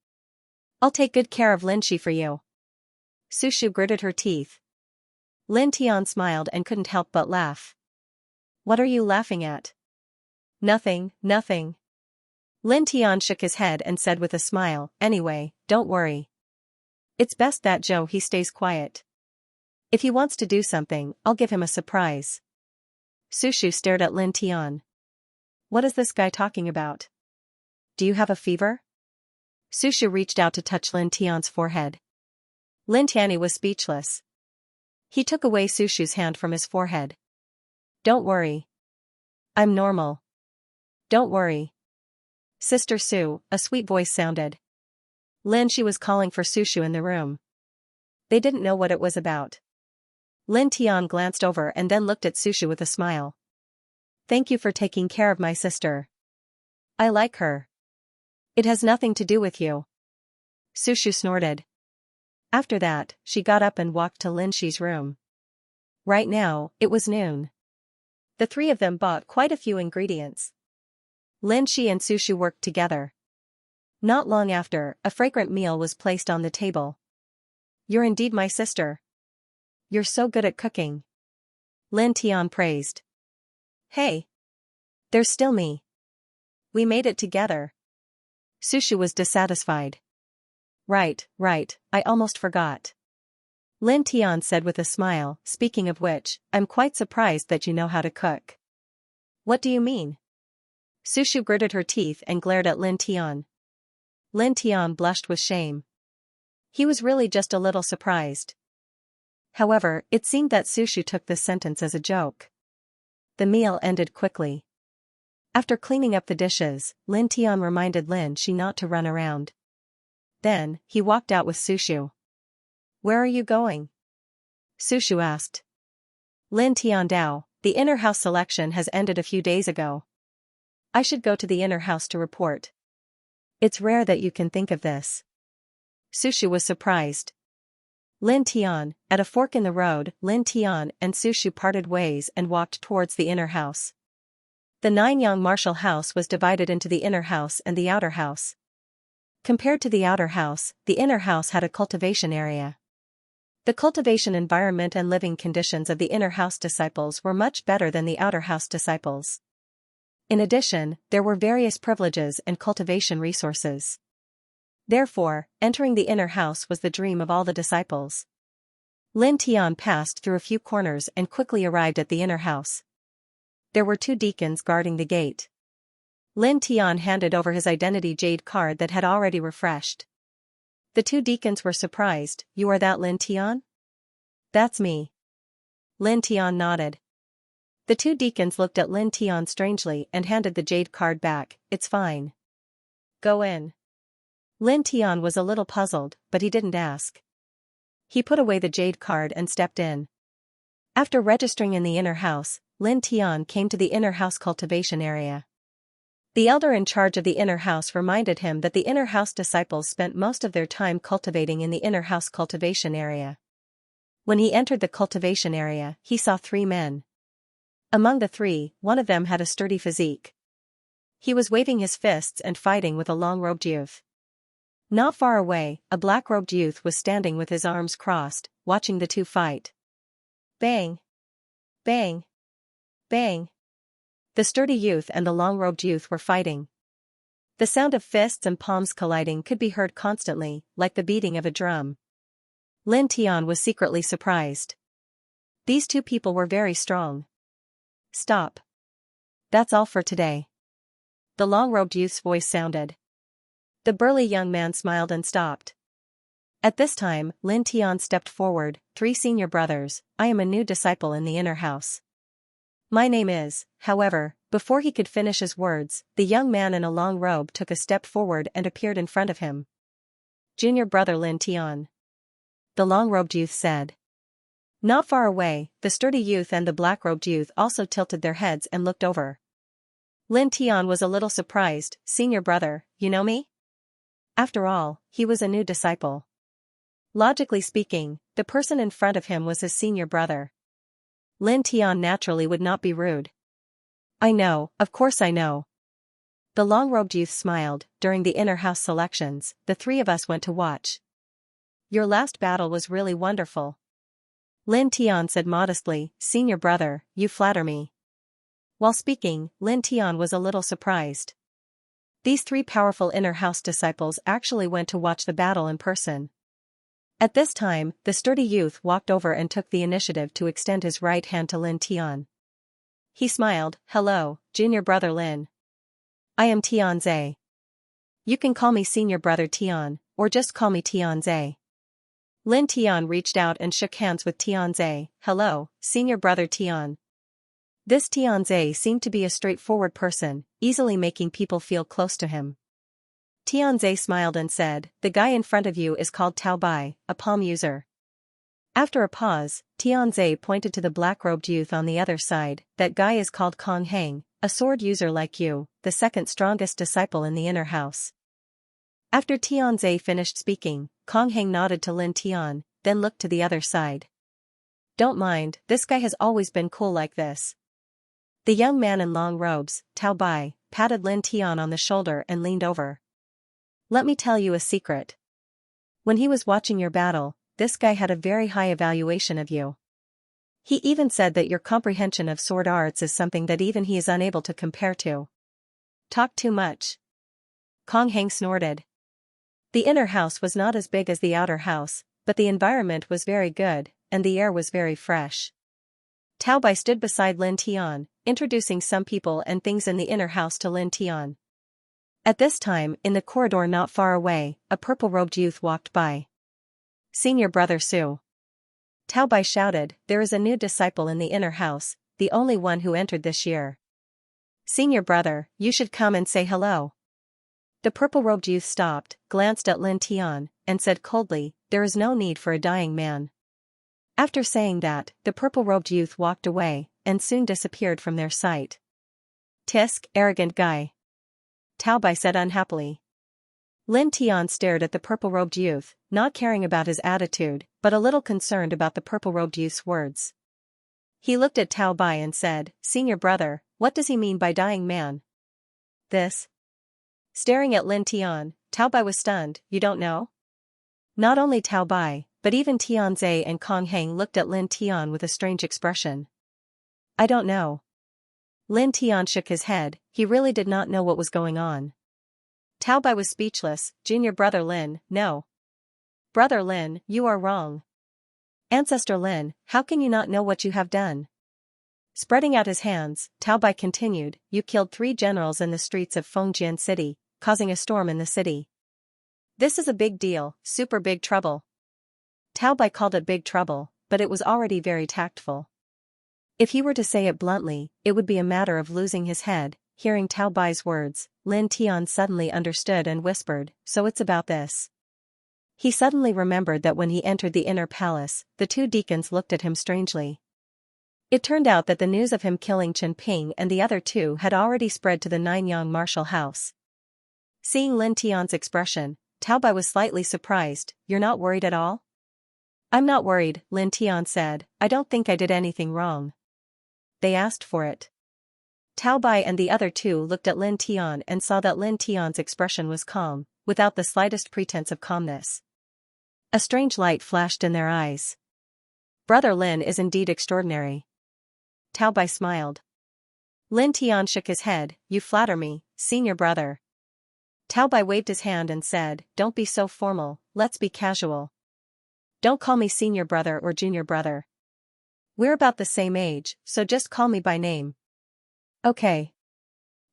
I'll take good care of Linshi for you. Sushu gritted her teeth. Lin Tian smiled and couldn't help but laugh. What are you laughing at? Nothing, nothing. Lin Tian shook his head and said with a smile, anyway, don't worry. It's best that he stays quiet. If he wants to do something, I'll give him a surprise. Sushu stared at Lin Tian. What is this guy talking about? Do you have a fever? Sushu reached out to touch Lin Tian's forehead. Lin Tian was speechless. He took away Sushu's hand from his forehead. Don't worry. I'm normal. Don't worry. Sister Su, a sweet voice sounded. She was calling for Sushu in the room. They didn't know what it was about. Lin Tian glanced over and then looked at Sushu with a smile. Thank you for taking care of my sister. I like her. It has nothing to do with you. Sushu snorted. After that, she got up and walked to Lin Shi's room. Right now, it was noon. The three of them bought quite a few ingredients. Lin Shi and Sushu worked together. Not long after, a fragrant meal was placed on the table. You're indeed my sister. You're so good at cooking. Lin Tian praised. Hey. There's still me. We made it together. Sushu was dissatisfied. Right, I almost forgot. Lin Tian said with a smile, speaking of which, I'm quite surprised that you know how to cook. What do you mean? Sushu gritted her teeth and glared at Lin Tian. Lin Tian blushed with shame. He was really just a little surprised. However, it seemed that Sushu took this sentence as a joke. The meal ended quickly. After cleaning up the dishes, Lin Tian reminded Lin Shi not to run around. Then, he walked out with Sushu. Where are you going? Sushu asked. Lin Tian Dao, the inner house selection has ended a few days ago. I should go to the inner house to report. It's rare that you can think of this. Sushu was surprised. Lin Tian, at a fork in the road, Lin Tian and Sushu parted ways and walked towards the inner house. The Nanyang martial house was divided into the inner house and the outer house. Compared to the outer house, the inner house had a cultivation area. The cultivation environment and living conditions of the inner house disciples were much better than the outer house disciples. In addition, there were various privileges and cultivation resources. Therefore, entering the inner house was the dream of all the disciples. Lin Tian passed through a few corners and quickly arrived at the inner house. There were 2 deacons guarding the gate. Lin Tian handed over his identity jade card that had already refreshed. The 2 deacons were surprised. You are that Lin Tian? That's me. Lin Tian nodded. The 2 deacons looked at Lin Tian strangely and handed the jade card back. It's fine. Go in. Lin Tian was a little puzzled, but he didn't ask. He put away the jade card and stepped in. After registering in the inner house, Lin Tian came to the inner house cultivation area. The elder in charge of the inner house reminded him that the inner house disciples spent most of their time cultivating in the inner house cultivation area. When he entered the cultivation area, he saw 3 men. Among the 3, one of them had a sturdy physique. He was waving his fists and fighting with a long-robed youth. Not far away, a black-robed youth was standing with his arms crossed, watching the 2 fight. Bang! Bang! Bang! The sturdy youth and the long-robed youth were fighting. The sound of fists and palms colliding could be heard constantly, like the beating of a drum. Lin Tian was secretly surprised. These 2 people were very strong. Stop. That's all for today. The long-robed youth's voice sounded. The burly young man smiled and stopped. At this time, Lin Tian stepped forward. 3 senior brothers, I am a new disciple in the inner house. My name is, however, before he could finish his words, the young man in a long robe took a step forward and appeared in front of him. Junior brother Lin Tian. The long-robed youth said. Not far away, the sturdy youth and the black-robed youth also tilted their heads and looked over. Lin Tian was a little surprised. Senior brother, you know me? After all, he was a new disciple. Logically speaking, the person in front of him was his senior brother. Lin Tian naturally would not be rude. I know, of course I know. The long-robed youth smiled. During the inner house selections, the three of us went to watch. Your last battle was really wonderful. Lin Tian said modestly. Senior brother, you flatter me. While speaking, Lin Tian was a little surprised. These three powerful inner house disciples actually went to watch the battle in person. At this time, the sturdy youth walked over and took the initiative to extend his right hand to Lin Tian. He smiled. Hello, junior brother Lin. I am Tianze. You can call me senior brother Tian, or just call me Tianze. Lin Tian reached out and shook hands with Tianze. Hello, senior brother Tian. This Tianze seemed to be a straightforward person, easily making people feel close to him. Tianze smiled and said, the guy in front of you is called Tao Bai, a palm user. After a pause, Tianze pointed to the black-robed youth on the other side. That guy is called Kong Heng, a sword user like you, the second strongest disciple in the inner house. After Tianze finished speaking, Kong Heng nodded to Lin Tian, then looked to the other side. Don't mind, this guy has always been cool like this. The young man in long robes, Tao Bai, patted Lin Tian on the shoulder and leaned over. Let me tell you a secret. When he was watching your battle, this guy had a very high evaluation of you. He even said that your comprehension of sword arts is something that even he is unable to compare to. Talk too much. Kong Heng snorted. The inner house was not as big as the outer house, but the environment was very good, and the air was very fresh. Tao Bai stood beside Lin Tian, introducing some people and things in the inner house to Lin Tian. At this time, in the corridor not far away, a purple-robed youth walked by. Senior brother Su. Tao Bai shouted, there is a new disciple in the inner house, the only one who entered this year. Senior brother, you should come and say hello. The purple-robed youth stopped, glanced at Lin Tian, and said coldly, there is no need for a dying man. After saying that, the purple-robed youth walked away, and soon disappeared from their sight. Tisk, arrogant guy. Tao Bai said unhappily. Lin Tian stared at the purple-robed youth, not caring about his attitude, but a little concerned about the purple-robed youth's words. He looked at Tao Bai and said, Senior brother, what does he mean by dying man? This? Staring at Lin Tian, Tao Bai was stunned. You don't know? Not only Tao Bai, but even Tianze and Kong Heng looked at Lin Tian with a strange expression. I don't know. Lin Tian shook his head. He really did not know what was going on. Tao Bai was speechless. Junior brother Lin, no. Brother Lin, you are wrong. Ancestor Lin, how can you not know what you have done? Spreading out his hands, Tao Bai continued, you killed 3 generals in the streets of Fengjian City, causing a storm in the city. This is a big deal, super big trouble. Tao Bai called it big trouble, but it was already very tactful. If he were to say it bluntly, it would be a matter of losing his head. Hearing Tao Bai's words, Lin Tian suddenly understood and whispered, so it's about this. He suddenly remembered that when he entered the inner palace, the 2 deacons looked at him strangely. It turned out that the news of him killing Chen Ping and the other 2 had already spread to the Nanyang martial house. Seeing Lin Tian's expression, Tao Bai was slightly surprised. You're not worried at all? I'm not worried, Lin Tian said. I don't think I did anything wrong. They asked for it. Tao Bai and the other 2 looked at Lin Tian and saw that Lin Tian's expression was calm, without the slightest pretense of calmness. A strange light flashed in their eyes. Brother Lin is indeed extraordinary. Tao Bai smiled. Lin Tian shook his head. You flatter me, senior brother. Tao Bai waved his hand and said, don't be so formal, let's be casual. Don't call me senior brother or junior brother. We're about the same age, so just call me by name. Okay.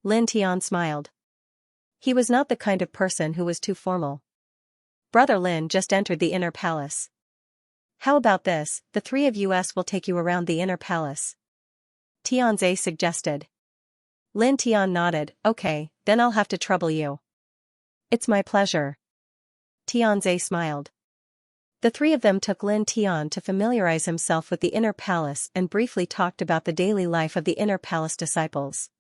Lin Tian smiled. He was not the kind of person who was too formal. Brother Lin just entered the inner palace. How about this, the 3 of us will take you around the inner palace. Tianze suggested. Lin Tian nodded, okay, then I'll have to trouble you. It's my pleasure. Tianze smiled. The 3 of them took Lin Tian to familiarize himself with the inner palace and briefly talked about the daily life of the inner palace disciples.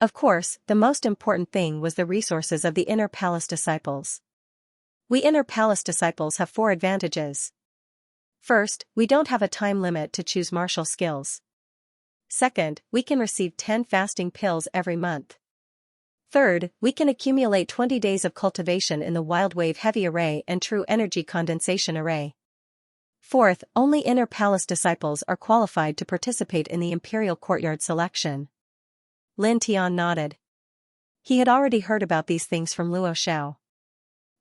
Of course, the most important thing was the resources of the Inner Palace disciples. We Inner Palace disciples have 4 advantages. First, we don't have a time limit to choose martial skills. Second, we can receive 10 fasting pills every month. Third, we can accumulate 20 days of cultivation in the Wild Wave Heavy Array and True Energy Condensation Array. Fourth, only Inner Palace disciples are qualified to participate in the Imperial Courtyard selection. Lin Tian nodded. He had already heard about these things from Luo Xiao.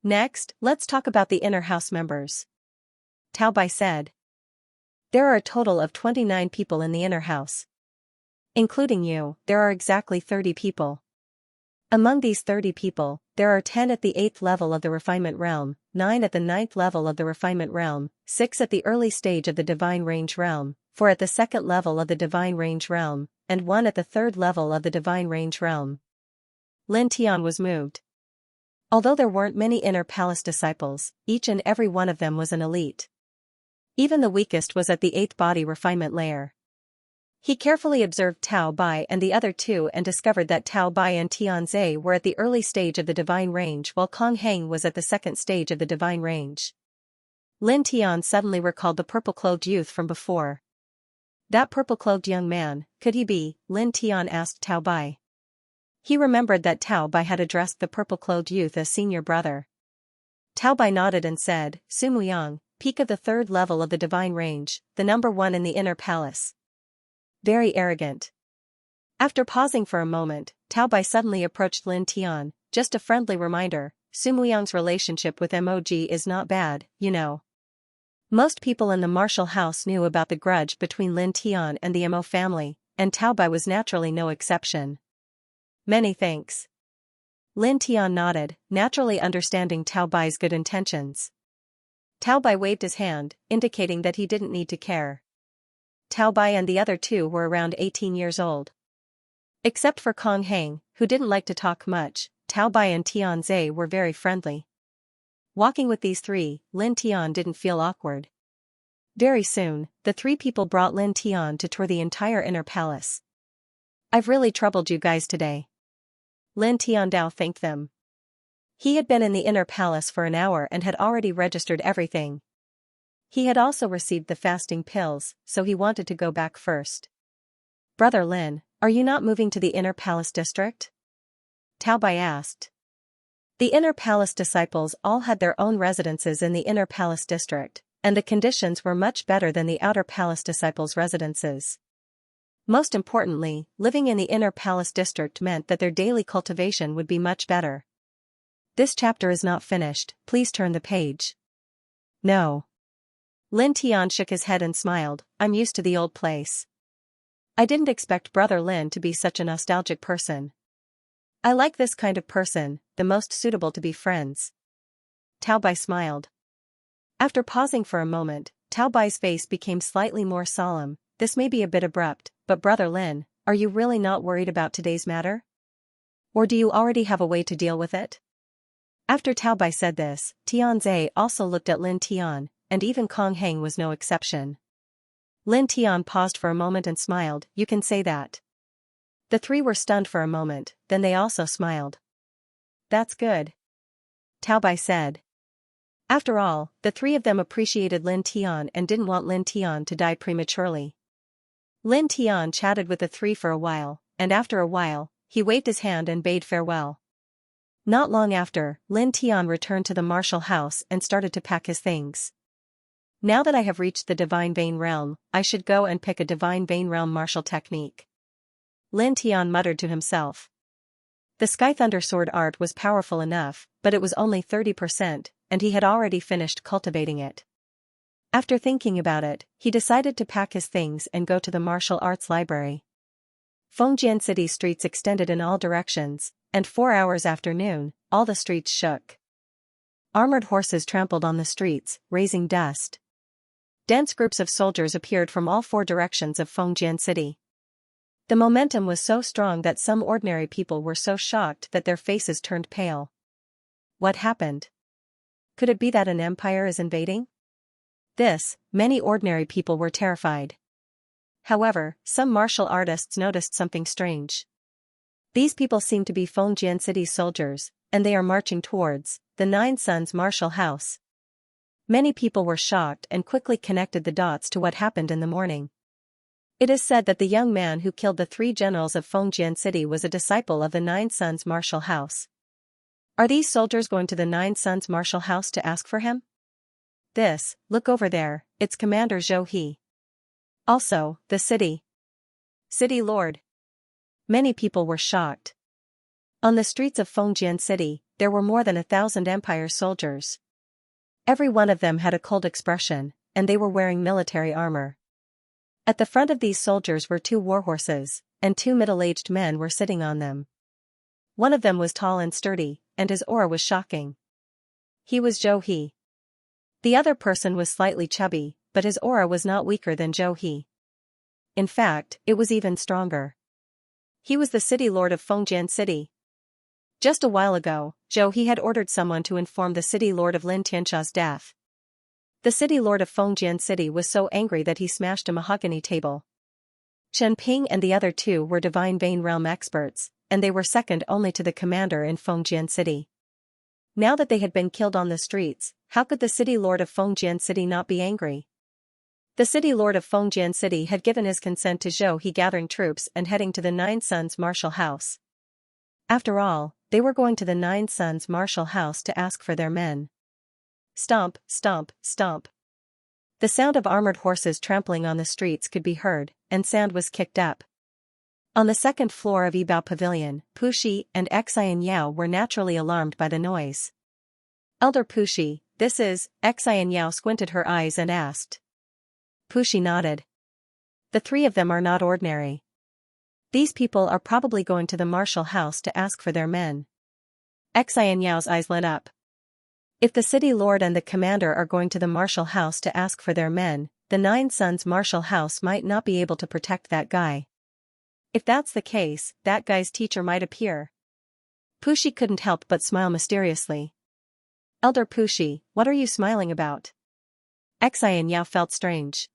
Next, let's talk about the Inner House members. Tao Bai said. There are a total of 29 people in the Inner House. Including you, there are exactly 30 people. Among these 30 people, there are 10 at the 8th level of the Refinement Realm, 9 at the 9th level of the Refinement Realm, 6 at the early stage of the Divine Range Realm, 4 at the 2nd level of the Divine Range Realm, and 1 at the 3rd level of the Divine Range Realm. Lin Tian was moved. Although there weren't many Inner Palace disciples, each and every one of them was an elite. Even the weakest was at the 8th body refinement layer. He carefully observed Tao Bai and the other 2 and discovered that Tao Bai and Tianze were at the early stage of the Divine Range while Kong Heng was at the 2nd stage of the Divine Range. Lin Tian suddenly recalled the purple-clothed youth from before. That purple-clothed young man, could he be? Lin Tian asked Tao Bai. He remembered that Tao Bai had addressed the purple-clothed youth as senior brother. Tao Bai nodded and said, Su Muyang, peak of the 3rd level of the Divine Range, the number 1 in the Inner Palace. Very arrogant. After pausing for a moment, Tao Bai suddenly approached Lin Tian, just a friendly reminder, Su Muyang's relationship with Mog is not bad, you know. Most people in the martial house knew about the grudge between Lin Tian and the Mo family, and Tao Bai was naturally no exception. Many thanks. Lin Tian nodded, naturally understanding Tao Bai's good intentions. Tao Bai waved his hand, indicating that he didn't need to care. Tao Bai and the other 2 were around 18 years old. Except for Kong Heng, who didn't like to talk much, Tao Bai and Tianze were very friendly. Walking with these 3, Lin Tian didn't feel awkward. Very soon, the 3 people brought Lin Tian to tour the entire Inner Palace. I've really troubled you guys today. Lin Tiandao thanked them. He had been in the Inner Palace for an hour and had already registered everything. He had also received the fasting pills, so he wanted to go back first. Brother Lin, are you not moving to the Inner Palace district? Tao Bai asked. The Inner Palace disciples all had their own residences in the Inner Palace district, and the conditions were much better than the Outer Palace disciples' residences. Most importantly, living in the Inner Palace district meant that their daily cultivation would be much better. This chapter is not finished, please turn the page. No. Lin Tian shook his head and smiled, I'm used to the old place. I didn't expect Brother Lin to be such a nostalgic person. I like this kind of person, the most suitable to be friends. Tao Bai smiled. After pausing for a moment, Tao Bai's face became slightly more solemn. This may be a bit abrupt, but Brother Lin, are you really not worried about today's matter? Or do you already have a way to deal with it? After Tao Bai said this, Tianze also looked at Lin Tian, and even Kong Heng was no exception. Lin Tian paused for a moment and smiled, you can say that. The 3 were stunned for a moment, then they also smiled. That's good. Tao Bai said. After all, the 3 of them appreciated Lin Tian and didn't want Lin Tian to die prematurely. Lin Tian chatted with the 3 for a while, and after a while, he waved his hand and bade farewell. Not long after, Lin Tian returned to the martial house and started to pack his things. Now that I have reached the Divine Vein Realm, I should go and pick a Divine Vein Realm martial technique. Lin Tian muttered to himself. The Sky Thunder Sword art was powerful enough, but it was only 30%, and he had already finished cultivating it. After thinking about it, he decided to pack his things and go to the martial arts library. Fengjian City streets extended in all directions, and 4 hours after noon, all the streets shook. Armored horses trampled on the streets, raising dust. Dense groups of soldiers appeared from all 4 directions of Fengjian City. The momentum was so strong that some ordinary people were so shocked that their faces turned pale. What happened? Could it be that an empire is invading? Many ordinary people were terrified. However, some martial artists noticed something strange. These people seem to be Fengjian City's soldiers, and they are marching towards the Nine Sons martial house. Many people were shocked and quickly connected the dots to what happened in the morning. It is said that the young man who killed the 3 generals of Fengjian City was a disciple of the Nine Sons martial house. Are these soldiers going to the Nine Sons martial house to ask for him? Look over there, it's Commander Zhou He. Also, the city lord. Many people were shocked. On the streets of Fengjian City, there were more than 1,000 Empire soldiers. Every one of them had a cold expression, and they were wearing military armor. At the front of these soldiers were 2 warhorses, and 2 middle-aged men were sitting on them. One of them was tall and sturdy, and his aura was shocking. He was Zhou He. The other person was slightly chubby, but his aura was not weaker than Zhou He. In fact, it was even stronger. He was the city lord of Fengjian City. Just a while ago, Zhou He had ordered someone to inform the city lord of Lin Tianxia's death. The city lord of Fengjian City was so angry that he smashed a mahogany table. Chen Ping and the other 2 were Divine Vein Realm experts, and they were second only to the commander in Fengjian City. Now that they had been killed on the streets, how could the city lord of Fengjian City not be angry? The city lord of Fengjian City had given his consent to Zhou He gathering troops and heading to the Nine Sons martial house. After all, they were going to the Nine Sons martial house to ask for their men. Stomp, stomp, stomp. The sound of armored horses trampling on the streets could be heard, and sand was kicked up. On the second floor of Yibao Pavilion, Puxi and Xianxia were naturally alarmed by the noise. Elder Puxi, this is, Xianxia squinted her eyes and asked. Puxi nodded. The 3 of them are not ordinary. These people are probably going to the martial house to ask for their men. Xianxia's eyes lit up. If the city lord and the commander are going to the martial house to ask for their men, the Nine Sons martial house might not be able to protect that guy. If that's the case, that guy's teacher might appear. Puxi couldn't help but smile mysteriously. Elder Puxi, what are you smiling about? Xianxia felt strange.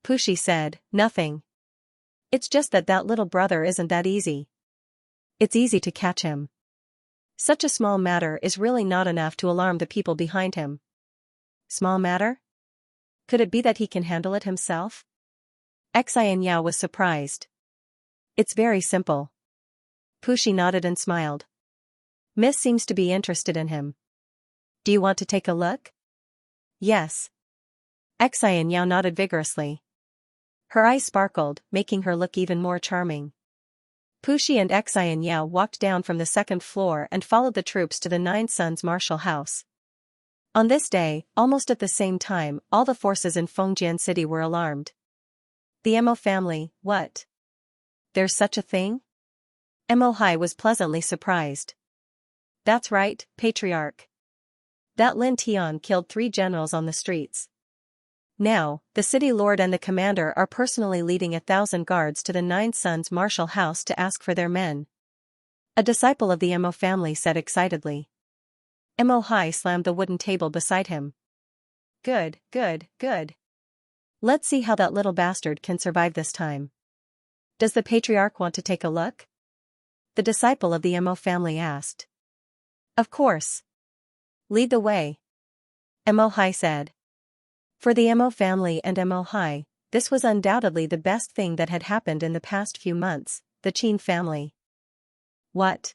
Puxi said, nothing. It's just that little brother isn't that easy. It's easy to catch him. Such a small matter is really not enough to alarm the people behind him. Small matter? Could it be that he can handle it himself? Xianxia was surprised. It's very simple. Puxi nodded and smiled. Miss seems to be interested in him. Do you want to take a look? Yes. Xianxia nodded vigorously. Her eyes sparkled, making her look even more charming. Puxi and Xianxia walked down from the second floor and followed the troops to the Nine Sons martial house. On this day, almost at the same time, all the forces in Fengjian City were alarmed. The Mo family, what? There's such a thing? Mo Hai was pleasantly surprised. That's right, Patriarch. That Lin Tian killed 3 generals on the streets. Now, the city lord and the commander are personally leading 1,000 guards to the Nine Sons martial house to ask for their men. A disciple of the Mo family said excitedly. Mo Hai slammed the wooden table beside him. Good, good, good. Let's see how that little bastard can survive this time. Does the patriarch want to take a look? The disciple of the Mo family asked. Of course. Lead the way. Mo Hai said. For the Mo family and Mo Hai, this was undoubtedly the best thing that had happened in the past few months, the Qin family. What?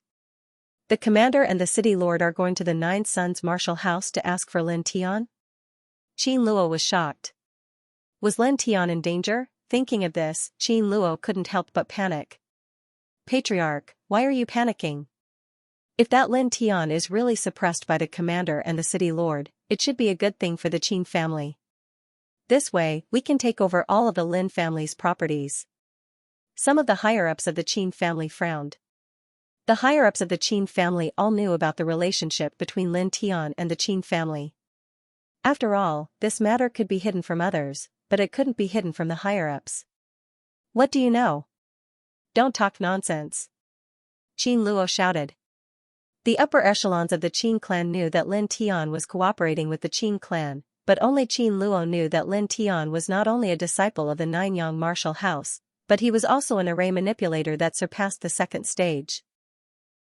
The commander and the city lord are going to the Nine Sons martial house to ask for Lin Tian? Qin Luo was shocked. Was Lin Tian in danger? Thinking of this, Qin Luo couldn't help but panic. Patriarch, why are you panicking? If that Lin Tian is really suppressed by the commander and the city lord, it should be a good thing for the Qin family. This way, we can take over all of the Lin family's properties. Some of the higher-ups of the Qin family frowned. The higher-ups of the Qin family all knew about the relationship between Lin Tian and the Qin family. After all, this matter could be hidden from others, but it couldn't be hidden from the higher-ups. What do you know? Don't talk nonsense. Qin Luo shouted. The upper echelons of the Qin clan knew that Lin Tian was cooperating with the Qin clan, but only Qin Luo knew that Lin Tian was not only a disciple of the Nanyang martial house, but he was also an array manipulator that surpassed the second stage.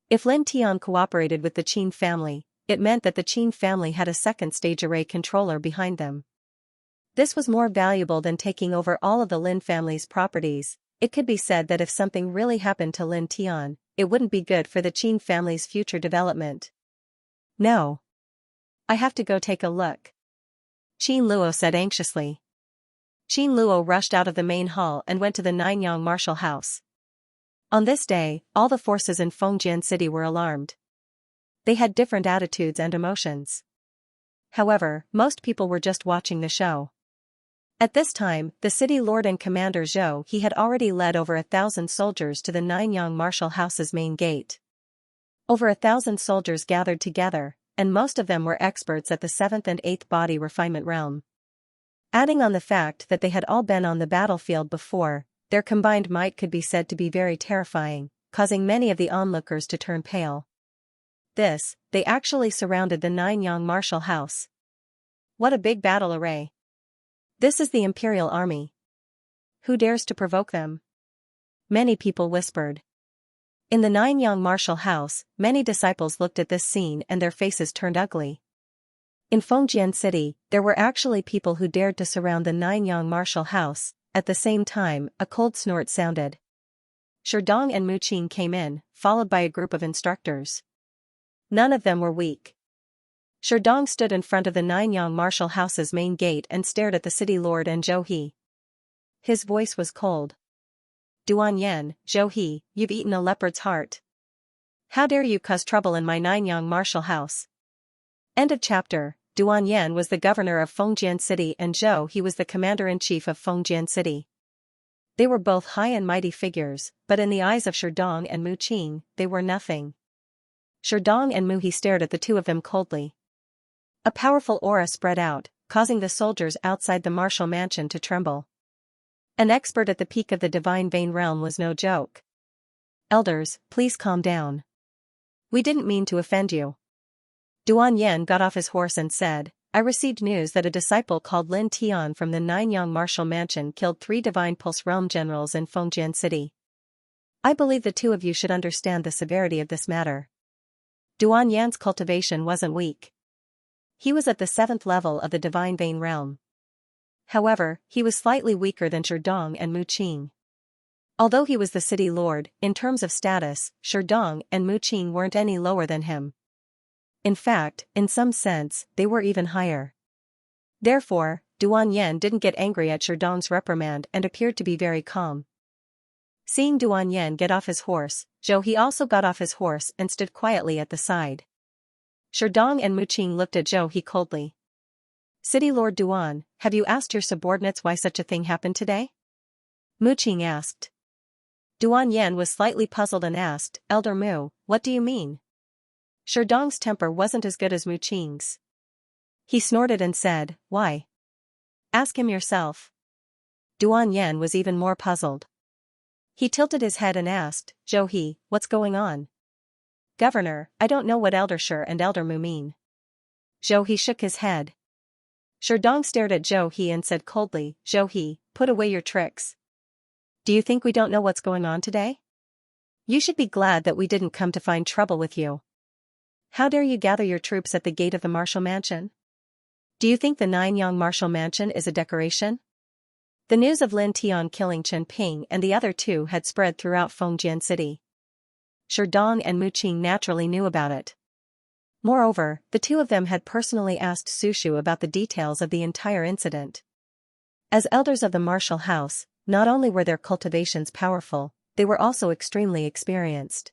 If Lin Tian cooperated with the Qin family, it meant that the Qin family had a second-stage array controller behind them. This was more valuable than taking over all of the Lin family's properties. It could be said that if something really happened to Lin Tian, it wouldn't be good for the Qin family's future development. No. I have to go take a look, Qin Luo said anxiously. Qin Luo rushed out of the main hall and went to the Nanyang martial house. On this day, all the forces in Fengjian City were alarmed. They had different attitudes and emotions. However, most people were just watching the show. At this time, the city lord and commander Zhou He had already led over 1,000 soldiers to the Nanyang martial house's main gate. Over 1,000 soldiers gathered together, and most of them were experts at the 7th and 8th body refinement realm. Adding on the fact that they had all been on the battlefield before, their combined might could be said to be very terrifying, causing many of the onlookers to turn pale. They actually surrounded the Nanyang martial house. What a big battle array. This is the imperial army. Who dares to provoke them? Many people whispered. In the Nanyang martial house, many disciples looked at this scene and their faces turned ugly. In Fengjian City, there were actually people who dared to surround the Nanyang martial house. At the same time, a cold snort sounded. Sherdong and Mu Qing came in, followed by a group of instructors. None of them were weak. Sherdong stood in front of the Nanyang martial house's main gate and stared at the city lord and Zhou He. His voice was cold. Duan Yan, Zhou He, you've eaten a leopard's heart. How dare you cause trouble in my Nanyang martial house? End of chapter. Duan Yan was the governor of Fengjian City and Zhou He was the commander-in-chief of Fengjian City. They were both high and mighty figures, but in the eyes of Sherdong and Mu Qing, they were nothing. Sherdong and Mu He stared at the two of them coldly. A powerful aura spread out, causing the soldiers outside the martial mansion to tremble. An expert at the peak of the divine vein realm was no joke. Elders, please calm down. We didn't mean to offend you. Duan Yan got off his horse and said, I received news that a disciple called Lin Tian from the Nanyang martial mansion killed 3 divine pulse realm generals in Fengjian City. I believe the two of you should understand the severity of this matter. Duan Yan's cultivation wasn't weak. He was at the 7th level of the divine vein realm. However, he was slightly weaker than Sherdong and Mu Qing. Although he was the city lord, in terms of status, Sherdong and Mu Qing weren't any lower than him. In fact, in some sense, they were even higher. Therefore, Duan Yan didn't get angry at Sherdong's reprimand and appeared to be very calm. Seeing Duan Yan get off his horse, Zhou He also got off his horse and stood quietly at the side. Sherdong and Mu Qing looked at Zhou He coldly. City Lord Duan, have you asked your subordinates why such a thing happened today? Mu Qing asked. Duan Yan was slightly puzzled and asked, Elder Mu, what do you mean? Sherdong's temper wasn't as good as Mu Qing's. He snorted and said, why? Ask him yourself. Duan Yan was even more puzzled. He tilted his head and asked, Zhou He, what's going on? Governor, I don't know what Elder Shi and Elder Mu mean. Zhou He shook his head. Sherdong stared at Zhou He and said coldly, Zhou He, put away your tricks. Do you think we don't know what's going on today? You should be glad that we didn't come to find trouble with you. How dare you gather your troops at the gate of the martial mansion? Do you think the Nanyang martial mansion is a decoration? The news of Lin Tian killing Chen Ping and the other two had spread throughout Fengjian City. Sherdong and Mu Qing naturally knew about it. Moreover, the two of them had personally asked Su Shu about the details of the entire incident. As elders of the martial house, not only were their cultivations powerful, they were also extremely experienced.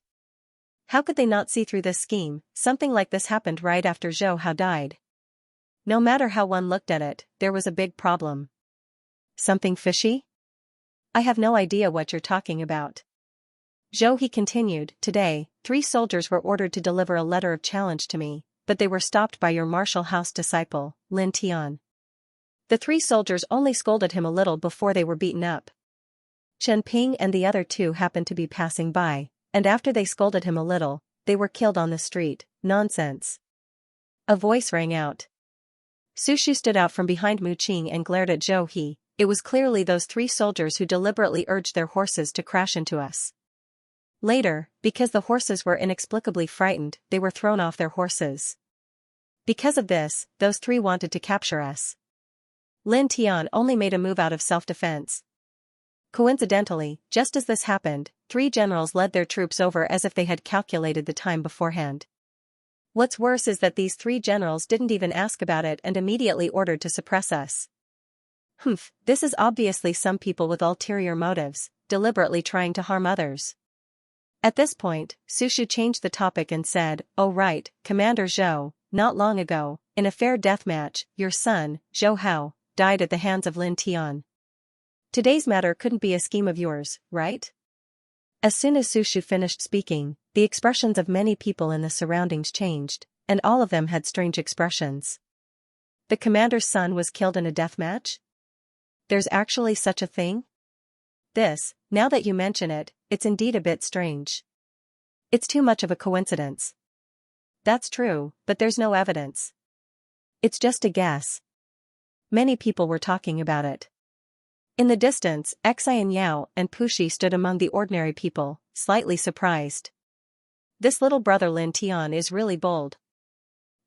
How could they not see through this scheme? Something like this happened right after Zhou Hao died. No matter how one looked at it, there was a big problem. Something fishy? I have no idea what you're talking about. Zhou He continued, today, 3 soldiers were ordered to deliver a letter of challenge to me, but they were stopped by your martial house disciple, Lin Tian. The 3 soldiers only scolded him a little before they were beaten up. Chen Ping and the other 2 happened to be passing by, and after they scolded him a little, they were killed on the street. Nonsense. A voice rang out. Su Shu stood out from behind Mu Qing and glared at Zhou He, it was clearly those 3 soldiers who deliberately urged their horses to crash into us. Later, because the horses were inexplicably frightened, they were thrown off their horses. Because of this, those 3 wanted to capture us. Lin Tian only made a move out of self-defense. Coincidentally, just as this happened, 3 generals led their troops over as if they had calculated the time beforehand. What's worse is that these 3 generals didn't even ask about it and immediately ordered to suppress us. This is obviously some people with ulterior motives, deliberately trying to harm others. At this point, Su Shu changed the topic and said, "Oh right, Commander Zhou, not long ago, in a fair deathmatch, your son, Zhou Hao, died at the hands of Lin Tian. Today's matter couldn't be a scheme of yours, right?" As soon as Su Shu finished speaking, the expressions of many people in the surroundings changed, and all of them had strange expressions. The commander's son was killed in a deathmatch? There's actually such a thing? This, now that you mention it, it's indeed a bit strange. It's too much of a coincidence. That's true, but there's no evidence. It's just a guess. Many people were talking about it. In the distance, Xianxia and Puxi stood among the ordinary people, slightly surprised. This little brother Lin Tian is really bold.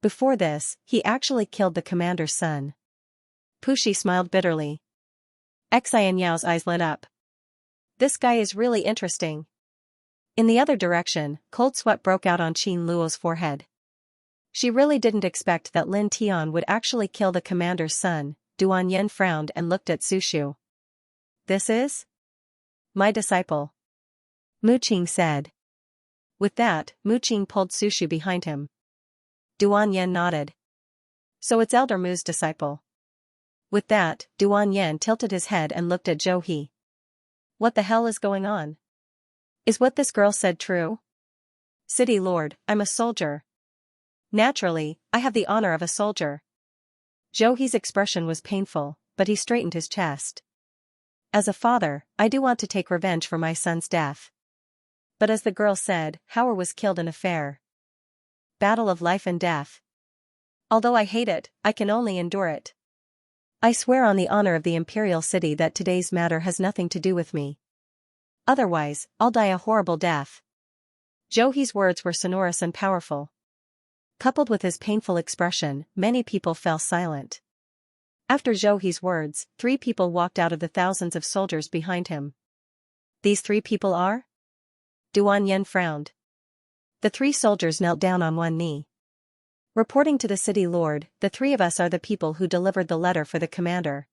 Before this, he actually killed the commander's son. Puxi smiled bitterly. Xianxia's eyes lit up. This guy is really interesting. In the other direction, cold sweat broke out on Qin Luo's forehead. She really didn't expect that Lin Tian would actually kill the commander's son. Duan Yen frowned and looked at Su Shu. "This is my disciple," Mu Qing said. With that, Mu Qing pulled Su Shu behind him. Duan Yen nodded. "So it's Elder Mu's disciple." With that, Duan Yen tilted his head and looked at Zhou He. What the hell is going on? Is what this girl said true? City Lord, I'm a soldier. Naturally, I have the honor of a soldier. Zhou He's expression was painful, but he straightened his chest. As a father, I do want to take revenge for my son's death. But as the girl said, Howard was killed in a fair battle of life and death. Although I hate it, I can only endure it. I swear on the honor of the imperial city that today's matter has nothing to do with me. Otherwise, I'll die a horrible death. Zhou He's words were sonorous and powerful. Coupled with his painful expression, many people fell silent. After Zhou He's words, 3 people walked out of the thousands of soldiers behind him. These 3 people are? Duan Yen frowned. The 3 soldiers knelt down on one knee. Reporting to the city lord, the 3 of us are the people who delivered the letter for the commander.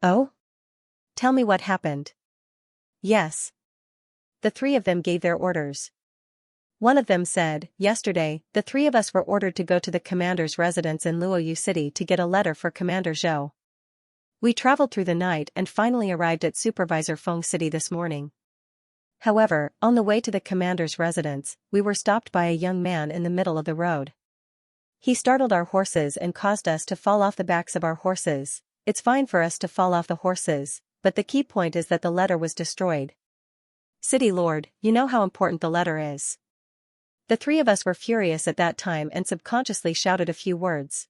Oh? Tell me what happened. Yes. The 3 of them gave their orders. One of them said, yesterday, the 3 of us were ordered to go to the commander's residence in Luoyu City to get a letter for Commander Zhou. We traveled through the night and finally arrived at Supervisor Feng City this morning. However, on the way to the commander's residence, we were stopped by a young man in the middle of the road. He startled our horses and caused us to fall off the backs of our horses. It's fine for us to fall off the horses, but the key point is that the letter was destroyed. City Lord, you know how important the letter is. The 3 of us were furious at that time and subconsciously shouted a few words.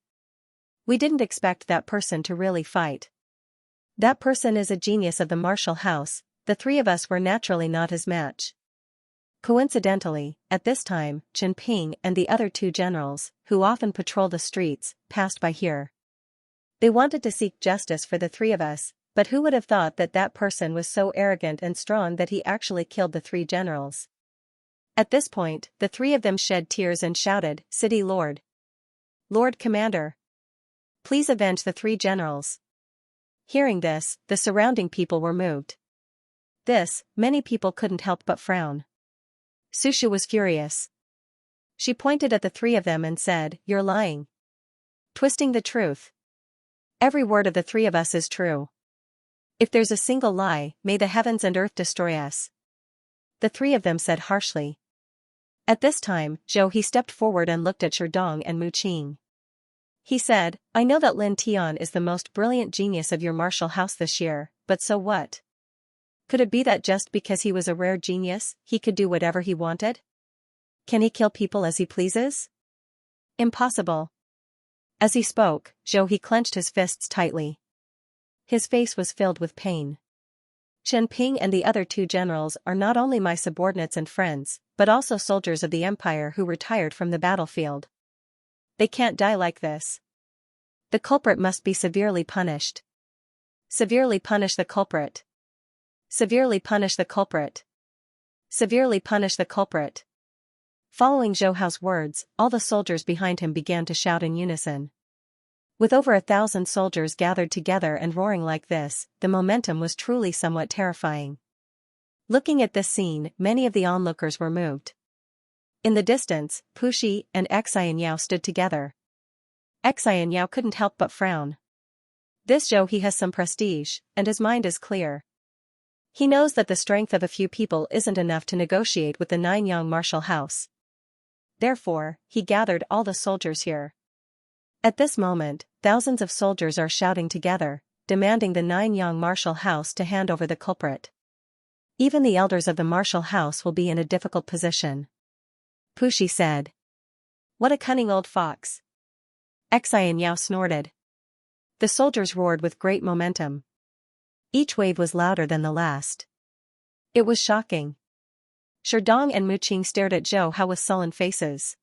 We didn't expect that person to really fight. That person is a genius of the martial house. The 3 of us were naturally not his match. Coincidentally, at this time, Chen Ping and the other 2 generals, who often patrol the streets, passed by here. They wanted to seek justice for the 3 of us, but who would have thought that that person was so arrogant and strong that he actually killed the 3 generals? At this point, the 3 of them shed tears and shouted, "City Lord! Lord Commander! Please avenge the 3 generals." Hearing this, the surrounding people were moved. This, many people couldn't help but frown. Su Shu was furious. She pointed at the 3 of them and said, "You're lying. Twisting the truth. Every word of the 3 of us is true. If there's a single lie, may the heavens and earth destroy us." The 3 of them said harshly. At this time, Zhou He stepped forward and looked at Sherdong and Mu Qing. He said, "I know that Lin Tian is the most brilliant genius of your martial house this year, but so what? Could it be that just because he was a rare genius, he could do whatever he wanted? Can he kill people as he pleases? Impossible." As he spoke, Zhou He clenched his fists tightly. His face was filled with pain. Chen Ping and the other two generals are not only my subordinates and friends, but also soldiers of the empire who retired from the battlefield. They can't die like this. The culprit must be severely punished. Severely punish the culprit. Severely punish the culprit. Severely punish the culprit. Following Zhou Hao's words, all the soldiers behind him began to shout in unison. With over 1,000 soldiers gathered together and roaring like this, the momentum was truly somewhat terrifying. Looking at this scene, many of the onlookers were moved. In the distance, Puxi and Xianxia stood together. Xianxia couldn't help but frown. This Zhou he has some prestige, and his mind is clear. He knows that the strength of a few people isn't enough to negotiate with the Nine-Yang martial house. Therefore, he gathered all the soldiers here. At this moment, thousands of soldiers are shouting together, demanding the Nine-Yang martial house to hand over the culprit. Even the elders of the martial house will be in a difficult position. Puxi said. What a cunning old fox. Xianxia snorted. The soldiers roared with great momentum. Each wave was louder than the last. It was shocking. Sherdong and Muqing stared at Zhou Hao with sullen faces.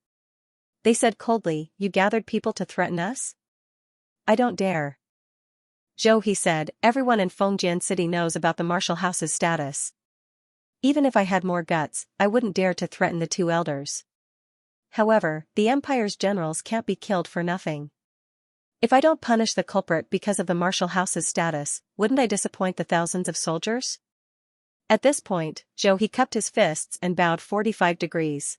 They said coldly, "You gathered people to threaten us?" "I don't dare." "Zhou," he said, "everyone in Fengjian City knows about the martial house's status. Even if I had more guts, I wouldn't dare to threaten the two elders. However, the Empire's generals can't be killed for nothing. If I don't punish the culprit because of the martial house's status, wouldn't I disappoint the thousands of soldiers?" At this point, Zhou he cupped his fists and bowed 45 degrees.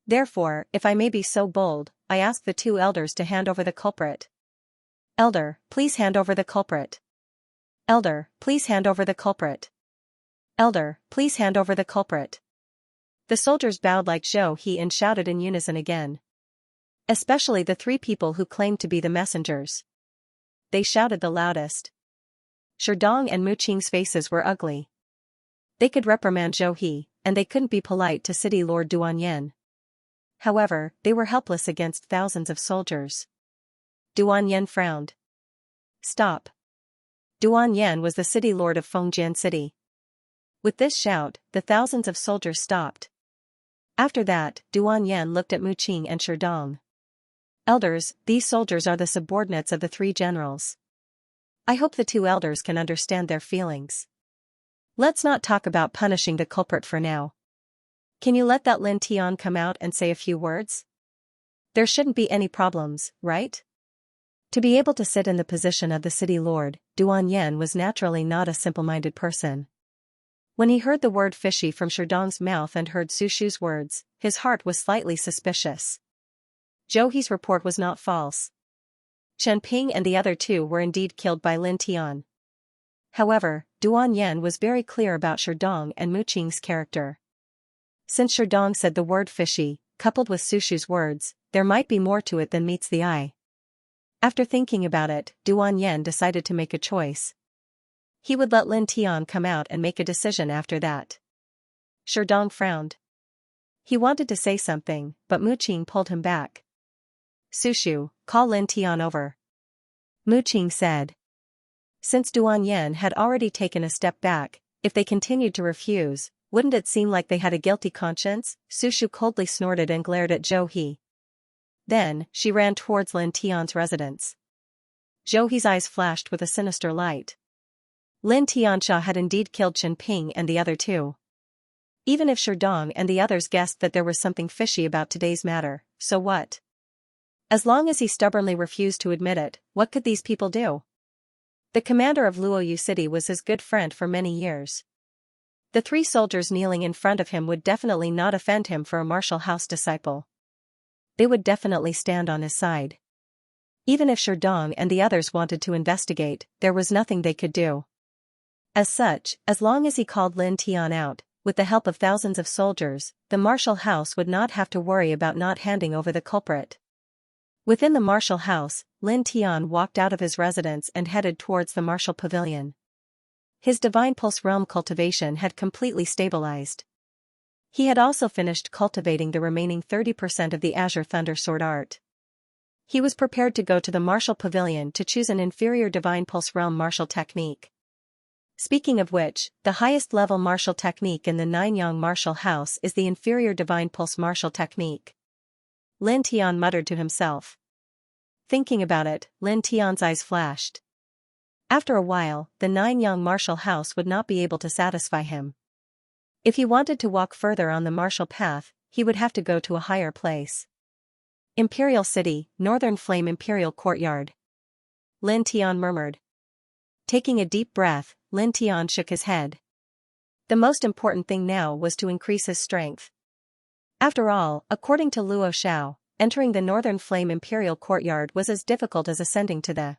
"Therefore, if I may be so bold, I ask the two elders to hand over the culprit. Elder, please hand over the culprit. Elder, please hand over the culprit. Elder, please hand over the culprit." The soldiers bowed like Zhou he and shouted in unison again. Especially the three people who claimed to be the messengers. They shouted the loudest. Sherdong and Muqing's faces were ugly. They could reprimand Zhou he, and they couldn't be polite to City Lord Duanyan. However, they were helpless against thousands of soldiers. Duanyan frowned. Stop. Duanyan was the city lord of Fengjian City. With this shout, the thousands of soldiers stopped. After that, Duanyan looked at Muqing and Sherdong. Elders, these soldiers are the subordinates of the three generals. I hope the two elders can understand their feelings. Let's not talk about punishing the culprit for now. Can you let that Lin Tian come out and say a few words? There shouldn't be any problems, right? To be able to sit in the position of the city lord, Duanyan was naturally not a simple-minded person. When he heard the word fishy from Sherdong's mouth and heard Su Shu's words, his heart was slightly suspicious. Zhou He's report was not false. Chen Ping and the other two were indeed killed by Lin Tian. However, Duanyan was very clear about Sherdong and Muqing's character. Since Sherdong said the word fishy, coupled with Su Shu's words, there might be more to it than meets the eye. After thinking about it, Duanyan decided to make a choice. He would let Lin Tian come out and make a decision after that. Sherdong frowned. He wanted to say something, but Muqing pulled him back. Su Shu, call Lin Tian over. Muqing said. Since Duanyan had already taken a step back, if they continued to refuse, wouldn't it seem like they had a guilty conscience? Su Shu coldly snorted and glared at Zhou He. Then, she ran towards Lin Tian's residence. Zhou He's eyes flashed with a sinister light. Lin Tianxia had indeed killed Chen Ping and the other two. Even if Sherdong and the others guessed that there was something fishy about today's matter, so what? As long as he stubbornly refused to admit it, what could these people do? The commander of Luoyu City was his good friend for many years. The three soldiers kneeling in front of him would definitely not offend him for a martial house disciple. They would definitely stand on his side. Even if Sherdong and the others wanted to investigate, there was nothing they could do. As such, as long as he called Lin Tian out, with the help of thousands of soldiers, the martial house would not have to worry about not handing over the culprit. Within the martial house, Lin Tian walked out of his residence and headed towards the martial pavilion. His divine pulse realm cultivation had completely stabilized. He had also finished cultivating the remaining 30% of the Azure Thunder Sword art. He was prepared to go to the martial pavilion to choose an inferior divine pulse realm martial technique. Speaking of which, the highest level martial technique in the Nine-Yang martial house is the inferior divine pulse martial technique. Lin Tian muttered to himself. Thinking about it, Lin Tian's eyes flashed. After a while, the Nine-Yang martial house would not be able to satisfy him. If he wanted to walk further on the martial path, he would have to go to a higher place. Imperial City, Northern Flame Imperial Courtyard. Lin Tian murmured. Taking a deep breath, Lin Tian shook his head. The most important thing now was to increase his strength. After all, according to Luo Xiao, entering the Northern Flame Imperial Courtyard was as difficult as ascending to the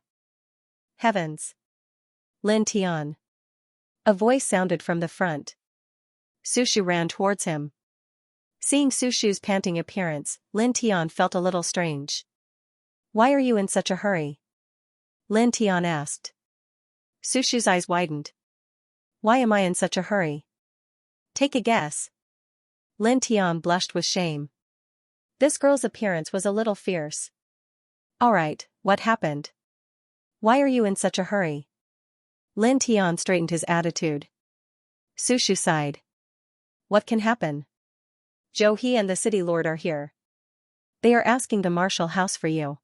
heavens. Lin Tian. A voice sounded from the front. Su Shu ran towards him. Seeing Su Shu's panting appearance, Lin Tian felt a little strange. Why are you in such a hurry? Lin Tian asked. Su Shu's eyes widened. Why am I in such a hurry? Take a guess. Lin Tian blushed with shame. This girl's appearance was a little fierce. Alright, what happened? Why are you in such a hurry? Lin Tian straightened his attitude. Su Shu sighed. What can happen? Zhou He and the city lord are here. They are asking the martial house for you.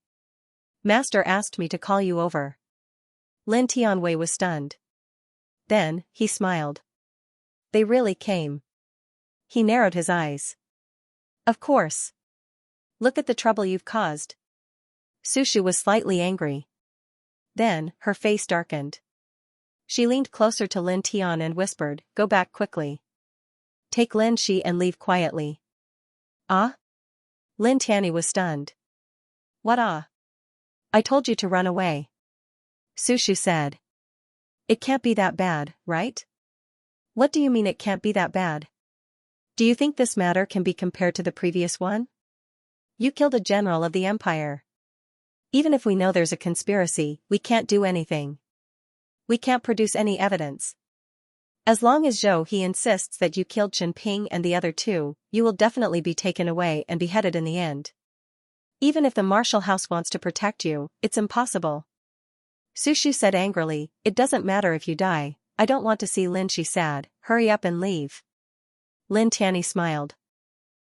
Master asked me to call you over. Lin Tianwei was stunned. Then, he smiled. They really came. He narrowed his eyes. Of course. Look at the trouble you've caused. Su Shu was slightly angry. Then, her face darkened. She leaned closer to Lin Tian and whispered, Go back quickly. Take Lin Shi and leave quietly. Ah? Lin Tianyi was stunned. What ah? I told you to run away. Su Shu said. It can't be that bad, right? What do you mean it can't be that bad? Do you think this matter can be compared to the previous one? You killed a general of the empire. Even if we know there's a conspiracy, we can't do anything. We can't produce any evidence. As long as Zhou He insists that you killed Chen Ping and the other two, you will definitely be taken away and beheaded in the end. Even if the martial house wants to protect you, it's impossible. Su Shu said angrily, It doesn't matter if you die, I don't want to see Lin Shi sad, hurry up and leave. Lin Tianyi smiled.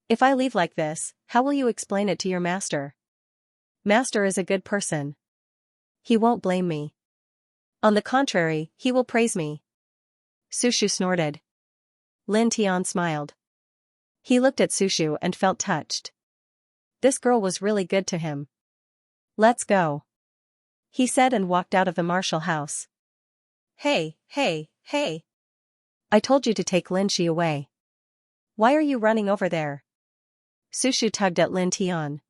If I leave like this, how will you explain it to your master? Master is a good person. He won't blame me. On the contrary, he will praise me. Su Shu snorted. Lin Tian smiled. He looked at Su Shu and felt touched. This girl was really good to him. Let's go. He said and walked out of the martial house. Hey, hey, hey. I told you to take Lin Shi away. Why are you running over there? Su Shu tugged at Lin Tian.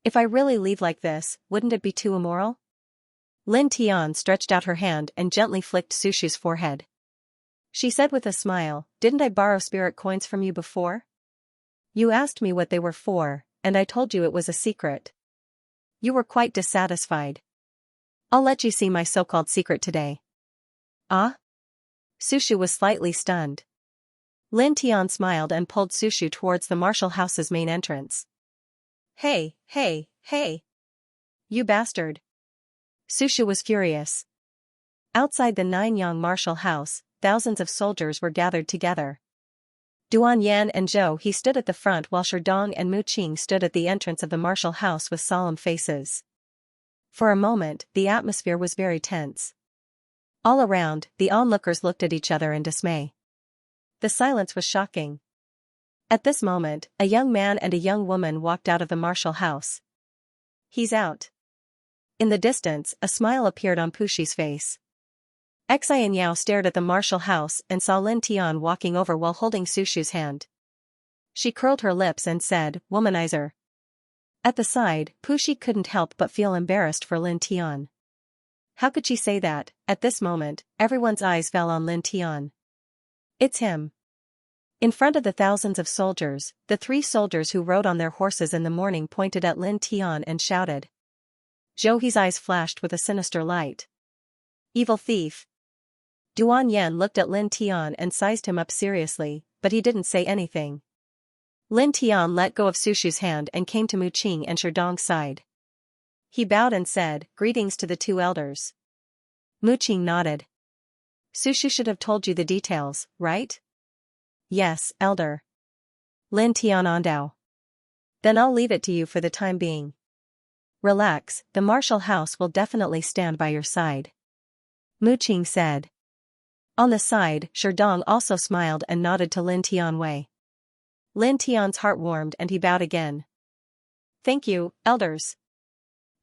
If I really leave like this, wouldn't it be too immoral? Lin Tian stretched out her hand and gently flicked Su Shu's forehead. She said with a smile, Didn't I borrow spirit coins from you before? You asked me what they were for, and I told you it was a secret. You were quite dissatisfied. I'll let you see my so-called secret today. Ah? Su Shu was slightly stunned. Lin Tian smiled and pulled Su Shu towards the martial house's main entrance. Hey, hey, hey. You bastard. Su Shu was furious. Outside the Nine-Yang martial house, thousands of soldiers were gathered together. Duan Yan and Zhou He stood at the front while Sherdong and Mu Qing stood at the entrance of the martial house with solemn faces. For a moment, the atmosphere was very tense. All around, the onlookers looked at each other in dismay. The silence was shocking. At this moment, a young man and a young woman walked out of the martial house. He's out. In the distance, a smile appeared on Pushi's face. Xianxia stared at the martial house and saw Lin Tian walking over while holding Su Shu's hand. She curled her lips and said, Womanizer. At the side, Pushi couldn't help but feel embarrassed for Lin Tian. How could she say that? At this moment, everyone's eyes fell on Lin Tian. It's him. In front of the thousands of soldiers, the 3 soldiers who rode on their horses in the morning pointed at Lin Tian and shouted. Zhou He's eyes flashed with a sinister light. Evil thief. Duan Yan looked at Lin Tian and sized him up seriously, but he didn't say anything. Lin Tian let go of Su Shu's hand and came to Mu Qing and Sherdong's side. He bowed and said, "Greetings to the two elders." Muqing nodded. "Sushu should have told you the details, right?" "Yes, elder." Lin Tianandao. "Then I'll leave it to you for the time being. Relax, the martial house will definitely stand by your side," Muqing said. On the side, Sherdong also smiled and nodded to Lin Tianwei. Lin Tian's heart warmed and he bowed again. "Thank you, elders."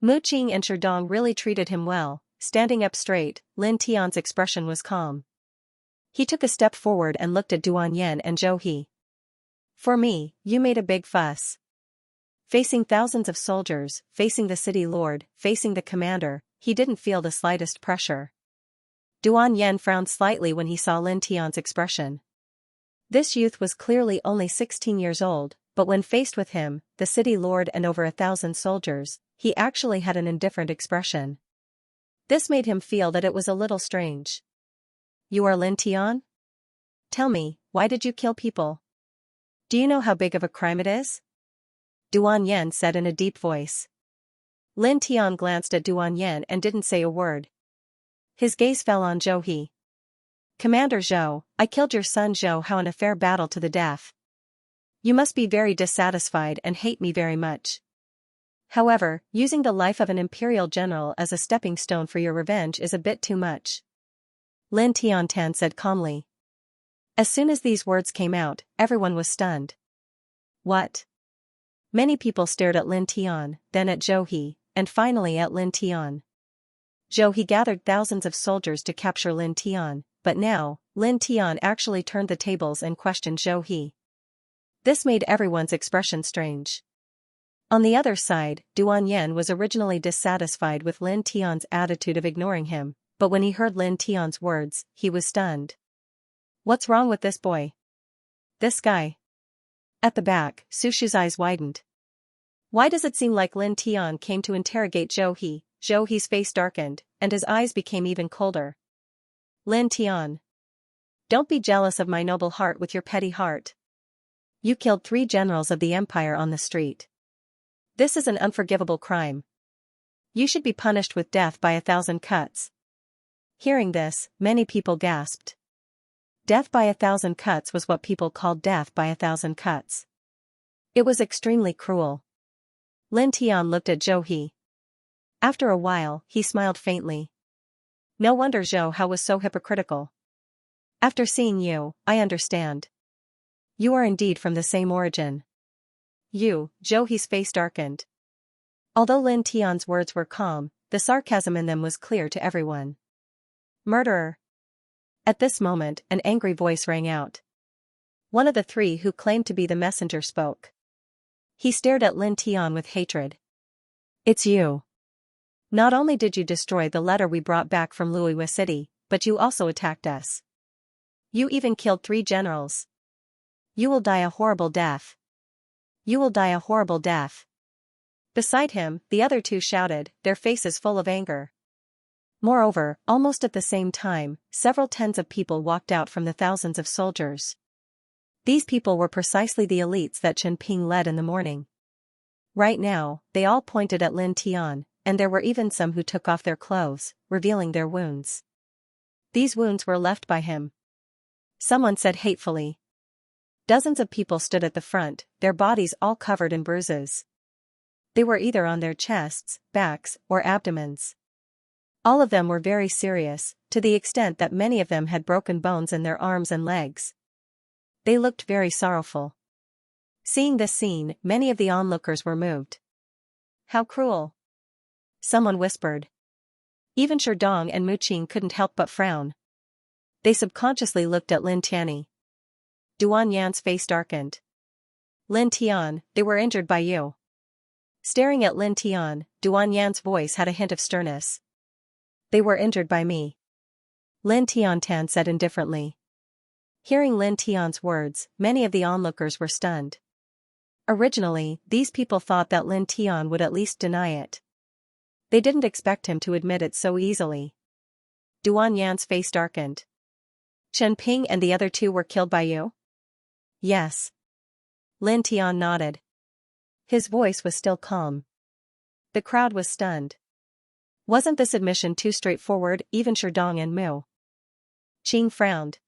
Muqing and Sherdong really treated him well. Standing up straight, Lin Tian's expression was calm. He took a step forward and looked at Duan Yen and Zhou He. "For me, you made a big fuss. Facing thousands of soldiers, facing the city lord, facing the commander, he didn't feel the slightest pressure." Duan Yen frowned slightly when he saw Lin Tian's expression. This youth was clearly only 16 years old, but when faced with him, the city lord and over 1,000 soldiers, he actually had an indifferent expression. This made him feel that it was a little strange. "You are Lin Tian? Tell me, why did you kill people? Do you know how big of a crime it is?" Duan Yen said in a deep voice. Lin Tian glanced at Duan Yen and didn't say a word. His gaze fell on Zhou He. "Commander Zhou, I killed your son Zhou Hao in a fair battle to the death. You must be very dissatisfied and hate me very much. However, using the life of an imperial general as a stepping stone for your revenge is a bit too much," Lin Tiantan said calmly. As soon as these words came out, everyone was stunned. "What?" Many people stared at Lin Tian, then at Zhou He, and finally at Lin Tian. Zhou He gathered thousands of soldiers to capture Lin Tian, but now, Lin Tian actually turned the tables and questioned Zhou He. This made everyone's expression strange. On the other side, Duan Yen was originally dissatisfied with Lin Tian's attitude of ignoring him, but when he heard Lin Tian's words, he was stunned. "What's wrong with this boy? This guy?" At the back, Sushu's eyes widened. Why does it seem like Lin Tian came to interrogate Zhou He? Zhou He's face darkened, and his eyes became even colder. "Lin Tian. Don't be jealous of my noble heart with your petty heart. You killed 3 generals of the empire on the street. This is an unforgivable crime. You should be punished with death by 1,000 cuts." Hearing this, many people gasped. Death by 1,000 cuts was what people called death by 1,000 cuts. It was extremely cruel. Lin Tian looked at Zhou He. After a while, he smiled faintly. "No wonder Zhou Hao was so hypocritical. After seeing you, I understand. You are indeed from the same origin." Zhou He's face darkened. Although Lin Tian's words were calm, the sarcasm in them was clear to everyone. "Murderer." At this moment, an angry voice rang out. One of the 3 who claimed to be the messenger spoke. He stared at Lin Tian with hatred. "It's you. Not only did you destroy the letter we brought back from Luoyue City, but you also attacked us. You even killed 3 generals. You will die a horrible death. You will die a horrible death." Beside him, the other 2 shouted, their faces full of anger. Moreover, almost at the same time, several tens of people walked out from the thousands of soldiers. These people were precisely the elites that Chen Ping led in the morning. Right now, they all pointed at Lin Tian, and there were even some who took off their clothes, revealing their wounds. These wounds were left by him. Someone said hatefully. Dozens of people stood at the front, their bodies all covered in bruises. They were either on their chests, backs, or abdomens. All of them were very serious, to the extent that many of them had broken bones in their arms and legs. They looked very sorrowful. Seeing this scene, many of the onlookers were moved. "How cruel," someone whispered. Even Sherdong and Muqing couldn't help but frown. They subconsciously looked at Lin Tianyi. Duan Yan's face darkened. "Lin Tian, they were injured by you." Staring at Lin Tian, Duan Yan's voice had a hint of sternness. "They were injured by me," Lin Tiantan said indifferently. Hearing Lin Tian's words, many of the onlookers were stunned. Originally, these people thought that Lin Tian would at least deny it. They didn't expect him to admit it so easily. Duan Yan's face darkened. "Chen Ping and the other 2 were killed by you?" "Yes." Lin Tian nodded. His voice was still calm. The crowd was stunned. Wasn't this admission too straightforward? Even Sherdong and Mu Qing frowned.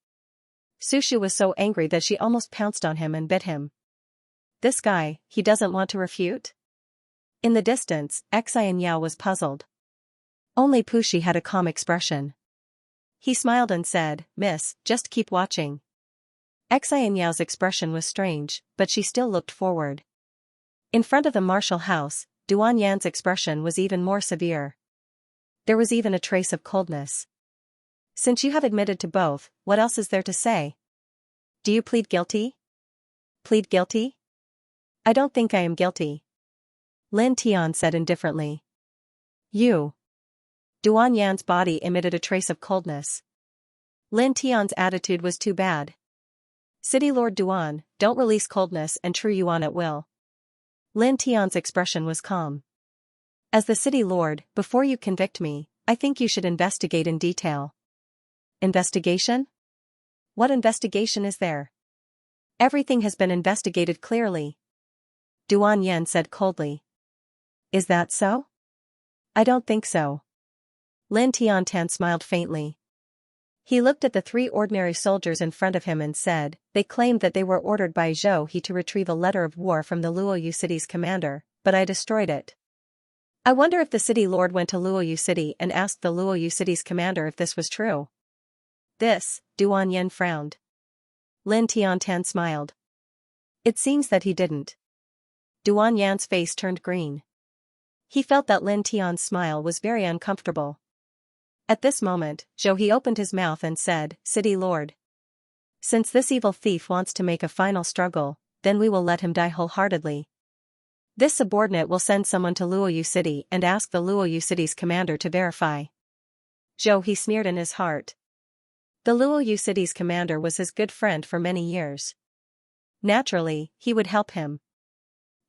Sushu was so angry that she almost pounced on him and bit him. This guy, he doesn't want to refute? In the distance, Xianxia was puzzled. Only Pushi had a calm expression. He smiled and said, "Miss, just keep watching." Xianxiao's expression was strange, but she still looked forward. In front of the martial house, Duan Yan's expression was even more severe. There was even a trace of coldness. "Since you have admitted to both, what else is there to say? Do you plead guilty?" "Plead guilty? I don't think I am guilty," Lin Tian said indifferently. "You." Duan Yan's body emitted a trace of coldness. Lin Tian's attitude was too bad. "City Lord Duan, don't release coldness and True Yuan at will." Lin Tian's expression was calm. "As the city lord, before you convict me, I think you should investigate in detail." "Investigation? What investigation is there?" "Everything has been investigated clearly," Duan Yan said coldly. "Is that so?" "I don't think so." Lin Tiantan smiled faintly. He looked at the three ordinary soldiers in front of him and said, "They claimed that they were ordered by Zhou He to retrieve a letter of war from the Luoyu city's commander, but I destroyed it. I wonder if the city lord went to Luoyu city and asked the Luoyu city's commander if this was true." "This," Duan Yan frowned. Lin Tiantan smiled. "It seems that he didn't." Duan Yan's face turned green. He felt that Lin Tian's smile was very uncomfortable. At this moment, Zhou He opened his mouth and said, "City Lord. Since this evil thief wants to make a final struggle, then we will let him die wholeheartedly. This subordinate will send someone to Luoyu City and ask the Luoyu City's commander to verify." Zhou He sneered in his heart. The Luoyu City's commander was his good friend for many years. Naturally, he would help him.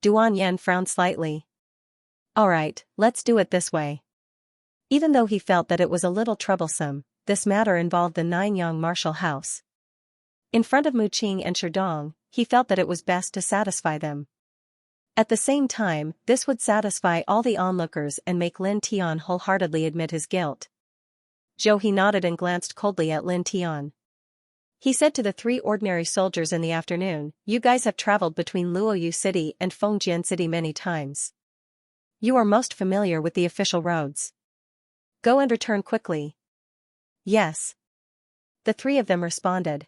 Duan Yan frowned slightly. "Alright, let's do it this way." Even though he felt that it was a little troublesome, this matter involved the Ninyang martial house. In front of Mu Qing and Sherdong, he felt that it was best to satisfy them. At the same time, this would satisfy all the onlookers and make Lin Tian wholeheartedly admit his guilt. Zhou He nodded and glanced coldly at Lin Tian. He said to the three ordinary soldiers in the afternoon, "You guys have traveled between Luoyu City and Fengjian City many times. You are most familiar with the official roads. Go and return quickly." "Yes." The three of them responded.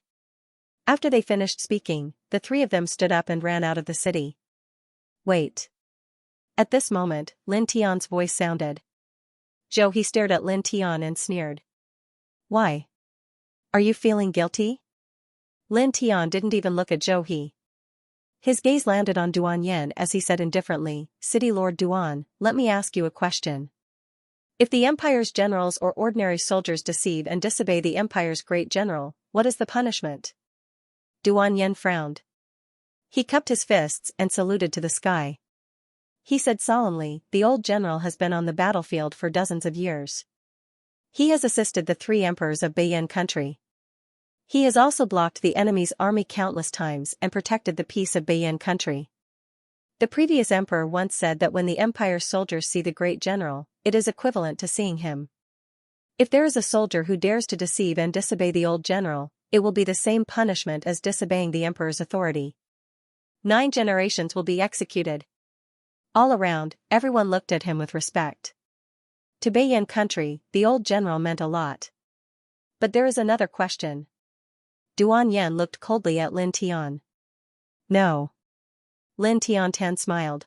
After they finished speaking, the three of them stood up and ran out of the city. "Wait." At this moment, Lin Tian's voice sounded. Zhou He stared at Lin Tian and sneered. "Why? Are you feeling guilty?" Lin Tian didn't even look at Zhou He. His gaze landed on Duan Yan as he said indifferently, "City Lord Duan, let me ask you a question. If the Empire's generals or ordinary soldiers deceive and disobey the Empire's great general, what is the punishment?" Duan Yan frowned. He cupped his fists and saluted to the sky. He said solemnly, "The old general has been on the battlefield for dozens of years. He has assisted the three emperors of Beiyan country. He has also blocked the enemy's army countless times and protected the peace of Beiyan country. The previous emperor once said that when the Empire's soldiers see the great general, it is equivalent to seeing him. If there is a soldier who dares to deceive and disobey the old general, it will be the same punishment as disobeying the emperor's authority. 9 generations will be executed." All around, everyone looked at him with respect. To Beiyan country, the old general meant a lot. But there is another question. Duan Yan looked coldly at Lin Tian. "No." Lin Tiantan smiled.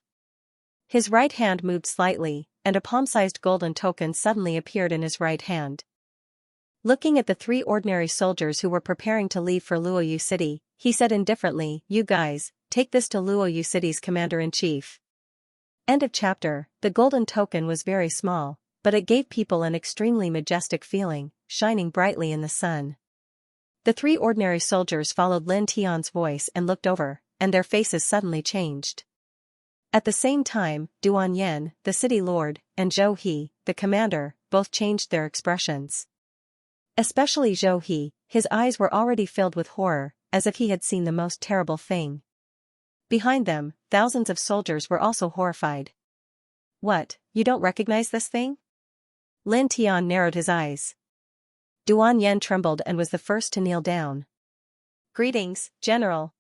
His right hand moved slightly, and a palm-sized golden token suddenly appeared in his right hand. Looking at the three ordinary soldiers who were preparing to leave for Luoyu City, he said indifferently, "You guys, take this to Luoyu City's commander-in-chief." End of chapter. The golden token was very small, but it gave people an extremely majestic feeling, shining brightly in the sun. The three ordinary soldiers followed Lin Tian's voice and looked over, and their faces suddenly changed. At the same time, Duan Yan, the city lord, and Zhou He, the commander, both changed their expressions. Especially Zhou He, his eyes were already filled with horror, as if he had seen the most terrible thing. Behind them, thousands of soldiers were also horrified. What, you don't recognize this thing? Lin Tian narrowed his eyes. Duan Yen trembled and was the first to kneel down. Greetings, General.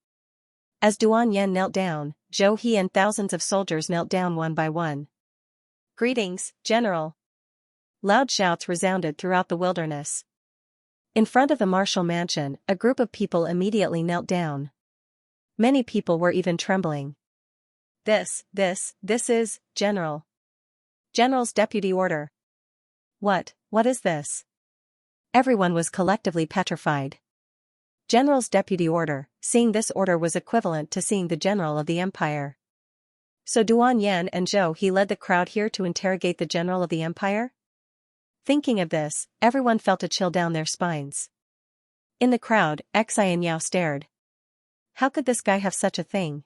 As Duan Yen knelt down, Zhou He and thousands of soldiers knelt down one by one. Greetings, General. Loud shouts resounded throughout the wilderness. In front of the martial mansion, a group of people immediately knelt down. Many people were even trembling. This is, General. General's deputy order. What is this? Everyone was collectively petrified. General's deputy order, seeing this order was equivalent to seeing the general of the empire. So Duan Yan and Zhou He led the crowd here to interrogate the general of the empire? Thinking of this, everyone felt a chill down their spines. In the crowd, Xianxia stared. How could this guy have such a thing?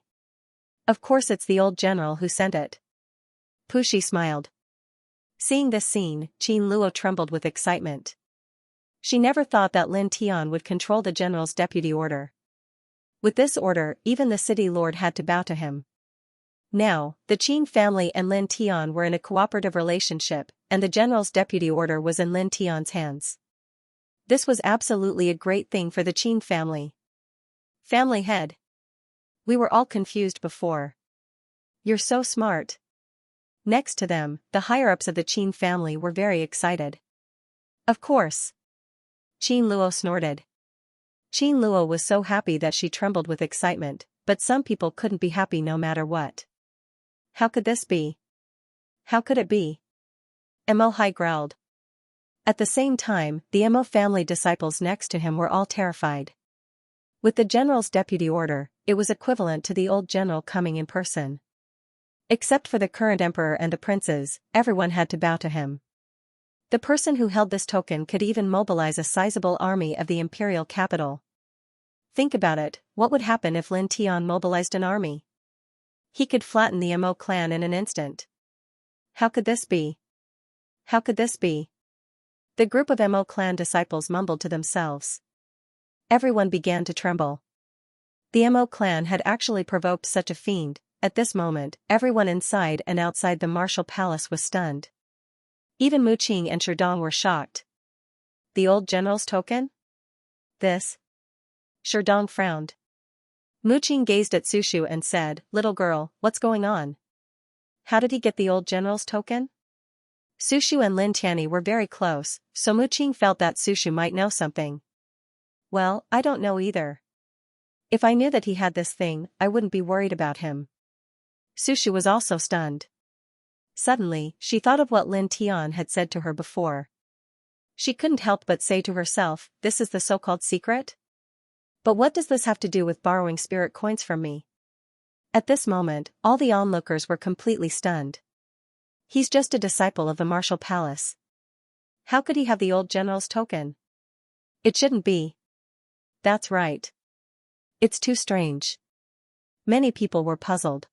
Of course it's the old general who sent it. Pushi smiled. Seeing this scene, Qin Luo trembled with excitement. She never thought that Lin Tian would control the general's deputy order. With this order, even the city lord had to bow to him. Now, the Qin family and Lin Tian were in a cooperative relationship, and the general's deputy order was in Lin Tian's hands. This was absolutely a great thing for the Qin family. Family head. We were all confused before. You're so smart. Next to them, the higher-ups of the Qin family were very excited. Of course. Qin Luo snorted. Qin Luo was so happy that she trembled with excitement, but some people couldn't be happy no matter what. How could this be? How could it be? Mo Hai growled. At the same time, the Mo family disciples next to him were all terrified. With the general's deputy order, it was equivalent to the old general coming in person. Except for the current emperor and the princes, everyone had to bow to him. The person who held this token could even mobilize a sizable army of the imperial capital. Think about it, what would happen if Lin Tian mobilized an army? He could flatten the Mo clan in an instant. How could this be? How could this be? The group of Mo clan disciples mumbled to themselves. Everyone began to tremble. The Mo clan had actually provoked such a fiend. At this moment, everyone inside and outside the martial palace was stunned. Even Mu Qing and Sherdong were shocked. The old general's token? This? Sherdong frowned. Mu Qing gazed at Sushu and said, "Little girl, what's going on? How did he get the old general's token?" Sushu and Lin Tianyi were very close, so Mu Qing felt that Sushu might know something. Well, I don't know either. If I knew that he had this thing, I wouldn't be worried about him. Sushu was also stunned. Suddenly, she thought of what Lin Tian had said to her before. She couldn't help but say to herself, this is the so-called secret? But what does this have to do with borrowing spirit coins from me? At this moment, all the onlookers were completely stunned. He's just a disciple of the martial palace. How could he have the old general's token? It shouldn't be. That's right. It's too strange. Many people were puzzled.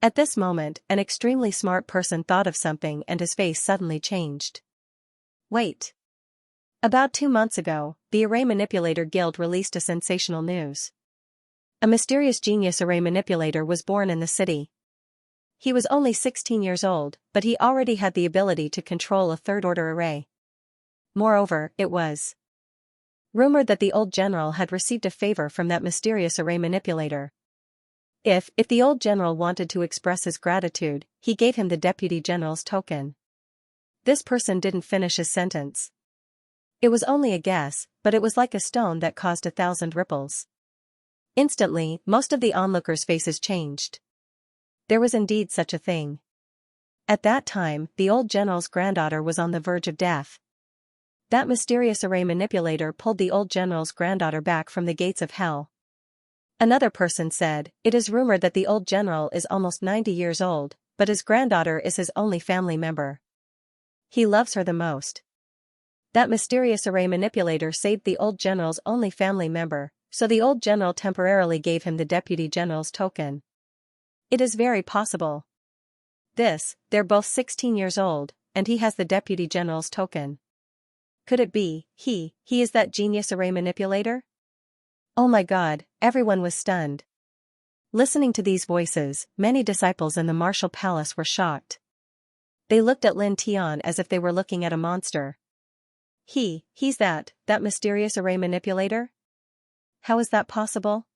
At this moment, an extremely smart person thought of something and his face suddenly changed. Wait. About 2 months ago, the Array Manipulator Guild released a sensational news. A mysterious genius array manipulator was born in the city. He was only 16 years old, but he already had the ability to control a third-order array. Moreover, it was rumored that the old general had received a favor from that mysterious array manipulator. If the old general wanted to express his gratitude, he gave him the deputy general's token. This person didn't finish his sentence. It was only a guess, but it was like a stone that caused 1,000 ripples. Instantly, most of the onlookers' faces changed. There was indeed such a thing. At that time, the old general's granddaughter was on the verge of death. That mysterious array manipulator pulled the old general's granddaughter back from the gates of hell. Another person said, it is rumored that the old general is almost 90 years old, but his granddaughter is his only family member. He loves her the most. That mysterious array manipulator saved the old general's only family member, so the old general temporarily gave him the deputy general's token. It is very possible. They're both 16 years old, and he has the deputy general's token. Could it be, he is that genius array manipulator? Oh my God, everyone was stunned. Listening to these voices, many disciples in the martial palace were shocked. They looked at Lin Tian as if they were looking at a monster. He's that mysterious array manipulator? How is that possible?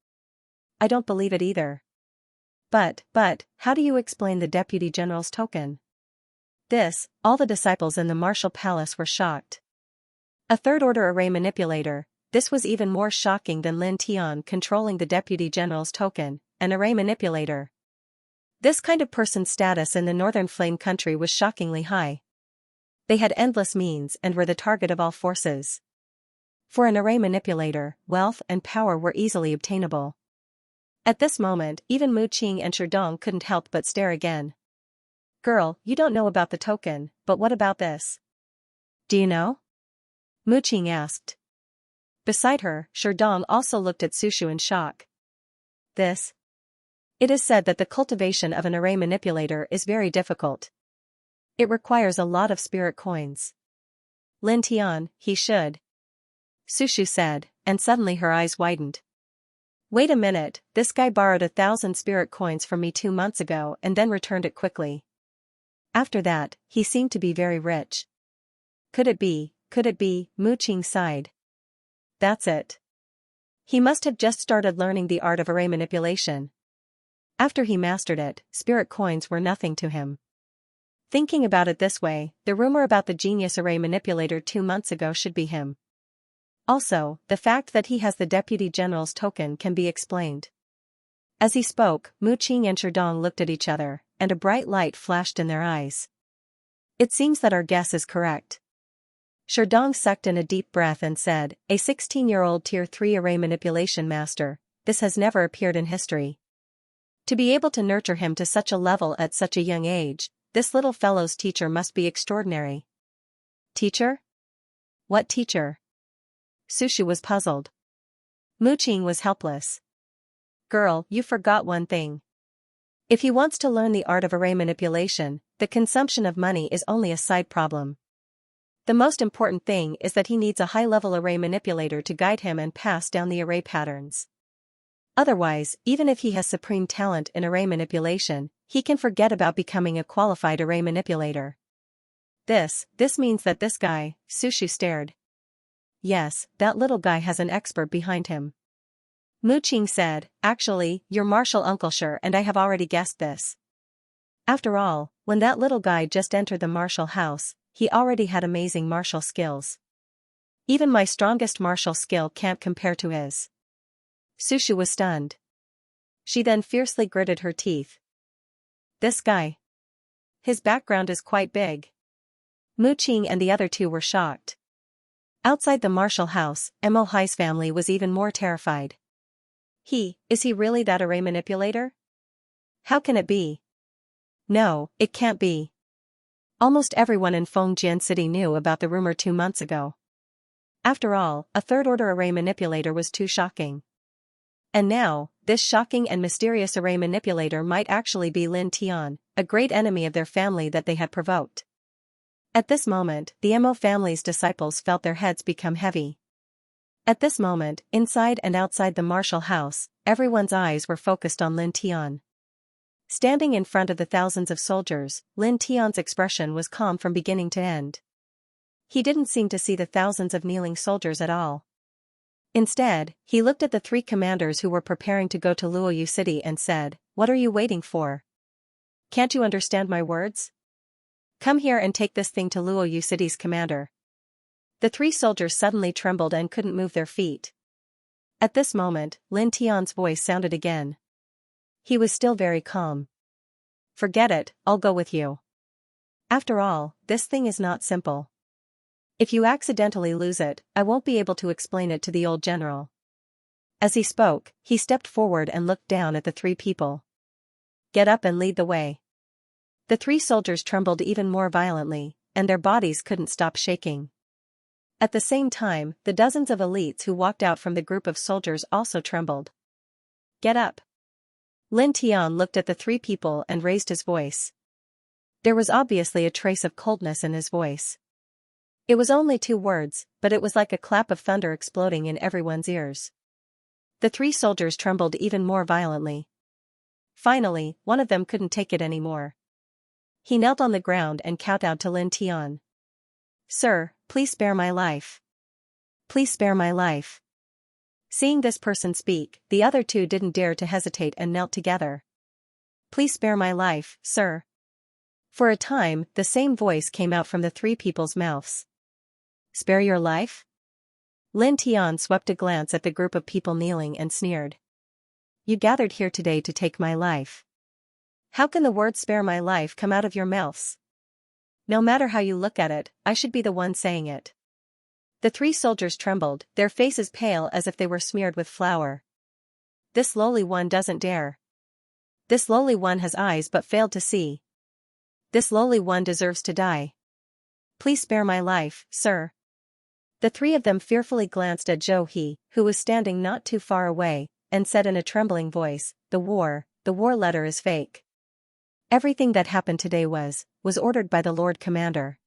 I don't believe it either. But, how do you explain the Deputy General's token? All the disciples in the martial palace were shocked. A third-order array manipulator, this was even more shocking than Lin Tian controlling the Deputy General's token, an array manipulator. This kind of person's status in the Northern Flame country was shockingly high. They had endless means and were the target of all forces. For an array manipulator, wealth and power were easily obtainable. At this moment, even Mu Qing and Sherdong couldn't help but stare again. Girl, you don't know about the token, but what about this? Do you know? Mu Qing asked. Beside her, Sherdong also looked at Sushu in shock. This? It is said that the cultivation of an array manipulator is very difficult. It requires a lot of spirit coins. Lin Tian, he should. Sushu said, and suddenly her eyes widened. Wait a minute, this guy borrowed 1,000 spirit coins from me 2 months ago and then returned it quickly. After that, he seemed to be very rich. Could it be, Mu Qing sighed. That's it. He must have just started learning the art of array manipulation. After he mastered it, spirit coins were nothing to him. Thinking about it this way, the rumor about the genius array manipulator 2 months ago should be him. Also, the fact that he has the Deputy General's token can be explained. As he spoke, Mu Qing and Sherdong looked at each other, and a bright light flashed in their eyes. It seems that our guess is correct. Sherdong sucked in a deep breath and said, a 16-year-old Tier 3 array manipulation master, this has never appeared in history. To be able to nurture him to such a level at such a young age, this little fellow's teacher must be extraordinary. Teacher? What teacher? Sushu was puzzled. Mu Qing was helpless. Girl, you forgot one thing. If he wants to learn the art of array manipulation, the consumption of money is only a side problem. The most important thing is that he needs a high-level array manipulator to guide him and pass down the array patterns. Otherwise, even if he has supreme talent in array manipulation, he can forget about becoming a qualified array manipulator. This means that this guy, Sushu stared. Yes, that little guy has an expert behind him. Mu Qing said, actually, your martial uncle sure and I have already guessed this. After all, when that little guy just entered the martial house, he already had amazing martial skills. Even my strongest martial skill can't compare to his. Sushu was stunned. She then fiercely gritted her teeth. This guy. His background is quite big. Mu Qing and the other two were shocked. Outside the martial house, Mo Hai's family was even more terrified. Is he really that array manipulator? How can it be? No, it can't be. Almost everyone in Fengjian City knew about the rumor 2 months ago. After all, a third-order array manipulator was too shocking. And now, this shocking and mysterious array manipulator might actually be Lin Tian, a great enemy of their family that they had provoked. At this moment, the Mo family's disciples felt their heads become heavy. At this moment, inside and outside the martial house, everyone's eyes were focused on Lin Tian. Standing in front of the thousands of soldiers, Lin Tian's expression was calm from beginning to end. He didn't seem to see the thousands of kneeling soldiers at all. Instead, he looked at the 3 commanders who were preparing to go to Luoyu City and said, "What are you waiting for? Can't you understand my words? Come here and take this thing to Luoyu City's commander." The 3 soldiers suddenly trembled and couldn't move their feet. At this moment, Lin Tian's voice sounded again. He was still very calm. "Forget it, I'll go with you. After all, this thing is not simple. If you accidentally lose it, I won't be able to explain it to the old general." As he spoke, he stepped forward and looked down at the 3 people. "Get up and lead the way." The 3 soldiers trembled even more violently, and their bodies couldn't stop shaking. At the same time, the dozens of elites who walked out from the group of soldiers also trembled. "Get up." Lin Tian looked at the 3 people and raised his voice. There was obviously a trace of coldness in his voice. It was only 2 words, but it was like a clap of thunder exploding in everyone's ears. The 3 soldiers trembled even more violently. Finally, one of them couldn't take it anymore. He knelt on the ground and kowtowed to Lin Tian. "Sir, please spare my life. Please spare my life." Seeing this person speak, the other two didn't dare to hesitate and knelt together. "Please spare my life, sir." For a time, the same voice came out from the three people's mouths. "Spare your life?" Lin Tian swept a glance at the group of people kneeling and sneered. "You gathered here today to take my life. How can the word spare my life come out of your mouths? No matter how you look at it, I should be the one saying it." The three soldiers trembled, their faces pale as if they were smeared with flour. "This lowly one doesn't dare. This lowly one has eyes but failed to see. This lowly one deserves to die. Please spare my life, sir." The three of them fearfully glanced at Zhou He, who was standing not too far away, and said in a trembling voice, the war letter is fake. Everything that happened today was ordered by the Lord Commander.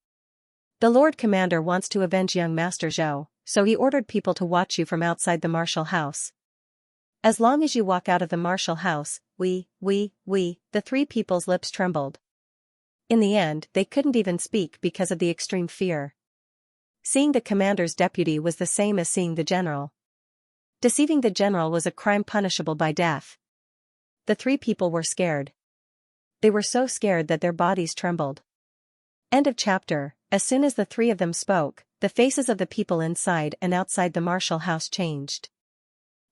The Lord Commander wants to avenge young Master Zhou, so he ordered people to watch you from outside the martial house. As long as you walk out of the martial house, the three people's lips trembled. In the end, they couldn't even speak because of the extreme fear. Seeing the commander's deputy was the same as seeing the general. Deceiving the general was a crime punishable by death. The three people were scared. They were so scared that their bodies trembled. End of chapter. As soon as the three of them spoke, the faces of the people inside and outside the martial house changed.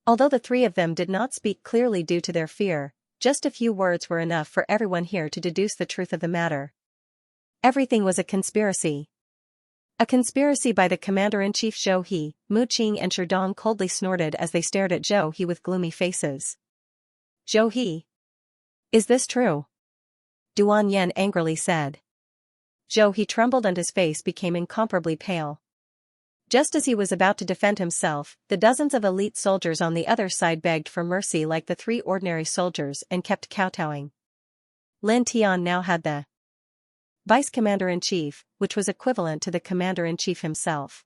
Although the three of them did not speak clearly due to their fear, just a few words were enough for everyone here to deduce the truth of the matter. Everything was a conspiracy. A conspiracy by the commander-in-chief Zhou He. Mu Qing and Sherdong coldly snorted as they stared at Zhou He with gloomy faces. "Zhou He? Is this true?" Duan Yan angrily said. Zhou He trembled and his face became incomparably pale. Just as he was about to defend himself, the dozens of elite soldiers on the other side begged for mercy like the three ordinary soldiers and kept kowtowing. Lin Tian now had the Vice Commander-in-Chief, which was equivalent to the Commander-in-Chief himself.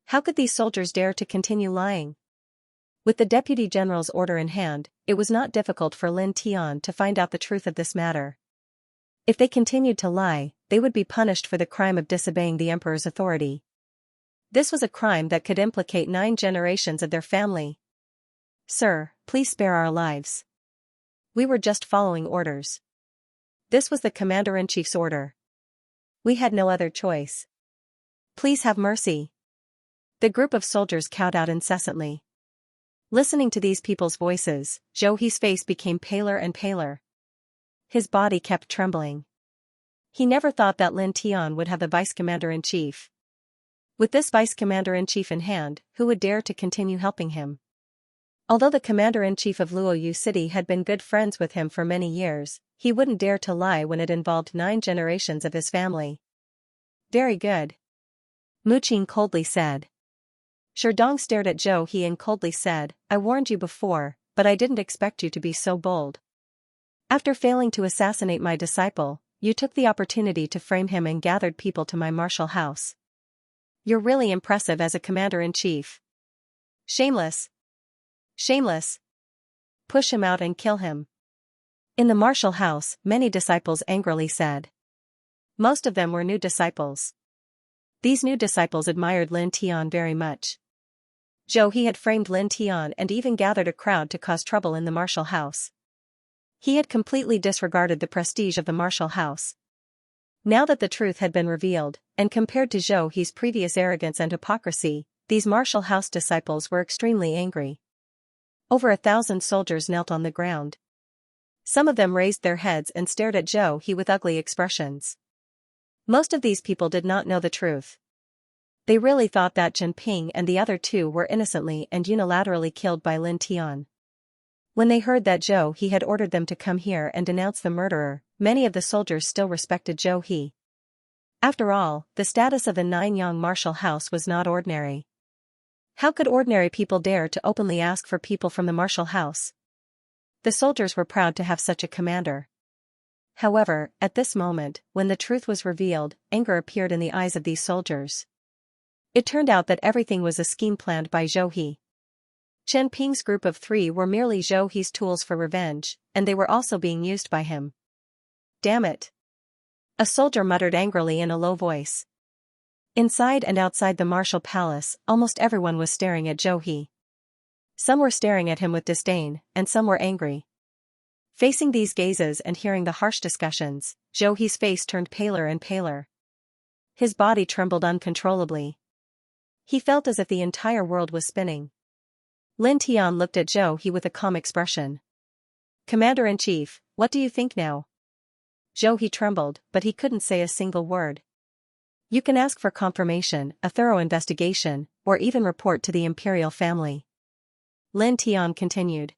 How could these soldiers dare to continue lying? With the Deputy General's order in hand, it was not difficult for Lin Tian to find out the truth of this matter. If they continued to lie, they would be punished for the crime of disobeying the Emperor's authority. This was a crime that could implicate 9 generations of their family. "Sir, please spare our lives. We were just following orders. This was the Commander-in-Chief's order. We had no other choice. Please have mercy." The group of soldiers kowtowed incessantly. Listening to these people's voices, Zhou He's face became paler and paler. His body kept trembling. He never thought that Lin Tian would have the Vice Commander-in-Chief. With this Vice Commander-in-Chief in hand, who would dare to continue helping him? Although the Commander-in-Chief of Luoyu City had been good friends with him for many years, he wouldn't dare to lie when it involved 9 generations of his family. "Very good," Mu Qing coldly said. Sherdong stared at Zhou He and coldly said, "I warned you before, but I didn't expect you to be so bold. After failing to assassinate my disciple, you took the opportunity to frame him and gathered people to my martial house. You're really impressive as a commander-in-chief. Shameless. Shameless. Push him out and kill him." In the martial house, many disciples angrily said. Most of them were new disciples. These new disciples admired Lin Tian very much. Zhou He had framed Lin Tian and even gathered a crowd to cause trouble in the martial house. He had completely disregarded the prestige of the martial house. Now that the truth had been revealed, and compared to Zhou He's previous arrogance and hypocrisy, these martial house disciples were extremely angry. Over 1,000 soldiers knelt on the ground. Some of them raised their heads and stared at Zhou He with ugly expressions. Most of these people did not know the truth. They really thought that Jinping and the other two were innocently and unilaterally killed by Lin Tian. When they heard that Zhou He had ordered them to come here and denounce the murderer, many of the soldiers still respected Zhou He. After all, the status of the Nanyang martial house was not ordinary. How could ordinary people dare to openly ask for people from the martial house? The soldiers were proud to have such a commander. However, at this moment, when the truth was revealed, anger appeared in the eyes of these soldiers. It turned out that everything was a scheme planned by Zhou He. Chen Ping's group of 3 were merely Zhou He's tools for revenge, and they were also being used by him. Damn it. A soldier muttered angrily in a low voice. Inside and outside the martial palace, almost everyone was staring at Zhou He. Some were staring at him with disdain, and some were angry. Facing these gazes and hearing the harsh discussions, Zhou He's face turned paler and paler. His body trembled uncontrollably. He felt as if the entire world was spinning. Lin Tian looked at Zhou He with a calm expression. "Commander-in-Chief, what do you think now?" Zhou He trembled, but he couldn't say a single word. "You can ask for confirmation, a thorough investigation, or even report to the imperial family," Lin Tian continued.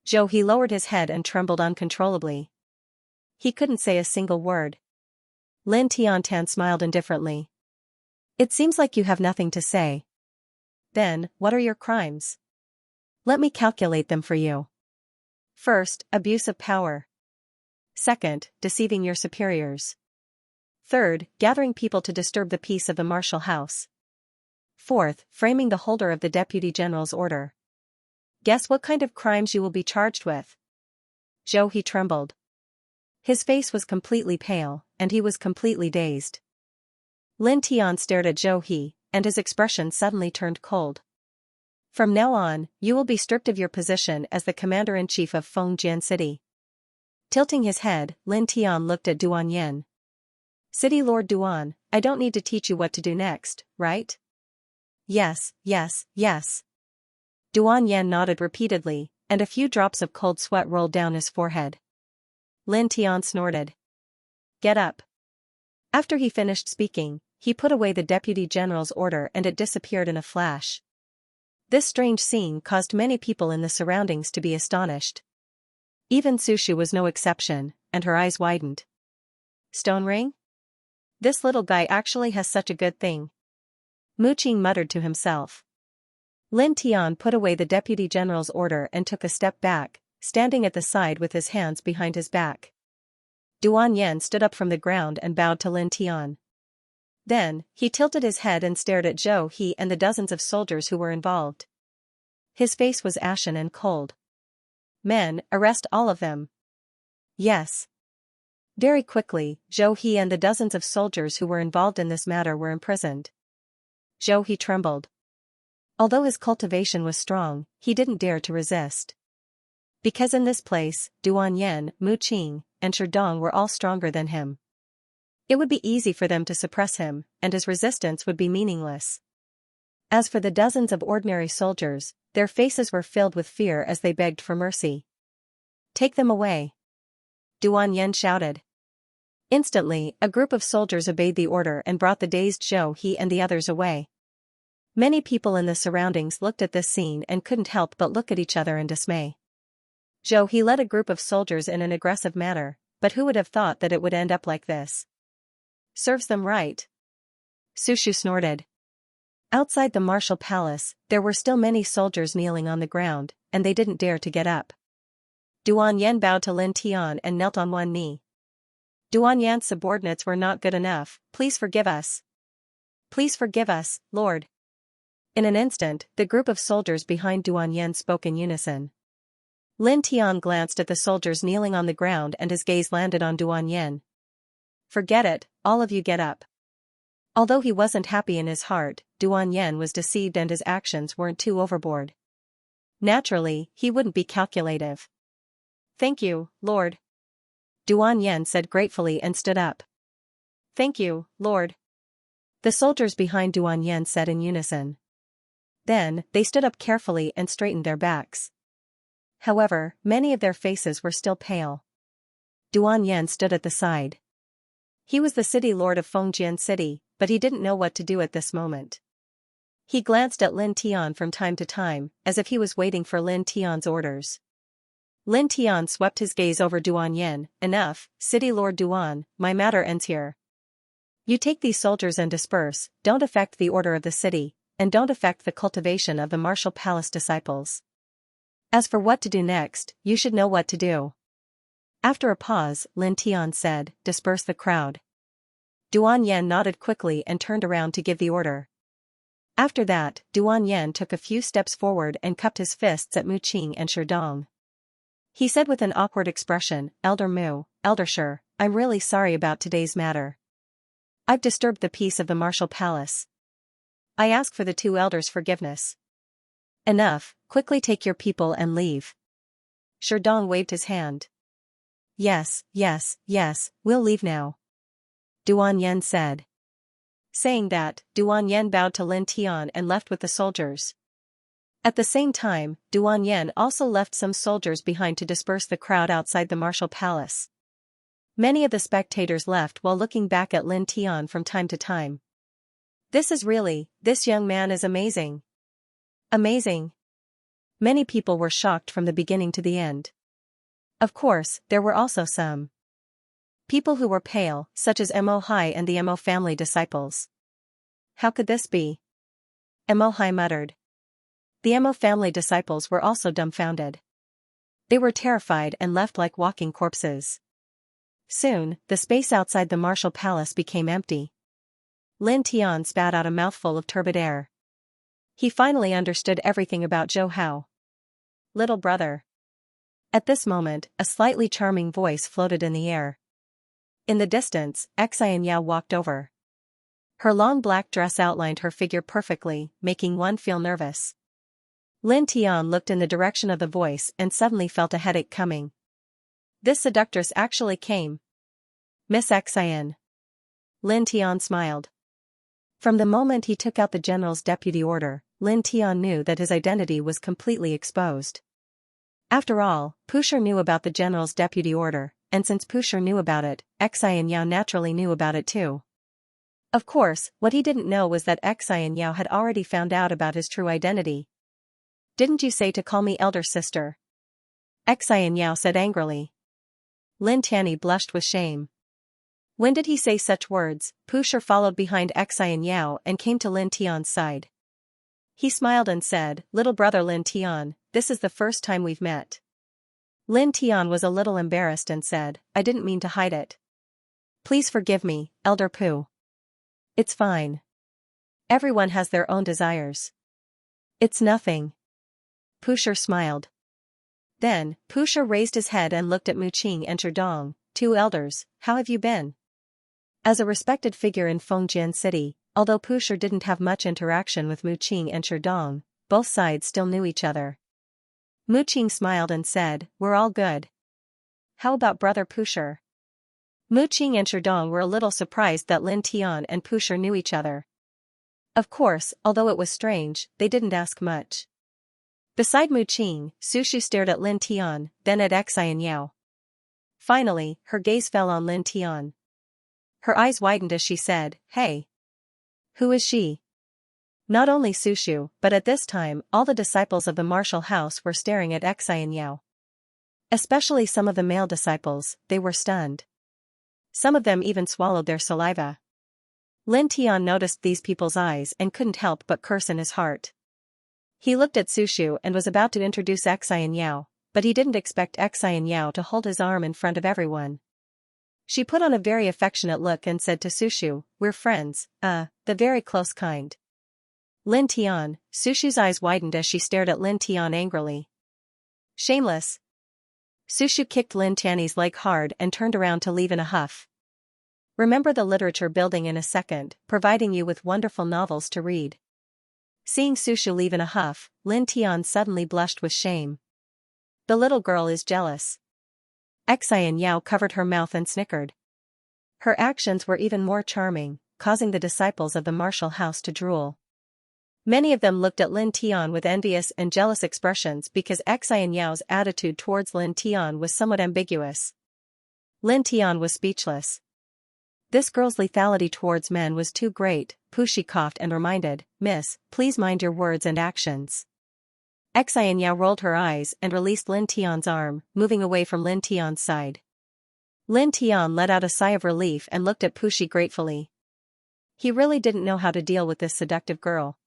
Zhou He lowered his head and trembled uncontrollably. He couldn't say a single word. Lin Tian smiled indifferently. "It seems like you have nothing to say. Then, what are your crimes? Let me calculate them for you. First, abuse of power. Second, deceiving your superiors. Third, gathering people to disturb the peace of the martial house. Fourth, framing the holder of the Deputy General's order. Guess what kind of crimes you will be charged with?" Zhou He trembled. His face was completely pale, and he was completely dazed. Lin Tian stared at Zhou He, and his expression suddenly turned cold. "From now on, you will be stripped of your position as the commander-in-chief of Fengjian City." Tilting his head, Lin Tian looked at Duan Yen. "City Lord Duan, I don't need to teach you what to do next, right?" "Yes, yes, yes." Duan Yen nodded repeatedly, and a few drops of cold sweat rolled down his forehead. Lin Tian snorted. "Get up." After he finished speaking, he put away the Deputy General's order and it disappeared in a flash. This strange scene caused many people in the surroundings to be astonished. Even Sushu was no exception, and her eyes widened. "Stone ring? This little guy actually has such a good thing," Mu Qing muttered to himself. Lin Tian put away the Deputy General's order and took a step back, standing at the side with his hands behind his back. Duan Yen stood up from the ground and bowed to Lin Tian. Then, he tilted his head and stared at Zhou He and the dozens of soldiers who were involved. His face was ashen and cold. "Men, arrest all of them." "Yes." Very quickly, Zhou He and the dozens of soldiers who were involved in this matter were imprisoned. Zhou He trembled. Although his cultivation was strong, he didn't dare to resist. Because in this place, Duan Yen, Mu Qing, and Sherdong were all stronger than him. It would be easy for them to suppress him, and his resistance would be meaningless. As for the dozens of ordinary soldiers, their faces were filled with fear as they begged for mercy. "Take them away," Duan Yen shouted. Instantly, a group of soldiers obeyed the order and brought the dazed Zhou He and the others away. Many people in the surroundings looked at this scene and couldn't help but look at each other in dismay. Zhou He led a group of soldiers in an aggressive manner, but who would have thought that it would end up like this? "Serves them right," Sushu snorted. Outside the martial palace, there were still many soldiers kneeling on the ground, and they didn't dare to get up. Duan Yen bowed to Lin Tian and knelt on one knee. "Duan Yan's subordinates were not good enough, please forgive us. Please forgive us, Lord." In an instant, the group of soldiers behind Duan Yen spoke in unison. Lin Tian glanced at the soldiers kneeling on the ground and his gaze landed on Duan Yen. "Forget it, all of you get up." Although he wasn't happy in his heart, Duan Yen was deceived and his actions weren't too overboard. Naturally, he wouldn't be calculative. "Thank you, Lord," Duan Yen said gratefully and stood up. "Thank you, Lord," the soldiers behind Duan Yen said in unison. Then, they stood up carefully and straightened their backs. However, many of their faces were still pale. Duan Yen stood at the side. He was the city lord of Fengjian City, but he didn't know what to do at this moment. He glanced at Lin Tian from time to time, as if he was waiting for Lin Tian's orders. Lin Tian swept his gaze over Duan Yen. "Enough, City Lord Duan, my matter ends here. You take these soldiers and disperse, don't affect the order of the city, and don't affect the cultivation of the martial palace disciples. As for what to do next, you should know what to do." After a pause, Lin Tian said, "Disperse the crowd." Duan Yen nodded quickly and turned around to give the order. After that, Duan Yen took a few steps forward and cupped his fists at Mu Qing and Sherdong. He said with an awkward expression, "Elder Mu, Elder Shi, I'm really sorry about today's matter. I've disturbed the peace of the martial palace. I ask for the two elders' forgiveness. Enough, quickly take your people and leave. Sherdong waved his hand. Yes, we'll leave now. Duan Yen said. Saying that, Duan Yen bowed to Lin Tian and left with the soldiers. At the same time, Duan Yen also left some soldiers behind to disperse the crowd outside the martial palace. Many of the spectators left while looking back at Lin Tian from time to time. This young man is amazing. Amazing. Many people were shocked from the beginning to the end. Of course, there were also some people who were pale, such as Mo Hai and the Mo family disciples. How could this be? Mo Hai muttered. The Mo family disciples were also dumbfounded. They were terrified and left like walking corpses. Soon, the space outside the martial palace became empty. Lin Tian spat out a mouthful of turbid air. He finally understood everything about Zhou Hao. Little brother. At this moment, a slightly charming voice floated in the air. In the distance, Xianxia walked over. Her long black dress outlined her figure perfectly, making one feel nervous. Lin Tian looked in the direction of the voice and suddenly felt a headache coming. This seductress actually came. Miss Xian. Lin Tian smiled. From the moment he took out the general's deputy order, Lin Tian knew that his identity was completely exposed. After all, Pusher knew about the general's deputy order, and since Pusher knew about it, Xianxia naturally knew about it too. Of course, what he didn't know was that Xianxia had already found out about his true identity. Didn't you say to call me elder sister? Xianxia said angrily. Lin Tianyi blushed with shame. When did he say such words? Pusher followed behind Xianxia and came to Lin Tian's side. He smiled and said, Little brother Lin Tian, this is the first time we've met. Lin Tian was a little embarrassed and said, I didn't mean to hide it. Please forgive me, Elder Pu. It's fine. Everyone has their own desires. It's nothing. Pusher smiled. Then, Pusher raised his head and looked at Mu Qing and Sherdong, two elders, how have you been? As a respected figure in Fengjian City, although Pusher didn't have much interaction with Mu Qing and Sherdong, both sides still knew each other. Mu Qing smiled and said, We're all good. How about brother Pusher? Mu Qing and Sherdong were a little surprised that Lin Tian and Pusher knew each other. Of course, although it was strange, they didn't ask much. Beside Mu Qing, Sushu stared at Lin Tian, then at Xianxia. Finally, her gaze fell on Lin Tian. Her eyes widened as she said, Hey. Who is she? Not only Sushu, but at this time, all the disciples of the martial house were staring at Xianxia. Especially some of the male disciples, they were stunned. Some of them even swallowed their saliva. Lin Tian noticed these people's eyes and couldn't help but curse in his heart. He looked at Sushu and was about to introduce Xianxia, but he didn't expect Xianxia to hold his arm in front of everyone. She put on a very affectionate look and said to Sushu, We're friends, the very close kind. Lin Tian, Sushu's eyes widened as she stared at Lin Tian angrily. Shameless. Sushu kicked Lin Tianyi's leg hard and turned around to leave in a huff. Remember the literature building in a second, providing you with wonderful novels to read. Seeing Sushu leave in a huff, Lin Tian suddenly blushed with shame. The little girl is jealous. Xianxia covered her mouth and snickered. Her actions were even more charming, causing the disciples of the martial house to drool. Many of them looked at Lin Tian with envious and jealous expressions because Xianxia's attitude towards Lin Tian was somewhat ambiguous. Lin Tian was speechless. This girl's lethality towards men was too great. Pushi coughed and reminded, Miss, please mind your words and actions. Xianxia rolled her eyes and released Lin Tian's arm, moving away from Lin Tian's side. Lin Tian let out a sigh of relief and looked at Pushi gratefully. He really didn't know how to deal with this seductive girl.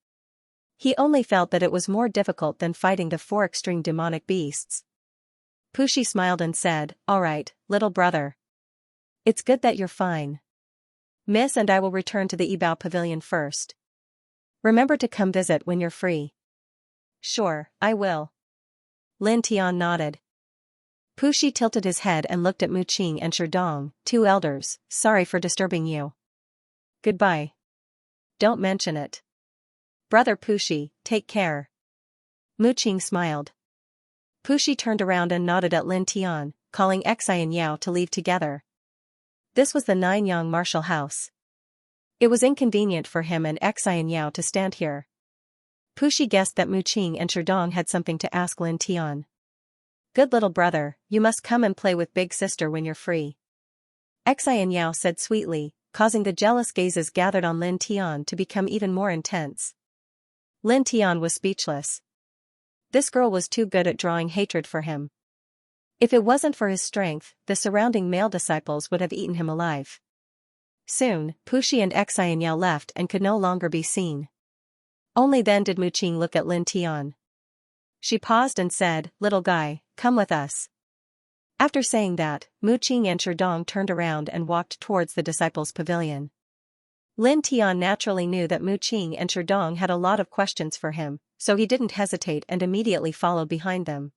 He only felt that it was more difficult than fighting the four extreme demonic beasts. Pushi smiled and said, All right, little brother. It's good that you're fine. Miss and I will return to the Yibao Pavilion first. Remember to come visit when you're free. Sure, I will. Lin Tian nodded. Pushi tilted his head and looked at Mu Qing and Sherdong, two elders. Sorry for disturbing you. Goodbye. Don't mention it. Brother Pushi, take care. Mu Qing smiled. Pushi turned around and nodded at Lin Tian, calling Xianxia to leave together. This was the Ninyang martial house. It was inconvenient for him and Xianxia to stand here. Pushi guessed that Mu Qing and Sherdong had something to ask Lin Tian. Good little brother, you must come and play with big sister when you're free. Xianxia said sweetly, causing the jealous gazes gathered on Lin Tian to become even more intense. Lin Tian was speechless. This girl was too good at drawing hatred for him. If it wasn't for his strength, the surrounding male disciples would have eaten him alive. Soon, Pushi and Xianxia left and could no longer be seen. Only then did Mu Qing look at Lin Tian. She paused and said, Little guy, come with us. After saying that, Mu Qing and Sherdong turned around and walked towards the disciples' pavilion. Lin Tian naturally knew that Mu Qing and Sherdong had a lot of questions for him, so he didn't hesitate and immediately followed behind them.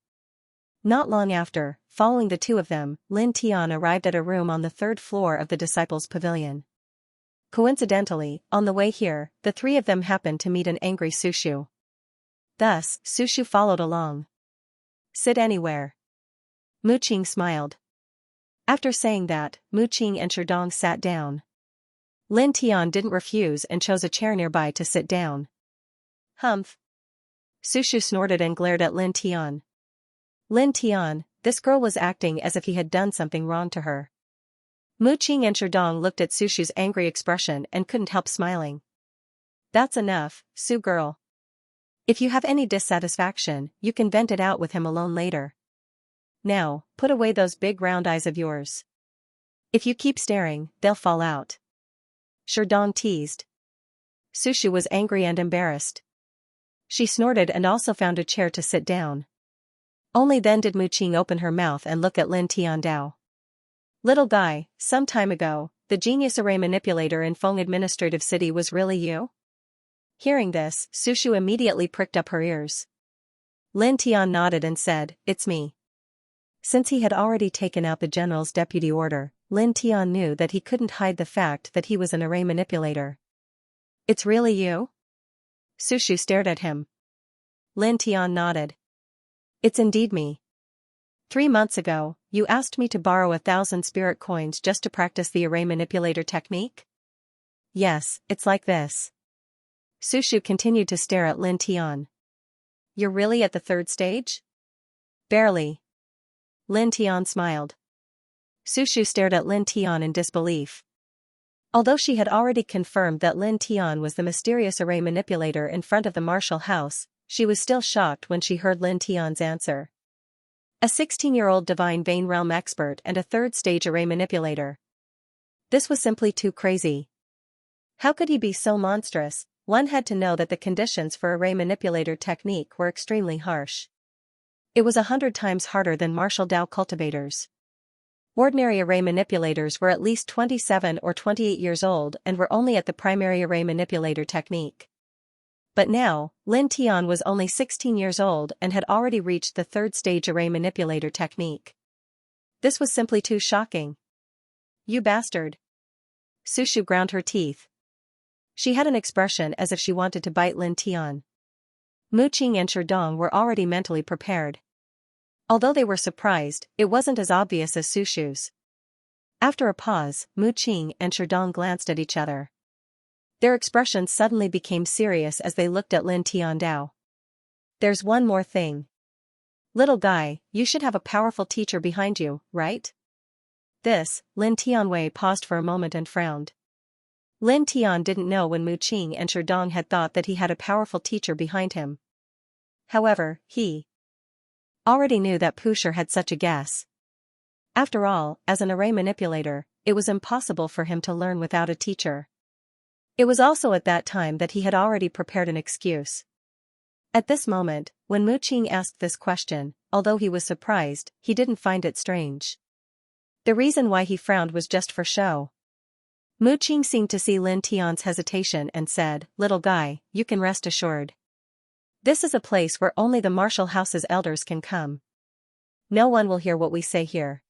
Not long after, following the two of them, Lin Tian arrived at a room on the third floor of the disciples' pavilion. Coincidentally, on the way here, the three of them happened to meet an angry Sushu. Thus, Sushu followed along. Sit anywhere. Mu Qing smiled. After saying that, Mu Qing and Sherdong sat down. Lin Tian didn't refuse and chose a chair nearby to sit down. Humph. Sushu snorted and glared at Lin Tian. Lin Tian, this girl was acting as if he had done something wrong to her. Mu Qing and Sherdong looked at Sushu's angry expression and couldn't help smiling. That's enough, Su girl. If you have any dissatisfaction, you can vent it out with him alone later. Now, put away those big round eyes of yours. If you keep staring, they'll fall out. Sherdong teased. Sushu was angry and embarrassed. She snorted and also found a chair to sit down. Only then did Mu Qing open her mouth and look at Lin Tiandao. Little guy, some time ago, the genius array manipulator in Feng Administrative City was really you? Hearing this, Sushu immediately pricked up her ears. Lin Tian nodded and said, It's me. Since he had already taken out the general's deputy order, Lin Tian knew that he couldn't hide the fact that he was an array manipulator. It's really you? Sushu stared at him. Lin Tian nodded. It's indeed me. 3 months ago, you asked me to borrow 1,000 spirit coins just to practice the array manipulator technique? Yes, it's like this. Sushu continued to stare at Lin Tian. You're really at the 3rd stage? Barely. Lin Tian smiled. Sushu stared at Lin Tian in disbelief. Although she had already confirmed that Lin Tian was the mysterious array manipulator in front of the martial house, she was still shocked when she heard Lin Tian's answer. A 16-year-old divine vein realm expert and a 3rd stage array manipulator. This was simply too crazy. How could he be so monstrous? One had to know that the conditions for array manipulator technique were extremely harsh. It was 100 times harder than martial Dao cultivators. Ordinary array manipulators were at least 27 or 28 years old and were only at the primary array manipulator technique. But now, Lin Tian was only 16 years old and had already reached the 3rd stage array manipulator technique. This was simply too shocking. You bastard. Sushu ground her teeth. She had an expression as if she wanted to bite Lin Tian. Mu Qing and Sherdong were already mentally prepared. Although they were surprised, it wasn't as obvious as Sushu's. After a pause, Mu Qing and Sherdong glanced at each other. Their expressions suddenly became serious as they looked at Lin Tiandao. There's one more thing. Little guy, you should have a powerful teacher behind you, right? This, Lin Tianwei paused for a moment and frowned. Lin Tian didn't know when Mu Qing and Sherdong had thought that he had a powerful teacher behind him. However, he already knew that Pusher had such a guess. After all, as an array manipulator, it was impossible for him to learn without a teacher. It was also at that time that he had already prepared an excuse. At this moment, when Mu Qing asked this question, although he was surprised, he didn't find it strange. The reason why he frowned was just for show. Mu Qing seemed to see Lin Tian's hesitation and said, Little guy, you can rest assured. This is a place where only the martial house's elders can come. No one will hear what we say here.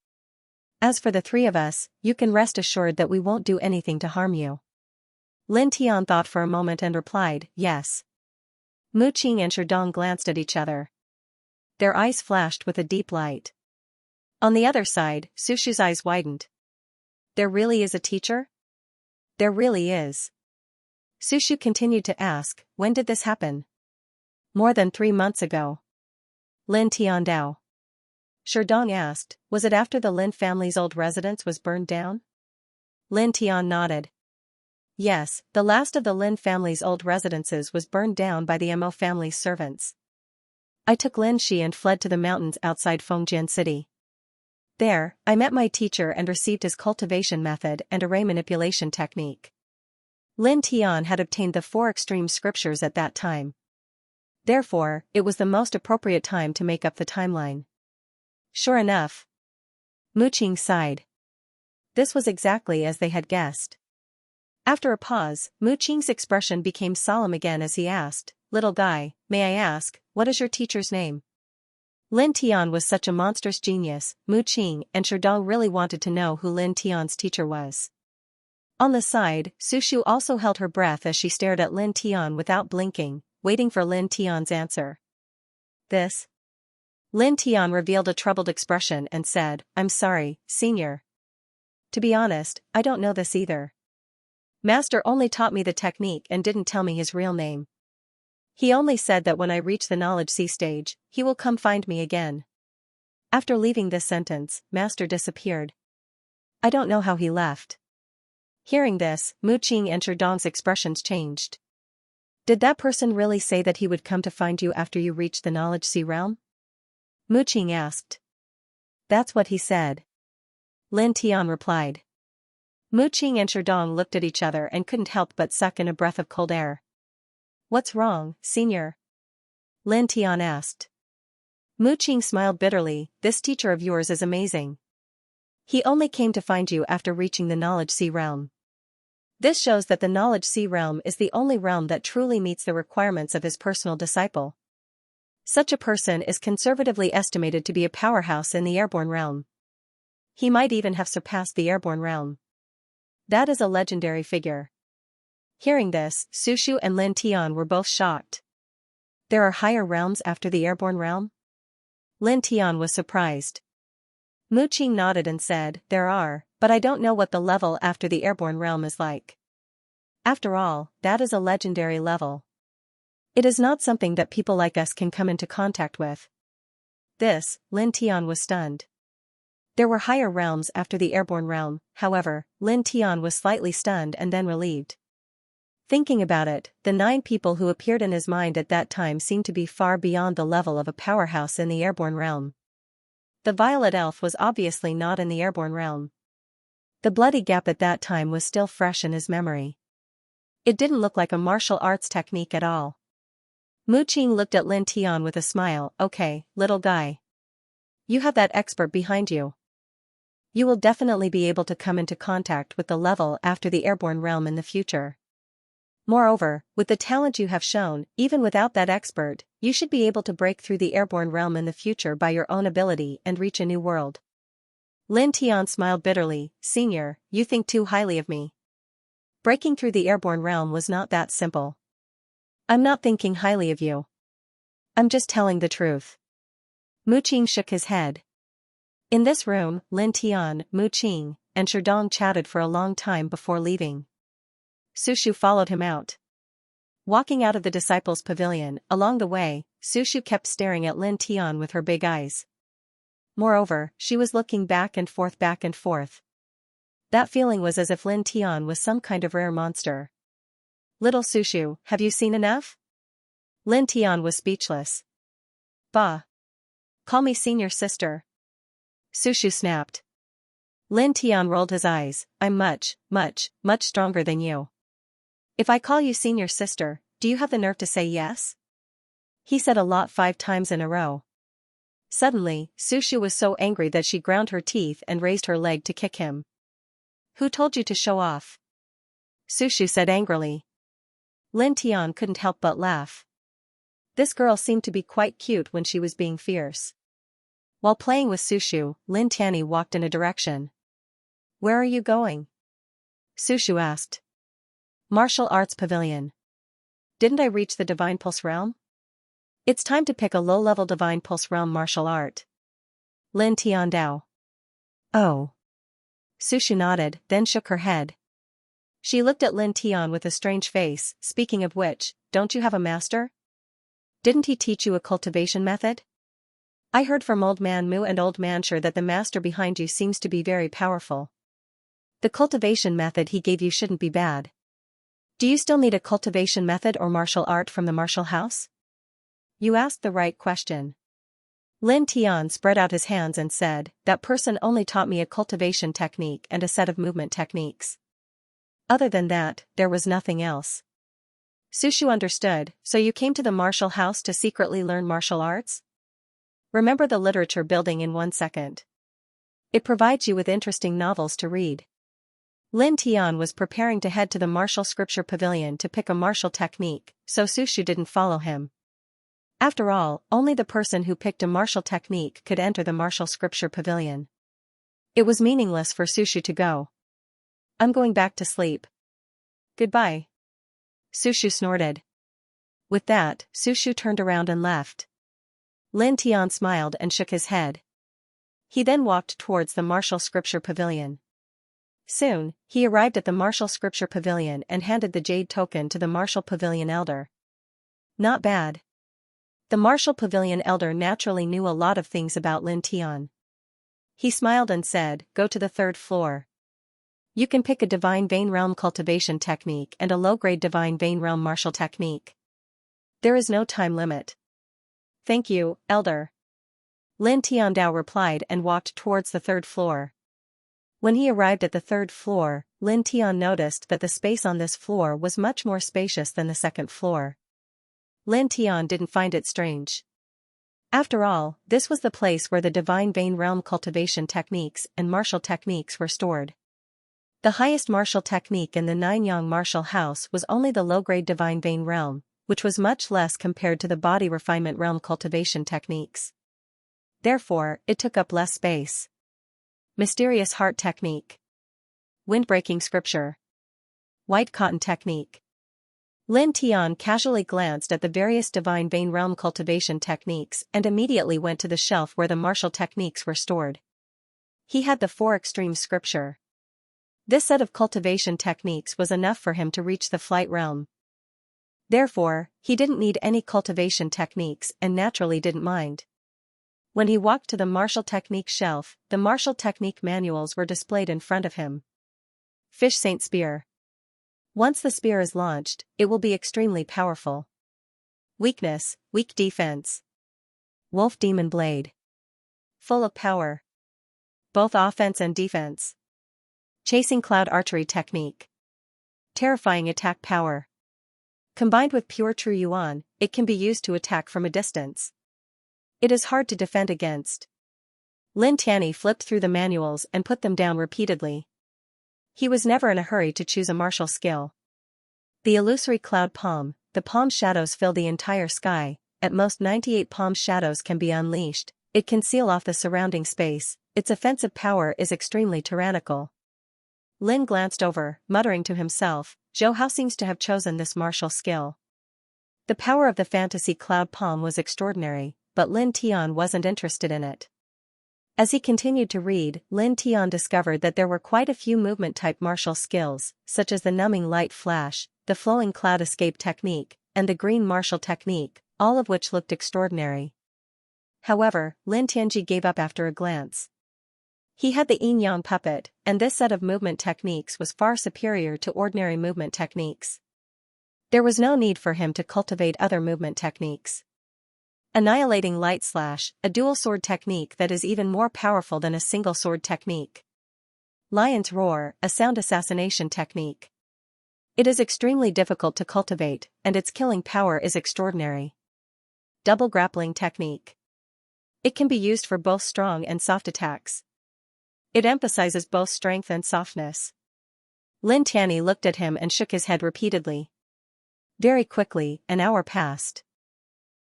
As for the three of us, you can rest assured that we won't do anything to harm you. Lin Tian thought for a moment and replied, yes. Mu Qing and Sherdong glanced at each other. Their eyes flashed with a deep light. On the other side, Sushu's eyes widened. There really is a teacher? There really is. Sushu continued to ask, when did this happen? More than 3 months ago. Lin Tiandao. Sherdong asked, was it after the Lin family's old residence was burned down? Lin Tian nodded. Yes, the last of the Lin family's old residences was burned down by the Mo family's servants. I took Lin Shi and fled to the mountains outside Fengjian City. There, I met my teacher and received his cultivation method and array manipulation technique. Lin Tian had obtained the 4 extreme scriptures at that time. Therefore, it was the most appropriate time to make up the timeline. Sure enough. Mu Qing sighed. This was exactly as they had guessed. After a pause, Mu Qing's expression became solemn again as he asked, little guy, may I ask, what is your teacher's name? Lin Tian was such a monstrous genius, Mu Qing and Sherdong really wanted to know who Lin Tian's teacher was. On the side, Sushu also held her breath as she stared at Lin Tian without blinking, waiting for Lin Tian's answer. This? Lin Tian revealed a troubled expression and said, I'm sorry, senior. To be honest, I don't know this either. Master only taught me the technique and didn't tell me his real name. He only said that when I reach the knowledge sea stage, he will come find me again. After leaving this sentence, Master disappeared. I don't know how he left. Hearing this, Mu Qing and Sherdong's expressions changed. Did that person really say that he would come to find you after you reached the knowledge sea realm? Mu Qing asked. That's what he said. Lin Tian replied. Mu Qing and Sherdong looked at each other and couldn't help but suck in a breath of cold air. What's wrong, senior? Lin Tian asked. Mu Qing smiled bitterly, this teacher of yours is amazing. He only came to find you after reaching the knowledge sea realm. This shows that the knowledge sea realm is the only realm that truly meets the requirements of his personal disciple. Such a person is conservatively estimated to be a powerhouse in the airborne realm. He might even have surpassed the airborne realm. That is a legendary figure. Hearing this, Sushu and Lin Tian were both shocked. There are higher realms after the airborne realm? Lin Tian was surprised. Mu Qing nodded and said, there are, but I don't know what the level after the airborne realm is like. After all, that is a legendary level. It is not something that people like us can come into contact with. This, Lin Tian was stunned. There were higher realms after the airborne realm, however, Lin Tian was slightly stunned and then relieved. Thinking about it, the 9 people who appeared in his mind at that time seemed to be far beyond the level of a powerhouse in the airborne realm. The violet elf was obviously not in the airborne realm. The bloody gap at that time was still fresh in his memory. It didn't look like a martial arts technique at all. Mu Qing looked at Lin Tian with a smile, okay, little guy. You have that expert behind you. You will definitely be able to come into contact with the level after the airborne realm in the future. Moreover, with the talent you have shown, even without that expert, you should be able to break through the airborne realm in the future by your own ability and reach a new world. Lin Tian smiled bitterly, senior, you think too highly of me. Breaking through the airborne realm was not that simple. I'm not thinking highly of you. I'm just telling the truth. Mu Qing shook his head. In this room, Lin Tian, Mu Qing, and Sherdong chatted for a long time before leaving. Sushu followed him out. Walking out of the disciples' pavilion, along the way, Sushu kept staring at Lin Tian with her big eyes. Moreover, she was looking back and forth. That feeling was as if Lin Tian was some kind of rare monster. Little Sushu, have you seen enough? Lin Tian was speechless. Bah. Call me senior sister. Sushu snapped. Lin Tian rolled his eyes, I'm much stronger than you. If I call you senior sister, do you have the nerve to say yes? He said a lot 5 times in a row. Suddenly, Sushu was so angry that she ground her teeth and raised her leg to kick him. Who told you to show off? Sushu said angrily. Lin Tian couldn't help but laugh. This girl seemed to be quite cute when she was being fierce. While playing with Sushu, Lin Tianyi walked in a direction. Where are you going? Sushu asked. Martial Arts Pavilion. Didn't I reach the Divine Pulse Realm? It's time to pick a low-level Divine Pulse Realm martial art. Lin Tian Dao. Oh. Sushu nodded, then shook her head. She looked at Lin Tian with a strange face, speaking of which, don't you have a master? Didn't he teach you a cultivation method? I heard from Old Man Mu and Old Man Sure that the master behind you seems to be very powerful. The cultivation method he gave you shouldn't be bad. Do you still need a cultivation method or martial art from the martial house? You asked the right question. Lin Tian spread out his hands and said, that person only taught me a cultivation technique and a set of movement techniques. Other than that, there was nothing else. Sushu understood, so you came to the martial house to secretly learn martial arts? Remember the literature building in 1 second. It provides you with interesting novels to read. Lin Tian was preparing to head to the martial scripture pavilion to pick a martial technique, so Sushu didn't follow him. After all, only the person who picked a martial technique could enter the martial scripture pavilion. It was meaningless for Sushu to go. I'm going back to sleep. Goodbye. Sushu snorted. With that, Sushu turned around and left. Lin Tian smiled and shook his head. He then walked towards the martial scripture pavilion. Soon, he arrived at the martial scripture pavilion and handed the jade token to the martial pavilion elder. Not bad. The martial pavilion elder naturally knew a lot of things about Lin Tian. He smiled and said, go to the 3rd floor. You can pick a Divine Vein Realm cultivation technique and a low-grade Divine Vein Realm martial technique. There is no time limit. Thank you, elder. Lin Tian Dao replied and walked towards the 3rd floor. When he arrived at the 3rd floor, Lin Tian noticed that the space on this floor was much more spacious than the 2nd floor. Lin Tian didn't find it strange. After all, this was the place where the Divine Vein Realm cultivation techniques and martial techniques were stored. The highest martial technique in the Nine-Yang martial house was only the low-grade Divine Vein Realm, which was much less compared to the body refinement realm cultivation techniques. Therefore, it took up less space. Mysterious Heart Technique. Windbreaking Scripture. White Cotton Technique. Lin Tian casually glanced at the various Divine Vein Realm cultivation techniques and immediately went to the shelf where the martial techniques were stored. He had the 4 extreme scripture. This set of cultivation techniques was enough for him to reach the flight realm. Therefore, he didn't need any cultivation techniques and naturally didn't mind. When he walked to the martial technique shelf, the martial technique manuals were displayed in front of him. Fish Saint Spear. Once the spear is launched, it will be extremely powerful. Weakness, weak defense. Wolf Demon Blade. Full of power. Both offense and defense. Chasing Cloud Archery Technique. Terrifying attack power. Combined with pure True Yuan, it can be used to attack from a distance. It is hard to defend against. Lin Tianyi flipped through the manuals and put them down repeatedly. He was never in a hurry to choose a martial skill. The illusory cloud palm, the palm shadows fill the entire sky, at most 98 palm shadows can be unleashed, it can seal off the surrounding space, its offensive power is extremely tyrannical. Lin glanced over, muttering to himself, Zhou Hao seems to have chosen this martial skill. The power of the fantasy cloud palm was extraordinary, but Lin Tian wasn't interested in it. As he continued to read, Lin Tian discovered that there were quite a few movement-type martial skills, such as the numbing light flash, the flowing cloud escape technique, and the green martial technique, all of which looked extraordinary. However, Lin Tianji gave up after a glance. He had the yin-yang puppet, and this set of movement techniques was far superior to ordinary movement techniques. There was no need for him to cultivate other movement techniques. Annihilating Light Slash, a dual sword technique that is even more powerful than a single sword technique. Lion's Roar, a sound assassination technique. It is extremely difficult to cultivate, and its killing power is extraordinary. Double Grappling Technique. It can be used for both strong and soft attacks. It emphasizes both strength and softness. Lin Tianyi looked at him and shook his head repeatedly. Very quickly, an hour passed.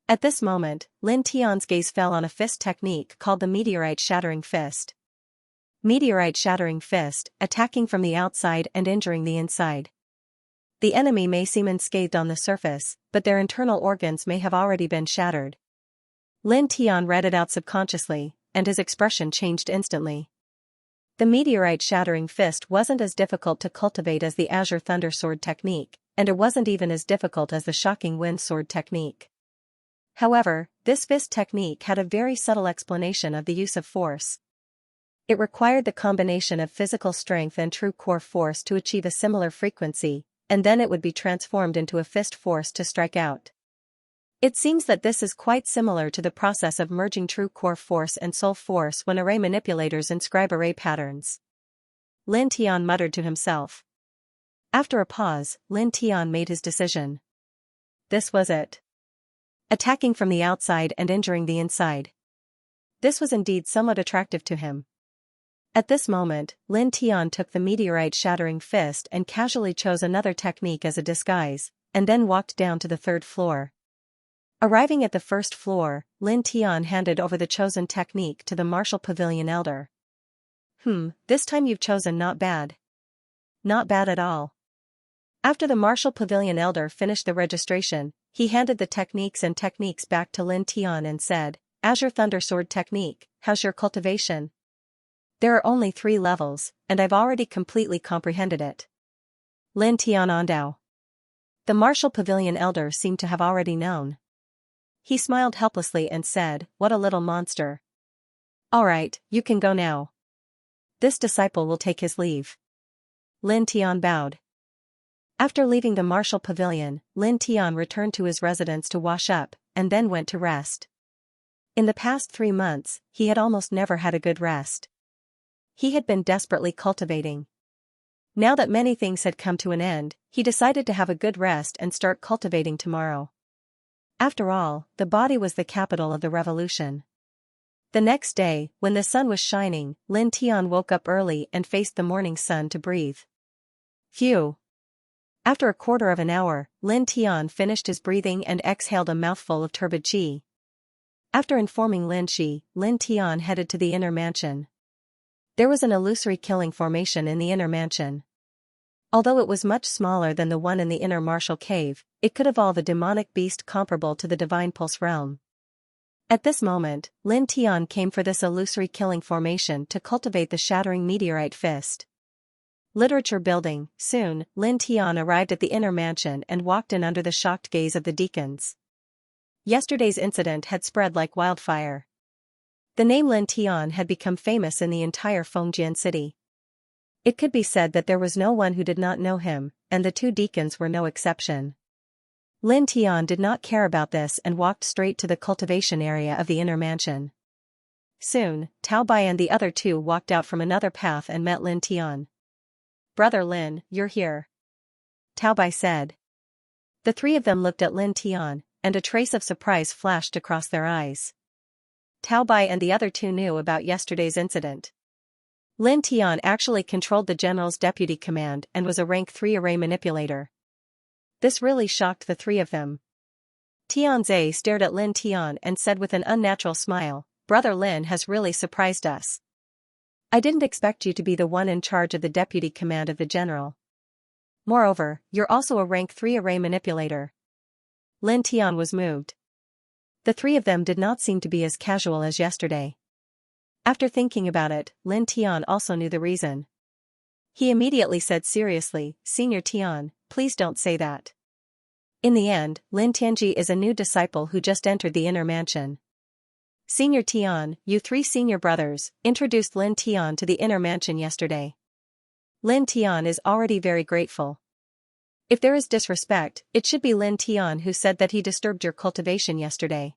At this moment, Lin Tian's gaze fell on a fist technique called the Meteorite Shattering Fist. Meteorite Shattering Fist, attacking from the outside and injuring the inside. The enemy may seem unscathed on the surface, but their internal organs may have already been shattered. Lin Tian read it out subconsciously, and his expression changed instantly. The Meteorite Shattering Fist wasn't as difficult to cultivate as the Azure Thunder Sword technique, and it wasn't even as difficult as the Shocking Wind Sword technique. However, this fist technique had a very subtle explanation of the use of force. It required the combination of physical strength and true core force to achieve a similar frequency, and then it would be transformed into a fist force to strike out. It seems that this is quite similar to the process of merging true core force and soul force when array manipulators inscribe array patterns. Lin Tian muttered to himself. After a pause, Lin Tian made his decision. This was it. Attacking from the outside and injuring the inside. This was indeed somewhat attractive to him. At this moment, Lin Tian took the Meteorite Shattering Fist and casually chose another technique as a disguise, and then walked down to the 3rd floor. Arriving at the 1st floor, Lin Tian handed over the chosen technique to the Martial Pavilion Elder. This time you've chosen not bad. Not bad at all. After the Martial Pavilion Elder finished the registration, he handed the techniques back to Lin Tian and said, Azure Thunder Sword technique, how's your cultivation? There are only 3 levels, and I've already completely comprehended it. Lin Tian Ondao. The Martial Pavilion Elder seemed to have already known. He smiled helplessly and said, what a little monster. Alright, you can go now. This disciple will take his leave. Lin Tian bowed. After leaving the Martial Pavilion, Lin Tian returned to his residence to wash up, and then went to rest. In the past 3 months, he had almost never had a good rest. He had been desperately cultivating. Now that many things had come to an end, he decided to have a good rest and start cultivating tomorrow. After all, the body was the capital of the revolution. The next day, when the sun was shining, Lin Tian woke up early and faced the morning sun to breathe. Phew! After a quarter of an hour, Lin Tian finished his breathing and exhaled a mouthful of turbid qi. After informing Lin Shi, Lin Tian headed to the inner mansion. There was an illusory killing formation in the inner mansion. Although it was much smaller than the one in the inner martial cave, it could evolve a demonic beast comparable to the divine pulse realm. At this moment, Lin Tian came for this illusory killing formation to cultivate the shattering meteorite fist. Literature building. Soon, Lin Tian arrived at the inner mansion and walked in under the shocked gaze of the deacons. Yesterday's incident had spread like wildfire. The name Lin Tian had become famous in the entire Fengjian city. It could be said that there was no one who did not know him, and the 2 deacons were no exception. Lin Tian did not care about this and walked straight to the cultivation area of the inner mansion. Soon, Tao Bai and the other 2 walked out from another path and met Lin Tian. Brother Lin, you're here. Tao Bai said. The 3 of them looked at Lin Tian, and a trace of surprise flashed across their eyes. Tao Bai and the other 2 knew about yesterday's incident. Lin Tian actually controlled the general's deputy command and was a rank 3 array manipulator. This really shocked the 3 of them. Tianze stared at Lin Tian and said with an unnatural smile, Brother Lin has really surprised us. I didn't expect you to be the one in charge of the deputy command of the general. Moreover, you're also a rank 3 array manipulator. Lin Tian was moved. The 3 of them did not seem to be as casual as yesterday. After thinking about it, Lin Tian also knew the reason. He immediately said seriously, Senior Tian, please don't say that. In the end, Lin Tianji is a new disciple who just entered the inner mansion. Senior Tian, you 3 senior brothers, introduced Lin Tian to the inner mansion yesterday. Lin Tian is already very grateful. If there is disrespect, it should be Lin Tian who said that he disturbed your cultivation yesterday.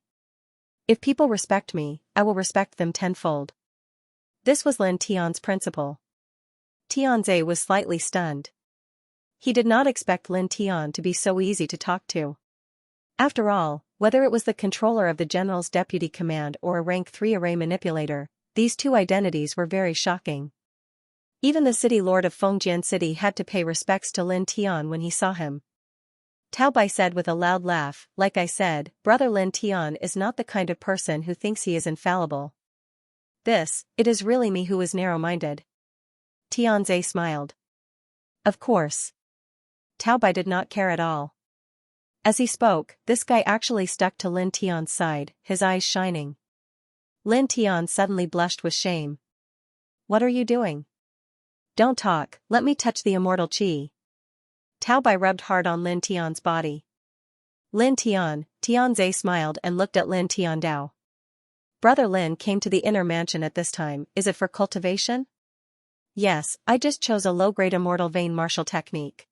If people respect me, I will respect them tenfold. This was Lin Tian's principle. Tianze was slightly stunned. He did not expect Lin Tian to be so easy to talk to. After all, whether it was the controller of the general's deputy command or a rank 3 array manipulator, these 2 identities were very shocking. Even the city lord of Fengjian City had to pay respects to Lin Tian when he saw him. Tao Bai said with a loud laugh, like I said, Brother Lin Tian is not the kind of person who thinks he is infallible. It is really me who is narrow-minded. Tianze smiled. Of course. Tao Bai did not care at all. As he spoke, this guy actually stuck to Lin Tian's side, his eyes shining. Lin Tian suddenly blushed with shame. What are you doing? Don't talk, let me touch the immortal qi. Tao Bai rubbed hard on Lin Tian's body. Lin Tian, Tianze smiled and looked at Lin Tiandao. Brother Lin came to the inner mansion at this time, is it for cultivation? Yes, I just chose a low-grade immortal vein martial technique.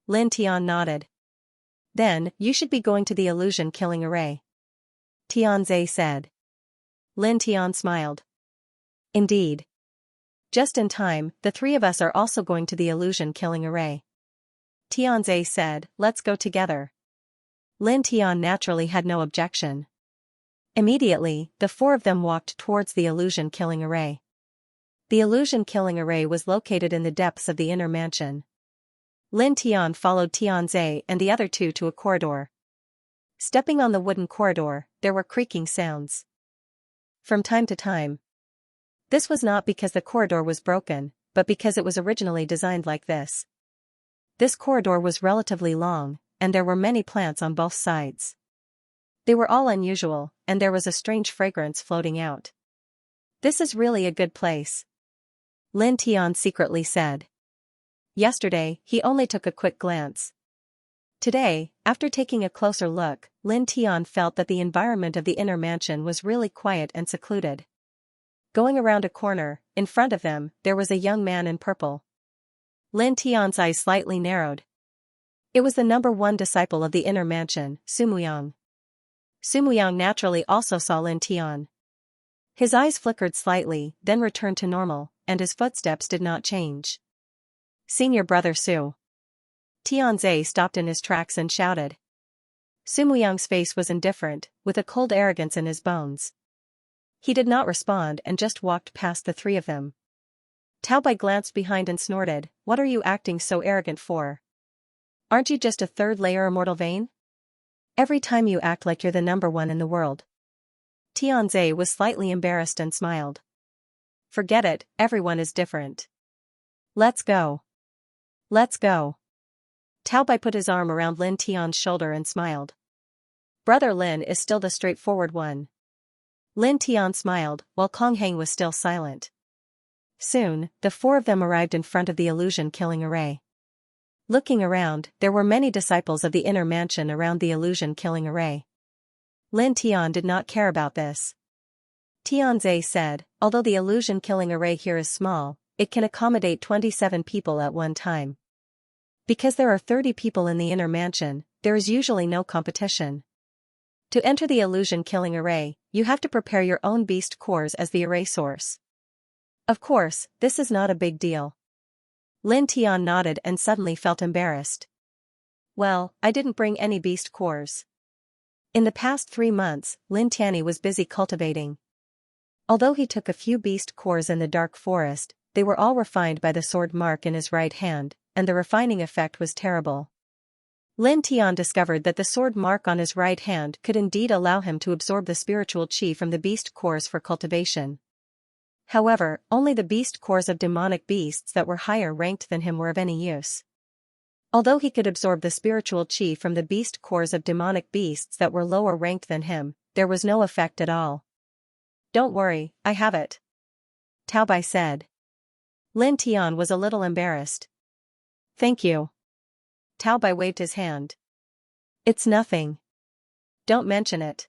Lin Tian nodded. Then, you should be going to the illusion killing array. Tianze said. Lin Tian smiled. Indeed. Just in time, the three of us are also going to the illusion killing array. Tianze said, let's go together. Lin Tian naturally had no objection. Immediately, the four of them walked towards the illusion killing array. The illusion killing array was located in the depths of the inner mansion. Lin Tian followed Tianze and the other two to a corridor. Stepping on the wooden corridor, there were creaking sounds. From time to time. This was not because the corridor was broken, but because it was originally designed like this. This corridor was relatively long, and there were many plants on both sides. They were all unusual, and there was a strange fragrance floating out. This is really a good place. Lin Tian secretly said. Yesterday, he only took a quick glance. Today, after taking a closer look, Lin Tian felt that the environment of the inner mansion was really quiet and secluded. Going around a corner, in front of them, there was a young man in purple. Lin Tian's eyes slightly narrowed. It was the number one disciple of the inner mansion, Sumuyang. Sumuyang naturally also saw Lin Tian. His eyes flickered slightly, then returned to normal, and his footsteps did not change. Senior brother Su. Tianze stopped in his tracks and shouted. Sumuyang's face was indifferent, with a cold arrogance in his bones. He did not respond and just walked past the three of them. Tao Bai glanced behind and snorted, what are you acting so arrogant for? Aren't you just a third-layer immortal vein? Every time you act like you're the number one in the world. Tianze was slightly embarrassed and smiled. Forget it, everyone is different. Let's go. Let's go. Tao Bai put his arm around Lin Tian's shoulder and smiled. Brother Lin is still the straightforward one. Lin Tian smiled, while Kong Heng was still silent. Soon, the four of them arrived in front of the illusion killing array. Looking around, there were many disciples of the inner mansion around the illusion killing array. Lin Tian did not care about this. Tianze said, although the illusion killing array here is small, it can accommodate 27 people at one time. Because there are 30 people in the inner mansion, there is usually no competition. To enter the illusion killing array, you have to prepare your own beast cores as the array source. Of course, this is not a big deal. Lin Tian nodded and suddenly felt embarrassed. Well, I didn't bring any beast cores. In the past 3 months, Lin Tianyi was busy cultivating. Although he took a few beast cores in the dark forest, they were all refined by the sword mark in his right hand, and the refining effect was terrible. Lin Tian discovered that the sword mark on his right hand could indeed allow him to absorb the spiritual qi from the beast cores for cultivation. However, only the beast cores of demonic beasts that were higher ranked than him were of any use. Although he could absorb the spiritual qi from the beast cores of demonic beasts that were lower ranked than him, there was no effect at all. Don't worry, I have it. Tao Bai said. Lin Tian was a little embarrassed. Thank you. Tao Bai waved his hand. It's nothing. Don't mention it.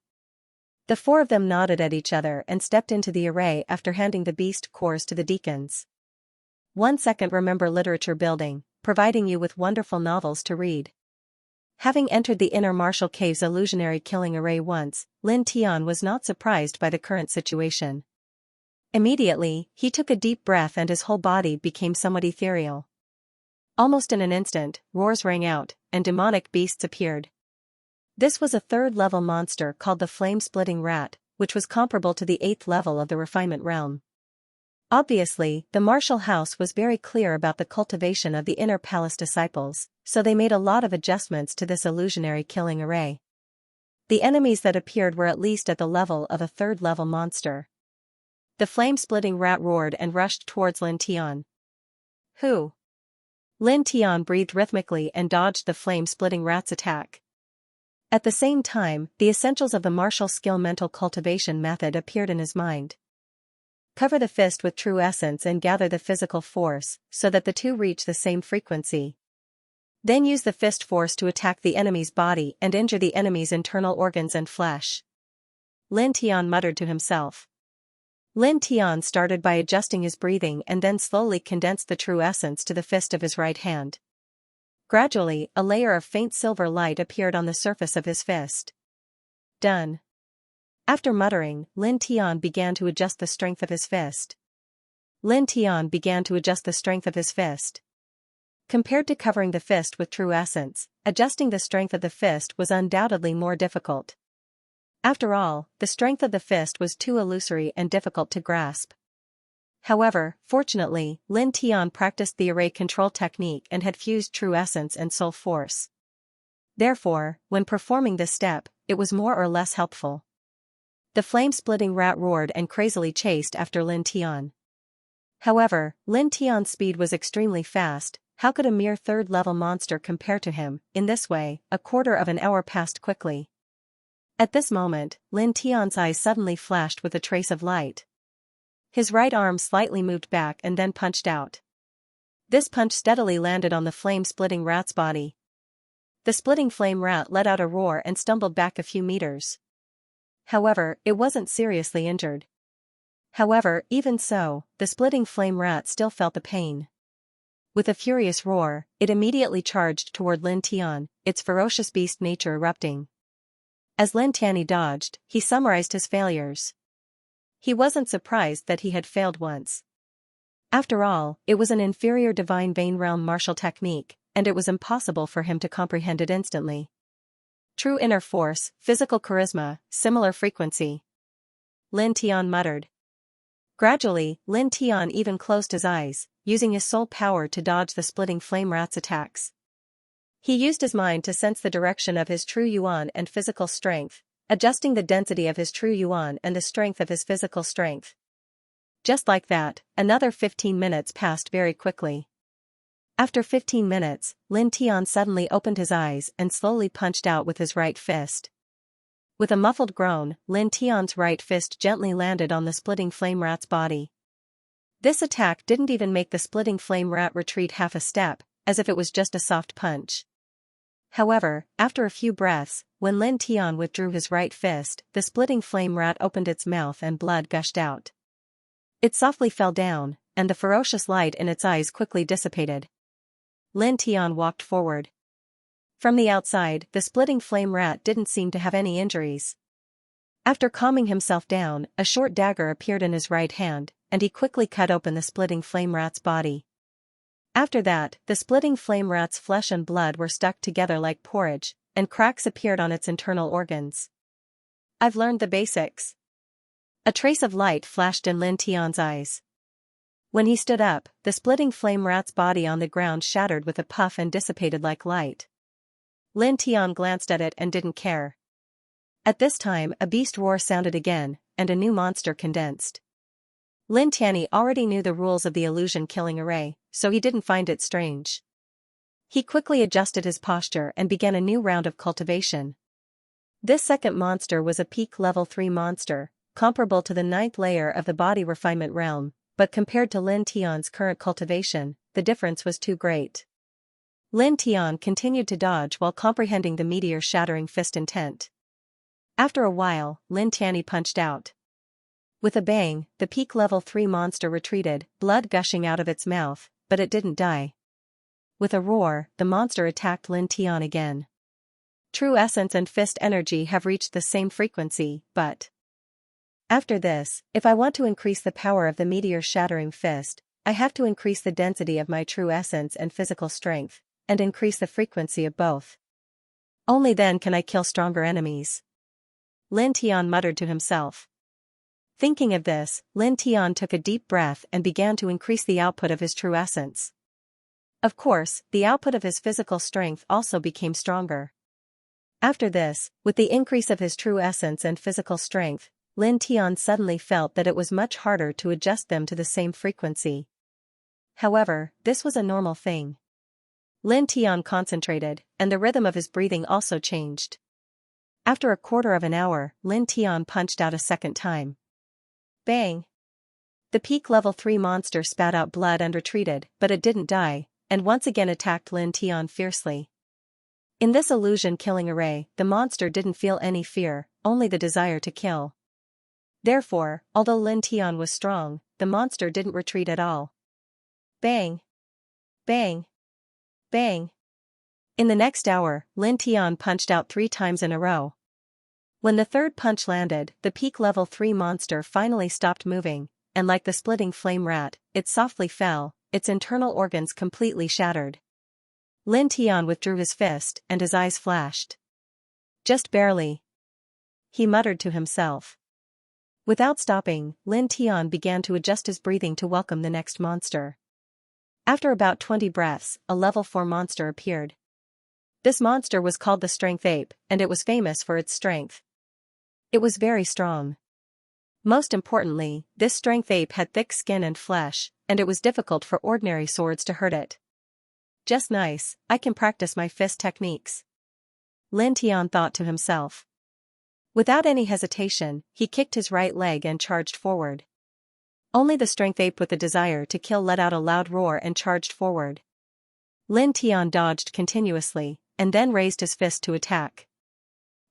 The four of them nodded at each other and stepped into the array after handing the beast cores to the deacons. 1 second. Remember literature building, providing you with wonderful novels to read. Having entered the inner martial cave's illusionary killing array once, Lin Tian was not surprised by the current situation. Immediately, he took a deep breath and his whole body became somewhat ethereal. Almost in an instant, roars rang out, and demonic beasts appeared. This was a 3rd-level monster called the Flame-Splitting Rat, which was comparable to the 8th level of the Refinement Realm. Obviously, the martial house was very clear about the cultivation of the inner palace disciples, so they made a lot of adjustments to this illusionary killing array. The enemies that appeared were at least at the level of a third-level monster. The flame-splitting rat roared and rushed towards Lin Tian. Who? Lin Tian breathed rhythmically and dodged the flame-splitting rat's attack. At the same time, the essentials of the martial skill mental cultivation method appeared in his mind. Cover the fist with true essence and gather the physical force, so that the two reach the same frequency. Then use the fist force to attack the enemy's body and injure the enemy's internal organs and flesh. Lin Tian muttered to himself. Lin Tian started by adjusting his breathing and then slowly condensed the true essence to the fist of his right hand. Gradually, a layer of faint silver light appeared on the surface of his fist. Done. After muttering, Lin Tian began to adjust the strength of his fist. Lin Tian began to adjust the strength of his fist. Compared to covering the fist with true essence, adjusting the strength of the fist was undoubtedly more difficult. After all, the strength of the fist was too illusory and difficult to grasp. However, fortunately, Lin Tian practiced the array control technique and had fused true essence and soul force. Therefore, when performing this step, it was more or less helpful. The flame-splitting rat roared and crazily chased after Lin Tian. However, Lin Tian's speed was extremely fast. How could a mere third-level monster compare to him? In this way, a quarter of an hour passed quickly. At this moment, Lin Tian's eyes suddenly flashed with a trace of light. His right arm slightly moved back and then punched out. This punch steadily landed on the flame-splitting rat's body. The splitting flame rat let out a roar and stumbled back a few meters. However, it wasn't seriously injured. However, even so, the splitting flame rat still felt the pain. With a furious roar, it immediately charged toward Lin Tian, its ferocious beast nature erupting. As Lin Tian dodged, he summarized his failures. He wasn't surprised that he had failed once. After all, it was an inferior divine vein realm martial technique, and it was impossible for him to comprehend it instantly. True inner force, physical charisma, similar frequency. Lin Tian muttered. Gradually, Lin Tian even closed his eyes, using his soul power to dodge the splitting flame rat's attacks. He used his mind to sense the direction of his true yuan and physical strength, adjusting the density of his true yuan and the strength of his physical strength. Just like that, another 15 minutes passed very quickly. After 15 minutes, Lin Tian suddenly opened his eyes and slowly punched out with his right fist. With a muffled groan, Lin Tian's right fist gently landed on the splitting flame rat's body. This attack didn't even make the splitting flame rat retreat half a step, as if it was just a soft punch. However, after a few breaths, when Lin Tian withdrew his right fist, the splitting flame rat opened its mouth and blood gushed out. It softly fell down, and the ferocious light in its eyes quickly dissipated. Lin Tian walked forward. From the outside, the splitting flame rat didn't seem to have any injuries. After calming himself down, a short dagger appeared in his right hand, and he quickly cut open the splitting flame rat's body. After that, the splitting flame rat's flesh and blood were stuck together like porridge, and cracks appeared on its internal organs. I've learned the basics. A trace of light flashed in Lin Tian's eyes. When he stood up, the splitting flame rat's body on the ground shattered with a puff and dissipated like light. Lin Tian glanced at it and didn't care. At this time a beast roar sounded again, and a new monster condensed. Lin Tian already knew the rules of the illusion killing array, so he didn't find it strange. He quickly adjusted his posture and began a new round of cultivation. This second monster was a peak level 3 monster, comparable to the 9th layer of the body refinement realm, but compared to Lin Tian's current cultivation, the difference was too great. Lin Tian continued to dodge while comprehending the meteor-shattering fist intent. After a while, Lin Tian punched out. With a bang, the peak level 3 monster retreated, blood gushing out of its mouth, but it didn't die. With a roar, the monster attacked Lin Tian again. True essence and fist energy have reached the same frequency, but after this, if I want to increase the power of the meteor-shattering fist, I have to increase the density of my true essence and physical strength, and increase the frequency of both. Only then can I kill stronger enemies. Lin Tian muttered to himself. Thinking of this, Lin Tian took a deep breath and began to increase the output of his true essence. Of course, the output of his physical strength also became stronger. After this, with the increase of his true essence and physical strength, Lin Tian suddenly felt that it was much harder to adjust them to the same frequency. However, this was a normal thing. Lin Tian concentrated, and the rhythm of his breathing also changed. After a quarter of an hour, Lin Tian punched out a second time. Bang! The peak level 3 monster spat out blood and retreated, but it didn't die, and once again attacked Lin Tian fiercely. In this illusion-killing array, the monster didn't feel any fear, only the desire to kill. Therefore, although Lin Tian was strong, the monster didn't retreat at all. Bang! Bang! Bang! In the next hour, Lin Tian punched out 3 times in a row. When the third punch landed, the peak level 3 monster finally stopped moving, and like the splitting flame rat, it softly fell, its internal organs completely shattered. Lin Tian withdrew his fist, and his eyes flashed. Just barely, he muttered to himself. Without stopping, Lin Tian began to adjust his breathing to welcome the next monster. After about 20 breaths, a level 4 monster appeared. This monster was called the Strength Ape, and it was famous for its strength. It was very strong. Most importantly, this Strength Ape had thick skin and flesh, and it was difficult for ordinary swords to hurt it. Just nice, I can practice my fist techniques, Lin Tian thought to himself. Without any hesitation, he kicked his right leg and charged forward. Only the Strength Ape with the desire to kill let out a loud roar and charged forward. Lin Tian dodged continuously, and then raised his fist to attack.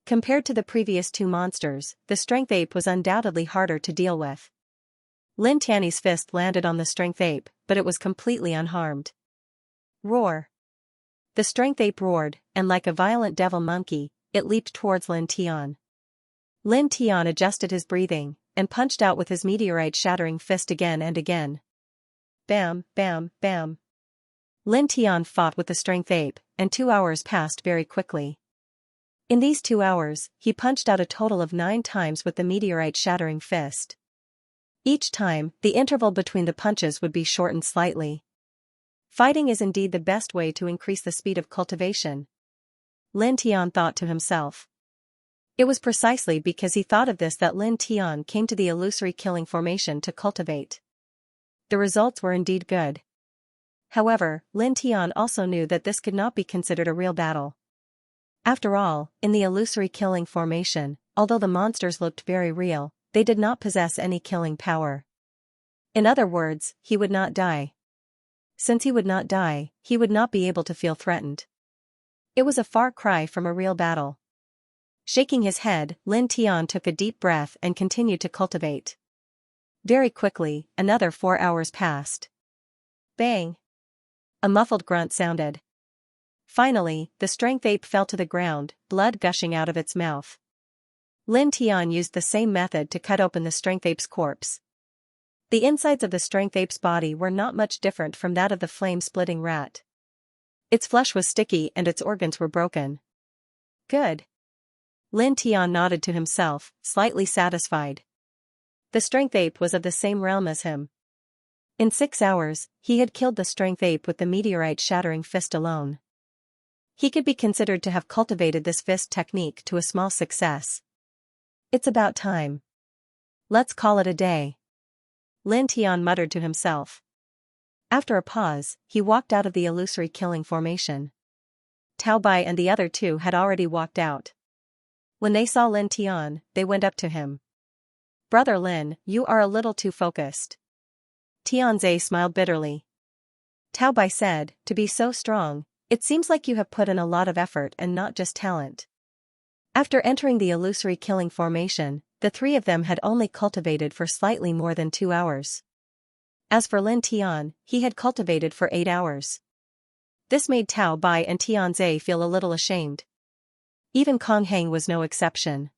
Compared to the previous 2 monsters, the Strength Ape was undoubtedly harder to deal with. Lin Tian's fist landed on the Strength Ape, but it was completely unharmed. Roar! The Strength Ape roared, and like a violent devil monkey, it leaped towards Lin Tian. Lin Tian adjusted his breathing, and punched out with his meteorite-shattering fist again and again. Bam, bam, bam. Lin Tian fought with the Strength Ape, and 2 hours passed very quickly. In these 2 hours, he punched out a total of 9 times with the meteorite-shattering fist. Each time, the interval between the punches would be shortened slightly. Fighting is indeed the best way to increase the speed of cultivation, Lin Tian thought to himself. It was precisely because he thought of this that Lin Tian came to the illusory killing formation to cultivate. The results were indeed good. However, Lin Tian also knew that this could not be considered a real battle. After all, in the illusory killing formation, although the monsters looked very real, they did not possess any killing power. In other words, he would not die. Since he would not die, he would not be able to feel threatened. It was a far cry from a real battle. Shaking his head, Lin Tian took a deep breath and continued to cultivate. Very quickly, another 4 hours passed. Bang! A muffled grunt sounded. Finally, the Strength Ape fell to the ground, blood gushing out of its mouth. Lin Tian used the same method to cut open the Strength Ape's corpse. The insides of the Strength Ape's body were not much different from that of the flame-splitting rat. Its flesh was sticky and its organs were broken. Good. Lin Tian nodded to himself, slightly satisfied. The Strength Ape was of the same realm as him. In 6 hours, he had killed the Strength Ape with the meteorite-shattering fist alone. He could be considered to have cultivated this fist technique to a small success. It's about time. Let's call it a day, Lin Tian muttered to himself. After a pause, he walked out of the illusory killing formation. Tao Bai and the other 2 had already walked out. When they saw Lin Tian, they went up to him. Brother Lin, you are a little too focused. Tianze smiled bitterly. Tao Bai said, to be so strong, it seems like you have put in a lot of effort and not just talent. After entering the illusory killing formation, the 3 of them had only cultivated for slightly more than 2 hours. As for Lin Tian, he had cultivated for 8 hours. This made Tao Bai and Tianze feel a little ashamed. Even Kong Heng was no exception.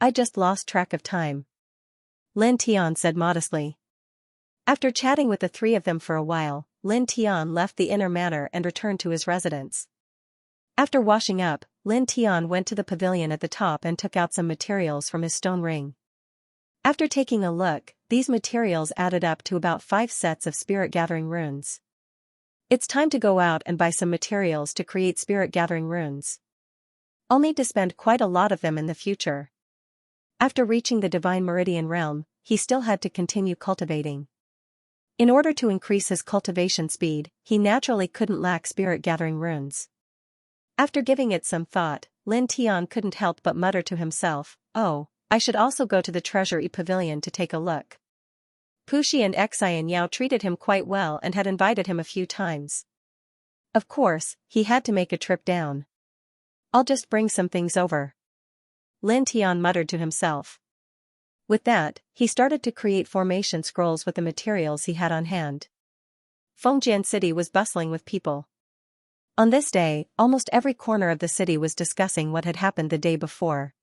I just lost track of time, Lin Tian said modestly. After chatting with the 3 of them for a while, Lin Tian left the inner manor and returned to his residence. After washing up, Lin Tian went to the pavilion at the top and took out some materials from his stone ring. After taking a look, these materials added up to about 5 sets of spirit-gathering runes. It's time to go out and buy some materials to create spirit-gathering runes. I'll need to spend quite a lot of them in the future. After reaching the Divine Meridian realm, he still had to continue cultivating. In order to increase his cultivation speed, he naturally couldn't lack spirit-gathering runes. After giving it some thought, Lin Tian couldn't help but mutter to himself, "Oh, I should also go to the Treasury Pavilion to take a look." Puxi and Xianxia treated him quite well and had invited him a few times. Of course, he had to make a trip down. "I'll just bring some things over," Lin Tian muttered to himself. With that, he started to create formation scrolls with the materials he had on hand. Fengjian City was bustling with people. On this day, almost every corner of the city was discussing what had happened the day before.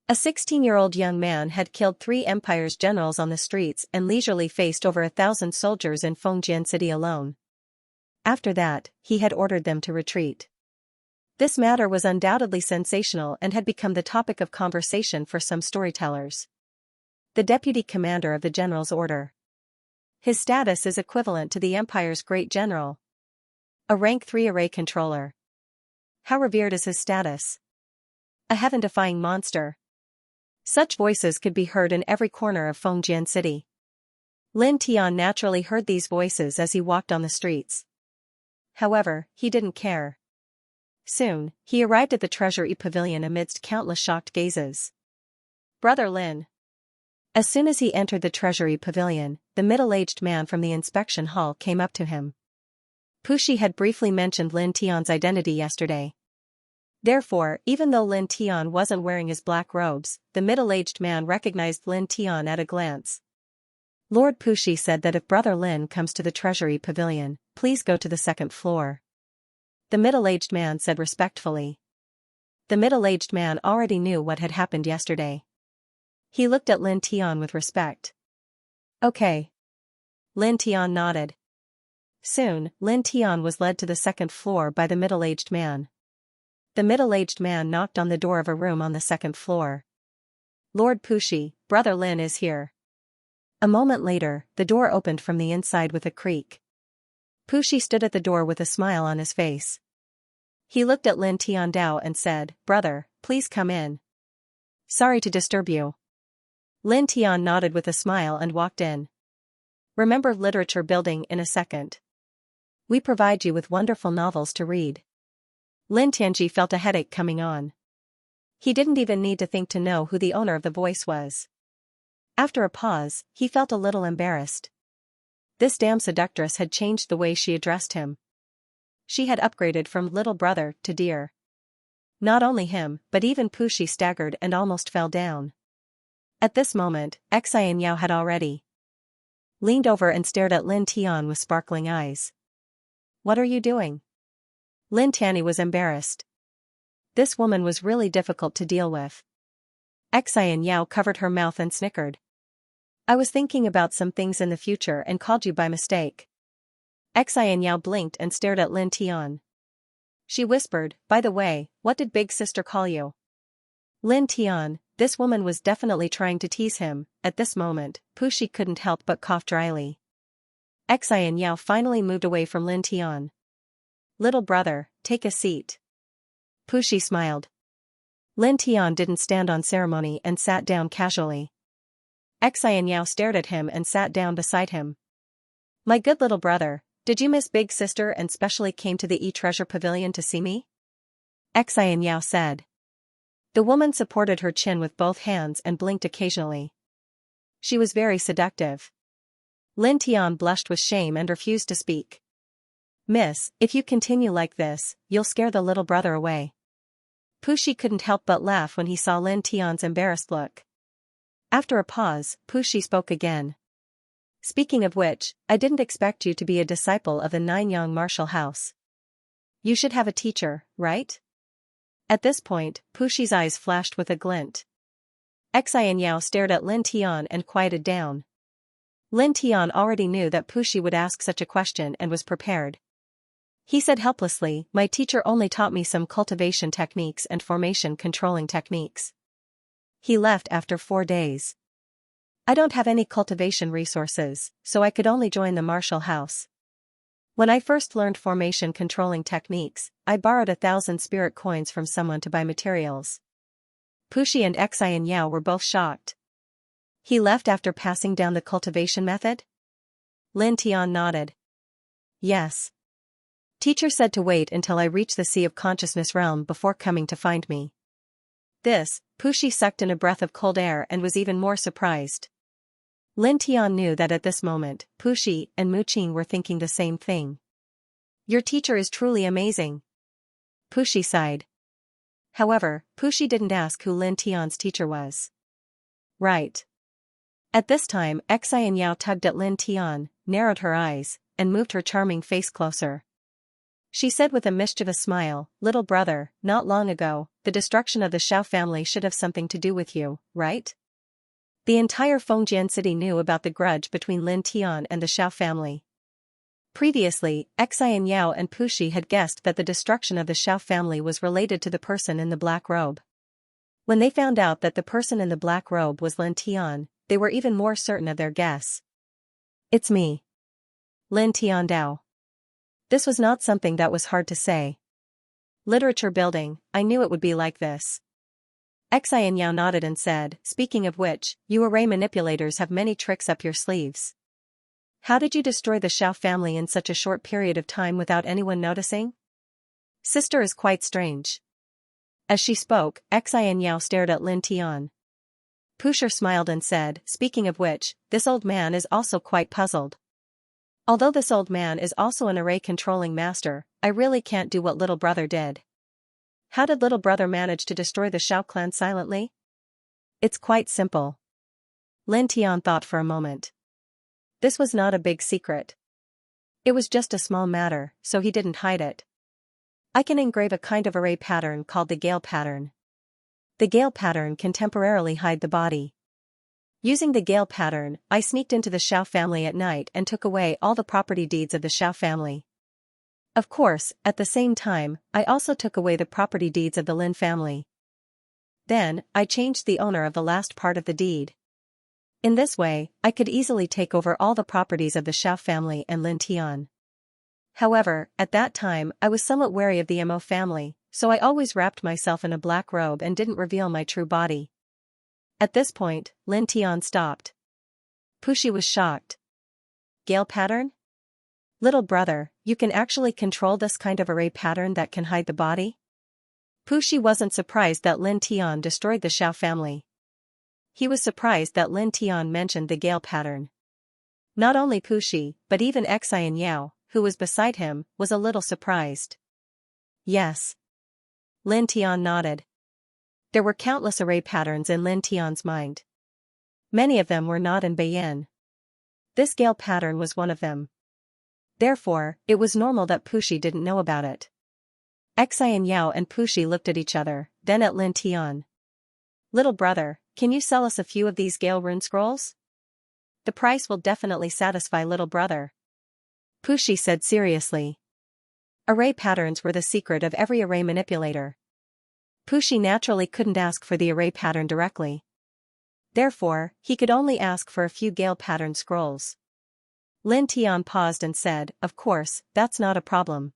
A 16-year-old young man had killed 3 Empire's generals on the streets and leisurely faced over 1,000 soldiers in Fengjian City alone. After that, he had ordered them to retreat. This matter was undoubtedly sensational and had become the topic of conversation for some storytellers. The deputy commander of the general's order. His status is equivalent to the Empire's great general. A rank 3 array controller. How revered is his status? A heaven-defying monster. Such voices could be heard in every corner of Fengjian City. Lin Tian naturally heard these voices as he walked on the streets. However, he didn't care. Soon, he arrived at the Treasury Pavilion amidst countless shocked gazes. "Brother Lin." As soon as he entered the Treasury Pavilion, the middle-aged man from the inspection hall came up to him. Puxi had briefly mentioned Lin Tian's identity yesterday. Therefore, even though Lin Tian wasn't wearing his black robes, the middle-aged man recognized Lin Tian at a glance. Lord Puxi said that if Brother Lin comes to the Treasury Pavilion, please go to the 2nd floor. The middle-aged man said respectfully. The middle-aged man already knew what had happened yesterday. He looked at Lin Tian with respect. "Okay." Lin Tian nodded. Soon, Lin Tian was led to the 2nd floor by the middle-aged man. The middle-aged man knocked on the door of a room on the 2nd floor. "Lord Puxi, Brother Lin is here." A moment later, the door opened from the inside with a creak. Puxi stood at the door with a smile on his face. He looked at Lin Tiandao and said, "Brother, please come in." "Sorry to disturb you." Lin Tian nodded with a smile and walked in. "Remember Literature Building in a second. We provide you with wonderful novels to read." Lin Tianji felt a headache coming on. He didn't even need to think to know who the owner of the voice was. After a pause, he felt a little embarrassed. This damn seductress had changed the way she addressed him. She had upgraded from little brother to dear. Not only him, but even Puxi staggered and almost fell down. At this moment, Xianxia had already leaned over and stared at Lin Tian with sparkling eyes. "What are you doing?" Lin Tianyi was embarrassed. This woman was really difficult to deal with. Xianxia covered her mouth and snickered. "I was thinking about some things in the future and called you by mistake." Xianxia blinked and stared at Lin Tian. She whispered, "By the way, what did Big Sister call you?" Lin Tian, this woman was definitely trying to tease him. At this moment, Puxi couldn't help but cough dryly. Xianxia finally moved away from Lin Tian. "Little brother, take a seat." Puxi smiled. Lin Tian didn't stand on ceremony and sat down casually. Xianxia stared at him and sat down beside him. "My good little brother, did you miss Big Sister and specially came to the E-Treasure Pavilion to see me?" Xianxia said. The woman supported her chin with both hands and blinked occasionally. She was very seductive. Lin Tian blushed with shame and refused to speak. "Miss, if you continue like this, you'll scare the little brother away." Puxi couldn't help but laugh when he saw Lin Tian's embarrassed look. After a pause, Puxi spoke again. "Speaking of which, I didn't expect you to be a disciple of the Nanyang martial house. You should have a teacher, right?" At this point, Puxi's eyes flashed with a glint. Xianxia stared at Lin Tian and quieted down. Lin Tian already knew that Puxi would ask such a question and was prepared. He said helplessly, "My teacher only taught me some cultivation techniques and formation controlling techniques. He left after 4 days." I don't have any cultivation resources, so I could only join the martial house. When I first learned formation controlling techniques, I borrowed 1,000 spirit coins from someone to buy materials. Pushi and Xianxia were both shocked. He left after passing down the cultivation method? Lin Tian nodded. Yes. Teacher said to wait until I reach the Sea of Consciousness realm before coming to find me. Pushi sucked in a breath of cold air and was even more surprised. Lin Tian knew that at this moment, Pushi and Mu Qing were thinking the same thing. Your teacher is truly amazing. Pushi sighed. However, Pushi didn't ask who Lin Tian's teacher was. Right. At this time, Xianxia tugged at Lin Tian, narrowed her eyes, and moved her charming face closer. She said with a mischievous smile, "Little brother, not long ago, the destruction of the Xiao family should have something to do with you, right?" The entire Fengjian city knew about the grudge between Lin Tian and the Xiao family. Previously, Xianxia and Pushi had guessed that the destruction of the Xiao family was related to the person in the black robe. When they found out that the person in the black robe was Lin Tian, they were even more certain of their guess. It's me. Lin Tian Dao. This was not something that was hard to say. Literature building, I knew it would be like this. Xianxia nodded and said, speaking of which, you array manipulators have many tricks up your sleeves. How did you destroy the Xiao family in such a short period of time without anyone noticing? Sister is quite strange. As she spoke, Xianxia stared at Lin Tian. Pusher smiled and said, speaking of which, this old man is also quite puzzled. Although this old man is also an array controlling master, I really can't do what little brother did. How did little brother manage to destroy the Xiao clan silently? It's quite simple. Lin Tian thought for a moment. This was not a big secret. It was just a small matter, so he didn't hide it. I can engrave a kind of array pattern called the Gale pattern. The Gale pattern can temporarily hide the body. Using the Gale pattern, I sneaked into the Xiao family at night and took away all the property deeds of the Xiao family. Of course, at the same time, I also took away the property deeds of the Lin family. Then, I changed the owner of the last part of the deed. In this way, I could easily take over all the properties of the Xiao family and Lin Tian. However, at that time, I was somewhat wary of the Mo family, so I always wrapped myself in a black robe and didn't reveal my true body. At this point, Lin Tian stopped. Pushi was shocked. Gale pattern? Little brother, you can actually control this kind of array pattern that can hide the body? Pushi wasn't surprised that Lin Tian destroyed the Xiao family. He was surprised that Lin Tian mentioned the Gale pattern. Not only Pushi, but even Xianxia, who was beside him, was a little surprised. Yes. Lin Tian nodded. There were countless array patterns in Lin Tian's mind. Many of them were not in Beiyin. This Gale pattern was one of them. Therefore, it was normal that Pushi didn't know about it. Xianxia and Pushi looked at each other, then at Lin Tian. Little brother, can you sell us a few of these Gale rune scrolls? The price will definitely satisfy little brother. Pushi said seriously. Array patterns were the secret of every array manipulator. Pushi naturally couldn't ask for the array pattern directly. Therefore, he could only ask for a few Gale pattern scrolls. Lin Tian paused and said, of course, that's not a problem.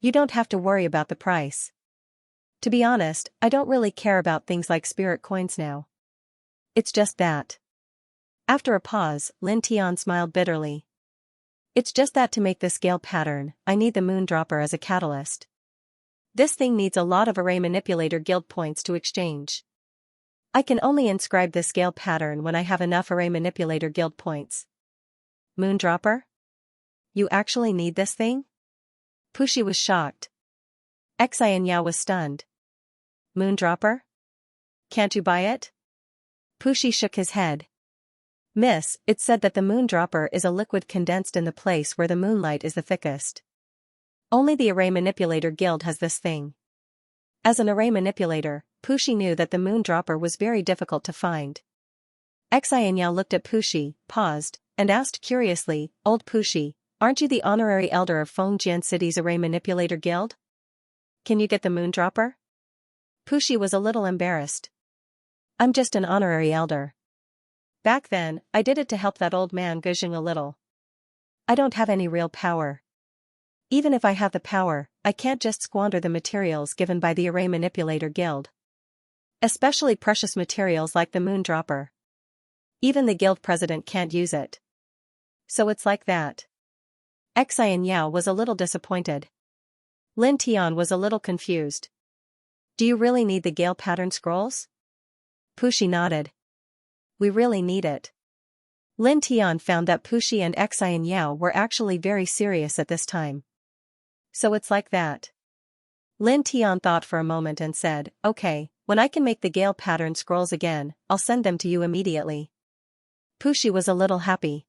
You don't have to worry about the price. To be honest, I don't really care about things like spirit coins now. It's just that. After a pause, Lin Tian smiled bitterly. It's just that to make this Gale pattern, I need the Moondropper as a catalyst. This thing needs a lot of array manipulator guild points to exchange. I can only inscribe this Gale pattern when I have enough array manipulator guild points. Moondropper? You actually need this thing? Pushi was shocked. Xianxia was stunned. Moondropper? Can't you buy it? Pushi shook his head. Miss, it's said that the Moondropper is a liquid condensed in the place where the moonlight is the thickest. Only the Array Manipulator Guild has this thing. As an array manipulator, Pushi knew that the Moondropper was very difficult to find. Xianxia looked at Pushi, paused, and asked curiously, Old Pushi, aren't you the honorary elder of Fengjian City's Array Manipulator Guild? Can you get the Moondropper? Pushi was a little embarrassed. I'm just an honorary elder. Back then, I did it to help that old man Guzheng a little. I don't have any real power. Even if I have the power, I can't just squander the materials given by the Array Manipulator Guild. Especially precious materials like the Moondropper. Even the guild president can't use it. So it's like that. Xianxia was a little disappointed. Lin Tian was a little confused. Do you really need the Gale pattern scrolls? Pushi nodded. We really need it. Lin Tian found that Pushi and Xianxia were actually very serious at this time. So it's like that. Lin Tian thought for a moment and said, okay, when I can make the Gale pattern scrolls again, I'll send them to you immediately. Pushi was a little happy.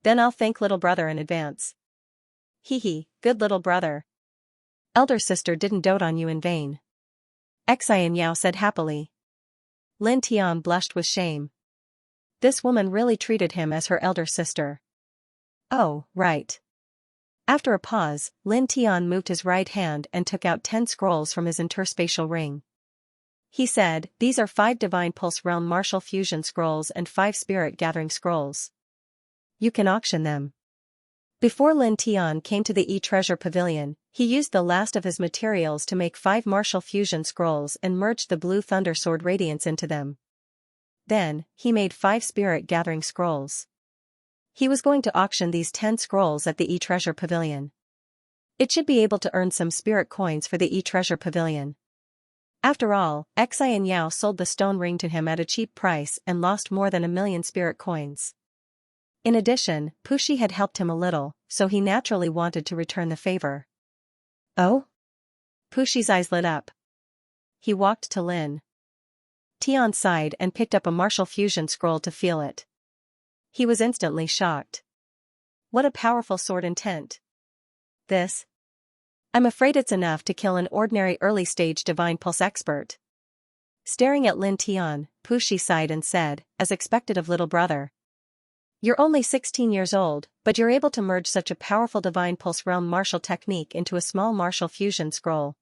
Then I'll thank little brother in advance. Hee, good little brother. Elder sister didn't dote on you in vain. Xianxia said happily. Lin Tian blushed with shame. This woman really treated him as her elder sister. Oh, right. After a pause, Lin Tian moved his right hand and took out 10 scrolls from his interspatial ring. He said, these are 5 Divine Pulse Realm Martial Fusion Scrolls and 5 Spirit Gathering Scrolls. You can auction them. Before Lin Tian came to the E-Treasure Pavilion, he used the last of his materials to make 5 Martial Fusion Scrolls and merged the Blue Thunder Sword Radiance into them. Then, he made 5 Spirit Gathering Scrolls. He was going to auction these 10 scrolls at the E-Treasure Pavilion. It should be able to earn some spirit coins for the E-Treasure Pavilion. After all, Xianxia sold the stone ring to him at a cheap price and lost more than 1,000,000 spirit coins. In addition, Pushi had helped him a little, so he naturally wanted to return the favor. Oh? Pushi's eyes lit up. He walked to Lin Tian's side and picked up a martial fusion scroll to feel it. He was instantly shocked. What a powerful sword intent. This? I'm afraid it's enough to kill an ordinary early-stage Divine Pulse expert. Staring at Lin Tian, Pushi sighed and said, as expected of little brother. You're only 16 years old, but you're able to merge such a powerful Divine Pulse Realm martial technique into a small martial fusion scroll.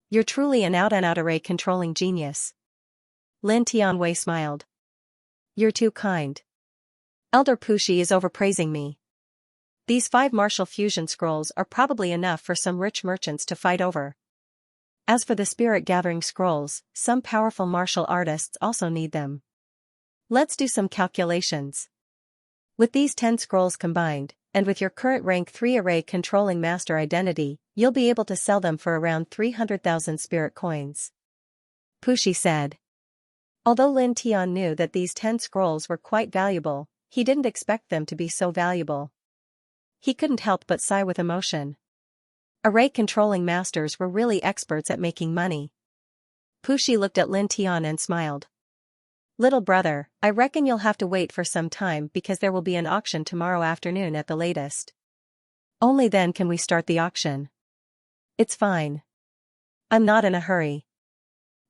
You're truly an out-and-out array controlling genius. Lin Tianwei smiled. You're too kind. Elder Pushi is overpraising me. These 5 martial fusion scrolls are probably enough for some rich merchants to fight over. As for the spirit gathering scrolls, some powerful martial artists also need them. Let's do some calculations. With these 10 scrolls combined, and with your current rank 3 array controlling master identity, you'll be able to sell them for around 300,000 spirit coins. Pushi said. Although Lin Tian knew that these 10 scrolls were quite valuable, he didn't expect them to be so valuable. He couldn't help but sigh with emotion. Array controlling masters were really experts at making money. Pushi looked at Lin Tian and smiled. Little brother, I reckon you'll have to wait for some time because there will be an auction tomorrow afternoon at the latest. Only then can we start the auction. It's fine. I'm not in a hurry.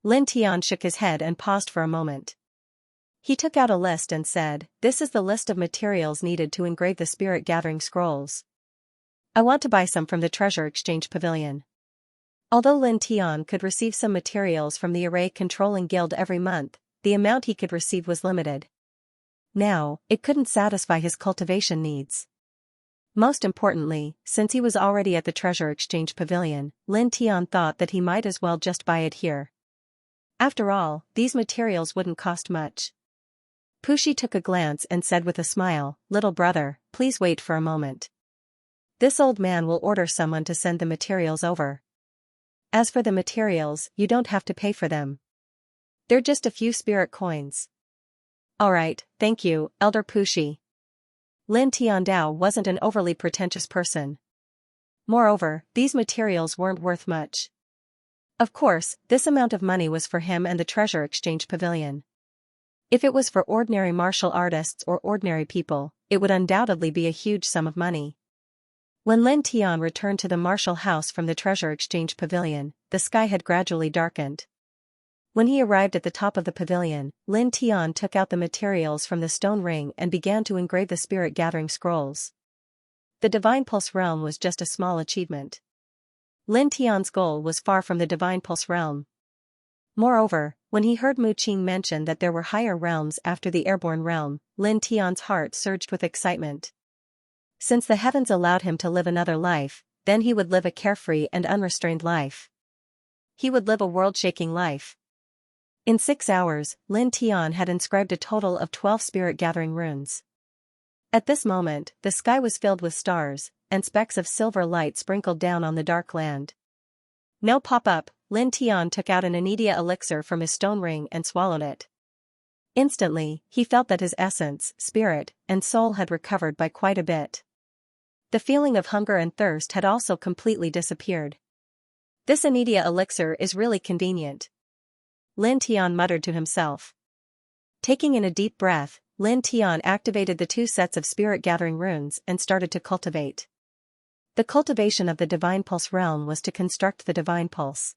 Lin Tian shook his head and paused for a moment. He took out a list and said, this is the list of materials needed to engrave the spirit gathering scrolls. I want to buy some from the Treasure Exchange Pavilion. Although Lin Tian could receive some materials from the Array Controlling Guild every month, the amount he could receive was limited. Now, it couldn't satisfy his cultivation needs. Most importantly, since he was already at the Treasure Exchange Pavilion, Lin Tian thought that he might as well just buy it here. After all, these materials wouldn't cost much. Pushi took a glance and said with a smile, little brother, please wait for a moment. This old man will order someone to send the materials over. As for the materials, you don't have to pay for them. They're just a few spirit coins. Alright, thank you, Elder Pushi. Lin Tiandao wasn't an overly pretentious person. Moreover, these materials weren't worth much. Of course, this amount of money was for him and the Treasure Exchange Pavilion. If it was for ordinary martial artists or ordinary people, it would undoubtedly be a huge sum of money. When Lin Tian returned to the martial house from the Treasure Exchange Pavilion, the sky had gradually darkened. When he arrived at the top of the pavilion, Lin Tian took out the materials from the stone ring and began to engrave the spirit gathering scrolls. The Divine Pulse realm was just a small achievement. Lin Tian's goal was far from the Divine Pulse realm. Moreover, when he heard Mu Qing mention that there were higher realms after the airborne realm, Lin Tian's heart surged with excitement. Since the heavens allowed him to live another life, then he would live a carefree and unrestrained life. He would live a world-shaking life. In 6 hours, Lin Tian had inscribed a total of 12 spirit-gathering runes. At this moment, the sky was filled with stars, and specks of silver light sprinkled down on the dark land. No pop-up, Lin Tian took out an Anidia elixir from his stone ring and swallowed it. Instantly, he felt that his essence, spirit, and soul had recovered by quite a bit. The feeling of hunger and thirst had also completely disappeared. This Anidia elixir is really convenient, Lin Tian muttered to himself. Taking in a deep breath, Lin Tian activated the 2 sets of spirit-gathering runes and started to cultivate. The cultivation of the Divine Pulse realm was to construct the Divine Pulse.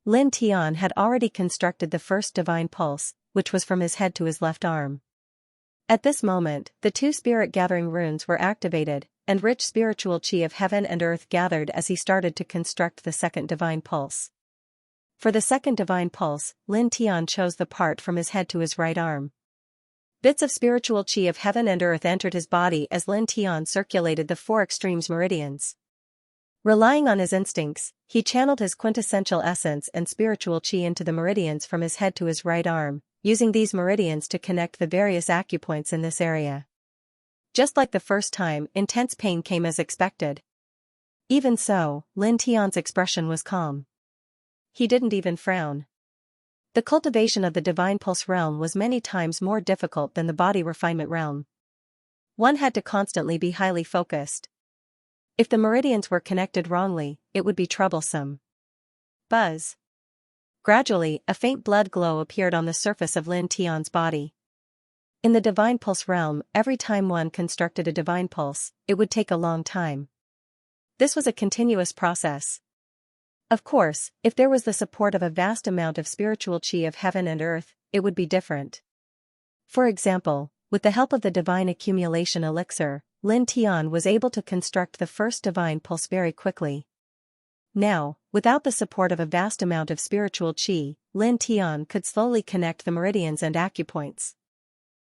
Lin Tian had already constructed the first Divine Pulse, which was from his head to his left arm. At this moment, the 2 spirit-gathering runes were activated, and rich spiritual qi of heaven and earth gathered as he started to construct the second Divine Pulse. For the second Divine Pulse, Lin Tian chose the part from his head to his right arm. Bits of spiritual qi of heaven and earth entered his body as Lin Tian circulated the 4 extremes meridians. Relying on his instincts, he channeled his quintessential essence and spiritual qi into the meridians from his head to his right arm, using these meridians to connect the various acupoints in this area. Just like the first time, intense pain came as expected. Even so, Lin Tian's expression was calm. He didn't even frown. The cultivation of the Divine Pulse realm was many times more difficult than the body refinement realm. One had to constantly be highly focused. If the meridians were connected wrongly, it would be troublesome. Buzz. Gradually, a faint blood glow appeared on the surface of Lin Tian's body. In the Divine Pulse realm, every time one constructed a Divine Pulse, it would take a long time. This was a continuous process. Of course, if there was the support of a vast amount of spiritual qi of heaven and earth, it would be different. For example, with the help of the Divine Accumulation Elixir, Lin Tian was able to construct the first Divine Pulse very quickly. Now, without the support of a vast amount of spiritual qi, Lin Tian could slowly connect the meridians and acupoints.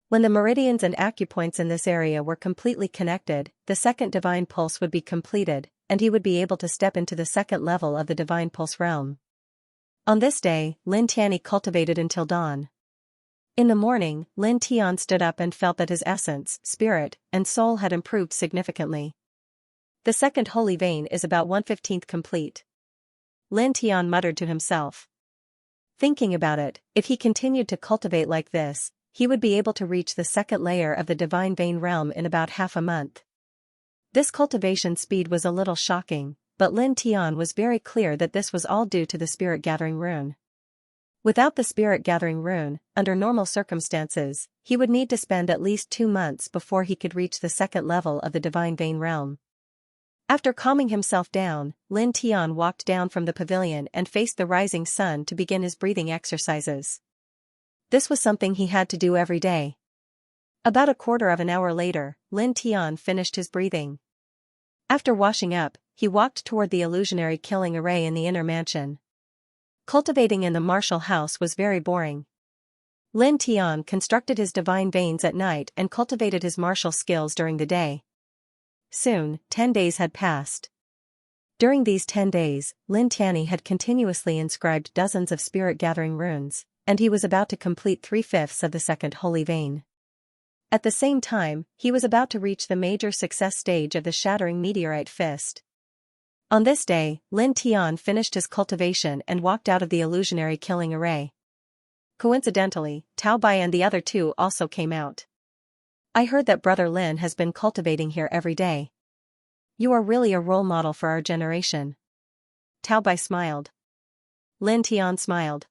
When the meridians and acupoints in this area were completely connected, the second Divine Pulse would be completed, and he would be able to step into the second level of the Divine Pulse realm. On this day, Lin Tian cultivated until dawn. In the morning, Lin Tian stood up and felt that his essence, spirit, and soul had improved significantly. The second holy vein is about 1/15 complete. Lin Tian muttered to himself. Thinking about it, if he continued to cultivate like this, he would be able to reach the second layer of the Divine Vein realm in about half a month. This cultivation speed was a little shocking, but Lin Tian was very clear that this was all due to the Spirit Gathering Rune. Without the Spirit Gathering Rune, under normal circumstances, he would need to spend at least 2 months before he could reach the second level of the Divine Vein realm. After calming himself down, Lin Tian walked down from the pavilion and faced the rising sun to begin his breathing exercises. This was something he had to do every day. About a quarter of an hour later, Lin Tian finished his breathing. After washing up, he walked toward the illusionary killing array in the inner mansion. Cultivating in the martial house was very boring. Lin Tian constructed his divine veins at night and cultivated his martial skills during the day. Soon, 10 days had passed. During these 10 days, Lin Tian had continuously inscribed dozens of spirit-gathering runes, and he was about to complete 3/5 of the second holy vein. At the same time, he was about to reach the major success stage of the shattering meteorite fist. On this day, Lin Tian finished his cultivation and walked out of the illusionary killing array. Coincidentally, Tao Bai and the other 2 also came out. I heard that Brother Lin has been cultivating here every day. You are really a role model for our generation. Tao Bai smiled. Lin Tian smiled.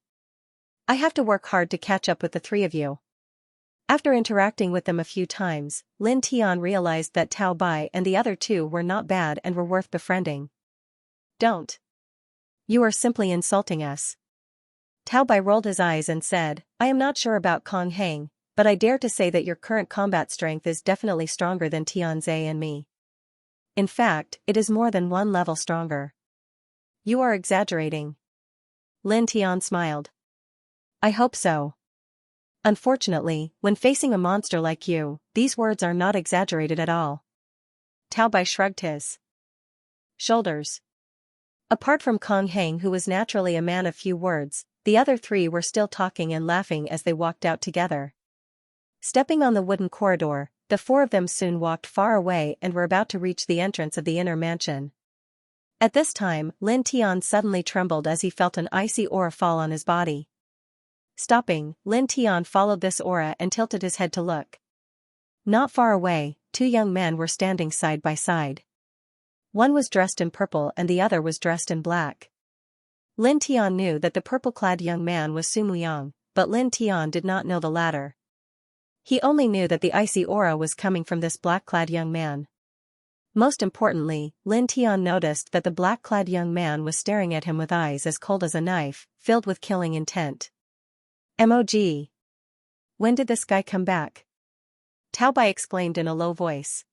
I have to work hard to catch up with the 3 of you. After interacting with them a few times, Lin Tian realized that Tao Bai and the other 2 were not bad and were worth befriending. Don't. You are simply insulting us. Tao Bai rolled his eyes and said, I am not sure about Kong Hang, but I dare to say that your current combat strength is definitely stronger than Tianze and me. In fact, it is more than 1 level stronger. You are exaggerating. Lin Tian smiled. I hope so. Unfortunately, when facing a monster like you, these words are not exaggerated at all. Tao Bai shrugged his shoulders. Apart from Kong Heng, who was naturally a man of few words, the other three were still talking and laughing as they walked out together. Stepping on the wooden corridor, the four of them soon walked far away and were about to reach the entrance of the inner mansion. At this time, Lin Tian suddenly trembled as he felt an icy aura fall on his body. Stopping, Lin Tian followed this aura and tilted his head to look. Not far away, two young men were standing side by side. One was dressed in purple and the other was dressed in black. Lin Tian knew that the purple-clad young man was Su Muyang, but Lin Tian did not know the latter. He only knew that the icy aura was coming from this black-clad young man. Most importantly, Lin Tian noticed that the black-clad young man was staring at him with eyes as cold as a knife, filled with killing intent. "Mog. When did this guy come back?" Tao Bai exclaimed in a low voice.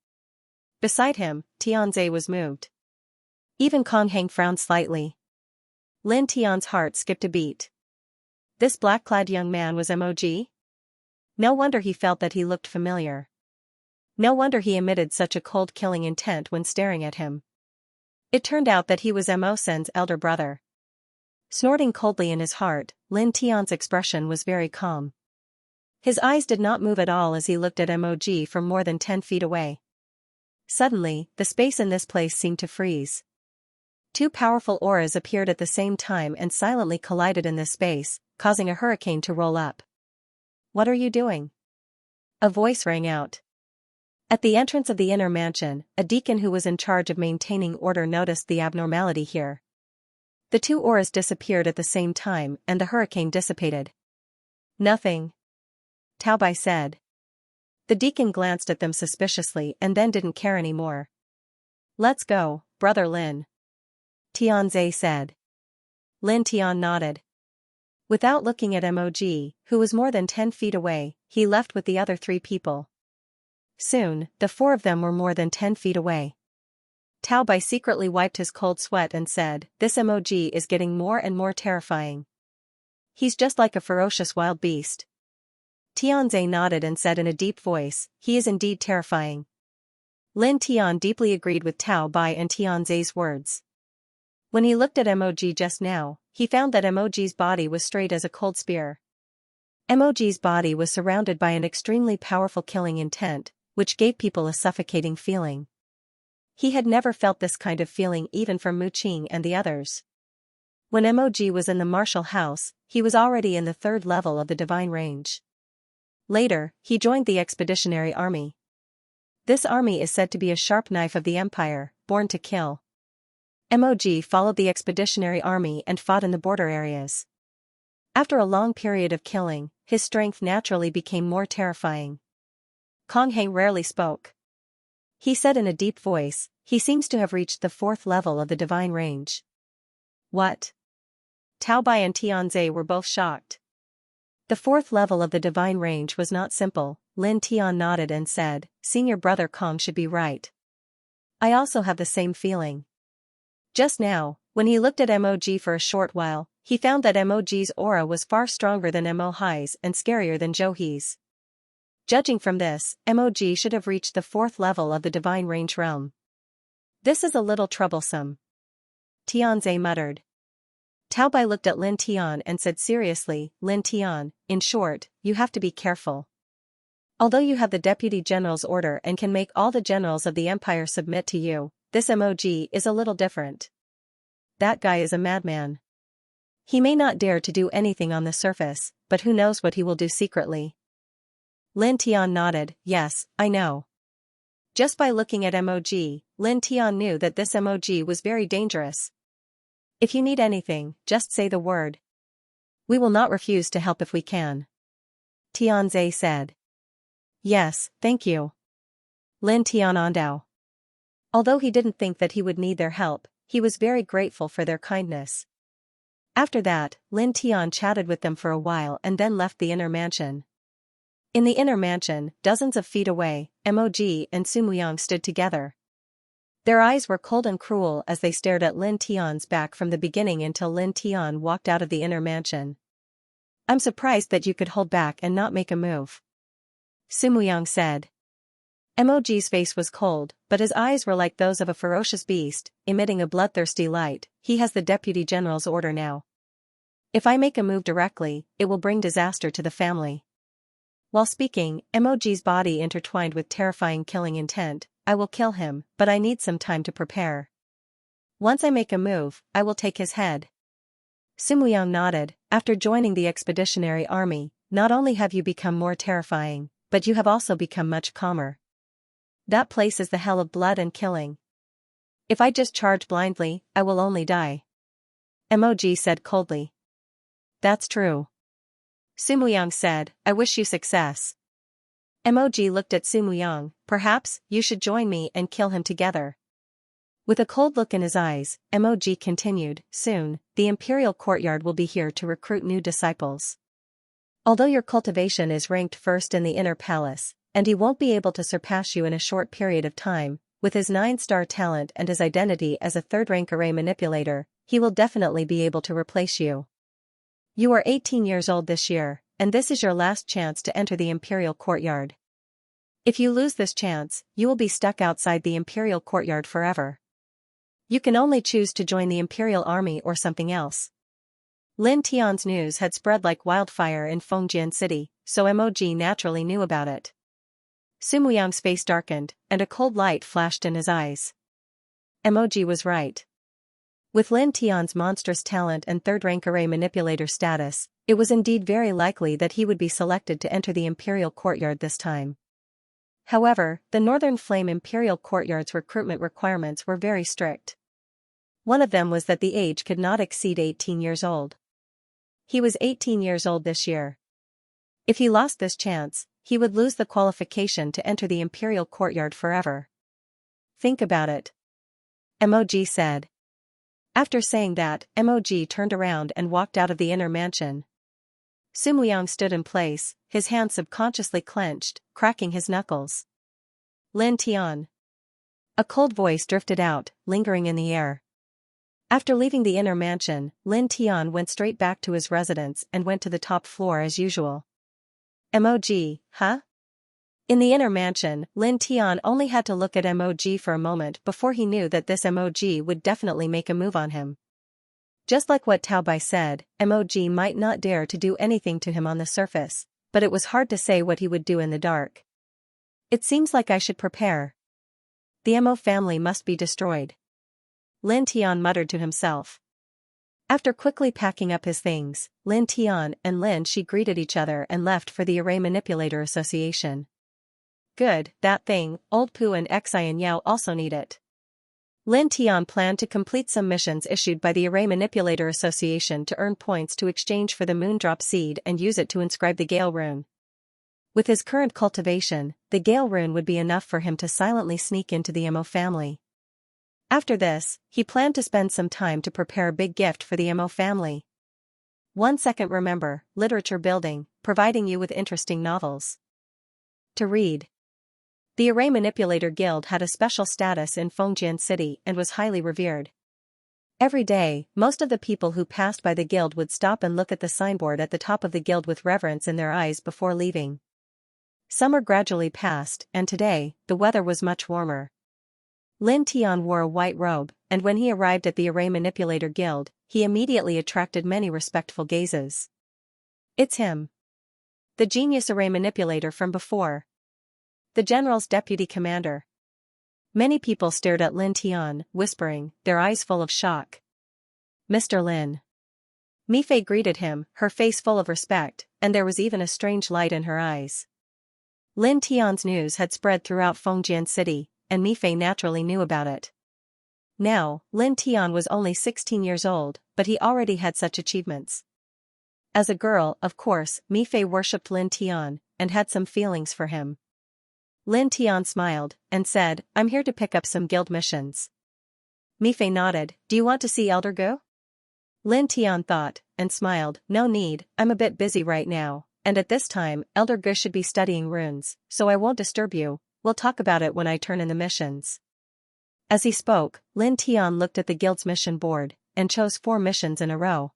Beside him, Tianze was moved. Even Kong Heng frowned slightly. Lin Tian's heart skipped a beat. This black-clad young man was Mog? No wonder he felt that he looked familiar. No wonder he emitted such a cold killing intent when staring at him. It turned out that he was Mo Sen's elder brother. Snorting coldly in his heart, Lin Tian's expression was very calm. His eyes did not move at all as he looked at Mog from more than 10 feet away. Suddenly, the space in this place seemed to freeze. Two powerful auras appeared at the same time and silently collided in this space, causing a hurricane to roll up. "What are you doing?" a voice rang out. At the entrance of the inner mansion, a deacon who was in charge of maintaining order noticed the abnormality here. The two auras disappeared at the same time and the hurricane dissipated. "Nothing," Tao Bai said. The deacon glanced at them suspiciously and then didn't care anymore. "Let's go, Brother Lin," Tianze said. Lin Tian nodded. Without looking at Mog, who was more than 10 feet away, he left with the other three people. Soon, the four of them were more than 10 feet away. Tao Bai secretly wiped his cold sweat and said, "This Mog is getting more and more terrifying. He's just like a ferocious wild beast." Tianze nodded and said in a deep voice, "He is indeed terrifying." Lin Tian deeply agreed with Tao Bai and Tianze's words. When he looked at Mog just now, he found that Mog's body was straight as a cold spear. Mog's body was surrounded by an extremely powerful killing intent, which gave people a suffocating feeling. He had never felt this kind of feeling even from Mu Qing and the others. When Mog was in the martial house, he was already in the 3rd level of the divine range. Later, he joined the expeditionary army. This army is said to be a sharp knife of the empire, born to kill. Mog followed the expeditionary army and fought in the border areas. After a long period of killing, his strength naturally became more terrifying. Kong Heng rarely spoke. He said in a deep voice, "He seems to have reached the 4th level of the divine range." "What?" Tao Bai and Tianze were both shocked. The 4th level of the divine range was not simple. Lin Tian nodded and said, "Senior brother Kong should be right. I also have the same feeling." Just now, when he looked at Mog for a short while, he found that Mog's aura was far stronger than Mo Hai's and scarier than Zhou He's. Judging from this, Mog should have reached the 4th level of the divine range realm. "This is a little troublesome," Tianze muttered. Tao Bai looked at Lin Tian and said seriously, "Lin Tian, in short, you have to be careful. Although you have the Deputy General's order and can make all the generals of the Empire submit to you, this Mog is a little different. That guy is a madman. He may not dare to do anything on the surface, but who knows what he will do secretly." Lin Tian nodded, "Yes, I know." Just by looking at Mog, Lin Tian knew that this Mog was very dangerous. "If you need anything, just say the word. We will not refuse to help if we can," Tianze said. "Yes, thank you." Lin Tian Andao. Although he didn't think that he would need their help, he was very grateful for their kindness. After that, Lin Tian chatted with them for a while and then left the inner mansion. In the inner mansion, dozens of feet away, Mog and Su Muyang stood together. Their eyes were cold and cruel as they stared at Lin Tian's back from the beginning until Lin Tian walked out of the inner mansion. I'm surprised that you could hold back and not make a move. Sumuyang said. Mo's face was cold, but his eyes were like those of a ferocious beast, emitting a bloodthirsty light. He has the Deputy General's order now. If I make a move directly, it will bring disaster to the family. While speaking, Mo's body intertwined with terrifying killing intent. I will kill him, but I need some time to prepare. Once I make a move, I will take his head. Sumuyang nodded. After joining the expeditionary army, not only have you become more terrifying, but you have also become much calmer. That place is the hell of blood and killing. If I just charge blindly, I will only die. Mog said coldly. That's true. Sumuyang said, I wish you success. Mog looked at Sumuyang. Perhaps, you should join me and kill him together. With a cold look in his eyes, Mog continued, soon, the Imperial Courtyard will be here to recruit new disciples. Although your cultivation is ranked first in the Inner Palace, and he won't be able to surpass you in a short period of time, with his 9-star talent and his identity as a third-rank array manipulator, he will definitely be able to replace you. You are 18 years old this year, and this is your last chance to enter the Imperial Courtyard. If you lose this chance, you will be stuck outside the Imperial Courtyard forever. You can only choose to join the Imperial Army or something else. Lin Tian's news had spread like wildfire in Fengjian City, so Mog naturally knew about it. Sumuyang's face darkened, and a cold light flashed in his eyes. Mog was right. With Lin Tian's monstrous talent and third-rank array manipulator status, it was indeed very likely that he would be selected to enter the Imperial Courtyard this time. However, the Northern Flame Imperial Courtyard's recruitment requirements were very strict. One of them was that the age could not exceed 18 years old. He was 18 years old this year. If he lost this chance, he would lose the qualification to enter the Imperial Courtyard forever. Think about it. Mog said. After saying that, Mog turned around and walked out of the inner mansion. Sumuyang stood in place, his hands subconsciously clenched, cracking his knuckles. Lin Tian. A cold voice drifted out, lingering in the air. After leaving the inner mansion, Lin Tian went straight back to his residence and went to the top floor as usual. Mog, huh? In the inner mansion, Lin Tian only had to look at Mog for a moment before he knew that this Mog would definitely make a move on him. Just like what Tao Bai said, Mog might not dare to do anything to him on the surface, but it was hard to say what he would do in the dark. It seems like I should prepare. The Mo family must be destroyed. Lin Tian muttered to himself. After quickly packing up his things, Lin Tian and Lin Shi greeted each other and left for the Array Manipulator Association. Good, that thing, Old Pooh and Xianxia also need it. Lin Tian planned to complete some missions issued by the Array Manipulator Association to earn points to exchange for the Moondrop Seed and use it to inscribe the Gale Rune. With his current cultivation, the Gale Rune would be enough for him to silently sneak into the Mo family. After this, he planned to spend some time to prepare a big gift for the Mo family. 1 second. Remember, literature building, providing you with interesting novels to read. The Array Manipulator Guild had a special status in Fengjian City and was highly revered. Every day, most of the people who passed by the guild would stop and look at the signboard at the top of the guild with reverence in their eyes before leaving. Summer gradually passed, and today, the weather was much warmer. Lin Tian wore a white robe, and when he arrived at the Array Manipulator Guild, he immediately attracted many respectful gazes. It's him. The genius array manipulator from before. The general's deputy commander. Many people stared at Lin Tian, whispering, their eyes full of shock. Mr. Lin. Mifei greeted him, her face full of respect, and there was even a strange light in her eyes. Lin Tian's news had spread throughout Fengjian City, and Mifei naturally knew about it. Now, Lin Tian was only 16 years old, but he already had such achievements. As a girl, of course, Mifei worshipped Lin Tian, and had some feelings for him. Lin Tian smiled, and said, I'm here to pick up some guild missions. Mifei nodded, do you want to see Elder Gu? Lin Tian thought, and smiled, no need, I'm a bit busy right now, and at this time, Elder Gu should be studying runes, so I won't disturb you, we'll talk about it when I turn in the missions. As he spoke, Lin Tian looked at the guild's mission board, and chose 4 missions in a row.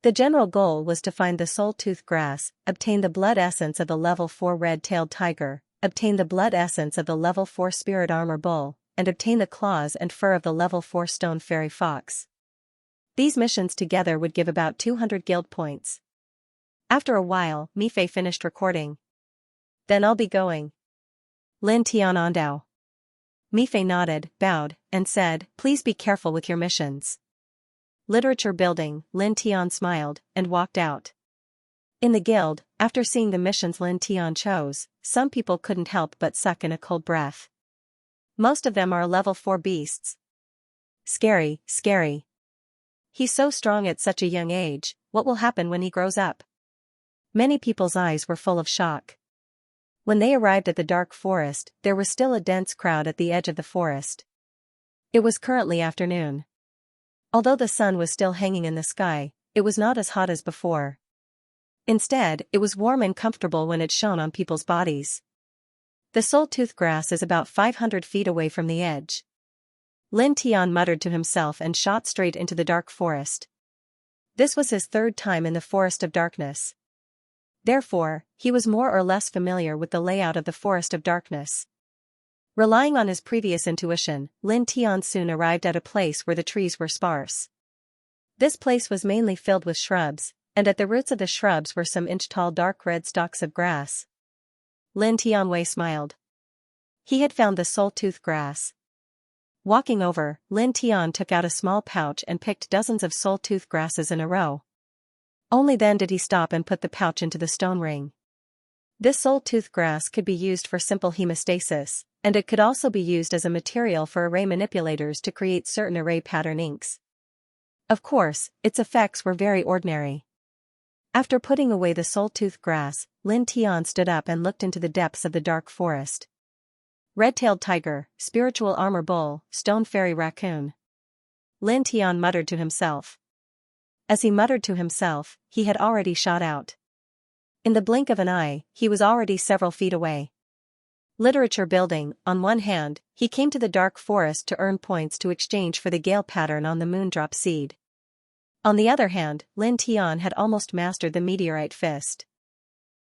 The general goal was to find the soul-tooth grass, obtain the blood essence of the level 4 red-tailed tiger, obtain the blood essence of the level 4 spirit armor bull, and obtain the claws and fur of the level 4 stone fairy fox. These missions together would give about 200 guild points. After a while, Mifei finished recording. Then I'll be going. Lin Tian Ondao. Mifei nodded, bowed, and said, please be careful with your missions. Literature building, Lin Tian smiled, and walked out. In the guild, after seeing the missions Lin Tian chose, some people couldn't help but suck in a cold breath. Most of them are level 4 beasts. Scary, scary. He's so strong at such a young age, what will happen when he grows up? Many people's eyes were full of shock. When they arrived at the dark forest, there was still a dense crowd at the edge of the forest. It was currently afternoon. Although the sun was still hanging in the sky, it was not as hot as before. Instead, it was warm and comfortable when it shone on people's bodies. The soul-tooth grass is about 500 feet away from the edge. Lin Tian muttered to himself and shot straight into the dark forest. This was his third time in the Forest of Darkness. Therefore, he was more or less familiar with the layout of the Forest of Darkness. Relying on his previous intuition, Lin Tian soon arrived at a place where the trees were sparse. This place was mainly filled with shrubs, and at the roots of the shrubs were some inch-tall dark red stalks of grass. Lin Tianwei smiled. He had found the soul-tooth grass. Walking over, Lin Tian took out a small pouch and picked dozens of soul-tooth grasses in a row. Only then did he stop and put the pouch into the stone ring. This soul-tooth grass could be used for simple hemostasis, and it could also be used as a material for array manipulators to create certain array pattern inks. Of course, its effects were very ordinary. After putting away the soul-tooth grass, Lin Tian stood up and looked into the depths of the dark forest. Red-tailed tiger, spiritual armor bull, stone fairy raccoon. Lin Tian muttered to himself. As he muttered to himself, he had already shot out. In the blink of an eye, he was already several feet away. Literature building, on one hand, he came to the dark forest to earn points to exchange for the gale pattern on the moondrop seed. On the other hand, Lin Tian had almost mastered the meteorite fist.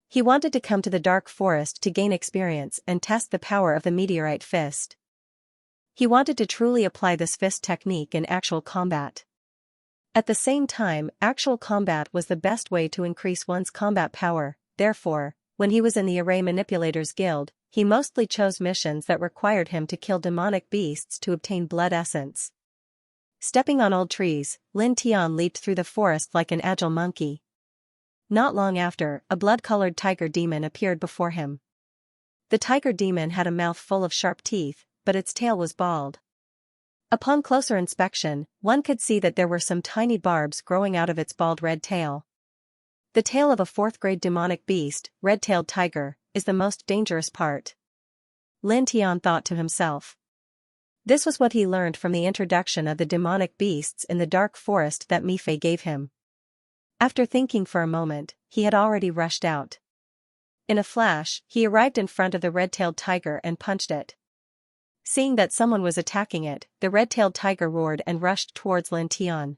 He wanted to come to the dark forest to gain experience and test the power of the meteorite fist. He wanted to truly apply this fist technique in actual combat. At the same time, actual combat was the best way to increase one's combat power. Therefore, when he was in the Array Manipulators Guild, he mostly chose missions that required him to kill demonic beasts to obtain blood essence. Stepping on old trees, Lin Tian leaped through the forest like an agile monkey. Not long after, a blood-colored tiger demon appeared before him. The tiger demon had a mouth full of sharp teeth, but its tail was bald. Upon closer inspection, one could see that there were some tiny barbs growing out of its bald red tail. The tail of a 4th-grade demonic beast, red-tailed tiger, is the most dangerous part. Lin Tian thought to himself. This was what he learned from the introduction of the demonic beasts in the dark forest that Mifei gave him. After thinking for a moment, he had already rushed out. In a flash, he arrived in front of the red-tailed tiger and punched it. Seeing that someone was attacking it, the red-tailed tiger roared and rushed towards Lin Tian.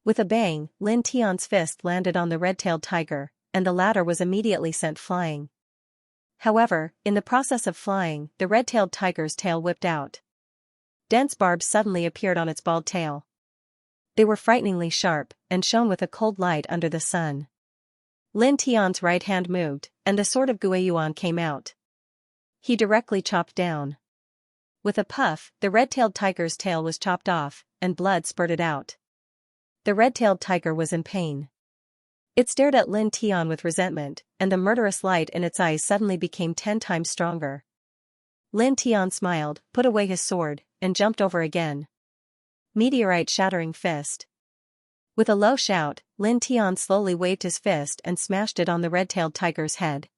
With a bang, Lin Tian's fist landed on the red-tailed tiger, and the latter was immediately sent flying. However, in the process of flying, the red-tailed tiger's tail whipped out. Dense barbs suddenly appeared on its bald tail. They were frighteningly sharp, and shone with a cold light under the sun. Lin Tian's right hand moved, and the sword of Guiyuan came out. He directly chopped down. With a puff, the red-tailed tiger's tail was chopped off, and blood spurted out. The red-tailed tiger was in pain. It stared at Lin Tian with resentment, and the murderous light in its eyes suddenly became 10 times stronger. Lin Tian smiled, put away his sword, and jumped over again. Meteorite shattering fist. With a low shout, Lin Tian slowly waved his fist and smashed it on the red-tailed tiger's head.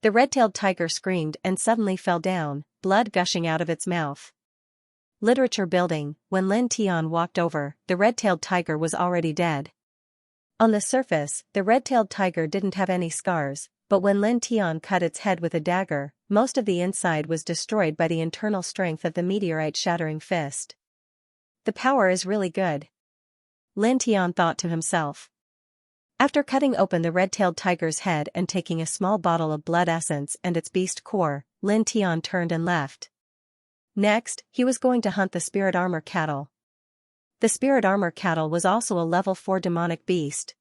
The red-tailed tiger screamed and suddenly fell down, blood gushing out of its mouth. Literature building, when Lin Tian walked over, the red-tailed tiger was already dead. On the surface, the red-tailed tiger didn't have any scars, but when Lin Tian cut its head with a dagger, most of the inside was destroyed by the internal strength of the meteorite shattering fist. The power is really good. Lin Tian thought to himself. After cutting open the red-tailed tiger's head and taking a small bottle of blood essence and its beast core, Lin Tian turned and left. Next, he was going to hunt the spirit armor cattle. The spirit armor cattle was also a level 4 demonic beast.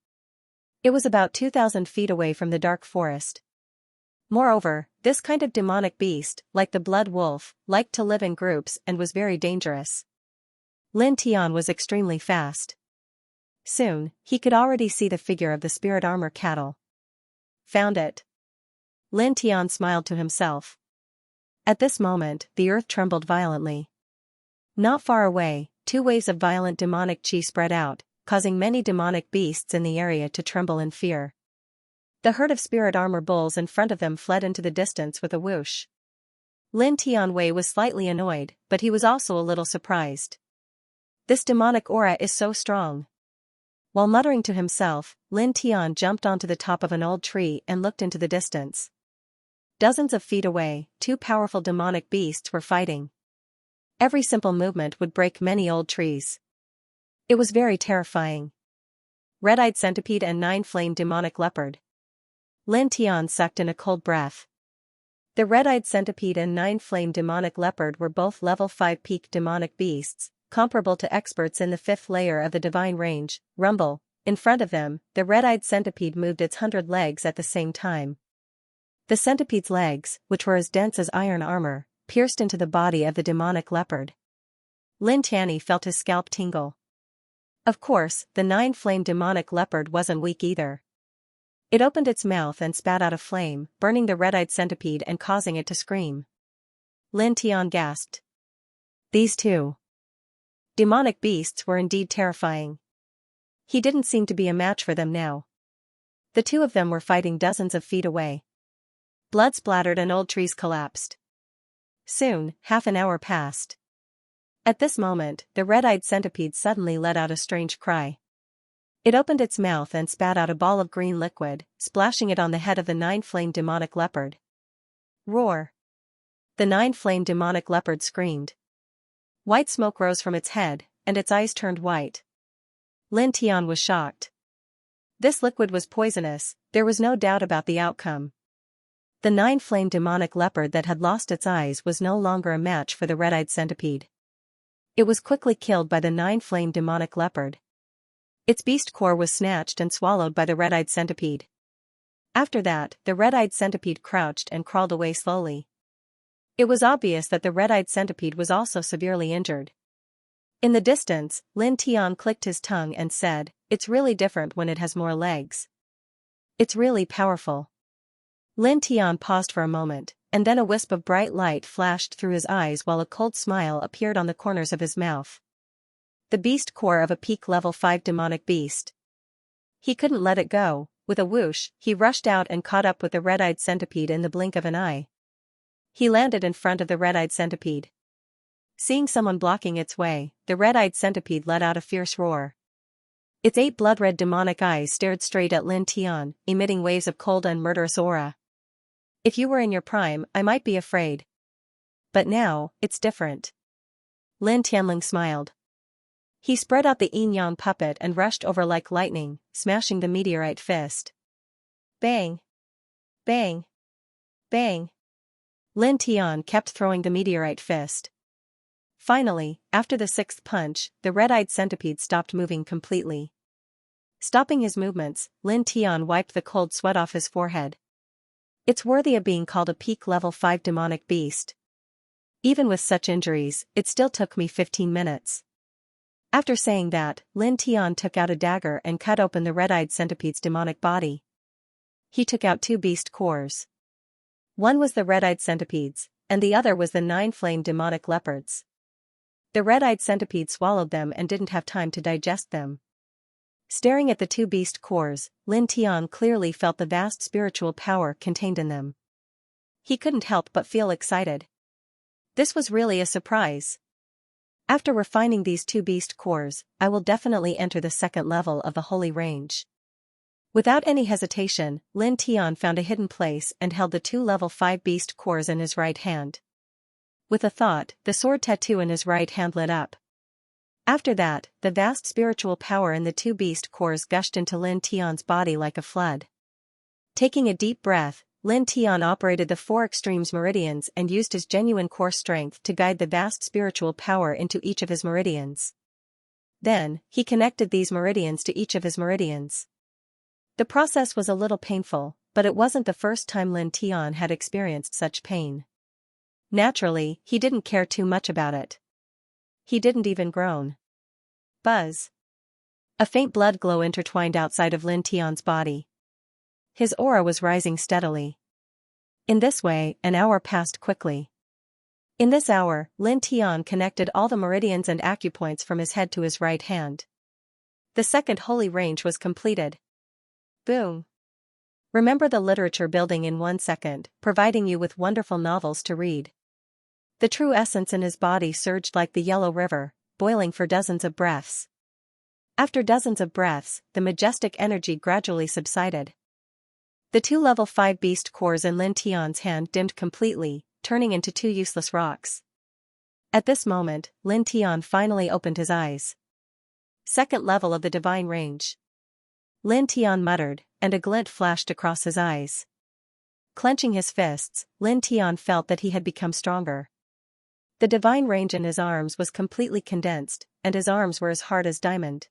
It was about 2,000 feet away from the dark forest. Moreover, this kind of demonic beast, like the blood wolf, liked to live in groups and was very dangerous. Lin Tian was extremely fast. Soon, he could already see the figure of the spirit armor cattle. Found it. Lin Tian smiled to himself. At this moment, the earth trembled violently. Not far away, 2 waves of violent demonic chi spread out, causing many demonic beasts in the area to tremble in fear. The herd of spirit armor bulls in front of them fled into the distance with a whoosh. Lin Tianwei was slightly annoyed, but he was also a little surprised. This demonic aura is so strong. While muttering to himself, Lin Tian jumped onto the top of an old tree and looked into the distance. Dozens of feet away, 2 powerful demonic beasts were fighting. Every simple movement would break many old trees. It was very terrifying. Red-eyed centipede and 9-flame demonic leopard. Lin Tian sucked in a cold breath. The red-eyed centipede and 9-flame demonic leopard were both level 5 peak demonic beasts, comparable to experts in the 5th layer of the divine range. Rumble. In front of them, the red-eyed centipede moved its 100 legs at the same time. The centipede's legs, which were as dense as iron armor, pierced into the body of the demonic leopard. Lin Tianyi felt his scalp tingle. Of course, the 9-flame demonic leopard wasn't weak either. It opened its mouth and spat out a flame, burning the red-eyed centipede and causing it to scream. Lin Tian gasped. These 2 demonic beasts were indeed terrifying. He didn't seem to be a match for them now. The 2 of them were fighting dozens of feet away. Blood splattered and old trees collapsed. Soon, half an hour passed. At this moment, the red-eyed centipede suddenly let out a strange cry. It opened its mouth and spat out a ball of green liquid, splashing it on the head of the 9-flame demonic leopard. Roar! The 9-flame demonic leopard screamed. White smoke rose from its head, and its eyes turned white. Lin Tian was shocked. This liquid was poisonous, there was no doubt about the outcome. The 9-flame demonic leopard that had lost its eyes was no longer a match for the red-eyed centipede. It was quickly killed by the 9-flame demonic leopard. Its beast core was snatched and swallowed by the red-eyed centipede. After that, the red-eyed centipede crouched and crawled away slowly. It was obvious that the red-eyed centipede was also severely injured. In the distance, Lin Tian clicked his tongue and said, "It's really different when it has more legs. It's really powerful." Lin Tian paused for a moment, and then a wisp of bright light flashed through his eyes while a cold smile appeared on the corners of his mouth. The beast core of a peak level 5 demonic beast. He couldn't let it go. With a whoosh, he rushed out and caught up with the red-eyed centipede in the blink of an eye. He landed in front of the red-eyed centipede. Seeing someone blocking its way, the red-eyed centipede let out a fierce roar. Its 8 blood-red demonic eyes stared straight at Lin Tian, emitting waves of cold and murderous aura. If you were in your prime, I might be afraid. But now, it's different. Lin Tianling smiled. He spread out the yin-yang puppet and rushed over like lightning, smashing the meteorite fist. Bang! Bang! Bang! Lin Tian kept throwing the meteorite fist. Finally, after the 6th punch, the red-eyed centipede stopped moving completely. Stopping his movements, Lin Tian wiped the cold sweat off his forehead. It's worthy of being called a peak level 5 demonic beast. Even with such injuries, it still took me 15 minutes. After saying that, Lin Tian took out a dagger and cut open the red-eyed centipede's demonic body. He took out 2 beast cores. One was the red-eyed centipede's, and the other was the 9-flame demonic leopard's. The red-eyed centipede swallowed them and didn't have time to digest them. Staring at the 2 beast cores, Lin Tian clearly felt the vast spiritual power contained in them. He couldn't help but feel excited. This was really a surprise. After refining these 2 beast cores, I will definitely enter the 2nd level of the Holy Range. Without any hesitation, Lin Tian found a hidden place and held the 2 level 5 beast cores in his right hand. With a thought, the sword tattoo in his right hand lit up. After that, the vast spiritual power in the two beast cores gushed into Lin Tian's body like a flood. Taking a deep breath, Lin Tian operated the four extremes meridians and used his genuine core strength to guide the vast spiritual power into each of his meridians. Then, he connected these meridians to each of his meridians. The process was a little painful, but it wasn't the first time Lin Tian had experienced such pain. Naturally, he didn't care too much about it. He didn't even groan. Buzz. A faint blood glow intertwined outside of Lin Tian's body. His aura was rising steadily. In this way, an hour passed quickly. In this hour, Lin Tian connected all the meridians and acupoints from his head to his right hand. The second holy range was completed. Boom. Remember the literature building in 1 second, providing you with wonderful novels to read. The true essence in his body surged like the yellow river, boiling for dozens of breaths. After dozens of breaths, the majestic energy gradually subsided. The two level 5 beast cores in Lin Tian's hand dimmed completely, turning into two useless rocks. At this moment, Lin Tian finally opened his eyes. Second level of the divine range. Lin Tian muttered, and a glint flashed across his eyes. Clenching his fists, Lin Tian felt that he had become stronger. The divine range in his arms was completely condensed, and his arms were as hard as diamond.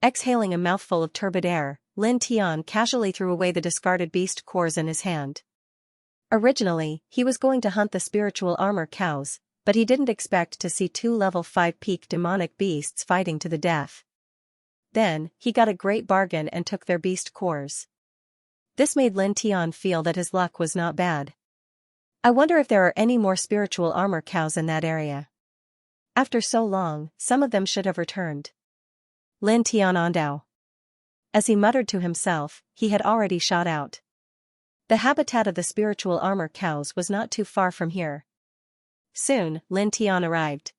Exhaling a mouthful of turbid air, Lin Tian casually threw away the discarded beast cores in his hand. Originally, he was going to hunt the spiritual armor cows, but he didn't expect to see two level 5 peak demonic beasts fighting to the death. Then, he got a great bargain and took their beast cores. This made Lin Tian feel that his luck was not bad. I wonder if there are any more spiritual armor cows in that area. After so long, some of them should have returned. Lin Tian Ondao. As he muttered to himself, he had already shot out. The habitat of the spiritual armor cows was not too far from here. Soon, Lin Tian arrived.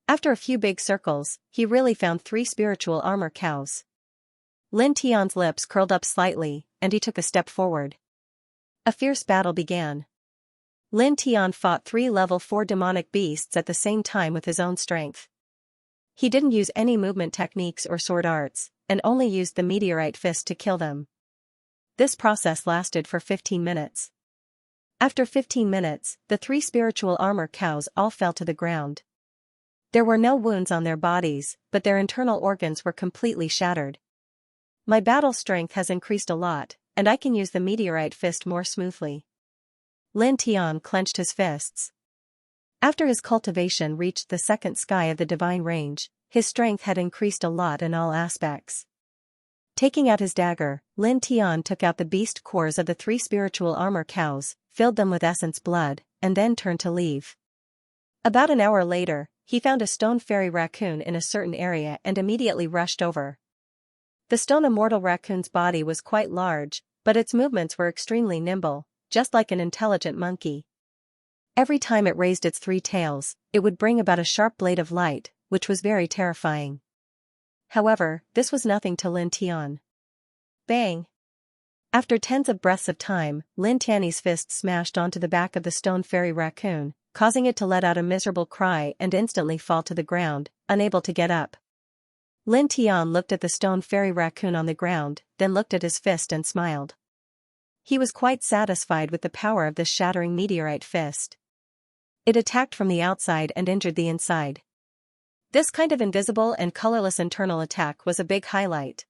After a few big circles, he really found 3 spiritual armor cows. Lin Tian's lips curled up slightly, and he took a step forward. A fierce battle began. Lin Tian fought 3 level 4 demonic beasts at the same time with his own strength. He didn't use any movement techniques or sword arts, and only used the meteorite fist to kill them. This process lasted for 15 minutes. After 15 minutes, the 3 spiritual armor cows all fell to the ground. There were no wounds on their bodies, but their internal organs were completely shattered. My battle strength has increased a lot, and I can use the meteorite fist more smoothly. Lin Tian clenched his fists. After his cultivation reached the second sky of the divine range, his strength had increased a lot in all aspects. Taking out his dagger, Lin Tian took out the beast cores of the 3 spiritual armor cows, filled them with essence blood, and then turned to leave. About an hour later, he found a stone fairy raccoon in a certain area and immediately rushed over. The stone immortal raccoon's body was quite large, but its movements were extremely nimble, just like an intelligent monkey. Every time it raised its 3 tails, it would bring about a sharp blade of light, which was very terrifying. However, this was nothing to Lin Tian. Bang! After tens of breaths of time, Lin Tian's fist smashed onto the back of the stone fairy raccoon, causing it to let out a miserable cry and instantly fall to the ground, unable to get up. Lin Tian looked at the stone fairy raccoon on the ground, then looked at his fist and smiled. He was quite satisfied with the power of this shattering meteorite fist. It attacked from the outside and injured the inside. This kind of invisible and colorless internal attack was a big highlight.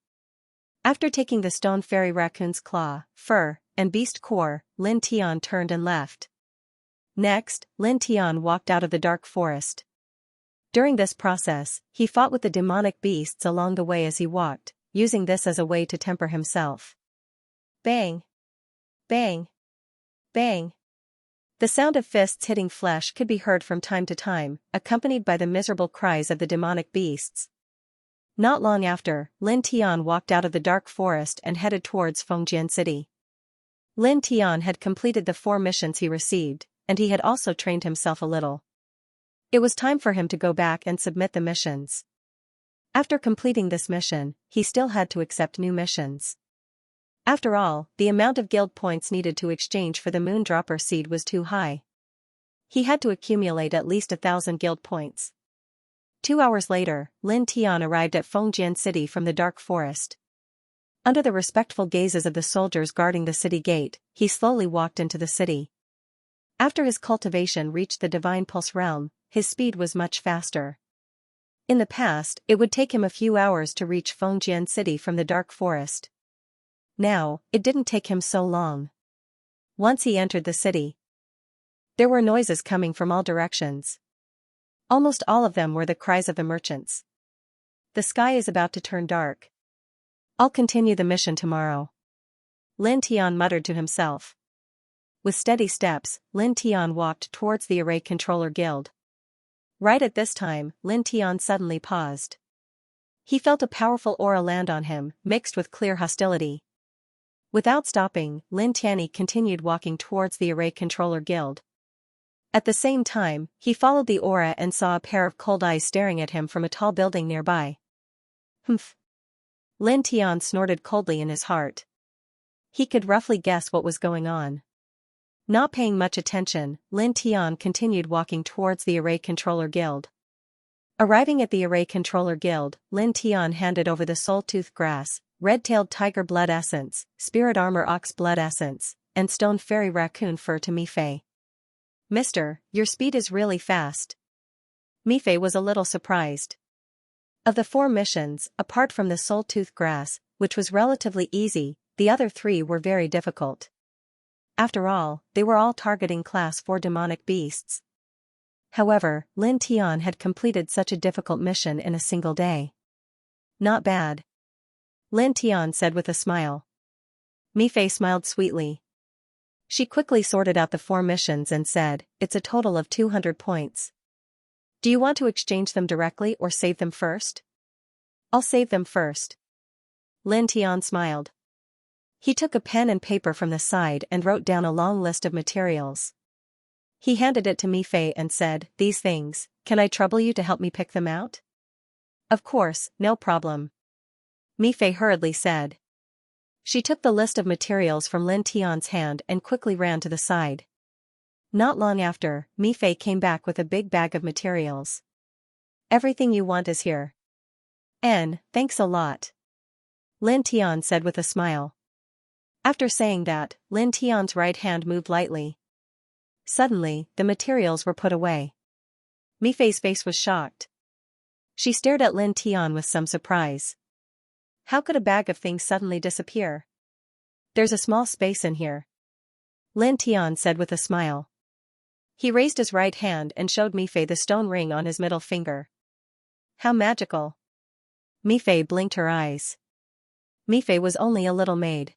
After taking the stone fairy raccoon's claw, fur, and beast core, Lin Tian turned and left. Next, Lin Tian walked out of the dark forest. During this process, he fought with the demonic beasts along the way as he walked, using this as a way to temper himself. Bang! Bang! Bang! The sound of fists hitting flesh could be heard from time to time, accompanied by the miserable cries of the demonic beasts. Not long after, Lin Tian walked out of the dark forest and headed towards Fengjian City. Lin Tian had completed the 4 missions he received, and he had also trained himself a little. It was time for him to go back and submit the missions. After completing this mission, he still had to accept new missions. After all, the amount of guild points needed to exchange for the Moondropper seed was too high. He had to accumulate at least 1,000 guild points. 2 hours later, Lin Tian arrived at Fengjian City from the dark forest. Under the respectful gazes of the soldiers guarding the city gate, he slowly walked into the city. After his cultivation reached the divine pulse realm, his speed was much faster. In the past, it would take him a few hours to reach Fengjian City from the dark forest. Now, it didn't take him so long. Once he entered the city, there were noises coming from all directions. Almost all of them were the cries of the merchants. The sky is about to turn dark. I'll continue the mission tomorrow. Lin Tian muttered to himself. With steady steps, Lin Tian walked towards the Array Controller Guild. Right at this time, Lin Tian suddenly paused. He felt a powerful aura land on him, mixed with clear hostility. Without stopping, Lin Tianyi continued walking towards the Array Controller Guild. At the same time, he followed the aura and saw a pair of cold eyes staring at him from a tall building nearby. Humph. Lin Tian snorted coldly in his heart. He could roughly guess what was going on. Not paying much attention, Lin Tian continued walking towards the Array Controller Guild. Arriving at the Array Controller Guild, Lin Tian handed over the Soul Tooth Grass, Red-tailed Tiger Blood Essence, Spirit Armor Ox Blood Essence, and Stone Fairy Raccoon Fur to Mi Fei. Mister, your speed is really fast. Mi Fei was a little surprised. Of the 4 missions, apart from the Soul Tooth Grass, which was relatively easy, the other 3 were very difficult. After all, they were all targeting Class 4 demonic beasts. However, Lin Tian had completed such a difficult mission in a single day. Not bad. Lin Tian said with a smile. Mi Fei smiled sweetly. She quickly sorted out the 4 missions and said, it's a total of 200 points. Do you want to exchange them directly or save them first? I'll save them first. Lin Tian smiled. He took a pen and paper from the side and wrote down a long list of materials. He handed it to Mi Fei and said, these things, can I trouble you to help me pick them out? Of course, no problem. Mi Fei hurriedly said. She took the list of materials from Lin Tian's hand and quickly ran to the side. Not long after, Mi Fei came back with a big bag of materials. Everything you want is here. Thanks a lot. Lin Tian said with a smile. After saying that, Lin Tian's right hand moved lightly. Suddenly, the materials were put away. Mi Fei's face was shocked. She stared at Lin Tian with some surprise. How could a bag of things suddenly disappear? There's a small space in here. Lin Tian said with a smile. He raised his right hand and showed Mi Fei the stone ring on his middle finger. How magical. Mi Fei blinked her eyes. Mi Fei was only a little maid.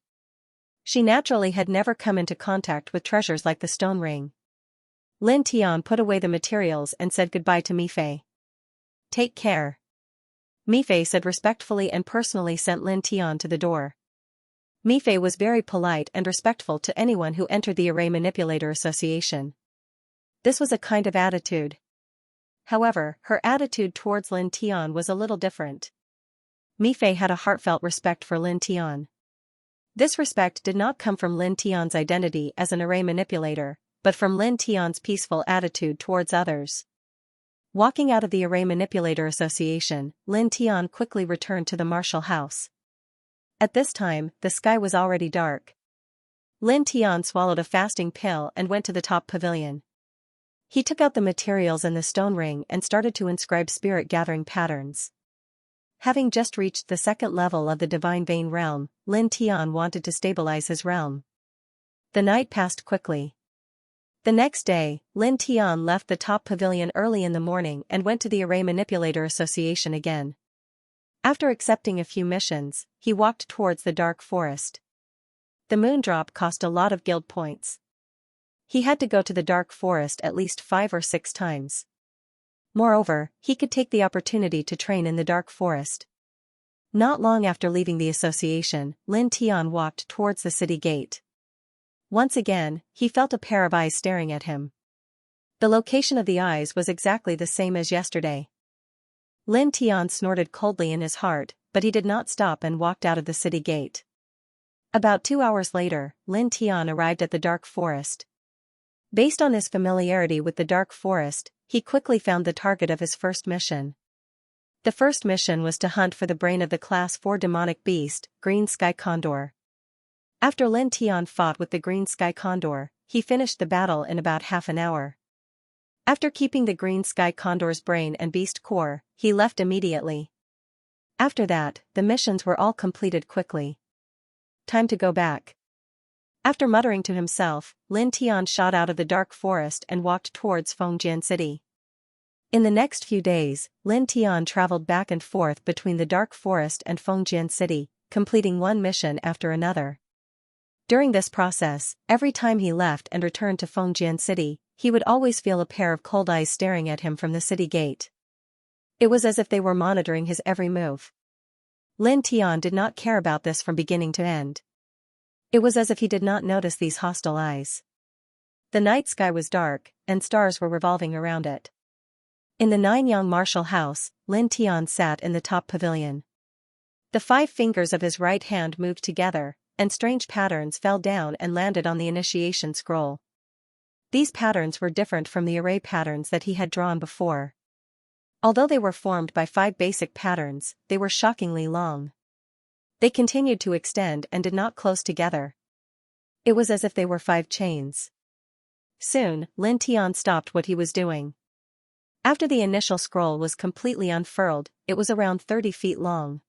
She naturally had never come into contact with treasures like the stone ring. Lin Tian put away the materials and said goodbye to Mi Fei. Take care. Mi Fei said respectfully and personally sent Lin Tian to the door. Mi Fei was very polite and respectful to anyone who entered the Array Manipulator Association. This was a kind of attitude. However, her attitude towards Lin Tian was a little different. Mi Fei had a heartfelt respect for Lin Tian. This respect did not come from Lin Tian's identity as an array manipulator, but from Lin Tian's peaceful attitude towards others. Walking out of the Array Manipulator Association, Lin Tian quickly returned to the martial house. At this time, the sky was already dark. Lin Tian swallowed a fasting pill and went to the top pavilion. He took out the materials and the stone ring and started to inscribe spirit gathering patterns. Having just reached the 2nd level of the Divine Vein realm, Lin Tian wanted to stabilize his realm. The night passed quickly. The next day, Lin Tian left the top pavilion early in the morning and went to the Array Manipulator Association again. After accepting a few missions, he walked towards the dark forest. The moondrop cost a lot of guild points. He had to go to the dark forest at least 5 or 6 times. Moreover, he could take the opportunity to train in the dark forest. Not long after leaving the association, Lin Tian walked towards the city gate. Once again, he felt a pair of eyes staring at him. The location of the eyes was exactly the same as yesterday. Lin Tian snorted coldly in his heart, but he did not stop and walked out of the city gate. About 2 hours later, Lin Tian arrived at the dark forest. Based on his familiarity with the dark forest, he quickly found the target of his first mission. The first mission was to hunt for the brain of the Class 4 demonic beast, Green Sky Condor. After Lin Tian fought with the Green Sky Condor, he finished the battle in about half an hour. After keeping the Green Sky Condor's brain and beast core, he left immediately. After that, the missions were all completed quickly. Time to go back. After muttering to himself, Lin Tian shot out of the dark forest and walked towards Fengjian City. In the next few days, Lin Tian traveled back and forth between the dark forest and Fengjian City, completing one mission after another. During this process, every time he left and returned to Fengjian City, he would always feel a pair of cold eyes staring at him from the city gate. It was as if they were monitoring his every move. Lin Tian did not care about this from beginning to end. It was as if he did not notice these hostile eyes. The night sky was dark, and stars were revolving around it. In the Nanyang martial house, Lin Tian sat in the top pavilion. The 5 fingers of his right hand moved together, and strange patterns fell down and landed on the initiation scroll. These patterns were different from the array patterns that he had drawn before. Although they were formed by 5 basic patterns, they were shockingly long. They continued to extend and did not close together. It was as if they were 5 chains. Soon, Lin Tian stopped what he was doing. After the initial scroll was completely unfurled, it was around 30 feet long.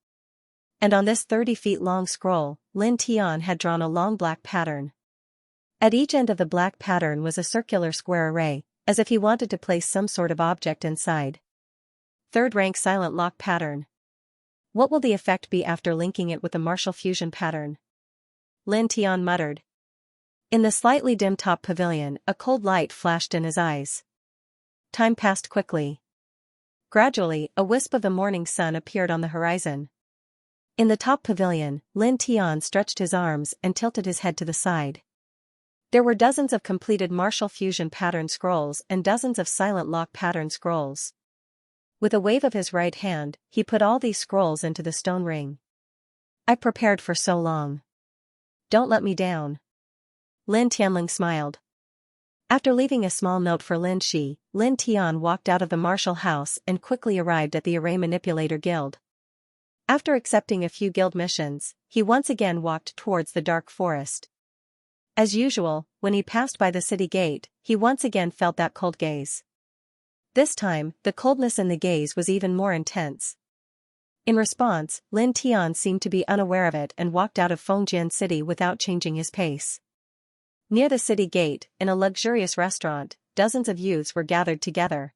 And on this 30 feet long scroll, Lin Tian had drawn a long black pattern. At each end of the black pattern was a circular square array, as if he wanted to place some sort of object inside. 3rd rank silent lock pattern. What will the effect be after linking it with the martial fusion pattern? Lin Tian muttered. In the slightly dim top pavilion, a cold light flashed in his eyes. Time passed quickly. Gradually, a wisp of the morning sun appeared on the horizon. In the top pavilion, Lin Tian stretched his arms and tilted his head to the side. There were dozens of completed martial fusion pattern scrolls and dozens of silent lock pattern scrolls. With a wave of his right hand, he put all these scrolls into the stone ring. I prepared for so long. Don't let me down. Lin Tianling smiled. After leaving a small note for Lin Shi, Lin Tian walked out of the martial house and quickly arrived at the Array Manipulator Guild. After accepting a few guild missions, he once again walked towards the dark forest. As usual, when he passed by the city gate, he once again felt that cold gaze. This time, the coldness in the gaze was even more intense. In response, Lin Tian seemed to be unaware of it and walked out of Fengjian City without changing his pace. Near the city gate, in a luxurious restaurant, dozens of youths were gathered together.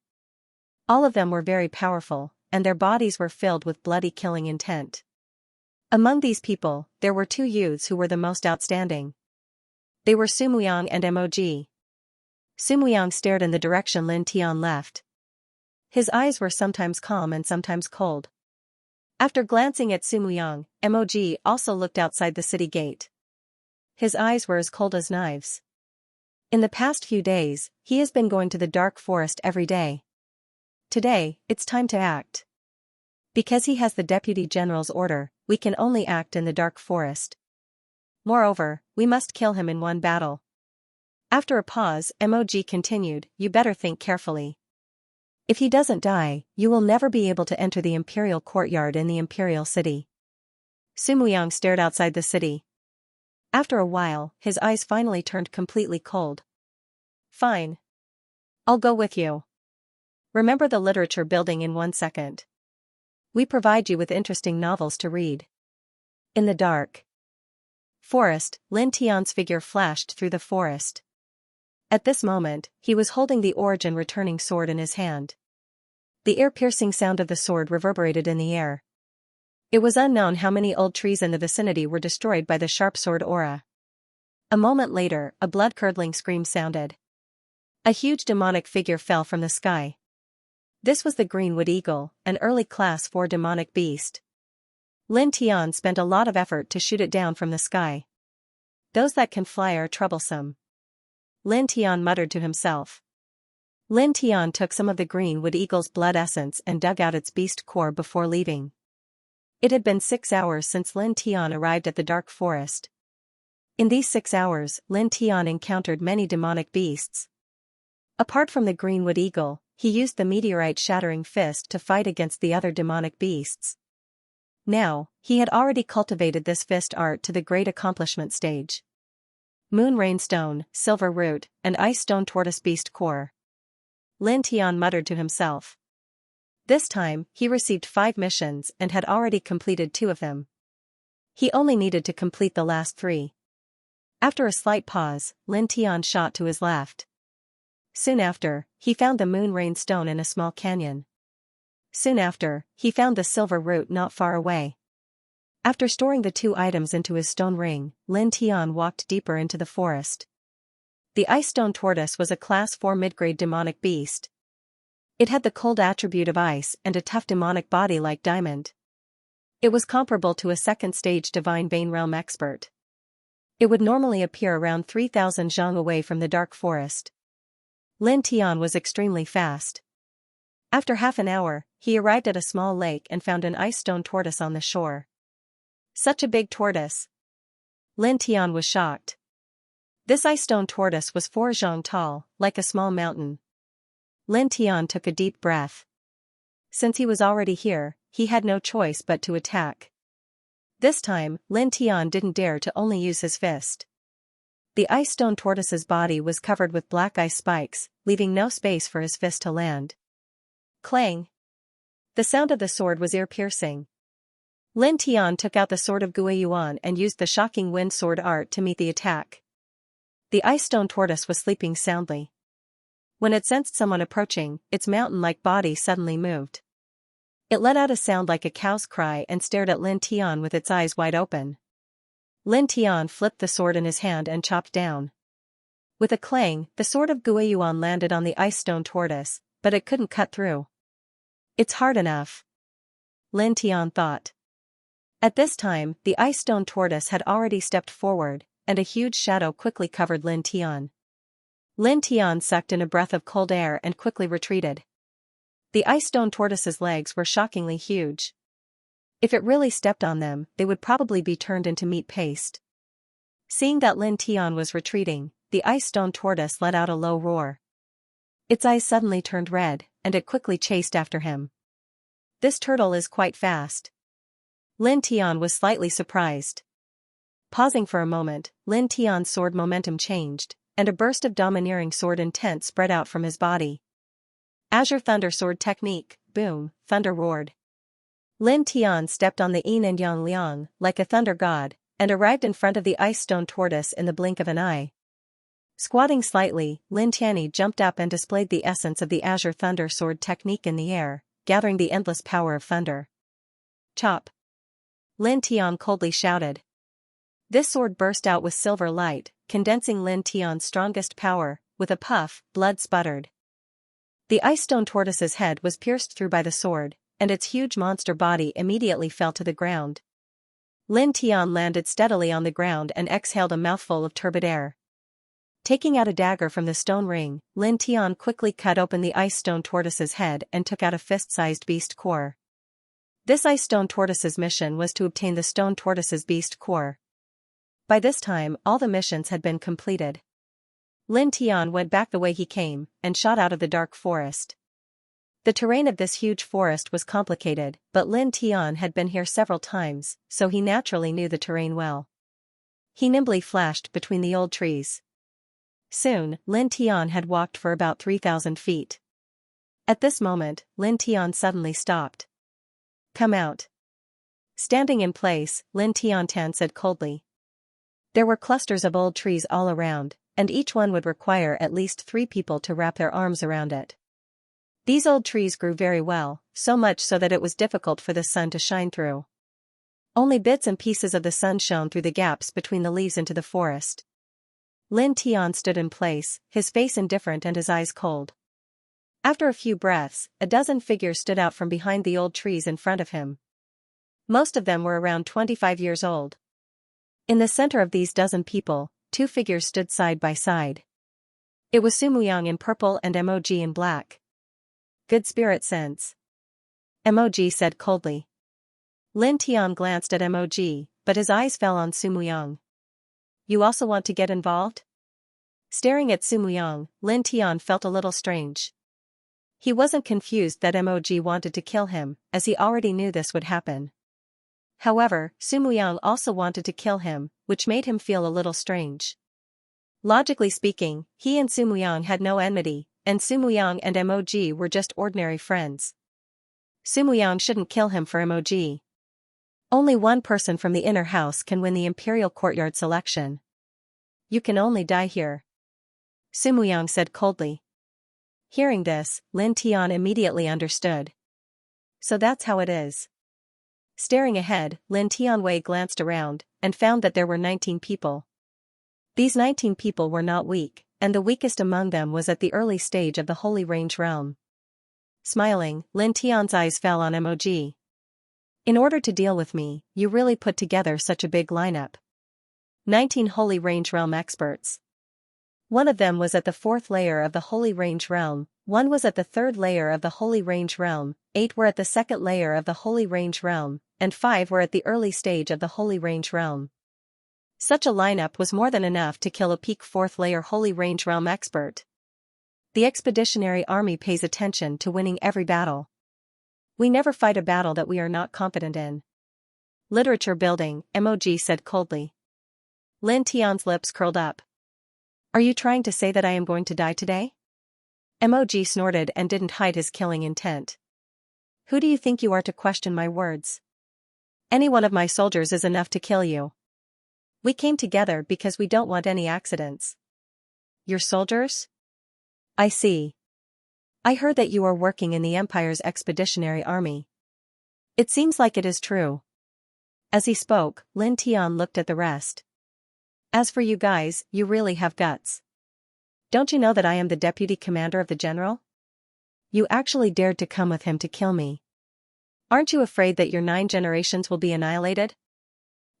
All of them were very powerful, and their bodies were filled with bloody killing intent. Among these people, there were 2 youths who were the most outstanding. They were Sumuyang and Mog. Sumuyang stared in the direction Lin Tian left. His eyes were sometimes calm and sometimes cold. After glancing at Sumuyang, Mog also looked outside the city gate. His eyes were as cold as knives. In the past few days, he has been going to the dark forest every day. Today, it's time to act. Because he has the Deputy General's order, we can only act in the dark forest. Moreover, we must kill him in one battle. After a pause, Mog continued, you better think carefully. If he doesn't die, you will never be able to enter the imperial courtyard in the imperial city. Sumuyang stared outside the city. After a while, his eyes finally turned completely cold. Fine. I'll go with you. Remember the literature building in 1 second. We provide you with interesting novels to read. In the dark forest, Lin Tian's figure flashed through the forest. At this moment, he was holding the origin returning sword in his hand. The ear-piercing sound of the sword reverberated in the air. It was unknown how many old trees in the vicinity were destroyed by the sharp sword aura. A moment later, a blood-curdling scream sounded. A huge demonic figure fell from the sky. This was the Greenwood Eagle, an early Class 4 demonic beast. Lin Tian spent a lot of effort to shoot it down from the sky. Those that can fly are troublesome. Lin Tian muttered to himself. Lin Tian took some of the Greenwood Eagle's blood essence and dug out its beast core before leaving. It had been 6 hours since Lin Tian arrived at the dark forest. In these 6 hours, Lin Tian encountered many demonic beasts. Apart from the Greenwood Eagle, he used the meteorite-shattering fist to fight against the other demonic beasts. Now, he had already cultivated this fist art to the great accomplishment stage. Moon Rain Stone, Silver Root, and Ice Stone Tortoise Beast Core. Lin Tian muttered to himself. This time, he received 5 missions and had already completed 2 of them. He only needed to complete the last 3. After a slight pause, Lin Tian shot to his left. Soon after, he found the Moon Rain Stone in a small canyon. Soon after, he found the Silver Root not far away. After storing the 2 items into his stone ring, Lin Tian walked deeper into the forest. The Ice Stone Tortoise was a Class 4 mid-grade demonic beast. It had the cold attribute of ice and a tough demonic body like diamond. It was comparable to a second-stage Divine Vein Realm expert. It would normally appear around 3,000 zhang away from the dark forest. Lin Tian was extremely fast. After half an hour, he arrived at a small lake and found an ice stone tortoise on the shore. Such a big tortoise! Lin Tian was shocked. This ice stone tortoise was 4 zhang tall, like a small mountain. Lin Tian took a deep breath. Since he was already here, he had no choice but to attack. This time, Lin Tian didn't dare to only use his fist. The ice stone tortoise's body was covered with black ice spikes, leaving no space for his fist to land. Clang! The sound of the sword was ear-piercing. Lin Tian took out the sword of Guiyuan and used the shocking wind sword art to meet the attack. The ice stone tortoise was sleeping soundly. When it sensed someone approaching, its mountain-like body suddenly moved. It let out a sound like a cow's cry and stared at Lin Tian with its eyes wide open. Lin Tian flipped the sword in his hand and chopped down. With a clang, the sword of Guiyuan landed on the ice stone tortoise, but it couldn't cut through. It's hard enough, Lin Tian thought. At this time, the ice stone tortoise had already stepped forward, and a huge shadow quickly covered Lin Tian. Lin Tian sucked in a breath of cold air and quickly retreated. The ice stone tortoise's legs were shockingly huge. If it really stepped on them, they would probably be turned into meat paste. Seeing that Lin Tian was retreating, the ice stone tortoise let out a low roar. Its eyes suddenly turned red, and it quickly chased after him. This turtle is quite fast. Lin Tian was slightly surprised. Pausing for a moment, Lin Tian's sword momentum changed, and a burst of domineering sword intent spread out from his body. Azure Thunder Sword Technique, boom, thunder roared. Lin Tian stepped on the yin and yang liang, like a thunder god, and arrived in front of the ice stone tortoise in the blink of an eye. Squatting slightly, Lin Tianyi jumped up and displayed the essence of the Azure Thunder Sword technique in the air, gathering the endless power of thunder. Chop! Lin Tian coldly shouted. This sword burst out with silver light, condensing Lin Tian's strongest power. With a puff, blood sputtered. The ice stone tortoise's head was pierced through by the sword, and its huge monster body immediately fell to the ground. Lin Tian landed steadily on the ground and exhaled a mouthful of turbid air. Taking out a dagger from the stone ring, Lin Tian quickly cut open the ice stone tortoise's head and took out a fist-sized beast core. This ice stone tortoise's mission was to obtain the stone tortoise's beast core. By this time, all the missions had been completed. Lin Tian went back the way he came, and shot out of the dark forest. The terrain of this huge forest was complicated, but Lin Tian had been here several times, so he naturally knew the terrain well. He nimbly flashed between the old trees. Soon, Lin Tian had walked for about 3,000 feet. At this moment, Lin Tian suddenly stopped. Come out. Standing in place, Lin Tian said coldly. There were clusters of old trees all around, and each one would require at least 3 people to wrap their arms around it. These old trees grew very well, so much so that it was difficult for the sun to shine through. Only bits and pieces of the sun shone through the gaps between the leaves into the forest. Lin Tian stood in place, his face indifferent and his eyes cold. After a few breaths, a dozen figures stood out from behind the old trees in front of him. Most of them were around 25 years old. In the center of these dozen people, 2 figures stood side by side. It was Sumuyang in purple and Mog in black. Good spirit sense, Mog said coldly. Lin Tian glanced at Mog, but his eyes fell on Sumuyang. You also want to get involved? Staring at Sumuyang, Lin Tian felt a little strange. He wasn't confused that Mog wanted to kill him, as he already knew this would happen. However, Sumuyang also wanted to kill him, which made him feel a little strange. Logically speaking, he and Sumuyang had no enmity, and Sumuyang and Mog were just ordinary friends. Sumuyang shouldn't kill him for Mog. Only one person from the inner house can win the Imperial Courtyard selection. You can only die here, Sumuyang said coldly. Hearing this, Lin Tian immediately understood. So that's how it is. Staring ahead, Lin Tianwei glanced around, and found that there were 19 people. These 19 people were not weak, and the weakest among them was at the early stage of the Holy Range realm. Smiling, Lin Tian's eyes fell on Mog. In order to deal with me, you really put together such a big lineup. 19 Holy Range realm experts. One of them was at the 4th layer of the Holy Range realm, one was at the 3rd layer of the Holy Range realm, 8 were at the 2nd layer of the Holy Range realm, and 5 were at the early stage of the Holy Range realm. Such a lineup was more than enough to kill a peak 4th layer Holy Range realm expert. The Expeditionary Army pays attention to winning every battle. We never fight a battle that we are not competent in. Literature building, Mog said coldly. Lin Tian's lips curled up. Are you trying to say that I am going to die today? Mog snorted and didn't hide his killing intent. Who do you think you are to question my words? Any one of my soldiers is enough to kill you. We came together because we don't want any accidents. Your soldiers? I see. I heard that you are working in the Empire's Expeditionary Army. It seems like it is true. As he spoke, Lin Tian looked at the rest. As for you guys, you really have guts. Don't you know that I am the deputy commander of the general? You actually dared to come with him to kill me. Aren't you afraid that your 9 generations will be annihilated?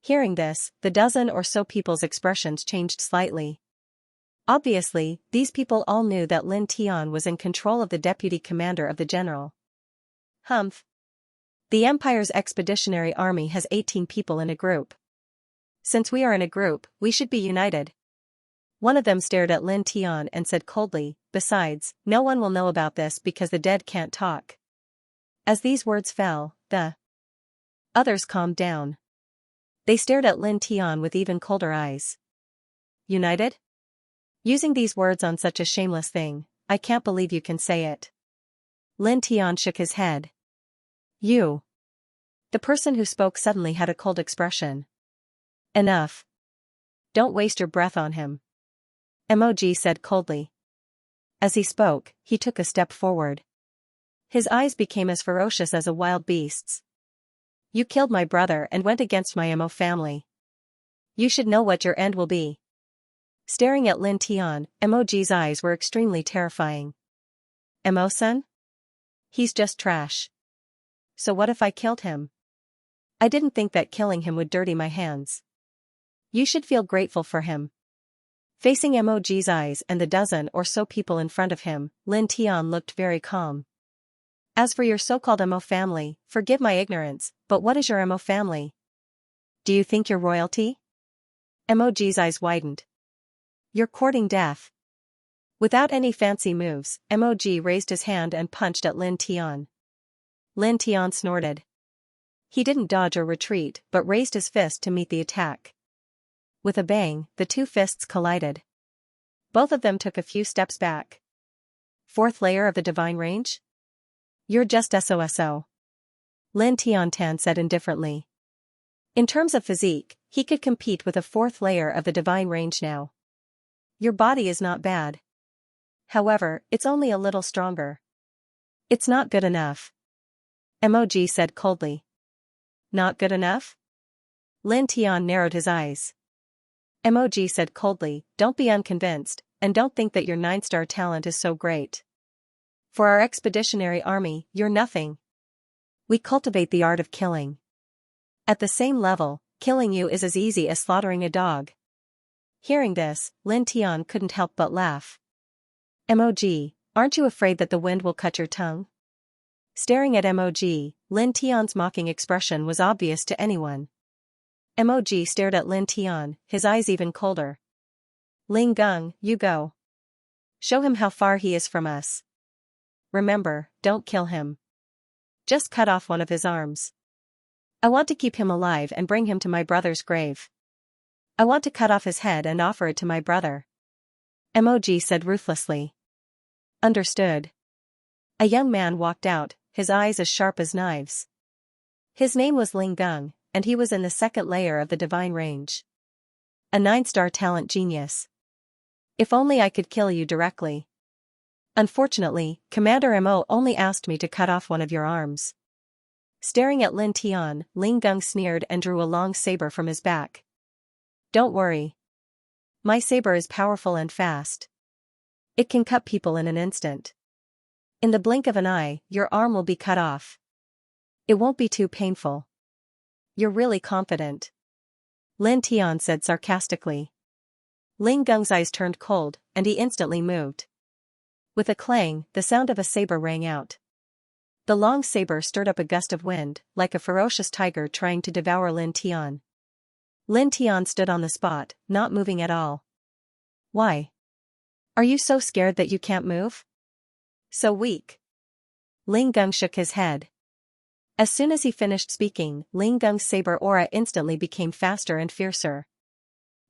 Hearing this, the dozen or so people's expressions changed slightly. Obviously, these people all knew that Lin Tian was in control of the deputy commander of the general. Humph. The Empire's Expeditionary Army has 18 people in a group. Since we are in a group, we should be united. One of them stared at Lin Tian and said coldly, besides, no one will know about this because the dead can't talk. As these words fell, the others calmed down. They stared at Lin Tian with even colder eyes. United? Using these words on such a shameless thing, I can't believe you can say it. Lin Tian shook his head. You. The person who spoke suddenly had a cold expression. Enough. Don't waste your breath on him. Mog said coldly. As he spoke, he took a step forward. His eyes became as ferocious as a wild beast's. You killed my brother and went against my Mo family. You should know what your end will be. Staring at Lin Tian, Mog's eyes were extremely terrifying. Mo-san? He's just trash. So what if I killed him? I didn't think that killing him would dirty my hands. You should feel grateful for him. Facing Mog's eyes and the dozen or so people in front of him, Lin Tian looked very calm. As for your so-called Mo family, forgive my ignorance, but what is your Mo family? Do you think you're royalty? Mog's eyes widened. You're courting death. Without any fancy moves, Mog raised his hand and punched at Lin Tian. Lin Tian snorted. He didn't dodge or retreat but raised his fist to meet the attack. With a bang, the two fists collided. Both of them took a few steps back. 4th layer of the divine range? You're just SOSO. Lin Tiantan said indifferently. In terms of physique, he could compete with a 4th layer of the divine range now. Your body is not bad. However, it's only a little stronger. It's not good enough. Mog said coldly. Not good enough? Lin Tian narrowed his eyes. Mog said coldly, don't be unconvinced, and don't think that your 9-star talent is so great. For our expeditionary army, you're nothing. We cultivate the art of killing. At the same level, killing you is as easy as slaughtering a dog. Hearing this, Lin Tian couldn't help but laugh. Mog, aren't you afraid that the wind will cut your tongue? Staring at Mog, Lin Tian's mocking expression was obvious to anyone. Mog stared at Lin Tian, his eyes even colder. Ling Gung, you go. Show him how far he is from us. remember, don't kill him. Just cut off one of his arms. I want to keep him alive and bring him to my brother's grave. I want to cut off his head and offer it to my brother. Emoji said ruthlessly. Understood. A young man walked out, his eyes as sharp as knives. His name was Ling Gung, and he was in the second layer of the divine range. A 9-star talent genius. If only I could kill you directly. Unfortunately, Commander Mo only asked me to cut off one of your arms. Staring at Lin Tian, Ling Gung sneered and drew a long saber from his back. Don't worry. My saber is powerful and fast. It can cut people in an instant. In the blink of an eye, your arm will be cut off. It won't be too painful. You're really confident. Lin Tian said sarcastically. Ling Gung's eyes turned cold, and he instantly moved. With a clang, the sound of a saber rang out. The long saber stirred up a gust of wind, like a ferocious tiger trying to devour Lin Tian. Lin Tian stood on the spot, not moving at all. Why? Are you so scared that you can't move? So weak? Ling Gung shook his head. As soon as he finished speaking, Ling Gung's saber aura instantly became faster and fiercer.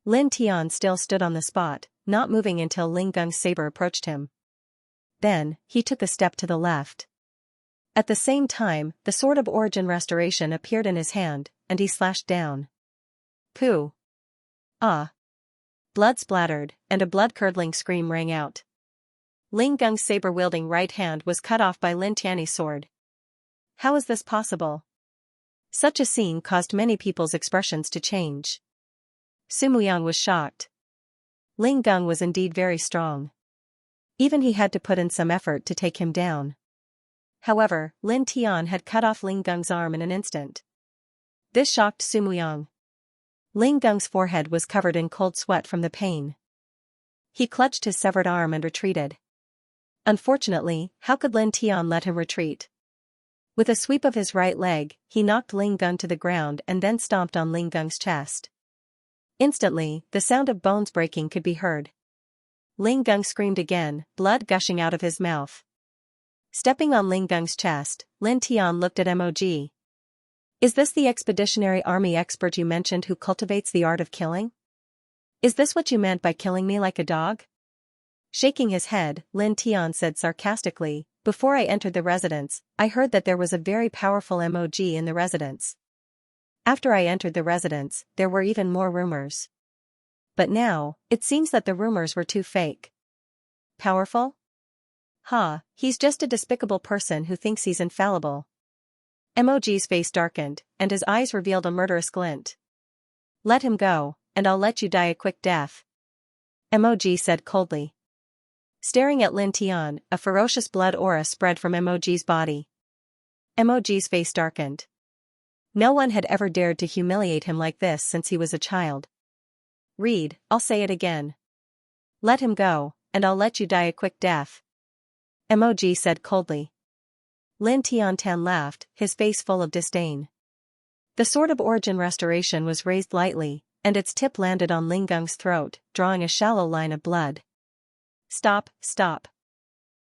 Lin Tian still stood on the spot, not moving until Ling Gung's saber approached him. Then, he took a step to the left. At the same time, the Sword of Origin Restoration appeared in his hand, and he slashed down. Pooh! Ah! Blood splattered, and a blood-curdling scream rang out. Ling Gung's saber-wielding right hand was cut off by Lin Tian's sword. How is this possible? Such a scene caused many people's expressions to change. Sumuyang was shocked. Ling Gung was indeed very strong. Even he had to put in some effort to take him down. However, Lin Tian had cut off Ling Gung's arm in an instant. This shocked Sumuyang. Ling Gung's forehead was covered in cold sweat from the pain. He clutched his severed arm and retreated. Unfortunately, how could Lin Tian let him retreat? With a sweep of his right leg, he knocked Ling Gung to the ground and then stomped on Ling Gung's chest. Instantly, the sound of bones breaking could be heard. Ling Gung screamed again, blood gushing out of his mouth. Stepping on Ling Gung's chest, Lin Tian looked at Mog. Is this the expeditionary army expert you mentioned who cultivates the art of killing? Is this what you meant by killing me like a dog? Shaking his head, Lin Tian said sarcastically, before I entered the residence, I heard that there was a very powerful Mog in the residence. After I entered the residence, there were even more rumors. But now, it seems that the rumors were too fake. Powerful? Ha, he's just a despicable person who thinks he's infallible. Mog's face darkened, and his eyes revealed a murderous glint. Let him go, and I'll let you die a quick death. Mog said coldly. Staring at Lin Tian, a ferocious blood aura spread from Mog's body. Mog's face darkened. No one had ever dared to humiliate him like this since he was a child. Read, I'll say it again. Let him go, and I'll let you die a quick death. Mog said coldly. Lin Tian laughed, his face full of disdain. The Sword of Origin Restoration was raised lightly, and its tip landed on Ling Gung's throat, drawing a shallow line of blood. Stop, stop.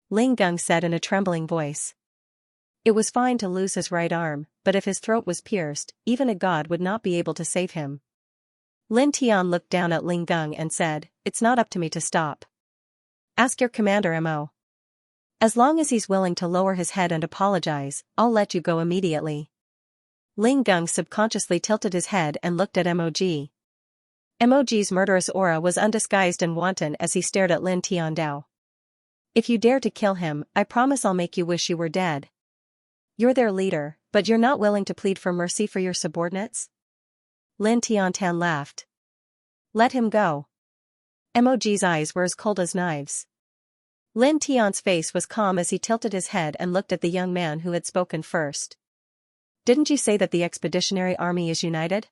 Ling Gung said in a trembling voice. It was fine to lose his right arm, but if his throat was pierced, even a god would not be able to save him. Lin Tian looked down at Ling Gung and said, It's not up to me to stop. Ask your commander Mo. As long as he's willing to lower his head and apologize, I'll let you go immediately. Ling Gung subconsciously tilted his head and looked at Mog. Mog's murderous aura was undisguised and wanton as he stared at Lin Tian Dao. If you dare to kill him, I promise I'll make you wish you were dead. You're their leader, but you're not willing to plead for mercy for your subordinates? Lin Tian laughed. Let him go. Mog's eyes were as cold as knives. Lin Tian's face was calm as he tilted his head and looked at the young man who had spoken first. Didn't you say that the expeditionary army is united?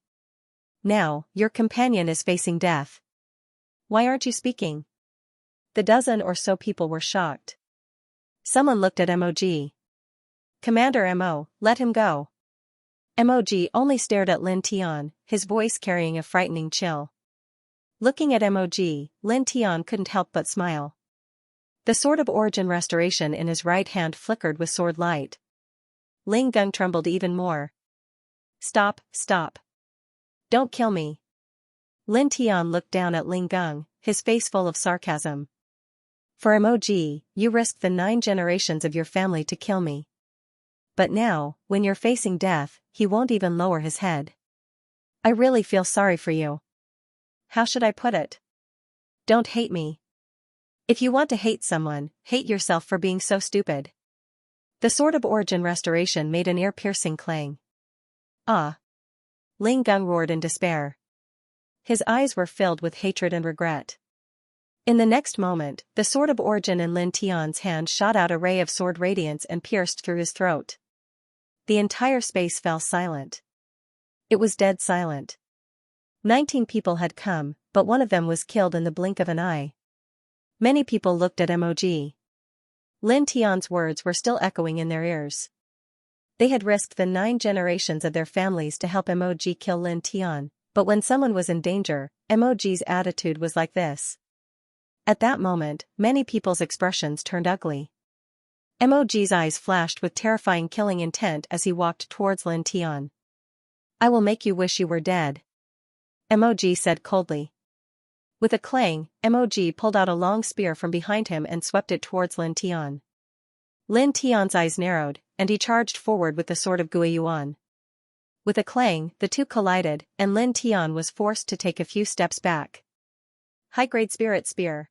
Now, your companion is facing death. Why aren't you speaking? The dozen or so people were shocked. Someone looked at Mog. Commander Mo, let him go. Mog only stared at Lin Tian, his voice carrying a frightening chill. Looking at Mog, Lin Tian couldn't help but smile. The sword of origin restoration in his right hand flickered with sword light. Ling Gung trembled even more. Stop, stop. Don't kill me. Lin Tian looked down at Ling Gung, his face full of sarcasm. For emoji, you risked the 9 generations of your family to kill me. But now, when you're facing death, he won't even lower his head. I really feel sorry for you. How should I put it? Don't hate me. If you want to hate someone, hate yourself for being so stupid. The sword of origin restoration made an ear-piercing clang. Ah! Ling Gung roared in despair. His eyes were filled with hatred and regret. In the next moment, the sword of origin in Lin Tian's hand shot out a ray of sword radiance and pierced through his throat. The entire space fell silent. It was dead silent. 19 people had come, but one of them was killed in the blink of an eye. Many people looked at MOG. Lin Tian's words were still echoing in their ears. They had risked the 9 generations of their families to help MOG kill Lin Tian, but when someone was in danger, MOG's attitude was like this. At that moment, many people's expressions turned ugly. MOG's eyes flashed with terrifying killing intent as he walked towards Lin Tian. I will make you wish you were dead. MOG said coldly. With a clang, MOG pulled out a long spear from behind him and swept it towards Lin Tian. Lin Tian's eyes narrowed, and he charged forward with the sword of Guiyuan. With a clang, the two collided, and Lin Tian was forced to take a few steps back. High-grade spirit spear.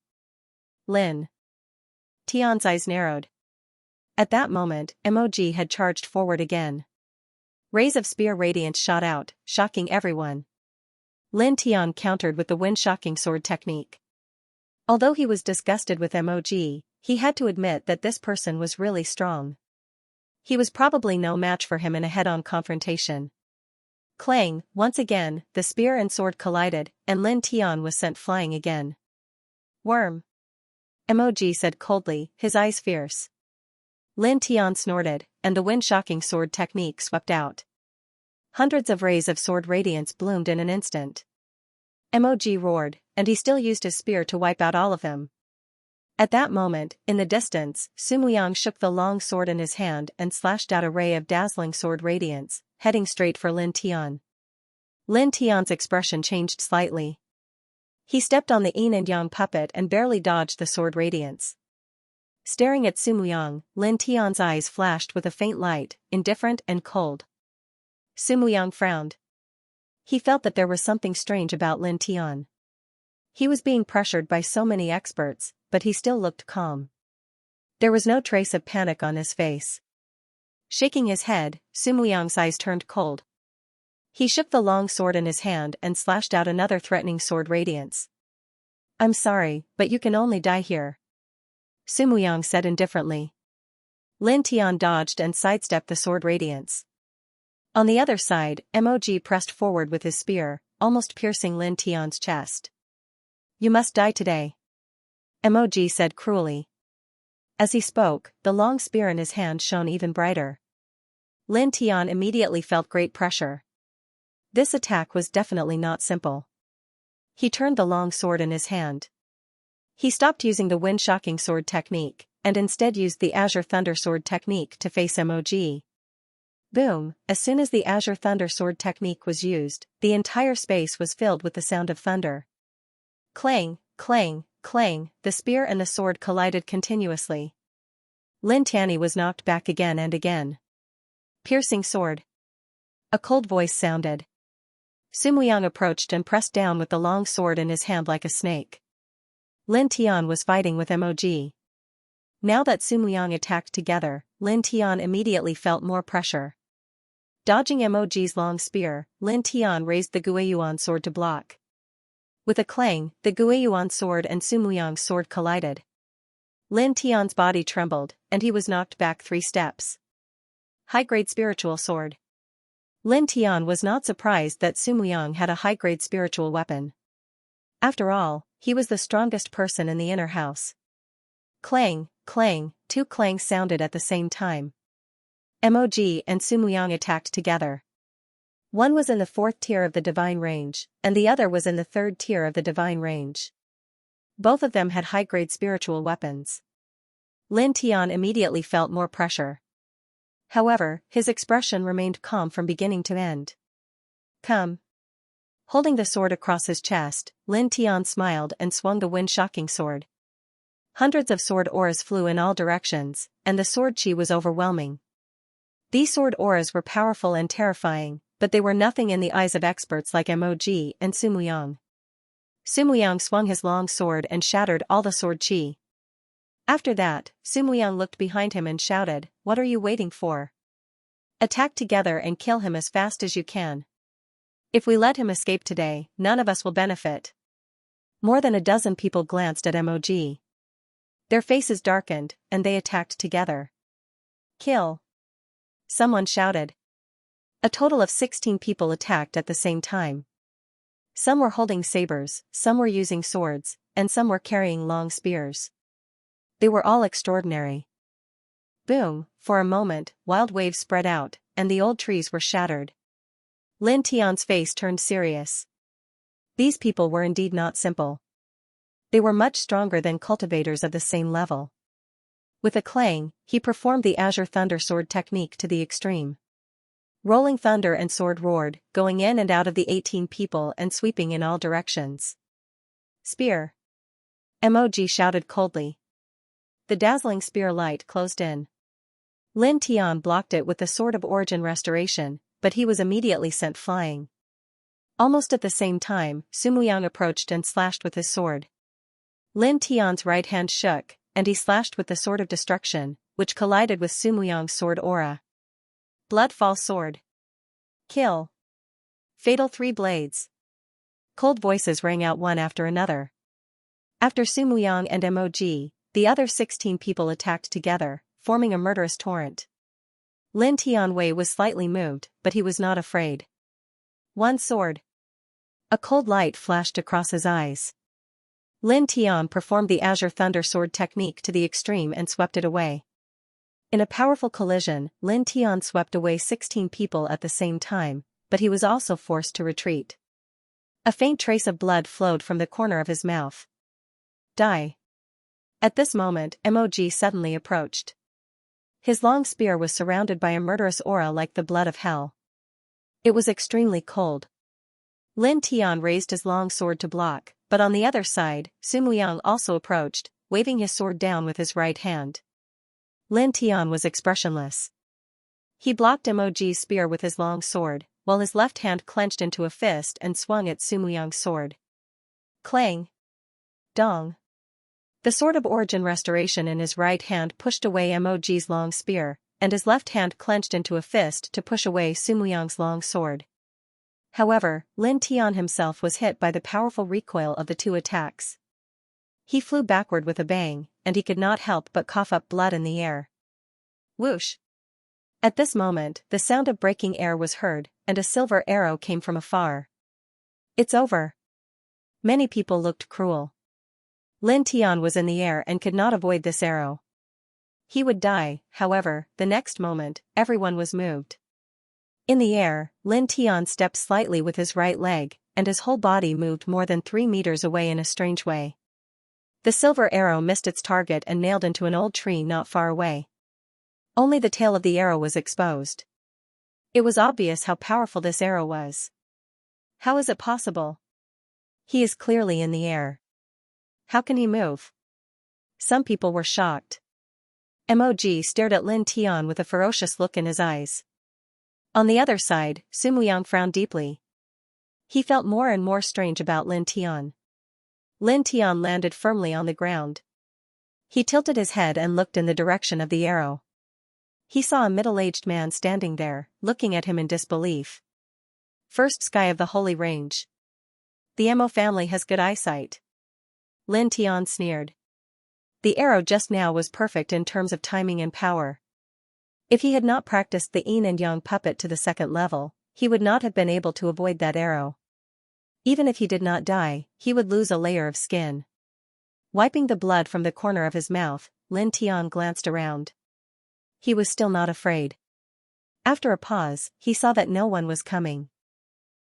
Lin Tian's eyes narrowed. At that moment, MOG had charged forward again. Rays of spear radiance shot out, shocking everyone. Lin Tian countered with the wind-shocking sword technique. Although he was disgusted with MOG, he had to admit that this person was really strong. He was probably no match for him in a head-on confrontation. Clang, once again, the spear and sword collided, and Lin Tian was sent flying again. Worm. MOG said coldly, his eyes fierce. Lin Tian snorted, and the wind-shocking sword technique swept out. Hundreds of rays of sword radiance bloomed in an instant. MOG roared, and he still used his spear to wipe out all of them. At that moment, in the distance, Sumuyang shook the long sword in his hand and slashed out a ray of dazzling sword radiance, heading straight for Lin Tian. Lin Tian's expression changed slightly. He stepped on the yin and yang puppet and barely dodged the sword radiance. Staring at Sumuyang, Lin Tian's eyes flashed with a faint light, indifferent and cold. Sumuyang frowned. He felt that there was something strange about Lin Tian. He was being pressured by so many experts, but he still looked calm. There was no trace of panic on his face. Shaking his head, Sumuyang's eyes turned cold. He shook the long sword in his hand and slashed out another threatening sword radiance. I'm sorry, but you can only die here. Sumuyang said indifferently. Lin Tian dodged and sidestepped the sword radiance. On the other side, MOG pressed forward with his spear, almost piercing Lin Tian's chest. You must die today. MOG said cruelly. As he spoke, the long spear in his hand shone even brighter. Lin Tian immediately felt great pressure. This attack was definitely not simple. He turned the long sword in his hand. He stopped using the wind-shocking sword technique, and instead used the Azure Thunder Sword technique to face MOG. Boom! As soon as the Azure Thunder Sword technique was used, the entire space was filled with the sound of thunder. Clang, clang, clang, the spear and the sword collided continuously. Lin Tian was knocked back again and again. Piercing sword. A cold voice sounded. Sumuyang approached and pressed down with the long sword in his hand like a snake. Lin Tian was fighting with MOG. Now that Sumuyang attacked together, Lin Tian immediately felt more pressure. Dodging MOG's long spear, Lin Tian raised the Guiyuan sword to block. With a clang, the Guiyuan sword and Sumuyang's sword collided. Lin Tian's body trembled, and he was knocked back 3 steps. High-grade spiritual sword. Lin Tian was not surprised that Sumuyang had a high-grade spiritual weapon. After all, he was the strongest person in the inner house. Clang, clang, 2 clangs sounded at the same time. MOG and Sumuyang attacked together. One was in the 4th tier of the divine range, and the other was in the 3rd tier of the divine range. Both of them had high-grade spiritual weapons. Lin Tian immediately felt more pressure. However, his expression remained calm from beginning to end. Come. Holding the sword across his chest, Lin Tian smiled and swung the wind-shocking sword. Hundreds of sword auras flew in all directions, and the sword chi was overwhelming. These sword auras were powerful and terrifying, but they were nothing in the eyes of experts like Mog and Sumuyang. Sumuyang swung his long sword and shattered all the sword chi. After that, Sumuyang looked behind him and shouted, "What are you waiting for? Attack together and kill him as fast as you can. If we let him escape today, none of us will benefit." More than a dozen people glanced at Mog. Their faces darkened, and they attacked together. Kill! Someone shouted. A total of 16 people attacked at the same time. Some were holding sabers, some were using swords, and some were carrying long spears. They were all extraordinary. Boom, for a moment, wild waves spread out, and the old trees were shattered. Lin Tian's face turned serious. These people were indeed not simple. They were much stronger than cultivators of the same level. With a clang, he performed the Azure Thunder Sword technique to the extreme. Rolling thunder and sword roared, going in and out of the 18 people and sweeping in all directions. Spear! Mog shouted coldly. The dazzling spear light closed in. Lin Tian blocked it with the Sword of Origin Restoration, but he was immediately sent flying. Almost at the same time, Sumuyang approached and slashed with his sword. Lin Tian's right hand shook, and he slashed with the Sword of Destruction, which collided with Sumuyang's sword aura. Bloodfall sword. Kill. Fatal 3 blades. Cold voices rang out one after another. After Sumuyang and Mog, the other 16 people attacked together, forming a murderous torrent. Lin Tianwei was slightly moved, but he was not afraid. One sword. A cold light flashed across his eyes. Lin Tian performed the Azure Thunder Sword technique to the extreme and swept it away. In a powerful collision, Lin Tian swept away 16 people at the same time, but he was also forced to retreat. A faint trace of blood flowed from the corner of his mouth. Die. At this moment, Mog suddenly approached. His long spear was surrounded by a murderous aura like the blood of hell. It was extremely cold. Lin Tian raised his long sword to block, but on the other side, Sumuyang also approached, waving his sword down with his right hand. Lin Tian was expressionless. He blocked Mog's spear with his long sword, while his left hand clenched into a fist and swung at Sumuyang's sword. Clang! Dong! The Sword of Origin Restoration in his right hand pushed away Mog's long spear, and his left hand clenched into a fist to push away Sumuyang's long sword. However, Lin Tian himself was hit by the powerful recoil of the two attacks. He flew backward with a bang, and he could not help but cough up blood in the air. Whoosh! At this moment, the sound of breaking air was heard, and a silver arrow came from afar. It's over. Many people looked cruel. Lin Tian was in the air and could not avoid this arrow. He would die, however, the next moment, everyone was moved. In the air, Lin Tian stepped slightly with his right leg, and his whole body moved more than 3 meters away in a strange way. The silver arrow missed its target and nailed into an old tree not far away. Only the tail of the arrow was exposed. It was obvious how powerful this arrow was. How is it possible? He is clearly in the air. How can he move? Some people were shocked. Mog stared at Lin Tian with a ferocious look in his eyes. On the other side, Sumuyang frowned deeply. He felt more and more strange about Lin Tian. Lin Tian landed firmly on the ground. He tilted his head and looked in the direction of the arrow. He saw a middle-aged man standing there, looking at him in disbelief. First sky of the Holy Range. The Mo family has good eyesight. Lin Tian sneered. The arrow just now was perfect in terms of timing and power. If he had not practiced the yin and yang puppet to the second level, he would not have been able to avoid that arrow. Even if he did not die, he would lose a layer of skin. Wiping the blood from the corner of his mouth, Lin Tian glanced around. He was still not afraid. After a pause, he saw that no one was coming.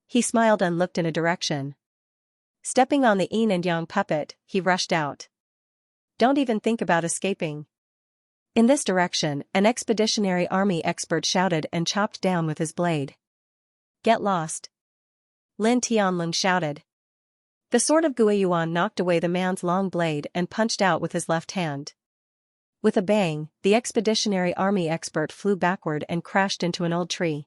He smiled and looked in a direction. Stepping on the yin and yang puppet, he rushed out. Don't even think about escaping. In this direction, an expeditionary army expert shouted and chopped down with his blade. Get lost. Lin Tianlong shouted. The sword of Guiyuan knocked away the man's long blade and punched out with his left hand. With a bang, the expeditionary army expert flew backward and crashed into an old tree.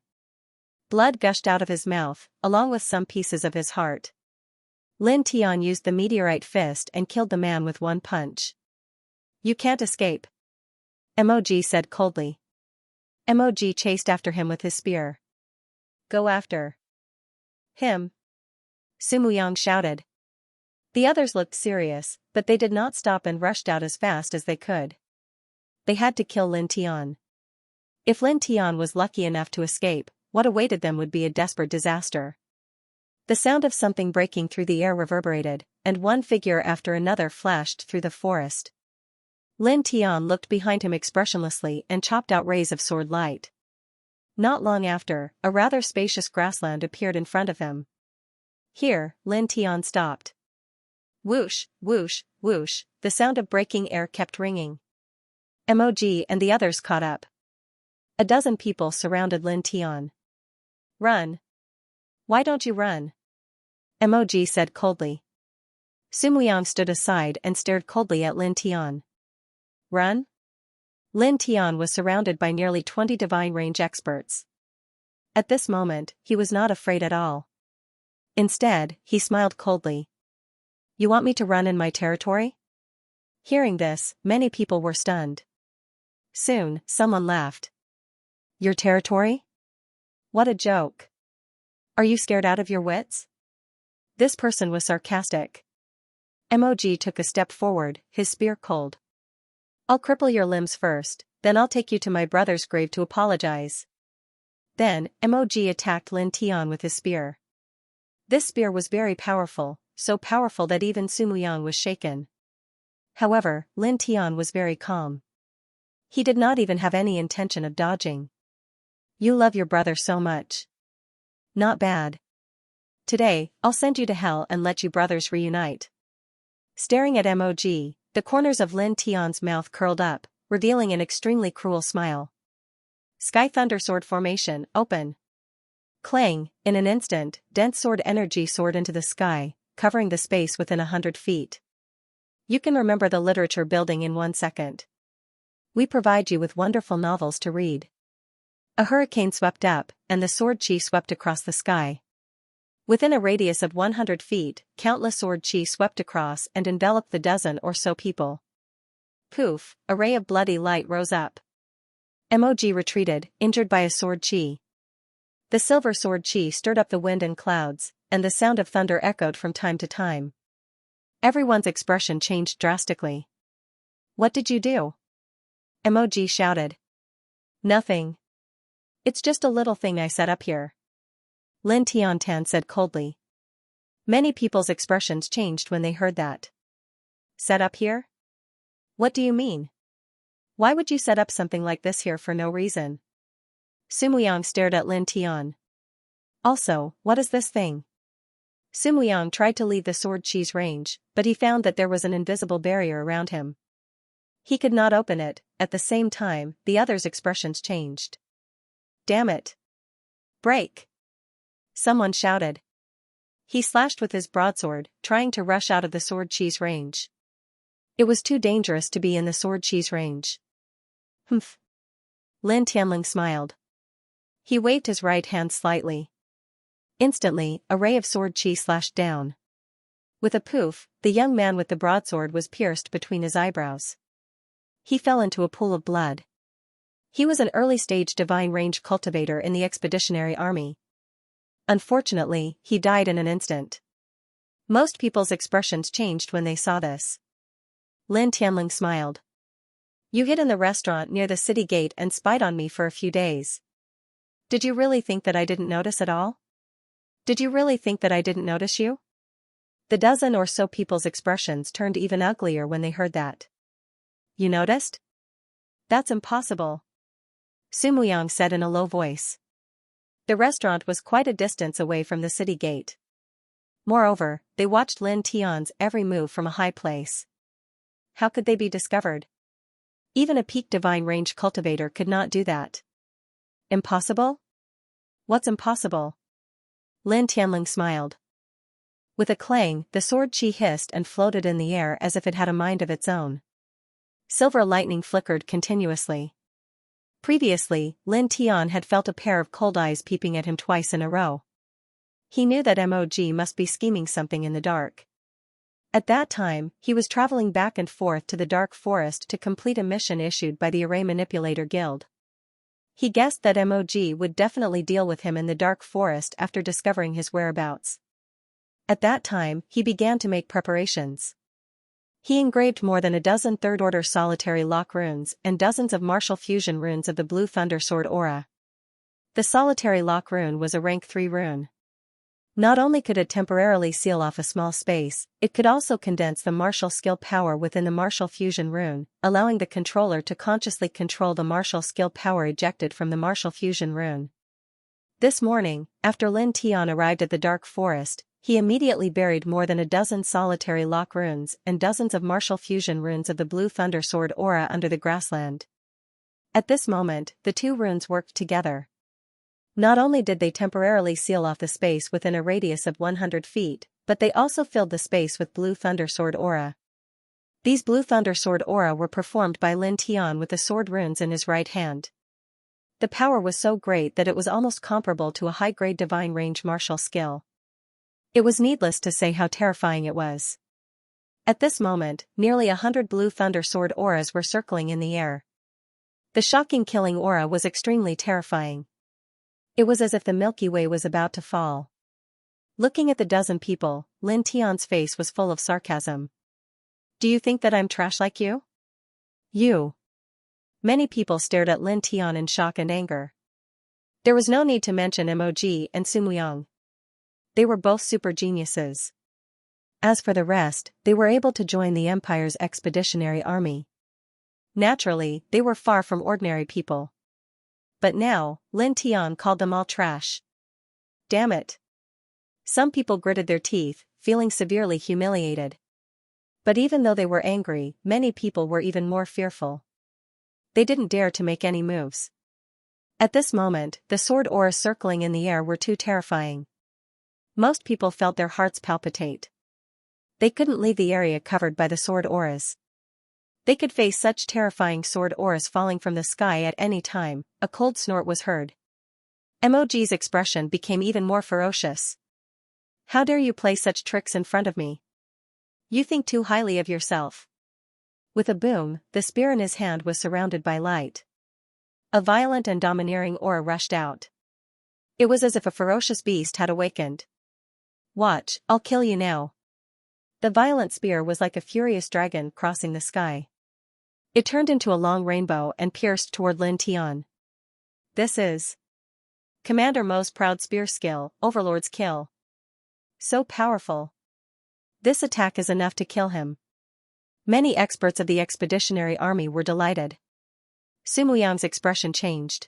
Blood gushed out of his mouth, along with some pieces of his heart. Lin Tian used the meteorite fist and killed the man with one punch. You can't escape. Mog said coldly. Mog chased after him with his spear. Go after him. Sumuyang shouted. The others looked serious, but they did not stop and rushed out as fast as they could. They had to kill Lin Tian. If Lin Tian was lucky enough to escape, what awaited them would be a desperate disaster. The sound of something breaking through the air reverberated, and one figure after another flashed through the forest. Lin Tian looked behind him expressionlessly and chopped out rays of sword light. Not long after, a rather spacious grassland appeared in front of him. Here, Lin Tian stopped. Whoosh, whoosh, whoosh, the sound of breaking air kept ringing. Mog and the others caught up. A dozen people surrounded Lin Tian. Run. Why don't you run? Mog said coldly. Sumuyang stood aside and stared coldly at Lin Tian. Run? Lin Tian was surrounded by nearly 20 divine range experts. At this moment, he was not afraid at all. Instead, he smiled coldly. You want me to run in my territory? Hearing this, many people were stunned. Soon, someone laughed. Your territory? What a joke. Are you scared out of your wits? This person was sarcastic. Mog took a step forward, his spear cold. I'll cripple your limbs first, then I'll take you to my brother's grave to apologize. Then, Mog attacked Lin Tian with his spear. This spear was very powerful, so powerful that even Sumuyang was shaken. However, Lin Tian was very calm. He did not even have any intention of dodging. You love your brother so much. Not bad. Today, I'll send you to hell and let you brothers reunite. Staring at Mog, the corners of Lin Tian's mouth curled up, revealing an extremely cruel smile. Sky Thunder Sword Formation, open. Clang, in an instant, dense sword energy soared into the sky, covering the space within 100 feet. You can remember the literature building in 1 second. We provide you with wonderful novels to read. A hurricane swept up, and the sword chi swept across the sky. Within a radius of 100 feet, countless sword chi swept across and enveloped the dozen or so people. Poof, a ray of bloody light rose up. Mog retreated, injured by a sword chi. The silver sword chi stirred up the wind and clouds, and the sound of thunder echoed from time to time. Everyone's expression changed drastically. What did you do? Mog shouted. Nothing. It's just a little thing I set up here. Lin Tiantan said coldly. Many people's expressions changed when they heard that. Set up here? What do you mean? Why would you set up something like this here for no reason? Sumuyang stared at Lin Tian. Also, what is this thing? Sumuyang tried to leave the sword chi's range, but he found that there was an invisible barrier around him. He could not open it. At the same time, the others' expressions changed. Damn it. Break. Someone shouted. He slashed with his broadsword, trying to rush out of the sword chi's range. It was too dangerous to be in the sword chi's range. Humph. Lin Tianling smiled. He waved his right hand slightly. Instantly, a ray of sword chi slashed down. With a poof, the young man with the broadsword was pierced between his eyebrows. He fell into a pool of blood. He was an early-stage divine range cultivator in the expeditionary army. Unfortunately, he died in an instant. Most people's expressions changed when they saw this. Lin Tianling smiled. You hid in the restaurant near the city gate and spied on me for a few days. Did you really think that I didn't notice at all? Did you really think that I didn't notice you? The dozen or so people's expressions turned even uglier when they heard that. You noticed? That's impossible. Sumuyang said in a low voice. The restaurant was quite a distance away from the city gate. Moreover, they watched Lin Tian's every move from a high place. How could they be discovered? Even a peak divine range cultivator could not do that. Impossible? What's impossible? Lin Tianling smiled. With a clang, the sword chi hissed and floated in the air as if it had a mind of its own. Silver lightning flickered continuously. Previously, Lin Tian had felt a pair of cold eyes peeping at him twice in a row. He knew that Mog must be scheming something in the dark. At that time, he was traveling back and forth to the dark forest to complete a mission issued by the Array Manipulator Guild. He guessed that Mog would definitely deal with him in the dark forest after discovering his whereabouts. At that time, he began to make preparations. He engraved more than a dozen third-order solitary lock runes and dozens of martial fusion runes of the Blue Thunder Sword aura. The solitary lock rune was a rank 3 rune. Not only could it temporarily seal off a small space, it could also condense the martial skill power within the martial fusion rune, allowing the controller to consciously control the martial skill power ejected from the martial fusion rune. This morning, after Lin Tian arrived at the dark forest, he immediately buried more than a dozen solitary lock runes and dozens of martial fusion runes of the Blue Thunder Sword aura under the grassland. At this moment, the two runes worked together. Not only did they temporarily seal off the space within a radius of 100 feet, but they also filled the space with Blue Thunder Sword aura. These Blue Thunder Sword aura were performed by Lin Tian with the sword runes in his right hand. The power was so great that it was almost comparable to a high-grade divine range martial skill. It was needless to say how terrifying it was. At this moment, nearly 100 Blue Thunder Sword auras were circling in the air. The shocking killing aura was extremely terrifying. It was as if the Milky Way was about to fall. Looking at the dozen people, Lin Tian's face was full of sarcasm. Do you think that I'm trash like you? You. Many people stared at Lin Tian in shock and anger. There was no need to mention Mog and Sumuyang. They were both super geniuses. As for the rest, they were able to join the Empire's expeditionary army. Naturally, they were far from ordinary people. But now, Lin Tian called them all trash. Damn it. Some people gritted their teeth, feeling severely humiliated. But even though they were angry, many people were even more fearful. They didn't dare to make any moves. At this moment, the sword auras circling in the air were too terrifying. Most people felt their hearts palpitate. They couldn't leave the area covered by the sword auras. They could face such terrifying sword auras falling from the sky at any time. A cold snort was heard. Mog's expression became even more ferocious. How dare you play such tricks in front of me? You think too highly of yourself. With a boom, the spear in his hand was surrounded by light. A violent and domineering aura rushed out. It was as if a ferocious beast had awakened. Watch, I'll kill you now. The violent spear was like a furious dragon crossing the sky. It turned into a long rainbow and pierced toward Lin Tian. This is Commander Mo's proud spear skill, Overlord's kill. So powerful. This attack is enough to kill him. Many experts of the expeditionary army were delighted. Sumuyang's expression changed.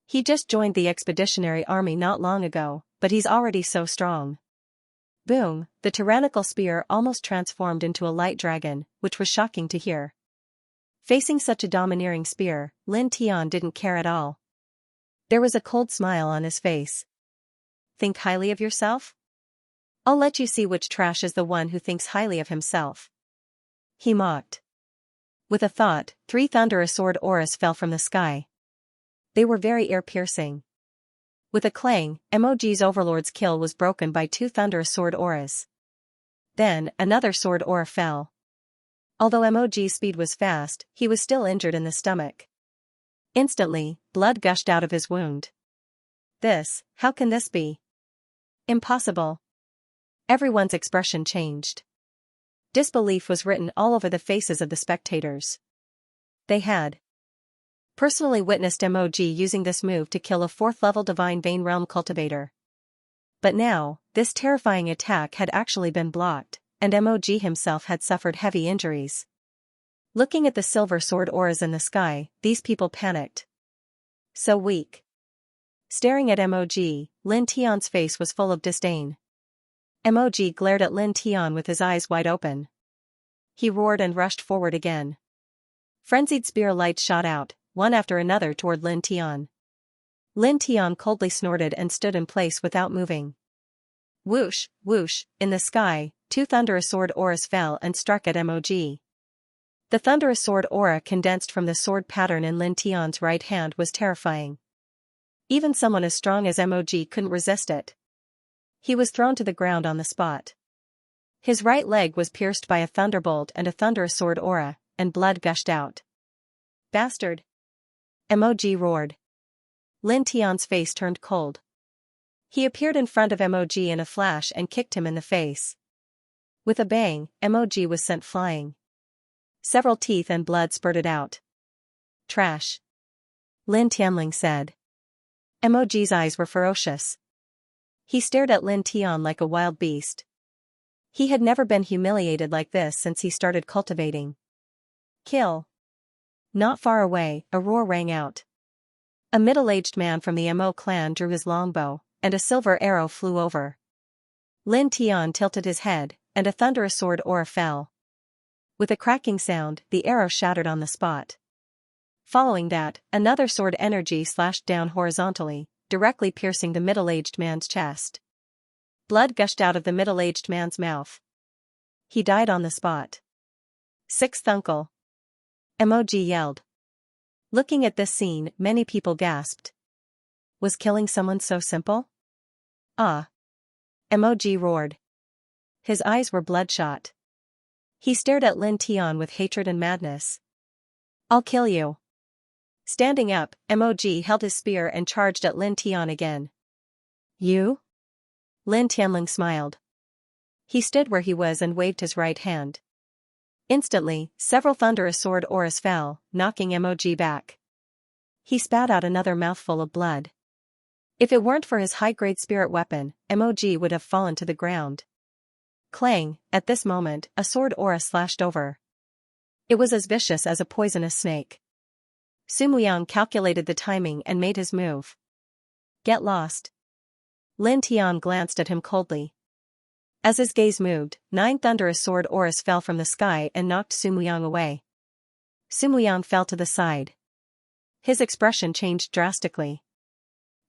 He just joined the expeditionary army not long ago, but he's already so strong. Boom, the tyrannical spear almost transformed into a light dragon, which was shocking to hear. Facing such a domineering spear, Lin Tian didn't care at all. There was a cold smile on his face. Think highly of yourself? I'll let you see which trash is the one who thinks highly of himself. He mocked. With a thought, 3 thunderous sword auras fell from the sky. They were very ear-piercing. With a clang, Mog's Overlord's kill was broken by 2 thunderous sword auras. Then, another sword aura fell. Although Mog's speed was fast, he was still injured in the stomach. Instantly, blood gushed out of his wound. How can this be? Impossible. Everyone's expression changed. Disbelief was written all over the faces of the spectators. They had personally witnessed Mog using this move to kill a 4th-level Divine Vein Realm cultivator. But now, this terrifying attack had actually been blocked, and Mog himself had suffered heavy injuries. Looking at the silver sword auras in the sky, these people panicked. So weak. Staring at Mog, Lin Tian's face was full of disdain. Mog glared at Lin Tian with his eyes wide open. He roared and rushed forward again. Frenzied spear lights shot out, one after another toward Lin Tian. Lin Tian coldly snorted and stood in place without moving. Whoosh, whoosh, in the sky, two thunderous sword auras fell and struck at Mog. The thunderous sword aura condensed from the sword pattern in Lin Tian's right hand was terrifying. Even someone as strong as Mog couldn't resist it. He was thrown to the ground on the spot. His right leg was pierced by a thunderbolt and a thunderous sword aura, and blood gushed out. Bastard! Mog roared. Lin Tian's face turned cold. He appeared in front of Mog in a flash and kicked him in the face. With a bang, Mog was sent flying. Several teeth and blood spurted out. Trash. Lin Tianling said. Mog's eyes were ferocious. He stared at Lin Tian like a wild beast. He had never been humiliated like this since he started cultivating. Kill. Not far away, a roar rang out. A middle-aged man from the Mo clan drew his longbow, and a silver arrow flew over. Lin Tian tilted his head, and a thunderous sword aura fell. With a cracking sound, the arrow shattered on the spot. Following that, another sword energy slashed down horizontally, directly piercing the middle-aged man's chest. Blood gushed out of the middle-aged man's mouth. He died on the spot. Sixth uncle. Mog yelled. Looking at this scene, many people gasped. Was killing someone so simple? Ah! Mog roared. His eyes were bloodshot. He stared at Lin Tian with hatred and madness. I'll kill you. Standing up, Mog held his spear and charged at Lin Tian again. You? Lin Tianling smiled. He stood where he was and waved his right hand. Instantly, several thunderous sword auras fell, knocking Mog back. He spat out another mouthful of blood. If it weren't for his high-grade spirit weapon, Mog would have fallen to the ground. Clang, at this moment, a sword aura slashed over. It was as vicious as a poisonous snake. Sumuyang calculated the timing and made his move. Get lost. Lin Tian glanced at him coldly. As his gaze moved, 9 thunderous sword auras fell from the sky and knocked Sumuyang away. Sumuyang fell to the side. His expression changed drastically.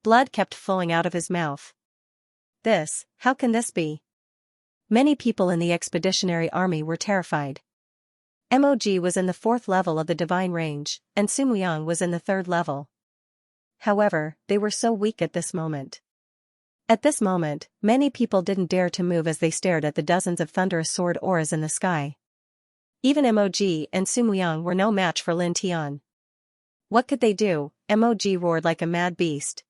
Blood kept flowing out of his mouth. How can this be? Many people in the expeditionary army were terrified. Mog was in the 4th level of the divine range, and Sumuyang was in the 3rd level. However, they were so weak at this moment. At this moment, many people didn't dare to move as they stared at the dozens of thunderous sword auras in the sky. Even Mog and Sumuyang were no match for Lin Tian. What could they do? Mog roared like a mad beast.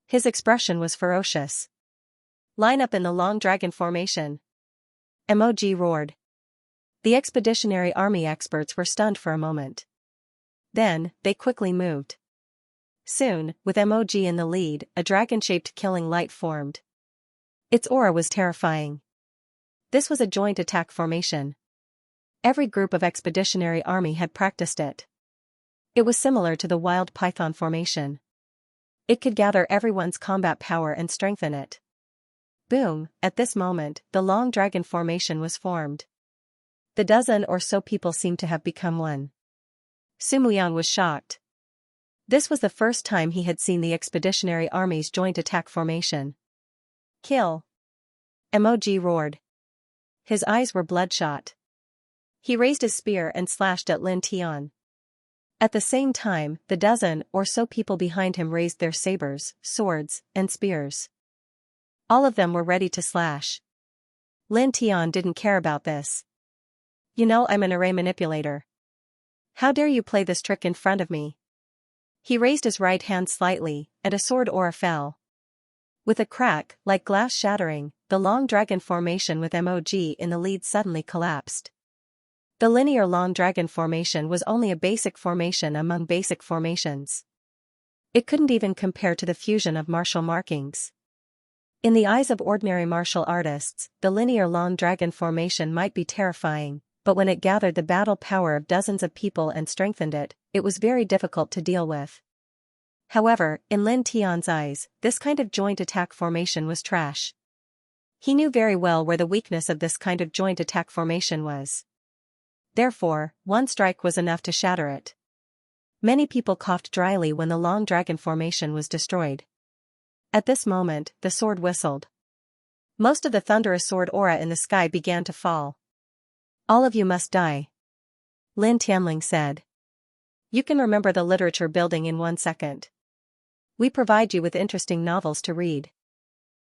His expression was ferocious. Line up in the long dragon formation. Mog roared. The expeditionary army experts were stunned for a moment. Then, they quickly moved. Soon, with Mog in the lead, a dragon-shaped killing light formed. Its aura was terrifying. This was a joint attack formation. Every group of expeditionary army had practiced it. It was similar to the wild python formation. It could gather everyone's combat power and strengthen it. Boom, at this moment, the long dragon formation was formed. The dozen or so people seemed to have become one. Sumuyang was shocked. This was the first time he had seen the expeditionary army's joint attack formation. Kill! Mog roared. His eyes were bloodshot. He raised his spear and slashed at Lin Tian. At the same time, the dozen or so people behind him raised their sabers, swords, and spears. All of them were ready to slash. Lin Tian didn't care about this. You know I'm an array manipulator. How dare you play this trick in front of me? He raised his right hand slightly, and a sword aura fell. With a crack, like glass shattering, the long dragon formation with Mog in the lead suddenly collapsed. The linear long dragon formation was only a basic formation among basic formations. It couldn't even compare to the fusion of martial markings. In the eyes of ordinary martial artists, the linear long dragon formation might be terrifying, but when it gathered the battle power of dozens of people and strengthened it, it was very difficult to deal with. However, in Lin Tian's eyes, this kind of joint attack formation was trash. He knew very well where the weakness of this kind of joint attack formation was. Therefore, one strike was enough to shatter it. Many people coughed dryly when the long dragon formation was destroyed. At this moment, the sword whistled. Most of the thunderous sword aura in the sky began to fall. All of you must die, Lin Tianling said. You can remember the literature building in 1 second. We provide you with interesting novels to read.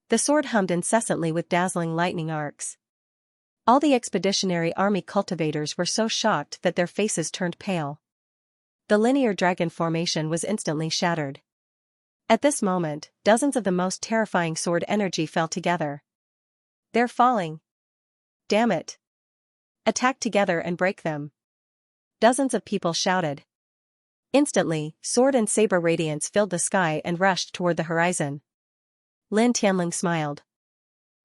The sword hummed incessantly with dazzling lightning arcs. All the expeditionary army cultivators were so shocked that their faces turned pale. The linear dragon formation was instantly shattered. At this moment, dozens of the most terrifying sword energy fell together. They're falling. Damn it. Attack together and break them. Dozens of people shouted. Instantly, sword and saber radiance filled the sky and rushed toward the horizon. Lin Tianling smiled.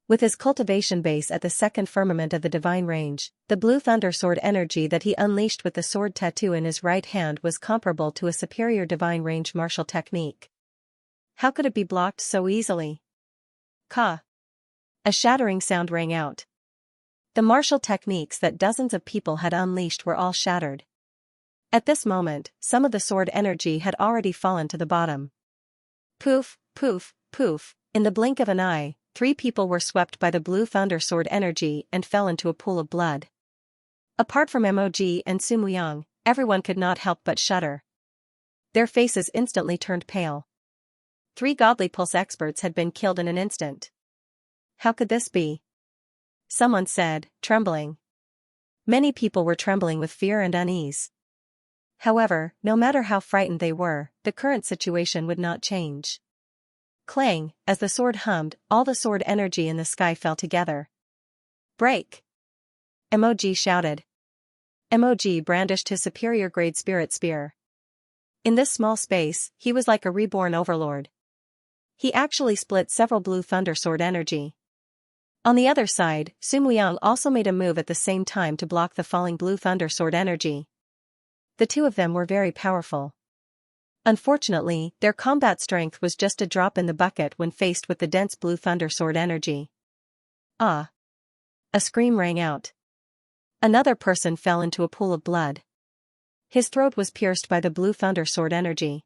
With his cultivation base at the second firmament of the divine range, the blue thunder sword energy that he unleashed with the sword tattoo in his right hand was comparable to a superior divine range martial technique. How could it be blocked so easily? Ka! A shattering sound rang out. The martial techniques that dozens of people had unleashed were all shattered. At this moment, some of the sword energy had already fallen to the bottom. Poof, poof, poof, in the blink of an eye, 3 people were swept by the blue thunder sword energy and fell into a pool of blood. Apart from Mog and Sumuyang, everyone could not help but shudder. Their faces instantly turned pale. 3 godly pulse experts had been killed in an instant. How could this be? Someone said, trembling. Many people were trembling with fear and unease. However, no matter how frightened they were, the current situation would not change. Clang, as the sword hummed, all the sword energy in the sky fell together. Break! Mog shouted. Mog brandished his superior grade spirit spear. In this small space, he was like a reborn overlord. He actually split several blue thunder sword energy. On the other side, Sumuyang also made a move at the same time to block the falling blue thunder sword energy. The 2 of them were very powerful. Unfortunately, their combat strength was just a drop in the bucket when faced with the dense blue thunder sword energy. Ah! A scream rang out. Another person fell into a pool of blood. His throat was pierced by the blue thunder sword energy.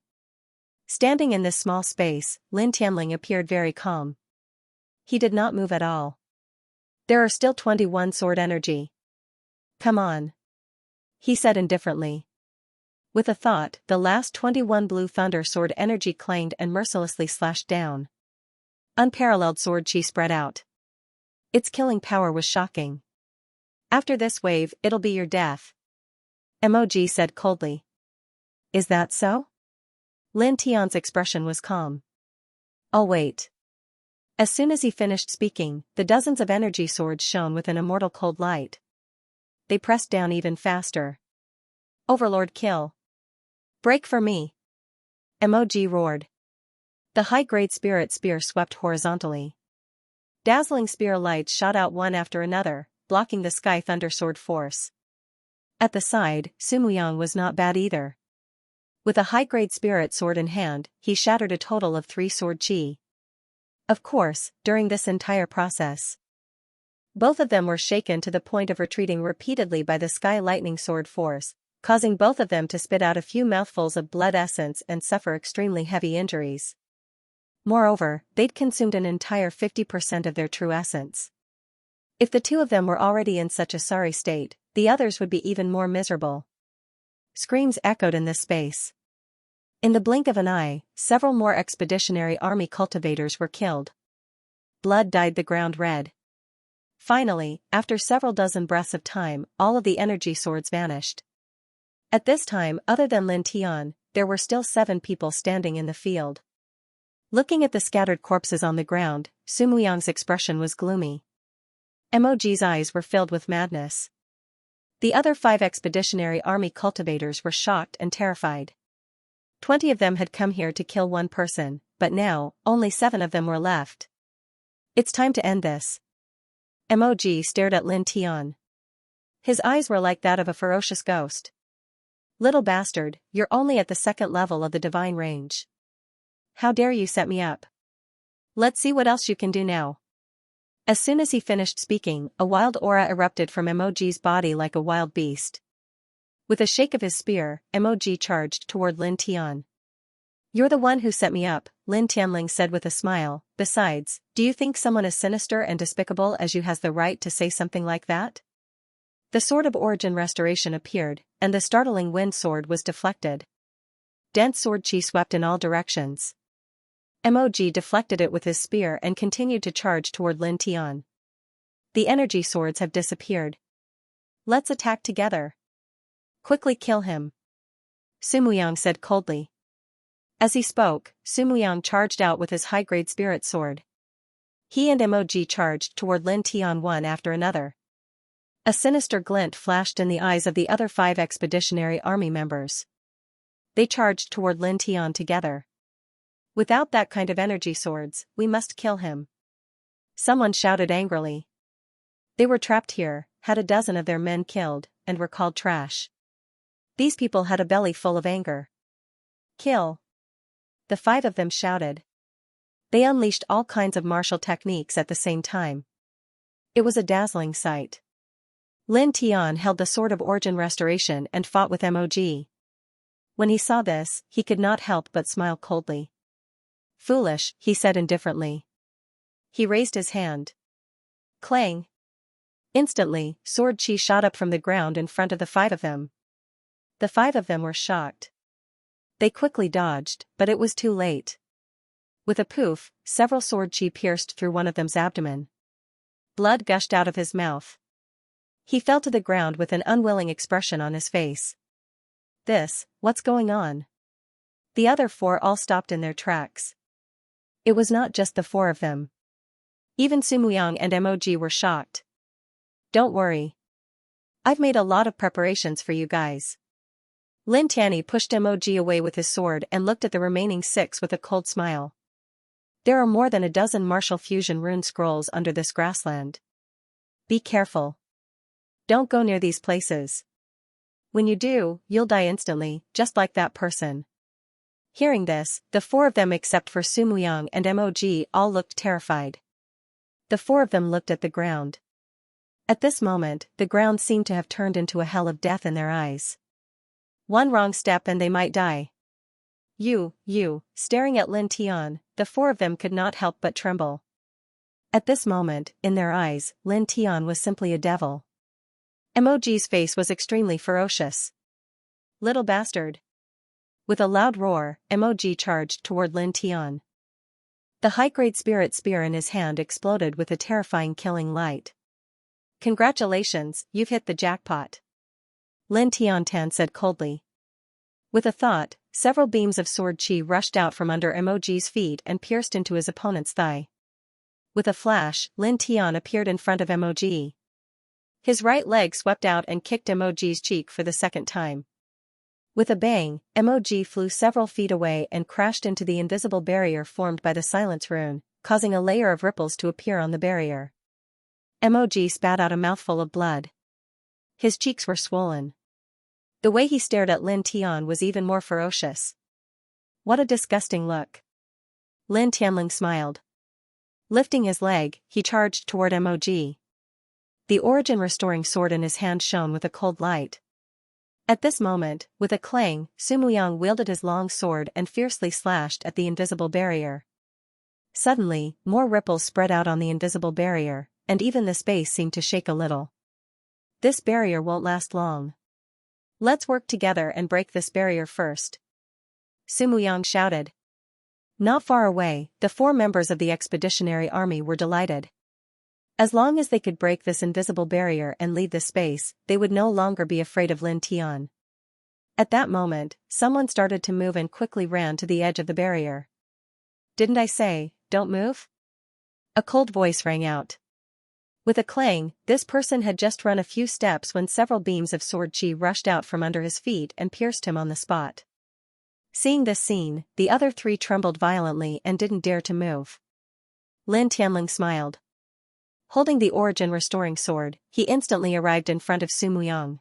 Standing in this small space, Lin Tianling appeared very calm. He did not move at all. There are still 21 sword energy. Come on, he said indifferently. With a thought, the last 21 blue thunder sword energy clanged and mercilessly slashed down. Unparalleled sword chi spread out. Its killing power was shocking. After this wave, it'll be your death, Mog said coldly. Is that so? Lin Tian's expression was calm. I'll wait. As soon as he finished speaking, the dozens of energy swords shone with an immortal cold light. They pressed down even faster. Overlord kill. Break for me. Mog roared. The high-grade spirit spear swept horizontally. Dazzling spear lights shot out one after another, blocking the sky thunder sword force. At the side, Sumuyang was not bad either. With a high-grade spirit sword in hand, he shattered a total of 3 sword chi. Of course, during this entire process, both of them were shaken to the point of retreating repeatedly by the sky lightning sword force, causing both of them to spit out a few mouthfuls of blood essence and suffer extremely heavy injuries. Moreover, they'd consumed an entire 50% of their true essence. If the 2 of them were already in such a sorry state, the others would be even more miserable. Screams echoed in this space. In the blink of an eye, several more expeditionary army cultivators were killed. Blood dyed the ground red. Finally, after several dozen breaths of time, all of the energy swords vanished. At this time, other than Lin Tian, there were still 7 people standing in the field. Looking at the scattered corpses on the ground, Sumuyang's expression was gloomy. Mog's eyes were filled with madness. The other 5 expeditionary army cultivators were shocked and terrified. 20 of them had come here to kill 1 person, but now, only 7 of them were left. It's time to end this. Mog stared at Lin Tian. His eyes were like that of a ferocious ghost. Little bastard, you're only at the 2nd level of the divine range. How dare you set me up? Let's see what else you can do now. As soon as he finished speaking, a wild aura erupted from Mog's body like a wild beast. With a shake of his spear, Emoji charged toward Lin Tian. "You're the one who set me up," Lin Tianling said with a smile. "Besides, do you think someone as sinister and despicable as you has the right to say something like that?" The Sword of Origin Restoration appeared, and the startling wind sword was deflected. Dense sword chi swept in all directions. Emoji deflected it with his spear and continued to charge toward Lin Tian. The energy swords have disappeared. "Let's attack together. Quickly kill him," Sumuyang said coldly. As he spoke, Sumuyang charged out with his high-grade spirit sword. He and Emoji charged toward Lin Tian one after another. A sinister glint flashed in the eyes of the other 5 expeditionary army members. They charged toward Lin Tian together. "Without that kind of energy swords, we must kill him," someone shouted angrily. They were trapped here, had a dozen of their men killed, and were called trash. These people had a belly full of anger. "Kill!" The 5 of them shouted. They unleashed all kinds of martial techniques at the same time. It was a dazzling sight. Lin Tian held the Sword of Origin Restoration and fought with Mog. When he saw this, he could not help but smile coldly. "Foolish," he said indifferently. He raised his hand. Clang! Instantly, sword chi shot up from the ground in front of the 5 of them. The 5 of them were shocked. They quickly dodged, but it was too late. With a poof, several sword chi pierced through one of them's abdomen. Blood gushed out of his mouth. He fell to the ground with an unwilling expression on his face. What's going on?" The other 4 all stopped in their tracks. It was not just the 4 of them. Even Sumuyang and Mog were shocked. "Don't worry. I've made a lot of preparations for you guys." Lin Tianyi pushed Mog away with his sword and looked at the remaining 6 with a cold smile. "There are more than a dozen martial fusion rune scrolls under this grassland. Be careful. Don't go near these places. When you do, you'll die instantly, just like that person." Hearing this, the 4 of them except for Sumuyang and Mog all looked terrified. The 4 of them looked at the ground. At this moment, the ground seemed to have turned into a hell of death in their eyes. One wrong step and they might die. Staring at Lin Tian, the 4 of them could not help but tremble. At this moment, in their eyes, Lin Tian was simply a devil. Mog's face was extremely ferocious. "Little bastard." With a loud roar, Mog charged toward Lin Tian. The high-grade spirit spear in his hand exploded with a terrifying killing light. "Congratulations, you've hit the jackpot," Lin Tian said coldly. With a thought, several beams of sword chi rushed out from under Mog's feet and pierced into his opponent's thigh. With a flash, Lin Tian appeared in front of Mog. His right leg swept out and kicked Mog's cheek for the second time. With a bang, Mog flew several feet away and crashed into the invisible barrier formed by the silence rune, causing a layer of ripples to appear on the barrier. Mog spat out a mouthful of blood. His cheeks were swollen. The way he stared at Lin Tian was even more ferocious. "What a disgusting look." Lin Tianling smiled. Lifting his leg, he charged toward Mog. The origin-restoring sword in his hand shone with a cold light. At this moment, with a clang, Sumuyang wielded his long sword and fiercely slashed at the invisible barrier. Suddenly, more ripples spread out on the invisible barrier, and even the space seemed to shake a little. "This barrier won't last long. Let's work together and break this barrier first," Sumuyang shouted. Not far away, the 4 members of the expeditionary army were delighted. As long as they could break this invisible barrier and leave the space, they would no longer be afraid of Lin Tian. At that moment, someone started to move and quickly ran to the edge of the barrier. "Didn't I say, don't move?" A cold voice rang out. With a clang, this person had just run a few steps when several beams of sword chi rushed out from under his feet and pierced him on the spot. Seeing this scene, the other 3 trembled violently and didn't dare to move. Lin Tianling smiled. Holding the origin-restoring sword, he instantly arrived in front of Sumuyang.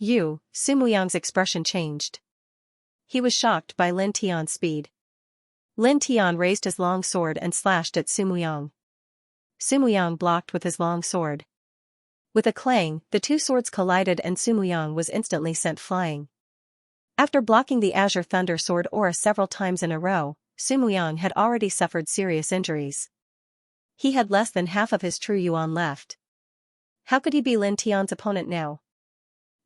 Sumuyang's expression changed. He was shocked by Lin Tian's speed. Lin Tian raised his long sword and slashed at Sumuyang. Sumuyang blocked with his long sword. With a clang, the two swords collided and Sumuyang was instantly sent flying. After blocking the Azure Thunder Sword aura several times in a row, Sumuyang had already suffered serious injuries. He had less than half of his true yuan left. How could he be Lin Tian's opponent now?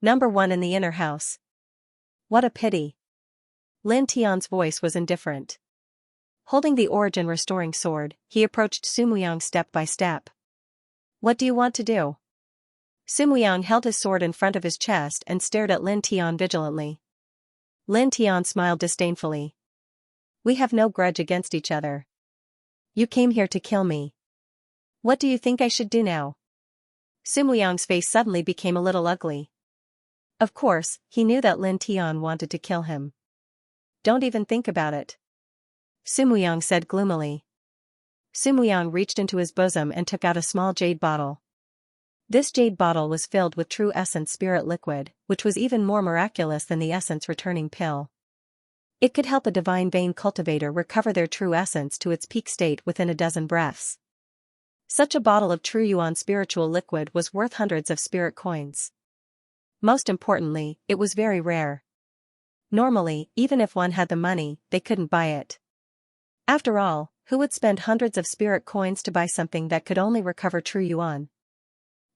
Number 1 in the inner house. What a pity. Lin Tian's voice was indifferent. Holding the origin-restoring sword, he approached Sumuyang step by step. What do you want to do? Sumuyang held his sword in front of his chest and stared at Lin Tian vigilantly. Lin Tian smiled disdainfully. We have no grudge against each other. You came here to kill me. What do you think I should do now? Sumuyang's face suddenly became a little ugly. Of course, he knew that Lin Tian wanted to kill him. Don't even think about it. Sumuyang said gloomily. Sumuyang reached into his bosom and took out a small jade bottle. This jade bottle was filled with true essence spirit liquid, which was even more miraculous than the essence returning pill. It could help a divine vein cultivator recover their true essence to its peak state within a dozen breaths. Such a bottle of true yuan spiritual liquid was worth hundreds of spirit coins. Most importantly, it was very rare. Normally, even if one had the money, they couldn't buy it. After all, who would spend hundreds of spirit coins to buy something that could only recover true yuan?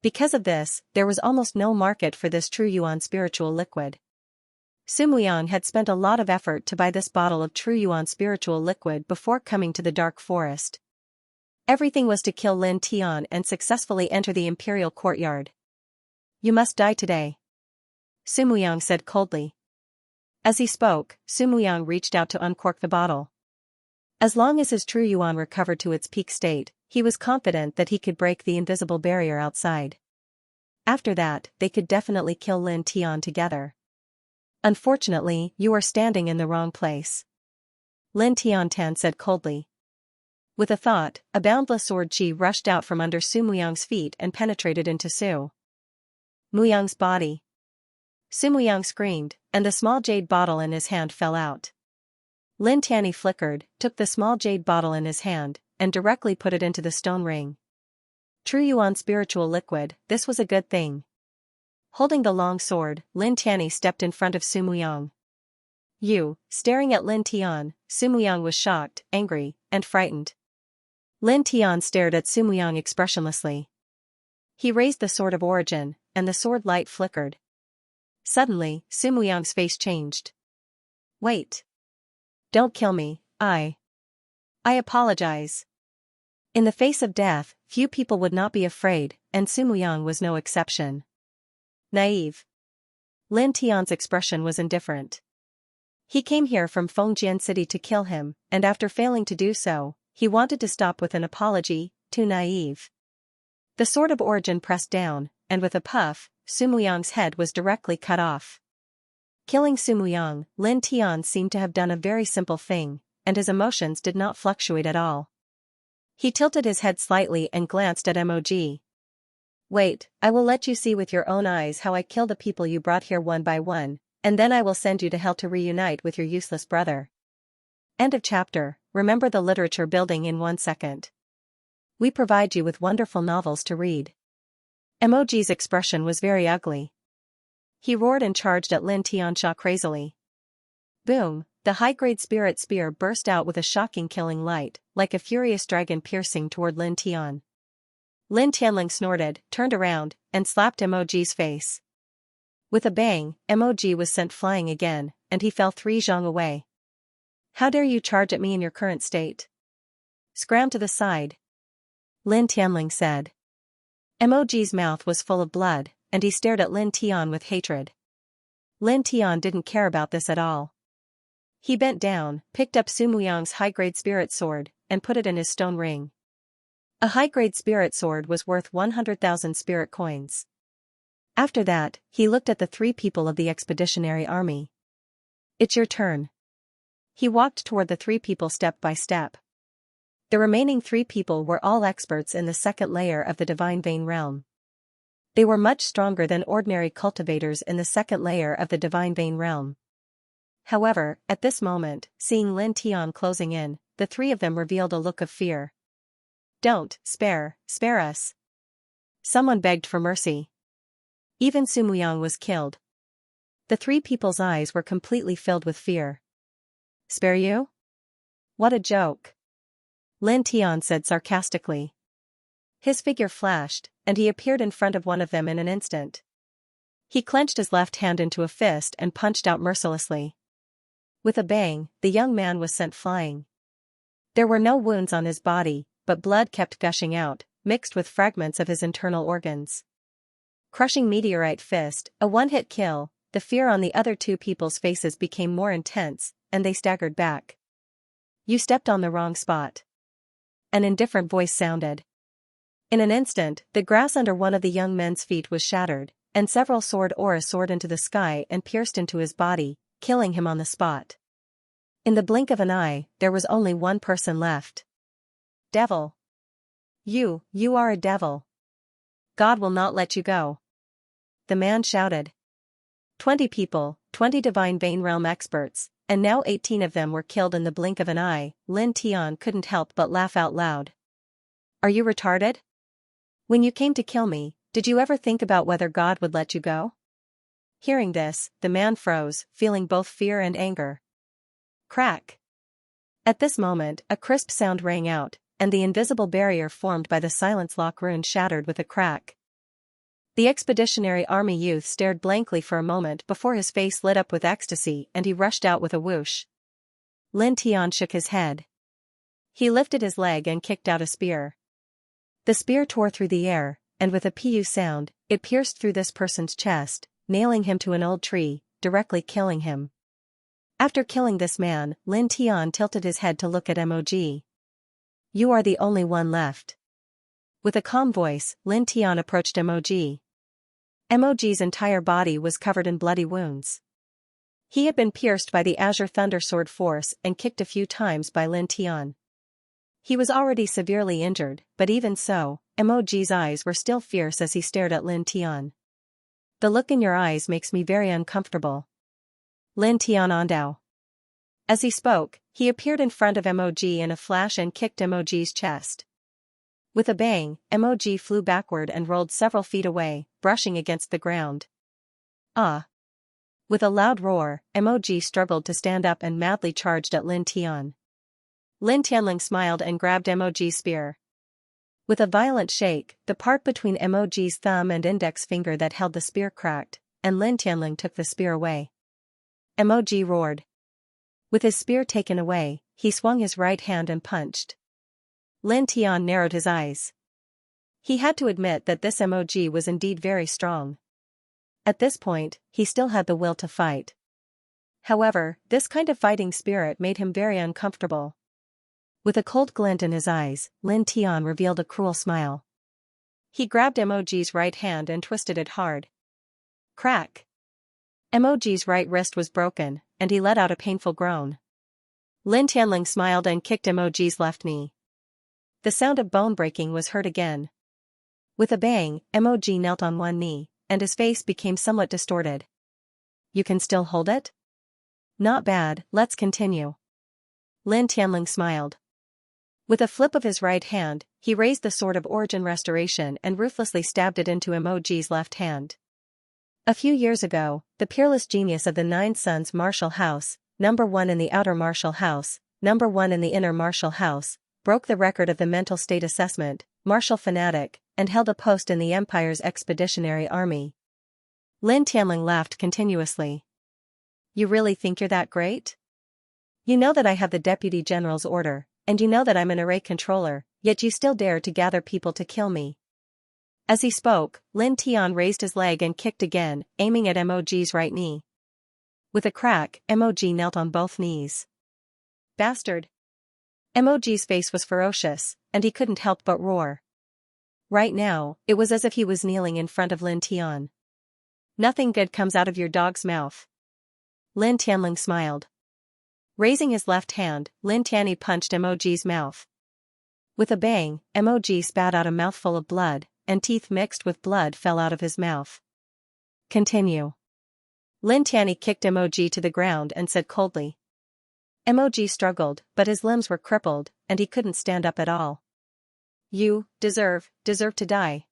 Because of this, there was almost no market for this true yuan spiritual liquid. Sumuyang had spent a lot of effort to buy this bottle of true yuan spiritual liquid before coming to the dark forest. Everything was to kill Lin Tian and successfully enter the imperial courtyard. You must die today. Sumuyang said coldly. As he spoke, Sumuyang reached out to uncork the bottle. As long as his true yuan recovered to its peak state, he was confident that he could break the invisible barrier outside. After that, they could definitely kill Lin Tian together. Unfortunately, you are standing in the wrong place. Lin Tian said coldly. With a thought, a boundless sword chi rushed out from under Sumuyang's feet and penetrated into Su Muyang's body. Sumuyang screamed, and the small jade bottle in his hand fell out. Lin Tian flickered, took the small jade bottle in his hand, and directly put it into the stone ring. True yuan spiritual liquid, this was a good thing. Holding the long sword, Lin Tian stepped in front of Sumuyang. Staring at Lin Tian, Sumuyang was shocked, angry, and frightened. Lin Tian stared at Sumuyang expressionlessly. He raised the sword of origin, and the sword light flickered. Suddenly, Sumuyang's face changed. Wait. Don't kill me, I apologize. In the face of death, few people would not be afraid, and Sumuyang was no exception. Naive. Lin Tian's expression was indifferent. He came here from Fengjian City to kill him, and after failing to do so, he wanted to stop with an apology. Too naive. The sword of origin pressed down, and with a puff, Sumuyang's head was directly cut off. Killing Sumuyang, Lin Tian seemed to have done a very simple thing, and his emotions did not fluctuate at all. He tilted his head slightly and glanced at Mog. Wait, I will let you see with your own eyes how I kill the people you brought here one by one, and then I will send you to hell to reunite with your useless brother. End of chapter. Remember the literature building in 1 second. We provide you with wonderful novels to read. Mog's expression was very ugly. He roared and charged at Lin Tianxia crazily. Boom, the high-grade spirit spear burst out with a shocking killing light, like a furious dragon piercing toward Lin Tian. Lin Tianling snorted, turned around, and slapped Mog's face. With a bang, Mog was sent flying again, and he fell 3 zhang away. How dare you charge at me in your current state? Scram to the side. Lin Tianling said. Mog's mouth was full of blood, and he stared at Lin Tian with hatred. Lin Tian didn't care about this at all. He bent down, picked up Sumuyang's high-grade spirit sword, and put it in his stone ring. A high-grade spirit sword was worth 100,000 spirit coins. After that, he looked at the 3 people of the expeditionary army. It's your turn. He walked toward the 3 people step by step. The remaining 3 people were all experts in the second layer of the divine vein realm. They were much stronger than ordinary cultivators in the second layer of the divine vein realm. However, at this moment, seeing Lin Tian closing in, the 3 of them revealed a look of fear. Don't, spare us. Someone begged for mercy. Even Su Muyang was killed. The three people's eyes were completely filled with fear. Spare you? What a joke. Lin Tian said sarcastically. His figure flashed, and he appeared in front of one of them in an instant. He clenched his left hand into a fist and punched out mercilessly. With a bang, the young man was sent flying. There were no wounds on his body, but blood kept gushing out, mixed with fragments of his internal organs. Crushing meteorite fist, a one-hit kill. The fear on the other two people's faces became more intense, and they staggered back. You stepped on the wrong spot. An indifferent voice sounded. In an instant, the grass under one of the young men's feet was shattered, and several auras soared into the sky and pierced into his body, killing him on the spot. In the blink of an eye, there was only one person left. Devil. You are a devil. God will not let you go. The man shouted. 20 people, 20 divine vein realm experts, and now 18 of them were killed in the blink of an eye. Lin Tian couldn't help but laugh out loud. Are you retarded? When you came to kill me, did you ever think about whether God would let you go? Hearing this, the man froze, feeling both fear and anger. Crack. At this moment, a crisp sound rang out, and the invisible barrier formed by the silence lock rune shattered with a crack. The Expeditionary Army youth stared blankly for a moment before his face lit up with ecstasy and he rushed out with a whoosh. Lin Tian shook his head. He lifted his leg and kicked out a spear. The spear tore through the air, and with a pu sound, it pierced through this person's chest, nailing him to an old tree, directly killing him. After killing this man, Lin Tian tilted his head to look at Mog. You are the only one left. With a calm voice, Lin Tian approached Mog. Mog's entire body was covered in bloody wounds. He had been pierced by the Azure Thunder Sword force and kicked a few times by Lin Tian. He was already severely injured, but even so, Mog's eyes were still fierce as he stared at Lin Tian. The look in your eyes makes me very uncomfortable. Lin Tian Ondao. As he spoke, he appeared in front of Mog in a flash and kicked Mog's chest. With a bang, Mog flew backward and rolled several feet away, brushing against the ground. Ah! With a loud roar, Mog struggled to stand up and madly charged at Lin Tian. Lin Tianling smiled and grabbed Mog's spear. With a violent shake, the part between Mog's thumb and index finger that held the spear cracked, and Lin Tianling took the spear away. Mog roared. With his spear taken away, he swung his right hand and punched. Lin Tian narrowed his eyes. He had to admit that this Mog was indeed very strong. At this point, he still had the will to fight. However, this kind of fighting spirit made him very uncomfortable. With a cold glint in his eyes, Lin Tian revealed a cruel smile. He grabbed Mog's right hand and twisted it hard. Crack! Mog's right wrist was broken, and he let out a painful groan. Lin Tianling smiled and kicked Mog's left knee. The sound of bone breaking was heard again. With a bang, Mog knelt on one knee, and his face became somewhat distorted. You can still hold it? Not bad, let's continue. Lin Tianling smiled. With a flip of his right hand, he raised the Sword of Origin Restoration and ruthlessly stabbed it into Mog's left hand. A few years ago, the peerless genius of the Nine Sons Martial House, number 1 in the Outer Martial House, number 1 in the Inner Martial House, broke the record of the mental state assessment, martial fanatic, and held a post in the Empire's Expeditionary Army. Lin Tianling laughed continuously. You really think you're that great? You know that I have the Deputy General's order, and you know that I'm an array controller, yet you still dare to gather people to kill me. As he spoke, Lin Tian raised his leg and kicked again, aiming at Mog's right knee. With a crack, Mog knelt on both knees. Bastard! Mog's face was ferocious, and he couldn't help but roar. Right now, it was as if he was kneeling in front of Lin Tian. Nothing good comes out of your dog's mouth. Lin Tianling smiled. Raising his left hand, Lin Tianyi punched Mog's mouth. With a bang, Mog spat out a mouthful of blood, and teeth mixed with blood fell out of his mouth. Continue. Lin Tianyi kicked Mog to the ground and said coldly. Mog struggled, but his limbs were crippled, and he couldn't stand up at all. You deserve to die.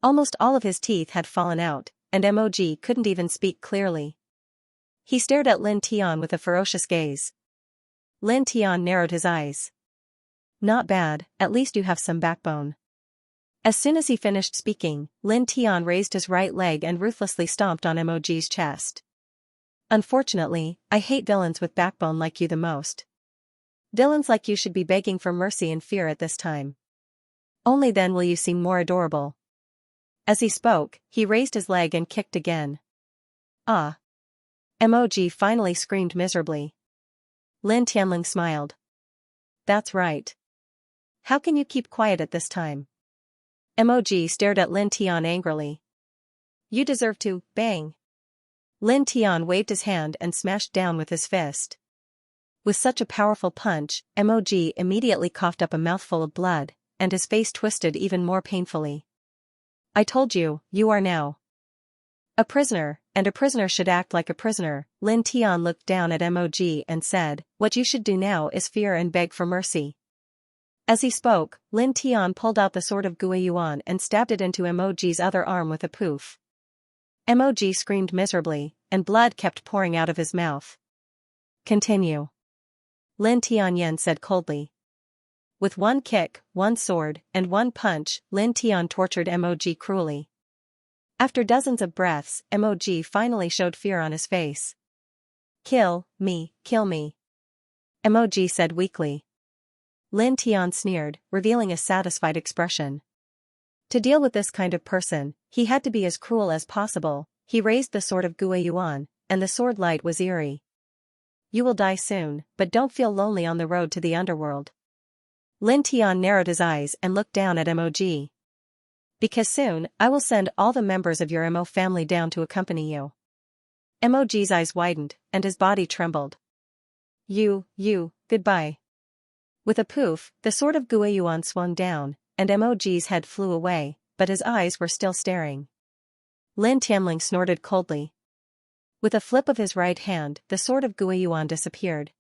Almost all of his teeth had fallen out, and Mog couldn't even speak clearly. He stared at Lin Tian with a ferocious gaze. Lin Tian narrowed his eyes. Not bad, at least you have some backbone. As soon as he finished speaking, Lin Tian raised his right leg and ruthlessly stomped on Mog's chest. Unfortunately, I hate villains with backbone like you the most. Villains like you should be begging for mercy and fear at this time. Only then will you seem more adorable. As he spoke, he raised his leg and kicked again. Ah! Mog finally screamed miserably. Lin Tianling smiled. That's right. How can you keep quiet at this time? Mog stared at Lin Tian angrily. You deserve to, bang. Lin Tian waved his hand and smashed down with his fist. With such a powerful punch, Mog immediately coughed up a mouthful of blood, and his face twisted even more painfully. I told you, you are now a prisoner, and a prisoner should act like a prisoner. Lin Tian looked down at Mog and said, what you should do now is fear and beg for mercy. As he spoke, Lin Tian pulled out the sword of Guiyuan and stabbed it into Mog's other arm with a poof. Mog screamed miserably, and blood kept pouring out of his mouth. Continue. Lin Tianyan said coldly. With one kick, one sword, and one punch, Lin Tian tortured Mog cruelly. After dozens of breaths, Mog finally showed fear on his face. Kill me, Mog said weakly. Lin Tian sneered, revealing a satisfied expression. To deal with this kind of person, he had to be as cruel as possible. He raised the sword of Guiyuan, and the sword light was eerie. You will die soon, but don't feel lonely on the road to the underworld. Lin Tian narrowed his eyes and looked down at Mog. Because soon, I will send all the members of your Mo family down to accompany you. Mog's eyes widened, and his body trembled. Goodbye. With a poof, the sword of Guiyuan swung down, and Mog's head flew away, but his eyes were still staring. Lin Tianling snorted coldly. With a flip of his right hand, the sword of Guiyuan disappeared.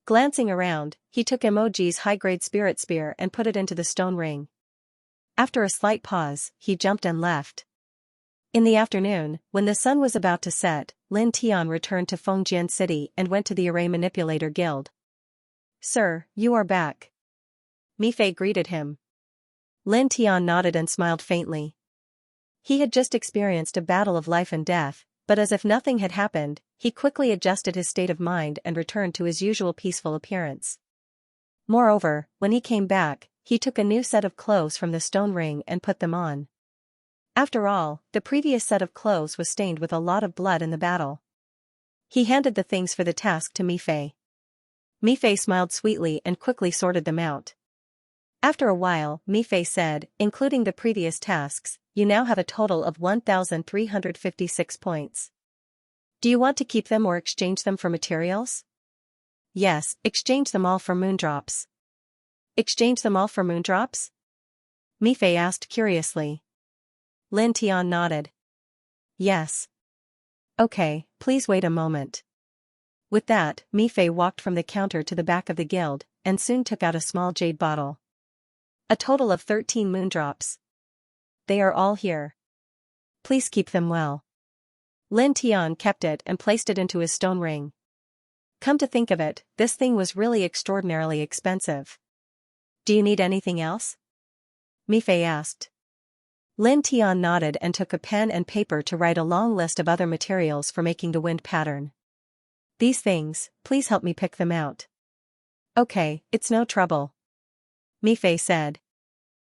Glancing around, he took Mog's high-grade spirit spear and put it into the stone ring. After a slight pause, he jumped and left. In the afternoon, when the sun was about to set, Lin Tian returned to Fengjian City and went to the Array Manipulator Guild. Sir, you are back. Mi Fei greeted him. Lin Tian nodded and smiled faintly. He had just experienced a battle of life and death, but as if nothing had happened, he quickly adjusted his state of mind and returned to his usual peaceful appearance. Moreover, when he came back, he took a new set of clothes from the stone ring and put them on. After all, the previous set of clothes was stained with a lot of blood in the battle. He handed the things for the task to Mi Fei. Mi Fei smiled sweetly and quickly sorted them out. After a while, Mi Fei said, including the previous tasks, you now have a total of 1,356 points. Do you want to keep them or exchange them for materials? Yes, exchange them all for moondrops. Exchange them all for moondrops? Mi Fei asked curiously. Lin Tian nodded. Yes. Okay, please wait a moment. With that, Mi Fei walked from the counter to the back of the guild, and soon took out a small jade bottle. A total of 13 moondrops. They are all here. Please keep them well. Lin Tian kept it and placed it into his stone ring. Come to think of it, this thing was really extraordinarily expensive. Do you need anything else? Mi Fei asked. Lin Tian nodded and took a pen and paper to write a long list of other materials for making the wind pattern. These things, please help me pick them out. Okay, it's no trouble. Mi Fei said.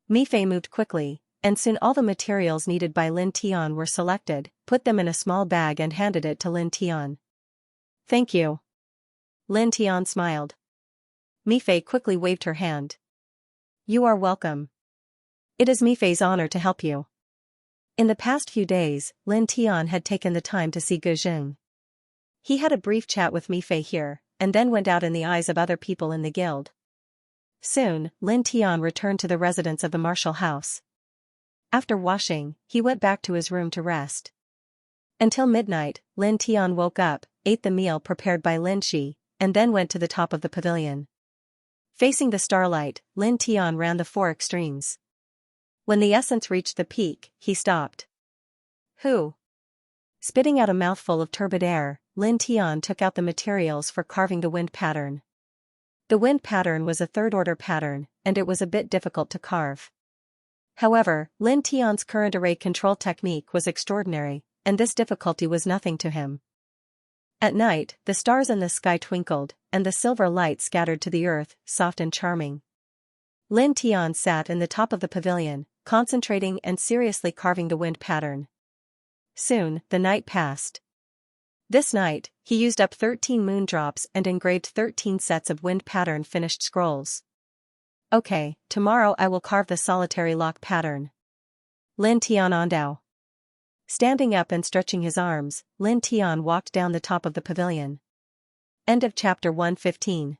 Mi Fei moved quickly, and soon all the materials needed by Lin Tian were selected, put them in a small bag and handed it to Lin Tian. Thank you. Lin Tian smiled. Mi Fei quickly waved her hand. You are welcome. It is Mi Fei's honor to help you. In the past few days, Lin Tian had taken the time to see Gejing. He had a brief chat with Mi Fei here, and then went out in the eyes of other people in the guild. Soon, Lin Tian returned to the residence of the martial house. After washing, he went back to his room to rest. Until midnight, Lin Tian woke up, ate the meal prepared by Lin Shi, and then went to the top of the pavilion. Facing the starlight, Lin Tian ran the 4 extremes. When the essence reached the peak, he stopped. Who? Spitting out a mouthful of turbid air, Lin Tian took out the materials for carving the wind pattern. The wind pattern was a third-order pattern, and it was a bit difficult to carve. However, Lin Tian's current array control technique was extraordinary, and this difficulty was nothing to him. At night, the stars in the sky twinkled, and the silver light scattered to the earth, soft and charming. Lin Tian sat in the top of the pavilion, concentrating and seriously carving the wind pattern. Soon, the night passed. This night, he used up 13 moon drops and engraved 13 sets of wind pattern finished scrolls. Okay, tomorrow I will carve the solitary lock pattern. Lin Tian Ondao. Standing up and stretching his arms, Lin Tian walked down the top of the pavilion. End of chapter 115.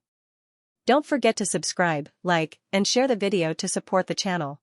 Don't forget to subscribe, like, and share the video to support the channel.